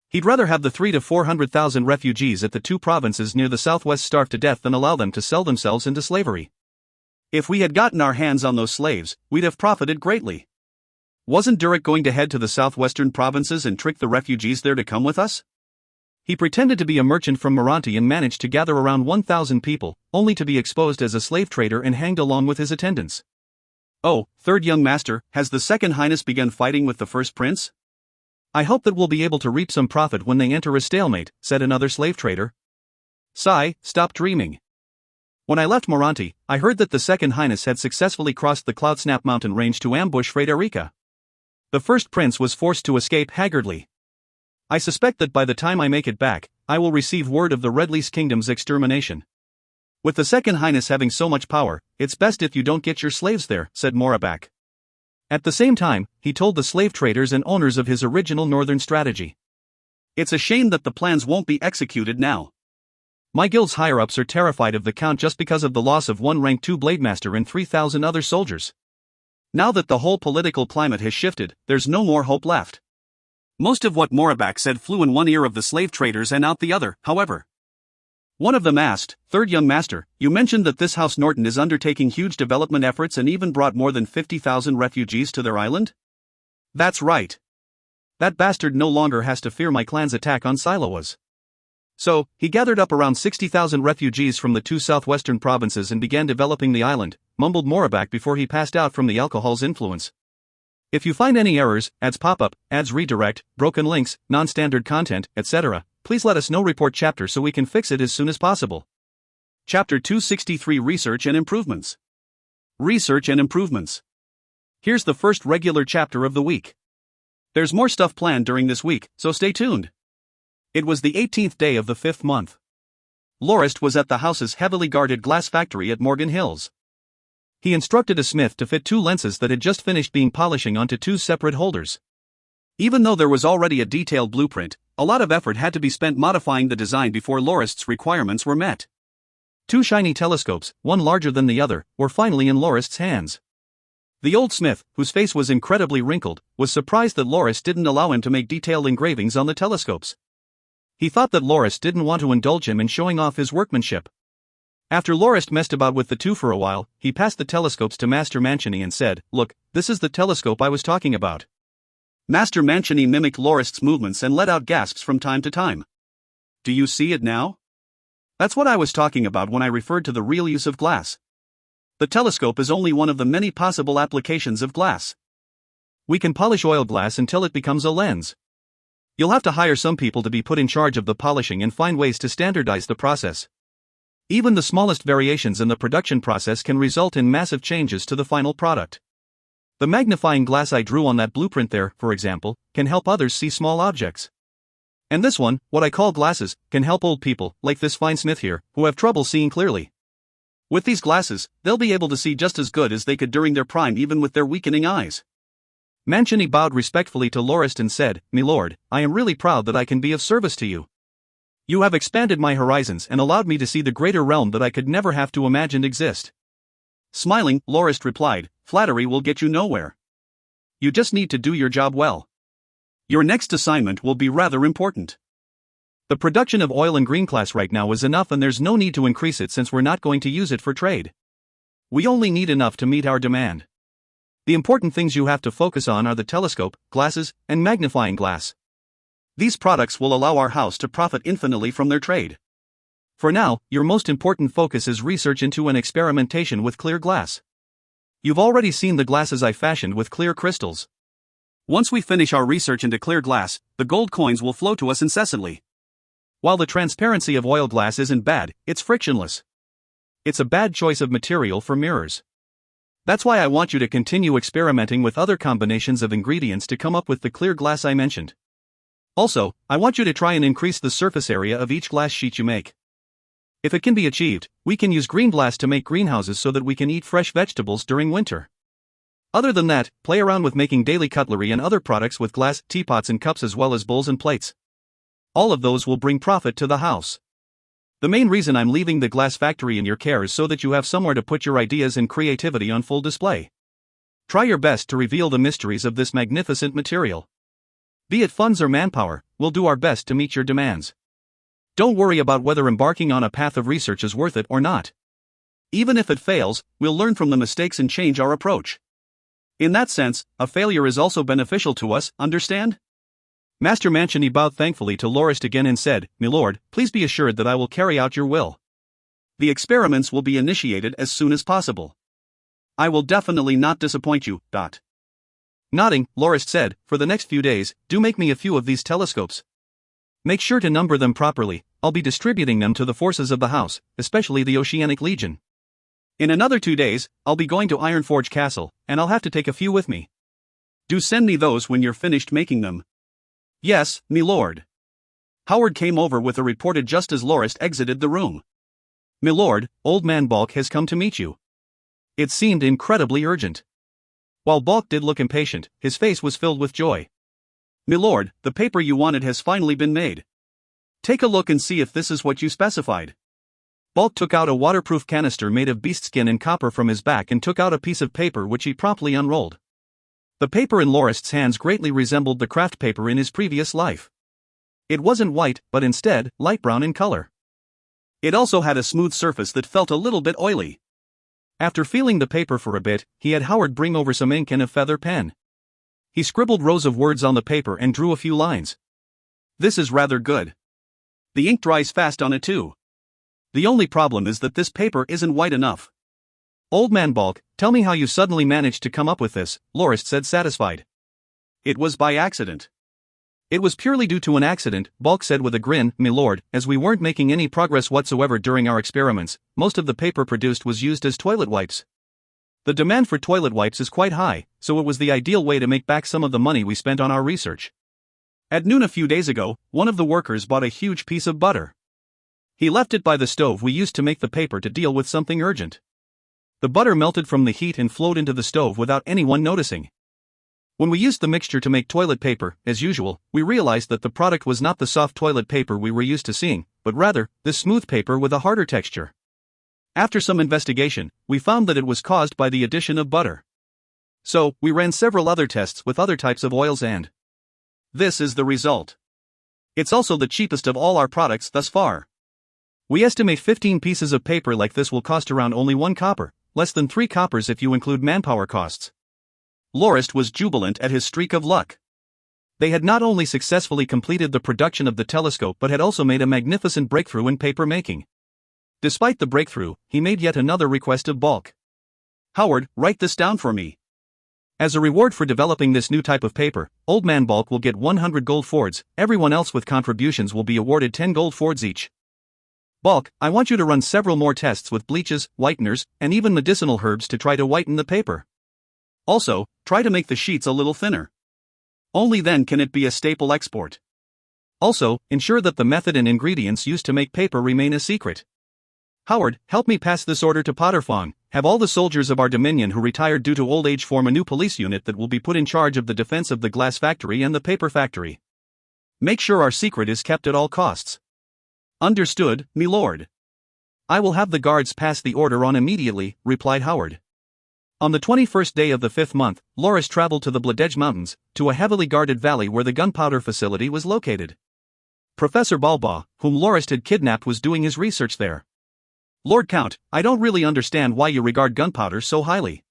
He'd rather have the 300,000 to 400,000 refugees at the 2 provinces near the southwest starve to death than allow them to sell themselves into slavery. If we had gotten our hands on those slaves, we'd have profited greatly. Wasn't Durek going to head to the southwestern provinces and trick the refugees there to come with us? He pretended to be a merchant from Moranti and managed to gather around 1,000 people, only to be exposed as a slave trader and hanged along with his attendants. Oh, third young master, has the second highness begun fighting with the first prince? I hope that we'll be able to reap some profit when they enter a stalemate, said another slave trader. Sigh, stop dreaming. When I left Moranti, I heard that the second highness had successfully crossed the Cloudsnap mountain range to ambush Frederica. The first prince was forced to escape haggardly. I suspect that by the time I make it back, I will receive word of the Redleys Kingdom's extermination. With the Second Highness having so much power, it's best if you don't get your slaves there, said Morabak. At the same time, he told the slave traders and owners of his original northern strategy. It's a shame that the plans won't be executed now. My guild's higher-ups are terrified of the Count just because of the loss of one rank 2 Blademaster and 3,000 other soldiers. Now that the whole political climate has shifted, there's no more hope left. Most of what Morabak said flew in one ear of the slave traders and out the other, however. One of them asked, "Third young master, you mentioned that this House Norton is undertaking huge development efforts and even brought more than 50,000 refugees to their island?" "That's right. That bastard no longer has to fear my clan's attack on Siloas. So, he gathered up around 60,000 refugees from the 2 southwestern provinces and began developing the island," mumbled Morabak before he passed out from the alcohol's influence. "If you find any errors, ads pop-up, ads redirect, broken links, non-standard content, etc., please let us know. Report chapter so we can fix it as soon as possible." Chapter 263 Research and Improvements. Research and Improvements. Here's the first regular chapter of the week. There's more stuff planned during this week, so stay tuned. It was the 18th day of the 5th month. Lorist was at the house's heavily guarded glass factory at Morgan Hills. He instructed a smith to fit 2 lenses that had just finished being polishing onto 2 separate holders. Even though there was already a detailed blueprint, a lot of effort had to be spent modifying the design before Lorist's requirements were met. 2 shiny telescopes, one larger than the other, were finally in Lorist's hands. The old smith, whose face was incredibly wrinkled, was surprised that Lorist didn't allow him to make detailed engravings on the telescopes. He thought that Lorist didn't want to indulge him in showing off his workmanship. After Lorist messed about with the 2 for a while, he passed the telescopes to Master Mancini and said, "Look, this is the telescope I was talking about." Master Mancini mimicked Lorist's movements and let out gasps from time to time. "Do you see it now? That's what I was talking about when I referred to the real use of glass. The telescope is only one of the many possible applications of glass. We can polish oil glass until it becomes a lens. You'll have to hire some people to be put in charge of the polishing and find ways to standardize the process. Even the smallest variations in the production process can result in massive changes to the final product. The magnifying glass I drew on that blueprint there, for example, can help others see small objects. And this one, what I call glasses, can help old people, like this fine smith here, who have trouble seeing clearly. With these glasses, they'll be able to see just as good as they could during their prime even with their weakening eyes." Mancini bowed respectfully to Lorist and said, "My lord, I am really proud that I can be of service to you. You have expanded my horizons and allowed me to see the greater realm that I could never have to imagine exist." Smiling, Lorist replied, "Flattery will get you nowhere. You just need to do your job well. Your next assignment will be rather important. The production of oil and green glass right now is enough and there's no need to increase it since we're not going to use it for trade. We only need enough to meet our demand. The important things you have to focus on are the telescope, glasses, and magnifying glass. These products will allow our house to profit infinitely from their trade. For now, your most important focus is research into and experimentation with clear glass. You've already seen the glasses I fashioned with clear crystals. Once we finish our research into clear glass, the gold coins will flow to us incessantly. While the transparency of oil glass isn't bad, it's frictionless. It's a bad choice of material for mirrors. That's why I want you to continue experimenting with other combinations of ingredients to come up with the clear glass I mentioned. Also, I want you to try and increase the surface area of each glass sheet you make. If it can be achieved, we can use green glass to make greenhouses so that we can eat fresh vegetables during winter. Other than that, play around with making daily cutlery and other products with glass, teapots and cups as well as bowls and plates. All of those will bring profit to the house. The main reason I'm leaving the glass factory in your care is so that you have somewhere to put your ideas and creativity on full display. Try your best to reveal the mysteries of this magnificent material. Be it funds or manpower, we'll do our best to meet your demands. Don't worry about whether embarking on a path of research is worth it or not. Even if it fails, we'll learn from the mistakes and change our approach. In that sense, a failure is also beneficial to us, understand?" Master Mancini bowed thankfully to Lorist again and said, "My lord, please be assured that I will carry out your will. The experiments will be initiated as soon as possible. I will definitely not disappoint you." Nodding, Lorist said, "For the next few days, do make me a few of these telescopes. Make sure to number them properly. I'll be distributing them to the forces of the house, especially the Oceanic Legion. In another 2 days, I'll be going to Ironforge Castle, and I'll have to take a few with me. Do send me those when you're finished making them." "Yes, me lord." Howard came over with a reported just as Lorist exited the room. "Milord, Old Man Balk has come to meet you." It seemed incredibly urgent. While Balk did look impatient, his face was filled with joy. "Milord, the paper you wanted has finally been made. Take a look and see if this is what you specified." Balk took out a waterproof canister made of beast skin and copper from his back and took out a piece of paper which he promptly unrolled. The paper in Lorist's hands greatly resembled the craft paper in his previous life. It wasn't white, but instead, light brown in color. It also had a smooth surface that felt a little bit oily. After feeling the paper for a bit, he had Howard bring over some ink and a feather pen. He scribbled rows of words on the paper and drew a few lines. "This is rather good. The ink dries fast on it too. The only problem is that this paper isn't white enough." "Old Man Balk, tell me how you suddenly managed to come up with this," Lorist said, satisfied. "It was by accident." "It was purely due to an accident," Balk said with a grin. "Milord, as we weren't making any progress whatsoever during our experiments, most of the paper produced was used as toilet wipes. The demand for toilet wipes is quite high, so it was the ideal way to make back some of the money we spent on our research." At noon a few days ago, one of the workers bought a huge piece of butter. He left it by the stove we used to make the paper to deal with something urgent. The butter melted from the heat and flowed into the stove without anyone noticing. When we used the mixture to make toilet paper, as usual, we realized that the product was not the soft toilet paper we were used to seeing, but rather, this smooth paper with a harder texture. After some investigation, we found that it was caused by the addition of butter. So, we ran several other tests with other types of oils and this is the result. It's also the cheapest of all our products thus far. We estimate 15 pieces of paper like this will cost around only 1 copper, less than 3 coppers if you include manpower costs." Lorist was jubilant at his streak of luck. They had not only successfully completed the production of the telescope but had also made a magnificent breakthrough in paper making. Despite the breakthrough, he made yet another request of Balk. "Howard, write this down for me. As a reward for developing this new type of paper, Old Man Balk will get 100 gold fords, everyone else with contributions will be awarded 10 gold fords each. Balk, I want you to run several more tests with bleaches, whiteners, and even medicinal herbs to try to whiten the paper. Also, try to make the sheets a little thinner. Only then can it be a staple export. Also, ensure that the method and ingredients used to make paper remain a secret. Howard, help me pass this order to Potterfong. Have all the soldiers of our dominion who retired due to old age form a new police unit that will be put in charge of the defense of the glass factory and the paper factory. Make sure our secret is kept at all costs." "Understood, milord." "I will have the guards pass the order on immediately," replied Howard. On the 21st day of the 5th month, Lorist traveled to the Bladej Mountains, to a heavily guarded valley where the gunpowder facility was located. Professor Balbaugh, whom Lorist had kidnapped, was doing his research there. "Lord Count, I don't really understand why you regard gunpowder so highly.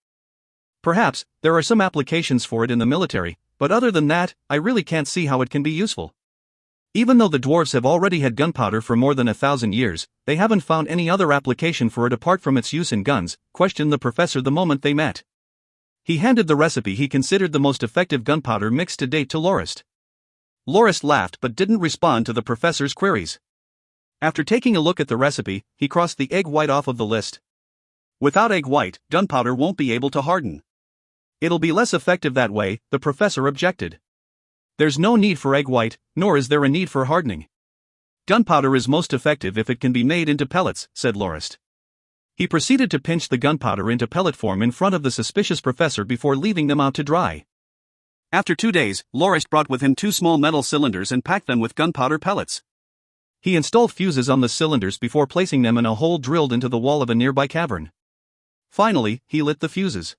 Perhaps, there are some applications for it in the military, but other than that, I really can't see how it can be useful. Even though the dwarves have already had gunpowder for more than 1,000 years, they haven't found any other application for it apart from its use in guns," questioned the professor the moment they met. He handed the recipe he considered the most effective gunpowder mix to date to Lorist. Lorist laughed but didn't respond to the professor's queries. After taking a look at the recipe, he crossed the egg white off of the list. "Without egg white, gunpowder won't be able to harden. It'll be less effective that way," the professor objected. "There's no need for egg white, nor is there a need for hardening. Gunpowder is most effective if it can be made into pellets," said Lorist. He proceeded to pinch the gunpowder into pellet form in front of the suspicious professor before leaving them out to dry. After 2 days, Lorist brought with him 2 small metal cylinders and packed them with gunpowder pellets. He installed fuses on the cylinders before placing them in a hole drilled into the wall of a nearby cavern. Finally, he lit the fuses.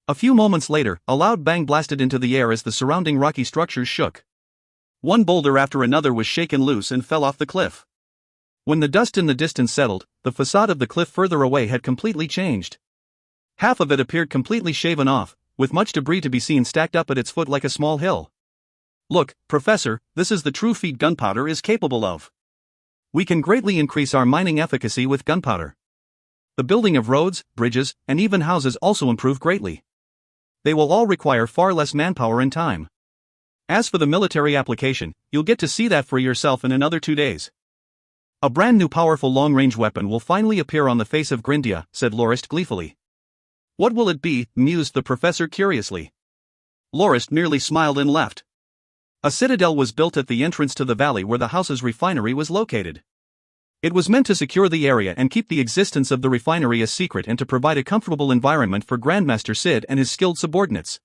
A few moments later, a loud bang blasted into the air as the surrounding rocky structures shook. One boulder after another was shaken loose and fell off the cliff. When the dust in the distance settled, the facade of the cliff further away had completely changed. Half of it appeared completely shaven off, with much debris to be seen stacked up at its foot like a small hill. "Look, Professor, this is the true feat gunpowder is capable of. We can greatly increase our mining efficacy with gunpowder. The building of roads, bridges, and even houses also improve greatly. They will all require far less manpower and time. As for the military application, you'll get to see that for yourself in another 2 days. A brand new powerful long-range weapon will finally appear on the face of Grindia," said Lorist gleefully. "What will it be?" mused the professor curiously. Lorist merely smiled and left. A citadel was built at the entrance to the valley where the house's refinery was located. It was meant to secure the area and keep the existence of the refinery a secret and to provide a comfortable environment for Grandmaster Sid and his skilled subordinates.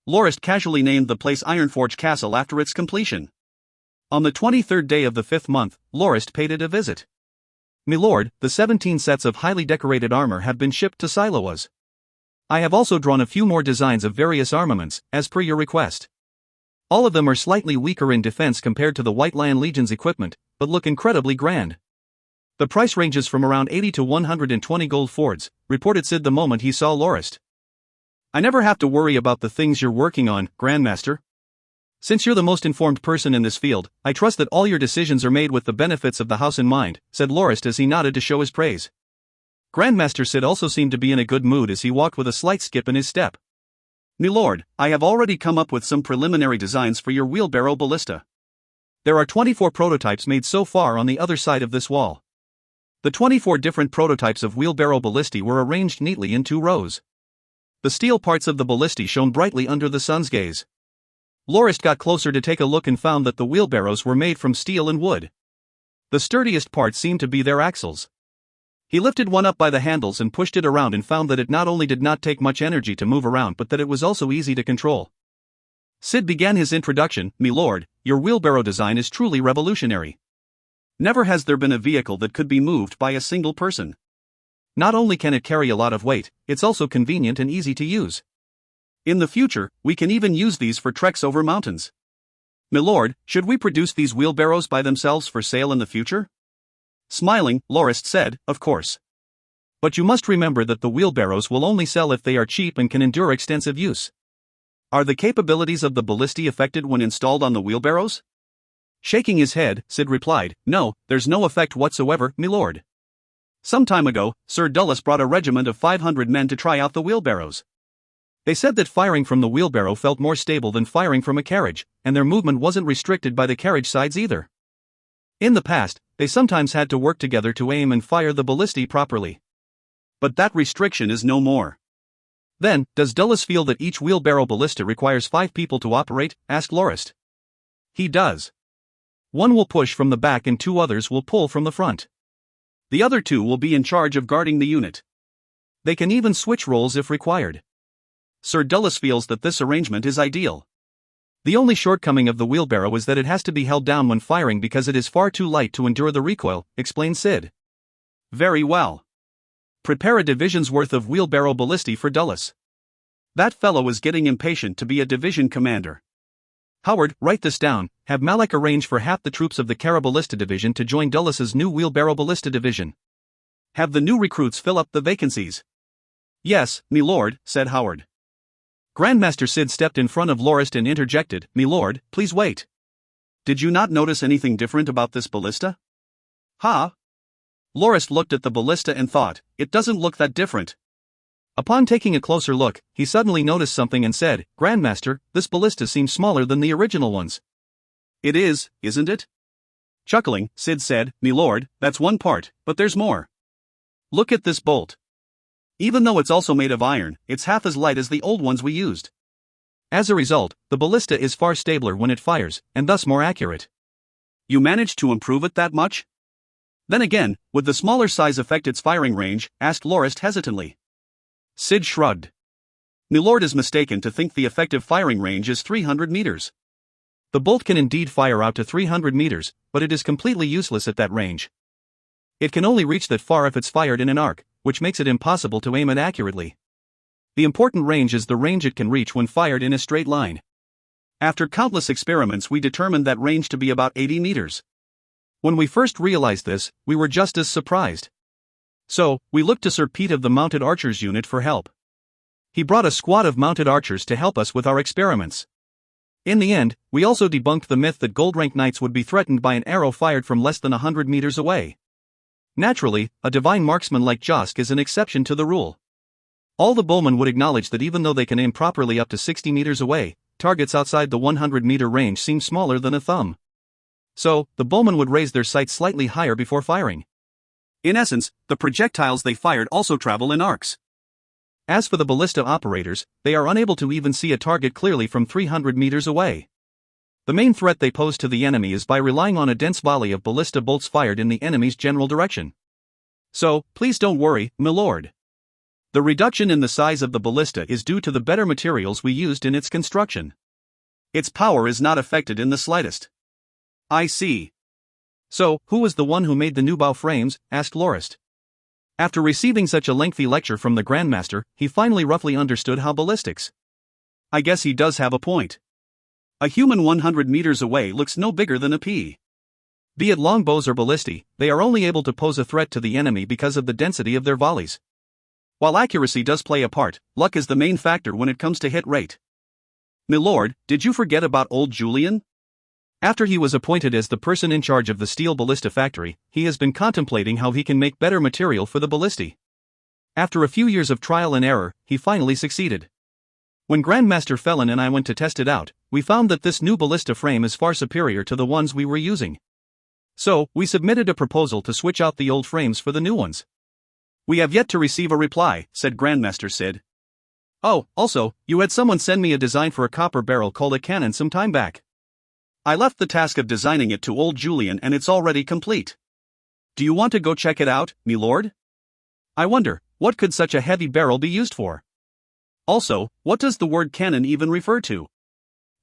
Lorist casually named the place Ironforge Castle after its completion. On the 23rd day of the 5th month, Lorist paid it a visit. "Milord, the 17 sets of highly decorated armor have been shipped to Siloas. I have also drawn a few more designs of various armaments, as per your request. All of them are slightly weaker in defense compared to the White Lion Legion's equipment, but look incredibly grand. The price ranges from around 80 to 120 gold fords," reported Sid the moment he saw Lorist. "I never have to worry about the things you're working on, Grandmaster. Since you're the most informed person in this field, I trust that all your decisions are made with the benefits of the house in mind," said Lorist as he nodded to show his praise. Grandmaster Sid also seemed to be in a good mood as he walked with a slight skip in his step. "Milord, I have already come up with some preliminary designs for your wheelbarrow ballista. There are 24 prototypes made so far on the other side of this wall." The 24 different prototypes of wheelbarrow ballistae were arranged neatly in 2 rows. The steel parts of the ballistae shone brightly under the sun's gaze. Lorist got closer to take a look and found that the wheelbarrows were made from steel and wood. The sturdiest part seemed to be their axles. He lifted one up by the handles and pushed it around and found that it not only did not take much energy to move around but that it was also easy to control. Sid began his introduction. "Milord, your wheelbarrow design is truly revolutionary. Never has there been a vehicle that could be moved by a single person. Not only can it carry a lot of weight, it's also convenient and easy to use. In the future, we can even use these for treks over mountains. Milord, should we produce these wheelbarrows by themselves for sale in the future?" Smiling, Lorist said, "Of course. But you must remember that the wheelbarrows will only sell if they are cheap and can endure extensive use. Are the capabilities of the ballistae affected when installed on the wheelbarrows?" Shaking his head, Sid replied, "No, there's no effect whatsoever, milord. Some time ago, Sir Dulles brought a regiment of 500 men to try out the wheelbarrows. They said that firing from the wheelbarrow felt more stable than firing from a carriage, and their movement wasn't restricted by the carriage sides either. In the past, they sometimes had to work together to aim and fire the ballistae properly. But that restriction is no more." "Then, does Dulles feel that each wheelbarrow ballista requires 5 people to operate?" asked Lorist. "He does. 1 will push from the back and 2 others will pull from the front. The other 2 will be in charge of guarding the unit. They can even switch roles if required. Sir Dulles feels that this arrangement is ideal. The only shortcoming of the wheelbarrow is that it has to be held down when firing because it is far too light to endure the recoil," explained Sid. "Very well. Prepare a division's worth of wheelbarrow ballistae for Dulles. That fellow is getting impatient to be a division commander. Howard, write this down. Have Malak arrange for half the troops of the Caraballista division to join Dulles's new wheelbarrow ballista division. Have the new recruits fill up the vacancies." "Yes, milord," said Howard. Grandmaster Sid stepped in front of Lorist and interjected, "Milord, please wait. Did you not notice anything different about this ballista?" "Ha?" Lorist looked at the ballista and thought, "It doesn't look that different." Upon taking a closer look, he suddenly noticed something and said, "Grandmaster, this ballista seems smaller than the original ones." "It is, isn't it?" Chuckling, Sid said, "Milord, that's one part, but there's more. Look at this bolt. Even though it's also made of iron, it's half as light as the old ones we used. As a result, the ballista is far stabler when it fires, and thus more accurate." "You managed to improve it that much?" "Then again, would the smaller size affect its firing range?" asked Lorist hesitantly. Sid shrugged. "Milord is mistaken to think the effective firing range is 300 meters. The bolt can indeed fire out to 300 meters, but it is completely useless at that range. It can only reach that far if it's fired in an arc, which makes it impossible to aim it accurately. The important range is the range it can reach when fired in a straight line. After countless experiments, we determined that range to be about 80 meters. When we first realized this, we were just as surprised. So, we looked to Sir Pete of the Mounted Archers Unit for help. He brought a squad of mounted archers to help us with our experiments. In the end, we also debunked the myth that gold-rank knights would be threatened by an arrow fired from less than 100 meters away. Naturally, a divine marksman like Josk is an exception to the rule. All the bowmen would acknowledge that even though they can aim properly up to 60 meters away, targets outside the 100-meter range seem smaller than a thumb. So, the bowmen would raise their sights slightly higher before firing. In essence, the projectiles they fired also travel in arcs. As for the ballista operators, they are unable to even see a target clearly from 300 meters away. The main threat they pose to the enemy is by relying on a dense volley of ballista bolts fired in the enemy's general direction. So, please don't worry, milord. The reduction in the size of the ballista is due to the better materials we used in its construction. Its power is not affected in the slightest. I see. So, who was the one who made the new bow frames? Asked Lorist. After receiving such a lengthy lecture from the Grandmaster, he finally roughly understood how ballistics. I guess he does have a point. A human 100 meters away looks no bigger than a pea. Be it longbows or ballistae, they are only able to pose a threat to the enemy because of the density of their volleys. While accuracy does play a part, luck is the main factor when it comes to hit rate. Milord, did you forget about old Julian? After he was appointed as the person in charge of the steel ballista factory, he has been contemplating how he can make better material for the ballistae. After a few years of trial and error, he finally succeeded. When Grandmaster Felon and I went to test it out, we found that this new ballista frame is far superior to the ones we were using. So, we submitted a proposal to switch out the old frames for the new ones. We have yet to receive a reply, said Grandmaster Sid. Oh, also, you had someone send me a design for a copper barrel called a cannon some time back. I left the task of designing it to old Julian and it's already complete. Do you want to go check it out, milord? I wonder, what could such a heavy barrel be used for? Also, what does the word cannon even refer to?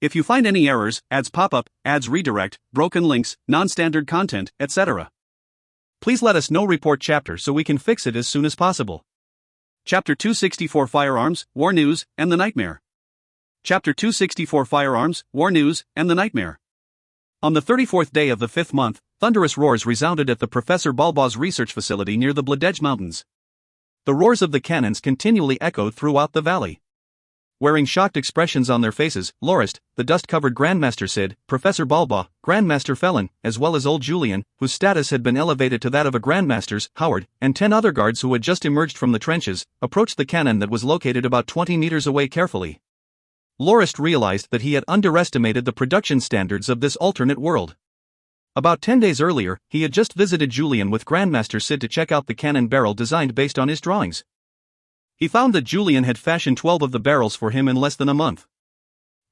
If you find any errors, ads pop up, ads redirect, broken links, non-standard content, etc. Please let us know. Report chapter so we can fix it as soon as possible. Chapter 264 Firearms, War News, and the Nightmare. Chapter 264 Firearms, War News, and the Nightmare. On the 34th day of the 5th month, thunderous roars resounded at the Professor Balbau's research facility near the Bladej Mountains. The roars of the cannons continually echoed throughout the valley. Wearing shocked expressions on their faces, Lorist, the dust-covered Grandmaster Sid, Professor Balbau, Grandmaster Felon, as well as old Julian, whose status had been elevated to that of a Grandmaster's, Howard, and 10 other guards who had just emerged from the trenches, approached the cannon that was located about 20 meters away carefully. Lorist realized that he had underestimated the production standards of this alternate world. About 10 days earlier, he had just visited Julian with Grandmaster Sid to check out the cannon barrel designed based on his drawings. He found that Julian had fashioned 12 of the barrels for him in less than a month.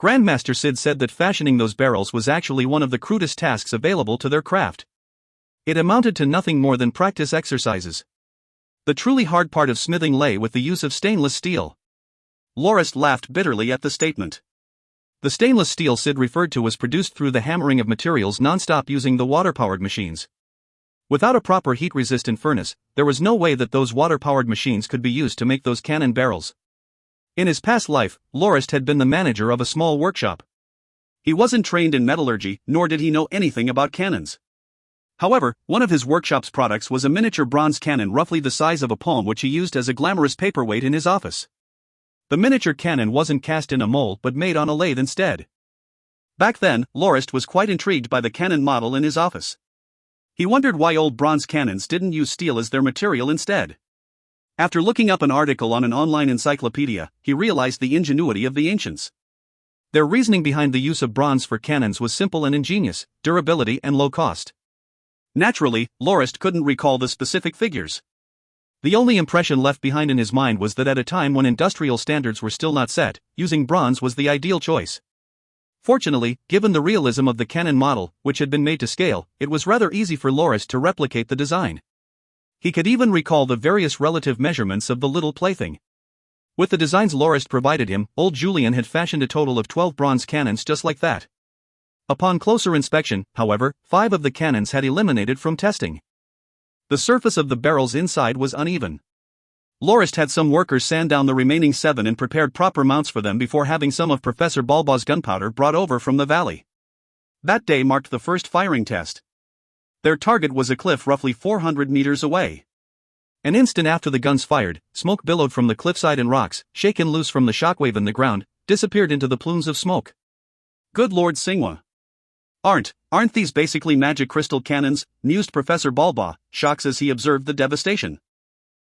Grandmaster Sid said that fashioning those barrels was actually one of the crudest tasks available to their craft. It amounted to nothing more than practice exercises. The truly hard part of smithing lay with the use of stainless steel. Lorist laughed bitterly at the statement. The stainless steel Sid referred to was produced through the hammering of materials non-stop using the water-powered machines. Without a proper heat-resistant furnace, there was no way that those water-powered machines could be used to make those cannon barrels. In his past life, Lorist had been the manager of a small workshop. He wasn't trained in metallurgy, nor did he know anything about cannons. However, one of his workshop's products was a miniature bronze cannon roughly the size of a palm which he used as a glamorous paperweight in his office. The miniature cannon wasn't cast in a mold but made on a lathe instead. Back then, Lorist was quite intrigued by the cannon model in his office. He wondered why old bronze cannons didn't use steel as their material instead. After looking up an article on an online encyclopedia, he realized the ingenuity of the ancients. Their reasoning behind the use of bronze for cannons was simple and ingenious: durability and low cost. Naturally, Lorist couldn't recall the specific figures. The only impression left behind in his mind was that at a time when industrial standards were still not set, using bronze was the ideal choice. Fortunately, given the realism of the cannon model, which had been made to scale, it was rather easy for Lorist to replicate the design. He could even recall the various relative measurements of the little plaything. With the designs Lorist provided him, old Julian had fashioned a total of 12 bronze cannons just like that. Upon closer inspection, however, 5 of the cannons had eliminated from testing. The surface of the barrels inside was uneven. Lorist had some workers sand down the remaining 7 and prepared proper mounts for them before having some of Professor Balbau's gunpowder brought over from the valley. That day marked the first firing test. Their target was a cliff roughly 400 meters away. An instant after the guns fired, smoke billowed from the cliffside and rocks, shaken loose from the shockwave in the ground, disappeared into the plumes of smoke. Good Lord Singwa. Aren't these basically magic crystal cannons? Mused Professor Balbau, shocked as he observed the devastation.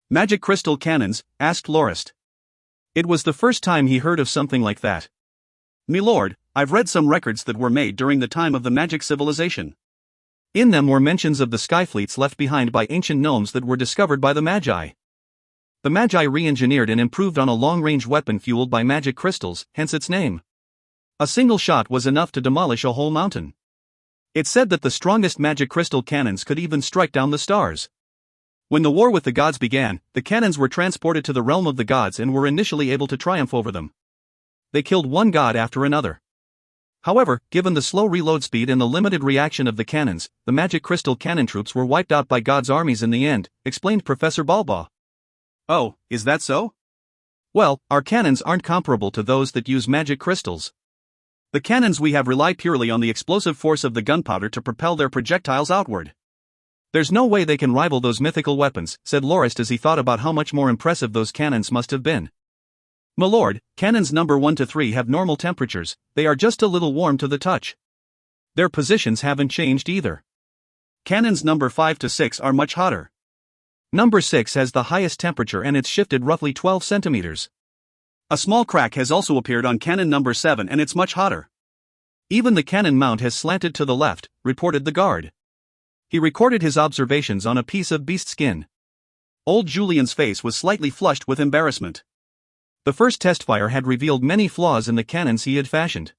Magic crystal cannons? Asked Lorist. It was the first time he heard of something like that. Milord, I've read some records that were made during the time of the magic civilization. In them were mentions of the sky fleets left behind by ancient gnomes that were discovered by the Magi. The Magi re-engineered and improved on a long-range weapon fueled by magic crystals, hence its name. A single shot was enough to demolish a whole mountain. It's said that the strongest magic crystal cannons could even strike down the stars. When the war with the gods began, the cannons were transported to the realm of the gods and were initially able to triumph over them. They killed one god after another. However, given the slow reload speed and the limited reaction of the cannons, the magic crystal cannon troops were wiped out by God's armies in the end, explained Professor Balbaugh. Oh, is that so? Well, our cannons aren't comparable to those that use magic crystals. The cannons we have rely purely on the explosive force of the gunpowder to propel their projectiles outward. There's no way they can rival those mythical weapons, said Lorist as he thought about how much more impressive those cannons must have been. My lord, cannons number 1 to 3 have normal temperatures, they are just a little warm to the touch. Their positions haven't changed either. Cannons number 5 to 6 are much hotter. Number 6 has the highest temperature and it's shifted roughly 12 centimeters. A small crack has also appeared on cannon number 7 and it's much hotter. Even the cannon mount has slanted to the left, reported the guard. He recorded his observations on a piece of beast skin. Old Julian's face was slightly flushed with embarrassment. The first test fire had revealed many flaws in the cannons he had fashioned.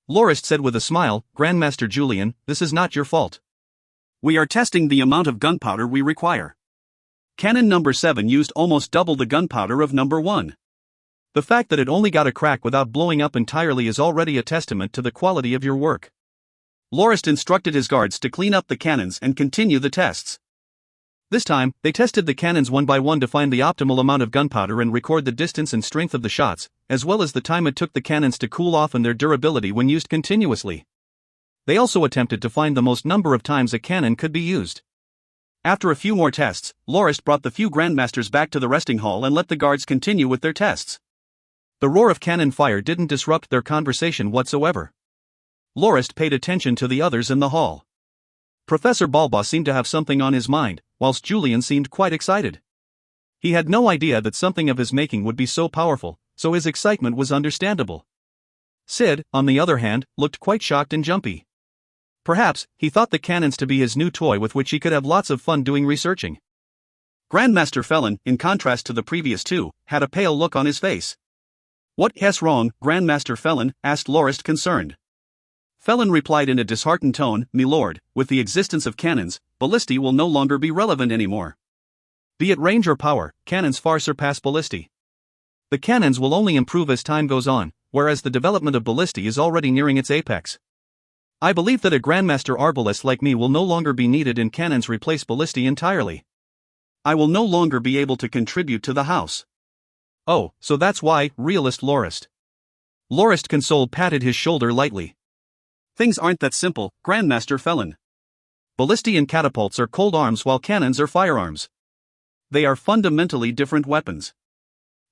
Lorist said with a smile, Grandmaster Julian, this is not your fault. We are testing the amount of gunpowder we require. Cannon number 7 used almost double the gunpowder of number 1. The fact that it only got a crack without blowing up entirely is already a testament to the quality of your work. Lorist instructed his guards to clean up the cannons and continue the tests. This time, they tested the cannons one by one to find the optimal amount of gunpowder and record the distance and strength of the shots, as well as the time it took the cannons to cool off and their durability when used continuously. They also attempted to find the most number of times a cannon could be used. After a few more tests, Lorist brought the few grandmasters back to the resting hall and let the guards continue with their tests. The roar of cannon fire didn't disrupt their conversation whatsoever. Lorist paid attention to the others in the hall. Professor Balbaugh seemed to have something on his mind, whilst Julian seemed quite excited. He had no idea that something of his making would be so powerful, so his excitement was understandable. Sid, on the other hand, looked quite shocked and jumpy. Perhaps, he thought the cannons to be his new toy with which he could have lots of fun doing researching. Grandmaster Felon, in contrast to the previous two, had a pale look on his face. What's wrong, Grandmaster Felon? Asked Lorist concerned. Felon replied in a disheartened tone, My lord, with the existence of cannons, ballistae will no longer be relevant anymore. Be it range or power, cannons far surpass ballistae. The cannons will only improve as time goes on, whereas the development of ballistae is already nearing its apex. I believe that a Grandmaster Arbalist like me will no longer be needed and cannons replace ballistae entirely. I will no longer be able to contribute to the house. Oh, so that's why, realist Lorist. Lorist consoled patted his shoulder lightly. Things aren't that simple, Grandmaster Felon. Ballistae and catapults are cold arms while cannons are firearms. They are fundamentally different weapons.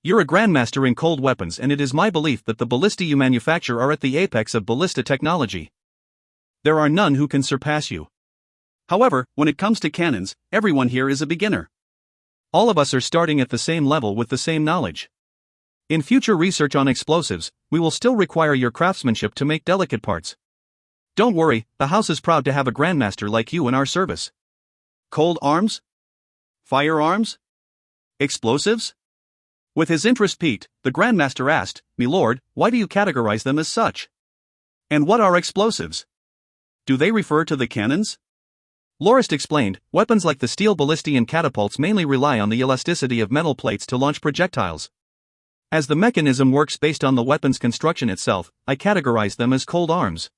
You're a Grandmaster in cold weapons and it is my belief that the ballistae you manufacture are at the apex of ballista technology. There are none who can surpass you. However, when it comes to cannons, everyone here is a beginner. All of us are starting at the same level with the same knowledge. In future research on explosives, we will still require your craftsmanship to make delicate parts. Don't worry, the house is proud to have a Grandmaster like you in our service. Cold arms? Firearms? Explosives? With his interest piqued, the Grandmaster asked, My lord, why do you categorize them as such? And what are explosives? Do they refer to the cannons? Lorist explained, weapons like the steel ballistae and catapults mainly rely on the elasticity of metal plates to launch projectiles. As the mechanism works based on the weapon's construction itself, I categorize them as cold arms.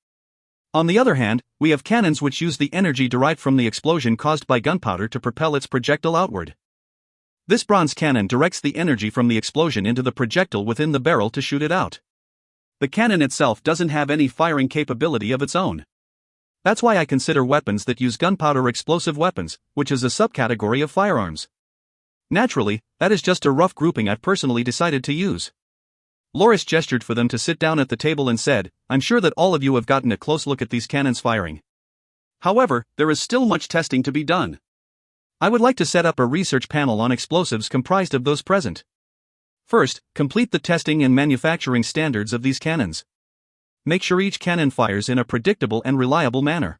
On the other hand, we have cannons which use the energy derived from the explosion caused by gunpowder to propel its projectile outward. This bronze cannon directs the energy from the explosion into the projectile within the barrel to shoot it out. The cannon itself doesn't have any firing capability of its own. That's why I consider weapons that use gunpowder explosive weapons, which is a subcategory of firearms. Naturally, that is just a rough grouping I've personally decided to use. Lorist gestured for them to sit down at the table and said, I'm sure that all of you have gotten a close look at these cannons firing. However, there is still much testing to be done. I would like to set up a research panel on explosives comprised of those present. First, complete the testing and manufacturing standards of these cannons. Make sure each cannon fires in a predictable and reliable manner.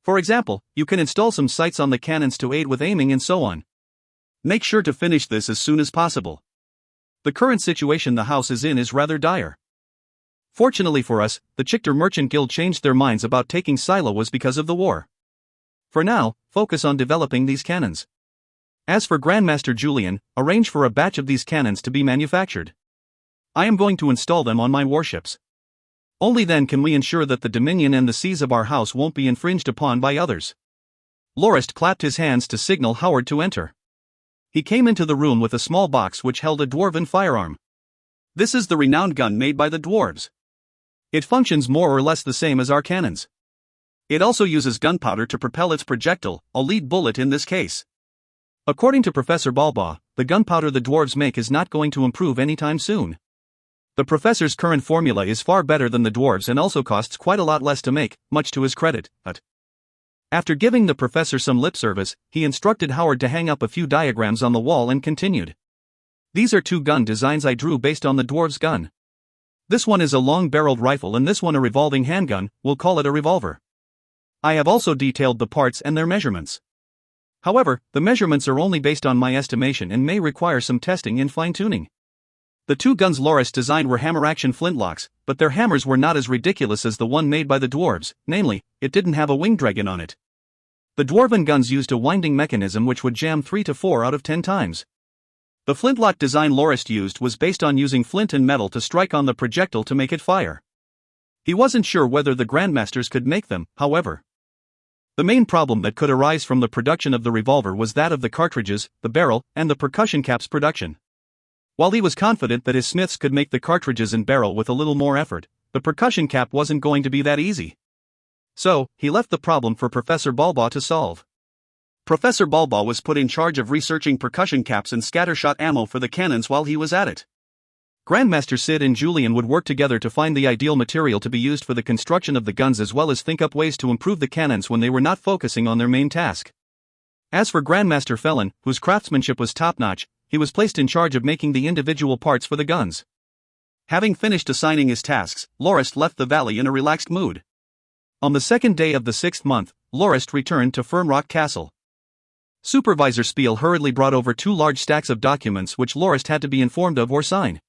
For example, you can install some sights on the cannons to aid with aiming and so on. Make sure to finish this as soon as possible. The current situation the house is in is rather dire. Fortunately for us, the Chichter Merchant Guild changed their minds about taking silos because of the war. For now, focus on developing these cannons. As for Grandmaster Julian, arrange for a batch of these cannons to be manufactured. I am going to install them on my warships. Only then can we ensure that the dominion and the seas of our house won't be infringed upon by others. Lorist clapped his hands to signal Howard to enter. He came into the room with a small box which held a dwarven firearm. This is the renowned gun made by the dwarves. It functions more or less the same as our cannons. It also uses gunpowder to propel its projectile, a lead bullet in this case. According to Professor Balbaugh, the gunpowder the dwarves make is not going to improve anytime soon. The professor's current formula is far better than the dwarves and also costs quite a lot less to make, much to his credit. After giving the professor some lip service, he instructed Howard to hang up a few diagrams on the wall and continued. These are two gun designs I drew based on the dwarves' gun. This one is a long-barreled rifle and this one a revolving handgun, we'll call it a revolver. I have also detailed the parts and their measurements. However, the measurements are only based on my estimation and may require some testing and fine-tuning. The two guns Lorist designed were hammer-action flintlocks, but their hammers were not as ridiculous as the one made by the dwarves, namely, it didn't have a wing dragon on it. The dwarven guns used a winding mechanism which would jam 3 to 4 out of 10 times. The flintlock design Lorist used was based on using flint and metal to strike on the projectile to make it fire. He wasn't sure whether the Grandmasters could make them, however. The main problem that could arise from the production of the revolver was that of the cartridges, the barrel, and the percussion caps production. While he was confident that his smiths could make the cartridges and barrel with a little more effort, the percussion cap wasn't going to be that easy. So, he left the problem for Professor Balbaugh to solve. Professor Balbaugh was put in charge of researching percussion caps and scattershot ammo for the cannons while he was at it. Grandmaster Sid and Julian would work together to find the ideal material to be used for the construction of the guns as well as think up ways to improve the cannons when they were not focusing on their main task. As for Grandmaster Felon, whose craftsmanship was top-notch, he was placed in charge of making the individual parts for the guns. Having finished assigning his tasks, Lorist left the valley in a relaxed mood. On the second day of the 6th month, Lorist returned to Firmrock Castle. Supervisor Spiel hurriedly brought over 2 large stacks of documents which Lorist had to be informed of or sign.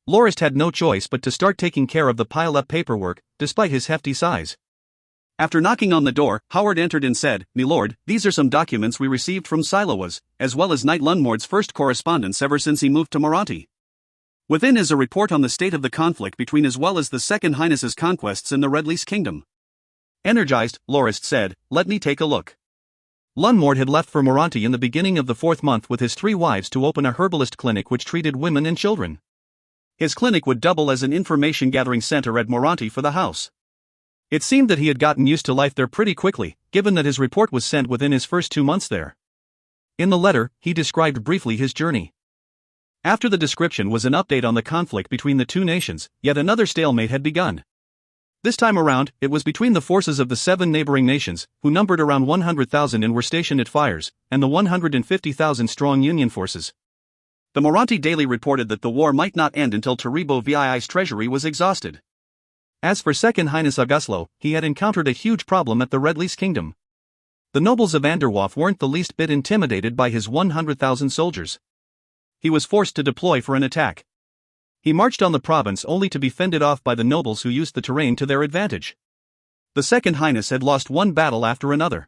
Lorist had no choice but to start taking care of the piled-up paperwork, despite his hefty size. After knocking on the door, Howard entered and said, "Milord, these are some documents we received from Silowas, as well as Knight Lunmord's first correspondence ever since he moved to Moranti. Within is a report on the state of the conflict between as well as the Second Highness's conquests in the Redlease Kingdom." Energized, Lorist said, "Let me take a look." Lunmord had left for Moranti in the beginning of the 4th month with his 3 wives to open a herbalist clinic which treated women and children. His clinic would double as an information-gathering center at Moranti for the house. It seemed that he had gotten used to life there pretty quickly, given that his report was sent within his first 2 months there. In the letter, he described briefly his journey. After the description was an update on the conflict between the 2 nations, yet another stalemate had begun. This time around, it was between the forces of the 7 neighboring nations, who numbered around 100,000 and were stationed at Fires, and the 150,000-strong Union forces. The Moranti Daily reported that the war might not end until Taribo VII's treasury was exhausted. As for Second Highness Auguslo, he had encountered a huge problem at the Redlease Kingdom. The nobles of Anderwolf weren't the least bit intimidated by his 100,000 soldiers. He was forced to deploy for an attack. He marched on the province only to be fended off by the nobles who used the terrain to their advantage. The Second Highness had lost one battle after another.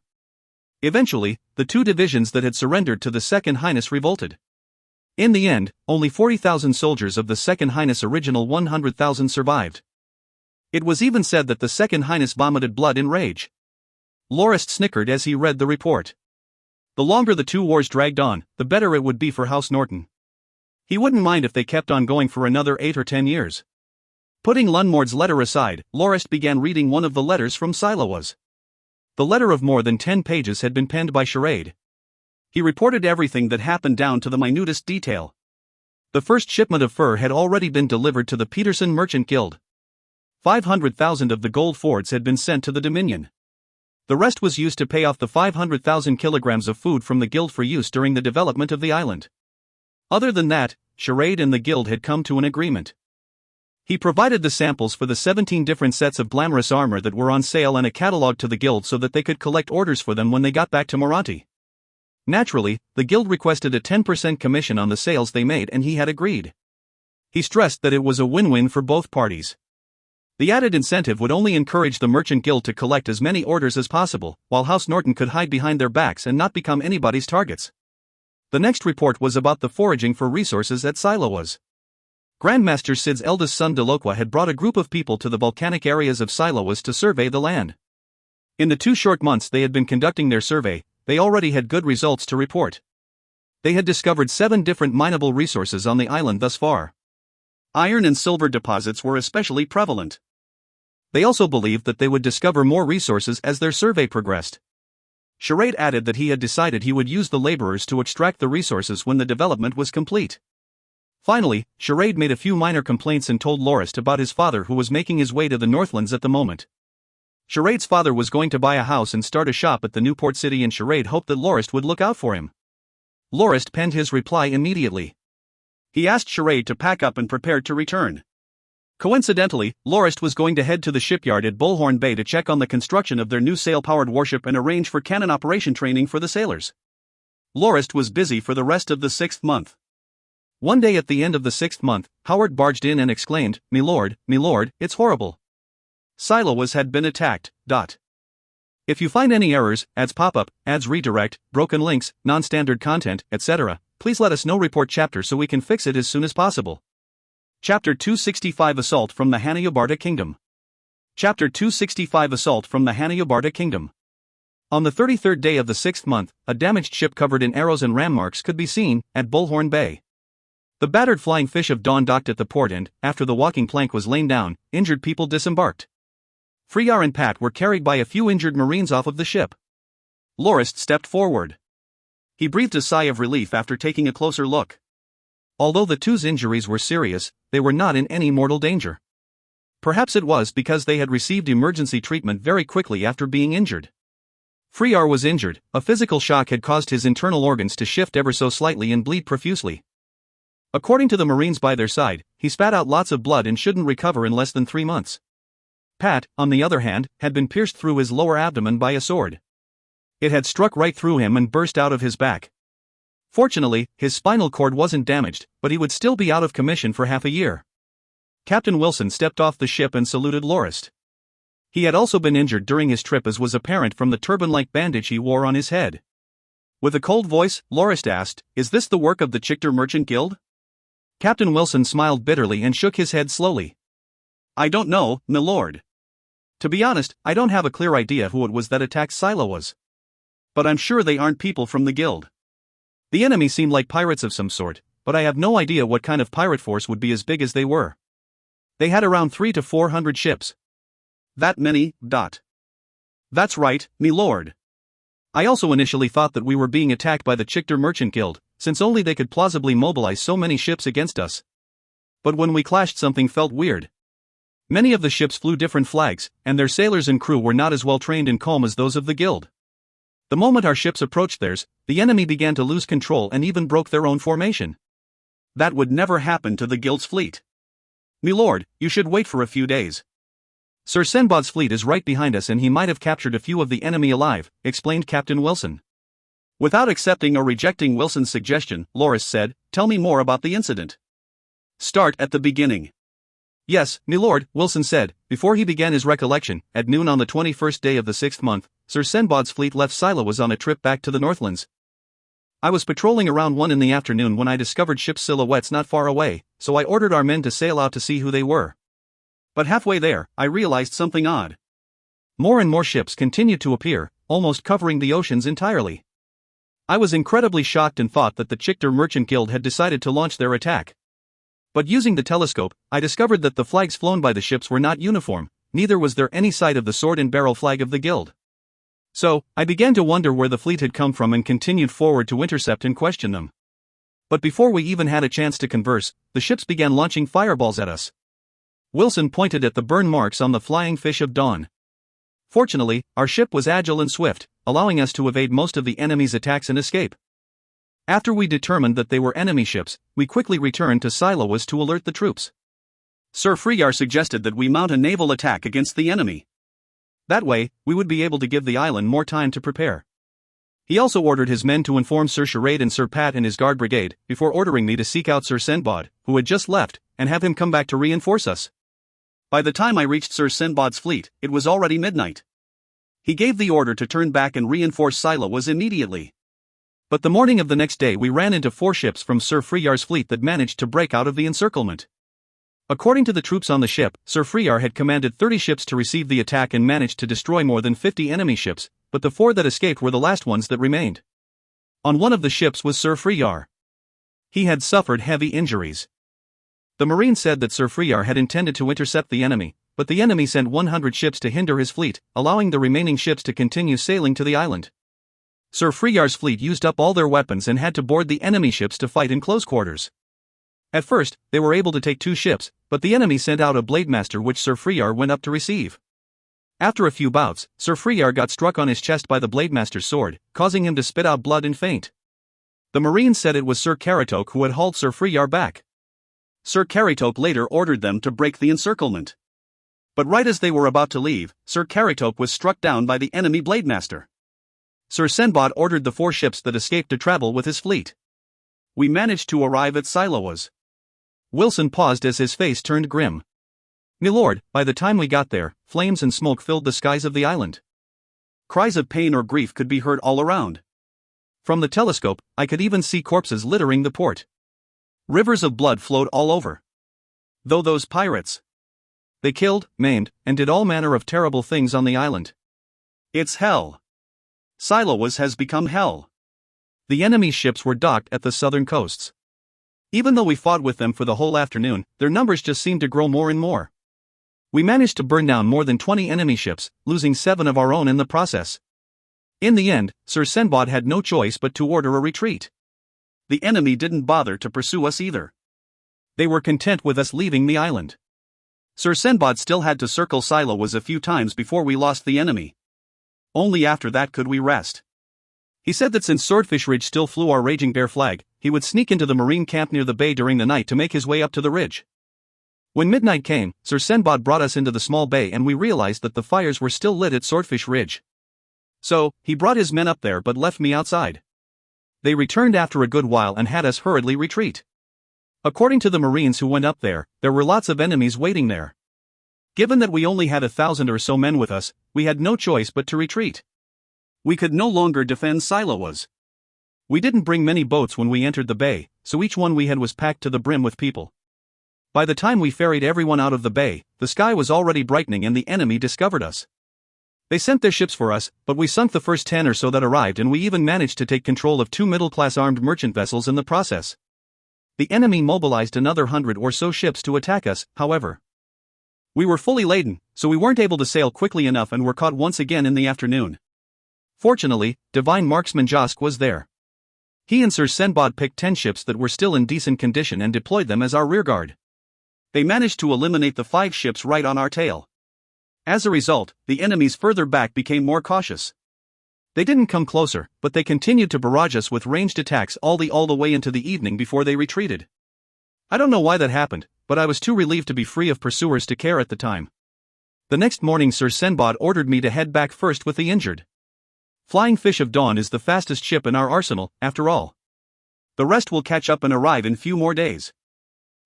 Eventually, the 2 divisions that had surrendered to the Second Highness revolted. In the end, only 40,000 soldiers of the Second Highness' original 100,000 survived. It was even said that the Second Highness vomited blood in rage. Lorist snickered as he read the report. The longer the 2 wars dragged on, the better it would be for House Norton. He wouldn't mind if they kept on going for another 8 or 10 years. Putting Lunmord's letter aside, Lorist began reading one of the letters from Silowas. The letter of more than 10 pages had been penned by Charade. He reported everything that happened down to the minutest detail. The first shipment of fur had already been delivered to the Peterson Merchant Guild. 500,000 of the gold fords had been sent to the Dominion. The rest was used to pay off the 500,000 kilograms of food from the Guild for use during the development of the island. Other than that, Charade and the Guild had come to an agreement. He provided the samples for the 17 different sets of glamorous armor that were on sale and a catalog to the Guild so that they could collect orders for them when they got back to Moranti. Naturally, the Guild requested a 10% commission on the sales they made and he had agreed. He stressed that it was a win-win for both parties. The added incentive would only encourage the Merchant Guild to collect as many orders as possible, while House Norton could hide behind their backs and not become anybody's targets. The next report was about the foraging for resources at Siloas. Grandmaster Sid's eldest son Deloqua had brought a group of people to the volcanic areas of Siloas to survey the land. In the 2 short months they had been conducting their survey, they already had good results to report. They had discovered 7 different mineable resources on the island thus far. Iron and silver deposits were especially prevalent. They also believed that they would discover more resources as their survey progressed. Charade added that he had decided he would use the laborers to extract the resources when the development was complete. Finally, Charade made a few minor complaints and told Lorist about his father who was making his way to the Northlands at the moment. Charade's father was going to buy a house and start a shop at the new port city and Charade hoped that Lorist would look out for him. Lorist penned his reply immediately. He asked Charade to pack up and prepared to return. Coincidentally, Lorist was going to head to the shipyard at Bullhorn Bay to check on the construction of their new sail-powered warship and arrange for cannon operation training for the sailors. Lorist was busy for the rest of the 6th month. One day at the end of the 6th month, Howard barged in and exclaimed, "Me lord, it's horrible. Siloas had been attacked. If you find any errors, ads pop-up, ads redirect, broken links, non-standard content, etc., please let us know. Report chapter so we can fix it as soon as possible." Chapter 265 Assault from the Hanayobarta Kingdom. Chapter 265 Assault from the Hanayobarta Kingdom. On the 33rd day of the 6th month, a damaged ship covered in arrows and ram marks could be seen at Bullhorn Bay. The battered Flying Fish of Dawn docked at the port and, after the walking plank was lain down, injured people disembarked. Freyar and Pat were carried by a few injured Marines off of the ship. Lorist stepped forward. He breathed a sigh of relief after taking a closer look. Although the two's injuries were serious, they were not in any mortal danger. Perhaps it was because they had received emergency treatment very quickly after being injured. Freyar was injured, a physical shock had caused his internal organs to shift ever so slightly and bleed profusely. According to the Marines by their side, he spat out lots of blood and shouldn't recover in less than 3 months. Pat, on the other hand, had been pierced through his lower abdomen by a sword. It had struck right through him and burst out of his back. Fortunately, his spinal cord wasn't damaged, but he would still be out of commission for half a year. Captain Wilson stepped off the ship and saluted Lorist. He had also been injured during his trip, as was apparent from the turban-like bandage he wore on his head. With a cold voice, Lorist asked, "Is this the work of the Chichter Merchant Guild?" Captain Wilson smiled bitterly and shook his head slowly. "I don't know, my lord. To be honest, I don't have a clear idea who it was that attacked Siloas. But I'm sure they aren't people from the guild. The enemy seemed like pirates of some sort, but I have no idea what kind of pirate force would be as big as they were. They had around 300 to 400 ships." "That many, That's right, me lord. I also initially thought that we were being attacked by the Chichter Merchant Guild, since only they could plausibly mobilize so many ships against us. But when we clashed, something felt weird. Many of the ships flew different flags, and their sailors and crew were not as well trained and calm as those of the guild. The moment our ships approached theirs, the enemy began to lose control and even broke their own formation. That would never happen to the guild's fleet. Me lord, you should wait for a few days. Sir Senbod's fleet is right behind us and he might have captured a few of the enemy alive," explained Captain Wilson. Without accepting or rejecting Wilson's suggestion, Lorist said, "Tell me more about the incident." "Start at the beginning." "Yes, me lord," Wilson said. Before he began his recollection, at noon on the 21st day of the 6th month, Sir Senbod's fleet left Siloas on a trip back to the Northlands. I was patrolling around 1 in the afternoon when I discovered ship silhouettes not far away, so I ordered our men to sail out to see who they were. But halfway there, I realized something odd. More and more ships continued to appear, almost covering the oceans entirely. I was incredibly shocked and thought that the Chichter Merchant Guild had decided to launch their attack. But using the telescope, I discovered that the flags flown by the ships were not uniform, neither was there any sight of the sword and barrel flag of the guild. So, I began to wonder where the fleet had come from and continued forward to intercept and question them. But before we even had a chance to converse, the ships began launching fireballs at us. Wilson pointed at the burn marks on the Flying Fish of Dawn. Fortunately, our ship was agile and swift, allowing us to evade most of the enemy's attacks and escape. After we determined that they were enemy ships, we quickly returned to Siloas to alert the troops. Sir Freyar suggested that we mount a naval attack against the enemy. That way, we would be able to give the island more time to prepare. He also ordered his men to inform Sir Charade and Sir Pat and his guard brigade, before ordering me to seek out Sir Senbod, who had just left, and have him come back to reinforce us. By the time I reached Sir Sinbad's fleet, it was already midnight. He gave the order to turn back and reinforce Silas immediately. But the morning of the next day we ran into 4 ships from Sir Freyar's fleet that managed to break out of the encirclement. According to the troops on the ship, Sir Freyar had commanded 30 ships to receive the attack and managed to destroy more than 50 enemy ships, but the 4 that escaped were the last ones that remained. On one of the ships was Sir Freyar. He had suffered heavy injuries. The Marine said that Sir Freyar had intended to intercept the enemy, but the enemy sent 100 ships to hinder his fleet, allowing the remaining ships to continue sailing to the island. Sir Freyar's fleet used up all their weapons and had to board the enemy ships to fight in close quarters. At first, they were able to take 2 ships, but the enemy sent out a blademaster which Sir Freyar went up to receive. After a few bouts, Sir Freyar got struck on his chest by the blademaster's sword, causing him to spit out blood and faint. The Marines said it was Sir Caratok who had hauled Sir Freyar back. Sir Caratok later ordered them to break the encirclement. But right as they were about to leave, Sir Caratok was struck down by the enemy blademaster. Sir Sinbad ordered the 4 ships that escaped to travel with his fleet. We managed to arrive at Silas. Wilson paused as his face turned grim. "Milord, by the time we got there, flames and smoke filled the skies of the island. Cries of pain or grief could be heard all around. From the telescope, I could even see corpses littering the port. Rivers of blood flowed all over. Though those pirates, they killed, maimed, and did all manner of terrible things on the island. It's hell. Silas has become hell." The enemy's ships were docked at the southern coasts. Even though we fought with them for the whole afternoon, their numbers just seemed to grow more and more. We managed to burn down more than 20 enemy ships, losing 7 of our own in the process. In the end, Sir Sinbad had no choice but to order a retreat. The enemy didn't bother to pursue us either. They were content with us leaving the island. Sir Sinbad still had to circle Silas a few times before we lost the enemy. Only after that could we rest. He said that since Swordfish Ridge still flew our Raging Bear flag, he would sneak into the Marine camp near the bay during the night to make his way up to the ridge. When midnight came, Sir Sinbad brought us into the small bay and we realized that the fires were still lit at Swordfish Ridge. So, he brought his men up there but left me outside. They returned after a good while and had us hurriedly retreat. According to the Marines who went up there were lots of enemies waiting there. Given that we only had 1,000 or so men with us, we had no choice but to retreat. We could no longer defend Silas. We didn't bring many boats when we entered the bay, so each one we had was packed to the brim with people. By the time we ferried everyone out of the bay, the sky was already brightening and the enemy discovered us. They sent their ships for us, but we sunk the first 10 or so that arrived and we even managed to take control of 2 middle-class armed merchant vessels in the process. The enemy mobilized another 100 or so ships to attack us, however. We were fully laden, so we weren't able to sail quickly enough and were caught once again in the afternoon. Fortunately, Divine Marksman Josk was there. He and Sir Sinbad picked 10 ships that were still in decent condition and deployed them as our rearguard. They managed to eliminate the 5 ships right on our tail. As a result, the enemies further back became more cautious. They didn't come closer, but they continued to barrage us with ranged attacks all the way into the evening before they retreated. I don't know why that happened, but I was too relieved to be free of pursuers to care at the time. The next morning Sir Sinbad ordered me to head back first with the injured. Flying Fish of Dawn is the fastest ship in our arsenal, after all. The rest will catch up and arrive in few more days.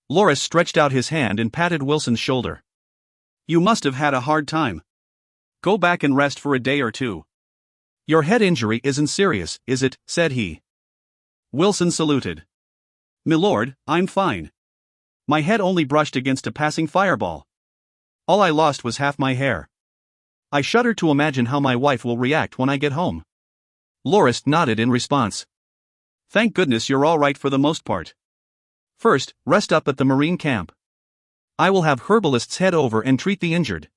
Lorist stretched out his hand and patted Wilson's shoulder. "You must have had a hard time. Go back and rest for a day or 2. "Your head injury isn't serious, is it?" said he. Wilson saluted. "Milord, I'm fine. My head only brushed against a passing fireball. All I lost was half my hair. I shudder to imagine how my wife will react when I get home." Lorist nodded in response. "Thank goodness you're all right for the most part. First, rest up at the Marine camp. I will have herbalists head over and treat the injured.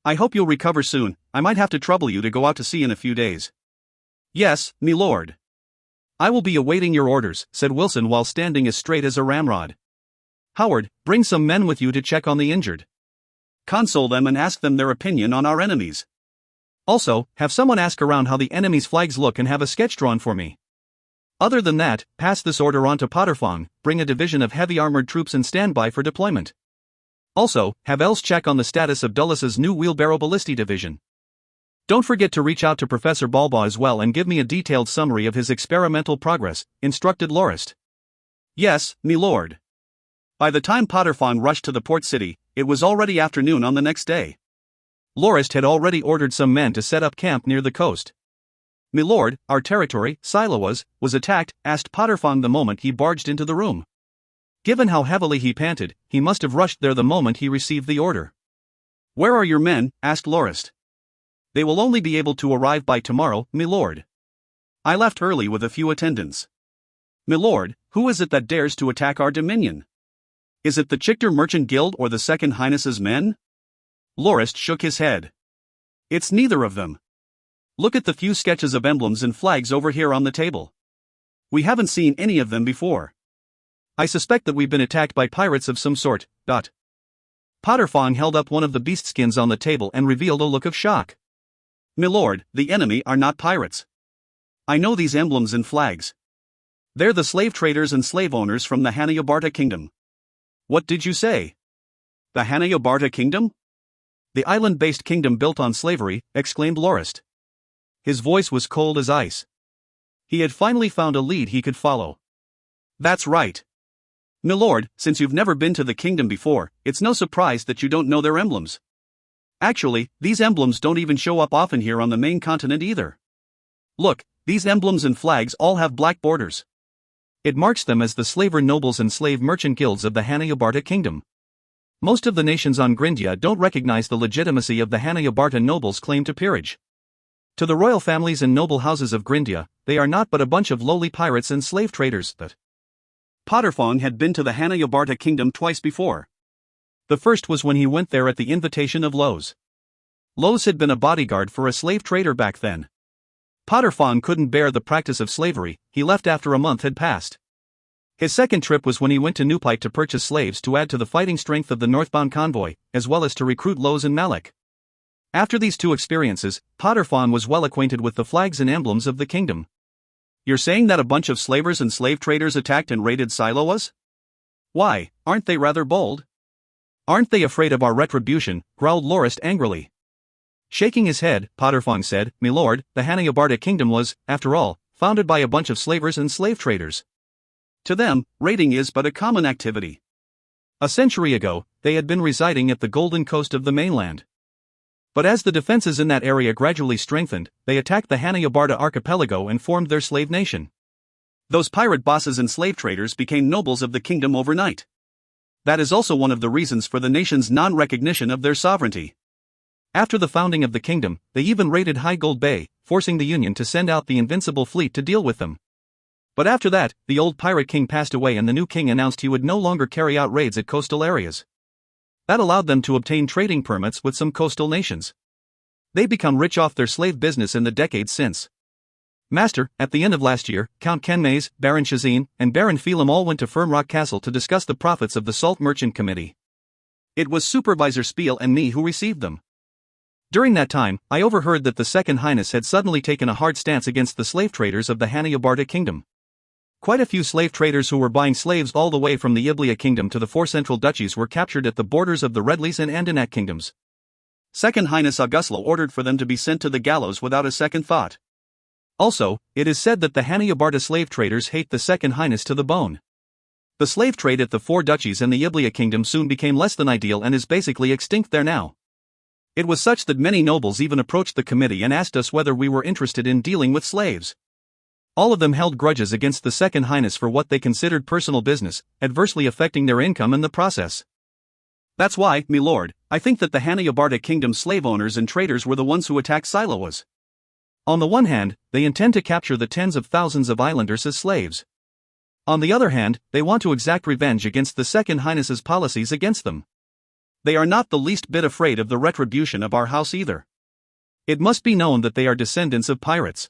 I hope you'll recover soon. I might have to trouble you to go out to sea in a few days." "Yes, milord. I will be awaiting your orders," said Wilson while standing as straight as a ramrod. "Howard, bring some men with you to check on the injured. Console them and ask them their opinion on our enemies. Also, have someone ask around how the enemy's flags look and have a sketch drawn for me. Other than that, pass this order on to Potterfong, bring a division of heavy armored troops and stand by for deployment. Also, have Els check on the status of Dullus's new wheelbarrow ballistae division. Don't forget to reach out to Professor Balbaugh as well and give me a detailed summary of his experimental progress," instructed Lorist. "Yes, milord." By the time Potterfong rushed to the port city, it was already afternoon on the next day. Lorist had already ordered some men to set up camp near the coast. "Milord, our territory, Siloas, was attacked," asked Potterfong the moment he barged into the room. Given how heavily he panted, he must have rushed there the moment he received the order. "Where are your men?" asked Lorist. "They will only be able to arrive by tomorrow, milord. I left early with a few attendants." "Milord, who is it that dares to attack our dominion? Is it the Chichter Merchant Guild or the Second Highness's men?" Lorist shook his head. "It's neither of them. Look at the few sketches of emblems and flags over here on the table. We haven't seen any of them before. I suspect that we've been attacked by pirates of some sort." Potterfong held up one of the beast skins on the table and revealed a look of shock. "Milord, the enemy are not pirates. I know these emblems and flags. They're the slave traders and slave owners from the Hanayabarta Kingdom." "What did you say? The Hanayabarta Kingdom?" "The island-based kingdom built on slavery," exclaimed Lorist. His voice was cold as ice. He had finally found a lead he could follow. "That's right. Milord, since you've never been to the kingdom before, it's no surprise that you don't know their emblems. Actually, these emblems don't even show up often here on the main continent either. Look, these emblems and flags all have black borders. It marks them as the slaver nobles and slave merchant guilds of the Hanayabarta Kingdom. Most of the nations on Grindia don't recognize the legitimacy of the Hanayabarta nobles' claim to peerage. To the royal families and noble houses of Grindia, they are not but a bunch of lowly pirates and slave traders." Potterfong had been to the Hanayabarta Kingdom twice before. The first was when he went there at the invitation of Lowe's. Lowe's had been a bodyguard for a slave trader back then. Potterfong couldn't bear the practice of slavery, he left after a month had passed. His second trip was when he went to Newpite to purchase slaves to add to the fighting strength of the northbound convoy, as well as to recruit Lowe's and Malek. After these two experiences, Potterfong was well acquainted with the flags and emblems of the kingdom. "You're saying that a bunch of slavers and slave traders attacked and raided Siloas? Why, aren't they rather bold?" "Aren't they afraid of our retribution?" growled Lorist angrily. Shaking his head, Potterfong said, "Milord, the Hanayabarta Kingdom was, after all, founded by a bunch of slavers and slave traders. To them, raiding is but a common activity. A century ago, they had been residing at the Golden Coast of the mainland. But as the defenses in that area gradually strengthened, they attacked the Hanayabarta archipelago and formed their slave nation. Those pirate bosses and slave traders became nobles of the kingdom overnight. That is also one of the reasons for the nation's non-recognition of their sovereignty. After the founding of the kingdom, they even raided High Gold Bay, forcing the Union to send out the Invincible Fleet to deal with them. But after that, the old pirate king passed away and the new king announced he would no longer carry out raids at coastal areas. That allowed them to obtain trading permits with some coastal nations. They become rich off their slave business in the decades since. Master, at the end of last year, Count Kenmaze, Baron Shazine, and Baron Phelim all went to Firmrock Castle to discuss the profits of the Salt Merchant Committee. It was Supervisor Spiel and me who received them. During that time, I overheard that the Second Highness had suddenly taken a hard stance against the slave traders of the Hanayabarta Kingdom. Quite a few slave traders who were buying slaves all the way from the Iblia Kingdom to the four central duchies were captured at the borders of the Redleys and Andanak kingdoms. Second Highness Augustla ordered for them to be sent to the gallows without a second thought. Also, it is said that the Hanayabarta slave traders hate the Second Highness to the bone. The slave trade at the four duchies and the Iblia Kingdom soon became less than ideal and is basically extinct there now. It was such that many nobles even approached the committee and asked us whether we were interested in dealing with slaves. All of them held grudges against the Second Highness for what they considered personal business, adversely affecting their income in the process. That's why, milord, I think that the Hanayabarta Kingdom slave owners and traders were the ones who attacked Siloas. On the one hand, they intend to capture the tens of thousands of islanders as slaves. On the other hand, they want to exact revenge against the Second Highness's policies against them. They are not the least bit afraid of the retribution of our house either. It must be known that they are descendants of pirates.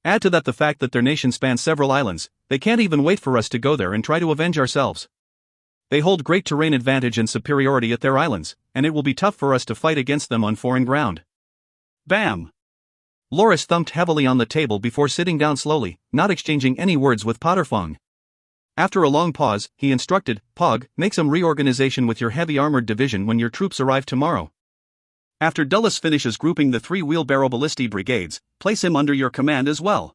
Add to that the fact that their nation spans several islands, they can't even wait for us to go there and try to avenge ourselves. They hold great terrain advantage and superiority at their islands, and it will be tough for us to fight against them on foreign ground. Bam! Lorist thumped heavily on the table before sitting down slowly, not exchanging any words with Potterfong. After a long pause, he instructed, Pog, make some reorganization with your heavy armored division when your troops arrive tomorrow. After Dulles finishes grouping the 3 wheelbarrow ballistae brigades, place him under your command as well.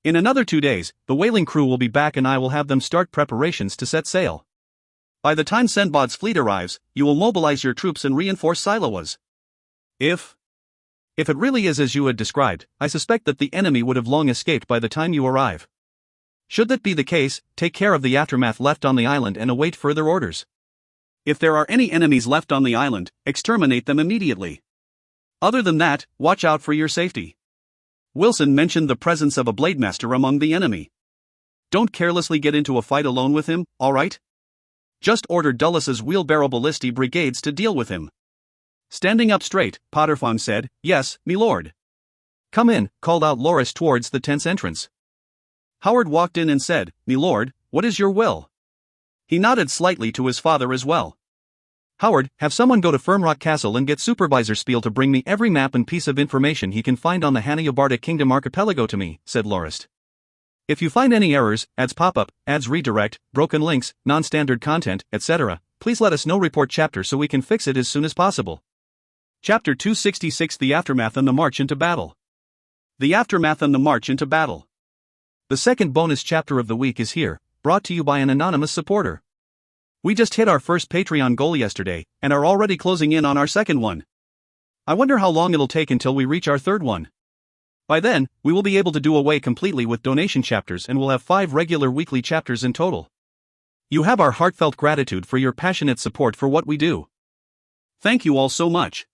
In another 2 days, the whaling crew will be back and I will have them start preparations to set sail. By the time Senbod's fleet arrives, you will mobilize your troops and reinforce Siloas. If it really is as you had described, I suspect that the enemy would have long escaped by the time you arrive. Should that be the case, take care of the aftermath left on the island and await further orders. If there are any enemies left on the island, exterminate them immediately. Other than that, watch out for your safety. Wilson mentioned the presence of a Blademaster among the enemy. Don't carelessly get into a fight alone with him, alright? Just order Dullus's wheelbarrow ballistae brigades to deal with him. Standing up straight, Potterfong said, "Yes, me lord." "Come in," called out Lorist towards the tent's entrance. Howard walked in and said, "Me lord, what is your will?" He nodded slightly to his father as well. "Howard, have someone go to Firmrock Castle and get Supervisor Spiel to bring me every map and piece of information he can find on the Hanna-Yobarta Kingdom archipelago to me," said Lorist. "If you find any errors, ads pop-up, ads redirect, broken links, non-standard content, etc., please let us know. Report chapter so we can fix it as soon as possible." Chapter 266: The Aftermath and the March into Battle. The Aftermath and the March into Battle. The second bonus chapter of the week is here, brought to you by an anonymous supporter. We just hit our first Patreon goal yesterday, and are already closing in on our second one. I wonder how long it'll take until we reach our third one. By then, we will be able to do away completely with donation chapters and will have 5 regular weekly chapters in total. You have our heartfelt gratitude for your passionate support for what we do. Thank you all so much.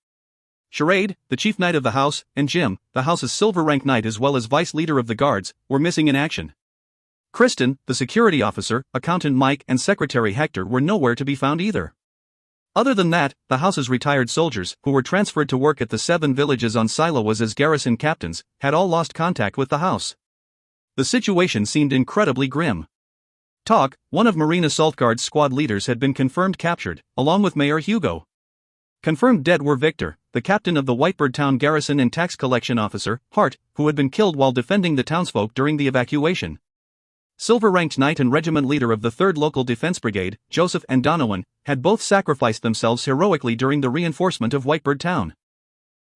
Charade, the chief knight of the house, and Jim, the house's silver rank knight as well as vice leader of the guards, were missing in action. Kristen, the security officer, accountant Mike and secretary Hector were nowhere to be found either. Other than that, the house's retired soldiers, who were transferred to work at the 7 villages on Siloas as garrison captains, had all lost contact with the house. The situation seemed incredibly grim. Talk, one of Marine Assault Guard's squad leaders, had been confirmed captured, along with Mayor Hugo. Confirmed dead were Victor, the captain of the Whitebird Town garrison, and tax collection officer, Hart, who had been killed while defending the townsfolk during the evacuation. Silver-ranked knight and regiment leader of the 3rd Local Defense Brigade, Joseph and Donovan, had both sacrificed themselves heroically during the reinforcement of Whitebird Town.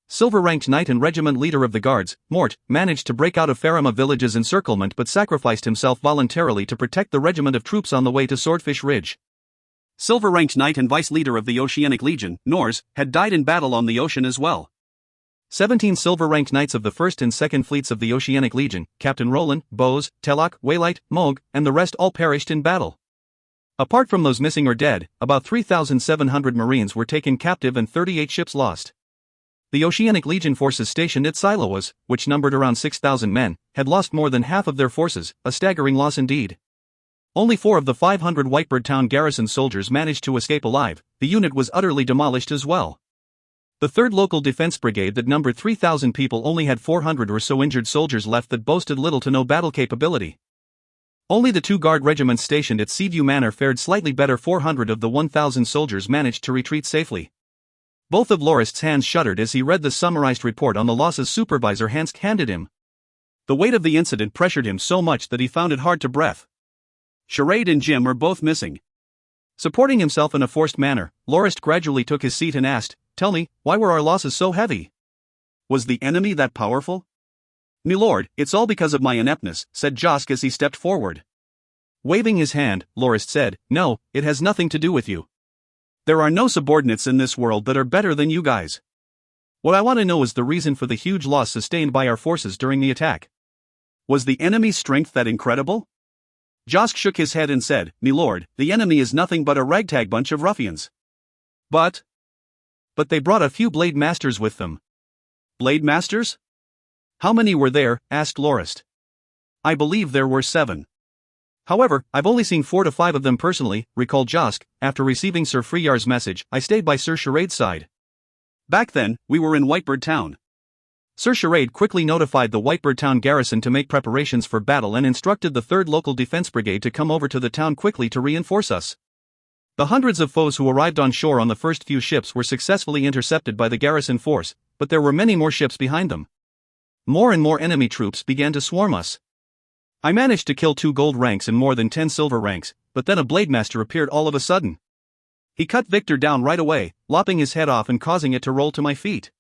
Silver-ranked knight and regiment leader of the Guards, Mort, managed to break out of Farama village's encirclement but sacrificed himself voluntarily to protect the regiment of troops on the way to Swordfish Ridge. Silver-ranked knight and vice leader of the Oceanic Legion, Nors, had died in battle on the ocean as well. 17 silver-ranked knights of the 1st and 2nd Fleets of the Oceanic Legion, Captain Roland, Bose, Telok, Waylite, Moog, and the rest all perished in battle. Apart from those missing or dead, about 3,700 Marines were taken captive and 38 ships lost. The Oceanic Legion forces stationed at Siloas, which numbered around 6,000 men, had lost more than half of their forces, a staggering loss indeed. Only 4 of the 500 Whitebird Town garrison soldiers managed to escape alive. The unit was utterly demolished as well. The 3rd Local Defense Brigade, that numbered 3,000 people, only had 400 or so injured soldiers left that boasted little to no battle capability. Only the 2 guard regiments stationed at Seaview Manor fared slightly better. 400 of the 1,000 soldiers managed to retreat safely. Both of Lorist's hands shuddered as he read the summarized report on the losses Supervisor Hansk handed him. The weight of the incident pressured him so much that he found it hard to breathe. Charade and Jim are both missing. Supporting himself in a forced manner, Lorist gradually took his seat and asked, "Tell me, why were our losses so heavy? Was the enemy that powerful?" "Me lord, it's all because of my ineptness," said Josk as he stepped forward. Waving his hand, Lorist said, "No, it has nothing to do with you. There are no subordinates in this world that are better than you guys. What I want to know is the reason for the huge loss sustained by our forces during the attack. Was the enemy's strength that incredible?" Josk shook his head and said, "Me lord, the enemy is nothing but a ragtag bunch of ruffians." But they brought a few blade masters with them." "Blade masters? How many were there?" asked Lorist. "I believe there were 7. However, I've only seen 4 to 5 of them personally," recalled Josk. "After receiving Sir Freyar's message, I stayed by Sir Charade's side. Back then, we were in Whitebird Town. Sir Charade quickly notified the Whitebird Town garrison to make preparations for battle and instructed the 3rd Local Defense Brigade to come over to the town quickly to reinforce us. The hundreds of foes who arrived on shore on the first few ships were successfully intercepted by the garrison force, but there were many more ships behind them. More and more enemy troops began to swarm us. I managed to kill 2 gold ranks and more than 10 silver ranks, but then a Blademaster appeared all of a sudden. He cut Victor down right away, lopping his head off and causing it to roll to my feet.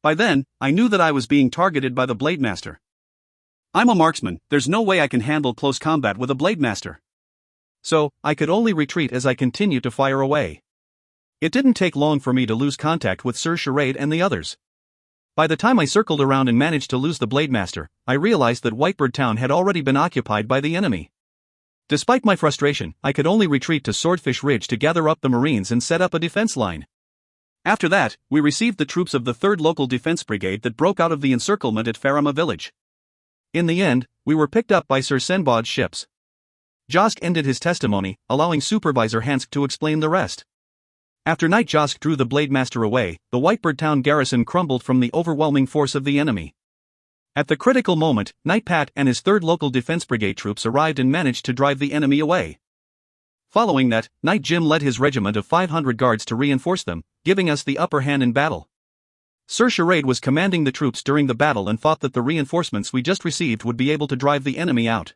By then, I knew that I was being targeted by the Blademaster. I'm a marksman, there's no way I can handle close combat with a Blademaster. So, I could only retreat as I continued to fire away. It didn't take long for me to lose contact with Sir Charade and the others. By the time I circled around and managed to lose the Blademaster, I realized that Whitebird Town had already been occupied by the enemy. Despite my frustration, I could only retreat to Swordfish Ridge to gather up the Marines and set up a defense line. After that, we received the troops of the 3rd Local Defense Brigade that broke out of the encirclement at Farama village. In the end, we were picked up by Sir Senbod's ships. Josk ended his testimony, allowing Supervisor Hansk to explain the rest. After Knight Josk drew the Blademaster away, the Whitebird Town garrison crumbled from the overwhelming force of the enemy. At the critical moment, Knight Pat and his 3rd Local Defense Brigade troops arrived and managed to drive the enemy away. Following that, Knight Jim led his regiment of 500 guards to reinforce them, giving us the upper hand in battle. Sir Charade was commanding the troops during the battle and thought that the reinforcements we just received would be able to drive the enemy out.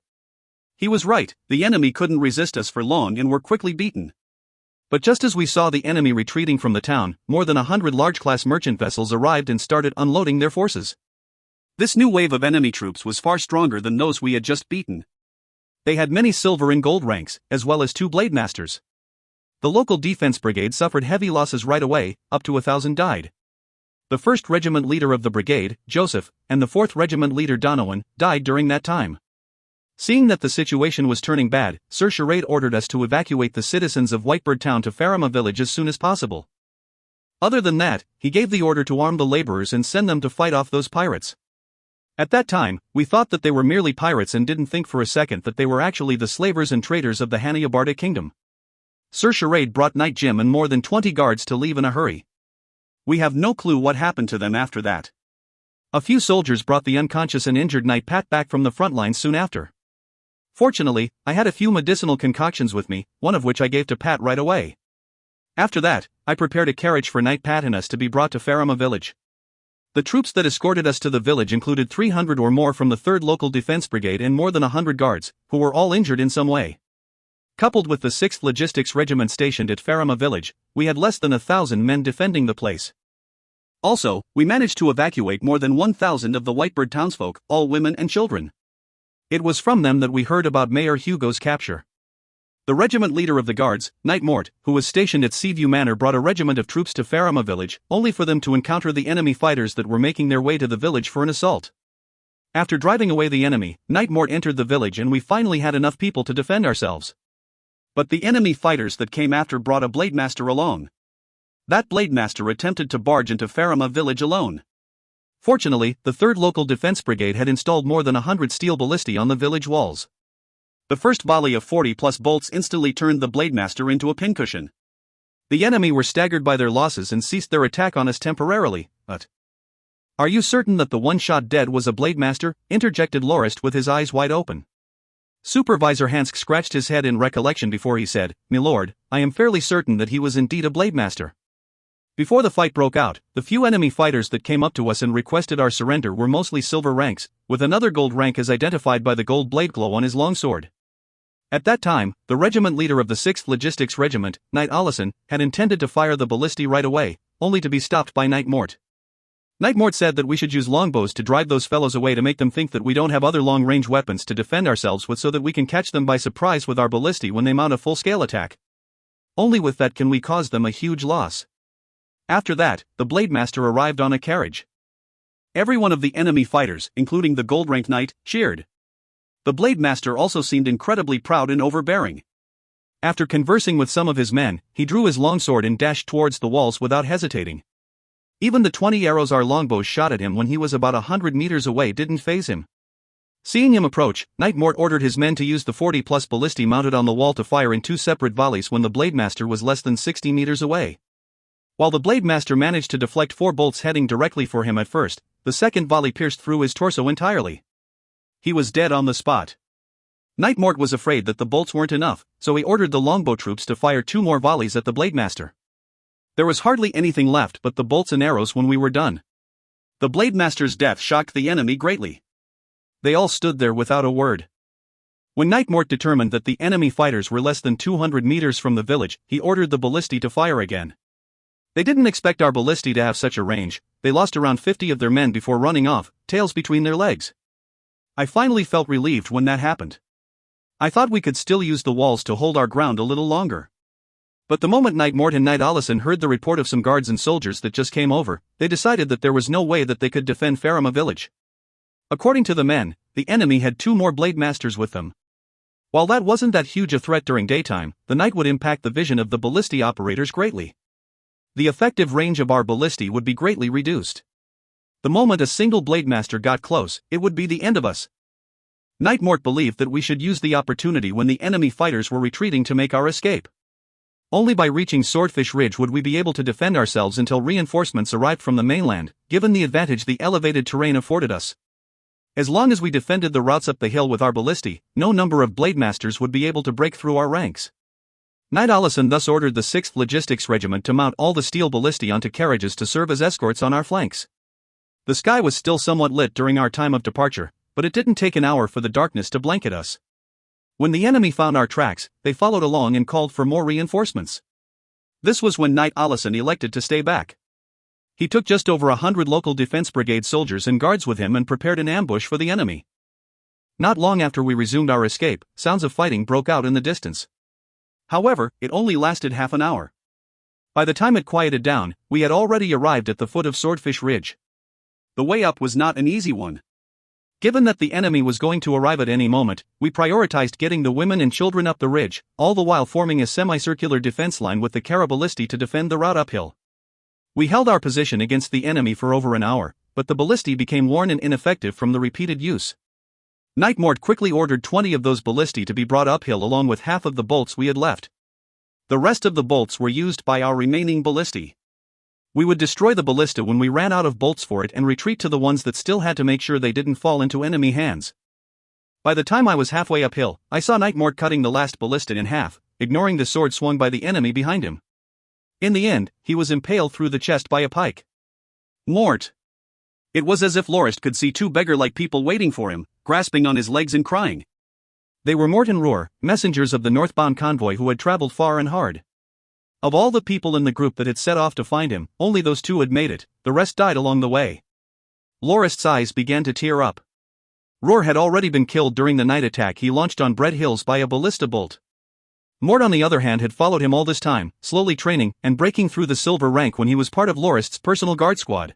He was right, the enemy couldn't resist us for long and were quickly beaten. But just as we saw the enemy retreating from the town, more than 100 large-class merchant vessels arrived and started unloading their forces. This new wave of enemy troops was far stronger than those we had just beaten. They had many silver and gold ranks, as well as 2 Blademasters. The local defense brigade suffered heavy losses right away, up to 1,000 died. The 1st Regiment leader of the brigade, Joseph, and the 4th Regiment leader Donovan, died during that time. Seeing that the situation was turning bad, Sir Charade ordered us to evacuate the citizens of Whitebird Town to Farama village as soon as possible. Other than that, he gave the order to arm the laborers and send them to fight off those pirates. At that time, we thought that they were merely pirates and didn't think for a second that they were actually the slavers and traders of the Hanayabarda kingdom. Sir Charade brought Knight Jim and more than 20 guards to leave in a hurry. We have no clue what happened to them after that. A few soldiers brought the unconscious and injured Knight Pat back from the front lines soon after. Fortunately, I had a few medicinal concoctions with me, one of which I gave to Pat right away. After that, I prepared a carriage for Knight Pat and us to be brought to Farama village. The troops that escorted us to the village included 300 or more from the 3rd Local Defense Brigade and more than 100 guards, who were all injured in some way. Coupled with the 6th Logistics Regiment stationed at Farama village, we had less than 1,000 men defending the place. Also, we managed to evacuate more than 1,000 of the Whitebird townsfolk, all women and children. It was from them that we heard about Mayor Hugo's capture. The regiment leader of the guards, Knight Mort, who was stationed at Seaview Manor, brought a regiment of troops to Farama village, only for them to encounter the enemy fighters that were making their way to the village for an assault. After driving away the enemy, Knight Mort entered the village and we finally had enough people to defend ourselves. But the enemy fighters that came after brought a Blademaster along. That Blademaster attempted to barge into Farama village alone. Fortunately, the 3rd Local Defense Brigade had installed more than 100 steel ballistae on the village walls. The first volley of 40+ bolts instantly turned the Blademaster into a pincushion. The enemy were staggered by their losses and ceased their attack on us temporarily, but... "Are you certain that the one shot dead was a Blademaster?" interjected Lorist with his eyes wide open. Supervisor Hansk scratched his head in recollection before he said, "Milord, I am fairly certain that he was indeed a Blademaster." Before the fight broke out, the few enemy fighters that came up to us and requested our surrender were mostly silver ranks, with another gold rank as identified by the gold blade glow on his longsword. At that time, the regiment leader of the 6th Logistics Regiment, Knight Allison, had intended to fire the ballistae right away, only to be stopped by Knight Mort. Knight Mort said that we should use longbows to drive those fellows away to make them think that we don't have other long-range weapons to defend ourselves with so that we can catch them by surprise with our ballistae when they mount a full-scale attack. Only with that can we cause them a huge loss. After that, the Blademaster arrived on a carriage. Every one of the enemy fighters, including the gold-ranked knight, cheered. The Blademaster also seemed incredibly proud and overbearing. After conversing with some of his men, he drew his longsword and dashed towards the walls without hesitating. Even the 20 arrows our longbows shot at him when he was about 100 meters away didn't faze him. Seeing him approach, Knight Mort ordered his men to use the 40+ ballistae mounted on the wall to fire in 2 separate volleys when the Blademaster was less than 60 meters away. While the Blademaster managed to deflect 4 bolts heading directly for him at first, the second volley pierced through his torso entirely. He was dead on the spot. Knight Mort was afraid that the bolts weren't enough, so he ordered the longbow troops to fire 2 more volleys at the Blademaster. There was hardly anything left but the bolts and arrows when we were done. The Blademaster's death shocked the enemy greatly. They all stood there without a word. When Knight Mort determined that the enemy fighters were less than 200 meters from the village, he ordered the ballistae to fire again. They didn't expect our ballistae to have such a range. They lost around 50 of their men before running off, tails between their legs. I finally felt relieved when that happened. I thought we could still use the walls to hold our ground a little longer. But the moment Knight Mort and Knight Allison heard the report of some guards and soldiers that just came over, they decided that there was no way that they could defend Farama village. According to the men, the enemy had 2 more blade masters with them. While that wasn't that huge a threat during daytime, the night would impact the vision of the ballistae operators greatly. The effective range of our ballistae would be greatly reduced. The moment a single blade master got close, it would be the end of us. Knight Mort believed that we should use the opportunity when the enemy fighters were retreating to make our escape. Only by reaching Swordfish Ridge would we be able to defend ourselves until reinforcements arrived from the mainland, given the advantage the elevated terrain afforded us. As long as we defended the routes up the hill with our ballistae, no number of blade masters would be able to break through our ranks. Knight Allison thus ordered the 6th Logistics Regiment to mount all the steel ballistae onto carriages to serve as escorts on our flanks. The sky was still somewhat lit during our time of departure, but it didn't take an hour for the darkness to blanket us. When the enemy found our tracks, they followed along and called for more reinforcements. This was when Knight Allison elected to stay back. He took just over 100 local defense brigade soldiers and guards with him and prepared an ambush for the enemy. Not long after we resumed our escape, sounds of fighting broke out in the distance. However, it only lasted half an hour. By the time it quieted down, we had already arrived at the foot of Swordfish Ridge. The way up was not an easy one. Given that the enemy was going to arrive at any moment, we prioritized getting the women and children up the ridge, all the while forming a semicircular defense line with the Caraballistae to defend the route uphill. We held our position against the enemy for over an hour, but the ballistae became worn and ineffective from the repeated use. Knight Mort quickly ordered 20 of those ballistae to be brought uphill along with half of the bolts we had left. The rest of the bolts were used by our remaining ballistae. We would destroy the ballista when we ran out of bolts for it and retreat to the ones that still had to make sure they didn't fall into enemy hands. By the time I was halfway uphill, I saw Knight Mort cutting the last ballista in half, ignoring the sword swung by the enemy behind him. In the end, he was impaled through the chest by a pike. Mort! It was as if Lorist could see 2 beggar-like people waiting for him, grasping on his legs and crying. They were Mort and Roar, messengers of the northbound convoy who had traveled far and hard. Of all the people in the group that had set off to find him, only those 2 had made it, the rest died along the way. Lorist's eyes began to tear up. Roar had already been killed during the night attack he launched on Bread Hills by a ballista bolt. Mort on the other hand had followed him all this time, slowly training and breaking through the silver rank when he was part of Lorist's personal guard squad.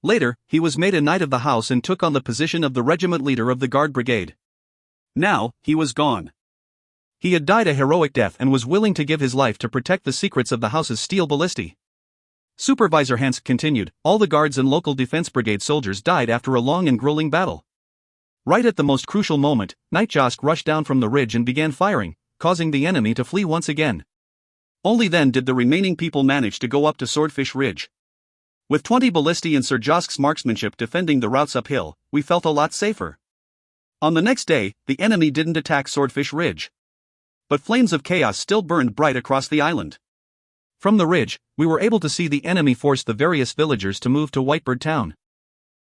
Later, he was made a knight of the house and took on the position of the regiment leader of the guard brigade. Now, he was gone. He had died a heroic death and was willing to give his life to protect the secrets of the house's steel ballistae. Supervisor Hansk continued, all the guards and local defense brigade soldiers died after a long and grueling battle. Right at the most crucial moment, Knight Josk rushed down from the ridge and began firing, causing the enemy to flee once again. Only then did the remaining people manage to go up to Swordfish Ridge. With 20 ballistae and Sir Josk's marksmanship defending the routes uphill, we felt a lot safer. On the next day, the enemy didn't attack Swordfish Ridge. But flames of chaos still burned bright across the island. From the ridge, we were able to see the enemy force the various villagers to move to Whitebird Town.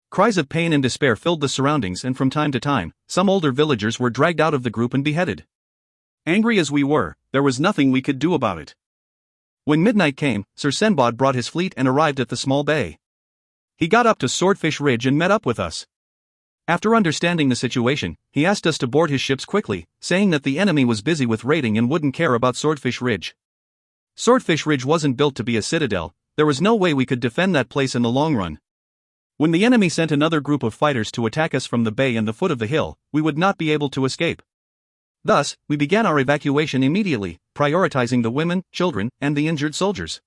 Cries of pain and despair filled the surroundings, and from time to time, some older villagers were dragged out of the group and beheaded. Angry as we were, there was nothing we could do about it. When midnight came, Sir Senbod brought his fleet and arrived at the small bay. He got up to Swordfish Ridge and met up with us. After understanding the situation, he asked us to board his ships quickly, saying that the enemy was busy with raiding and wouldn't care about Swordfish Ridge. Swordfish Ridge wasn't built to be a citadel, there was no way we could defend that place in the long run. When the enemy sent another group of fighters to attack us from the bay and the foot of the hill, we would not be able to escape. Thus, we began our evacuation immediately, prioritizing the women, children, and the injured soldiers.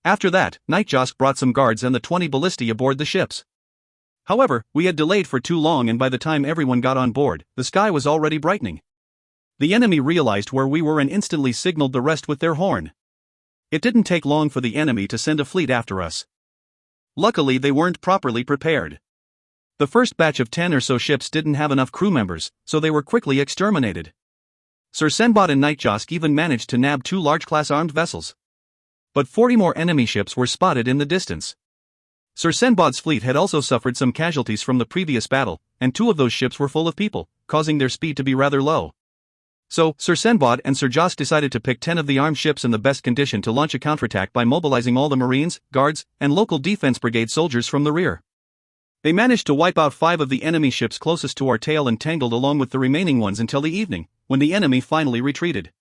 After that, Knight Josk brought some guards and the 20 ballistae aboard the ships. However, we had delayed for too long, and by the time everyone got on board, the sky was already brightening. The enemy realized where we were and instantly signaled the rest with their horn. It didn't take long for the enemy to send a fleet after us. Luckily, they weren't properly prepared. The first batch of 10 or so ships didn't have enough crew members, so they were quickly exterminated. Sir Senbod and Knight Josk even managed to nab 2 large-class armed vessels. But 40 more enemy ships were spotted in the distance. Sir Senbod's fleet had also suffered some casualties from the previous battle, and 2 of those ships were full of people, causing their speed to be rather low. So, Sir Senbod and Sir Josk decided to pick 10 of the armed ships in the best condition to launch a counterattack by mobilizing all the marines, guards, and local defense brigade soldiers from the rear. They managed to wipe out 5 of the enemy ships closest to our tail and tangled along with the remaining ones until the evening, when the enemy finally retreated.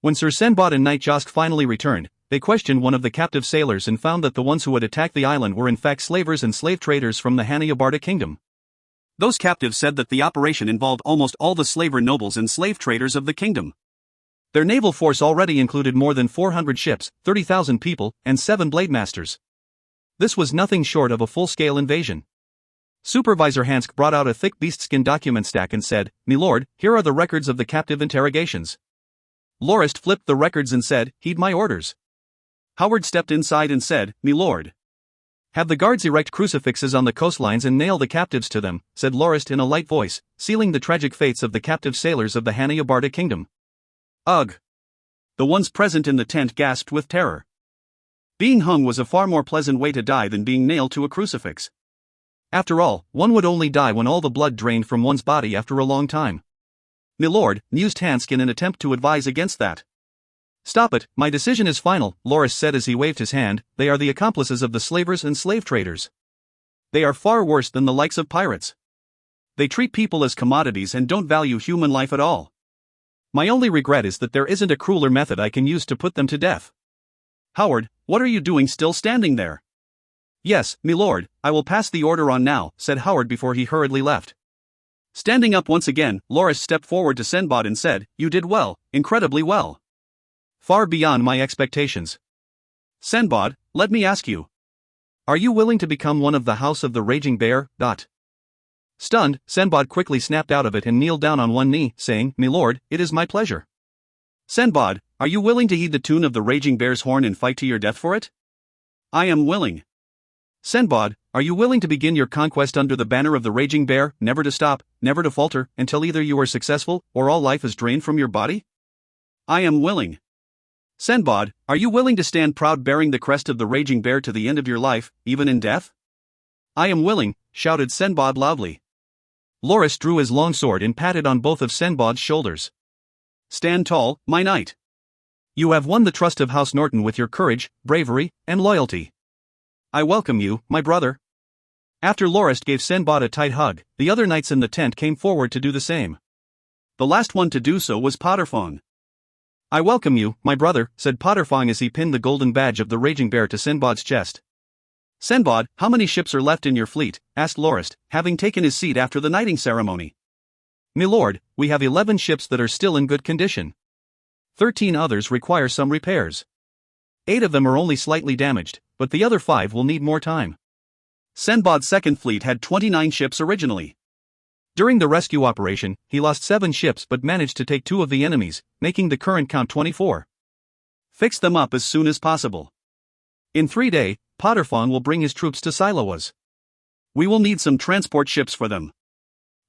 When Sir Senbot and Knight Josk finally returned, they questioned one of the captive sailors and found that the ones who had attacked the island were in fact slavers and slave traders from the Hanayabarta kingdom. Those captives said that the operation involved almost all the slaver nobles and slave traders of the kingdom. Their naval force already included more than 400 ships, 30,000 people, and 7 blade masters. This was nothing short of a full-scale invasion. Supervisor Hansk brought out a thick beastskin document stack and said, "Milord, here are the records of the captive interrogations." Lorist flipped the records and said, "Heed my orders." Howard stepped inside and said, "Milord. Have the guards erect crucifixes on the coastlines and nail the captives to them," said Lorist in a light voice, sealing the tragic fates of the captive sailors of the Hanayabarta kingdom. Ugh! The ones present in the tent gasped with terror. Being hung was a far more pleasant way to die than being nailed to a crucifix. After all, one would only die when all the blood drained from one's body after a long time. "Milord," mused Hansk in an attempt to advise against that. "Stop it, my decision is final," Lorist said as he waved his hand. "They are the accomplices of the slavers and slave traders. They are far worse than the likes of pirates. They treat people as commodities and don't value human life at all. My only regret is that there isn't a crueler method I can use to put them to death." "Howard, what are you doing still standing there?" "Yes, milord, I will pass the order on now," said Howard before he hurriedly left. Standing up once again, Lorist stepped forward to Senbot and said, "You did well, incredibly well. Far beyond my expectations. Senbot, let me ask you. Are you willing to become one of the House of the Raging Bear? Stunned, Senbot quickly snapped out of it and kneeled down on one knee, saying, "Milord, it is my pleasure." "Senbot, are you willing to heed the tune of the Raging Bear's horn and fight to your death for it?" "I am willing." "Senbot, are you willing to begin your conquest under the banner of the Raging Bear, never to stop, never to falter, until either you are successful, or all life is drained from your body?" "I am willing." "Senbot, are you willing to stand proud bearing the crest of the Raging Bear to the end of your life, even in death?" "I am willing," shouted Senbot loudly. Lorist drew his long sword and patted on both of Senbot's shoulders. "Stand tall, my knight. You have won the trust of House Norton with your courage, bravery, and loyalty. I welcome you, my brother." After Lorist gave Senbot a tight hug, the other knights in the tent came forward to do the same. The last one to do so was Potterfong. "I welcome you, my brother," said Potterfong as he pinned the golden badge of the Raging Bear to Senbot's chest. "Senbot, how many ships are left in your fleet?" asked Lorist, having taken his seat after the knighting ceremony. "Milord, we have 11 ships that are still in good condition. 13 others require some repairs. 8 of them are only slightly damaged, but the other 5 will need more time." Senbot's second fleet had 29 ships originally. During the rescue operation, he lost 7 ships but managed to take 2 of the enemies, making the current count 24. "Fix them up as soon as possible. In 3 days, Potterfong will bring his troops to Siloas. We will need some transport ships for them.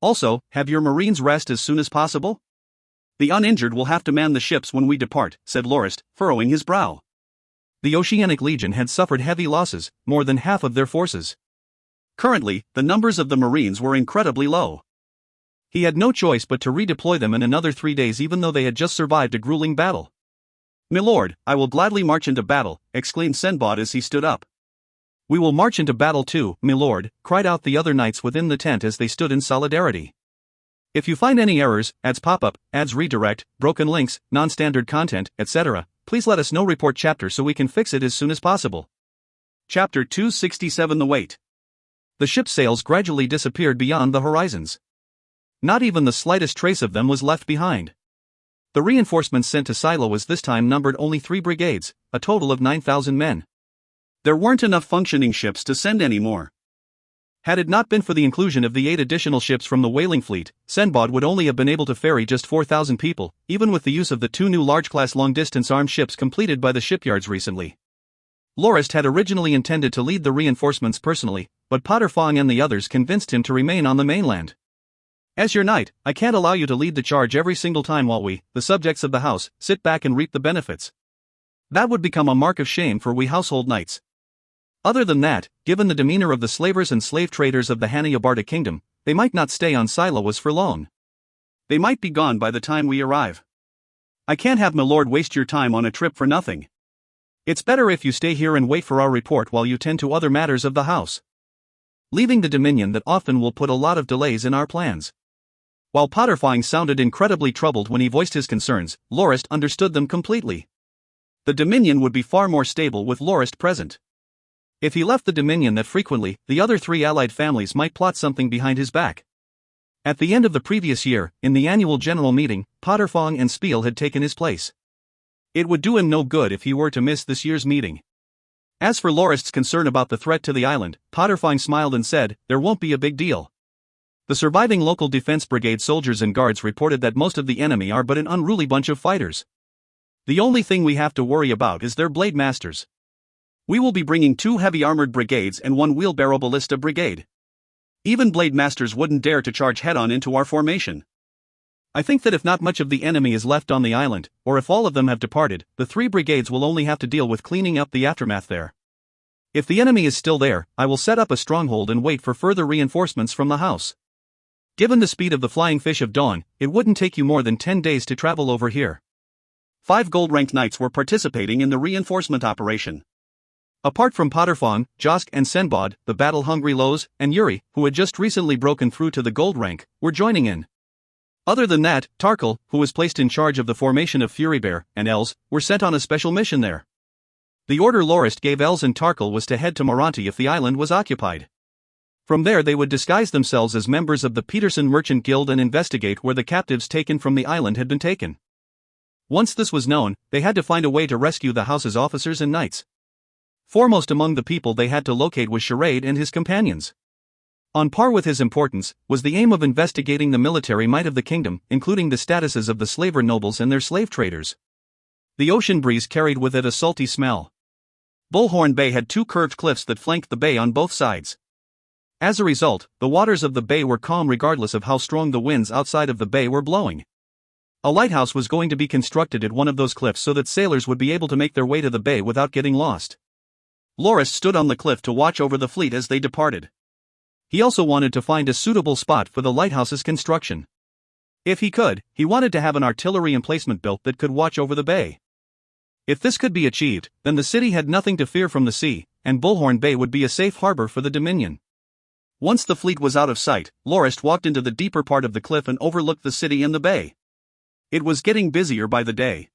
Also, have your marines rest as soon as possible. The uninjured will have to man the ships when we depart," said Lorist, furrowing his brow. The Oceanic Legion had suffered heavy losses, more than half of their forces. Currently, the numbers of the marines were incredibly low. He had no choice but to redeploy them in another 3 days even though they had just survived a grueling battle. "Milord, I will gladly march into battle," exclaimed Senbot as he stood up. "We will march into battle too, milord," cried out the other knights within the tent as they stood in solidarity. "If you find any errors, ads pop-up, ads redirect, broken links, non-standard content, etc., please let us know. Report chapter so we can fix it as soon as possible." Chapter 267 The Wait. The ship's sails gradually disappeared beyond the horizons. Not even the slightest trace of them was left behind. The reinforcements sent to Siloas this time numbered only 3 brigades, a total of 9,000 men. There weren't enough functioning ships to send anymore. Had it not been for the inclusion of the 8 additional ships from the whaling fleet, Senbot would only have been able to ferry just 4,000 people, even with the use of the 2 new large-class long-distance armed ships completed by the shipyards recently. Lorist had originally intended to lead the reinforcements personally, but Potterfong and the others convinced him to remain on the mainland. "As your knight, I can't allow you to lead the charge every single time while we, the subjects of the house, sit back and reap the benefits. That would become a mark of shame for we household knights. Other than that, given the demeanor of the slavers and slave traders of the Hanayabarta kingdom, they might not stay on Siloas for long. They might be gone by the time we arrive. I can't have my lord waste your time on a trip for nothing. It's better if you stay here and wait for our report while you tend to other matters of the house. Leaving the Dominion that often will put a lot of delays in our plans." While Potterfang sounded incredibly troubled when he voiced his concerns, Lorist understood them completely. The Dominion would be far more stable with Lorist present. If he left the Dominion that frequently, the other three allied families might plot something behind his back. At the end of the previous year, in the annual general meeting, Potterfang and Spiel had taken his place. It would do him no good if he were to miss this year's meeting. As for Lorist's concern about the threat to the island, Potterfang smiled and said, "There won't be a big deal." The surviving local defense brigade soldiers and guards reported that most of the enemy are but an unruly bunch of fighters. The only thing we have to worry about is their blade masters. We will be bringing 2 heavy armored brigades and 1 wheelbarrow ballista brigade. Even blade masters wouldn't dare to charge head-on into our formation. I think that if not much of the enemy is left on the island, or if all of them have departed, the 3 brigades will only have to deal with cleaning up the aftermath there. If the enemy is still there, I will set up a stronghold and wait for further reinforcements from the house. Given the speed of the flying fish of dawn, it wouldn't take you more than 10 days to travel over here. 5 gold-ranked knights were participating in the reinforcement operation. Apart from Potterfang, Josk and Senbod, the battle-hungry Loz, and Yuri, who had just recently broken through to the gold rank, were joining in. Other than that, Tarkle, who was placed in charge of the formation of Furybear, and Els, were sent on a special mission there. The order Lorist gave Els and Tarkle was to head to Moranti if the island was occupied. From there they would disguise themselves as members of the Peterson Merchant Guild and investigate where the captives taken from the island had been taken. Once this was known, they had to find a way to rescue the house's officers and knights. Foremost among the people they had to locate was Charade and his companions. On par with his importance, was the aim of investigating the military might of the kingdom, including the statuses of the slaver nobles and their slave traders. The ocean breeze carried with it a salty smell. Bullhorn Bay had 2 curved cliffs that flanked the bay on both sides. As a result, the waters of the bay were calm regardless of how strong the winds outside of the bay were blowing. A lighthouse was going to be constructed at one of those cliffs so that sailors would be able to make their way to the bay without getting lost. Lorist stood on the cliff to watch over the fleet as they departed. He also wanted to find a suitable spot for the lighthouse's construction. If he could, he wanted to have an artillery emplacement built that could watch over the bay. If this could be achieved, then the city had nothing to fear from the sea, and Bullhorn Bay would be a safe harbor for the Dominion. Once the fleet was out of sight, Lorist walked into the deeper part of the cliff and overlooked the city and the bay. It was getting busier by the day.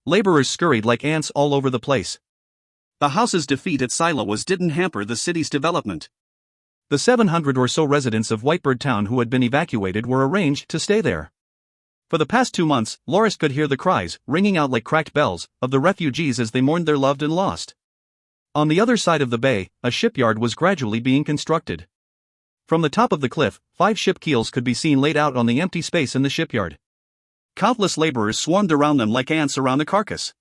Laborers scurried like ants all over the place. The house's defeat at Silos didn't hamper the city's development. The 700 or so residents of Whitebird Town who had been evacuated were arranged to stay there. For the past 2 months, Lorist could hear the cries, ringing out like cracked bells, of the refugees as they mourned their loved and lost. On the other side of the bay, a shipyard was gradually being constructed. From the top of the cliff, 5 ship keels could be seen laid out on the empty space in the shipyard. Countless laborers swarmed around them like ants around a carcass.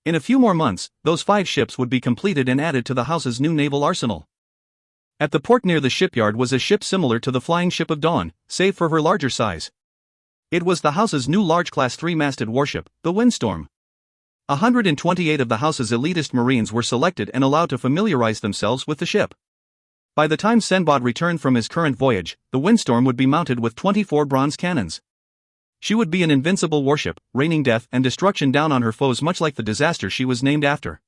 In a few more months, those 5 ships would be completed and added to the house's new naval arsenal. At the port near the shipyard was a ship similar to the Flying Ship of Dawn, save for her larger size. It was the house's new large-class 3-masted warship, the Windstorm. 128 of the house's elitist marines were selected and allowed to familiarize themselves with the ship. By the time Senbod returned from his current voyage, the Windstorm would be mounted with 24 bronze cannons. She would be an invincible warship, raining death and destruction down on her foes much like the disaster she was named after.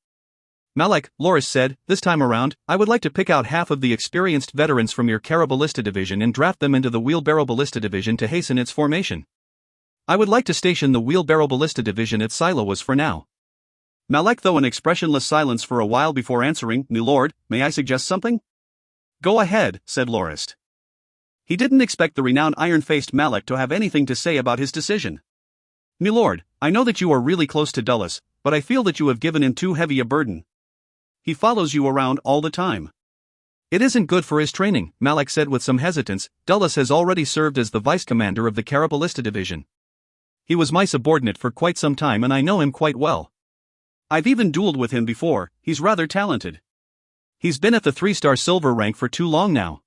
Malek, Lorist said, "This time around, I would like to pick out half of the experienced veterans from your Cara Ballista division and draft them into the Wheelbarrow Ballista division to hasten its formation. I would like to station the Wheelbarrow Ballista division at Silos for now." Malek though an expressionless silence for a while before answering, "Milord, may I suggest something?" "Go ahead," said Lorist. He didn't expect the renowned iron-faced Malek to have anything to say about his decision. "Milord, I know that you are really close to Dulles, but I feel that you have given him too heavy a burden. He follows you around all the time." "It isn't good for his training," Malek said with some hesitance. "Dulles has already served as the vice-commander of the Cara Ballista division. He was my subordinate for quite some time and I know him quite well. I've even dueled with him before. He's rather talented. He's been at the 3-star silver rank for too long now.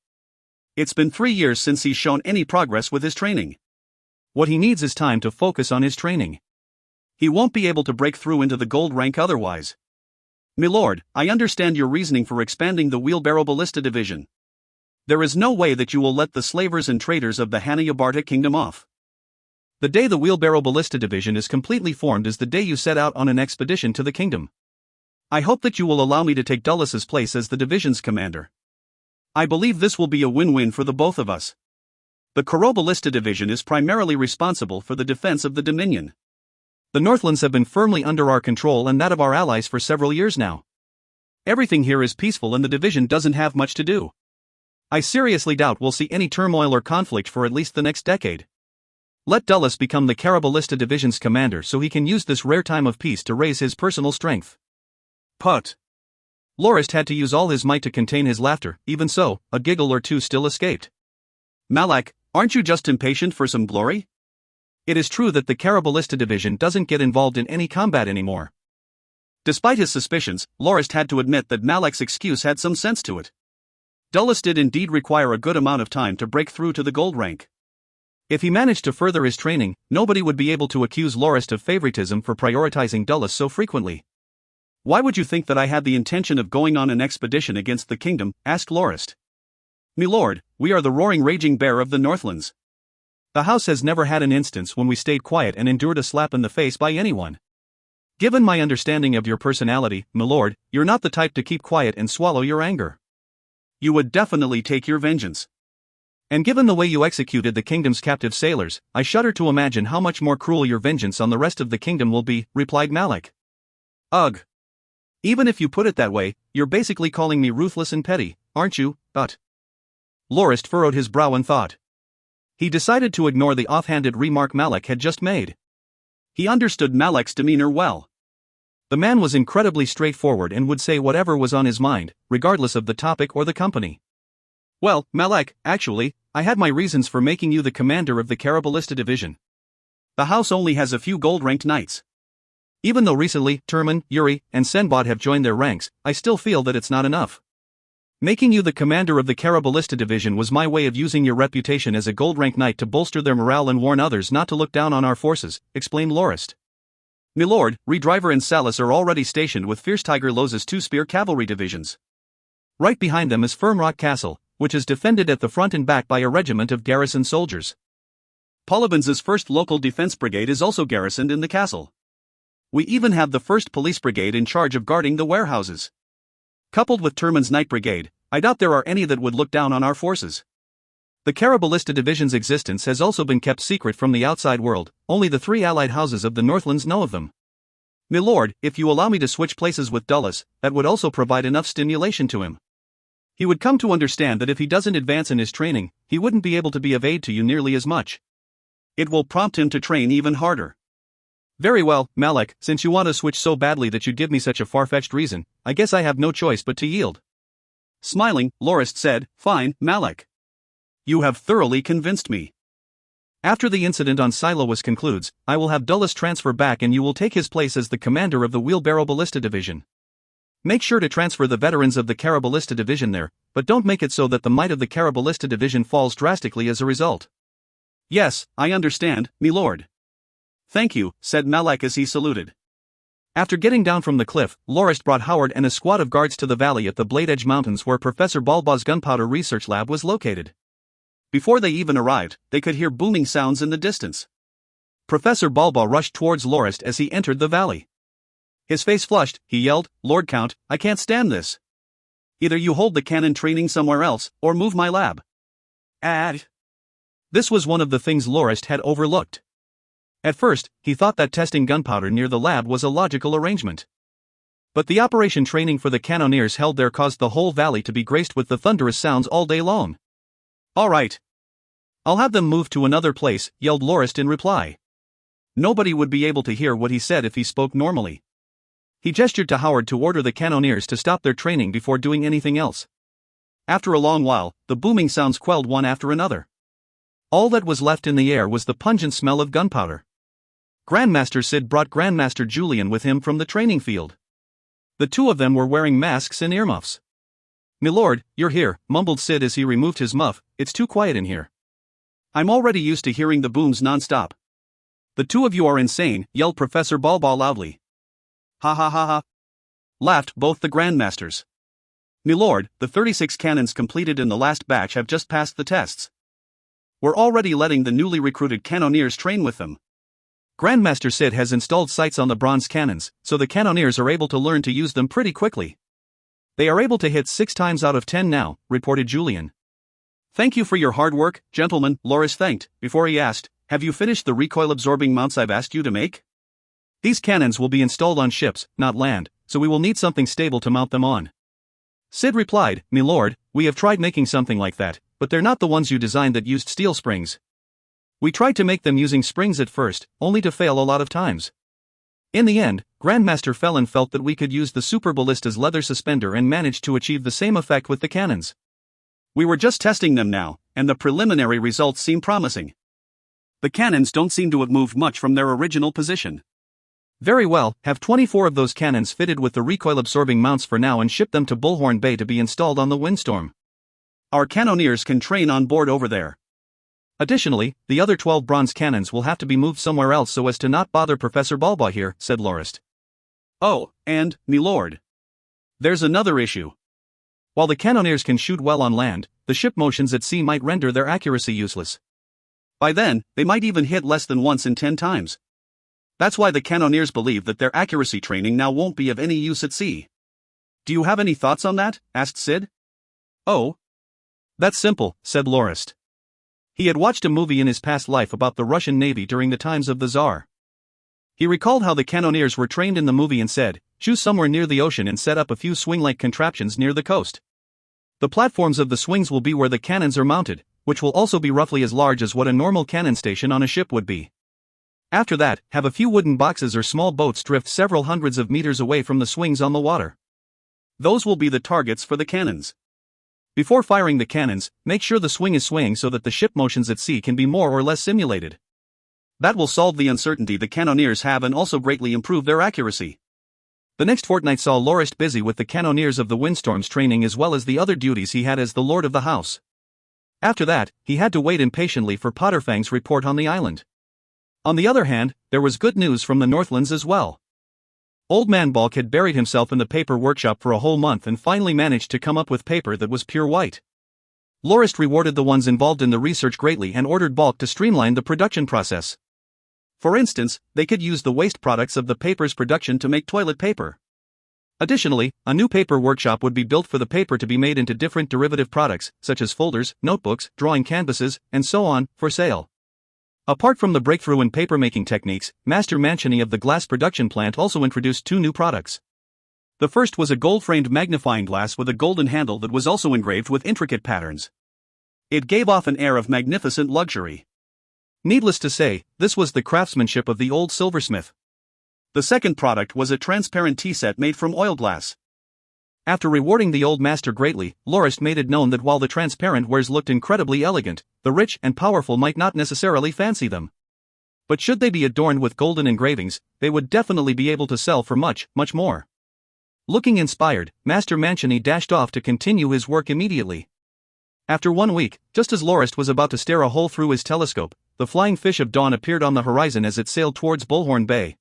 It's been 3 years since he's shown any progress with his training. What he needs is time to focus on his training. He won't be able to break through into the gold rank otherwise. Milord, I understand your reasoning for expanding the Wheelbarrow Ballista division. There is no way that you will let the slavers and traders of the Hanayabarta kingdom off. The day the Wheelbarrow Ballista division is completely formed is the day you set out on an expedition to the kingdom. I hope that you will allow me to take Dulles's place as the division's commander. I believe this will be a win-win for the both of us." The Chronicles division is primarily responsible for the defense of the Dominion. The Northlands have been firmly under our control and that of our allies for several years now. Everything here is peaceful and the division doesn't have much to do. I seriously doubt we'll see any turmoil or conflict for at least the next decade. Let Dulles become the Chronicles division's commander so he can use this rare time of peace to raise his personal strength. Put. Lorist had to use all his might to contain his laughter. Even so, a giggle or two still escaped. Malak, aren't you just impatient for some glory? It is true that the Chronicles division doesn't get involved in any combat anymore. Despite his suspicions, Lorist had to admit that Malak's excuse had some sense to it. Dulles did indeed require a good amount of time to break through to the gold rank. If he managed to further his training, nobody would be able to accuse Lorist of favoritism for prioritizing Dulles so frequently. Why would you think that I had the intention of going on an expedition against the kingdom? Asked Lorist. Milord, we are the roaring raging bear of the Northlands. The house has never had an instance when we stayed quiet and endured a slap in the face by anyone. Given my understanding of your personality, milord, you're not the type to keep quiet and swallow your anger. You would definitely take your vengeance. And given the way you executed the kingdom's captive sailors, I shudder to imagine how much more cruel your vengeance on the rest of the kingdom will be, replied Malak. Ugh. Even if you put it that way, you're basically calling me ruthless and petty, aren't you? But. Lorist furrowed his brow in thought. He decided to ignore the offhanded remark Malak had just made. He understood Malak's demeanor well. The man was incredibly straightforward and would say whatever was on his mind, regardless of the topic or the company. Well, Malak, actually, I had my reasons for making you the commander of the Chronicles division. The house only has a few gold-ranked knights. Even though recently, Turman, Yuri, and Senbot have joined their ranks, I still feel that it's not enough. Making you the commander of the Chronicles division was my way of using your reputation as a gold-ranked knight to bolster their morale and warn others not to look down on our forces, explained Lorist. Milord, Redriver and Salas are already stationed with Fierce Tiger Loz's two-spear cavalry divisions. Right behind them is Firmrock Castle, which is defended at the front and back by a regiment of garrison soldiers. Polivans's 1st Local Defense Brigade is also garrisoned in the castle. We even have the 1st Police Brigade in charge of guarding the warehouses. Coupled with Turman's Night Brigade, I doubt there are any that would look down on our forces. The Chronicles division's existence has also been kept secret from the outside world, only the 3 allied houses of the Northlands know of them. Milord, if you allow me to switch places with Dulles, that would also provide enough stimulation to him. He would come to understand that if he doesn't advance in his training, he wouldn't be able to be of aid to you nearly as much. It will prompt him to train even harder. Very well, Malak, since you want to switch so badly that you give me such a far-fetched reason, I guess I have no choice but to yield. Smiling, Lorist said, Fine, Malak. You have thoroughly convinced me. After the incident on Silowas concludes, I will have Dulles transfer back and you will take his place as the commander of the Wheelbarrow Ballista Division. Make sure to transfer the veterans of the Chronicles Division there, but don't make it so that the might of the Chronicles Division falls drastically as a result. Yes, I understand, milord. Thank you, said Malak as he saluted. After getting down from the cliff, Lorist brought Howard and a squad of guards to the valley at the Blade Edge Mountains where Professor Balbaw's gunpowder research lab was located. Before they even arrived, they could hear booming sounds in the distance. Professor Balbaw rushed towards Lorist as he entered the valley. His face flushed, he yelled, Lord Count, I can't stand this. Either you hold the cannon training somewhere else, or move my lab. This was one of the things Lorist had overlooked. At first, he thought that testing gunpowder near the lab was a logical arrangement. But the operation training for the cannoneers held there caused the whole valley to be graced with the thunderous sounds all day long. All right. I'll have them move to another place, yelled Lorist in reply. Nobody would be able to hear what he said if he spoke normally. He gestured to Howard to order the cannoneers to stop their training before doing anything else. After a long while, the booming sounds quelled one after another. All that was left in the air was the pungent smell of gunpowder. Grandmaster Sid brought Grandmaster Julian with him from the training field. The two of them were wearing masks and earmuffs. Milord, you're here, mumbled Sid as he removed his muff, it's too quiet in here. I'm already used to hearing the booms non-stop. The two of you are insane, yelled Professor Balbaw loudly. Ha ha ha ha. Laughed both the Grandmasters. Milord, the 36 cannons completed in the last batch have just passed the tests. We're already letting the newly recruited cannoneers train with them. Grandmaster Sid has installed sights on the bronze cannons, so the cannoneers are able to learn to use them pretty quickly. They are able to hit 6 times out of 10 now, reported Julian. Thank you for your hard work, gentlemen, Lorist thanked, before he asked, have you finished the recoil-absorbing mounts I've asked you to make? These cannons will be installed on ships, not land, so we will need something stable to mount them on. Sid replied, "My lord, we have tried making something like that, but they're not the ones you designed that used steel springs. We tried to make them using springs at first, only to fail a lot of times. In the end, Grandmaster Felon felt that we could use the Super Ballista's leather suspender and managed to achieve the same effect with the cannons. We were just testing them now, and the preliminary results seem promising. The cannons don't seem to have moved much from their original position." "Very well, have 24 of those cannons fitted with the recoil-absorbing mounts for now and ship them to Bullhorn Bay to be installed on the Windstorm. Our cannoneers can train on board over there. Additionally, the other 12 bronze cannons will have to be moved somewhere else so as to not bother Professor Balba here," said Lorist. "Oh, and, me lord, there's another issue. While the cannoneers can shoot well on land, the ship motions at sea might render their accuracy useless. By then, they might even hit less than once in 10 times. That's why the cannoneers believe that their accuracy training now won't be of any use at sea." "Do you have any thoughts on that?" asked Sid. "Oh, that's simple," said Lorist. He had watched a movie in his past life about the Russian Navy during the times of the Tsar. He recalled how the cannoneers were trained in the movie and said, choose somewhere near the ocean and set up a few swing-like contraptions near the coast. The platforms of the swings will be where the cannons are mounted, which will also be roughly as large as what a normal cannon station on a ship would be. After that, have a few wooden boxes or small boats drift several hundreds of meters away from the swings on the water. Those will be the targets for the cannons. Before firing the cannons, make sure the swing is swaying so that the ship motions at sea can be more or less simulated. That will solve the uncertainty the cannoneers have and also greatly improve their accuracy." The next fortnight saw Lorist busy with the cannoneers of the Windstorm's training as well as the other duties he had as the lord of the house. After that, he had to wait impatiently for Potterfang's report on the island. On the other hand, there was good news from the Northlands as well. Old Man Balk had buried himself in the paper workshop for a whole month and finally managed to come up with paper that was pure white. Lorist rewarded the ones involved in the research greatly and ordered Balk to streamline the production process. For instance, they could use the waste products of the paper's production to make toilet paper. Additionally, a new paper workshop would be built for the paper to be made into different derivative products, such as folders, notebooks, drawing canvases, and so on, for sale. Apart from the breakthrough in paper-making techniques, Master Mancini of the glass production plant also introduced 2 new products. The first was a gold-framed magnifying glass with a golden handle that was also engraved with intricate patterns. It gave off an air of magnificent luxury. Needless to say, this was the craftsmanship of the old silversmith. The second product was a transparent tea set made from oil glass. After rewarding the old master greatly, Lorist made it known that while the transparent wares looked incredibly elegant, the rich and powerful might not necessarily fancy them. But should they be adorned with golden engravings, they would definitely be able to sell for much, much more. Looking inspired, Master Mancini dashed off to continue his work immediately. After 1 week, just as Lorist was about to stare a hole through his telescope, the flying fish of dawn appeared on the horizon as it sailed towards Bullhorn Bay.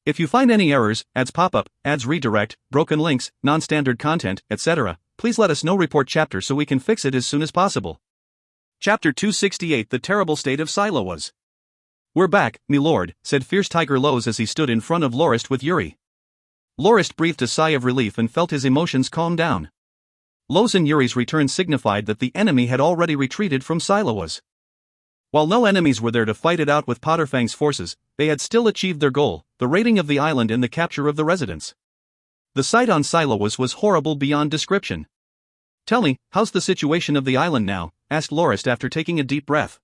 If you find any errors, ads pop up, ads redirect, broken links, non-standard content, etc., please let us know. Report chapter so we can fix it as soon as possible. Chapter 268 The Terrible State of Silowas. "We're back, me lord," said Fierce Tiger Lowe's as he stood in front of Lorist with Yuri. Lorist breathed a sigh of relief and felt his emotions calm down. Lowe's and Yuri's return signified that the enemy had already retreated from Silowas. While no enemies were there to fight it out with Potterfang's forces, they had still achieved their goal, the raiding of the island and the capture of the residents. The sight on Silowas was horrible beyond description. "Tell me, how's the situation of the island now?" asked Lorist after taking a deep breath.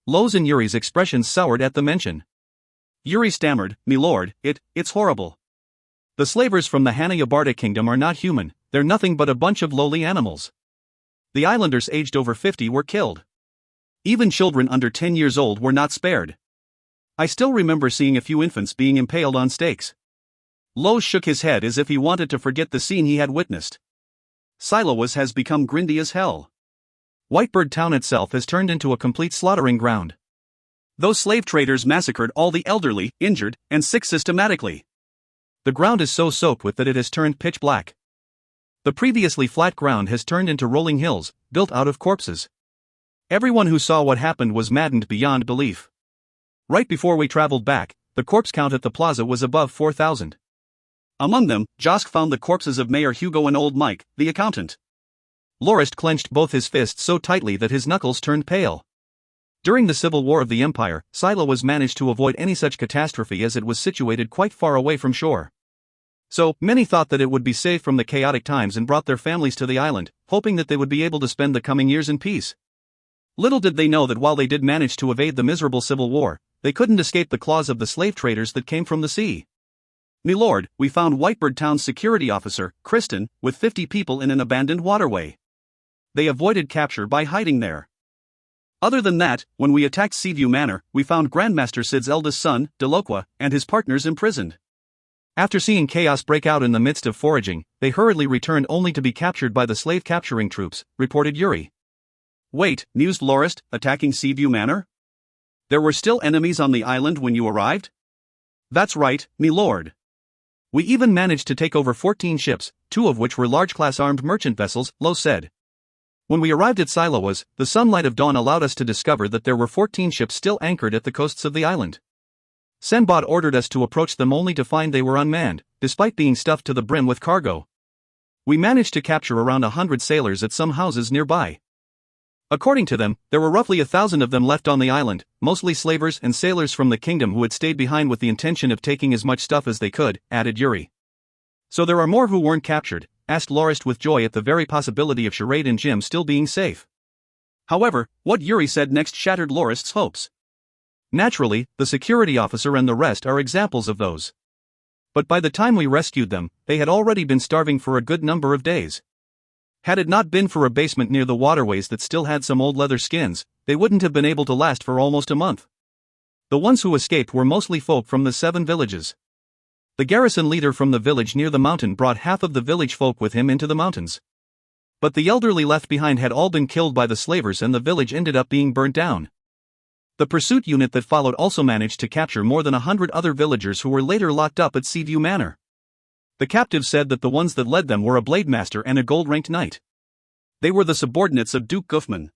Lowe's and Yuri's expressions soured at the mention. Yuri stammered, "Me lord, it's horrible. The slavers from the Hanayabarta kingdom are not human, they're nothing but a bunch of lowly animals. The islanders aged over 50 were killed. Even children under 10 years old were not spared. I still remember seeing a few infants being impaled on stakes." Lowe's shook his head as if he wanted to forget the scene he had witnessed. Silowas has become Grindia's hell. Whitebird Town itself has turned into a complete slaughtering ground. Those slave traders massacred all the elderly, injured, and sick systematically. The ground is so soaked with that it has turned pitch black. The previously flat ground has turned into rolling hills, built out of corpses. Everyone who saw what happened was maddened beyond belief. Right before we traveled back, the corpse count at the plaza was above 4,000. Among them, Josk found the corpses of Mayor Hugo and Old Mike, the accountant. Lorist clenched both his fists so tightly that his knuckles turned pale. During the Civil War of the Empire, Silo was managed to avoid any such catastrophe as it was situated quite far away from shore. So, many thought that it would be safe from the chaotic times and brought their families to the island, hoping that they would be able to spend the coming years in peace. Little did they know that while they did manage to evade the miserable civil war, they couldn't escape the claws of the slave traders that came from the sea. "Milord, we found Whitebird Town's security officer, Kristen, with 50 people in an abandoned waterway. They avoided capture by hiding there. Other than that, when we attacked Seaview Manor, we found Grandmaster Sid's eldest son, Deloqua, and his partners imprisoned." After seeing chaos break out in the midst of foraging, they hurriedly returned only to be captured by the slave-capturing troops, reported Yuri. "Wait," mused Lorist, "attacking Seaview Manor? There were still enemies on the island when you arrived?" "That's right, milord. We even managed to take over 14 ships, 2 of which were large-class armed merchant vessels," Lo said. "When we arrived at Siloas, the sunlight of dawn allowed us to discover that there were 14 ships still anchored at the coasts of the island. Senbot ordered us to approach them only to find they were unmanned, despite being stuffed to the brim with cargo. We managed to capture around 100 sailors at some houses nearby. According to them, there were roughly 1,000 of them left on the island, mostly slavers and sailors from the kingdom who had stayed behind with the intention of taking as much stuff as they could," added Yuri. "So there are more who weren't captured?" asked Lorist with joy at the very possibility of Charade and Jim still being safe. However, what Yuri said next shattered Lorist's hopes. "Naturally, the security officer and the rest are examples of those. But by the time we rescued them, they had already been starving for a good number of days. Had it not been for a basement near the waterways that still had some old leather skins, they wouldn't have been able to last for almost a month. The ones who escaped were mostly folk from the 7 villages. The garrison leader from the village near the mountain brought half of the village folk with him into the mountains. But the elderly left behind had all been killed by the slavers and the village ended up being burnt down. The pursuit unit that followed also managed to capture more than 100 other villagers who were later locked up at Seaview Manor. The captive said that the ones that led them were a blade master and a gold-ranked knight. They were the subordinates of Duke Guffman.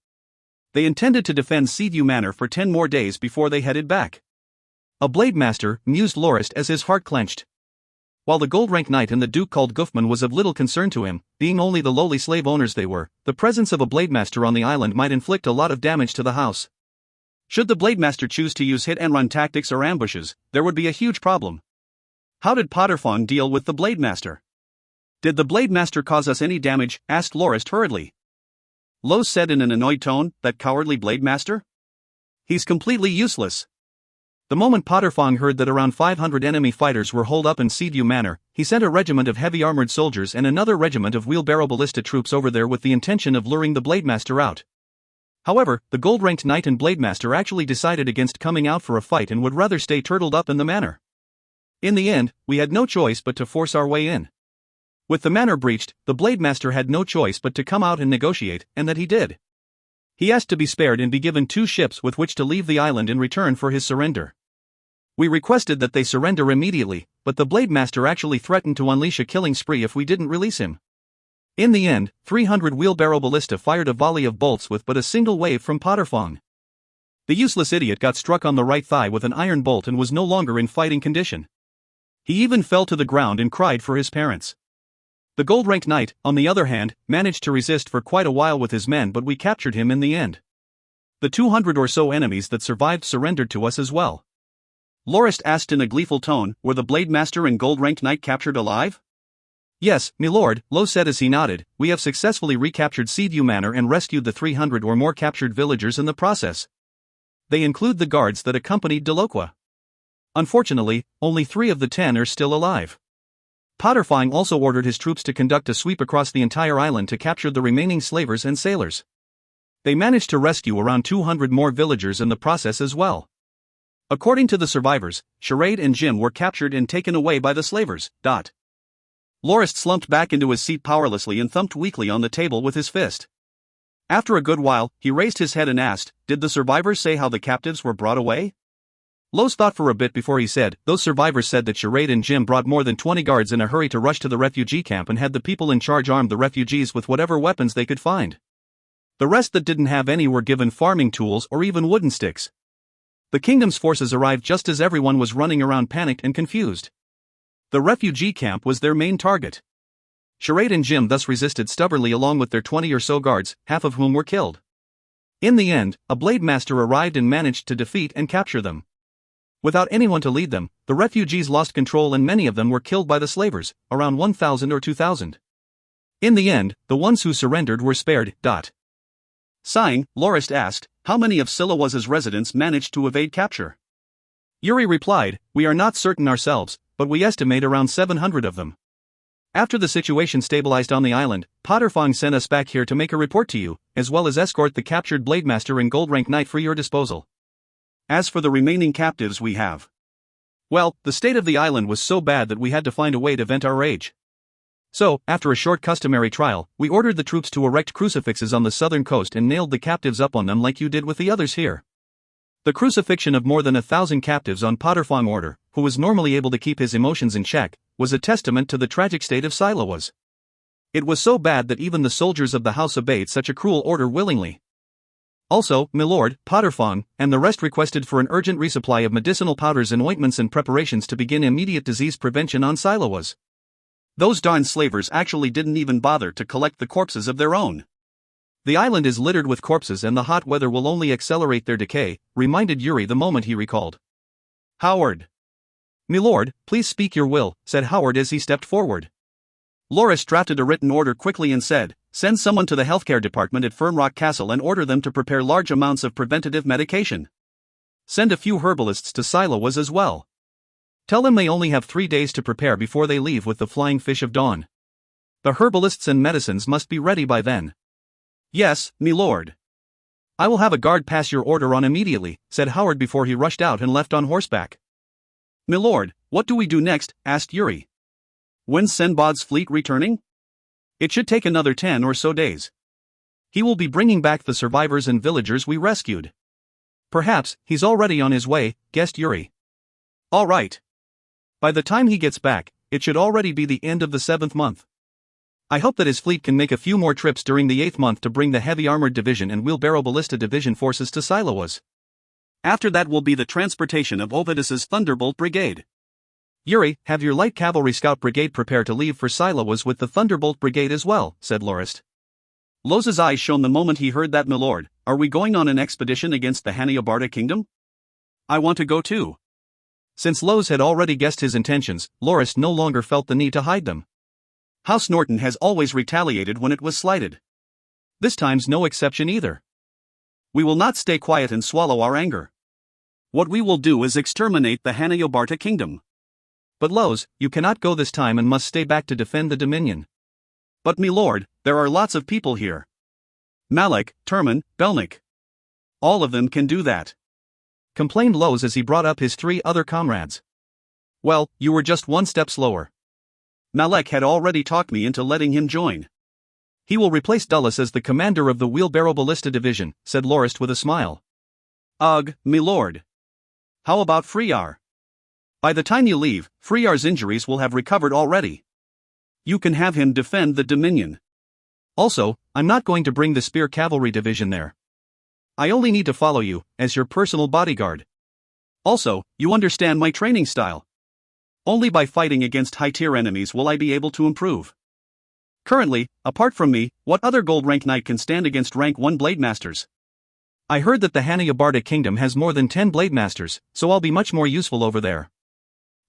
They intended to defend Seaview Manor for 10 more days before they headed back." "A blade master," mused Lorist as his heart clenched. While the gold-ranked knight and the duke called Guffman was of little concern to him, being only the lowly slave owners they were, the presence of a blade master on the island might inflict a lot of damage to the house. Should the blade master choose to use hit-and-run tactics or ambushes, there would be a huge problem. How did Potterfawn deal with the blade master? "Did the blade master cause us any damage?" asked Lorist hurriedly. Lo said in an annoyed tone, "That cowardly blade master? He's completely useless." The moment Potterfawn heard that around 500 enemy fighters were holed up in Seaview Manor, he sent a regiment of heavy armored soldiers and another regiment of wheelbarrow ballista troops over there with the intention of luring the blade master out. However, the gold-ranked knight and blade master actually decided against coming out for a fight and would rather stay turtled up in the manor. In the end, we had no choice but to force our way in. With the manor breached, the blade master had no choice but to come out and negotiate, and that he did. He asked to be spared and be given 2 ships with which to leave the island in return for his surrender. We requested that they surrender immediately, but the blade master actually threatened to unleash a killing spree if we didn't release him. In the end, 300 wheelbarrow ballista fired a volley of bolts with but a single wave from Potterfawn. The useless idiot got struck on the right thigh with an iron bolt and was no longer in fighting condition. He even fell to the ground and cried for his parents. The gold-ranked knight, on the other hand, managed to resist for quite a while with his men, but we captured him in the end. The 200 or so enemies that survived surrendered to us as well. Lorist asked in a gleeful tone, "Were the blade master and gold-ranked knight captured alive?" "Yes, milord," Lo said as he nodded, "we have successfully recaptured Seaview Manor and rescued the 300 or more captured villagers in the process. They include the guards that accompanied Deloqua. Unfortunately, only 3 of the 10 are still alive. Potterfawn also ordered his troops to conduct a sweep across the entire island to capture the remaining slavers and sailors. They managed to rescue around 200 more villagers in the process as well. According to the survivors, Charade and Jim were captured and taken away by the slavers." Lorist slumped back into his seat powerlessly and thumped weakly on the table with his fist. After a good while, he raised his head and asked, "Did the survivors say how the captives were brought away?" Lowe's thought for a bit before he said, "Those survivors said that Charade and Jim brought more than 20 guards in a hurry to rush to the refugee camp and had the people in charge arm the refugees with whatever weapons they could find. The rest that didn't have any were given farming tools or even wooden sticks. The kingdom's forces arrived just as everyone was running around panicked and confused. The refugee camp was their main target. Charade and Jim thus resisted stubbornly along with their 20 or so guards, half of whom were killed. In the end, a blade master arrived and managed to defeat and capture them. Without anyone to lead them, the refugees lost control and many of them were killed by the slavers, around 1,000 or 2,000. In the end, the ones who surrendered were spared. Sighing, Lorist asked, how many of Silawa's residents managed to evade capture? Yuri replied, we are not certain ourselves, but we estimate around 700 of them. After the situation stabilized on the island, Potterfong sent us back here to make a report to you, as well as escort the captured Blademaster and Gold Rank Knight for your disposal. As for the remaining captives we have, well, the state of the island was so bad that we had to find a way to vent our rage. So, after a short customary trial, we ordered the troops to erect crucifixes on the southern coast and nailed the captives up on them like you did with the others here. The crucifixion of more than 1,000 captives on Potterfong order, who was normally able to keep his emotions in check, was a testament to the tragic state of Silawas. It was so bad that even the soldiers of the house obeyed such a cruel order willingly. Also, Milord, Potterfong, and the rest requested for an urgent resupply of medicinal powders and ointments and preparations to begin immediate disease prevention on Silawas. Those darn slavers actually didn't even bother to collect the corpses of their own. The island is littered with corpses and the hot weather will only accelerate their decay, reminded Yuri the moment he recalled. Howard. Milord, please speak your will, said Howard as he stepped forward. Lorist drafted a written order quickly and said, send someone to the healthcare department at Fernrock Castle and order them to prepare large amounts of preventative medication. Send a few herbalists to Silawas as well. Tell them they only have 3 days to prepare before they leave with the Flying Fish of Dawn. The herbalists and medicines must be ready by then. Yes, milord. I will have a guard pass your order on immediately, said Howard before he rushed out and left on horseback. Milord, what do we do next? Asked Yuri. When's Senbad's fleet returning? It should take another 10 or so days. He will be bringing back the survivors and villagers we rescued. Perhaps he's already on his way, guessed Yuri. All right. By the time he gets back, it should already be the end of the 7th month. I hope that his fleet can make a few more trips during the 8th month to bring the Heavy Armored Division and Wheelbarrow Ballista Division forces to Silawas. After that will be the transportation of Ovidus's Thunderbolt Brigade. Yuri, have your Light Cavalry Scout Brigade prepare to leave for Silawas with the Thunderbolt Brigade as well, said Lorist. Loz's eyes shone the moment he heard that. Milord, are we going on an expedition against the Hanyabarta Kingdom? I want to go too. Since Loz had already guessed his intentions, Lorist no longer felt the need to hide them. House Norton has always retaliated when it was slighted. This time's no exception either. We will not stay quiet and swallow our anger. What we will do is exterminate the Hanyabarta Kingdom. But Loz, you cannot go this time and must stay back to defend the Dominion. But milord, there are lots of people here. Malek, Turman, Belnik. All of them can do that. Complained Loz as he brought up his 3 other comrades. Well, you were just one step slower. Malek had already talked me into letting him join. He will replace Dulles as the commander of the Wheelbarrow Ballista Division, said Lorist with a smile. Ugh, milord. How about Freyar? By the time you leave, Freyar's injuries will have recovered already. You can have him defend the Dominion. Also, I'm not going to bring the Spear Cavalry Division there. I only need to follow you, as your personal bodyguard. Also, you understand my training style. Only by fighting against high-tier enemies will I be able to improve. Currently, apart from me, what other gold rank knight can stand against rank 1 blade masters? I heard that the Hanyabarta Kingdom has more than 10 blade masters, so I'll be much more useful over there.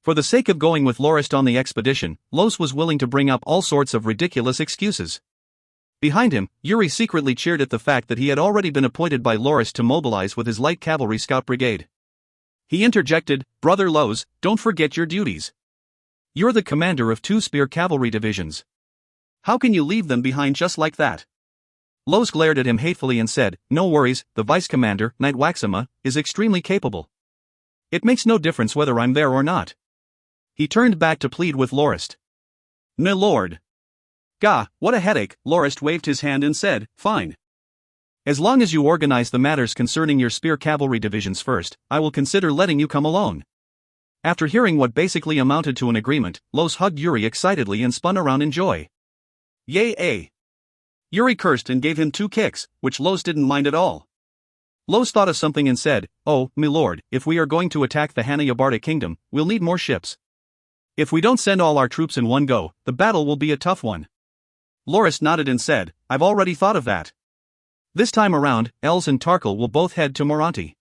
For the sake of going with Lorist on the expedition, Los was willing to bring up all sorts of ridiculous excuses. Behind him, Yuri secretly cheered at the fact that he had already been appointed by Lorist to mobilize with his light cavalry scout brigade. He interjected, Brother Los, don't forget your duties. You're the commander of 2 spear cavalry divisions. How can you leave them behind just like that? Los glared at him hatefully and said, no worries, the vice commander, Knight Waxima, is extremely capable. It makes no difference whether I'm there or not. He turned back to plead with Lorist. Milord. Gah, what a headache, Lorist waved his hand and said, fine. As long as you organize the matters concerning your spear cavalry divisions first, I will consider letting you come alone. After hearing what basically amounted to an agreement, Los hugged Yuri excitedly and spun around in joy. Yay! Yuri cursed and gave him 2 kicks, which Los didn't mind at all. Los thought of something and said, oh, milord, if we are going to attack the Hanyabarta Kingdom, we'll need more ships. If we don't send all our troops in one go, the battle will be a tough one. Lorist nodded and said, I've already thought of that. This time around, Els and Tarkle will both head to Moranti.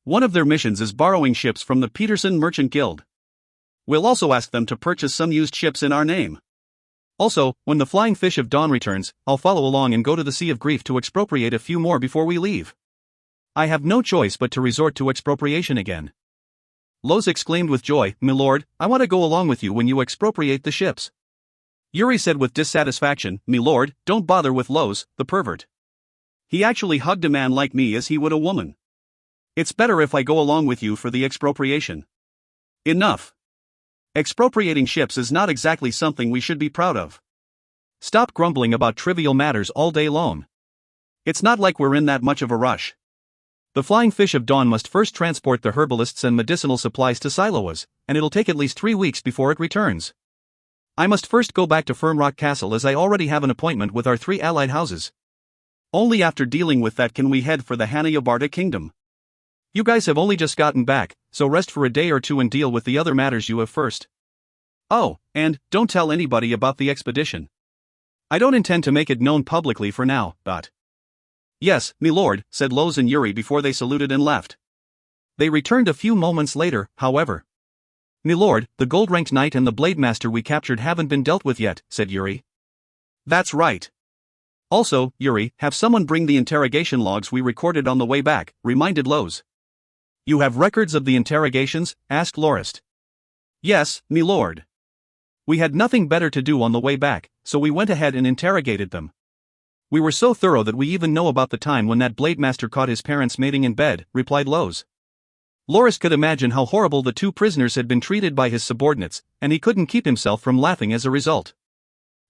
One of their missions is borrowing ships from the Peterson Merchant Guild. We'll also ask them to purchase some used ships in our name. Also, when the Flying Fish of Dawn returns, I'll follow along and go to the Sea of Grief to expropriate a few more before we leave. I have no choice but to resort to expropriation again. Loz exclaimed with joy, Milord, I want to go along with you when you expropriate the ships. Yuri said with dissatisfaction, Milord, don't bother with Loz, the pervert. He actually hugged a man like me as he would a woman. It's better if I go along with you for the expropriation. Enough. Expropriating ships is not exactly something we should be proud of. Stop grumbling about trivial matters all day long. It's not like we're in that much of a rush. The Flying Fish of Dawn must first transport the herbalists and medicinal supplies to Siloas, and it'll take at least 3 weeks before it returns. I must first go back to Fernrock Castle as I already have an appointment with our 3 allied houses. Only after dealing with that can we head for the Hanayabarta Kingdom. You guys have only just gotten back, so rest for a day or two and deal with the other matters you have first. Oh, and don't tell anybody about the expedition. I don't intend to make it known publicly for now, but... Yes, milord, said Loz and Yuri before they saluted and left. They returned a few moments later, however. Milord, the gold-ranked knight and the blade master we captured haven't been dealt with yet, said Yuri. That's right. Also, Yuri, have someone bring the interrogation logs we recorded on the way back, reminded Loz. You have records of the interrogations? Asked Lorist. Yes, milord. We had nothing better to do on the way back, so we went ahead and interrogated them. We were so thorough that we even know about the time when that blade master caught his parents mating in bed, replied Loz. Lorist could imagine how horrible the 2 prisoners had been treated by his subordinates, and he couldn't keep himself from laughing as a result.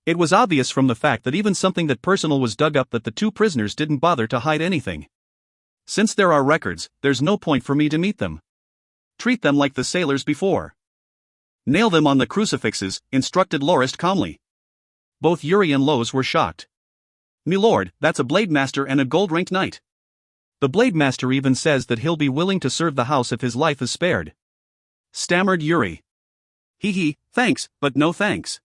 It was obvious from the fact that even something that personal was dug up that the 2 prisoners didn't bother to hide anything. Since there are records, there's no point for me to meet them. Treat them like the sailors before. Nail them on the crucifixes, instructed Lorist calmly. Both Yuri and Loz were shocked. Milord, that's a blade master and a gold-ranked knight. The blade master even says that he'll be willing to serve the house if his life is spared. Stammered Yuri. Hee, thanks, but no thanks.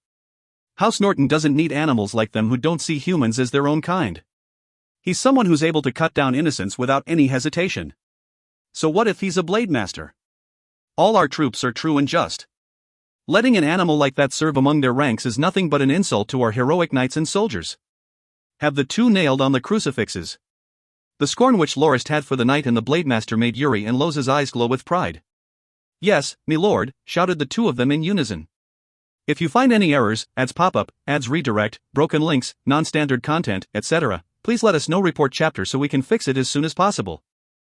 House Norton doesn't need animals like them who don't see humans as their own kind. He's someone who's able to cut down innocents without any hesitation. So what if he's a blade master? All our troops are true and just. Letting an animal like that serve among their ranks is nothing but an insult to our heroic knights and soldiers. Have the 2 nailed on the crucifixes. The scorn which Lorist had for the knight and the blade master made Yuri and Loz's eyes glow with pride. Yes, milord, shouted the 2 of them in unison. If you find any errors, ads pop-up, ads redirect, broken links, non-standard content, etc., please let us know. Report chapter so we can fix it as soon as possible.